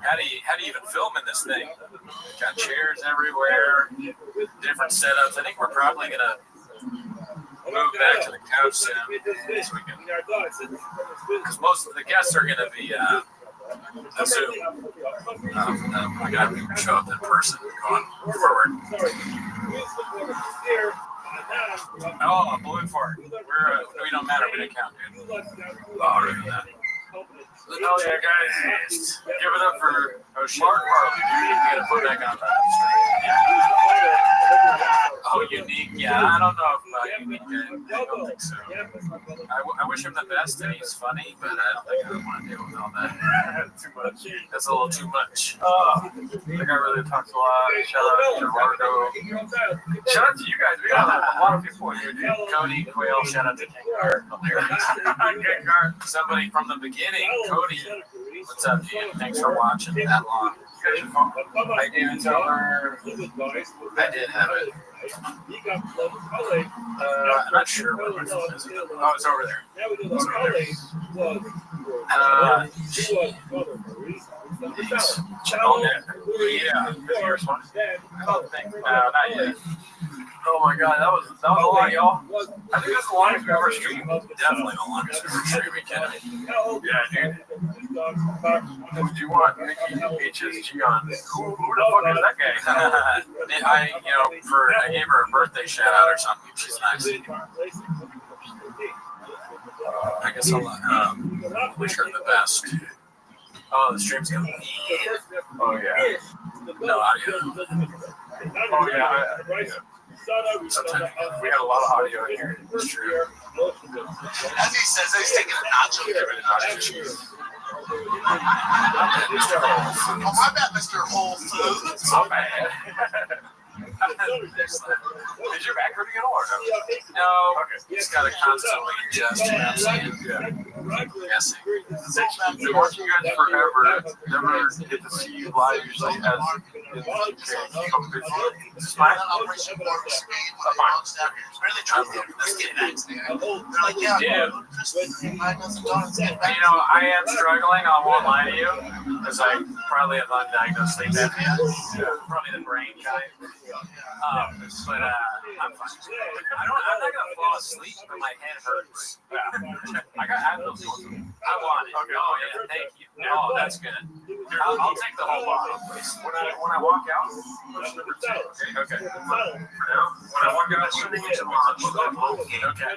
how do you even film in this thing? Got chairs everywhere, different setups. I think we're probably gonna move back to the couch soon, so we can, because most of the guests are gonna be Zoom. I gotta show up in person going forward. Oh, balloon fart. We don't matter. We didn't count, dude. Oh, look at that. Oh yeah, guys. Give it up for Mark Marley, dude. You gotta put back on that. Oh, unique. Yeah, I don't know if unique. I don't think so. I wish him the best, and he's funny, but I don't think I want to deal with all that. Too much. That's a little too much. That guy really talks a lot. Shout out to Marco. Shout out to you guys. We got a lot of people in here, dude. Cody Quayle, shout out to King Hilarious. Somebody from the beginning, Cody. What's up, dude? Thanks for watching that long. I did tell her. I did have it. I'm not sure what my phone is. Oh, it's over there. It's over there. Oh, yeah. Did you respond? I don't think. Not yet. Oh my god, that was a lot, y'all. I think that's the longest we've ever streamed. Definitely the longest we've ever streamed. Yeah, dude. Would you want Mickey HSG on? Who the fuck is that guy? I gave her a birthday shout out or something. She's nice. I guess I'll wish her the best. Oh, the stream's coming. Oh yeah. No audio. Oh yeah. Sometimes we had a lot of audio in here. It's true. As he says, he's taking a nacho. Oh, my bad, Mr. Whole Foods. Oh, man. Is your back hurting at all or no? No. Okay. Just gotta constantly adjust. Guessing. Been watching you guys forever. Never get to see you live usually as in This is mine. Operation Warp Speed. Where they try to let's get it. They're like, yeah, I am struggling. I won't lie to you, because I probably have undiagnosed sleep apnea. Probably the brain kind. But I'm fine. I'm not gonna fall asleep, but my head hurts. I have those ones. I want it. Okay. Oh yeah, thank you. Oh, that's good. I'll take the whole bottle, please. When I walk out, push number 2. Okay. For now, when I walk out, okay.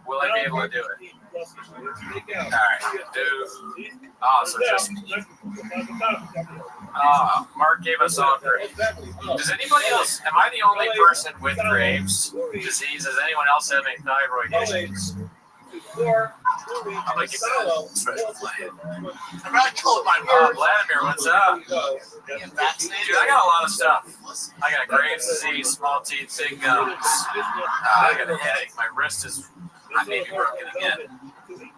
Will I be able to do it? Alright, dude. So just Mark gave us all Graves. Does anybody else, am I the only person with Graves' disease? Is anyone else having thyroid issues? I'm gonna give that a special play. Vladimir, what's up? Dude, I got a lot of stuff. I got Graves' disease, small teeth, big gums. I got a headache. My wrist is, I may be broken again.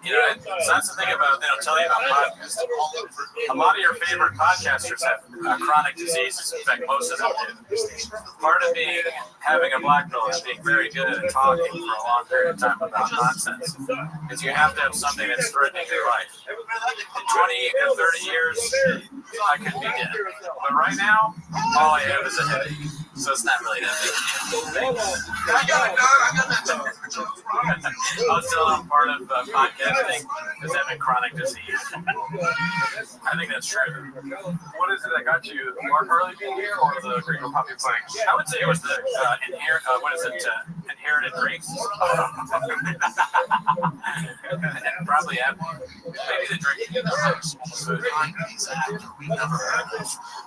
So that's the thing about, tell you about podcasts. A lot of your favorite podcasters have chronic diseases. In fact, most of them do. Part of having a black belt is being very good at talking for a long period of time about nonsense. Because you have to have something that's threatening your life. In 20 or 30 years, I could be dead. But right now, all I have is a headache. So it's not really that big a deal. I got that. I'll tell I'm part of podcasting is having chronic disease. I think that's true. What is it that got you? Mark Harley being here or the Green Poppy playing? I would say it was the inherited drinks. Probably maybe the drink.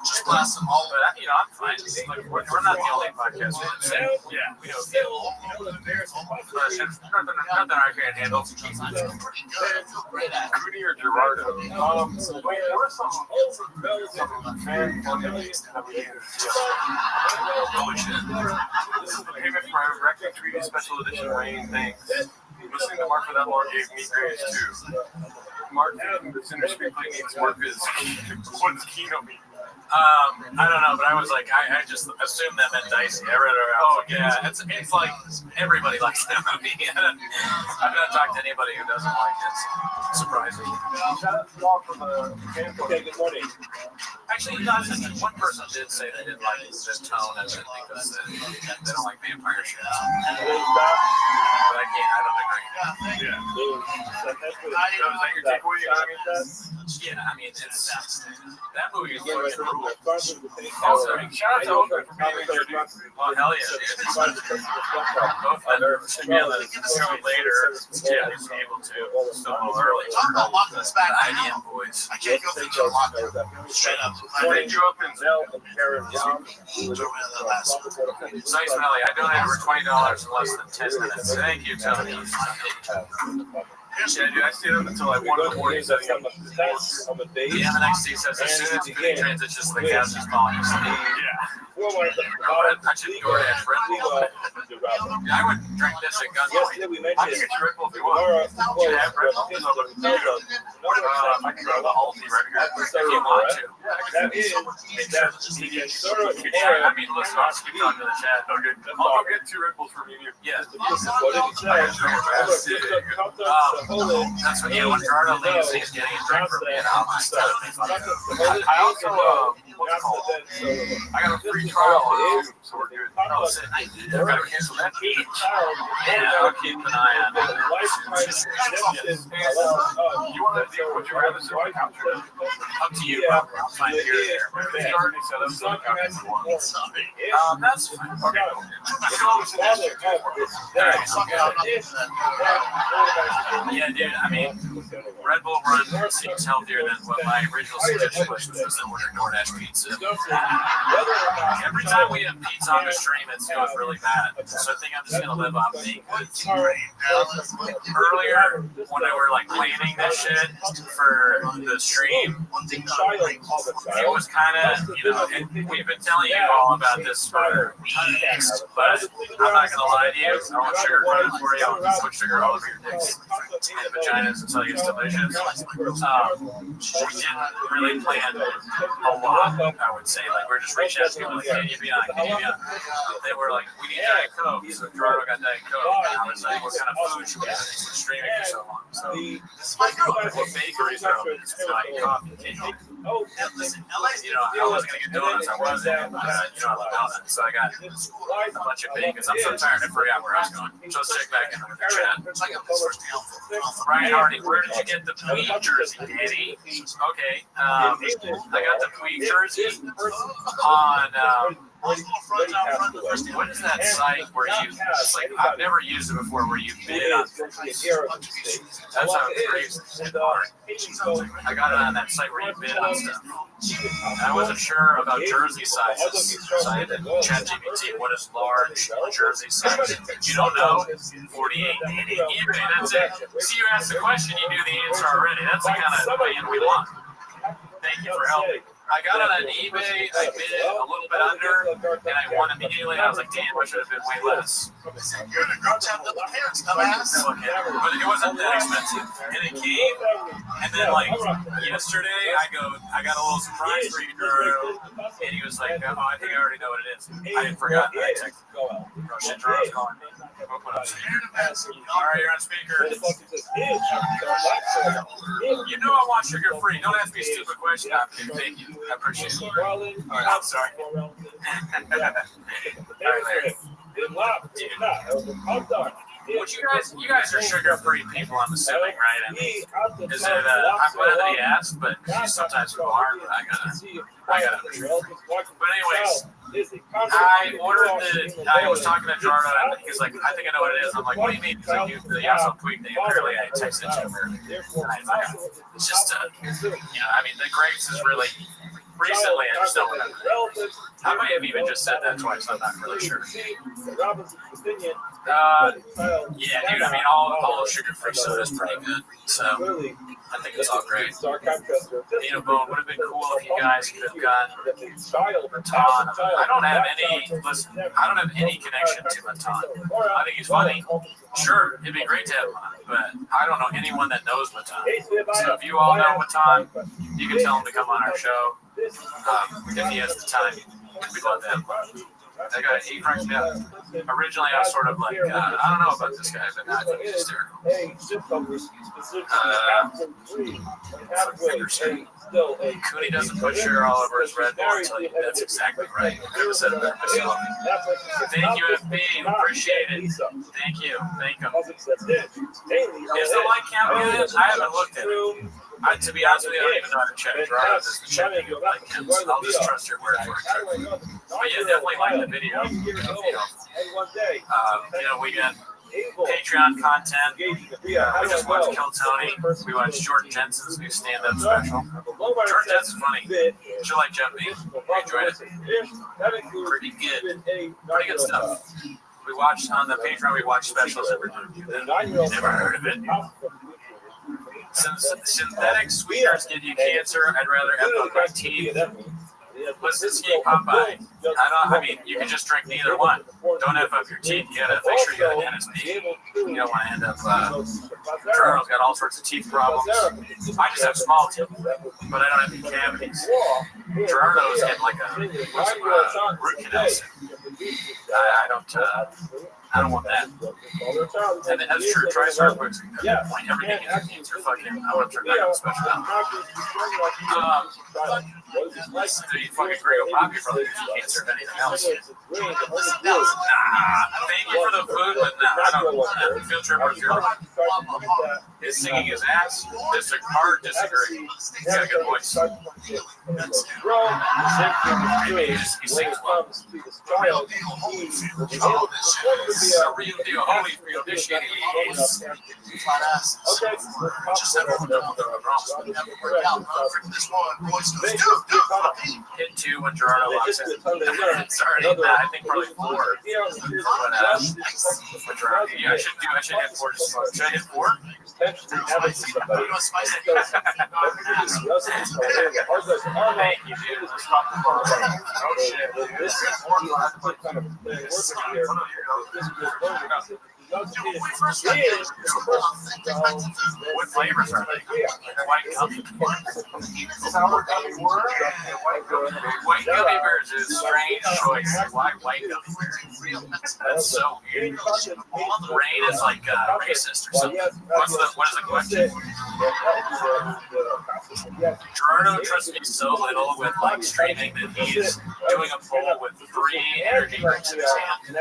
Just blast them all. But I'm fine. We're not the only podcast. Yeah, we don't feel. Nothing I can't handle. Rudy or Gerardo? What are some fan funnies that we can see? Holy shit. This is the payment for Reckoning Treaty Special Edition Rain. Thanks. Listening to Mark for that long gave me grace too. Mark thinking the Center Speakly needs work is what's keynote meeting. I don't know, but I was like, I just assumed that meant Dicey. I read it around. Oh, yeah, it's like everybody likes that movie. I've not talked to anybody who doesn't like it. Surprising. Shout out to y'all for the fan. Okay, good morning. Actually, one person did say they didn't like the tone of it because they don't like vampire shit. But I don't agree. Yeah. Is that your takeaway? You know what I mean? Yeah, I mean, it's that movie is fucking cool. Also, shout out to Oprah for being introduced. Oh, hell yeah, dude. Both should be able to show later. Yeah, he's able to. Still a little early. Talk about locking us back The now. IDM boys. I can't go through the locker. Straight up. They grew up in Nice, Melly. I donated over $20 in less than 10 minutes. Thank you, Tony. Yeah, dude, I stayed up until like 1 in the morning setting up the The MNXT says as soon as Penny transitions to the couch, he's calling you sleep. Yeah. I should DoorDash Red Bull. I would drink this at gunpoint. I can get you Red Bull if you want. You can have Red Bull. I can go to the Aldi right here if you want to. I mean, listen, I'll speak on to the chat. Okay. I'll go get 2 Red Bulls from you. Yeah. That's what, yeah, when Gerardo leaves, he's getting a drink from me, and I'll just tell him. I also, what's it called? I got a free trial on YouTube, so we're good. Oh, sick. I gotta cancel that page. Yeah, I'll keep an eye on it. You want to do, would you rather sit on the couch or Up to you, bro. I'll find it here or there. you already said that's on the couch if you want. That's fine. Okay. You can always sit there. Yeah, dude, I mean, Red Bull Run seems healthier than what my original suggestion was, which was to order DoorDash pizza. Every time we have pizza on the stream, it goes really bad. So I think I'm just going to live off being good. Earlier, when I were like planning this shit for the stream, it was kind of, you know, and we've been telling you all about this for weeks, but I'm not going to lie to you. I won't sugarcoat it for you. I'll put sugar all over your dicks and vaginas until it's delicious. We didn't really plan a lot, I would say. Like, we're just reaching out to people like, can you be on? Can you be on? They were like, we need Diet Coke. So Gerardo got Diet Coke. And I was like, what kind of food should we have been streaming for so long? So, what bakeries are open? Diet coffee, cake. You know, I wasn't going to get donuts. I wasn't. But, you know, I love donuts. So I got a bunch of bagels. I'm so tired. I forgot where I was going. Just check back in the chat. Ryan Hardy, where did you get the Puig jersey, Eddie? Okay, I got the Puig jersey on, what is that site where you, it's like, I've never used it before, where you bid on things. That sounds crazy. I got it on that site where you bid on stuff. I wasn't sure about jersey sizes, so I had to ChatGPT, what is large jersey size? You don't know? 48. eBay, that's it. See, you asked the question, you knew the answer already. That's the kind of man we want. Thank you for helping. I got it on eBay, I bid it a little bit under, and I won immediately. I was like, damn, I should have been way less. You're the girl tap the pants, dumbass. But it wasn't that expensive. And it came, and then like yesterday, I got a little surprise for you, Drew. And he was like, oh, I think I already know what it is. I had forgotten. I texted him. Oh, shit, Drew was calling me. All right, you're on speaker. You know I want sugar free. Don't ask me a stupid question. Thank you. I appreciate it. All right, I'm sorry. All right, Would you guys are sugar-free people, I'm assuming, right? I mean, is it, I'm glad that he asked, but sometimes people aren't, but I gotta understand. But anyways, I ordered I was talking to Jarno, and he's like, I think I know what it is. I'm like, what do you mean? He's like, the Yasso Puig thing, apparently I texted you earlier. It's just, you know, I mean, the grapes is really, recently I just don't remember. I might have even just said that twice, I'm not really sure. Yeah, dude, I mean, all sugar-free soda is pretty good, so I think it's all great. Nina Bone, would have been cool if you guys could have gotten Matan. I don't have any connection to Matan. I think he's funny. Sure, it'd be great to have him on, but I don't know anyone that knows Matan. So if you all know Matan, you can tell him to come on our show. If he has the time, we'd love to have him. That guy, he cracks me up. Originally, I was sort of like, I don't know about this guy, but now I think he's hysterical. Cooney doesn't put sugar all over his Red Bull. I'll tell you, that's exactly right. I could have said it better myself. Thank you, FB. Appreciate it. Thank you. Thank him. Is the like count good? I haven't looked at it. To be honest with you, I don't even know how to check. Gerardo does the checking of like counts. I'll just trust your word for it. But yeah, definitely like the video. You know, we got Patreon content. We just watched Kill Tony. We watched Jordan Jensen's new stand-up special. Jordan Jensen's funny. She like Jeff B. We enjoyed it. Pretty good. Pretty good stuff. We watched on the Patreon. We watch specials every month. Never heard of it. Since synthetic sweeteners give you cancer, I'd rather have on my teeth. Listen, ski Popeye. I mean, you can just drink neither one. Don't F up your teeth. You gotta make sure you got a dentist. You don't want to end up. Gerald's got all sorts of teeth problems. I just have small teeth, but I don't have any cavities. Gerardo's getting like a root canal. I don't want that. And that's true. Try Starbucks. Point everything in cancer. Fucking. I want to turn back on special. Do you fucking Grego Poppy for the cancer if anything else? Thank you for the food, but I don't. Field trip or zero. His singing his ass. Disagree. He's got a good voice. He sings well. It's a real deal. Holy real dish it is. Flat ass. Okay. Just have a double hit 2 when Gerardo walks in. Sorry, I think probably 4. But Gerardo, yeah, I should hit 4 just fun. Should I hit 4? Thank you, dude. What flavors are they? White gummy. White gummy bears is a strange choice. Why white gummy bears? That's so weird. Rain is like racist or something. What is the question? Gerardo trusts me so little with like streaming that he's doing a poll with 3 energy drinks in his hand.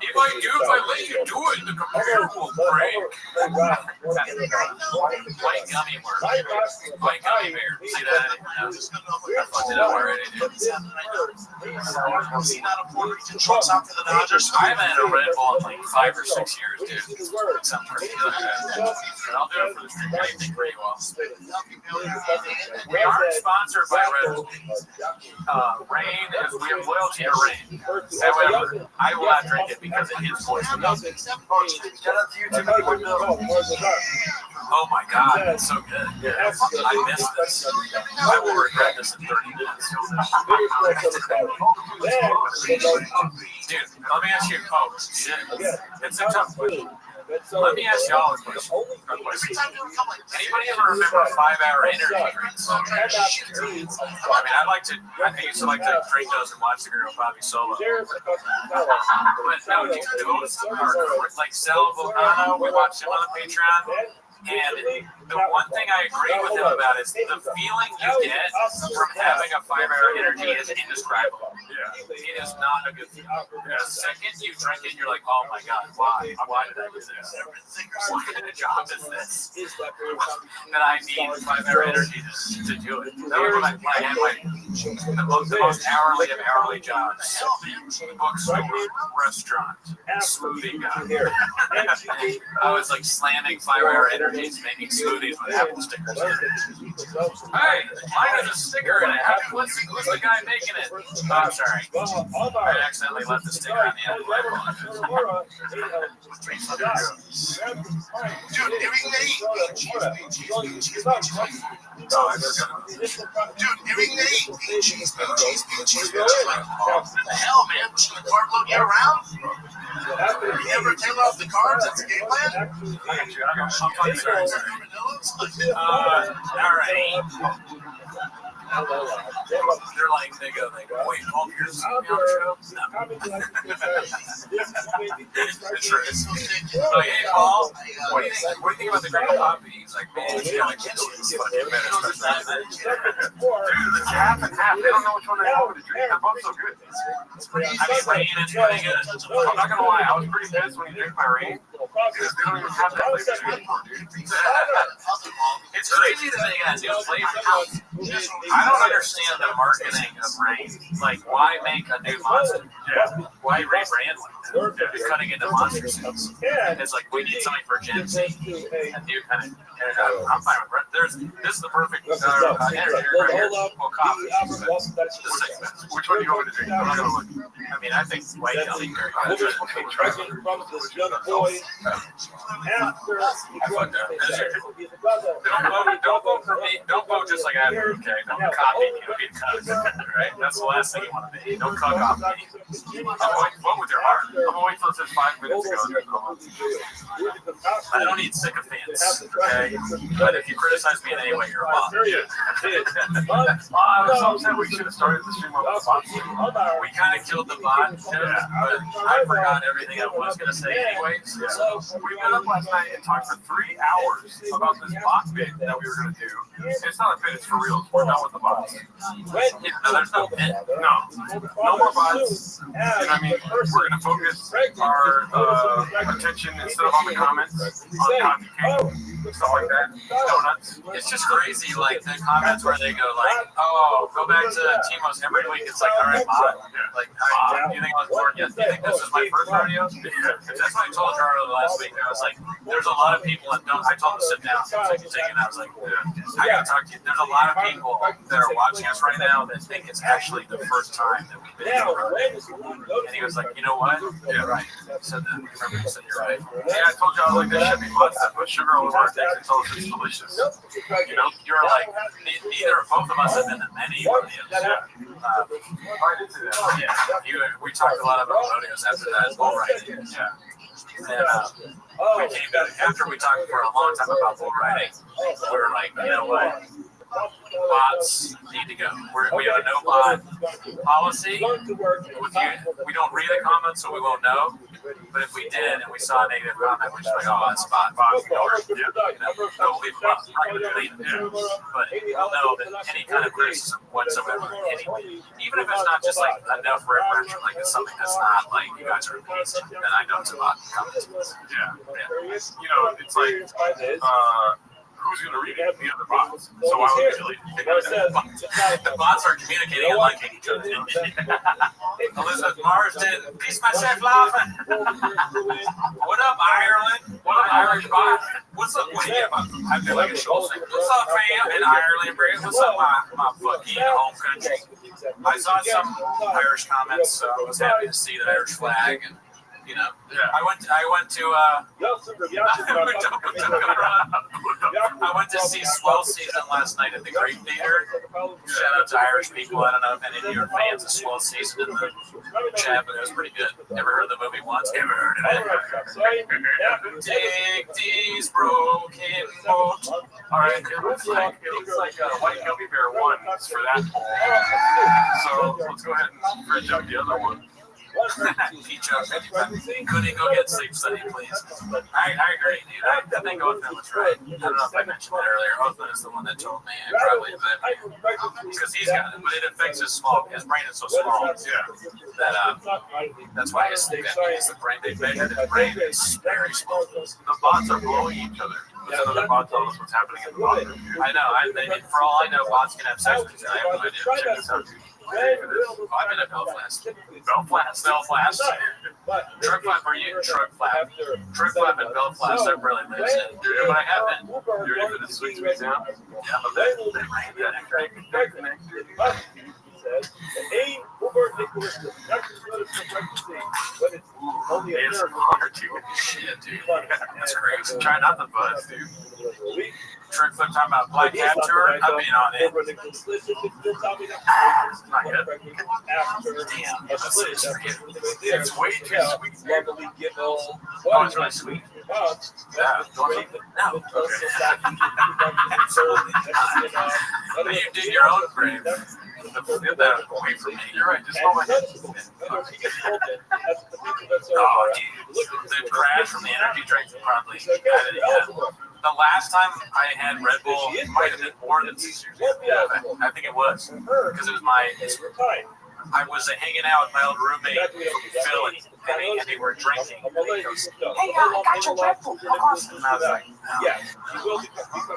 If I let you do it, the computer will break. White gummy bear. White gummy bear. See that? I fucked it up already. I haven't had a Red Bull in like 5 or 6 years, dude. Sounds pretty good. But I'll do it for the stream. I think pretty well. We aren't sponsored by Red Bull. Rain is, we have loyalty to Rain. However, I will not drink it because it is poison. Oh my god, it's so good. I missed this. I will regret this in 30 minutes. Dude, let me ask you. Oh, shit. It's a tough question. Let me ask y'all a question. Anybody ever remember 5-hour energy drinks? I used to like to drink those and watch the Grego Poppy solo. But now those are like Sal Volcano. We watched him on the Patreon. And the one thing I agree with him about is the feeling you get from having a 5-hour energy is indescribable. It is not a good feeling. The second you drink it, you're like, oh my god, why? Why did I do this? What kind of job is this? That I need 5-hour energy to do it. That was when I had the most hourly of hourly jobs. Bookstore, restaurant, smoothie guy. I was like slamming 5-hour energy. Making smoothies with apple stickers. Hey, mine has a sticker in it. What's the guy making it? Oh, I'm sorry. I accidentally left the sticker on the end of my phone. Dude, everything they eat. Dude, everything they eat. Cheese. What the hell, man? Pushing the carb load year round? You ever tail off the carbs? That's a game plan? All right. They go, wait, Paul Pierce on the show? No. So, hey, Paul, what do you think about the Grego Poppy? He's like, man, you know, I can't do this fucking better. Dude, it's half and half. They don't know which one they want to drink. They're both so good. Rain is pretty good. I'm not going to lie, I was pretty pissed when you drank my Rain. Because they don't even have that flavor anymore, dude. It's crazy that they got new flavors. I don't understand the marketing of Rain. Like, why make a new monster? Yeah. Why rebrand like that? It's cutting into monster suits. It's like, we need something for Gen Z. A new kind of. I'm fine with it. This is the perfect energy right here. Well, coffee. Which one do you want me to drink? I'm not going to look. I mean, I think white coffee very good. Okay, try it. From this young boy after Don't vote for me. Don't vote just like I do, okay? Don't copy me. Don't be a cuck, right? That's the last thing you want to be. Don't cuck off me. Vote with your heart. I'm going to wait till it says 5 minutes ago. I don't need sycophants, okay? But if you criticize me in any way, you're a bot. I was so upset we should have started the stream on the bot. We kind of killed the bot, but I forgot everything I was going to say anyways. So we went up last night and talked for 3 hours about this bot bit that we were going to do. It's not a bit, it's for real. We're done with the bots. No, there's no bit. No more bots. And I mean, we're going to focus our attention instead of on the comments, on coffee cake, stuff like that, donuts. It's just crazy, like the comments where they go like, "Oh, go back to Timo's every week." It's like, "All right, bot." Like, "Do you think I was born yet? Do you think this is my first rodeo?" That's what I told Gerardo last week. I was like, "There's a lot of people that don't." I told him to sit down. So I was taking. I was like, "I gotta talk to you." There's a lot of people that are watching us right now that think it's actually the first time that we've been in a rodeo. And he was like, "You know what? Yeah, right." He said that. Remember, he said, "You're right." Yeah, I told you I was like, there should be bots that put sugar all over our steaks and tell us it's delicious. You know, you're like, neither or both of us have been to many rodeos. We talked a lot about rodeos after that bull riding. Yeah. And we came back after we talked for a long time about bull riding. We were like, you know what? Bots need to go. We have a no bot policy. We don't read the comments, so we won't know. But if we did and we saw a negative comment, we're just like, oh, that's a bot. Don't leave a bot. I'm not going to delete it. But we'll know that any kind of criticism whatsoever, even if it's not just like enough reverential, like it's something that's not like you guys are amazing, then I know it's a bot. Yeah. You know, it's like, who's going to read it? The other bots. So why would we delete it? The bots are communicating and liking each other. Elizabeth Mars did Peace Myself Laughing. What up, Ireland? What up, Irish bot? What's up? I feel like a show thing. What's up, fam? In Ireland, what's up, my fucking home country? I saw some Irish comments, so I was happy to see the Irish flag. And you know, I went to see Swell Season last night at the Great Theater. Shout out to Irish people. I don't know if any of you are fans of Swell Season in the chat, but it was pretty good. Never heard the movie once. Never heard of it. Take these broken boats. All right, it looks like White Gummy Bear won for that poll. So let's go ahead and fridge up the other one. Peach out. Couldn't go get sleep study, please. I agree, dude. I think Othman was right. I don't know if I mentioned that earlier. Othman is the one that told me, probably, because he's got it, but it affects his brain is so small. Yeah. That's why his sleep apnea is the brain. They measured his brain is very small. The bots are blowing each other. There's another bot telling us what's happening in the bot room. I know. For all I know, bots can have sex with each other. I have no idea. Check this out, dude. I'm in a Belfast. Truck flap, are you? Truck flap and Belfast are really lives in. But I have been. You ready for this sweet sound? Shit, dude. That's crazy. Try not to buzz, dude. Trick flip talking about Black Cat Tour. I've been on it. Not yet. Damn. It's way too sweet. Oh, it's really sweet. Yeah. No. Okay. You dig your own grave. Get that away from me. You're right. Just hold my head. Oh, dude. The crash from the energy drink probably got it. Yeah. The last time I had Red Bull, it might have been more than 6 years ago. Yeah, I think it was. Because it was my I was hanging out with my old roommate, Phil, and they were drinking. And he goes, "Hey, I got your Red Bull." And I was like, "No."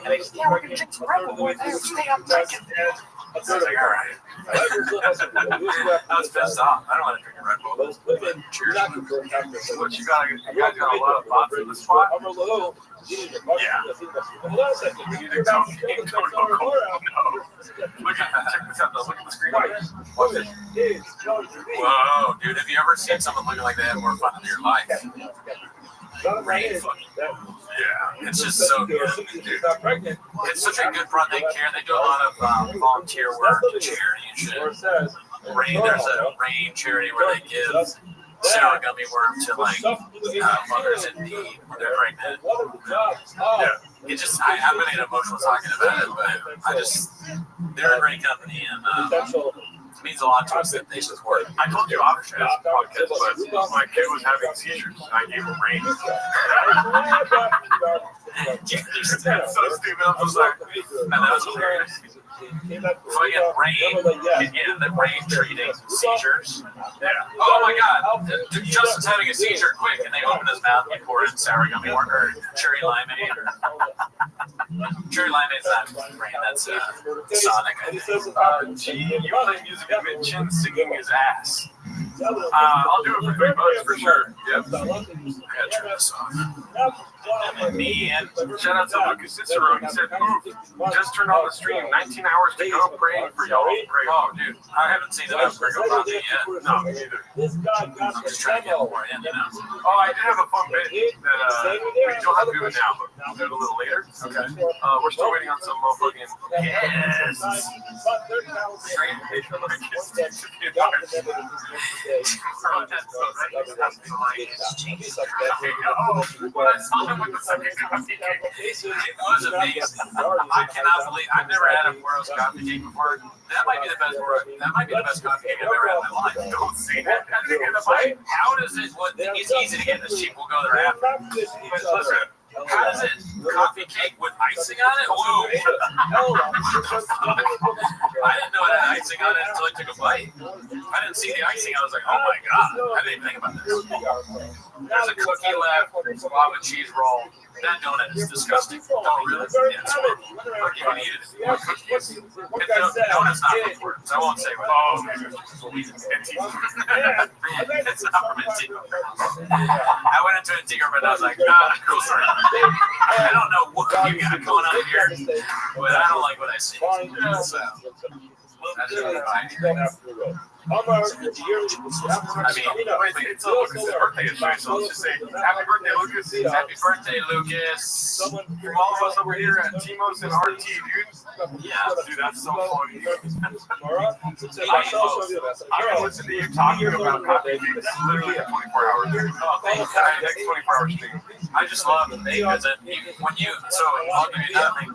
And he goes, "Yeah, we're gonna drink some Red Bull. Stay up drinking." I was like, "All right." I was pissed off. I don't want to drink a Red Bull. Cheers. What you guys got a lot of bots in the spot? Yeah. You need to come no. Look at check this out though. Look at the screen right here. Watch it. Whoa, dude, have you ever seen someone looking like they had more fun in your life? Rain fucking. Yeah, it's just so good, dude. It's such a good front. They care. They do a lot of volunteer work, charity and shit. Rain, there's a Rain charity where they give sour gummy worm to like mothers in need when they're pregnant. Yeah, it just I'm getting emotional talking about it, but they're a great company and it means a lot to us that they support. I told you off this podcast, but my kid was having seizures. I gave him Rain. So stupid. I'm just like, and that was hilarious. Fucking Rain, the Rain treating seizures. Yeah. Oh my God, Justin's having a seizure, quick! And they open his mouth and pour in sour gummy worm or cherry limeade. Cherry limeade's not Rain, that's Sonic. You play music of it, Chin singing his ass. I'll do it for $3 for sure. Yep. I gotta turn this off. And me and shout out to Lucas Cicero. He said, just turned on the stream. 19 hours to go. Praying for y'all. Oh, dude, I haven't seen enough Gringo Brothers yet. No, me neither. I'm just trying to get more in, you know. Oh, I did have a fun bit that we don't have to do it now, but we'll do it a little later. Okay. We're still waiting on some motherfucking It was amazing. I cannot believe I've never had a Moros coffee cake before. That might be the best. That might be the best coffee cake I've ever had in my life. Don't see that. How does it? It's easy to get this cheap. We'll go there after. Listen. How does it? Coffee cake with icing on it? Whoa! I didn't know it had icing on it until I took a bite. I didn't see the icing. I was like, oh my God. I didn't even think about this. There's a cookie left, lava cheese roll. That donut is disgusting. Don't really. Yeah, it's horrible. But you can eat it. Donut's not from Portland, so I won't say what. Oh, it's not from Antigua. I went into Antigua, but I was like, cool story. I don't know what you got going on here, but I don't like what I see. So, I just don't know. I mean, it's Lucas' birthday today, so let's just say happy birthday, Lucas. Happy birthday, Lucas. From all of us over here at Timos and RT, dude. Yeah, dude, that's so funny. I can listen to you talking about coffee cakes literally for 24 hours. Next 24 hours stream. I just love it because when you, so I'll give you another thing.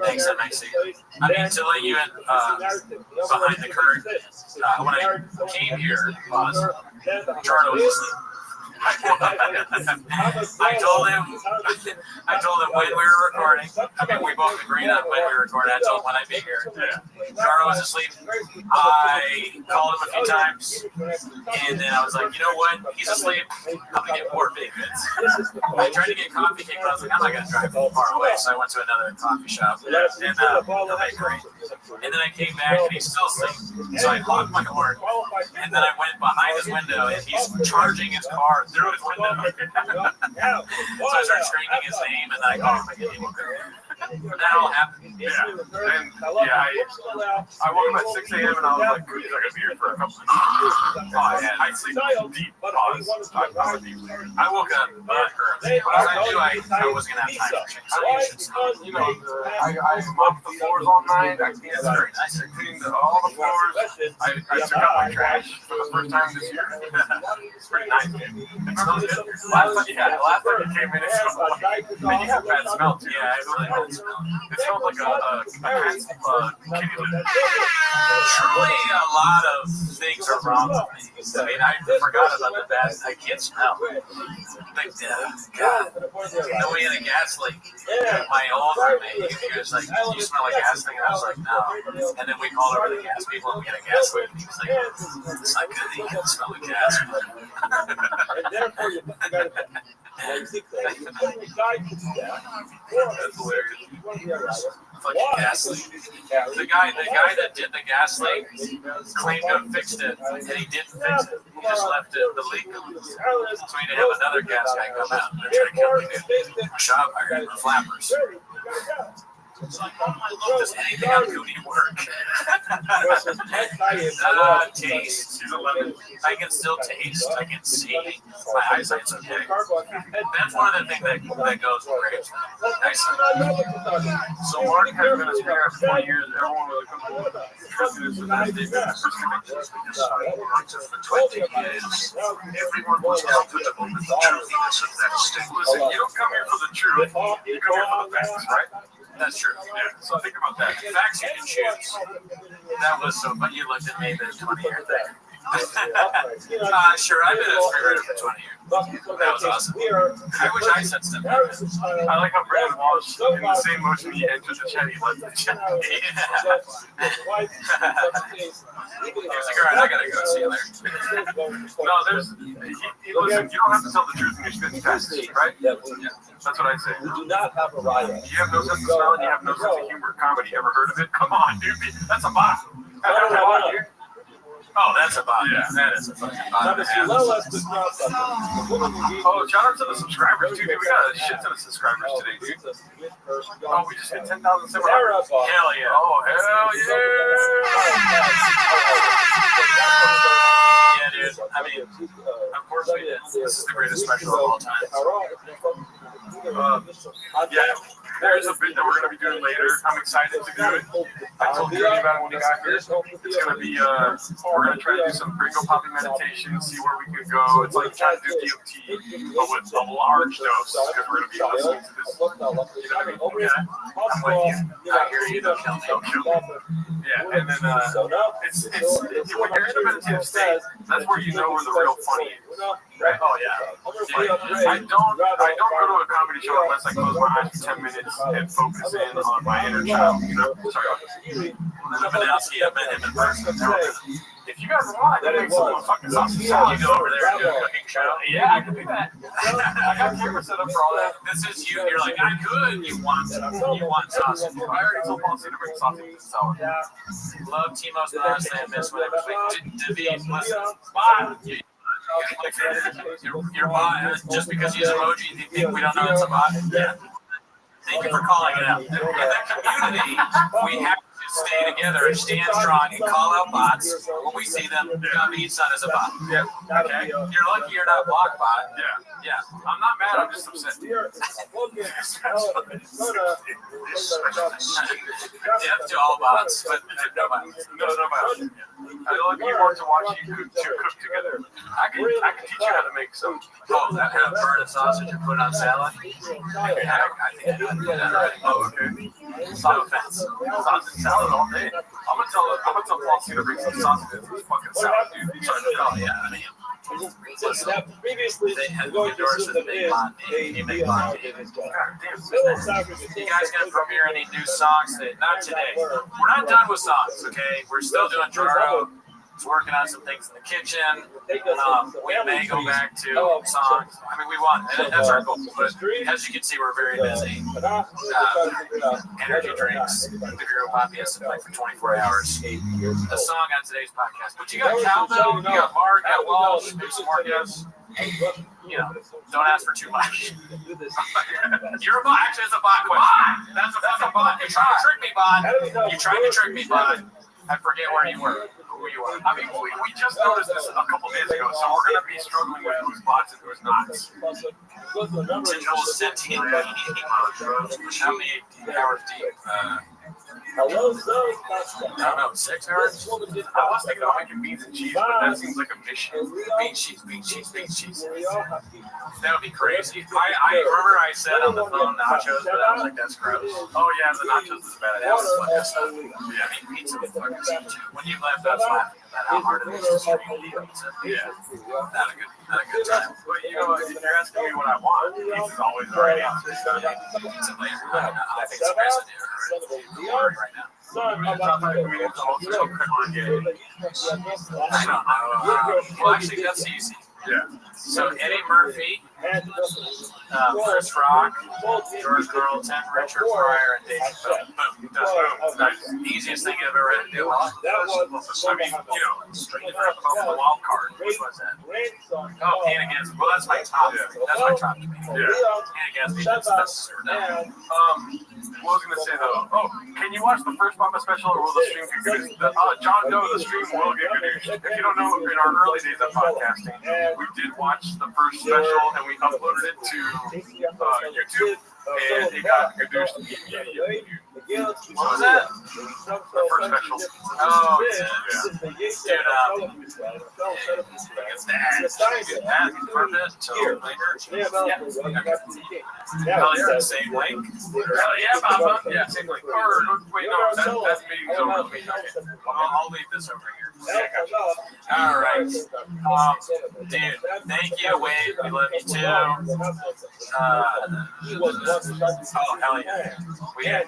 Thanks, that makes sense. I mean, to let you in behind the curtain, when I came here, Charlie was asleep. I told him when we were recording. I mean, we both agreed on when we were recording. I told him when I'd be here. Jaro was asleep. I called him a few times, and then I was like, you know what? He's asleep. I'm gonna get more big goods. I tried to get coffee cake, but I was like, I'm not gonna drive far away, so I went to another coffee shop and the bakery. And then I came back, and he's still asleep. So I locked my horn, and then I went behind his window, and he's charging his car through his window. So I started screaming his name, and then I called him again. He woke up. That all happened. Yeah. And I woke up at 6 a.m. and I was like, he's not gonna be here for a couple of days. I sleep deep. I woke up early. I wasn't gonna have time to check. So you should stop. You know, I mopped the floors all night. I cleaned all the floors. I took out my trash for the first time this year. It's pretty nice, man. Last time you came in, it smelled like, man, you have bad smell too. Yeah, I really It smelled like a cat's kitty litter. Truly, a lot of things are wrong with me. I mean, I forgot about the bad. I can't smell. Like, God, no, we had a gas leak. My old roommate, he was like, "You smell like gas leak," and I was like, "No." And then we called over the gas people, and we had a gas leak. And he was like, "It's not good that you can smell the gas." That's hilarious. Fucking gas leak. The guy that did the gas leak claimed to have fixed it, and he didn't fix it. He just left the leak. So we had to have another gas guy come out and try to kill the dude. Shop iron flappers. Does anything on Goody work? Taste. I can still taste. I can see. My eyesight's okay. That's one of the things that goes great. So Mark has been a speaker for 20 years. Everyone was for 20 years. Everyone was comfortable with the truthiness of that statement. Listen, you don't come here for the truth. You come here for the facts, right? That's true. Yeah. So think about that. Facts you can choose. That was so, but you looked at me, the 20-year thing. Sure, I've been a speaker for 20 years. That was awesome. I wish I said stuff. I like how Brandon Walsh, in the same motion he entered the chat, he left the chat. He was like, all right, I gotta go. See you later. No, listen, you don't have to tell the truth in your spitting fast, right? Yeah. That's what I say. We do not have a riot. You have no sense of smell and you have no sense of humor. Comedy, ever heard of it? Come on, dude. That's a bot. Oh, that's a bot. Yeah, that is a fucking bot. Oh, shout out to the subscribers, too, dude. We got a shit ton of subscribers today, dude. Oh, we just hit 10,700. Hell yeah. Oh, hell yeah. Yeah, dude. I mean, of course we did. This is the greatest special of all time. Yeah, there's a bit that we're going to be doing later. I'm excited to do it. I told Judy about it when he got here. It's going to be, we're going to try to do some gringo poppy meditation, see where we can go. It's like trying to do DMT, but with a large dose, because we're going to be listening to this. You know what I mean? Okay. I'm with you. I hear you. Don't kill me. Yeah, and then it's when you're in a meditative state, that's where you know where the real funny is. Right? Oh yeah. I don't go to a comedy show unless I close my eyes for 10 minutes and focus in on my inner child. You know? Sorry. Lebanowski, I met him in person. If you guys want, that makes some fucking sausage salad. You go over there and do a cooking show. Yeah, I can do that. I got camera set up for all that. This is you. You're like, I could. You want sausage. I already told Paulson to bring sausage and salad. Love Timo's last name. Miss whatever. David, listen. Bye. Your bot, just because he's emoji, you think we don't know it's a bot? Yeah. Thank you for calling it out. In the community, we have to stay together and stand strong and call out bots when we see them. Each son is a bot. Yeah. Okay. You're lucky you're not block bot. Yeah. Yeah. I'm not mad. I'm just upset. Death to all bots, but no bots. No bots. I look forward to watching you cook together. I can teach you how to make some. Oh, that kind of burn a sausage and put it on salad. I think I know how to do that already. Oh, okay. No offense. Sausage salad all day. I'm gonna tell Paulson to bring some sausage and fucking salad, dude. Sorry, oh yeah, I mean. Listen, they had endorsed the big bond name. You guys gonna premiere any new songs? Not today. We're not done with songs, okay? We're still doing Jaro. It's working on some things in the kitchen. We may go back to songs. I mean, we want. That's our goal. But as you can see, we're very busy. Energy drinks. The Vero Poppy has to play for 24 hours. A song on today's podcast. But you got Cowbell, you got Mark, you got Walsh, maybe some more guests. You know, don't ask for too much. You're a bot. Actually, it's a bot. That's a fucking bot. You're trying to trick me, bot. You're trying to trick me, bot. I forget where you were. Who you are. I mean, we just noticed this a couple days ago, so we're going to be struggling with who's bots and who's not. Digital sentient. How many hours deep? I don't know, 6 hours? I was thinking about making beans and cheese, but that seems like a mission. Beans, cheese. That would be crazy. I remember I said on the phone nachos, but I was like, that's gross. Oh yeah, the nachos is bad. Yeah, I mean, pizza would fucking suck too. When you left us laughing about how hard it is to stream pizza. Yeah. Not a good time. But you know, if you're asking me what I want, pizza's always already out there. Pizza later. I think it's amazing right now. I don't know. Well, actually, that's easy. Yeah. So Eddie Murphy, Chris Rock, George Carlton, Richard Pryor, and Dave Chappelle. Boom. That's the easiest thing I've ever had to do. I mean, you know, straight from the wild card. Which was that? Oh, Panic Against. Well, that's my top. That's my top. Yeah. Panic Against. That's what was I going to say though? Oh, can you watch the first Papa special, or will the stream get good news? John Doe, the stream will get good news. If you don't know, in our early days of podcasting, we did watch the first special and we uploaded it to YouTube, and it got good news immediately. What was that? The first special. Oh, yeah. Dude, it's that confirmed it until later. Hell yeah, same link. Hell yeah, Papa. Yeah, same link. Or, wait, no, that meeting's over. I'll leave this over here. Yeah, all right. Dude, thank you, Wade. We love you too. Oh, hell yeah.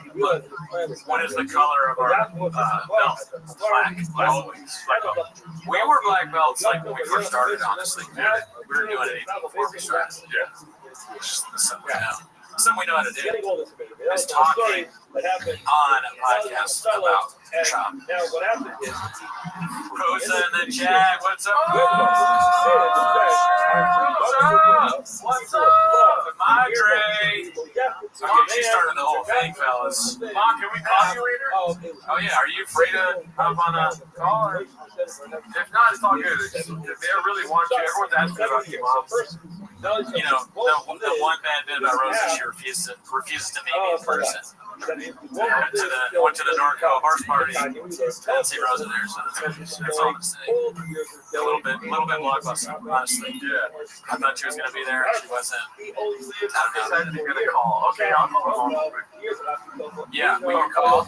What is the color of our belt? Black. Always. Black belt. We were black belts like when we first started, honestly. Yeah. We were doing it even before we started. Yeah. It's something we know how to do. Is talking on a podcast about shop. Rosa in the chat. What's up? What's up? Madre. Okay, she started the whole thing, fellas. Mom, can we call you later? Oh yeah, are you free to hop on a call? If not, it's all good. If they really want you, everyone's asking about you, Mom. You know, the one bad bit about Rosa, she refuses to meet me in person. Went to the Norco horse party. Didn't see Rosa there, so that's all I'm saying. A little bit blockbuster, honestly. Yeah. I thought she was gonna be there, and she wasn't. I didn't get a call. Okay, I'll call her. Yeah, we can call.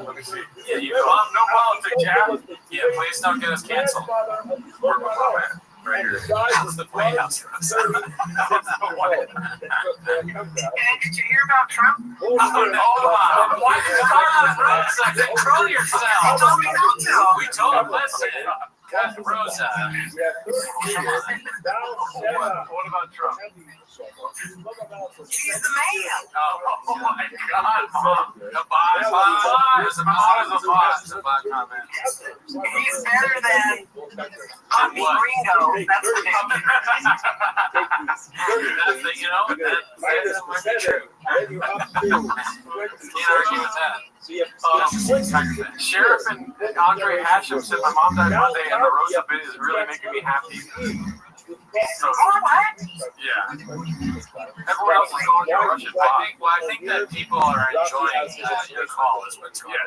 Let me see. Yeah, you call. No politics, yeah. Yeah, please don't get us canceled. Where my mom at? Right here. That's the playhouse. And did you hear about Trump? Oh no! Why did you call on Rosa? Control yourself. He told me not to. We told him, listen. Rosa. What about Trump? He's the man. Oh my God, Mom. The bot. It's a bot comment. He's better than Gringo. That's the name. That's the, you know, that might be true. Can't argue with that. Sheriff and Andre Hashem said my mom died Monday, and the Rosa bit is really making me happy. So, yeah. Everyone else is going to Russian bot. I think that people are enjoying your call is what's going on.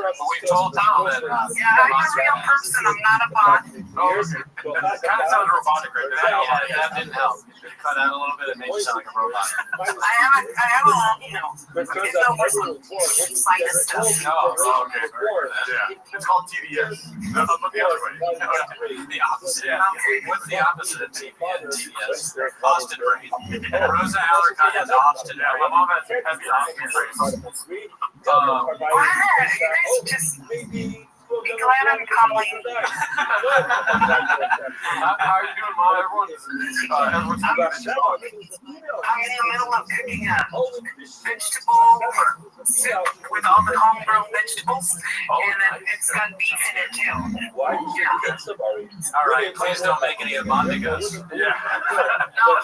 But we told Tom that. Yeah, I'm a real person. I'm not a bot. Oh, okay. That kind of sounds robotic right there. Yeah, that didn't help. Cut out a little bit and make you sound like a robot. I have a, you know, it's over some sinus stuff. Oh, okay. Yeah. It's called TDS. No, but the other way. The opposite. Yeah. What's the opposite of TDS? Austin brain. Rosa Alarcon has Austin. Yeah, my mom has heavy Austin brain. You guys just be glad I'm calling. How are you doing, Mom? Everyone's I'm in the middle of cooking a vegetable soup with all the homegrown vegetables, and then it's got beef in it too. Yeah. All right, please don't make any abondigas. Yeah. No,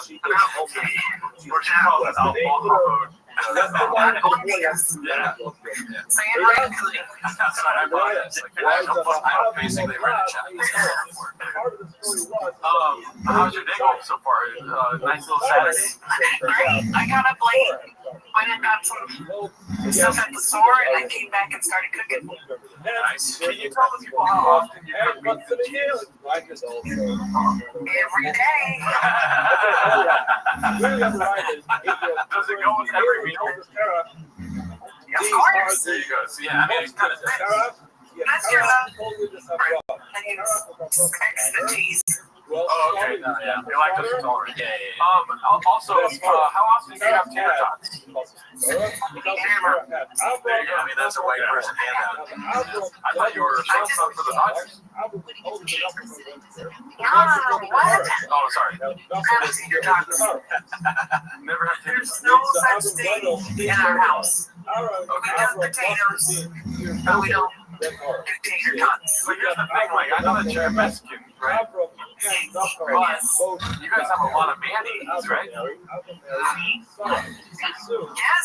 We're calling it alcohol mode. Yeah. Say it right. That's what I bought. It's like, I basically read a chat. How's your day going so far? Nice little Saturday. Great. I got up late. Went and got some stuff at the store, and I came back and started cooking. Nice. Can you tell the people how often you cook beans and cheese? Every day. Does it go with every meal? Of course. There you go. So, yeah, I mean, it's kind of That's your love. I use extra cheese. Oh, okay. No, yeah. You're lactose intolerant. Yeah. Also, how often do you have tater tots? There you go. I mean, that's a white person handout. I thought you were a shortstop for the Dodgers. No, what? Oh, sorry. Never seen your tots. Never had tater There's no such thing in our house. We do potatoes, but we don't do tater tots. But here's the thing, like, I know that you're Mexican, right? But you guys have a lot of mayonnaise, right? Yes,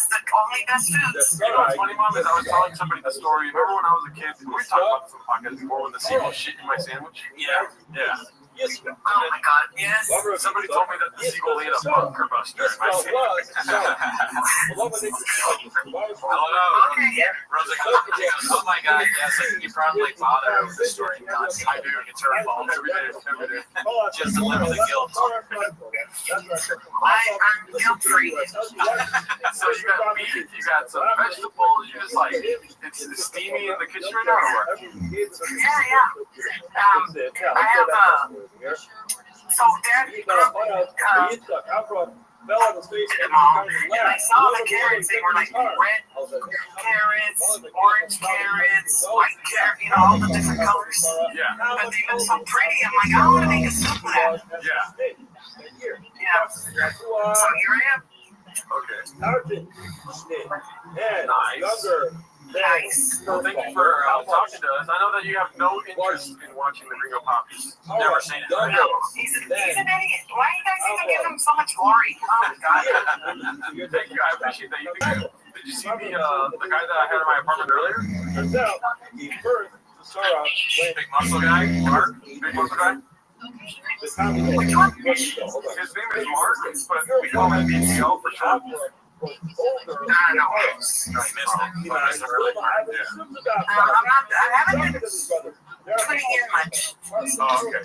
the only best foods. You know what's funny, Mom, is I was telling somebody the story. Remember when I was a kid? We talked about this on the podcast before when the seagull shit in my sandwich? Yeah. Yeah. Oh my God, yes. Somebody told me that the seagull ate a bunker buster in my sandwich. Okay. Rosa goes, oh my God, yes, you probably bother over the story. I do, it's her fault. Every day. Just to live with the guilt. I'm guilt-free. So you got beef, you got some vegetables, you just like, it's steamy in the kitchen right now, or what? Yeah. I have so Dad grew up and I saw the carrots. They were like red carrots, orange carrots, white carrots, you know, all the different colors. Yeah. But they look so pretty. I'm like, I want to make a soup of that. Yeah. Yeah. So here I am. Okay. Nice. Well, thank you for talking to us. I know that you have no interest in watching the Ringo Poppies. Never seen it. Right? No, he's an idiot. Why you guys even give him so much glory? Oh my God. Thank you. I appreciate that. Did you see the guy that I had in my apartment earlier? Big muscle guy? Mark? Big muscle guy? His name is Mark, but we call him BCO for short. I missed it. I haven't been tuning in much. Oh, okay.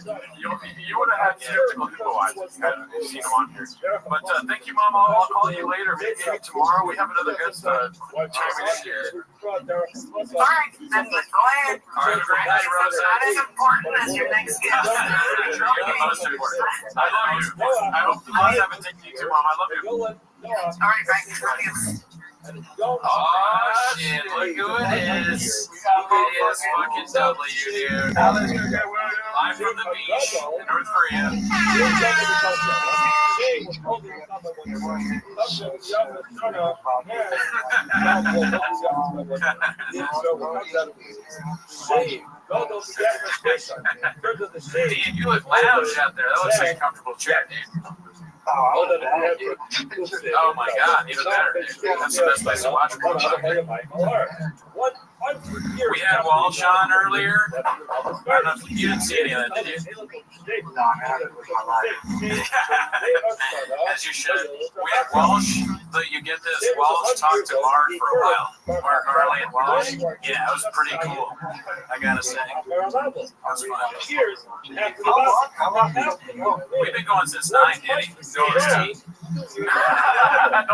You would have had skeptical people eyes if you hadn't seen him on here. But thank you, Mom. I'll call you later. Maybe tomorrow. We have another guest chiming in here. All right, then go ahead. All right, great night, Rosa. Not as important as your next guest. You're the most important. I love you. I hope the boys haven't taken you too, Mom. I love you. All right, back to Oh shit, look who it is. It is fucking W, dude. Live from the beach in North Korea. Dude, you look lounge out there. That looks like a comfortable chair, dude. Oh my God, even better, dude. That's the best place to watch. We had Walsh on earlier. I don't know if you didn't see any of that, did you? As you should. We had Walsh, but you get this. Walsh talked to Mark for a while. Mark Harley and Walsh. Yeah, it was pretty cool. I gotta say. That was fun. We've been going since 9, Danny. Don't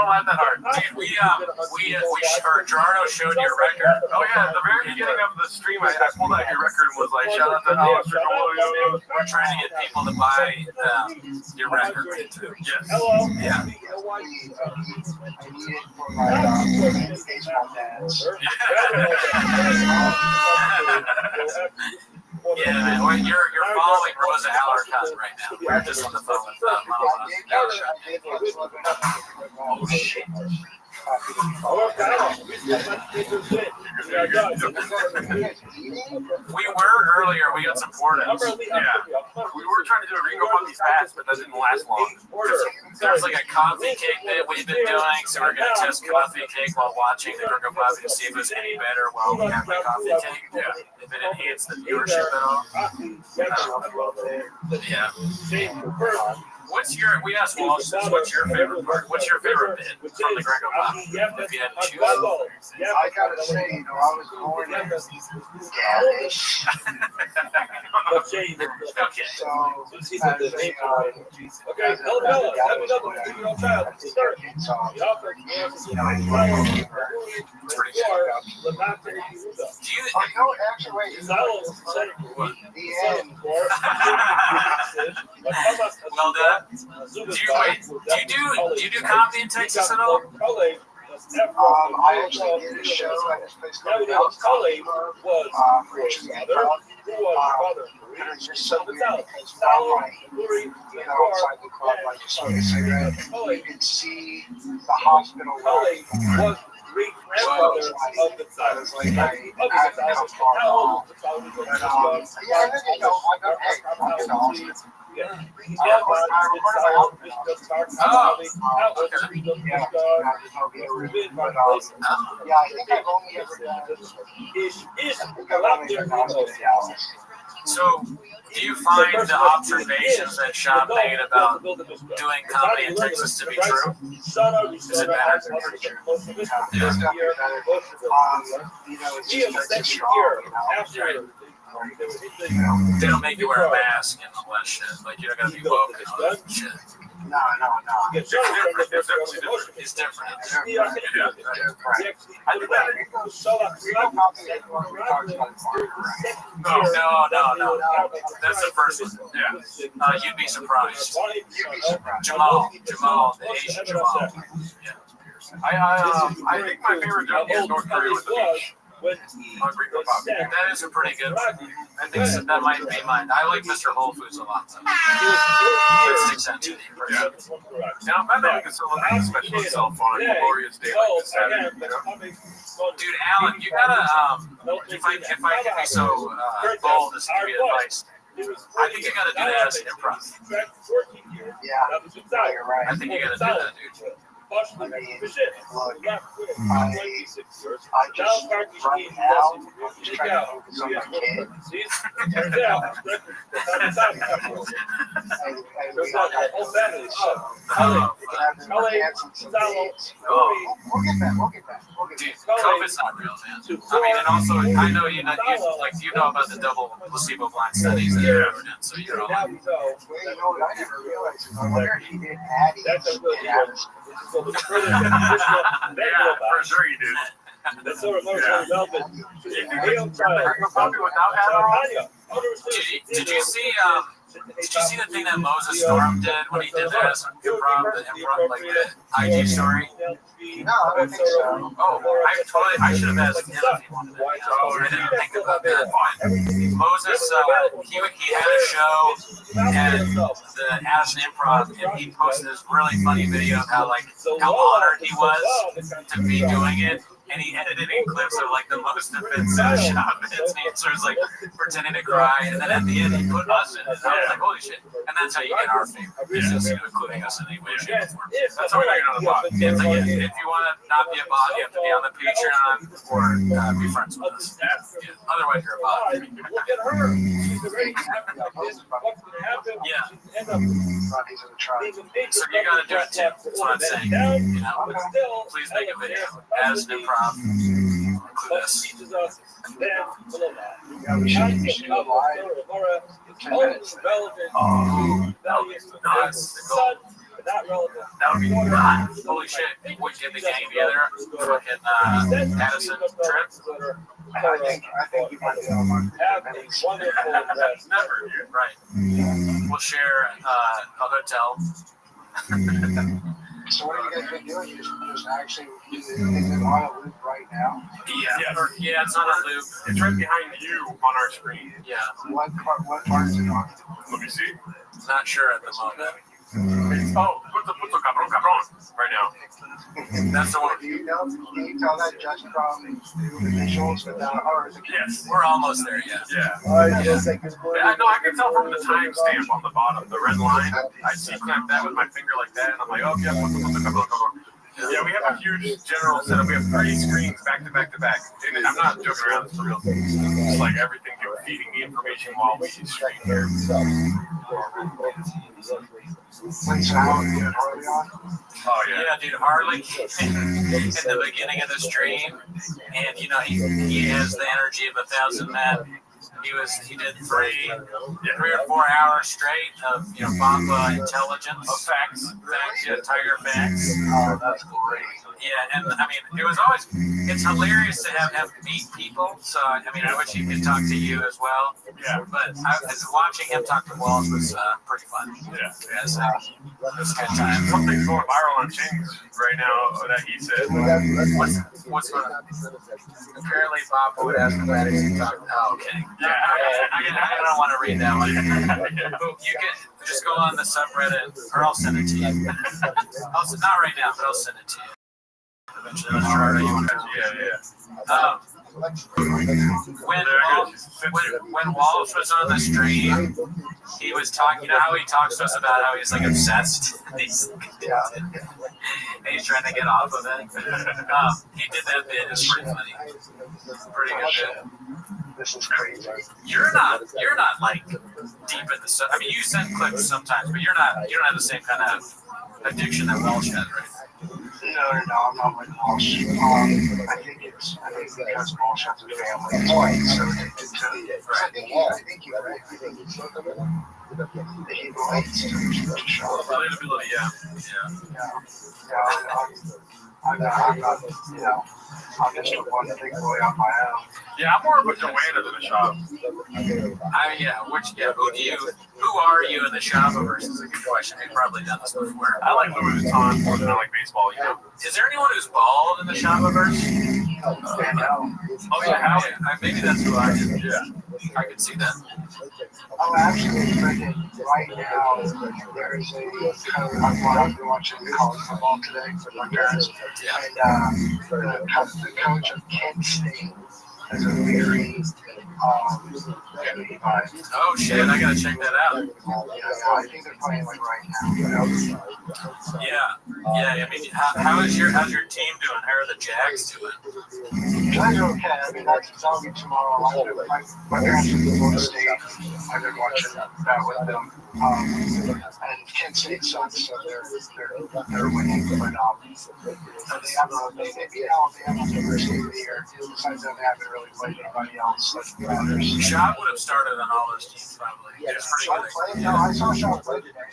laugh that hard. Dude, Gerardo showed your record. Oh yeah, at the very beginning of the stream, I pulled out your record and was like, shout out to Alex. We're trying to get people to buy your record too. Yes. Yeah. Yeah, man. Well, you're following Rosa Allerton right now. We're just on the phone with Oh shit. We were earlier. We got some portals. Yeah. We were trying to do a Ringo Puppy fast, but that didn't last long. There's like a coffee cake that we've been doing, so we're gonna test coffee cake while watching the Ringo Puppy to see if it's any better while we have the coffee cake. Yeah. If it enhanced the viewership at all. Yeah. We asked Walsh, what's your favorite part? What's your favorite bit from the Ringo Puppy? If you had to choose. I gotta say, I was born in Garish. Okay. So, Well done. Do you do comedy in Texas at all? I actually did a show at this place called Dallas Comedy Club, which is it's just so weird because from outside the club, like just smoking a cigarette, you can see the hospital where grandfather of the side was like, I haven't come far at all. But, yeah, and then, I got, hey, I'm in the hospital. I recorded my album. But, yeah, I think I've only ever done So, do you find the observations that Sean made about doing comedy in Texas to be true? Is it better? They don't make you wear a mask and all that shit. Like, you're not gonna be woke and all that shit. No. It's different. It's different. No. That's the first one. Yeah. You'd be surprised. Jamal, the Asian Jamal. Yeah. I think my favorite joke is North Korea with the beach. That is a pretty good one. I think that might be mine. I like Mr. Whole Foods a lot. It sticks out to me. Yeah. Now, I bet we can still have a special itself on a glorious day like this Saturday. Dude, Alan, you gotta, if I can be so bold as to give you advice, I think you gotta do that as an improv. Yeah, you're right. I think you gotta do that, dude. I mean, look, I just, right now, I'm just trying to focus on my kid. And we all got COVID, so we can have them cancel some dates. We'll get back. Dude, COVID's not real, man. I mean, and also, I know you know about the double placebo blind studies that you've ever done, so you know. Well, you know what I never realized is I wonder if he didn't add it. Yeah, for sure you did. That's sort of emotional development. Did you see the thing that Moses Storm did when he did that improv, like the IG story? No, I don't think so. I should have asked him if he wanted it. I didn't think about that. Moses, he had a show and as an improv, and he posted this really funny video of how honored he was to be doing it. And he edited in clips of like the most offensive shot bits. He starts like pretending to cry, and then at the end he put us in it. I was like, holy shit! And that's how you get our favor. It's just including us in any way, shape, or form. That's how we get on the bot. If you want to not be a bot, you have to be on the Patreon or be friends with us. Yeah. Otherwise, you're a bot. Look at her. She's already happy about this. What's going to happen? Yeah. So you got to do it too. That's what I'm saying. You know, please make a video as an improv. Include us. We should go live in 10 minutes. That would be nuts. That would be nuts. Holy shit. We get the gang together. Fucking Addison trip. I think we might be on Never. Right. We'll share a hotel. So what have you guys been doing? Just actually, is it on a loop right now? Yeah, it's on a loop. It's right behind you on our screen. Yeah. What part is it on? Let me see. Not sure at the moment. Oh, puto cabrón right now. That's the one. Can you tell that just from the visuals without, or the Yes, we're almost there. Yeah. Yeah, no, I can tell from the timestamp on the bottom, the red line. I see clamp that with my finger like that, and I'm like, oh yeah, puto cabrón. Yeah, we have a huge general setup. We have 3 screens back to back to back. And I'm not joking around, it's for real. It's like everything feeding me information while we stream here. Oh yeah, dude, Harley in the beginning of the stream, and he has the energy of 1,000 men. He did 3 or 4 hours straight of Bamba intelligence. Of facts, Tiger facts. Oh, that's great. Yeah, and I mean, it's hilarious to have meet people. So I wish he could talk to you as well. Yeah. But watching him talk to Walls was pretty fun. Yeah. So it was a good time. Something's going viral on Chings right now that he said. What's going on? Apparently, Bob would ask about it. Oh, okay. Yeah. I don't want to read that one. You can just go on the subreddit, or I'll send it to you. Not right now, but I'll send it to you. Eventually, I'm sure you want to. Yeah. When Walsh was on the stream, he was talking. You know how he talks to us about how he's like obsessed. And he's trying to get off of it. He did that bit. It's pretty funny. Pretty good bit. This is crazy. You're not like deep in the stuff. I mean, you send clips sometimes, but you don't have the same kind of addiction that Walsh had, right? No, I'm not with Walsh. I think because Walsh has a family twice, so I think you're right. He relates to the show. Relatability, yeah. I'm just a one big boy on my own. Yeah, I'm more of a Joanna than a shop. Who are you in the Shopperverse is a good question. We've probably done this before. I like Louis Vuitton more than I like baseball, Is there anyone who's bald in the Shopperverse? Oh yeah, Howie. Maybe that's who I am. Yeah, I can see that. Oh, actually, right now, there is I've been watching college football today with my parents, and the coach of Kent State is a very oh shit, I gotta check that out. I think they're playing like right now. Yeah. I mean, how's your team doing? How are the Jags doing? Jags are okay. I mean, that'll be tomorrow. My parents are in Florida State. I've been watching that with them. And Kent State sucks, so they're winning. But they have Alabama for the first game of the year. Besides them, they haven't really played anybody else. Shop would have started on all those teams probably. Yeah, I saw Shop play today.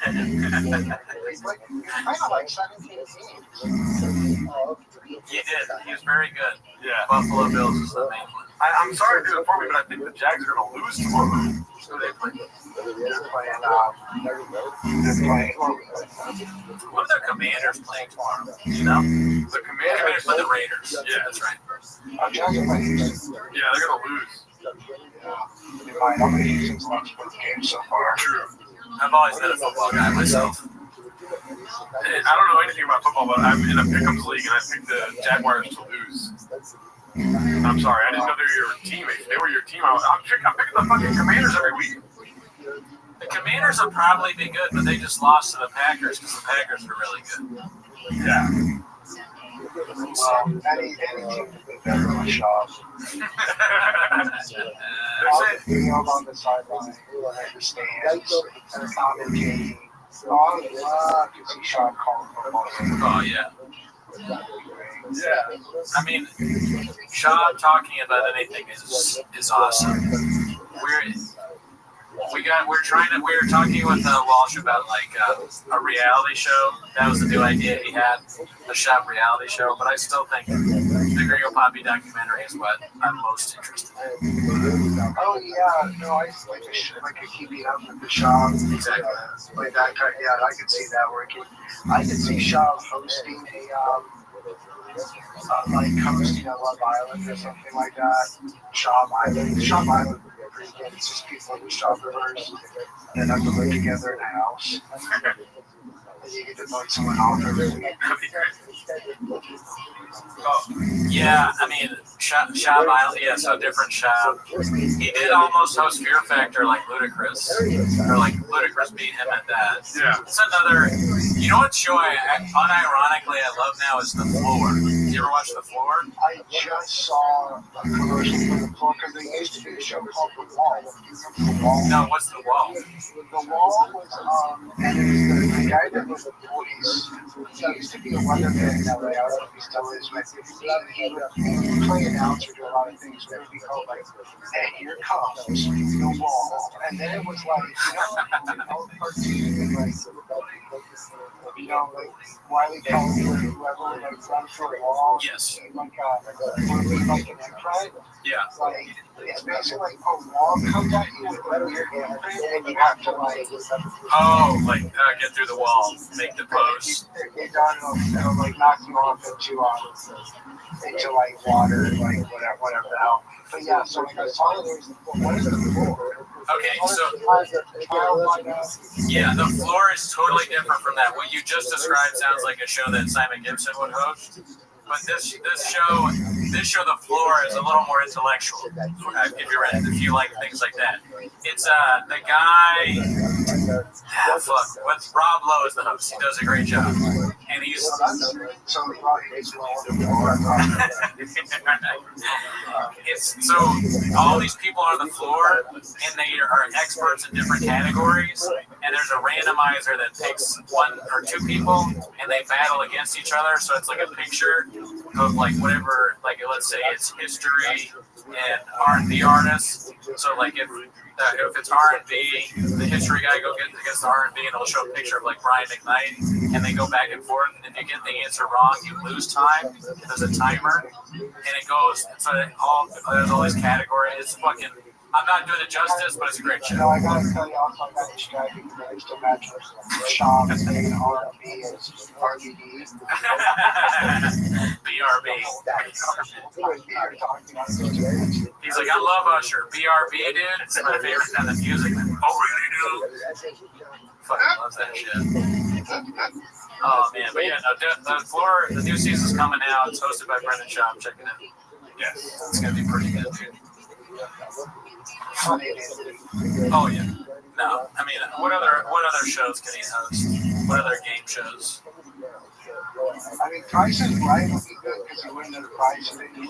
I got like 17 teams. He did. He was very good. Yeah. Buffalo Bills is the main one. I'm sorry to do it for me, but I think the Jags are going to lose tomorrow. Who they play? They're playing. What are the Commanders playing tomorrow? You know? The Commanders play the Raiders. Yeah, that's right. Jags are playing. Yeah, they're going to lose. They might not be using much for the game so far. True. I've always been a football guy myself. I don't know anything about football, but I'm in a pick'ems league, and I picked the Jaguars to lose. I'm sorry, I didn't know they were your team. If they were your team, I'm picking the fucking Commanders every week. The Commanders will probably be good, but they just lost to the Packers because the Packers are really good. Yeah. Well, any team would be better than Shaw. On the sideline, the stands, commentating. I would love to see Sean call football. Oh, yeah. I mean, Sean talking about anything is awesome. We were talking with Walsh about like a reality show. That was the new idea he had, a shop reality show. But I still think the Gringo Poppy documentary is what I'm most interested in. Oh yeah, no, I could keep it up with the shop. Exactly. Like that, I could see that working. I could see Shop hosting like hosting a Love Island or something like that. Shop Island would be pretty good. It's just people who shop reverse and have to live together in a house. And you get to vote someone off every week. Yeah, I mean, Shab Island, yeah, so different Shab. He did almost host Fear Factor like Ludacris. Or like Ludacris beat him at that. Yeah. It's another, you know what show unironically I love now is The Floor. You ever watch The Floor? I just saw a commercial for The Floor because they used to do a show called The Wall. The Wall. No, what's The Wall? The Wall was, and it was the guy that was the police. He used to be a weatherman in LA. I don't know if he still is, but he would play announcer, do a lot of things, but we called like, and here comes The Wall. And then it was like, cartoon, like, like Wiley Coyote or whoever, like runs through a wall. Yes. Like an imprint. Yeah. Like, it's basically like a wall comes at you with your imprint, and you have to like. Oh, like get through the wall, make the pose. It'll like knock you off into like water, like whatever the hell. But yeah, so like I saw there's what is the floor? Okay, so yeah, The Floor is totally different from that. What you just described sounds like a show that Simon Gibson would host. But this show, The Floor, is a little more intellectual. If you like things like that, it's the guy. What's Rob Lowe is the host. He does a great job, and he's. It's so all these people are on the floor, and they are experts in different categories. And there's a randomizer that picks one or two people, and they battle against each other. So it's like a picture of like whatever, like let's say it's history and R&B artists. So like if it's R&B, the history guy go get against the R&B, and it'll show a picture of like Brian McKnight, and they go back and forth. And if you get the answer wrong, you lose time. There's a timer, and it goes. So there's all these categories. It's fucking. I'm not doing it justice, but it's a great show. No, I gotta tell you also about this guy who likes to match Shop and R&B and RBD. BRB. He's like, I love Usher. BRB, dude. It's my favorite kind of music. Oh, really, dude? Fucking loves that shit. Oh, man. But yeah, no, The Floor, the new season's coming out. It's hosted by Brendan Schaub. Check it out. Yes. It's going to be pretty good, dude. Oh yeah. No, I mean, what other shows can he host? What other game shows? I mean, Price is Right would be good because he wouldn't know the price of anything,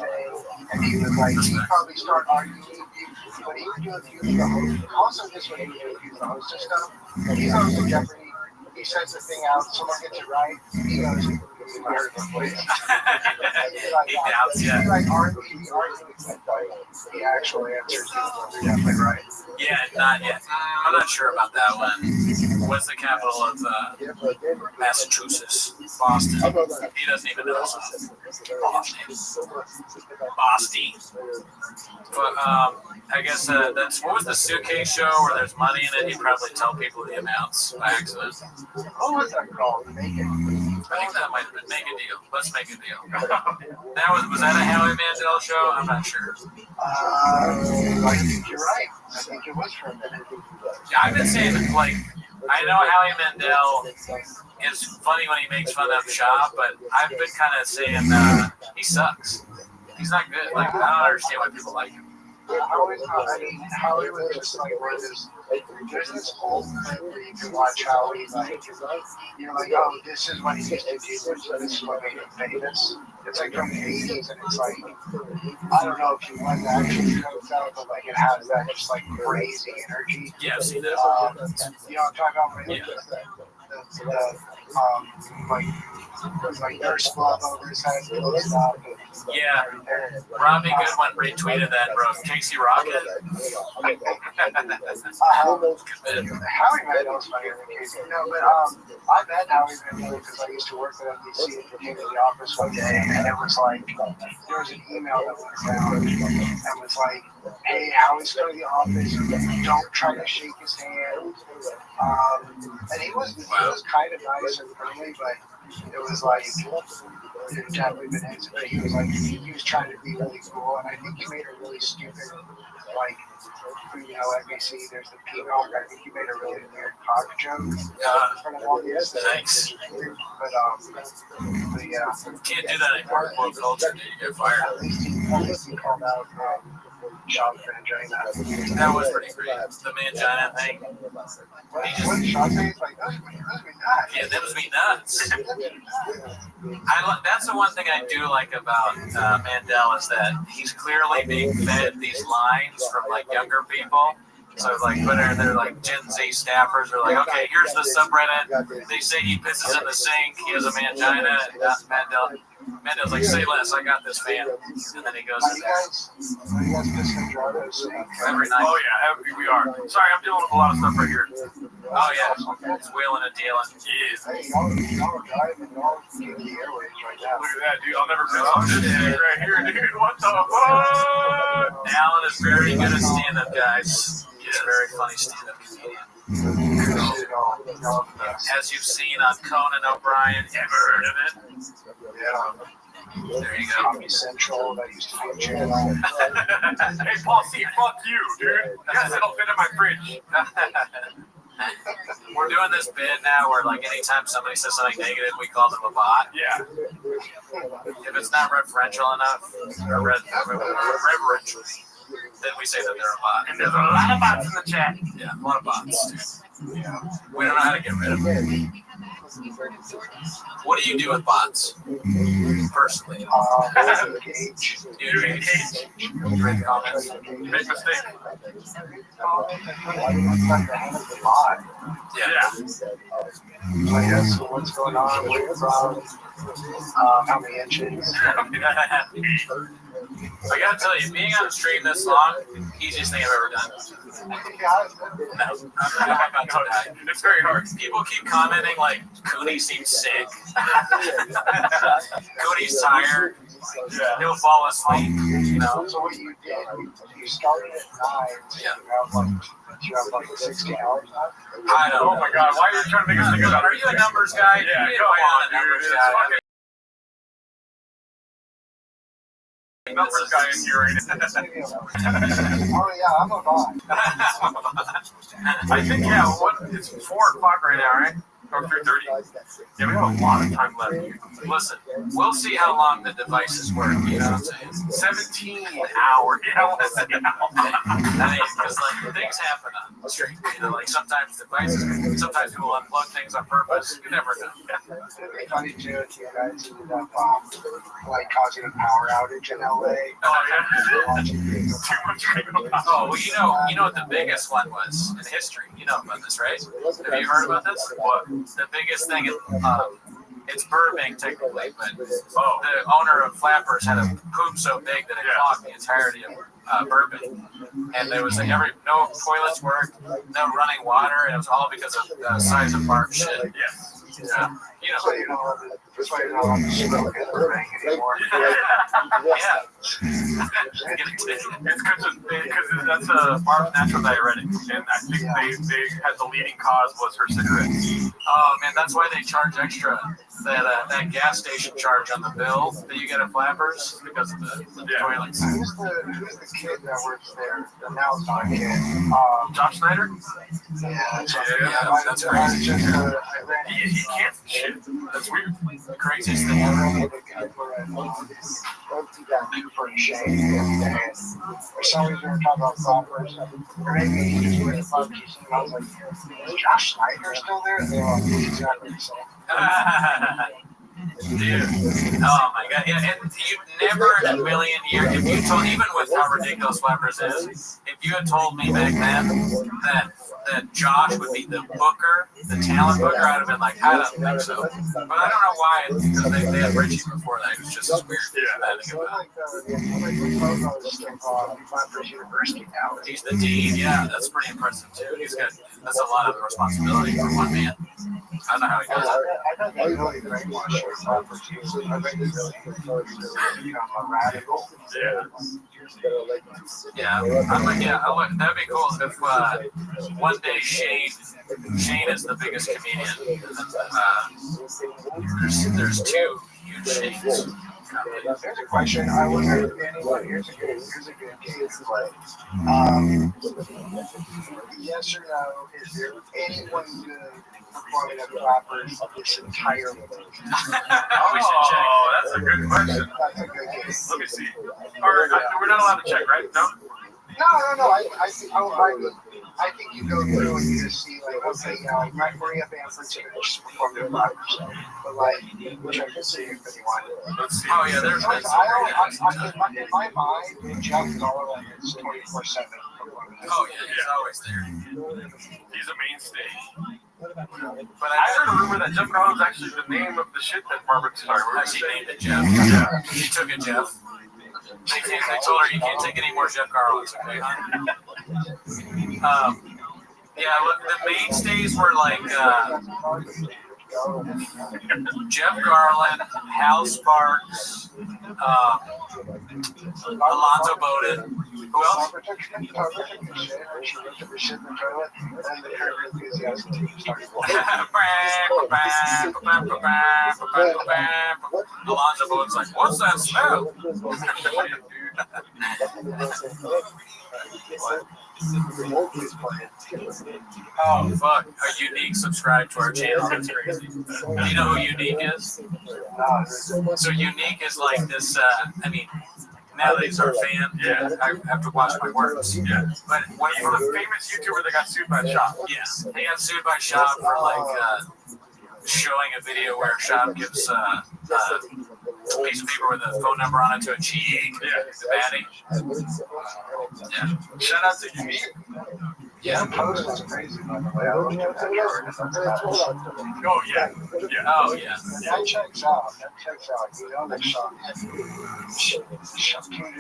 and he would like he'd probably start arguing. But he would do a few of the hosts. Also, this one he would do a few of the host stuff. He's hosting Jeopardy. He sends the thing out. Someone gets it right. He goes. He doubts, yeah. He like argues the actual answers. Definitely right. Yeah, not yet. I'm not sure about that one. What's the capital of Massachusetts? Boston. He doesn't even know. Boston. But I guess that's what was the suitcase show where there's money in it? He'd probably tell people the amounts by accident. What was that called? I think that might have been Make a Deal. Let's make a deal. Was that a Howie Mandel show? I'm not sure. I think you're right. I think it was for a minute. Yeah, I've been saying like I know Howie Mandel is funny when he makes fun of Schaub, but I've been kind of saying he sucks. He's not good. Like I don't understand why people like him. Howie was just like one of those. There's this whole thing where you can watch Howie, like, you're like, oh, this is what he used to do, so this is what made him famous. It's like from the 80s, and it's like, I don't know if you want to actually comes out, but like it has that just like crazy energy. Yeah, I've seen that. You know what I'm talking about? Like nurse glove over his head, closed up. Yeah, Robbie Goodwin retweeted that and wrote Casey Rocket. Howie Mandel's funnier than Casey. No, but I met Howie Mandel because I used to work at NBC and came to the office one day, and it was like there was an email that went down and was like, hey, Howie's going to the office. Don't try to shake his hand. And he was kind of nice and friendly, but it was like it's definitely been executed. He was like he was trying to be really cool, and I think he made a really stupid like. You know, NBC, there's the peacock. I think he made a really weird cock joke in front of all these. Thanks. But yeah. Can't do that anymore. World culture, you get fired. At least he called out Sean's Mangina. That was pretty great. The Mangina thing. What Sean says? Like, those me nuts. Yeah, that was me nuts. That's the one thing I do like about Mandel is that he's clearly being fed these lines from like younger people. So like when they're like Gen Z staffers are like, okay, here's the subreddit. They say he pisses in the sink. He has a mangina. And Mendel's like, say less. I got this, man. And then he goes in there. Every night. Oh yeah, we are. Sorry, I'm dealing with a lot of stuff right here. Oh yeah, it's wheeling and dealing. Yes. Look at that, dude. I'll never piss on this thing right here, dude. What the fuck? Alan is very good at stand-up, guys. He's a very funny stand-up comedian. As you've seen on Conan O'Brien, ever heard of it? Yeah. There you go. Comedy Central, that used to be a channel. Hey, Paul C, fuck you, dude. Yes, it'll fit in my fridge. We're doing this bit now where, like, anytime somebody says something negative, we call them a bot. Yeah. If it's not referential enough, or reverential, then we say that they're a bot. And there's a lot of bots in the chat. Yeah, a lot of bots. Yeah. We don't know how to get rid of them. What do you do with bots? Personally. You read comments. Make mistake. Yeah. I guess what's going on with how many inches? I gotta tell you, being on stream this long, easiest thing I've ever done. It's very hard. People keep commenting like Cooney seems sick. Cooney's tired. Yeah. He'll fall asleep. You know. So what you did, you started at 9. You have like 16 hours now? I don't know. Oh my god, why are you trying to make us think about it? Are you a numbers guy? Yeah, come on, dude. It's fucking numbers guy in here right now. Oh yeah, I'm a bot. I think, it's 4 o'clock right now, right? Or 3:30. Yeah, we have a lot of time left. Listen, we'll see how long the devices work. You know what I'm saying? 17 hours. Yeah, listen. Because like things happen on the street. You know, like sometimes devices, sometimes people unplug things on purpose. You never know. It's funny too if you guys ended up like causing a power outage in LA. Oh yeah. Too much going on. Oh well, you know what the biggest one was in history. You know about this, right? Have you heard about this? What? The biggest thing is, it's Burbank technically, but the owner of Flappers had a poop so big that it clogged the entirety of Burbank, and there was no toilets worked, no running water, and it was all because of the size of Barb's shit. Yeah, you know. That's why you're not on the smoke in Burbank anymore. Yeah. It's because that's a Barb's natural diuretic, and I think they had the leading cause was her cigarettes. Oh man, that's why they charge extra that gas station charge on the bill that you get at Flappers because of the toilets. Who's the kid that works there? The now gone kid. Josh Snyder? Yeah, that's crazy. He can't shit. That's weird. The craziest thing ever. For a shame. For some reason, we're talking about Flappers. Or maybe he just went to Flappers and I was like, is Josh Snyder still there? And they were like, exactly the same. Dude, oh my god, yeah, and you never in a million years, if you told, even with how ridiculous Flappers is, if you had told me back then that Josh would be the booker, the talent booker, I'd have been like, I don't think so. But I don't know why, because they had Richie before that, it was just as weird. He's the dean, yeah, that's pretty impressive too. That's a lot of responsibility for one man. I don't know how he does it. I thought they really brainwashed her. tougher too. I think it's really good for you to become a radical. Yeah, that'd be cool if one day Shane is the biggest comedian. There's two huge Shanes. There's a question. I wonder if anyone. Here's a good case. Yes or no? Is there anyone good performing at rappers of this entire movie? We should check. Oh, that's a good question. That's a good case. Let me see. We're not allowed to check, right? No? No. I think you go through and you just see, like, okay, like Maria Bamford just performed at rappers. But, like, which I can see if anyone. Let's see. Oh, yeah, there's in my mind, Jeff Garland is 24/7. Oh, yeah, he's always there. He's a mainstay. But I heard a rumor that Jeff Garland's actually the name of the shit that Barbara started. She named it Jeff. Yeah. She took it, Jeff. They told her you can't take any more Jeff Garlands, okay, hon? Yeah, look, the mainstays were like Jeff Garland, Hal Sparks, Alonzo Bowden. Who else? Alonzo Bowden's like, what's that smell? Oh, fuck. A Unique subscribed to our channel. That's crazy. Do you know who Unique is? So Unique is like this, now that he's our fan, Yeah. I have to watch my words. Yeah. But when He's the famous YouTuber that got sued by Shop. yeah, he got sued by Shop for showing a video where Shop gives a piece of paper with a phone number on it to a cheek, the baddie. Yeah. Shout out to Unique. Yeah. Post is crazy, by the way. I looked at that. Oh, yeah. Oh, yeah. That checks out. You know that Shop.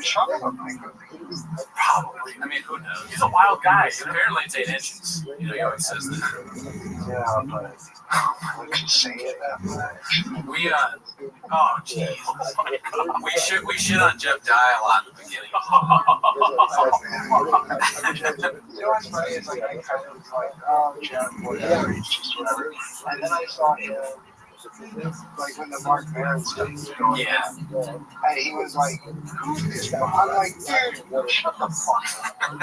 Shop have a mic. Probably. I mean, who knows? He's a wild guy. Apparently it's 8 inches. You know, he always says that. Yeah, but I can say it that much. We, oh, geez. We shit on Jeff Dye a lot in the beginning. You know what's funny? It's like I kind of was like, oh, Jeff, whatever, it's just whatever. And then I saw him, like when the Mark Maron stuff was going on. And he was like, who's this guy? I'm like, dude, shut the fuck up.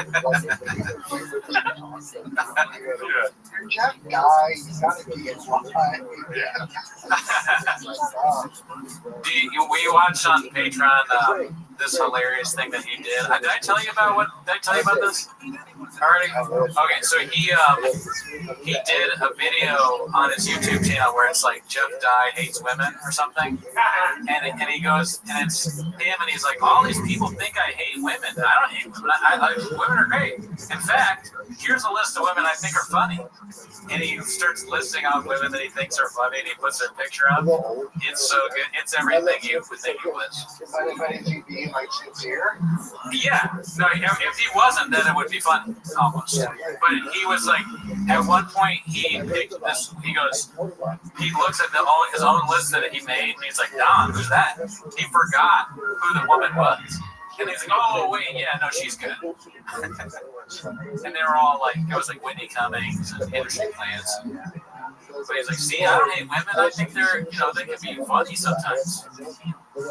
You're Jeff Guy, you gotta be a We watched on Patreon this hilarious thing that he did. Did I tell you about this already? Okay, so he did a video on his YouTube channel where it's like Jeff Dye hates women or something, and he goes, and it's him, and he's like, all these people think I hate women. I don't hate women. Women are great. In fact, here's a list of women I think are funny. And he starts listing out women that he thinks are funny, and he puts their picture up. It's so good. It's everything you would think it was. But is he being like sincere? Yeah. No, if he wasn't, then it would be funny, almost. But he was like, at one point, he picked this, he goes, he looks at his own list that he made, and he's like, Don, who's that? He forgot who the woman was. And he's like, oh, wait, yeah, no, she's good. And they were all like, it was like Whitney Cummings and interesting plans. But he's like, see, I don't hate women. I think they're, they can be funny sometimes.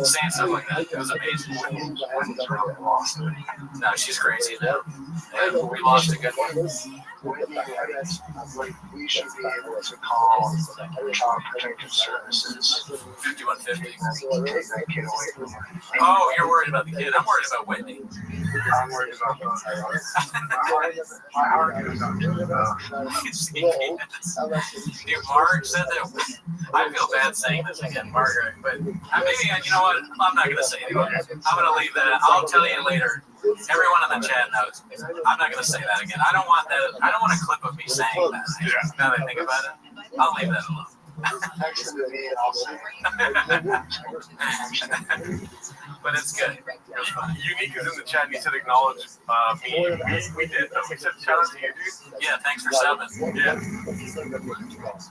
Saying stuff like that. It was amazing. No, she's crazy now. And we lost a good one. We should be able to call Child Protective Services 5150. Take that kid away from her. Oh, you're worried about the kid. I'm worried about Whitney. I'm worried about both. My heart goes out to the Dude, Mark said that. I feel bad saying this again, Margaret, but maybe, you know what? I'm not going to say it anymore. I'm going to leave that. I'll tell you later. Everyone in the chat knows. I'm not going to say that again. I don't want that. I don't want a clip of me saying that. Now that I think about it, I'll leave that alone. Text them to me and I'll say. But it's good. It was fun. Unique is in the chat. He said acknowledge me. We did though. We said shout out to you, dude. Yeah, thanks for subbing. Yeah.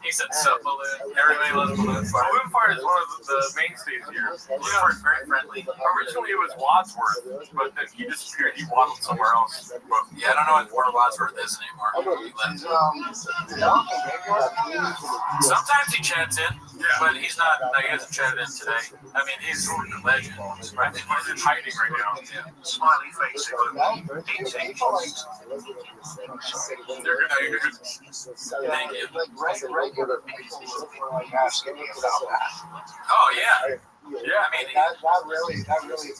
He said sub balloon. Everybody loves balloon fire. Balloon fire is one of the mainstays here. Balloon fire is very friendly. Originally it was Wadsworth, but then he disappeared. He waddled somewhere else. But, yeah, I don't know where Wadsworth is anymore. Sometimes he chats in, but he's not. No, he hasn't chatted in today. I mean, he's a legend. Right? He's in hiding right now. Yeah. Smiley face. You're good. You're good. Thank you. Regular people were like asking me about that. Oh yeah. Yeah, I mean, that really brings it to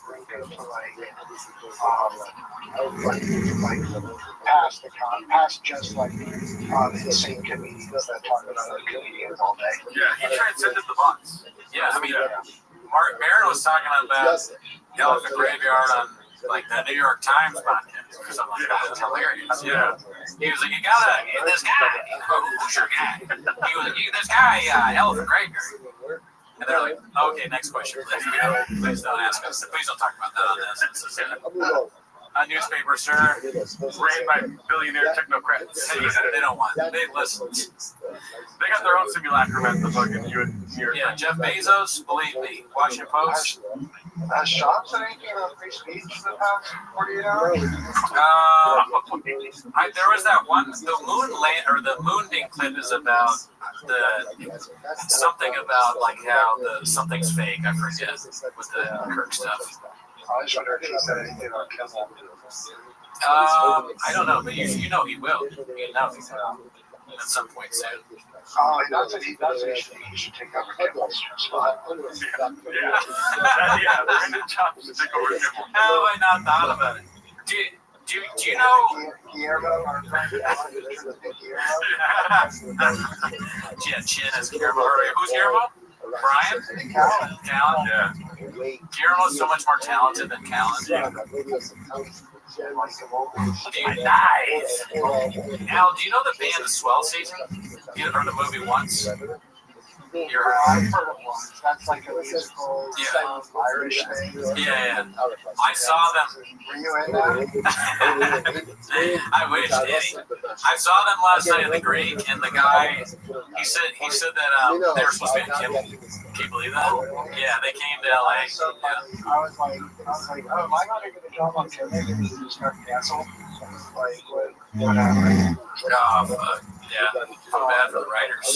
past just like the insane comedians that talk about other comedians all day. Yeah, he transcended the box. Yeah, I mean, Mark Maron was talking about Elephant Graveyard on like the New York Times podcast or something like that. It's hilarious. Yeah. He was like, you gotta, this guy, who's your guy? He was like, this guy, Elephant Graveyard. And they're like, okay, next question, please. Please don't ask us. Please don't talk about that on this. This is a newspaper, sir. Ran by billionaire technocrats. They don't want it. They listen. They got their own simulacrum at the fucking New York. Yeah, Jeff Bezos, believe me. Washington Post. Has Sean said anything about free speech in the past 48 hours? There was that one, the moonding clip is about something about like how something's fake. I forget with the Kirk stuff. I was wondering if he said anything about Kimmel. I don't know, but you know he will. You know he will. At some point soon. That's what he does. He should take over Kimmel's spot. Yeah, Brandon Chops to take over Kimmel. How have I not thought about it? Do you know? Guillermo, our friend, Yeah, Chin as Guillermo. Who's Guillermo? Brian? Callan? Yeah. Guillermo's so much more talented than Callan. Nice. Al, do you know the band The Swell Season? Or the movie Once? I've heard of one. That's like a musical Irish thing. Yeah. I saw them. Were you in that? I wish, Danny. I saw them last night at the Greek, and the guy, he said that they were supposed to be in Kimmel. Can you believe that? Yeah, they came to LA. I was like, oh, am I not going to job on Kimmel? Did you just got canceled? Like, what happened? Oh, fuck. Yeah, feel bad for the writers.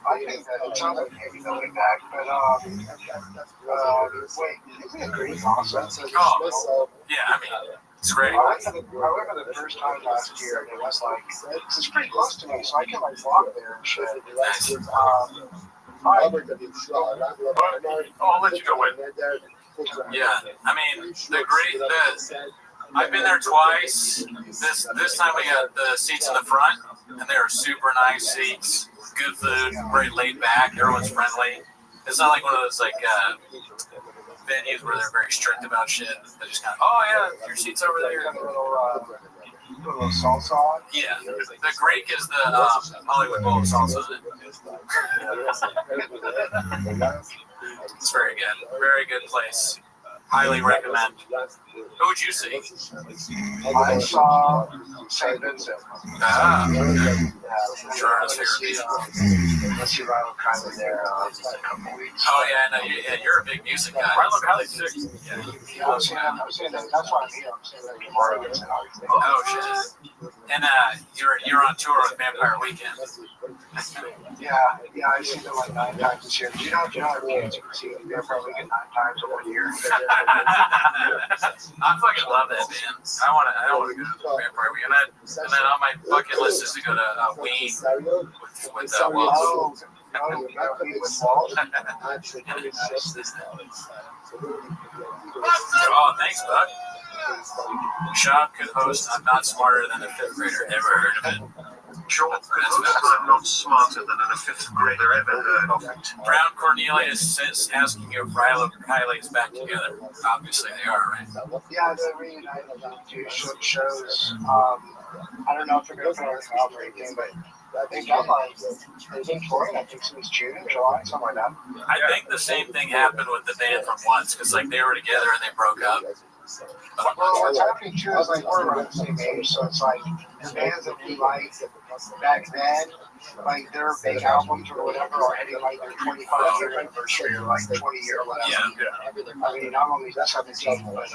I think that it sounds like maybe going back, but wait, isn't it great? Awesome. Oh, yeah, I mean, it's great. I remember the first time last year, and it was like, it's pretty close to me, so I can like walk there and shit. I'll let you know when. Yeah, I mean, I've been there twice. This time we got the seats in the front, and they were super nice seats. Good food, very laid back. Everyone's friendly. It's not like one of those like venues where they're very strict about shit. They're just kind of, oh yeah, your seat's over there. Got a little salsa on. Yeah, the Greek is the Hollywood Bowl of salsa. It's very good. Very good place. Highly recommend. Who would you see? I saw St. Vincent. Gerard's favorite. Let's see Rilo Kiley there in a couple weeks. Oh yeah, no, you're a big music guy. Rilo Kiley's sick. Yeah, I'm seeing that. That's why I'm here. I'm seeing that tomorrow. Oh shit. And you're on tour with Vampire Weekend. Yeah, I've seen them like 9 times this year. Do you know I can see Vampire Weekend 9 times in 1 year? I fucking love that band. I want to go to Vampire Weekend. And then on my bucket list is to go to Ween with Walt. Oh, thanks, bud. Sean could host I'm Not Smarter Than a Fifth Grader. Ever heard of it? Sure, I'm not smarter than a 5th grader ever heard of it. Brown Cornelius says asking you if Rilo Kiley is back together. Obviously they are, right? Yeah, the reunited shows. I don't know if they're going to put on an album or anything, but think I'm like, I think since June, July, something like that. I think the same thing happened with the band from Once, because like they were together and they broke up. Well, what's happening too is like we're around the same age, so it's like the bands that we like back then, like their big albums or whatever are hitting like their 25-year anniversary or like 20-year or whatever. Yeah. I mean, I'm only 17, but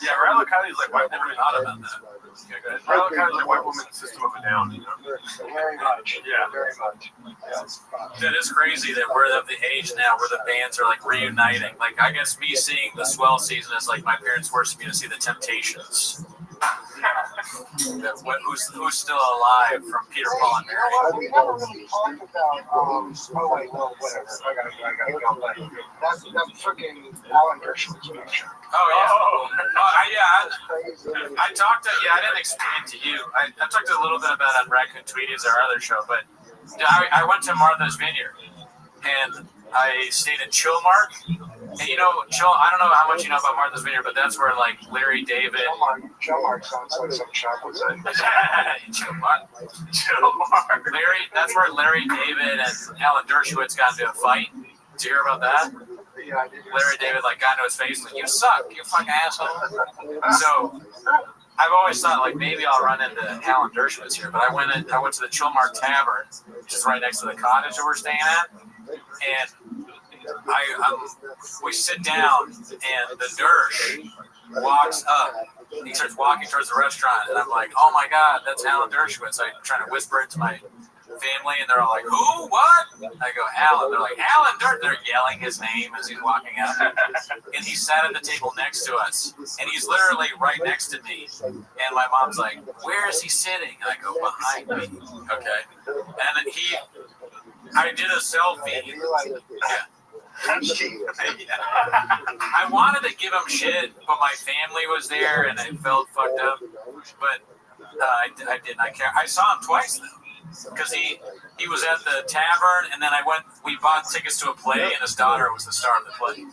yeah, Riley County's like white woman. Not about that. Riley County's like white woman System of a Down. You know? Very much. Yeah, very much. Yeah. That is crazy that we're of the age now where the bands are like reuniting. Like I guess me seeing the Swell season is like my parents forced me to see the Temptations. Who's still alive from Peter, Paul, and Mary. You know what? We never really talked about, oh wait, well, whatever. I gotta go, but that's freaking Alan Dershowitz picture. Oh, yeah. I talked to, I didn't explain to you. I talked a little bit about it on Raccoon Tweeties, our other show, but I went to Martha's Vineyard, and I stayed in Chilmark. And you know, I don't know how much you know about Martha's Vineyard, but that's where like Larry David. Chilmark sounds like some chocolate. Chilmark. That's where Larry David and Alan Dershowitz got into a fight. Did you hear about that? Yeah, I did. Larry David like got into his face like, "You suck, you fucking asshole." So I've always thought like maybe I'll run into Alan Dershowitz here, but I went to the Chilmark Tavern, which is right next to the cottage that we're staying at, and we sit down, and the Dersh walks up. He starts walking towards the restaurant, and I'm like, "Oh my God, that's Alan Dershowitz." I'm trying to whisper it to my family, and they're all like, "Who? What?" I go, "Alan." They're like, "Alan Dershowitz." They're yelling his name as he's walking out, and he sat at the table next to us, and he's literally right next to me. And my mom's like, "Where is he sitting?" And I go, "Behind me." Okay, and then I did a selfie. Yeah. I wanted to give him shit, but my family was there and I felt fucked up. But I didn't. I saw him twice though, because he was at the tavern, and then we bought tickets to a play, and his daughter was the star of the play.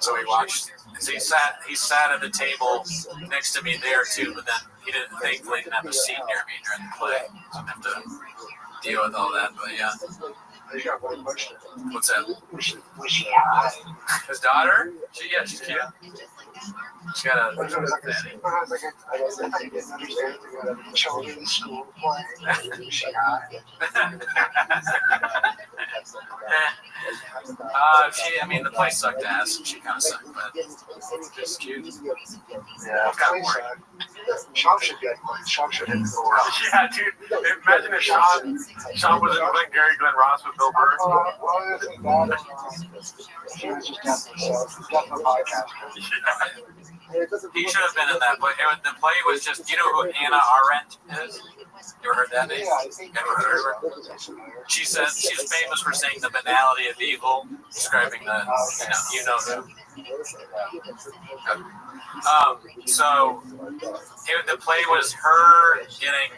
So we watched. So he sat at the table next to me there too, but then he thankfully didn't have a seat near me during the play, so I didn't have to deal with all that. But yeah. What's that? His daughter? She's cute. She's got a daddy. Children's school the place sucked ass. She kind of sucked, but she's cute. Yeah, Sean should get one. Sean should hit the door. Yeah, dude. Imagine if Sean was like Gary Glenn Ross with Bill Burr. He was just definitely podcaster. He should have been in that play. The play was just, you know who Anna Arendt is? You ever heard that name? Ever heard of her? She says she's famous for saying the banality of evil, describing you know who. So the play was her getting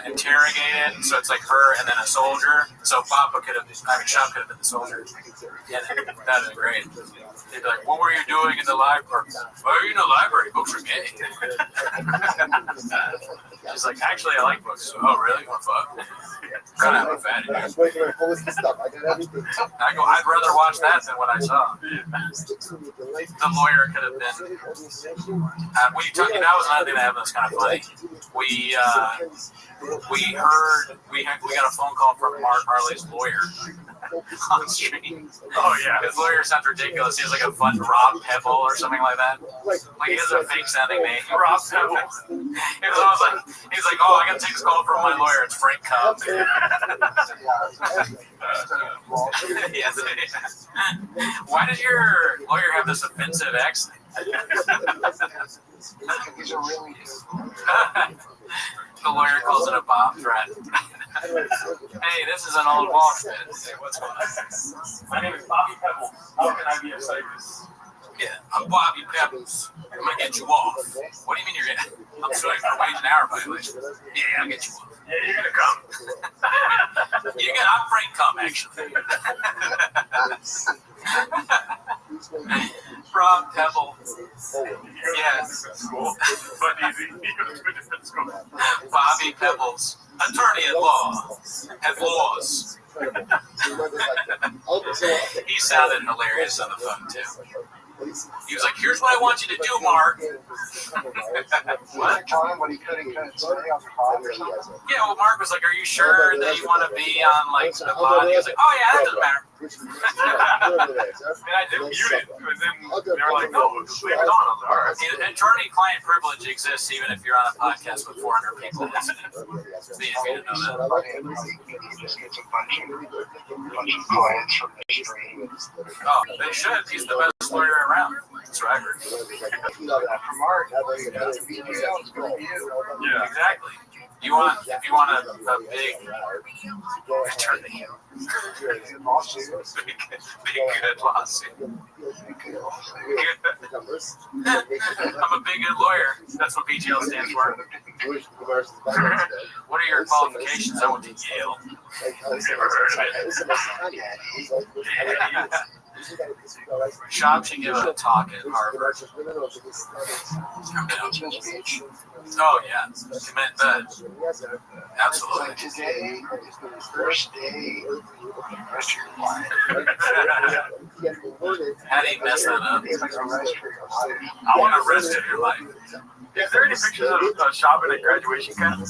interrogated. So it's like her and then a soldier. So Sean could have been the soldier. Yeah, that is great. They'd be like, "What were you doing in the library?" "Oh, you're in the library. Books are gay." She's like, "Actually, I like books." "Oh, really? What fuck?" Kind of have a fatty. I go, "I'd rather watch that than what I saw." The lawyer could have been. That was another thing that happened that's kind of funny. We got a phone call from Mark Harley's lawyer on stream. Oh yeah, his lawyer sounds ridiculous. He has like a fun Rob Pebble or something like that. Like he has a fake sounding name. Rob Pebble. He's like, "Oh, I gotta take this call from my lawyer. It's Frank Cobb." Why did your lawyer have this offensive accent? He's a really The lawyer calls it a bomb threat. Hey, this is an old Walsh bit. Hey, what's going on? My name is Bobby Pebbles. How can I be of service? Yeah, I'm Bobby Pebbles. I'm gonna get you off. What do you mean you're gonna? I'm suing for wage and hour violation. Yeah, I'll get you off. Yeah, you're gonna come. I'm Frank Cum, actually. Rob Pebble. Yes. School, but easy. You go to a different school. Bobby Pebbles. Attorney-at-law. At laws. He sounded hilarious on the phone, too. He was like, here's what I want you to do, Mark. What? Tell him what he couldn't say on the pod or something. Yeah, well, Mark was like, are you sure that you want to be on, like, the pod? He was like, oh, yeah, that doesn't matter. And I did mute it, and then they were like, no, just leave it on. I was like, all right. Attorney-client privilege exists even if you're on a podcast with 400 people listening. See if you didn't know that. Just gets a bunch of clients from Restream. Oh, they should. He's the best lawyer around. That's what I heard. From Art, Yeah, exactly. If you want a big attorney, big good lawsuit. I'm a big good lawyer. That's what BGL stands for. What are your qualifications? I went to Yale. Never heard of it. Shop should give a talk at Harvard. Oh, yeah. Commit bed. Absolutely. Today is the first day of the rest of your life. How do you mess that up? I want to rest of your life. Is there any pictures of shopping at graduation camp?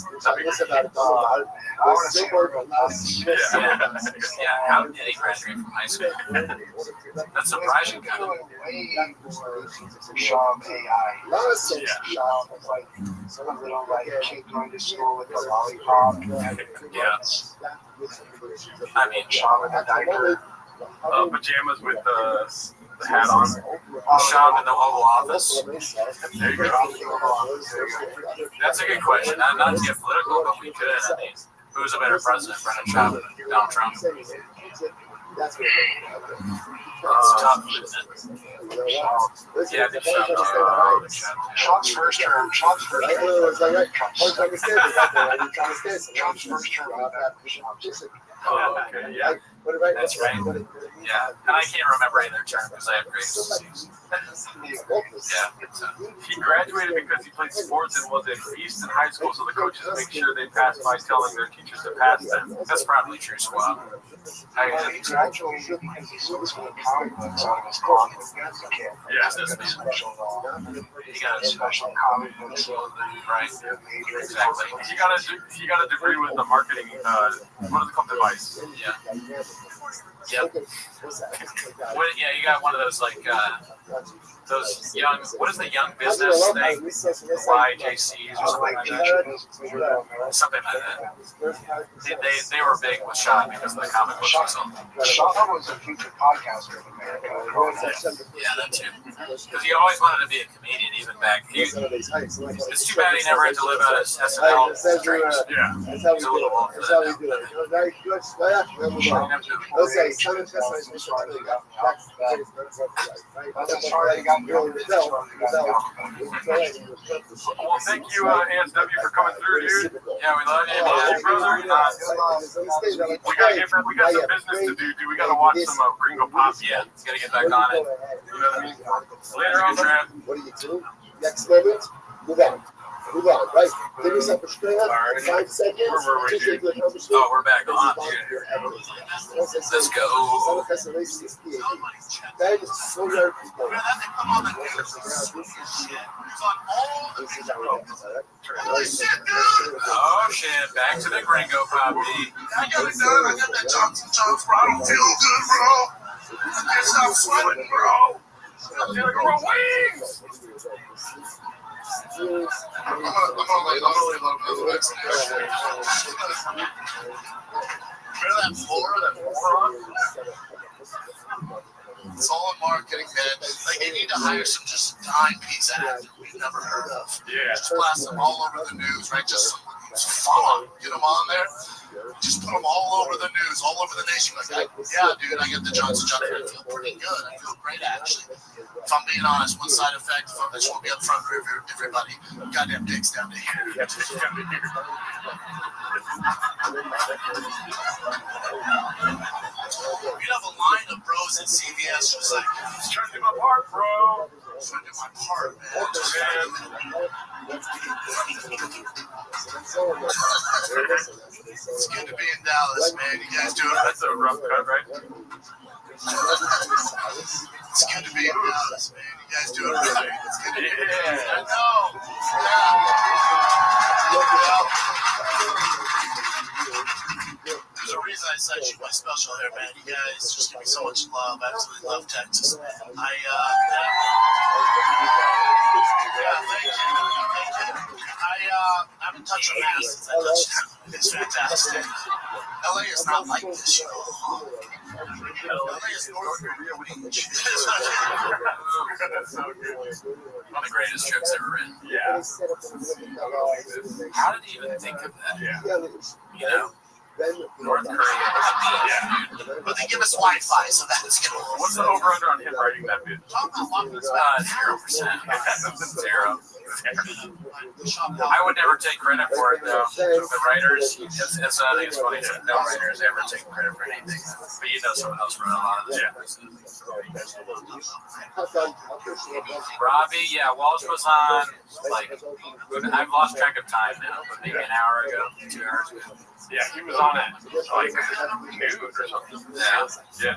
Yeah, how did he graduate from high school? That's surprising, kind of. Shop AI. Shop was like some little like kid going to school with a lollipop. Yeah. I mean, Shop with a diaper. Pajamas with the hat on. Shop in the Oval Office. There you go. That's a good question. Not to get political, but we could. I mean, who's a better president, Brennan Trump or Donald Trump? It's tough, isn't it? Yeah, I think Shop's first term. Trump's first term. Oh, okay, yeah. That's right. Yeah, and I can't remember any of their terms because I have great disease. Yeah. He graduated because he played sports and was at Easton High School, so the coaches make sure they pass by telling their teachers to pass them. That's probably true, Squab. He graduated because he sold some comic books out of his closet as a kid. Yeah, He got a special comic book sold. Right. Exactly. He got a degree with the marketing, what is it called, device? Yeah. Yep. Yeah, you got one of those like those young. What is the young business thing? The YJCs or something like that. Something like that. They were big with Shop because of the comic books or something. Shop was a future podcaster in America. Yeah, that too. Because he always wanted to be a comedian, even back. It's too bad he never had to live out his SNL dreams. Yeah. He's a little old for that Well, thank you, ASW, for coming through, dude. Yeah, we love you, brother. We got some business to do, dude. We got to watch some Gringo Pop. Yeah, gotta get back on it. You know what I mean? Later on, man. What do you do? Next moment, move on. Move on, right? Give yourself a straight up, 5 seconds. Oh, we're back on, dude. Let's go. Oh shit, back to the Gringo Pop beat. I got it done. I got that Johnson, bro. I don't feel good, bro. I can't stop sweating, bro. I'm feeling like wings. I'm only love for the next Remember that floor, that moron? It's all in marketing, man. Like, you need to hire some just timepiece actor we've never heard of. Yeah. Just blast them all over the news, right? Just fun. Get them on there. Just put them all over the news, all over the nation. Like, yeah, dude, I get the Johnson Johnson. I feel pretty good. I feel great, actually. If I'm being honest, one side effect, if I just want to be up front for everybody, goddamn dicks down to here. Yeah, down to here. You'd have a line of bros at CVS who's like, just trying to do my part, bro. Just trying to do my part, man. Just It's good to be in Dallas, man. You guys doing it? That's a rough cut, right? It's good to be in Dallas, man. You guys doing it right? It's good to be in Dallas. I know. There's a reason I decided to shoot my special here, man. You guys just give me so much love. I absolutely love Texas. Thank you. I haven't touched a mask since I touched it. It's fantastic. LA is not like this, you know. LA is North Korea Beach. That's so good. One of the greatest trips ever written. Yeah. How did you even think of that? Yeah. You know? North Korea. Yeah. But they give us Wi-Fi, so that's cool. What's the over-under on him writing that bitch? 0%. Zero. I would never take credit for it, though. The writers, I think it's funny that no writers ever take credit for anything. But you know someone else wrote a lot of this. Robbie, yeah, Walsh was on, like, I've lost track of time now, but maybe an hour ago, 2 hours ago. Yeah, he was on it, like, noon or something. Yeah. Yeah.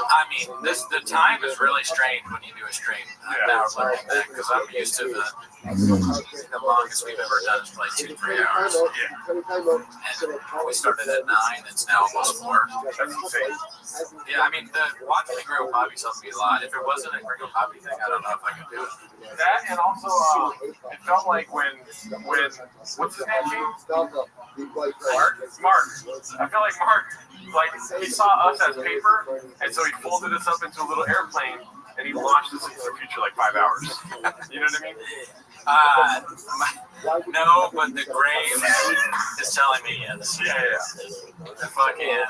I mean, the time is really strange when you do a stream. Now looking back, because I'm used to the longest we've ever done is like 2-3 hours. Yeah. And we started at 9. It's now almost 4. That's insane. Yeah, I mean, watching the Gringo Poppy helped me a lot. If it wasn't a Gringo Poppy thing, I don't know if I could do it. That and also, it felt like when what's his name? Mark. I feel like Mark, like, he saw us as paper, and so he folded us up into a little airplane, and he launched us into the future like 5 hours. You know what I mean? No, but the grave is telling me yes. Yeah. The fucking,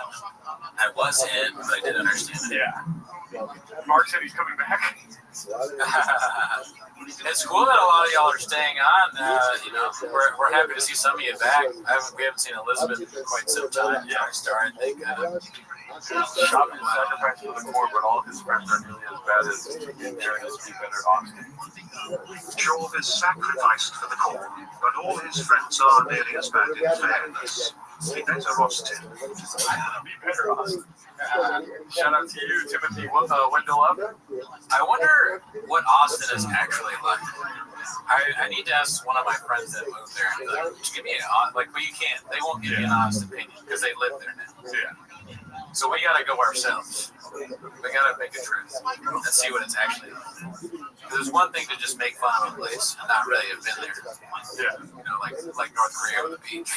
I was in, but I didn't understand it. Yeah. Mark said he's coming back. It's cool that a lot of y'all are staying on. You know, we're happy to see some of you back. We haven't seen Elizabeth in quite some time. Yeah, Star, I think. Shop and sacrifice for the core, but all his friends are nearly as bad as daring us to be better Austin. Joel is sacrificed for the core, but all his friends are nearly as bad in fairness. Be better Austin. Be better Austin. Shout out to you, Timothy Wendell Up. I wonder what Austin is actually like. I need to ask one of my friends that moved there. Like, give me but you can't. They won't give me an honest opinion because they live there now. Yeah. So we gotta go ourselves. We gotta make a trip and see what it's actually like. There's one thing to just make fun of a place and not really have been there. Yeah. You know, like North Korea with the beach.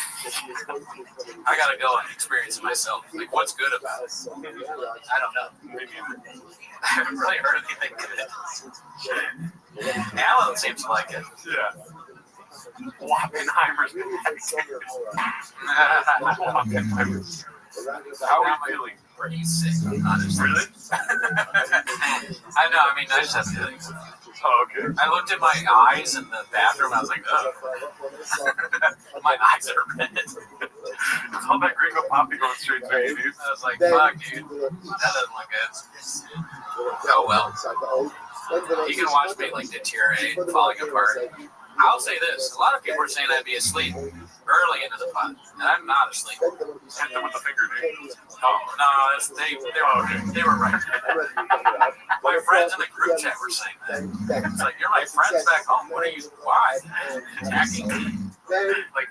I gotta go and experience it myself. Like, what's good about it? I don't know. I haven't really heard anything good. Alan seems to like it. Yeah. Oppenheimer's Oppenheimer's. How are you feeling? Pretty sick, honestly. Really? I know, I mean, I just have feelings. Oh, okay. I looked at my eyes in the bathroom, I was like, oh. My eyes are red. It's all that Gringo Poppy going straight through you, dude. I was like, fuck, dude. That doesn't look good. Oh, well. You can watch me, like, deteriorate, falling apart. I'll say this. A lot of people are saying I'd be asleep early into the pod, and I'm not asleep. Hit them with the finger, dude. Oh, no, they were right. My friends in the group chat were saying that. It's like, you're my friends back home. What are you, why? Attacking me? Like,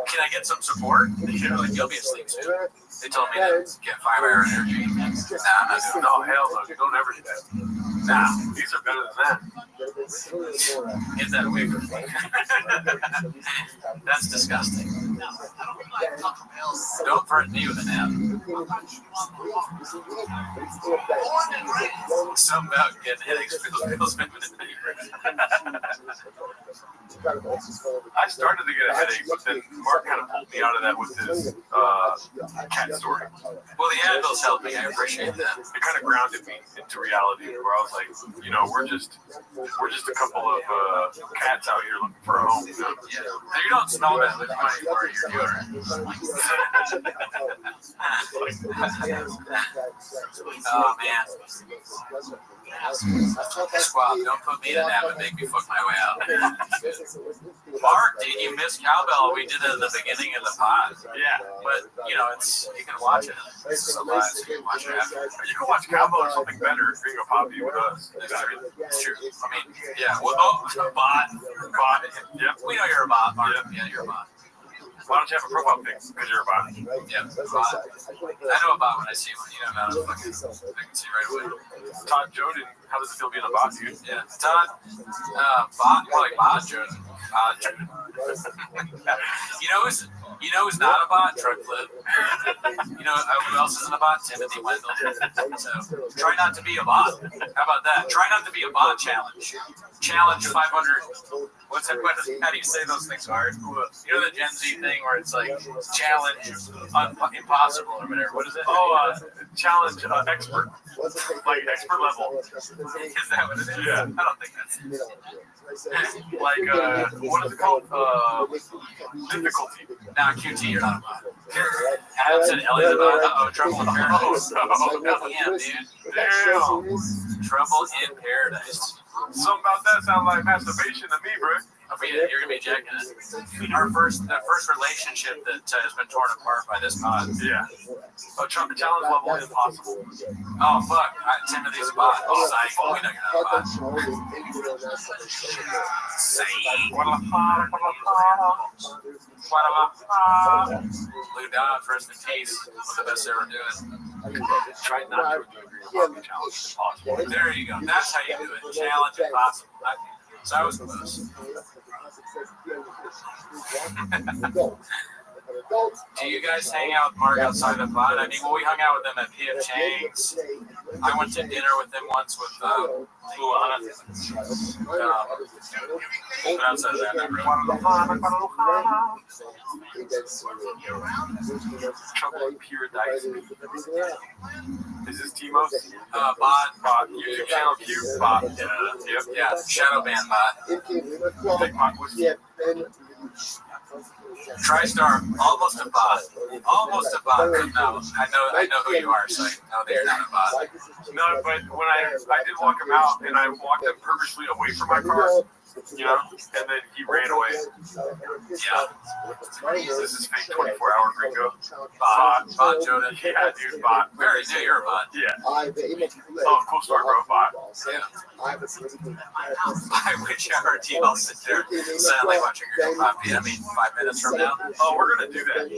can I get some support? You know, like, you'll be asleep soon. They told me to get 5-hour energy. Nah, I'm not doing that. No, hell no. You don't ever do that. Nah. These are better than that. Get that away from me. That's disgusting. Don't threaten me with an app. Something about getting headaches feels better than I started to get a headache, but then Mark kind of pulled me out of that with his cat story. Well, the Advils helped me. I appreciate that. It kind of grounded me into reality, where I was like, you know, we're just a couple of cats out here looking for a home. You know? Yeah. You don't smell that with money or your deodorant. Oh man. Squab, don't put me in that, but make me fuck my way out. Mark, dude, you missed Cowbell. We did it at the beginning of the pod. Yeah. But, you know, you can watch it. It's so live, so you can watch it after. You can watch Cowbell or something better if being a poppy with us. It's true. I mean, yeah. Well, bot. Yep. We know you're a bot, Mark. Yeah, you're a bot. Why don't you have a profile pic? Because you're a bot. Yeah, bot. I know a bot when I see one. You know about it. I can see right away. Todd Joden, how does it feel being a bot, dude? Yeah. Todd, bot, more like bot Joden. You know who's not a bot? Drug Clip. You know who else isn't a bot? Timothy Wendell. So try not to be a bot. How about that? Try not to be a bot challenge. Challenge 500. What's that? How do you say those things hard? You know the Gen Z thing where it's like challenge impossible or whatever. What is it? Oh, challenge expert. Like expert level. Is that what it is? Yeah. I don't think that's it. Like, what is it called? Difficulty. Nah, QT, you're not a bot. Adam said Ellie's a bot. Uh-oh, trouble in paradise. Damn, dude. Damn. Trouble in paradise. Something about that sounds like masturbation to me, bro. You're gonna be jacking it. The first relationship that has been torn apart by this pod. Yeah. Challenge level impossible. Oh fuck! Timothy's a bot. Oh, Saeed. We know you're not a bot. Saeed. Lou Dobbs, rest in peace. One of the best ever doing. Try not to do a challenge impossible. There you go. That's how you do it. Challenge impossible. So I was close. Do you guys hang out with Mark outside the pod? I mean, we hung out with them at P.F. Chang's. I went to dinner with them once with Luana. But outside of that, not Trouble in paradise. Is this Timo? Bot. YouTube channel Q. Bot. Yeah. Shadow ban bot. Big Mike was. TriStar, almost a bot. Almost a bot. No, I know who you are, so I know that you're not a bot. No, but when I did walk him out, and I walked him purposely away from my car, you know, and then he ran away. Yeah. This is fake 24-hour gringo. Bot Joden. Yeah, dude, bot. We already knew you're a bot. Yeah. Oh, cool story, bro. Bot. Yeah. I wish I heard T-Ball sit there silently watching your copy. I mean, 5 minutes from now. Oh, we're going to do that.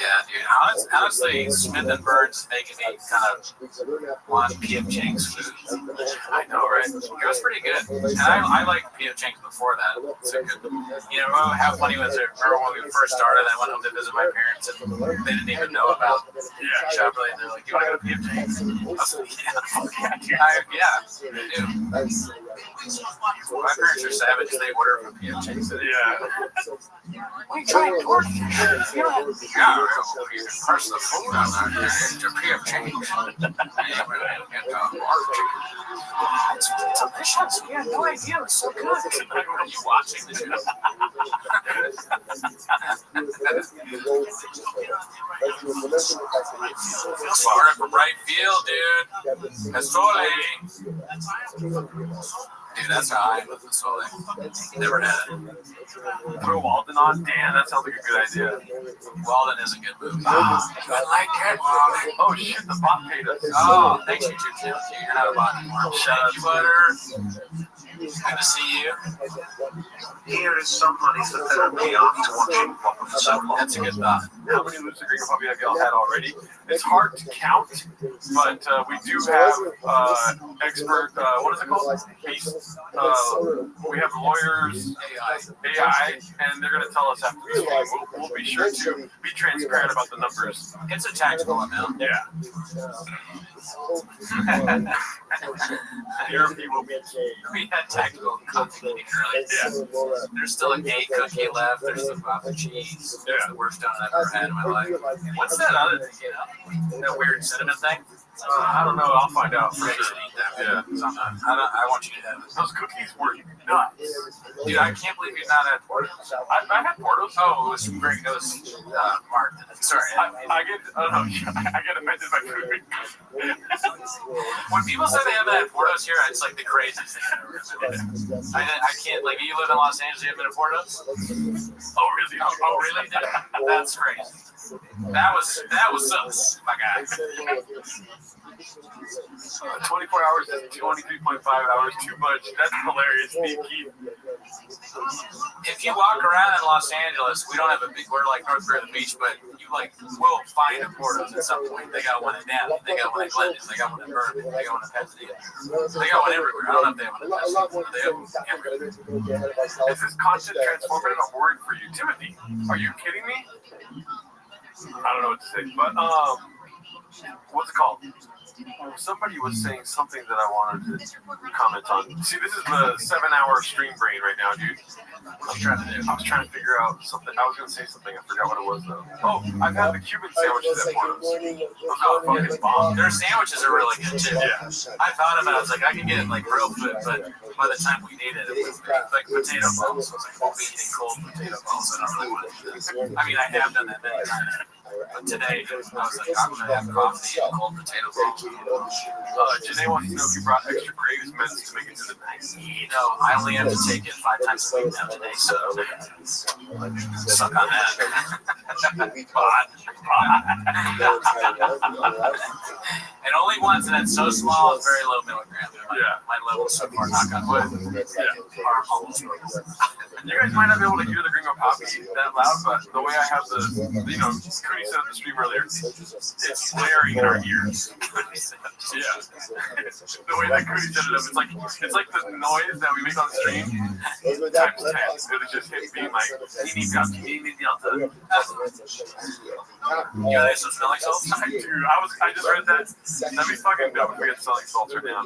Yeah, dude. Honestly, Smith and Burns making me kind of want P.F. Chang's food. I know, right? It was pretty good. And I liked P.F. Chang's before that. So good. You know, how funny was it? Remember when we first started, I went home to visit my parents, and they didn't even know about Shop Relay. They're like, you want to go to P.F. Chang's? I was like, yeah, they do. My parents are savage. They order from P.F. Chang's. Yeah. We tried torch. Yeah, you can crush the food out there. It's a P.F. Change. It's delicious. You have no idea. It's so good. Are you watching the show? Far up from right field, dude. Estole. Dude, that's how I am with Estole. Never had it. Throw Walden on? Damn, that sounds like a good idea. Walden is a good move. I like it, Walden. Oh, shit, the bot paid us. Oh, thanks, you too. You're not a bot anymore. Shout out to Butter. Good to see you. Here is somebody that we are to watching what That's a good thought. How many Lucid Gringo Puppy have y'all had already? It's hard to count, but we do have expert, what is it called? We have lawyers, AI, and they're going to tell us after this game. We'll be sure to be transparent about the numbers. It's a tactical amount. Yeah. Therapy will be key. We had tactical coffee earlier. Yeah. There's still a gay cookie left. There's the guava cheese. It's the worst donut I've ever had in my life. What's that other thing, you know? That weird cinnamon thing? I don't know. I'll find out for sure. Yeah. I want you to have it. Those cookies were nuts. Dude, I can't believe you've not had Portos. I had Portos. Oh, it was great. It was Mark. Sorry. I get offended by food. When people say they haven't had Portos here, it's like the craziest thing I've ever heard. I can't, like, you live in Los Angeles, you haven't been to Portos? Oh, really? Oh, really? That's crazy. That was sus, my guy. 24 hours is 23.5 hours too much. That's hilarious. If you walk around in Los Angeles, we don't have a big, we're like North Korea the beach, but you like will find a Portos at some point. They got one in Dallas, they got one in Glendon, they got one in Berkeley, they got one in Pasadena. They got one everywhere. I don't know if they have one in Pasadena, but they have one everywhere. Is this content transformative? I'm worried for you. Timothy, are you kidding me? I don't know what to say, but what's it called? Somebody was saying something that I wanted to comment on. See, this is the 7-hour stream brain right now, dude. I was trying to figure out something. I was going to say something. I forgot what it was, though. Oh, I've had the Cuban sandwiches at Portos. Oh, fucking bomb. Their sandwiches are really good, too. Yeah. I thought about it. I was like, I can get it like real food, but by the time we ate it, it was like potato balls. I was like, we'll be eating cold potato balls. I don't really want to do this. I mean, I have done that many times. But today, I was like, I'm going to have coffee and cold potato balls. Janae wants to know if you brought extra graves mints to make it to the night. You know, I only have to take it 5 times a week now today, so suck on that. And only once, and it's so small, it's very low milligram. My levels so far, knock on wood, are almost normal. You guys might not be able to hear the Gringo Poppy that loud, but the way I have the, you know, Cody said at the stream earlier, it's blaring in our ears. Yeah. The way that Cody set it up, it's like the noise that we make on the stream times 10. It just hits me like, yeah, they still smell like salt? Dude, I just read that. That'd be fucking dope if we had selling salts right now.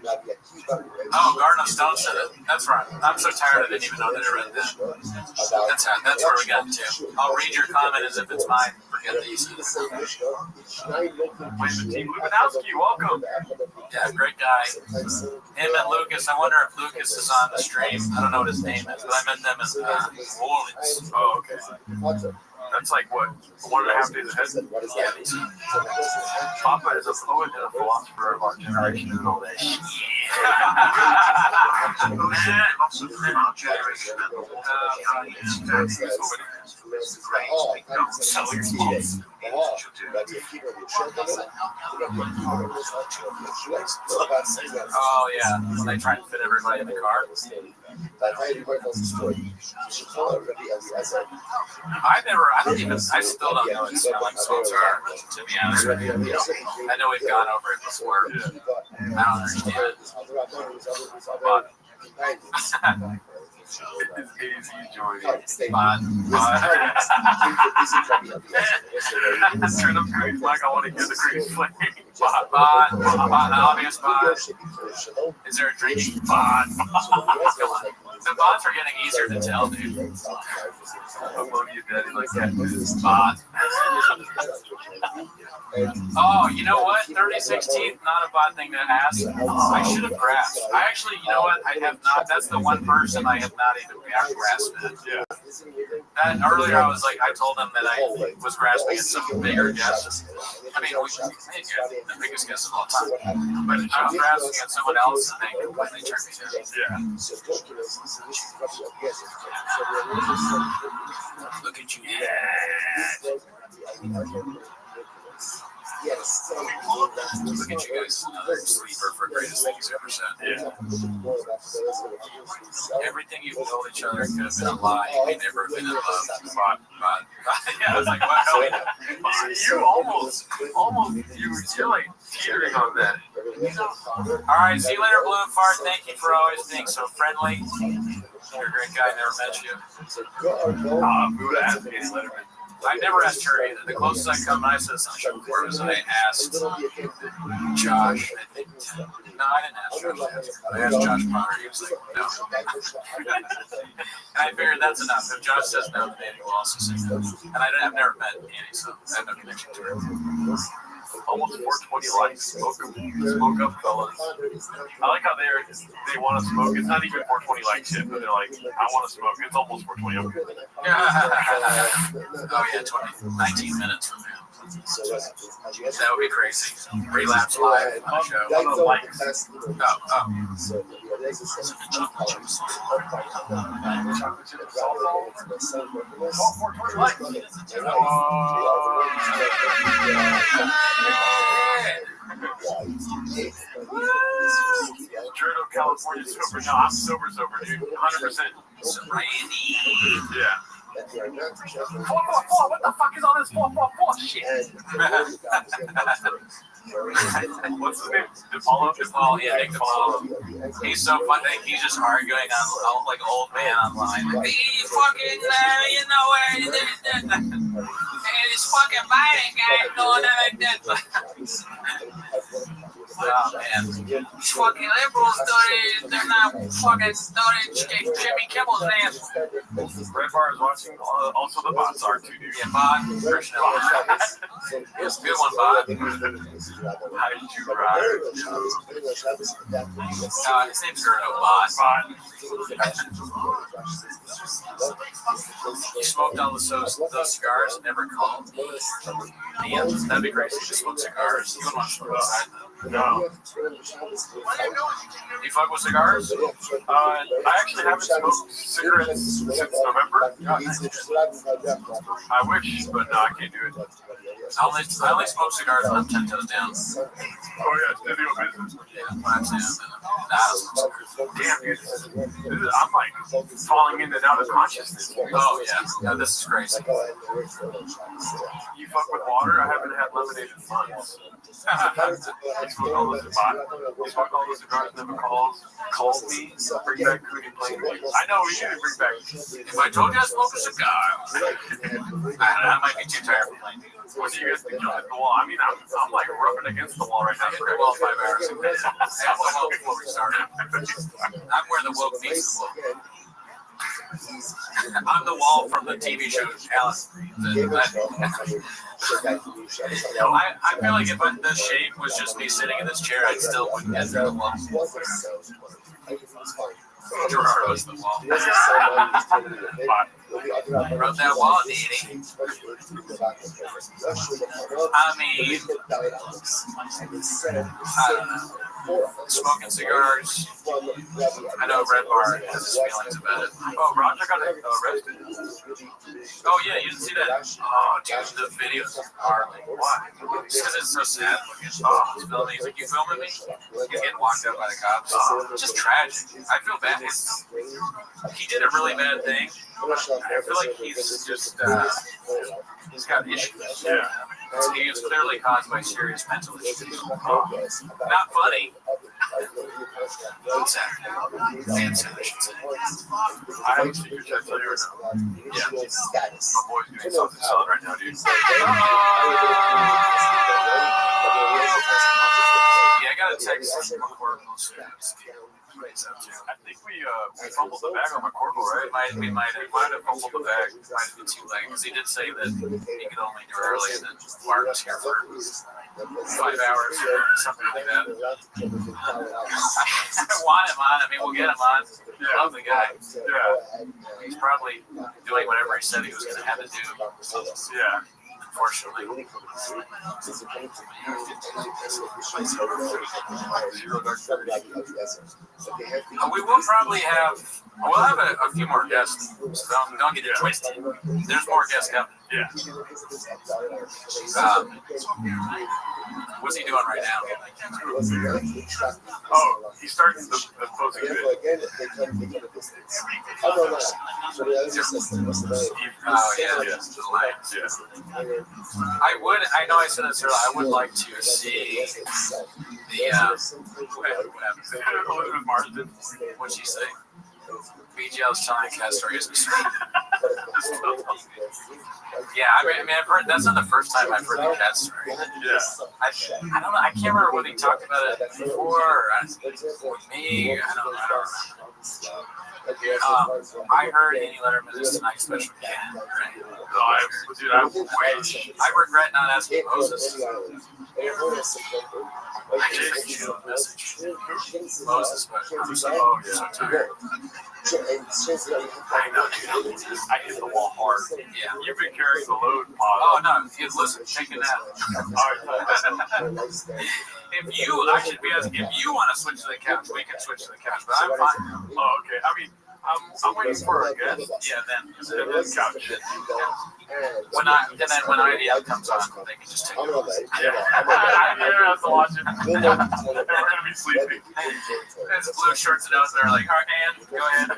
Oh, Garden of Stone said it. That's right. I'm so tired I didn't even know that I read that. That's where we got to. I'll read your comment as if it's mine. Forget that you said it. Lubinowski, welcome. Yeah, great guy. Him and Lucas. I wonder if Lucas is on the stream. I don't know what his name is, but I met them in New Orleans. Oh, okay. That's like what, 1.5 days ahead? Yeah. Papa is a poet and a philosopher of our generation and all that shit. Oh yeah, when they try to fit everybody in the car. I still don't know what smelling salts are, to be honest with you. I know we've gone over it before. I don't understand it. It's easy joining. Turn up Grace Mike. I want to hear the Grace play. Obvious bot. Is there a drinking bot? The bots are getting easier to tell, dude. Ammonia daddy like that. Bot. Oh, you know what? 36teeth, not a bot thing to ask. I should have grasped. I actually, you know what? I have not. That's the one person I have not even grasped it. Yeah. That earlier, I was like, I told them that I was grasping at some bigger guests. I mean, the biggest guest of all time. But I was grasping at someone else, and they completely turned me down. Yeah. Look at you. Yeah. Look at you guys, another sleeper for greatest things ever said. Yeah. Everything you've told each other could have been a lie. You may never have been in love. But yeah, I was like, wow. You're like teetering on that. All right, see you later, Blue and Fart. Thank you for always being so friendly. You're a great guy. Never met you. Who asked me to let him in? I never asked her either. The closest I come, I said something before was I asked Josh. I think. No, I didn't ask Josh. I asked Josh Potter. He was like, no. And I figured that's enough. If Josh says no, then Annie will also say no. And I've never met Annie, so I have no connection to her. almost 420 likes. Smoke up, fellas. I like how they want to smoke. It's not even 420 likes yet, but they're like, I want to smoke. It's almost 420. Oh yeah, 19 minutes from now. That would be crazy. Relapse live on the show. One of the likes. True, California sober. No, I'm sober, dude. 100%. Yeah. 444, what the fuck is all this 444 shit? What's his name? DePaulo? Yeah, Nick DePaulo. He's so funny. He's just arguing on like old man online. He fucking, you know where and this fucking Biden guy going like that. Oh man, these fucking liberals they're not fucking Jimmy Kimmel's ass. Red Bar is watching. Also, the bots are too, dude. Yeah, bot. It's a good one, bot. How did you ride? His name's Gerno, bot. You smoked all those cigars and never called me. Yeah, that'd be crazy. You just smoke cigars. You wouldn't want to smoke outside though. No. You fuck with cigars? I actually haven't smoked cigarettes since November. I wish, but no, I can't do it. I only smoke cigars when I'm 10 toes down. Oh yeah, it's video business. Yeah, when I'm saying damn, dude. I'm like falling in and out of consciousness. Oh yeah, this is crazy. You fuck with water? I haven't had lemonade in months. You smoke all those cigars, never calls me, bring back Cootie Plain. I know, we need to bring back. If I told you I smoke a cigar, I might be too tired for playing. What do you guys think you'll hit the wall? I mean, I'm like rubbing against the wall right now. Hit the wall 5 hours. Yeah, well before we started. I'm where the woke meets the woke. I'm the wall from the TV show Alice. I feel like if the shape was just me sitting in this chair, I still wouldn't get through the wall. Gerardo's the wall. Wrote that wall, Didi. I mean, smoking cigars. I know Red Bar has his feelings about it. Oh, Roger got arrested. Oh yeah, you didn't see that? Oh, dude, the videos are like, why? Because it's so sad looking. Oh, he's filming. He's like, you filming me? He's getting locked up by the cops. It's just tragic. I feel bad. He did a really bad thing. I feel like he's just, he's got issues. Yeah. He was clearly caused by serious mental issues. Not funny. Sad. And sad, I should say. I have a secret to tell you right now. Yeah. My boy's doing something solid right now, dude. Yeah, I got a text from McCormick. I think we fumbled the bag on McCormick, right? We might have fumbled the bag. Might have been too late because he did say that he could only do it early, and then Mark was here for 5 hours or something like that. I want him on. I mean, we'll get him on. I love the guy. Yeah. He's probably doing whatever he said he was going to have to do. Yeah. Unfortunately. We will probably have. We'll have a few more guests. So don't get it twisted. There's more guests coming. Yeah. What's he doing right now? Oh, he's starting the closing bit. Oh yeah. I know I said this earlier. I would like to see the Elizabeth Marsden. What'd she say? BJ was telling a cat story. Yeah, I mean, I've heard that's not the first time I've heard the cat story. Yeah. I don't know. I can't remember whether he talked about it before or with me. I don't know. I heard Annie Letterman is tonight's special. Yeah. I wish. I regret not asking Moses. I just sent you a message. Moses, but I'm so tired. I know, dude. I hit the wall hard. Yeah. You've been carrying the load, Pod. Oh, no. Listen, take a nap. If you, be asking, if you want to switch to the couch, we can switch to the couch, but I'm fine. Oh, okay. I mean, I'm waiting for a guest. Yeah, then. And then couch. When IDL comes on, they can just take it. Yeah. I have to watch it. We're going to be sleeping. There's blue shirts and those that are like, all right, Ann, go ahead.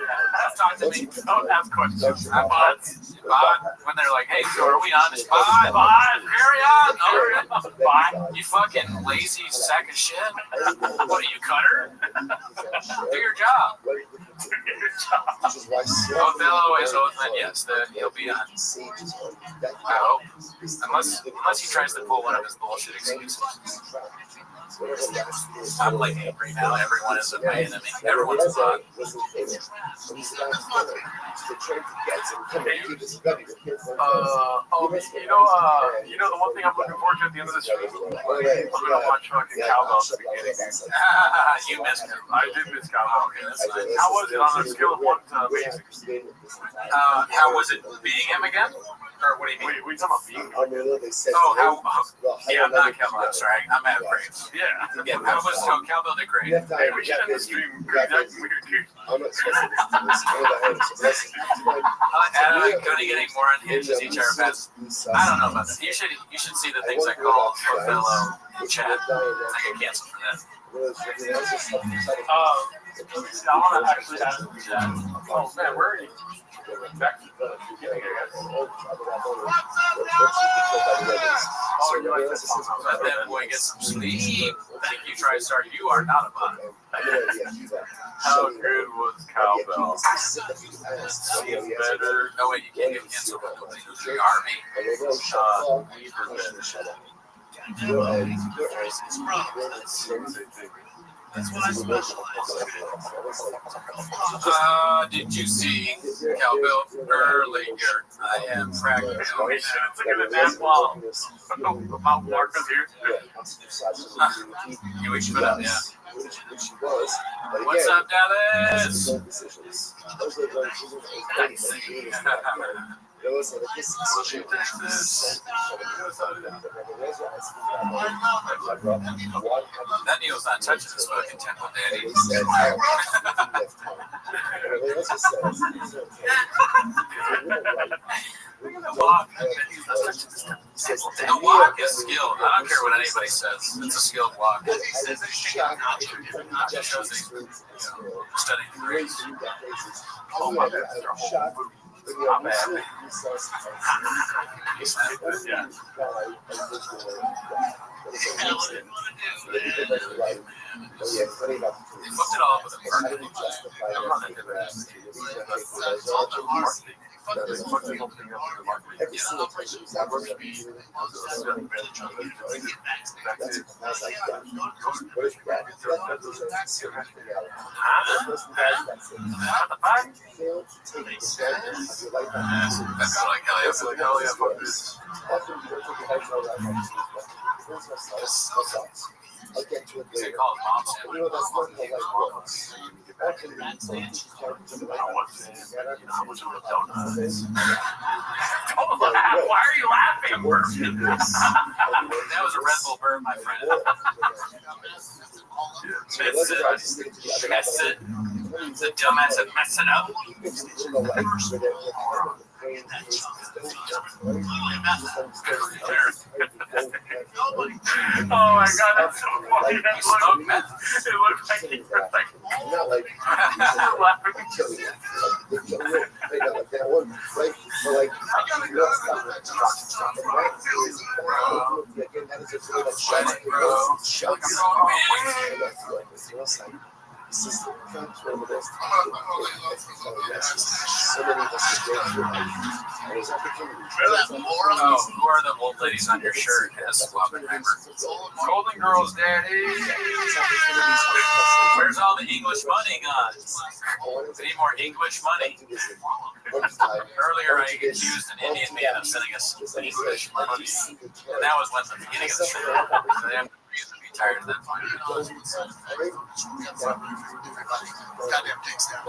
Talk to me. Don't ask questions. When they're like, hey, so are we on? Bye. Carry on. Bye. You fucking lazy sack of shit. What are you, Cutter? Do your job. Othello is Othman, yes, he'll be on. I hope. Unless he tries to pull one of his bullshit excuses. I'm like angry now. Everyone is my enemy. Everyone's a bot. You know the one thing I'm looking forward to at the end of the stream? I'm gonna watch fucking Cowbell at the beginning. You missed him. I did miss Cowbell. Okay, that's nice. How was it on a scale of 1 to amazing? How was it being him again? Or what do you mean? Wait, we talking about being? Yeah, I'm not Cowbell. I'm sorry. I'm at Braves. Yeah. How was Cowbell did great? Hey, we should end the stream. Adam, Cody getting more unhinged as each hour passes. I don't know about that. You should see the things I call Othello chat. I get canceled for that. I want to actually ask you that. Oh man, where are you? Back to the beginning, I guess. Oh, you like this song? Let that boy get some sleep. Thank you, TriStar. You are not a bot. How good was Cowbell? Seems better. No way, you can't get canceled. The Army. That's what I specialize in. Did you see Cowbell earlier? I am practicing. We should have taken a nap while the Mount Mark was here. You wish for that, yeah. What's up, Dallas? That Neil's not touching this fucking temple, Daddy. Look at the walk. The walk is skilled. I don't care what anybody says. It's a skilled walk. Just shows they studying the Greeks. Oh my God. I'm mad. Yeah. They fucked it all up with a marketing. I'm not into that. I'll get to it They later. call it mom sandwich. You know, that's not the life works. Why are you laughing? That was a Red Bull burn, my friend. Mess it. The dumbass that messed it up. Oh my God, that's so funny. It looks like he's Oh, who are the old ladies on your shirt? Yes, Oppenheimer. Golden Girls, Daddy. Where's all the English money gone? We need more English money. Earlier, I accused an Indian man of sending us English money. And that was when the beginning of the show. So they have no reason to be tired of that point. Goddamn dicks down.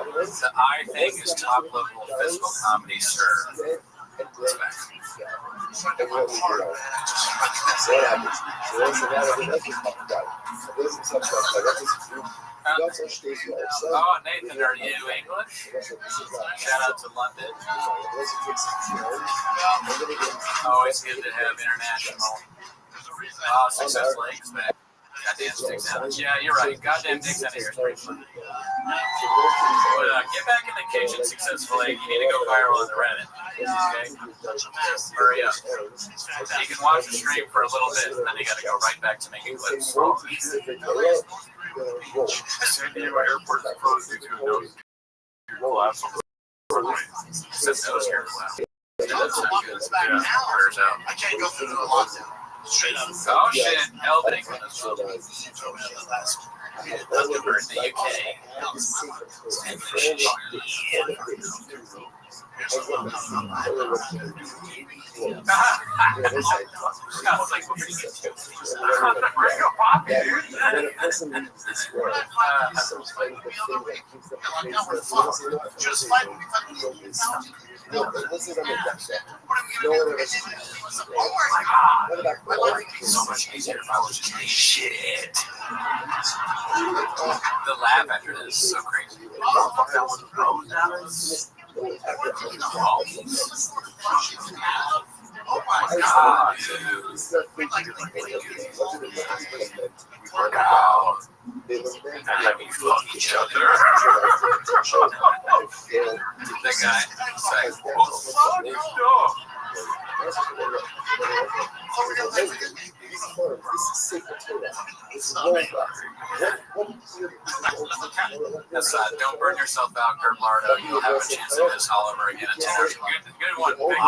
The I thing is top level physical comedy, sir. Oh, Nathan, are you English? Shout out to London. Always good to have international success legs back. Goddamn sticks out. Yeah, you're right. Goddamn dicks out of here is pretty funny. But get back in the kitchen, successful egg. You need to go viral on the Reddit. Okay? Hurry up. You can watch the stream for a little bit, and then you got to go right back to making clips. San Diego Airport is closed due to a nose collapse. Says nose here collapse. Yeah, I can't go through the lockdown. Straight up. Oh shit, Elving. We're in the UK. Just fight. No, but this is on the deck. No one ever. So much easier if I was just like shit. The laugh after this is so crazy. Oh my God, work out. And let me fuck each other. That guy. It's like, what the fuck? That's don't burn yourself out, Kurt Mardo. You'll have a chance at this all over again in 10 hours. Good one. Big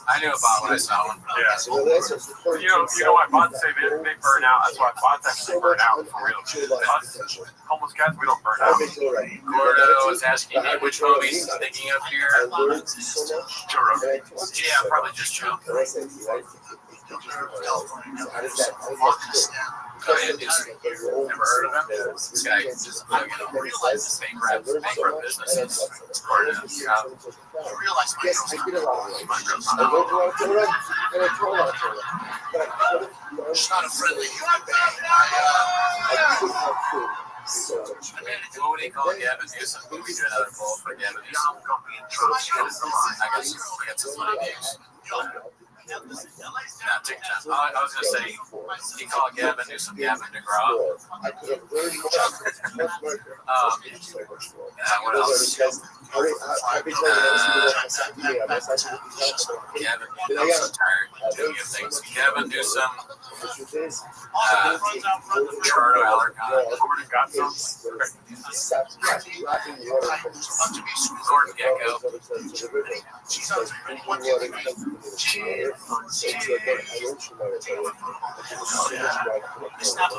I knew about when I saw one. Yeah. You know why bots say they burn out? That's why bots actually burn out for real. Us, homeless cats, we don't burn out. Gordo was asking me which movies he's thinking of here. Joe Rogan. Yeah, probably just Joe. Never heard of him? This guy just bankrupt businesses. She's not a friendly human being. What would he call Gavin Newsom? Would we do another poll for Gavin Newsom? I got some funny names. Not TikTok. I was going to say, he called Gavin Newsom Gavin DeGraw. What else? Gavin, I'm so tired of doing things. Gavin Newsom, Gerardo Alarcon, Gordon Gecko.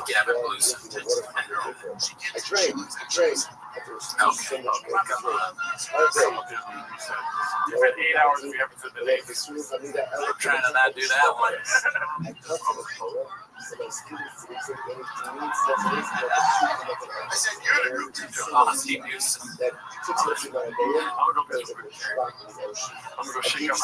Gavin Blues. I drank. Okay. You've had 8 hours of the episode today. I'm trying to not do that one. Steve Newsom. I'm gonna go shake up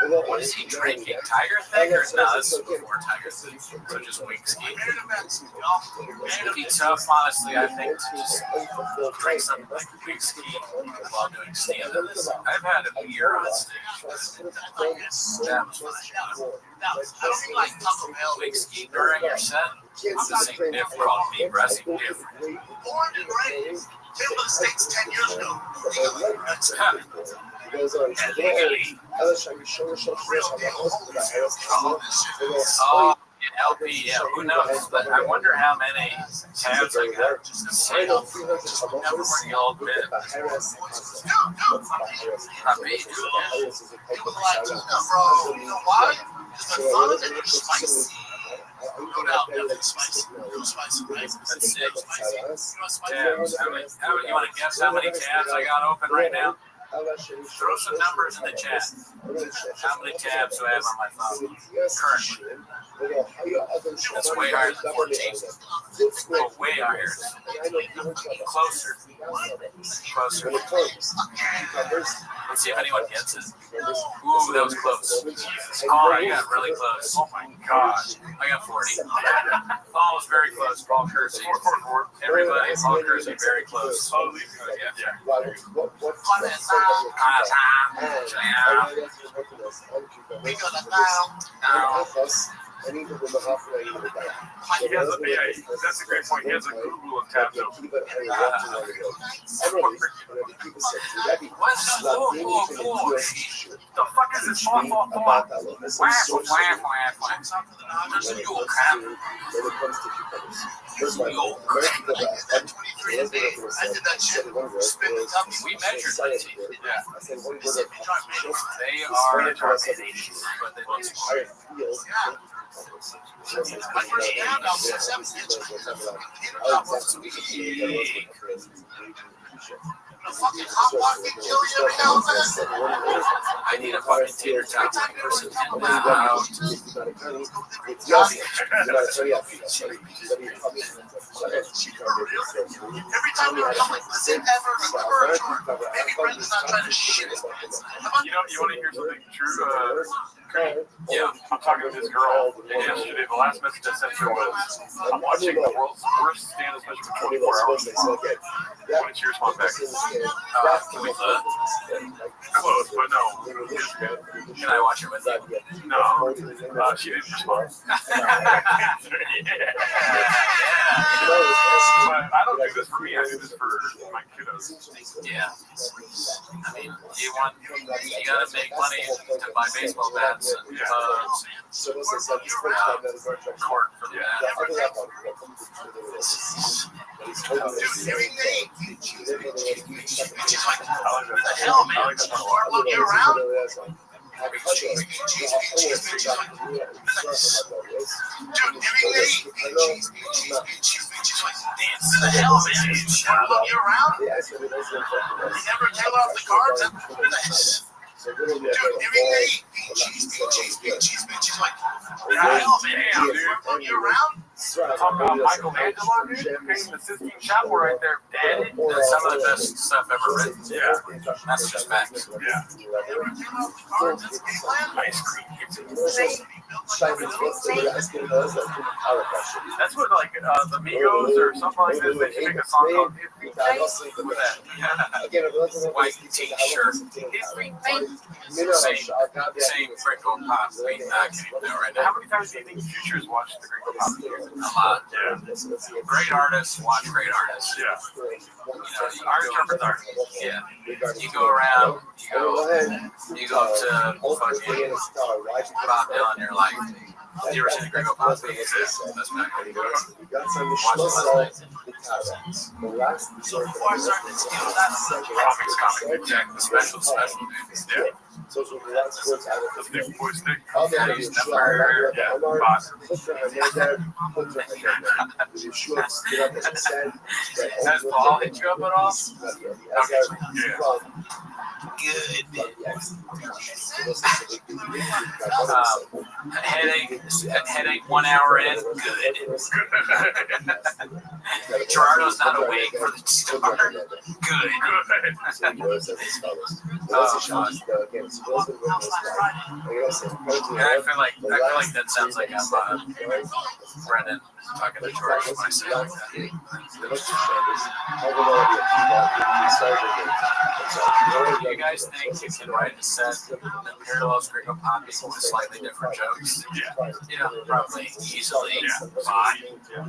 What is he drinking? Tiger Thing or no? This is before Tiger Thing. So just wing ski. It'd be tough, honestly, I think, to just drink something like wing ski while doing stand-up. I've had a beer on stage. That was fun. Wing ski during your set. This ain't different. Called me dressing different. Born and raised. Came to the States 10 years ago. LP, yeah, who knows? But I wonder how many tabs I got just to say pretty old bit. Rabbi, No doubt, definitely spicy. Real spicy, right? That's sick. Tabs. How many, you want to guess how many tabs I got open right now? Throw some numbers in the chat. How many tabs do I have on my phone currently? That's way higher than 14. Oh, way higher. Closer. Let's see if anyone gets it. Ooh, that was close. Oh, I got really close. Oh my gosh. I got 40. Oh, it was very close. Paul Kersey. Everybody, Paul Kersey, very close. Oh, yeah. That's a great point. He has a Google of tabs open. The fuck is this? We measured the teeth. They are terminations, but they look smart. I need a fucking tater tot person in the house. Every time we were like, was it ever a merge or maybe Brendan's not trying to shit his pants? You want to hear something true? Yeah, I'm talking to this girl yesterday. The last message I sent her was, I'm watching the world's worst stand special for 24 hours. What did she respond back? Can we Close, but no. Can I watch it with you? No, she didn't respond. But I don't do this for me. I do this for my kiddos. Yeah. I mean, you gotta make money to buy baseball bats and court for that. The hell, man? Look you around. The hell, man? Look you around. You never tail off the cards. Dude, every day, cheese, like, the hell, man? Look you around. Talk about Michelangelo, dude. Painting the Sistine Chapel right there, dead. That's some of the best stuff ever written. Yeah. That's just facts. Yeah. Ice cream. That's what, like, the Migos or something like this, they should make a song called White t-shirt. Same Gringo Pop. How many times do you think Future's watched the Gringo Pop? A lot. Yeah. Great artists watch great artists. Yeah. Art interprets art. Yeah. You go around, you go to fucking Bob Dylan, you're like, you ever seen the Gringo Pop? That's not good. Watch the comic, exactly. Special. Yeah. The big boy stick. Has Paul hit you up at all? Good. Headache 1 hour in. Good. Gerardo's not awake for the start. Good. I feel like that sounds like Brendan talking to George when I say it like that. Do you guys think you can write a set that parallels Gringo Pop with slightly different jokes? Yeah, probably easily. Fine. I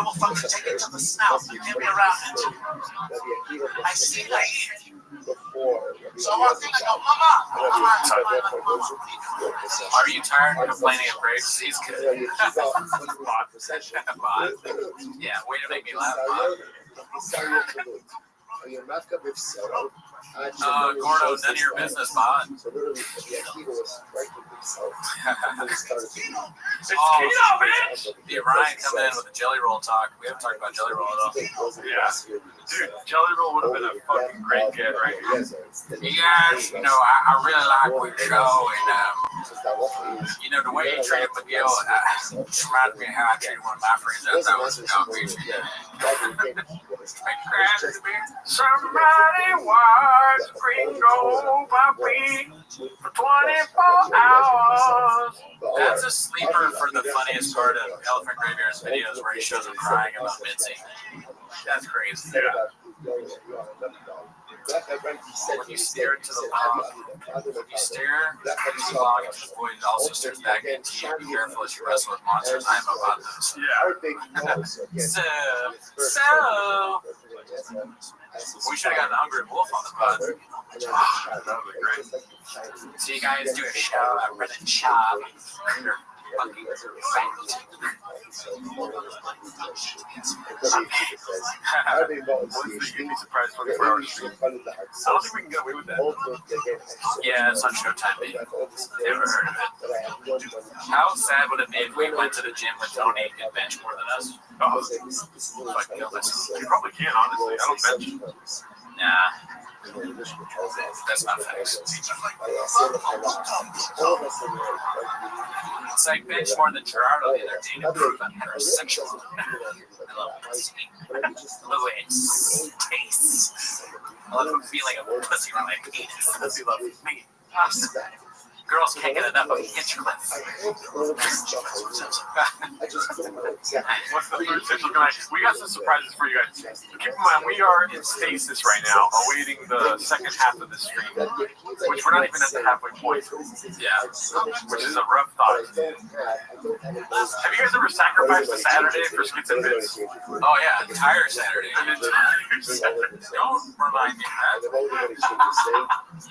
will fucking take it to the snout. Give me a round. I see that. So I think I go, Mama. Are you tired of complaining of grapes? He's good. Yeah, way to make me laugh. Gordo, none of your business, Bod. The Ryan come in with a jelly roll talk. We haven't talked about jelly roll at all. Yeah. Dude, jelly roll would have been a fucking great get right here. You guys, you know, I really like what you show, and the way you treated McGill, reminded me of how I treated one of my friends out there was a dog beach. Somebody watch Gringo Puppy for 24 hours. That's a sleeper for the funniest part of Elephant Graveyard's videos where he shows him crying about Mitzi. That's crazy. Yeah. When you stare into the log, into the void, it also stares back into you. Be careful as you wrestle with monsters. I'm about this. Yeah. So, we should have gotten the Hungry Wolf on the pod. That would be great. So you guys do a show at Reddit Shop. Fucking You'd be surprised 24 hours stream. I don't think we can get away with that. Yeah, it's on Showtime, baby. Never heard of it. How sad would it be if we went to the gym with Tony and bench more than us? Oh, you probably can, honestly. I don't bench. Nah. That's not facts. It's like bench more than Gerardo the other day to prove I'm heterosexual. I love pussy. I love the way it tastes. I love the feeling of pussy on my penis. Pussy love me. Girls can't get enough of Hinchcliffe. What's the third official tonight? We got some surprises for you guys. Keep in mind, we are in stasis right now, awaiting the second half of the stream, which we're not even at the halfway point. Yeah. Which is a rough thought. Have you guys ever sacrificed a Saturday for skits and bits? Oh yeah, entire Saturday. Don't remind me of that.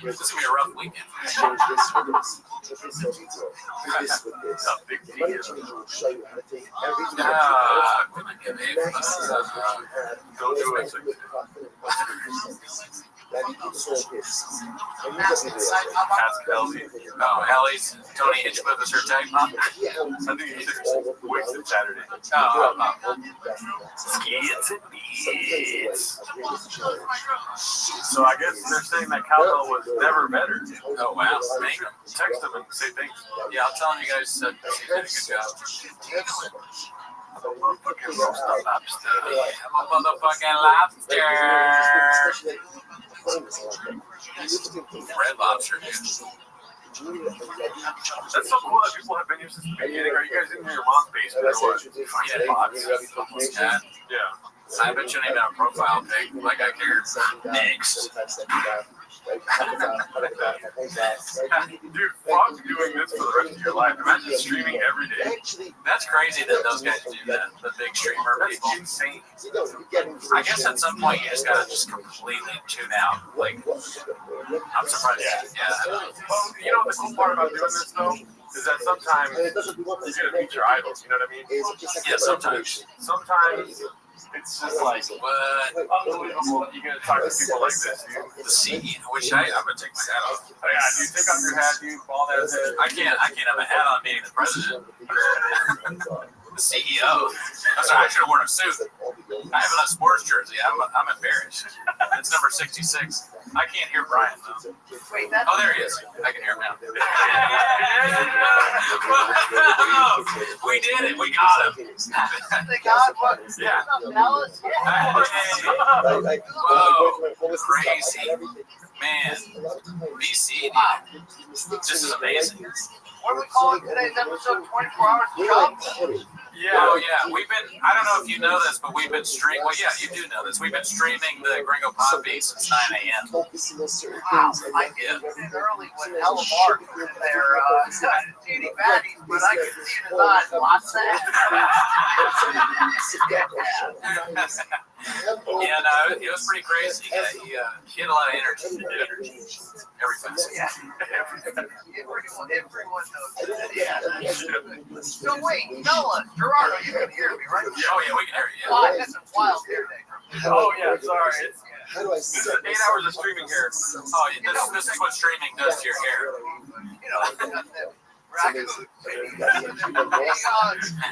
This is gonna be a rough weekend. Big deal. Don't do it. Ask Ellie. Oh, Ellie's Tony Hinchcliffe is her type, huh? I think he's wasted Saturday. Skits and beats. So I guess they're saying that cowbell was never better. Oh wow, thank you. Text them and say thanks. Yeah, I'll tell them you guys did a good job. I'm a motherfucking lobster. Red lobster, dude. That's so cool that people have been here since the beginning. Are you guys in your mom's basement or what? Yeah. I bet you ain't got a profile pic like I care. Next. Dude, fuck doing this for the rest of your life. Imagine streaming every day. That's crazy that those guys do that. The big streamer people. That's insane. I guess at some point you just gotta just completely tune out. Like, I'm surprised. Yeah. Well, you know the cool part about doing this though is that sometimes you gotta meet your idols. You know what I mean? Yeah, sometimes. Sometimes it's just like unbelievable that you gotta talk to people like this, dude. The CEO, which I'm gonna take my hat off. Oh, yeah, dude, take off your hat, dude. Bald ass head. I can't have a hat on meeting the president. The CEO. I'm sorry, I should have worn a suit. I have a sports jersey. I'm embarrassed. It's number 66. I can't hear Brian though. Wait, that's Oh, there he is. I can hear him now. We did it. We got him. the God what? Yeah. Whoa, crazy. Man, BC, this is amazing. What are we calling today's episode? 24 hours of jobs? Yeah. Oh, yeah. We've been, I don't know if you know this, but we've been streaming. Well, yeah, you do know this. We've been streaming the Gringo Pod Beat since 9 a.m. Wow. I get it early with hella Mark in there. Teeny baddies, but I can see in his eyes. What's that? Yeah, no, it was pretty crazy. Yeah, he had a lot of energy. Every facet. Yeah. Everyone knows that. Yeah. So wait, tell us, Gerardo, you can hear me, right? Oh yeah, we can hear you. Wow, that's a wild hair day. Oh yeah, sorry. This is 8 hours of streaming hair. Oh, yeah, this is what streaming does to your hair. You know, raccoons.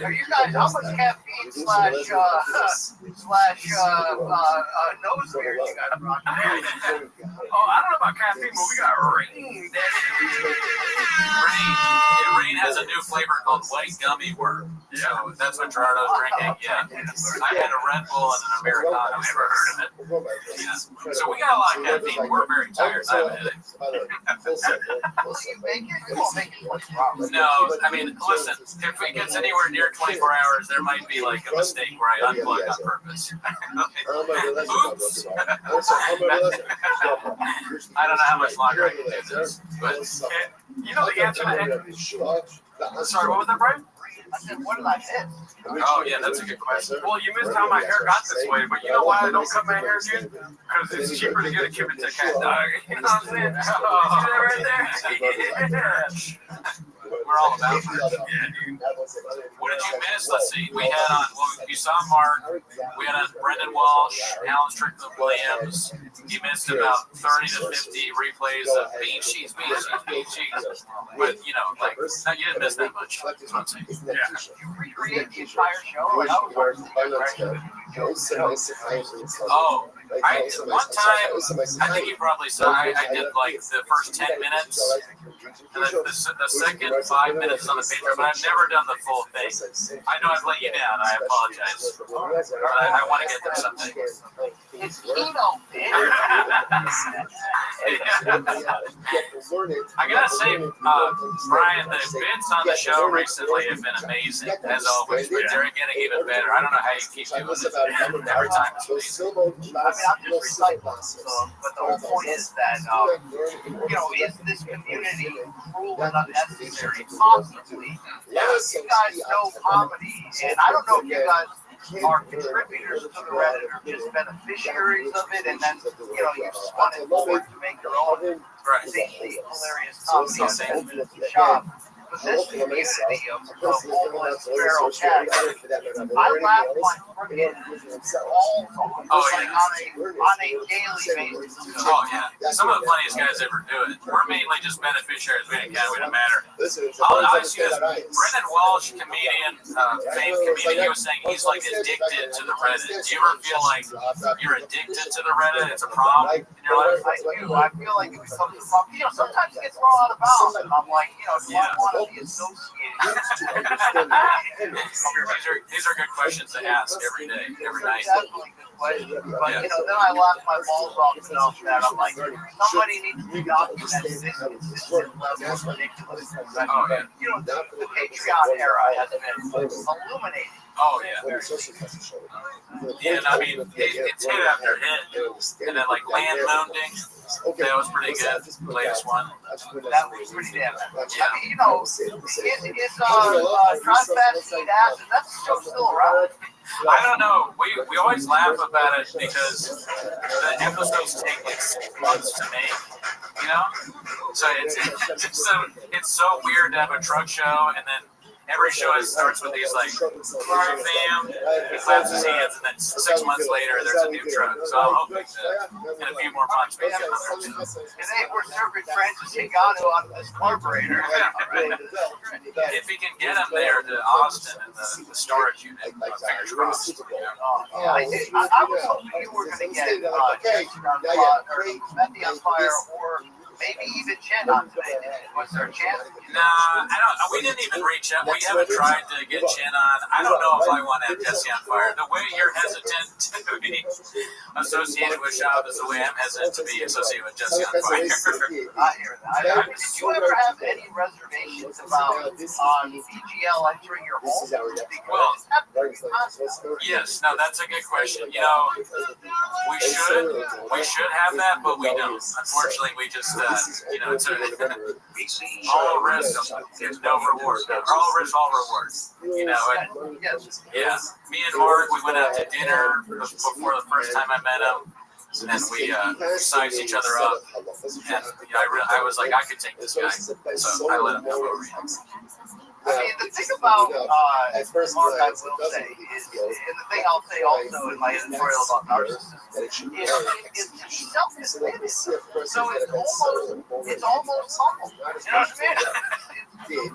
Are you guys, how much caffeine slash nose beard you guys rocking? Oh, I don't know about caffeine, but we got rain. Rain has a new flavor called white gummy worm. So that's what Gerardo's drinking. Yeah. I had a Red Bull and an Americano. Never heard of it. Yeah. So we got a lot of caffeine. We're very tired. I have a headache. No, I mean, listen, if it gets anywhere near 24 hours, there might be like a mistake where I unplug on purpose. Oops. I don't know how much longer I can do this, but you know the answer to that. Sorry, what was that, Brian? I said, what did I miss? Oh, yeah, that's a good question. Well, you missed how my hair got this way, but you know why I don't cut my hair, dude? Because it's cheaper to get a Cuban to cat dog. You know what I'm saying? Oh, see that right there? Yeah. We're all about it. Yeah, dude. What did you miss? Let's see. We had on, well, you saw Mark. We had on Brendan Walsh, Alan Strickland Williams. You missed about 30 to 50 replays of Bean Sheets. But, you know, like, no, you didn't miss that much. That's what I'm saying. Yeah. You recreate the entire show? Like, I was Oh, one time, I think you probably saw, I did like the first 10 minutes, and then the second 5 minutes on the Patreon, but I've never done the full thing. I know I've let you down, I apologize. But I want to get there someday. It's Kino, I gotta say, Brian, the bits on the show recently have been amazing, as always, but they're getting even better. I don't know how you keep doing this every time. It's amazing. I mean, I'm just recycling, but the whole point is that, you know, is this community cruel and unnecessary constantly? You guys know comedy, and I don't know if you guys are contributors to the Reddit or just beneficiaries of it, and then, you know, you spun it forward to make your own ridiculously hilarious comedy in the shop. But this community of homeless feral cats, I laugh my freaking balls off, like on a daily basis. Oh, yeah. Some of the funniest guys ever do it. We're mainly just beneficiaries. We don't matter. I'll see this. Brendan Walsh, comedian, famed comedian, he was saying he's like addicted to the Reddit. Do you ever feel like you're addicted to the Reddit? It's a problem in your life? I do. I feel like it becomes a problem. You know, sometimes it gets thrown out of bounds, and I'm like, you know, do I want to be associated? These are good questions to ask every day, every night. Definitely good questions. But, you know, then I laugh my balls off enough that I'm like, somebody needs to document this consistent level of ridiculous. You know, the Patreon era has been illuminating. Oh, yeah. Yeah, and I mean, it's hit after hit. And then, like, land mounding, that was pretty good. The latest one. That was pretty damn good. I mean, you know, is transvestite acid, that's still around? I don't know. We always laugh about it because the episodes take like 6 months to make, you know? So it's so weird to have a truck show and then every show starts with these like, "Hi fam," he claps his hands, and then 6 months later, there's a new truck. So I'm hoping that in a few more months we get another two. Today we're serving Francis Higano out of this carburetor. If he can get him there to Austin in the storage unit, fingers crossed. I was hoping you were going to get Methy on Fire or maybe even Jen on today. Was there a chance? Nah, we didn't even reach out. We haven't tried to get Jen on. I don't know if I want to have Jesse on Fire. The way you're hesitant to be associated with Shab is the way I'm hesitant to be associated with Jesse on Fire. I hear that. Did you ever have any reservations about VGL entering your home? Well, yes. No, that's a good question. You know, we should have that, but we don't. Unfortunately, we just it's all risk, no rewards. All risk, all rewards. And, yeah, me and Mark, we went out to dinner before the first time I met him. And we sized each other up. And I was like, I could take this guy. So I let him come over here. I mean, the thing about Mark, I will say, is, and the thing I'll say also in my editorial about narcissism, is self-inflated. So it's almost humble. You know what I mean? You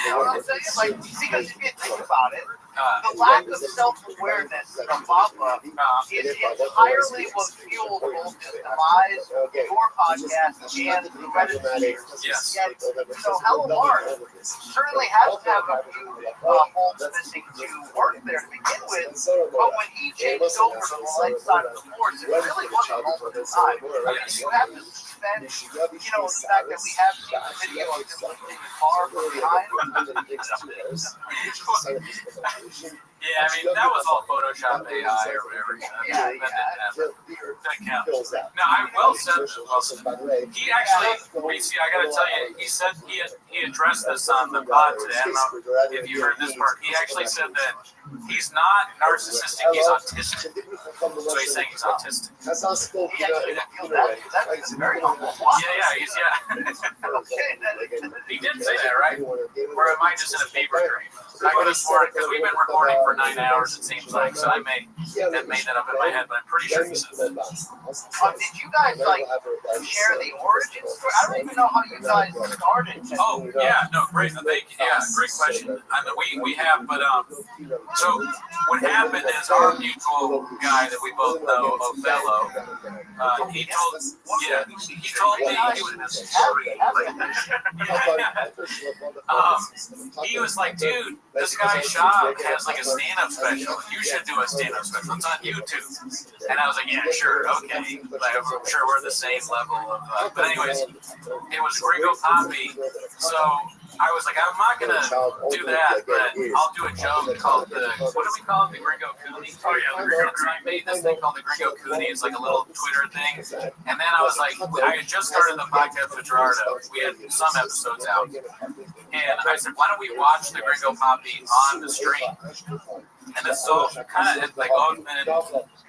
know what I'm saying? Like, because if you think about it, the lack of self-awareness from Baba is entirely what fueled both his demise, your podcast, and the Reddit sphere. Yes. So Hello Mark certainly has to have a few holes missing to work there to begin with, but when he changed over to the light side of the force, it really wasn't all of the time. I mean, you have to suspend, the fact that we have seen the video of him lifting the car from behind. Yeah, I mean, that was all Photoshop AI or whatever. That counts. Now, I will say, he actually, I gotta tell you, he said he addressed this on the pod today. I don't know if you heard this part. He actually said that he's not narcissistic, he's autistic. So he's saying he's autistic. That's very humble. He did say that, right? Or am I just in a fever dream? I could have sworn, because we've been recording for 9 hours, it seems like, so I made that up in my head, but I'm pretty sure he said that. Did you guys, share the origin story? I don't even know how you guys started. Oh, yeah, no, great question. I mean, we have, but, so what happened is our mutual guy that we both know, Othello, he told me he was like, dude, this guy Shab has like a stand-up special. You should do a stand-up special. It's on YouTube. And I was like, yeah, sure, okay. Like, I'm sure we're the same level of. But anyways, it was Gringo Poppy. So I was like, I'm not gonna do that, but I'll do a joke called the. What do we call it? The Gringo Cooney. Oh yeah, the Gringo Cooney. I made this thing called the Gringo Cooney. It's like a little Twitter thing. And then I was like, I had just started the podcast with Gerardo. We had some episodes out. And I said, why don't we watch the Gringo Poppy on the stream? And it's so kind of like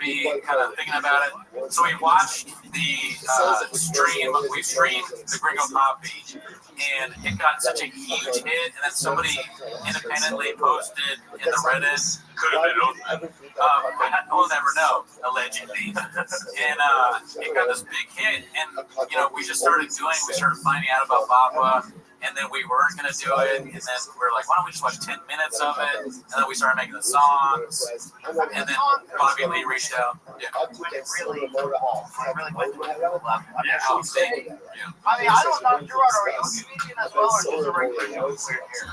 me kind of thinking about it. So we watched the stream. We streamed the Gringo Poppy, and it got such a huge hit. And then somebody independently posted in the Reddit. Could have been open. We'll never know, allegedly. And it got this big hit, and we just started finding out about Baba. And then we weren't going to do it. And then we were like, why don't we just watch 10 minutes of it? And then we started making the songs. And then Bobby Lee reached out. Yeah. I mean, I don't know, Gerard, are you a comedian as well, or just a regular news weird here?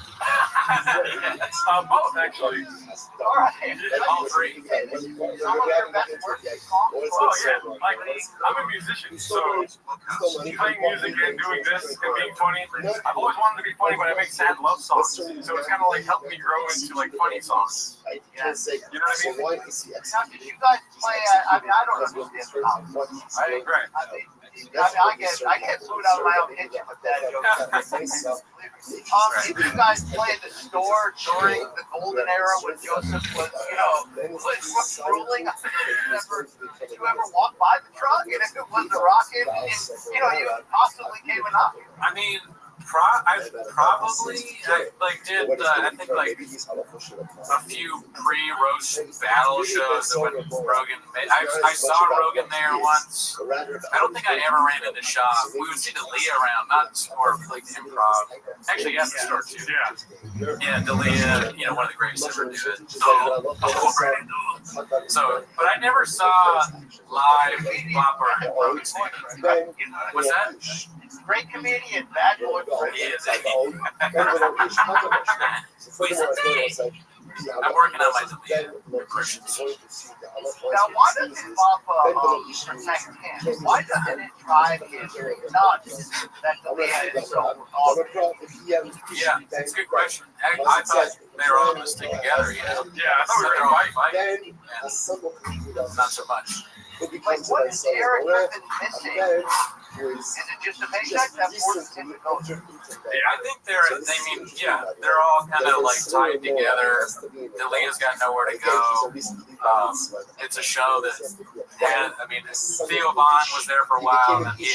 Both, actually. All right. All three. Some of your best work is songs? Oh, yeah. Like, I'm a musician, so playing music and doing this and being funny, I've always wanted to be funny, but I make sad love songs. So it's kind of like helped me grow into like funny songs. You know what I mean? Now, did you guys play? I mean, I don't understand how much. I agree. I get food out of my own kitchen with that joke. Did you guys play the store during the golden era when Joseph was, was ruling? Did you ever walk by the truck and if it was the rocket, and you possibly came and knocked? I mean, I probably did I think like a few pre-roast battle shows that when Rogan made. I saw Rogan there once. I don't think I ever ran into Shab. We would see Dalia around, not or like improv. Actually, yes, the store too. Yeah, Dalia, one of the greatest ever do it. So, but I never saw live Bopper and Rogan stand-up. What's that? Great comedian, bad boy. I'm working on my Dalia impressions. Now, why doesn't Papa protect him? Why doesn't it drive his nuts that Dalia is so awesome? Yeah, it's a good question. I thought they were all going to stick together, Yeah, I thought we were going to fight. Yeah. Not so much. Like, what is Eric Griffin missing Is it just a paycheck that forces him to go? Yeah, I think they're all kind of like tied together. Delia's got nowhere to go. It's a show that had, Theo Vaughn was there for a while, and he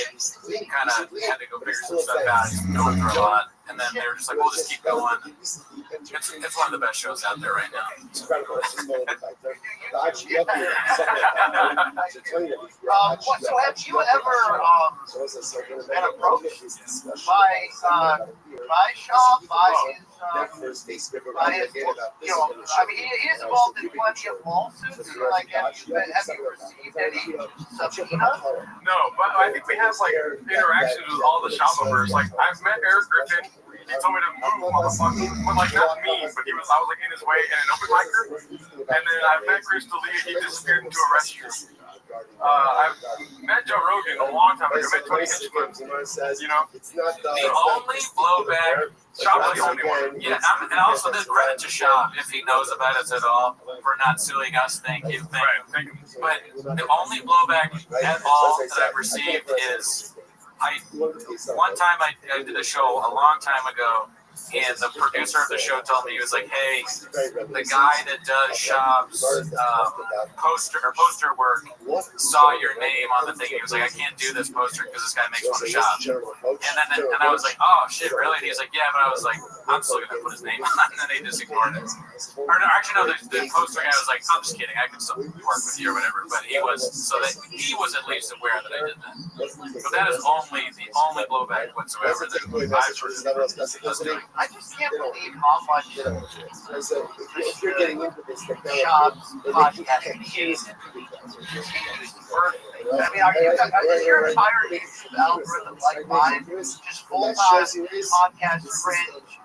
kind of had to go figure some stuff out. He's going through a lot. And then they were just like, we'll just keep going. It's one of the best shows out there right now. So have you ever been approached by Shaw, by his, he is involved in plenty of lawsuits. Like, have you received any subpoenas? No, but I think we have like interactions with all the shop owners. Like I've met Eric Griffin. He told me to move, motherfucker. But like not me, but I was like in his way in an open micer. And then I met Chris D'Elia. He disappeared into a restroom. I've met Joe Rogan a long time ago. I met Tony Hinchcliffe. You know, the only blowback. Shop is the only one. Yeah, and also this credit to Shop if he knows about us at all for not suing us. Thank you. Thank you. But the only blowback at all that I've received is one time I did a show a long time ago, and the producer of the show told me, he was like, hey, the guy that does Shop's poster work saw your name on the thing. He was like, I can't do this poster because this guy makes fun of Shop. And I was like, oh shit, really? And he's like, yeah, but I was like, I'm still gonna put his name on. And then they just ignored it. Or no, actually no, the poster guy was like, I'm just kidding, I can still work with you or whatever. But he was at least aware that I did that. But that is the only blowback whatsoever that I've heard. I just can't believe how much if you're getting into this Shop's podcast is is your entire algorithm like mine? Just full-time podcast cringe,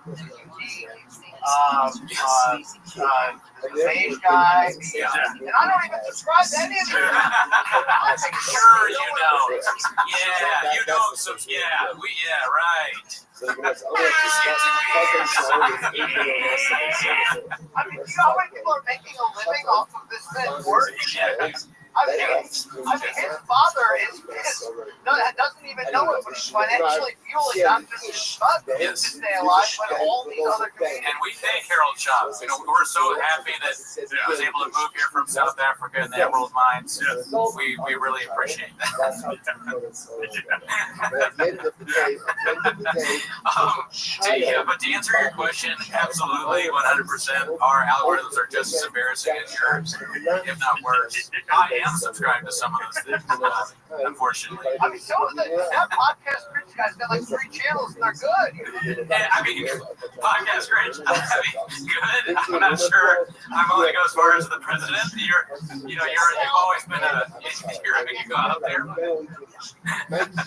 beige guy, and I don't even subscribe to any of them. I'm sure you know. Yeah, you know some. Right. I mean, do you know how many people are making a living off of this man's work? I mean, his father doesn't even know it, but he's financially fueling not just his son to stay alive, but all these other communities. And we thank Harold Shop. You know, we're so happy that he was able to move here from South Africa and the Emerald Mines. We really appreciate that. But to answer your question, absolutely, 100%. Our algorithms are just as embarrassing as yours, if not worse. I am subscribed to some of those things, unfortunately. I mean, that podcast Rich guy's got like 3 channels and they're good. Yeah, I mean, podcast Rich, good. I'm not sure I'm only go as far as the president. You've always been you're ready to go out there.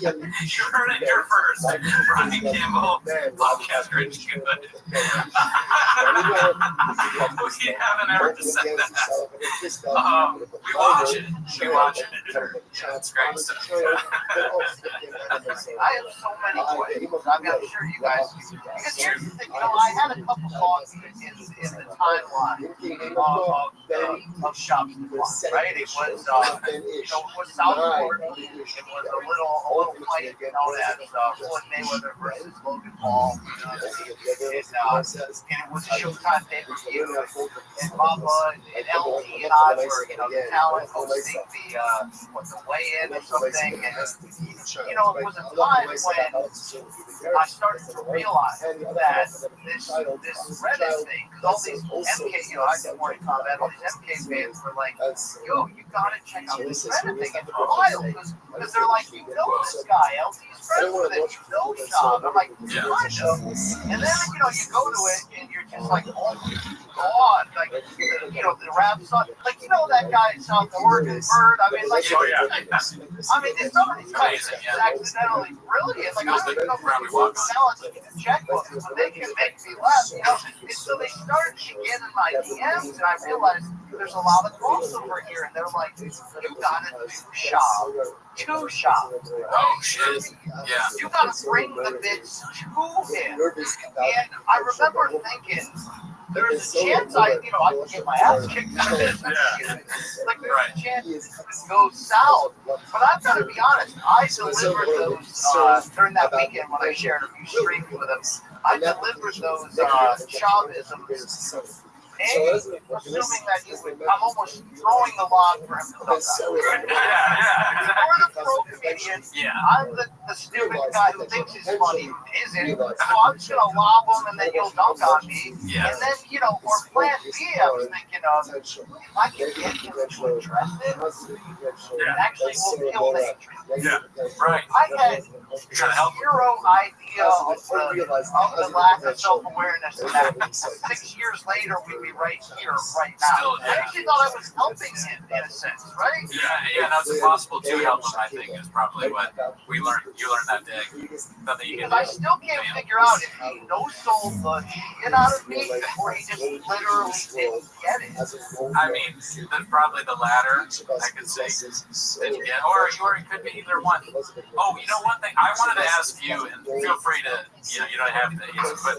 You heard it here first. Brian Campbell, podcast Rich, good. We haven't ever said that. We watch it. It's great stuff. I have so many questions. I'm sure you guys do. Because here's the thing, I had a couple thoughts in the timeline of Shop's decline, right? It was Southport. It was a little fight known as Floyd Mayweather versus Logan Paul. And it was a Showtime pay-per-view. And Mama and LT and I were, the talent hosting the weigh-in or something. And, it was a time when I started to realize that this Reddit thing, because all these MK, I did more in combat, all these MK fans were like, yo, you gotta check out this Reddit thing. It's wild, because they're like, you know this guy, LT's friends with it, you know Sean. I'm like, yeah, I know. And then, you go to it, and you're just like, oh my God, like, the rap song, like, that guy in South Oregon, Bird, I mean, like, if somebody's accidentally brilliant, like, I don't even know if people talent in a checkbook, but they can make me laugh, And so they started to get in my DMs, and I realized there's a lot of crossover here, and they're like, you gotta do Shop. 2 Shop. Oh, shit. Yeah. You gotta bring the bits to him. And I remember thinking, there's a chance I can get my ass kicked out of this. Like there's a chance it goes south. But I've got to be honest, I delivered those during that weekend when I shared a few streams with them. I delivered those Chauvisms. Assuming that he would, I'm almost throwing the log for him to come out. You're the pro comedian. I'm the stupid guy who thinks he's funny, isn't. So I'm just gonna lob him and then you'll dunk on me. And then, for plan B, I was thinking of if I can get him to address it, it actually will kill the hatred. Right. I had zero idea of the lack of self-awareness in that. 6 years later, we'd be right here, right now. I actually thought I was helping him in a sense, right? Yeah, that's impossible to help him, I think, is probably what you learned that day. Nothing you can do. I still can't figure out if he no-sold the shit out of me or he just literally didn't get it. I mean, that's probably the latter, I could say. Didn't get, or it could be either one. Oh, one thing I wanted to ask you, and feel free to, you don't have to answer, but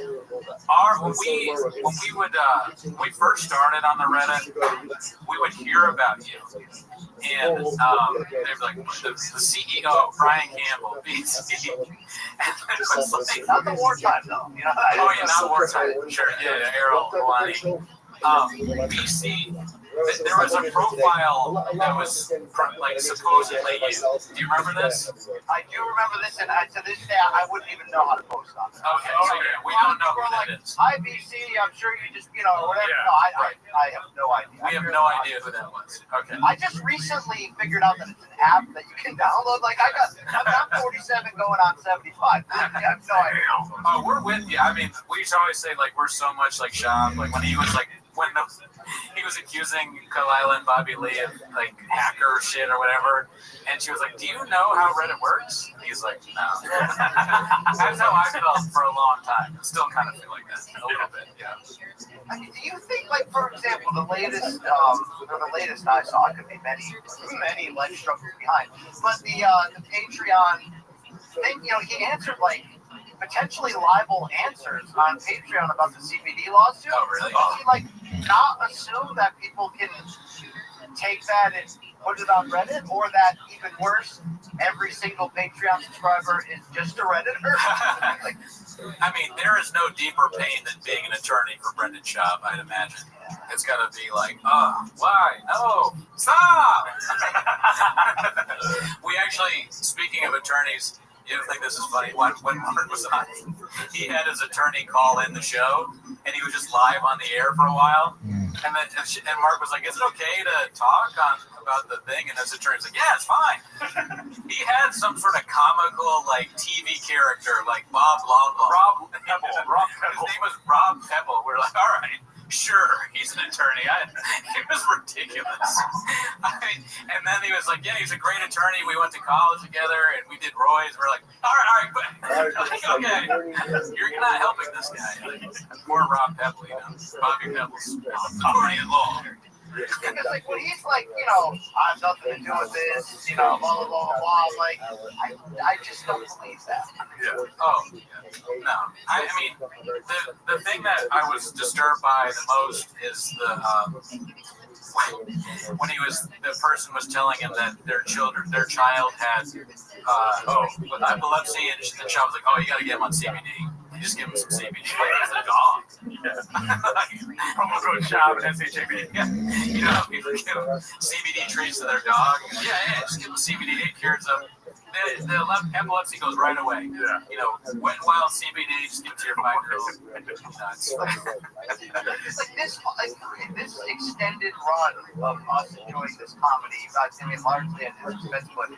when we first started on the Reddit, we would hear about you. And they were like, the CEO, Brian Campbell, BC. Not the wartime, though. Not wartime. Sure, Errol Kalani. BC, there was a profile that was supposedly you. Do you remember this? I do remember this, and to this day, I wouldn't even know how to post on it. Okay, so we don't know who that is. Hi, BC, I'm sure you just, whatever. Yeah, no, I have no idea. We have no idea who that was. Okay. I just recently figured out that it's an app that you can download. Like, I'm 47 going on 75. I have no idea. Oh, we're with you. I mean, we used to always say, like, we're so much like Shab. Like, when he was like, he was accusing Kalila and Bobby Lee of like hacker shit or whatever, and she was like, "Do you know how Reddit works?" He's like, "No." That's how I felt for a long time. I still kind of feel like that a little bit, yeah. I mean, do you think, like, for example, the latest I saw, it could be many life struggles behind, but the Patreon thing, he answered like potentially libel answers on Patreon about the CBD lawsuit. Oh, really? Does he, like, not assume that people can take that and put it on Reddit, or that, even worse, every single Patreon subscriber is just a Redditor? I mean, there is no deeper pain than being an attorney for Brendan Schaub, I'd imagine. It's got to be like, why? No, stop! We actually, speaking of attorneys, you don't think this is funny? When Mark was on, he had his attorney call in the show, and he was just live on the air for a while. And Mark was like, "Is it okay to talk about the thing?" And his attorney's like, "Yeah, it's fine." He had some sort of comical, like, TV character, like Bob Longlaw. Rob Pebble. His name was Rob Pebble. We're like, all right. Sure, he's an attorney. It was ridiculous. And then he was like, "Yeah, he's a great attorney. We went to college together, and we did Roy's." We're like, all right, okay, you're not helping this guy. Poor Rob Pebble, Bobby Pebble's attorney at law. Because, like, when he's like, I have nothing to do with this, blah, blah, blah, blah, like, I just don't believe that. Yeah. Oh, no. I mean, the thing that I was disturbed by the most is when the person was telling him that their child had epilepsy, and the child was like, "Oh, you got to get him on CBD. You just give him some CBD." Like, it's a dog. Promo code SHAB and SHAB. Yeah. People give CBD treats to their dog. Yeah, just give them CBD. It cures them. The epilepsy goes right away. Yeah. Wet and wild CBD, just give it to your 5-year-old. This extended run of us enjoying this comedy, I mean, largely at his expense, but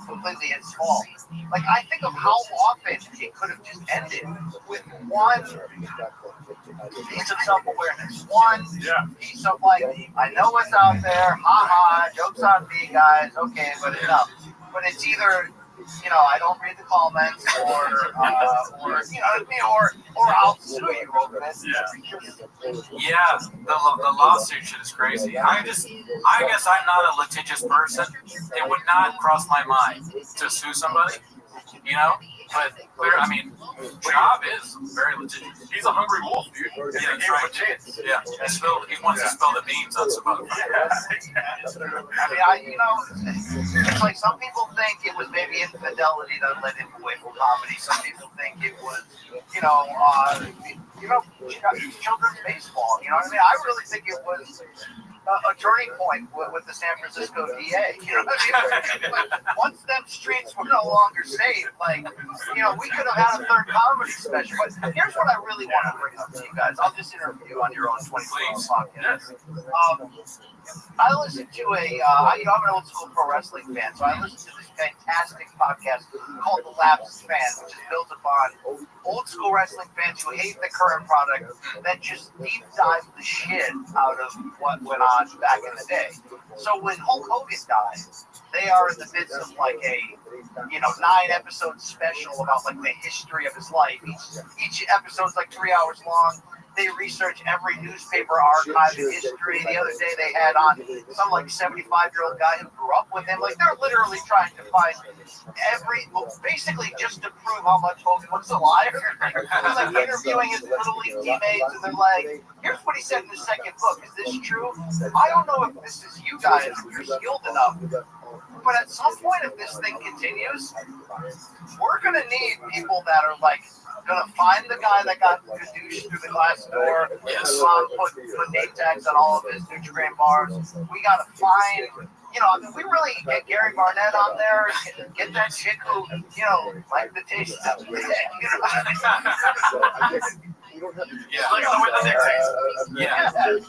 completely his fault. Like, I think of how often it could have just ended with one piece of self-awareness, one piece of, like, I know what's out there, haha, joke's on me, guys, okay, but enough. But it's either, I don't read the comments, or I'll sue you over this. Yeah, the lawsuit shit is crazy. I guess I'm not a litigious person. It would not cross my mind to sue somebody, But clear, I mean, Job is very legit. He's a hungry wolf, dude. Yeah, Give him a chance. Yeah, he wants to spill the beans on somebody. I mean, it's like some people think it was maybe infidelity that led him away from comedy. Some people think it was, children's baseball. You know what I mean? I really think it was a turning point with the San Francisco DA. You know what I mean? Once them streets were no longer safe, we could have had a third comedy special. But here's what I really want to bring up to you guys. I'll just interview you on your own 24-hour podcast. I listen to I'm an old school pro wrestling fan, so I listen to this fantastic podcast called The Lapsed Fan, which is built upon old school wrestling fans who hate the current product that just deep dive the shit out of what went on back in the day. So when Hulk Hogan died, they are in the midst of a 9-episode special about the history of his life. Each episode's 3 hours long. They research every newspaper archive in history. The other day they had on some 75-year-old guy who grew up with him. They're literally trying to find basically just to prove how much Hogan was alive. They're interviewing his little league teammates, and they're like, here's what he said in his second book. Is this true? I don't know if this is you guys, if you're skilled enough. But at some point, if this thing continues, we're going to need people that are going to find the guy that got cadoushed through the glass door. Yes. Put name tags on all of his Nutri-Grain bars. We got to find, we really get Gary Barnett on there, get that chick who, like the taste of the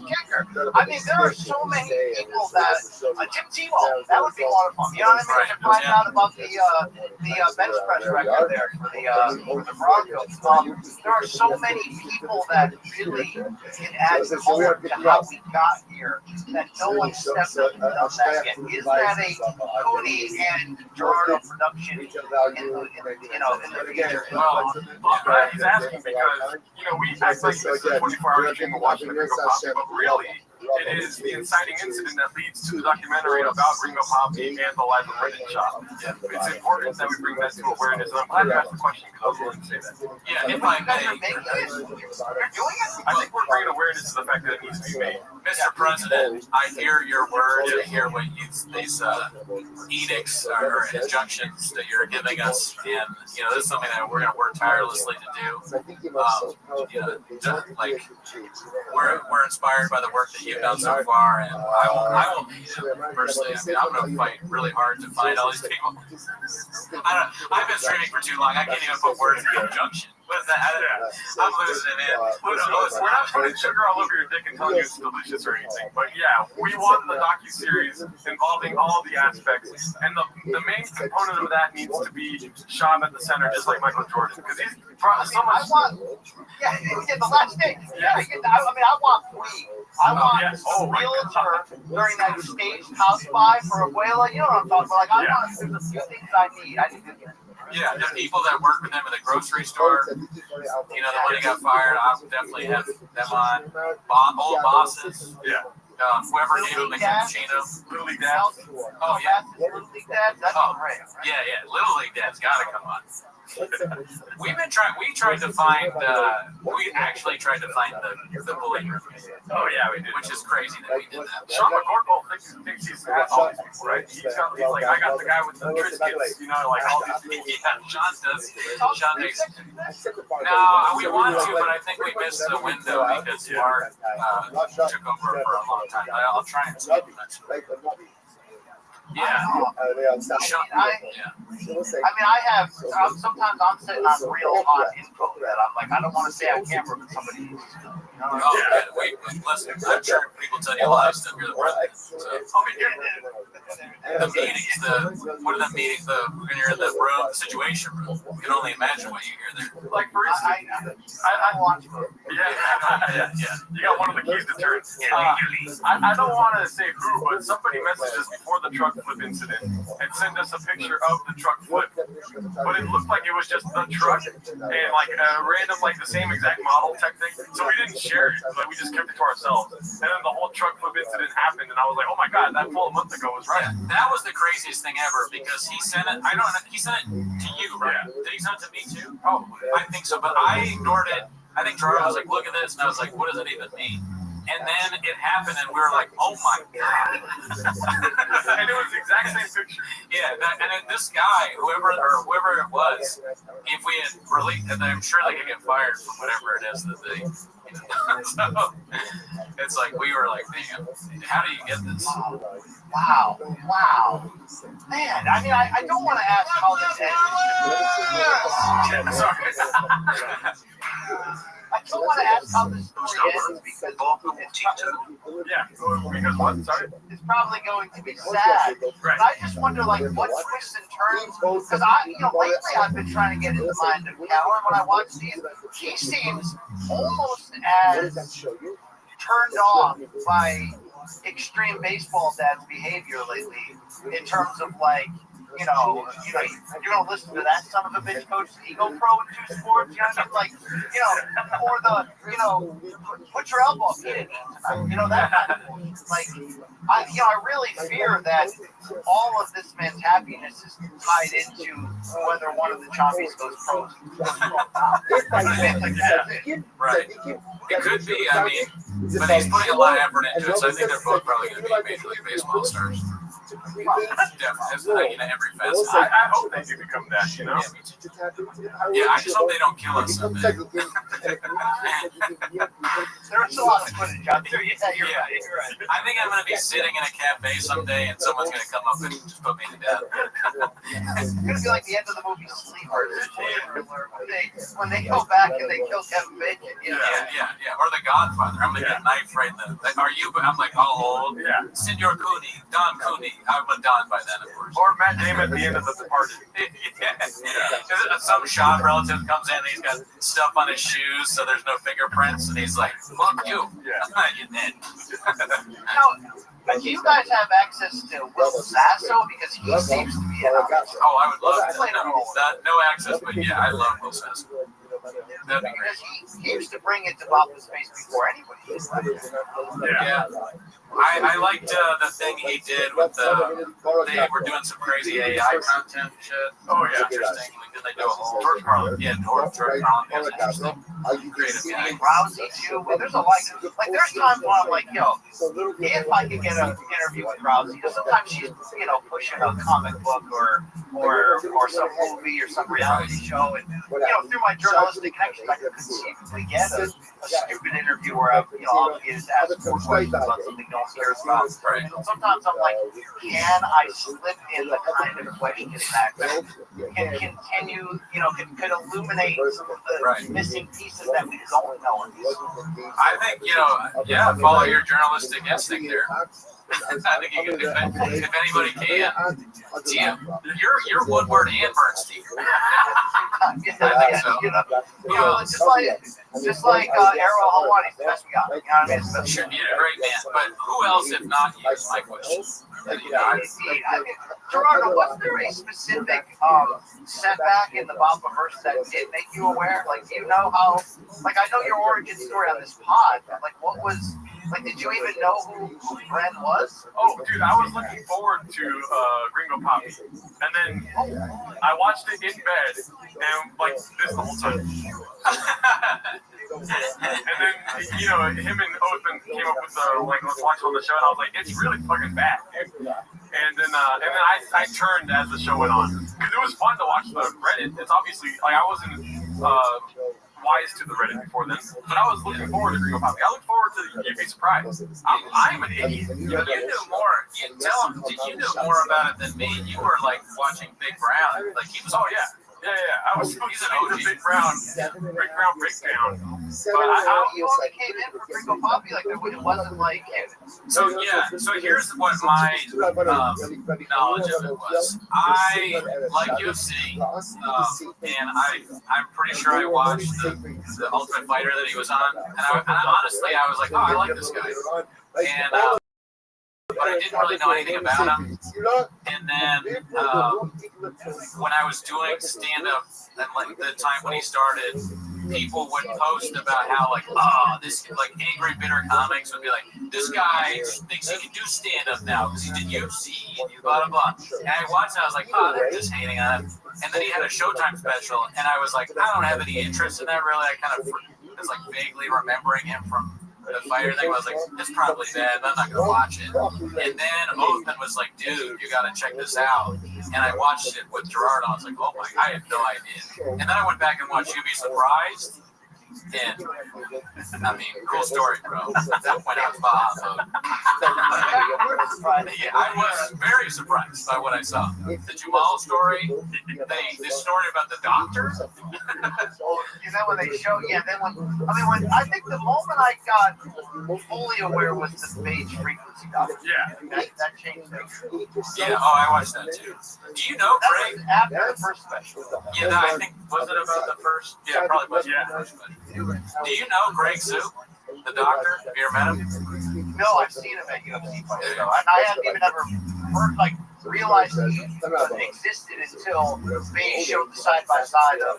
kicker. I mean, there are so many people that Tim Tebow, that would be a lot of fun. You know what I mean? To find out about the bench press record there for the Broncos. There are so many people that really can add color to how we got here that no one stepped up and done that yet. Is that a Cody and Gerardo production in the future? Well, he's asking because we act like this is a 24-hour stream of watching Ringo Poppy, but really, it is the inciting incident that leads to the documentary about Ringo Poppy and the life of Brendan Schaub. It's important that we bring that to awareness, and I'm glad you asked the question because I was willing to say that. Yeah, if I may, I think we're bringing awareness to the fact that it needs to be made. Mr. President, I hear your words, I hear what these edicts or injunctions that you're giving us, and this is something that we're going to work tirelessly to do. We're inspired by the work that you've done so far, and I will personally. I'm going to fight really hard to find all these people. I've been streaming for too long. I can't even put words in the injunction. What's that? I'm losing it, man. We're not putting sugar all over your dick and telling you it's delicious or anything. But yeah, we want the docuseries involving all the aspects. And the main component of that needs to be Schaub at the center, just like Michael Jordan. Because he's so much. The last thing. I want three. I want realtor during that staged house buy for Abuela. You know what I'm talking about? There's a few things I need. Yeah, the people that work with them at the grocery store, the one that got fired, I'll definitely have them on. Old bosses, whoever gave them the cappuccino. Little League Dads. Oh, yeah. Little League Dads, that's great. Yeah, Little League Dads got to come on. We tried to find the bully room. Oh yeah, we did. Which is crazy that we did that. Sean McCorkle thinks he's got all these people, right? He's like, I got the guy with the Triscuits, all these people. Yeah, Sean does. Sean makes. No, we wanted to, but I think we missed the window because Mark took over for a long time. I'll try and see him next week. Yeah. Sometimes I'm sitting on real hot info that I'm like, I don't want to say I can't work with somebody. Listen, I'm sure people tell you a lot of stuff. You're the president. The meetings, what are the meetings? When you're in the room, the situation room, you can only imagine what you hear there. Like for instance, I watch them. Yeah. You got one of the keys to turn. I don't want to say who, but somebody messaged us before the truck flip incident and sent us a picture of the truck flip, but it looked like it was just the truck and random the same exact model tech thing. So we didn't share it, we just kept it to ourselves. And then the whole truck flip incident happened, and I was like, oh my god, that full a month ago was right. Yeah, that was the craziest thing ever because he sent it. I don't know. He sent it to you, right? Yeah. Did he send it to me too? Oh, I think so. But I ignored it. I think Gerard was like, "Look at this," and I was like, "What does it even mean?" And then it happened, and we were like, "Oh my god!" And it was the exact same picture. Yeah, and then this guy, whoever it was, if we had released, and I'm sure they could get fired from whatever it is that they. So it's like we were like, "Man, how do you get this?" Wow. Man, I mean, I don't want to ask how this ended. Sorry. I don't want to ask how this story ends because because what? Sorry? it's probably going to be sad. But I just wonder, like, what twists and turns? Because lately I've been trying to get in the mind of Cal, and when I watch these, he seems almost as turned off by extreme baseball dad's behavior lately in terms of like, you're gonna listen to that son of a bitch coach ego pro in 2 sports, you know what I mean? Like, or the, put your elbow up, he didn't tonight, that kind of bullshit. Like, I really fear that all of this man's happiness is tied into whether one of the chompies goes pro. Right. It could be, I mean, but he's putting a lot of effort into it, so I think they're both probably going to be Major League Baseball stars. Definitely, every fest. I hope they do become that, Yeah, I just hope they don't kill us someday. There's a lot of footage out there. Yeah, you're right. I think I'm going to be sitting in a cafe someday, and someone's going to come up and just put me to death. It's going to be like the end of the movie Sleepers. When they go back and they kill Kevin Bacon. Yeah. Or The Godfather. I'm going to get a knife right in the... Are you... I'm like, oh, Senor Cooney, Don Cooney. I'm a Don by then, of course. Or Matt Damon at the end of The Departed. Some Sean relative comes in and he's got stuff on his shoes, so there's no fingerprints, and he's like, fuck you. You're dead. But do you guys have access to Will Sasso? Because he seems to be Oh, I would love to. No access, but yeah, I love Will Sasso. That'd be great. Because he used to bring it to Bob Space before anybody. Yeah. I liked the thing he did with they were doing some crazy AI content shit. Oh, yeah. Interesting. Did they do a whole George Carlin? Yeah, George Carlin. That's interesting. Creative guy. Rousey too. There's a like there's times when I'm like, yo, if I could get an interview with Rousey, because sometimes she's pushing a comic book or some movie or some reality show, and through my journalistic connections, I could conceivably get a stupid interview where I'm obligated to ask 4 questions about something no one cares about. Right. Sometimes I'm like, can I slip in the kind of question that can continue, can illuminate some of the missing pieces that we don't know? I think, follow your journalistic instinct there. I think you can, if anybody can. Damn, you're Woodward and Bernstein. Just like Arrow Hawani's the best we got. You know what I mean? Sure, you're a great man, but who else if not you is my question. Gerardo, was there a specific setback in the Bob-verse that did make you aware? Like, do you know how? Like, I know your origin story on this pod, but like, what was? Like, did you even know who Bren was? Oh, dude, I was looking forward to Gringo Poppy, and then I watched it in bed, and like this the whole time. And then him and Othman came up with let's watch on the show, and I was like, it's really fucking bad, dude. And then I turned as the show went on because it was fun to watch the Reddit. It's obviously like I wasn't wise to the Reddit before then, but I was looking forward to Gringo Poppy. I look forward to You'd Be Surprised. I'm an idiot. You knew more. Did you know more about it than me? You were like watching Big Brown. Like he was. Oh yeah. I was he's an Big Brown breakdown. But how you only came in for Gringo Poppy? Like it wasn't like. So here's what my knowledge of it was. I like UFC, and I'm pretty sure I watched the Ultimate Fighter that he was on, and honestly I was like, oh, I like this guy, and but I didn't really know anything about him. And then when I was doing stand-up, and like the time when he started, people would post about how like, oh, this like angry bitter comics would be like, this guy thinks he can do stand up now because he did UFC and blah blah blah. And I watched it, I was like, oh, they're just hating on him. And then he had a Showtime special, and I was like, I don't have any interest in that really. I kind of was like vaguely remembering him from the fighter thing. I was like, it's probably bad, but I'm not gonna watch it. And then Othman was like, dude, you gotta check this out. And I watched it with Gerard. I was like, oh my, I had no idea. And then I went back and watched You Be Surprised. And I mean, cool story, bro. At that point, I was Bob. Yeah, I was very surprised by what I saw. The Jamal story, the story about the doctor. And then when they show, when I think the moment I got fully aware was the phage frequency doctor. Yeah. That changed everything. Yeah, I watched that too. Do you know Greg? After the first special. Yeah, I think, was it about the first? Yeah, probably was. Yeah. Do you know Greg Sue, the doctor? Have you ever met him? No, I've seen him at UFC fights, and I hadn't even ever heard, realized he existed until they showed the side by side of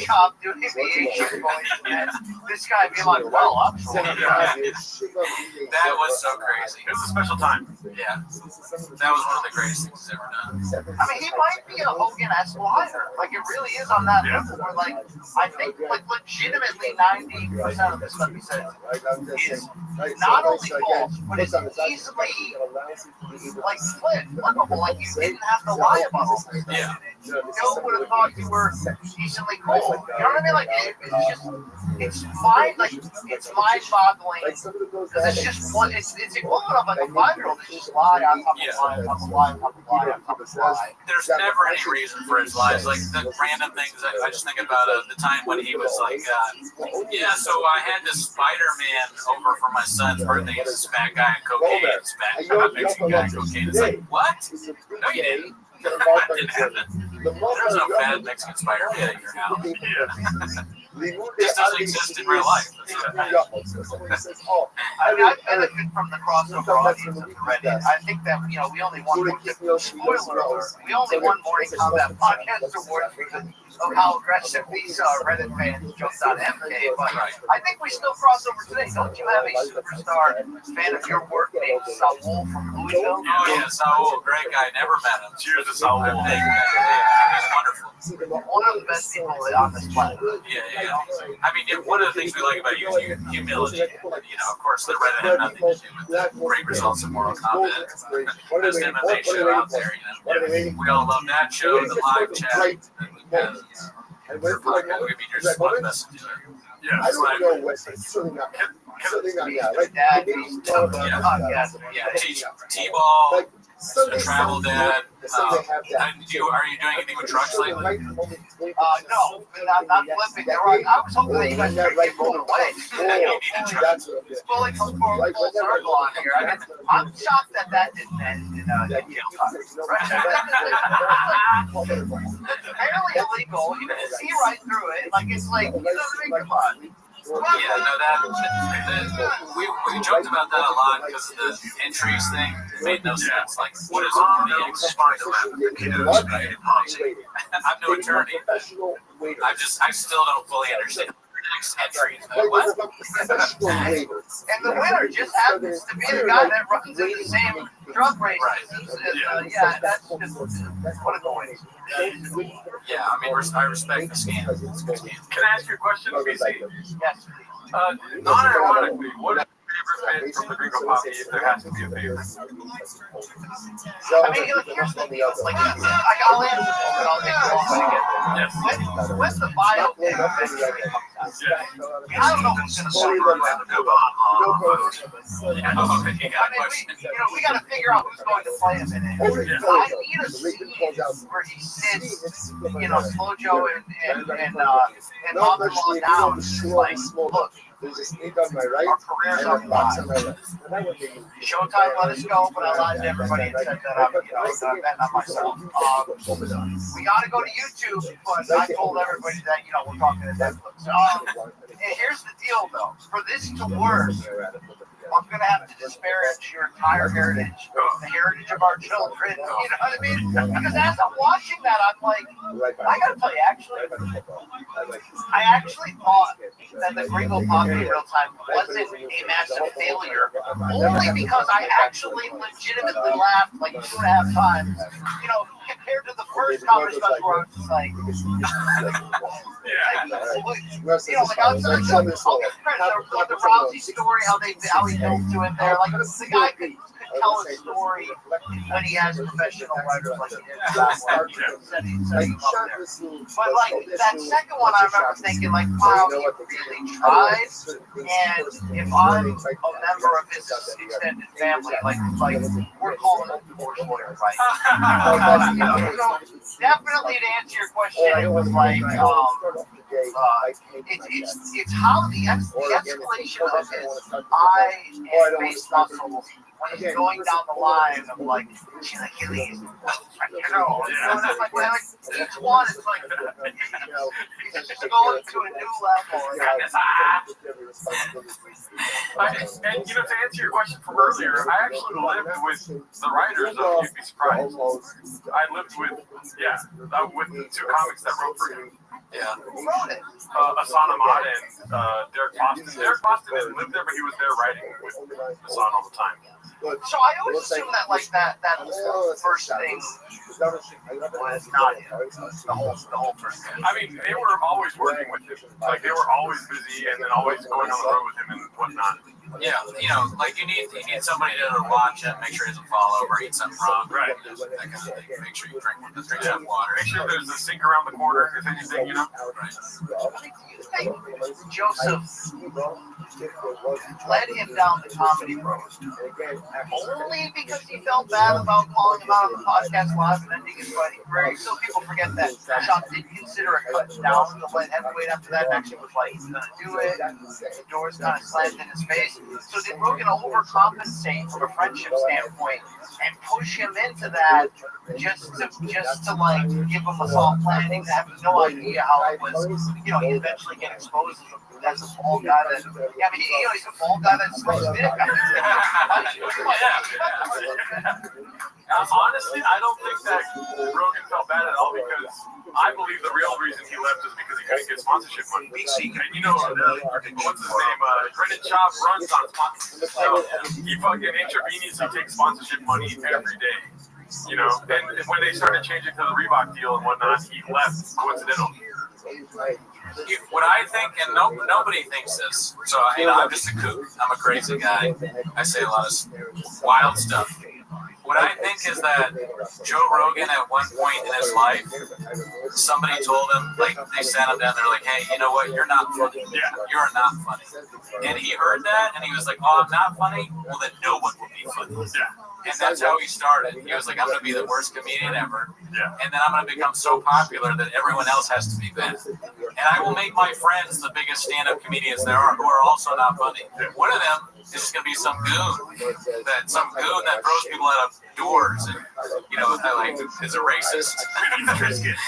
Chop doing the Asian voice, and this guy being like, well, I'm sorry. That was so crazy. It was a special time. Yeah. That was one of the greatest things he's ever done. I mean, he might be a Hogan-esque liar. Like, it really is on that level where, I think, legitimately 90% of the stuff he says is not only false, but it's easily, flippable. Like, you didn't have to lie about it. Yeah. No would have thought you were decently cool. You know what I mean? Like, it's mind-boggling. It's just one. It's equivalent of like a 5-year-old that just lie on top of lie, on top of lie, on top of lie, on top of lie. There's never any reason for his lies. Like the random things. I just think about the time when he was like, yeah, so I had this Spider-Man over for my son's birthday. He's this fat guy in cocaine. This fat Mexican guy in cocaine. It's like, what? No, you didn't. That didn't happen. There's no fat Mexican Spider-Man at your house. Yeah. This doesn't exist in real life. I benefit from the crossover audience of the Reddit. I think that, we only won spoiler alert. We only won Morning Combat Podcast Awards because of how aggressive these Reddit fans jumped on MK. But I think we still cross over today. Don't you have a superstar fan of your work named Saul from Louisville? Oh, yeah, Saul. Great guy. Never met him. Cheers to Saul. He's wonderful. One of the best people on this planet. Yeah. I mean, one of the things we like about you is humility. Of course, the Reddit had nothing to do with the great results in Mortal Kombat. Best MMA show out there. We all love that show, the live chat. We're podcast. We mean, you're just one of the best to do it. Yeah, I don't know what it's certainly not. T-ball, travel dad. Are you doing anything with trucks lately? No, not flipping. I was hoping that you guys would get blown away. It's fully come full circle on here. I'm shocked that didn't end in Apparently illegal. You can see right through it. It's like, come on. Yeah, no, we joked about that a lot because of the entries thing. It made no sense. Like, what is I'm no attorney. I still don't fully understand. Entries. What? And the winner just happens to be the guy that runs in the same drug race. That's just what a coincidence. Yeah, I mean, I respect the scam. Can I ask you a question, BC? Yes. Non-ironically, what is your favorite bit from the Gringo Posse if there has to be a favorite? I mean, here's the deal. I'll answer this and I'll get you off again. When the bio thing comes out, I don't know who's going to suffer when the we got to figure out who's going to play him in it. I need a scene where he sits, Slojo and Optimal down. Like, look, there's a snake on my right, our careers are live. Showtime let us go, but I lied to everybody and said that I'm, betting on myself. We got to go to YouTube, but I told everybody that, we're talking to Netflix. And here's the deal, though. For this to work, I'm going to have to disparage your entire heritage, the heritage of our children. You know what I mean? Because as I'm watching that, I'm like, I got to tell you, actually, I actually thought that the Gringo Pop in real time wasn't a massive failure, only because I actually legitimately laughed like 2.5 times. You know, compared to the first comedy special where I was just like, you know, like I'll give credit the Rousey story, how he built to it there. Like the guy could tell a story when he has professional writers like he did. But like that second one, I remember thinking like, wow, he really tried. And if I'm a member of his extended family, like we're calling him divorce lawyer, right? You know, definitely to answer your question, it was like it's how the escalation of his eye and face muscles when he's going down the line of like Achilles, you know, like each one is like he's just going to a new level. And you know, to answer your question from earlier, I actually lived with the writers of You'd Be Surprised. I lived with the two comics that wrote for him. Yeah. Who wrote it? Hassan Ahmad and Derek Boston. Derek Boston didn't live there, but he was there writing with Hassan all the time. So I always assume that like that whole first thing was not him. The whole first thing. I mean, they were always working with him. Like they were always busy and then always going on the road with him and whatnot. Yeah, you know, like you need somebody to watch it, make sure he doesn't fall over, eat something wrong, right? That kind of thing. Make sure you drink some water. Make sure there's a sink around the corner, if anything, you know. Right. Joseph led him down the comedy road only because he felt bad about calling him out on the podcast live and ending his fighting career. So people forget that Sean did consider a cut down the light heavyweight after that, and actually was like, he's going to do it. The doors kind of slammed in his face. So did Rogan overcompensate from a friendship standpoint and push him into that just to like give him a soft landing, to have no idea how it was, you know, he eventually get exposed as a bald guy that, yeah, but he's a bald guy that's supposed to be honestly, I don't think that Rogan felt bad at all because I believe the real reason he left is because he couldn't get sponsorship money. And you know, what's his name? Brendan Schaub runs on sponsorship. So he fucking intravenously takes sponsorship money every day. You know, and when they started changing to the Reebok deal and whatnot, he left coincidentally. What I think, and nobody thinks this, so you know, I'm just a kook. I'm a crazy guy. I say a lot of wild stuff. What I think is that Joe Rogan, at one point in his life, somebody told him, like, they sat him down, they're like, hey, you know what, you're not funny. Yeah. You're not funny. And he heard that, and he was like, oh, I'm not funny? Well, then no one will be funny. Yeah. And that's how he started. He was like, I'm going to be the worst comedian ever. Yeah. And then I'm going to become so popular that everyone else has to be bad. And I will make my friends the biggest stand-up comedians there are, who are also not funny. One of them is just going to be some goon that throws people out of doors and, you know, like is a racist.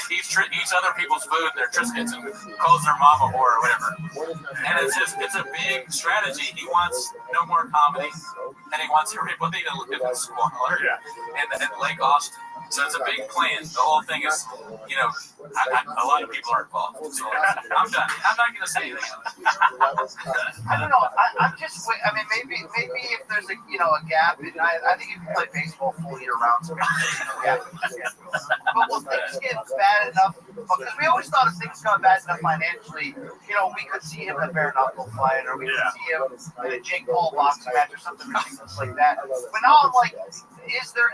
He eats other people's food and their Triscuits and calls their mama whore or whatever. And it's a big strategy. He wants no more comedy, and he wants everybody to live in squalor and Lake Austin. So it's a big plan. The whole thing is, you know, a lot of people are involved. So I'm done. I'm not going to say anything else. I don't know. I'm just. I mean, maybe if there's a gap, I think you can play baseball full year round. So but will things get bad enough? Because we always thought if things got bad enough financially, you know, we could see him in a bare knuckle fight, or we could see him in a Jake Paul boxing match, or something ridiculous like that. But now I'm like, is there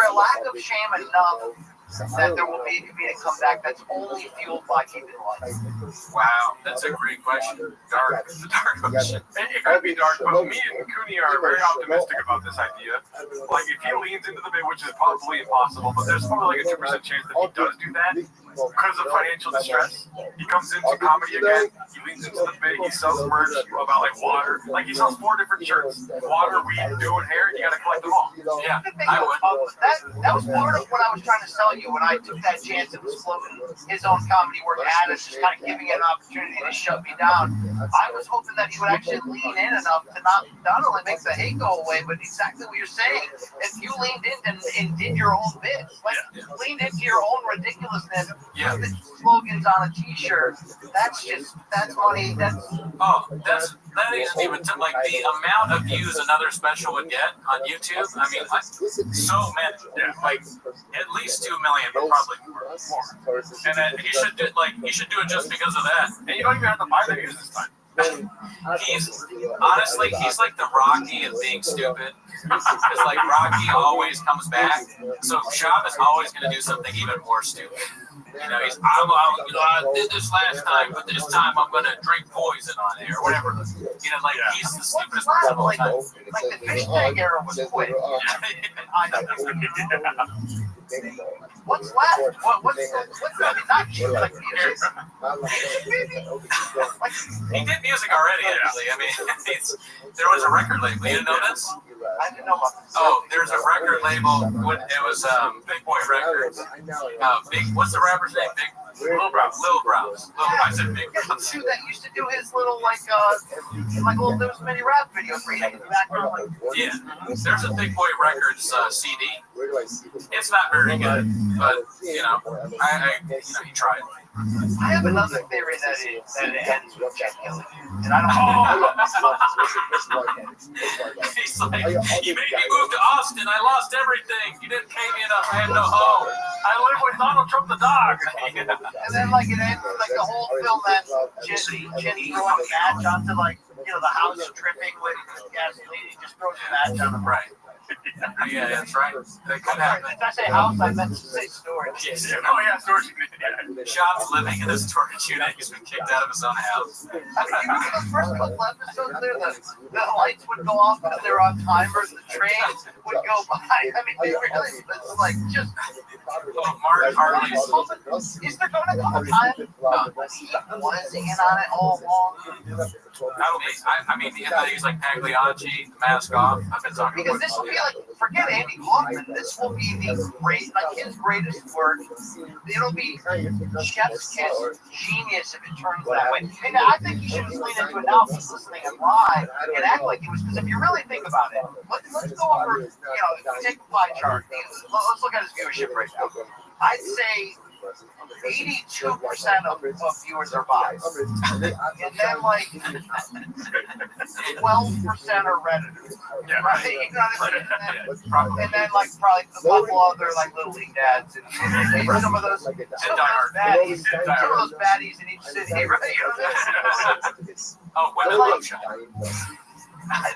a lack of shame enough that there will be a comedic comeback that's only fueled by keeping life? Wow, that's a great question. Dark question. It could be dark, but me and Cooney are very optimistic about this idea. Like, if he leans into the bit, which is probably impossible, but there's probably like a 2% chance that he does do that, because of financial distress, he comes into comedy again. He leans into the big. He sells merch about like water. Like he sells 4 different shirts: water, weed, doing hair. You got to collect them all. Yeah, I would. That was part of what I was trying to sell you when I took that chance and was floating his own comedy work at us, just kind of giving it an opportunity to shut me down. I was hoping that he would actually lean in enough to not only make the hate go away, but exactly what you're saying. If you leaned in and did your own bit, like leaned into your own ridiculousness, put the slogans on a T-shirt. That's money. That isn't even like the amount of views another special would get on YouTube. I mean, like, so many, like at least 2 million, but probably more. And then he should do it just because of that. And you don't even have to buy the views this time. He's like the Rocky of being stupid. It's like Rocky always comes back, so Shab is always going to do something even more stupid. You know, I did this last time, but this time I'm going to drink poison on it or whatever. You know, like he's the stupidest person of all time. Like the fish tank era was quick. What's left? What's not cheap like music? He did music already, actually. I mean, there was a record label. You didn't know this? I didn't know about this. Oh, there's a record label. It was Big Boy Records. What's the rapper's name? Lil Brows. I said Big Brows. That used to do his little there was many rap videos where he had in the background. Yeah, there's a Big Boy Records CD. It's not very good, but you know, he tried. I have another theory that it ends with Jack killing you, and I don't know. He's like, you made me move to Austin. I lost everything. You didn't pay me enough. I had no home. I live with Donald Trump the dog. And then it ends with the whole film that Jenny throwing a match onto the house dripping with gasoline. He just throws a match on the right. Yeah, that's right. That could happen. Did I say house? I meant to say storage. Yes. Oh, yeah, storage unit. Shop's living in a storage unit. He's been kicked out of his own house. I mean, you remember the first couple episodes there, the lights would go off because they were on timers, the trains would go by. I mean, they really, it's like just... Mark Harley's... Is there going to come a time he was in on it all along? I mean, he's like Pagliacci, mask off. I've been talking because this will be forget Andy Kaufman. This will be his greatest work. It'll be Chef's Kiss genius if it turns that way. And I think he should lean into it now if he's listening and live and act like he was. Because if you really think about it, let's go over, take the pie chart. Let's look at his viewership right now. I'd say 82% of viewers are bots. And then 12% are Redditors. Right? And then probably a couple other Little League dads and some of those baddies in each city, right? Oh, women love shop.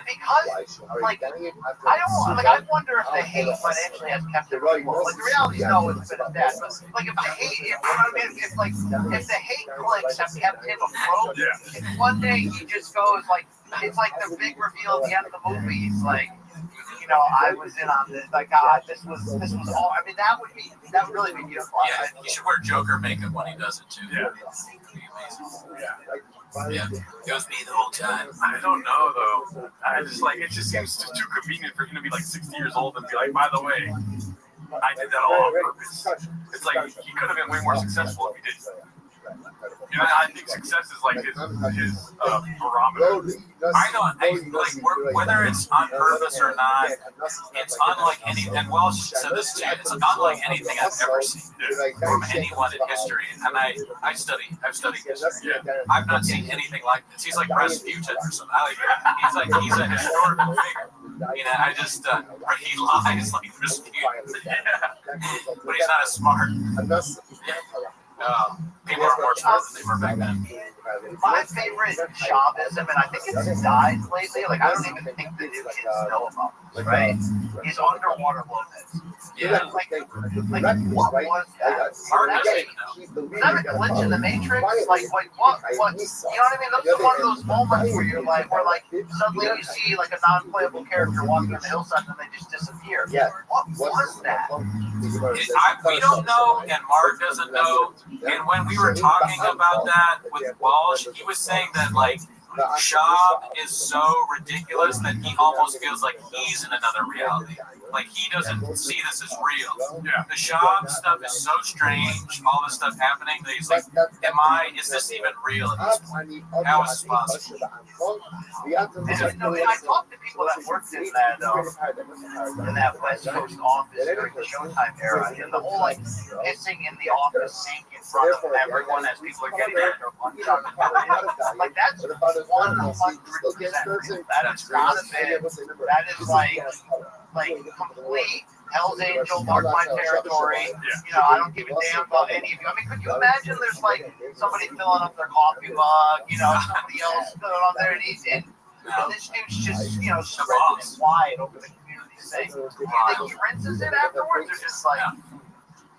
Because, I wonder if the hate financially has kept it going. The reality is no, it's been a death. But, if the hate, if the hate clicks have kept him afloat, if one day he just goes, it's like the big reveal at the end of the movie. He's like, I was in on this. This was all. I mean, that would really be beautiful. Yeah, he should wear Joker makeup when he does it too. Yeah. Yeah, it was me the whole time. I don't know though. It just seems too convenient for him to be 60 years old and be like, by the way, I did that all on purpose. It's like he could have been way more successful if he did. I think success is his barometer. I know, whether it's on purpose or not, it's unlike anything. And Welsh said this too. It's unlike anything I've ever seen from anyone in history. And I've studied history. I've not seen anything like this. He's like Rasputin or something. He's a historical figure. I just he lies like Rasputin. But he's not as smart. People are more smart than they were back then. My favorite Chavism, and I think it's died lately, I don't even think the new kids know about this, right? Is Underwater Lopez. Yeah. Like what was that? Mark doesn't even know. Was that a glitch in the Matrix? Like what? You know what I mean? That's one of those moments where you're like, suddenly you see like a non-playable character walking on the hillside and they just disappear. Yeah. What was that? We don't know, and Mark doesn't know. And when we were talking about that with Walsh, he was saying that like Shab is so ridiculous that he almost feels like he's in another reality. Like he doesn't see this as real. Yeah. The Shab stuff is so strange, all this stuff happening, that he's like, is this even real at this point? How is this possible? I talked to people that worked in that West Coast office during the Showtime era, and the whole like pissing in the office sink in front of everyone as people are getting their lunch on the like that's 100% real. That is not a bit. That is like complete Hell's Angel, mark my territory. You know, I don't give a damn about any of you. I mean, could you imagine there's like somebody filling up their coffee mug, you know, somebody else filling on there, and this dude's just, you know, spreading it wide over the community saying, do you think he rinses it afterwards, or just like...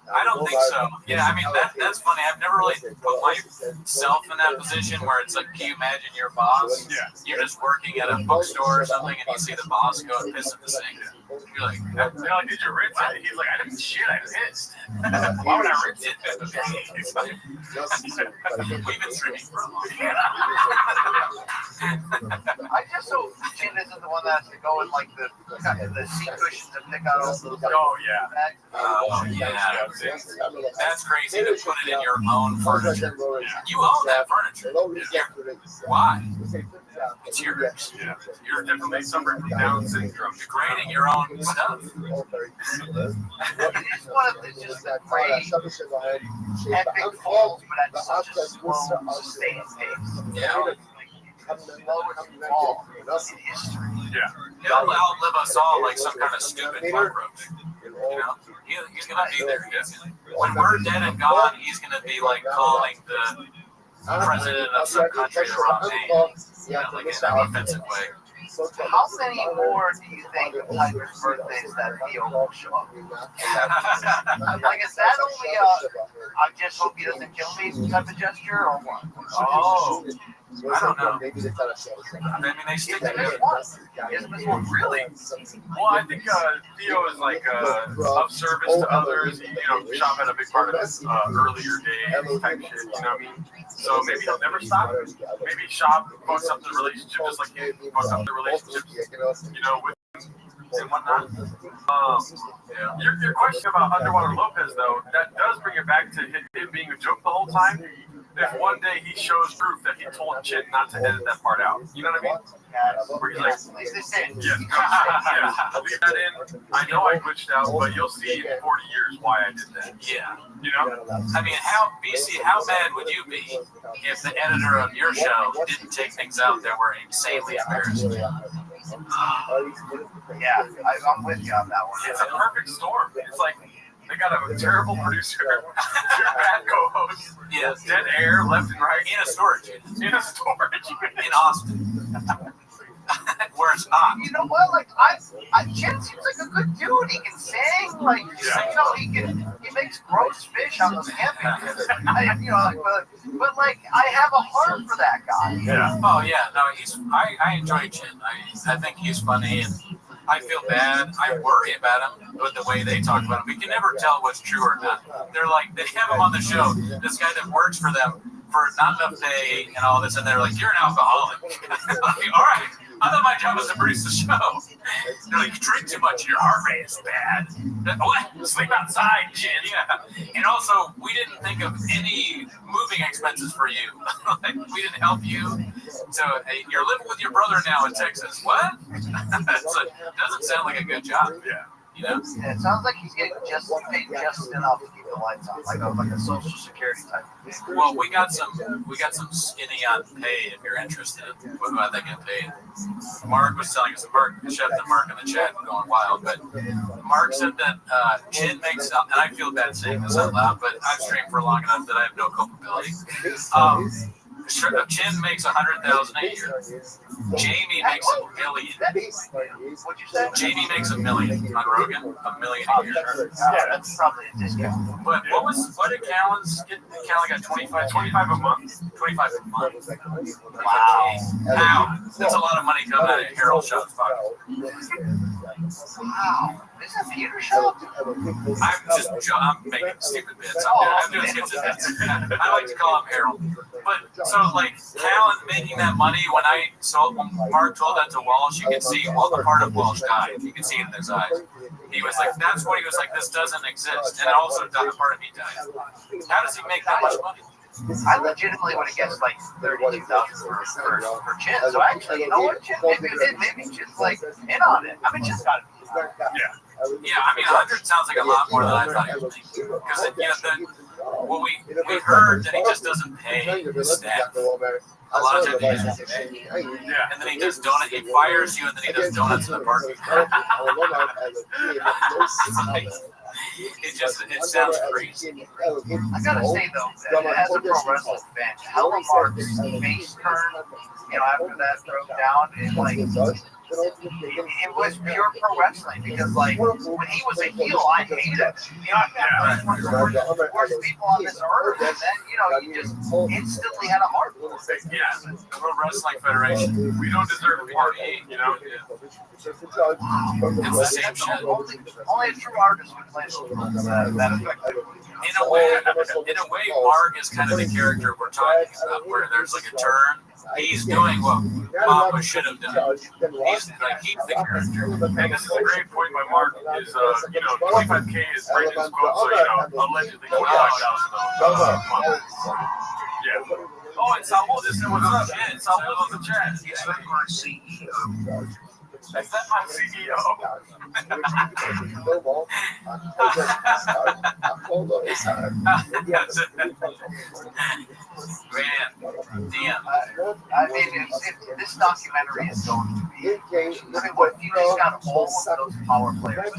I don't think so. Yeah, I mean, that's funny. I've never really put myself in that position where it's like, can you imagine your boss? Yeah. You're just working at a bookstore or something, and you see the boss go and piss in the sink. You're like, did you rinse it? He's like, I didn't shit, I pissed. Why would I rinse it? We've been streaming for a long time. I just so Chin isn't the one that has to go in like the seat cushions and pick out all those. Oh, yeah. Yeah. That's crazy to put it in your own furniture. You own that furniture. Why? It's yours. Yeah. You're definitely suffering from Down syndrome. Degrading your own stuff. It's one of the just great epic falls, but at such a slow, sustained pace. Yeah. Slowest fall in history. Yeah. He'll outlive us all like some kind of stupid cockroach. You know? He's going to be there. When we're dead and gone, he's going to be like calling the president of some country the wrong name. You know, like in an offensive way. How many more do you think of Tiger's birthdays that Theo will show up? Like, is that only I just hope he doesn't kill me type of gesture, or what? Oh, I don't know. I mean, they stick together. Really? Well, I think Theo is like of service to others. You know, Shop had a big part of his earlier days type shit. You know what I mean? So maybe he'll never stop. Maybe Shop fucks up the relationship just like he fucks up the relationships, you know, with and whatnot. Your question about Underwater Lopez, though, that does bring it back to him being a joke the whole time. If one day he shows proof that he told Chin not to edit that part out, you know what I mean? Where he's like, leave that in. I know I glitched out, but you'll see in 40 years why I did that. Yeah. You know? I mean, how mad would you be if the editor of your show didn't take things out that were insanely embarrassing? Yeah, I'm with you on that one. It's a perfect storm. It's like, they got a terrible producer, two bad co-hosts, dead air left and right. In a storage unit. In Austin. Where it's hot. You know what? Like, Chin seems like a good dude. He can sing. Like, you know, he makes roast fish on those camping. You know, but like, I have a heart for that guy. Yeah. Oh yeah. No, I enjoy Chin. I think he's funny, and I feel bad. I worry about him with the way they talk about him. We can never tell what's true or not. They're like, they have him on the show. This guy that works for them for not enough pay and all this, and they're like, you're an alcoholic. Like, all right. I thought my job was to produce the show. They're like, you drink too much, your heart rate is bad. What? Sleep outside, Chin. Yeah. And also, we didn't think of any moving expenses for you. Like, we didn't help you. So you're living with your brother now in Texas. What? So, doesn't sound like a good job. Yeah. You know? Yeah, it sounds like he's getting paid just enough to keep the lights on, like a Social Security type. Well, we got some skinny on pay if you're interested. What about they get paid? Mark was telling us, Chef and Mark in the chat going wild, but Mark said that Chin makes, and I feel bad saying this out loud, but I've streamed for long enough that I have no culpability. Chin makes 100,000 a year. Jamie makes $1 million. What'd you say? Jamie makes $1 million on Rogan. $1 million a year. Yeah, that's probably a discount. But what did Callan's get? Callan got 25 a month. 25 a month. Wow. Wow. That's a lot of money coming out of Harold Shaw's pocket. Wow. Is that a theater show? I'm making stupid bits. I'm doing stupid bits. I like to call him Harold. But so like Callan making that money when Mark told that to Walsh, you could see the part of Walsh died. You could see it in his eyes. He was like, that's what he was like, this doesn't exist. And also part of me died. How does he make that much money? I legitimately would have guessed like 32,000 for Chin. So actually, you know what, Chin? Maybe Chin's like in on it. I mean, Chin's got it. Yeah, I mean, 100 sounds like a lot more than I thought he was making. Because we heard that he just doesn't pay his staff. A lot of times he doesn't pay. And then he does donuts. He fires you, and then he does donuts in the parking lot. It sounds crazy. I gotta say though, that as a pro wrestling fan, Hella Mark's face turn, after that broke down, it was pure pro wrestling because like when he was a heel, I hated him. I thought he was one of the worst people on this earth, and then you just instantly had a heart for him. Yeah, the Pro Wrestling Federation. We don't deserve to be It's the same shit. Only a true artist would play that effective. In a way, Mark is kind of the character we're talking about, where there's like a turn. He's doing what Mama should have done. He's the character. And this is a great point by Mark. Is 25K is Brandon's quote, so allegedly $25,000. Yeah. Oh, and Samuel just said, "What's up?" Yeah, Samuel's on the chat. He's like my CEO. Is that my CEO? Man, damn. I mean, this documentary is going to be. I mean, what you just got all of those power players.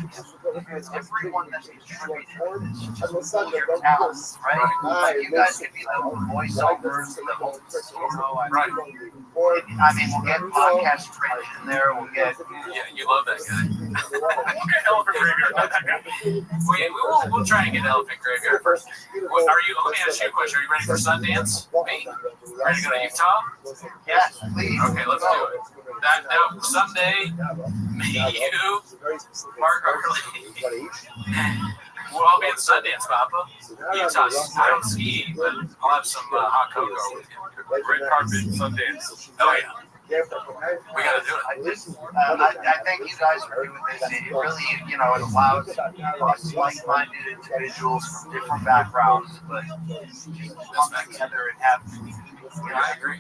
Everyone that's contributed to this, their talents, right? Like you guys could be the voiceovers, the whole right. I mean, we'll get podcast French in there. We'll get. Yeah, you love that guy. We'll get Elephant Graveyard. We'll try and get Elephant Graveyard first. Let me ask you a question. Are you ready for Sundance? Me? Ready to go to Utah? Yes, please. Okay, let's do it. That someday, me, you, Mark Harley, we'll all be in Sundance, Papa. Utah. I don't ski, but I'll have some hot cocoa with you. Red carpet, Sundance. Oh yeah. We gotta do it. I thank you guys for doing this. It really, it allows us like-minded individuals from different backgrounds, but just come together and have. I agree.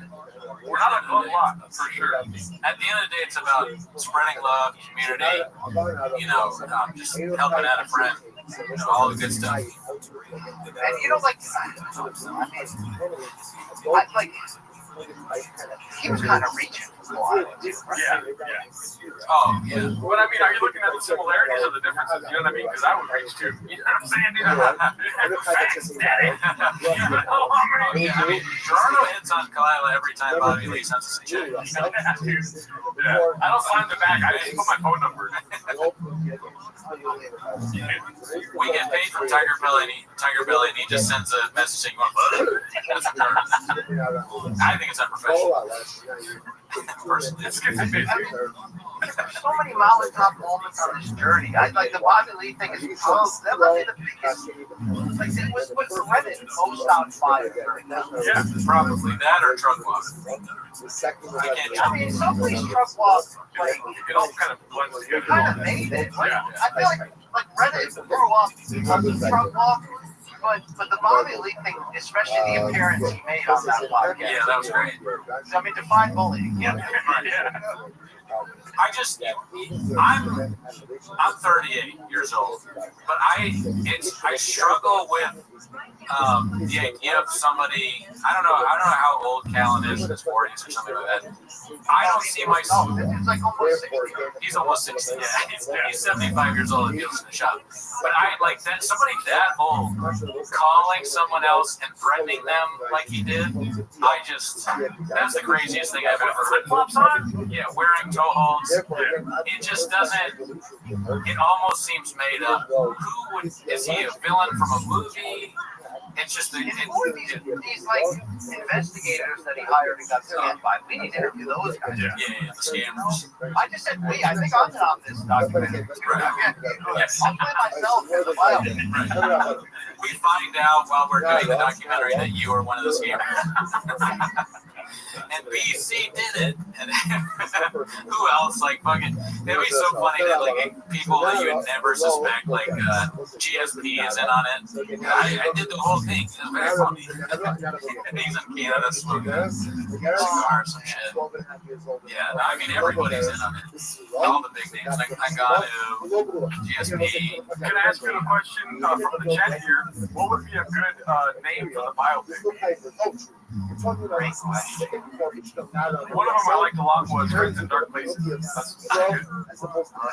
We're not a club lot, for sure. At the end of the day, it's about spreading love, community, just helping out a friend, all the good stuff. And he was kind of reaching for a while, too, right? Yeah. Oh, yeah. But I mean, are you looking at the similarities or the differences? You know what I mean? Because I would reach too. You know what I'm saying? I mean, Gerardo hits on Kalila every time Bobby Lee sends us a check. Yeah. I don't sign the back. I just put my phone number. We get paid from Tiger Billy, and he just sends a message saying, "That's a I think it's unprofessional." Personally, it's so many mom and pop moments on this journey. Like the Bobby Lee thing is that must be the biggest. Like it was Reddit most on fire. Yeah, probably that or truck walk. I mean, some place truck walk it all kind of blends together. Kind of made it. I feel like Reddit grew up on the truck walk. But the Bobby Lee thing, especially the appearance he made on that podcast. Yeah, that was great. I mean, define bullying. Yeah. I'm 38 years old, but I struggle with the idea of somebody. I don't know how old Callan is in his 40s or something like that. I don't see myself. It's like almost 60. He's almost 60. Yeah, he's 75 years old and deals in the shop. But I like that somebody that old calling someone else and threatening them like he did. That's the craziest thing I've ever heard. Flip-flops on? Yeah, wearing toe holds. It just doesn't. It almost seems made up. Is he a villain from a movie? It's just these like investigators that he hired and got scanned by. We need to interview those guys. Yeah, the scammers. I just said we. I think I'm on this documentary. I'll play myself in the file. We find out while we're doing the documentary that you are one of the scammers. And BC did it. And who else? Like fucking, it'd be so funny that like people that you would never suspect, like GSP is in on it. I did the whole thing. It was very funny. And he's in Canada smoking cigars and shit. Yeah, I mean everybody's in on it. All the big names like Nagano, GSP. Can I ask you a question from the chat here? What would be a good name for the biopic? Great question. One of them I liked a lot was Friends in Dark Places. That's good. I like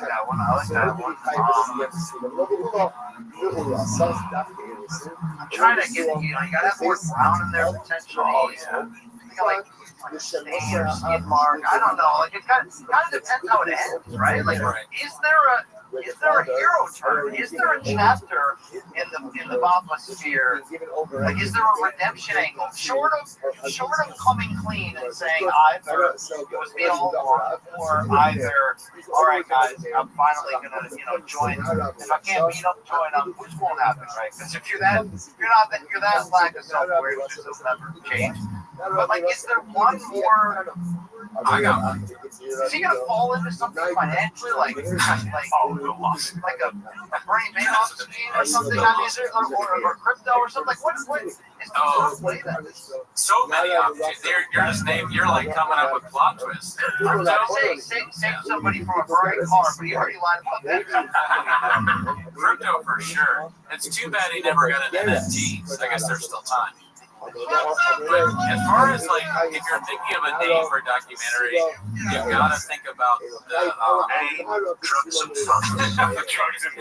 that one. I like that one. I'm trying to get, you gotta have more brown in there potentially. Oh, yeah. Like stain or skin mark. I don't know. Like it kind of depends how it ends, right? Like, is there a hero turn? Is there a chapter in the Baphosphere? Like, is there a redemption angle? Short of coming clean and saying either it was me all along, or either, all right, guys, I'm finally gonna, join. If I can't beat up, join them, which won't happen, right? Because if you're that lack of self-awareness, it'll never change. But like, is there one more? I got one. Is he gonna fall into something financially, like a Bernie Madoff scheme or something? I mean, is there, or crypto or something? Like, what is play that? So many options. You're just you're like coming up with plot twists. I'm saying save somebody from a burning car, but he already lined up that. Crypto for sure. It's too bad he never got an NFT. I guess there's still time. But as far as like, if you're thinking of a name for a documentary, you gotta think about the drugs and fucks. Drugs and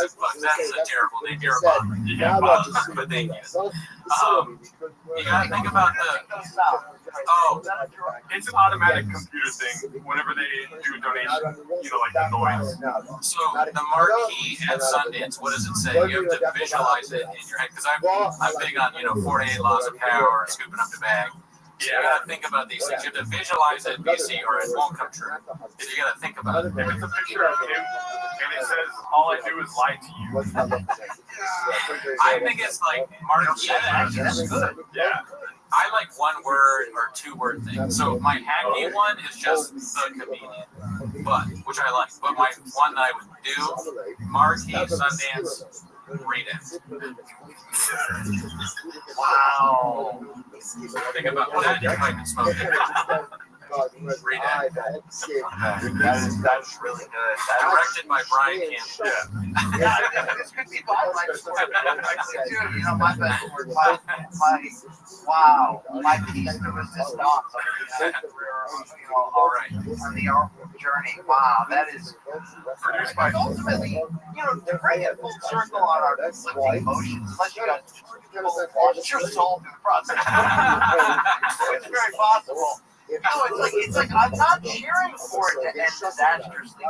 fucks. That's a terrible name. You're a bummer. Yeah, but thank you. You gotta think about it's an automatic computer thing. Whenever they do a donation, like the noise. So the marquee at Sundance, what does it say? You have to visualize it in your head, because I'm big on 48 laws of power, scooping up the bag. You gotta think about these things. You have to visualize it, BC, or it won't come true. You gotta think about it. If it's a picture of him and it says, "All I do is lie to you," I think it's like marquee. That's good. Yeah. I like one word or 2 word things. So my hacky one is just the comedian, which I like. But my one that I would do, marquee, Sundance, read it. Wow. Think about that. You might be smoking. Read it. That's really good. Directed by Brian Campbell. Yeah, this could be my life story. My best word. My piece de resistance on the art journey. Wow, that is produced by. Ultimately, to bring it full circle on our conflicting emotions, unless you got lost your soul through the process, it's very possible. It's like I'm not cheering for it to end disastrously.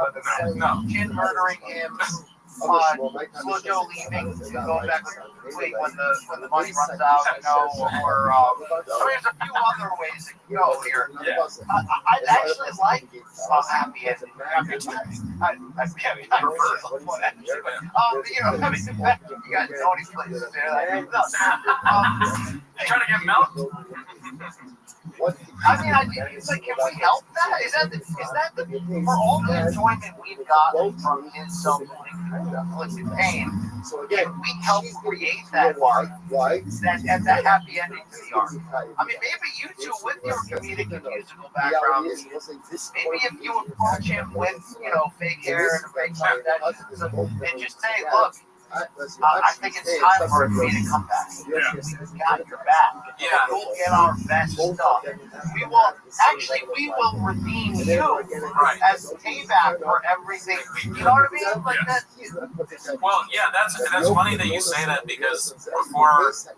No, Jin murdering him, Slow Joe leaving, going back when the money runs out, or there's a few other ways it can go here. Yeah. I actually like happy ending. I'm you guys know these places there. Trying to get milk? I mean, it's like, can we help that? Is that the for all the enjoyment we've gotten from his self-fulfilling afflicted pain. So again, we help create that arc, that happy ending to the arc. I mean, maybe you two, with your comedic and musical background, maybe if you approach him with, fake hair and a fake mustache, and just say, look, I think it's time for a comedic comeback. We've got your back. You'll get our best stuff. We will redeem you as payback for everything. You know what I mean? Like that. Well, yeah, that's funny that you say that, because before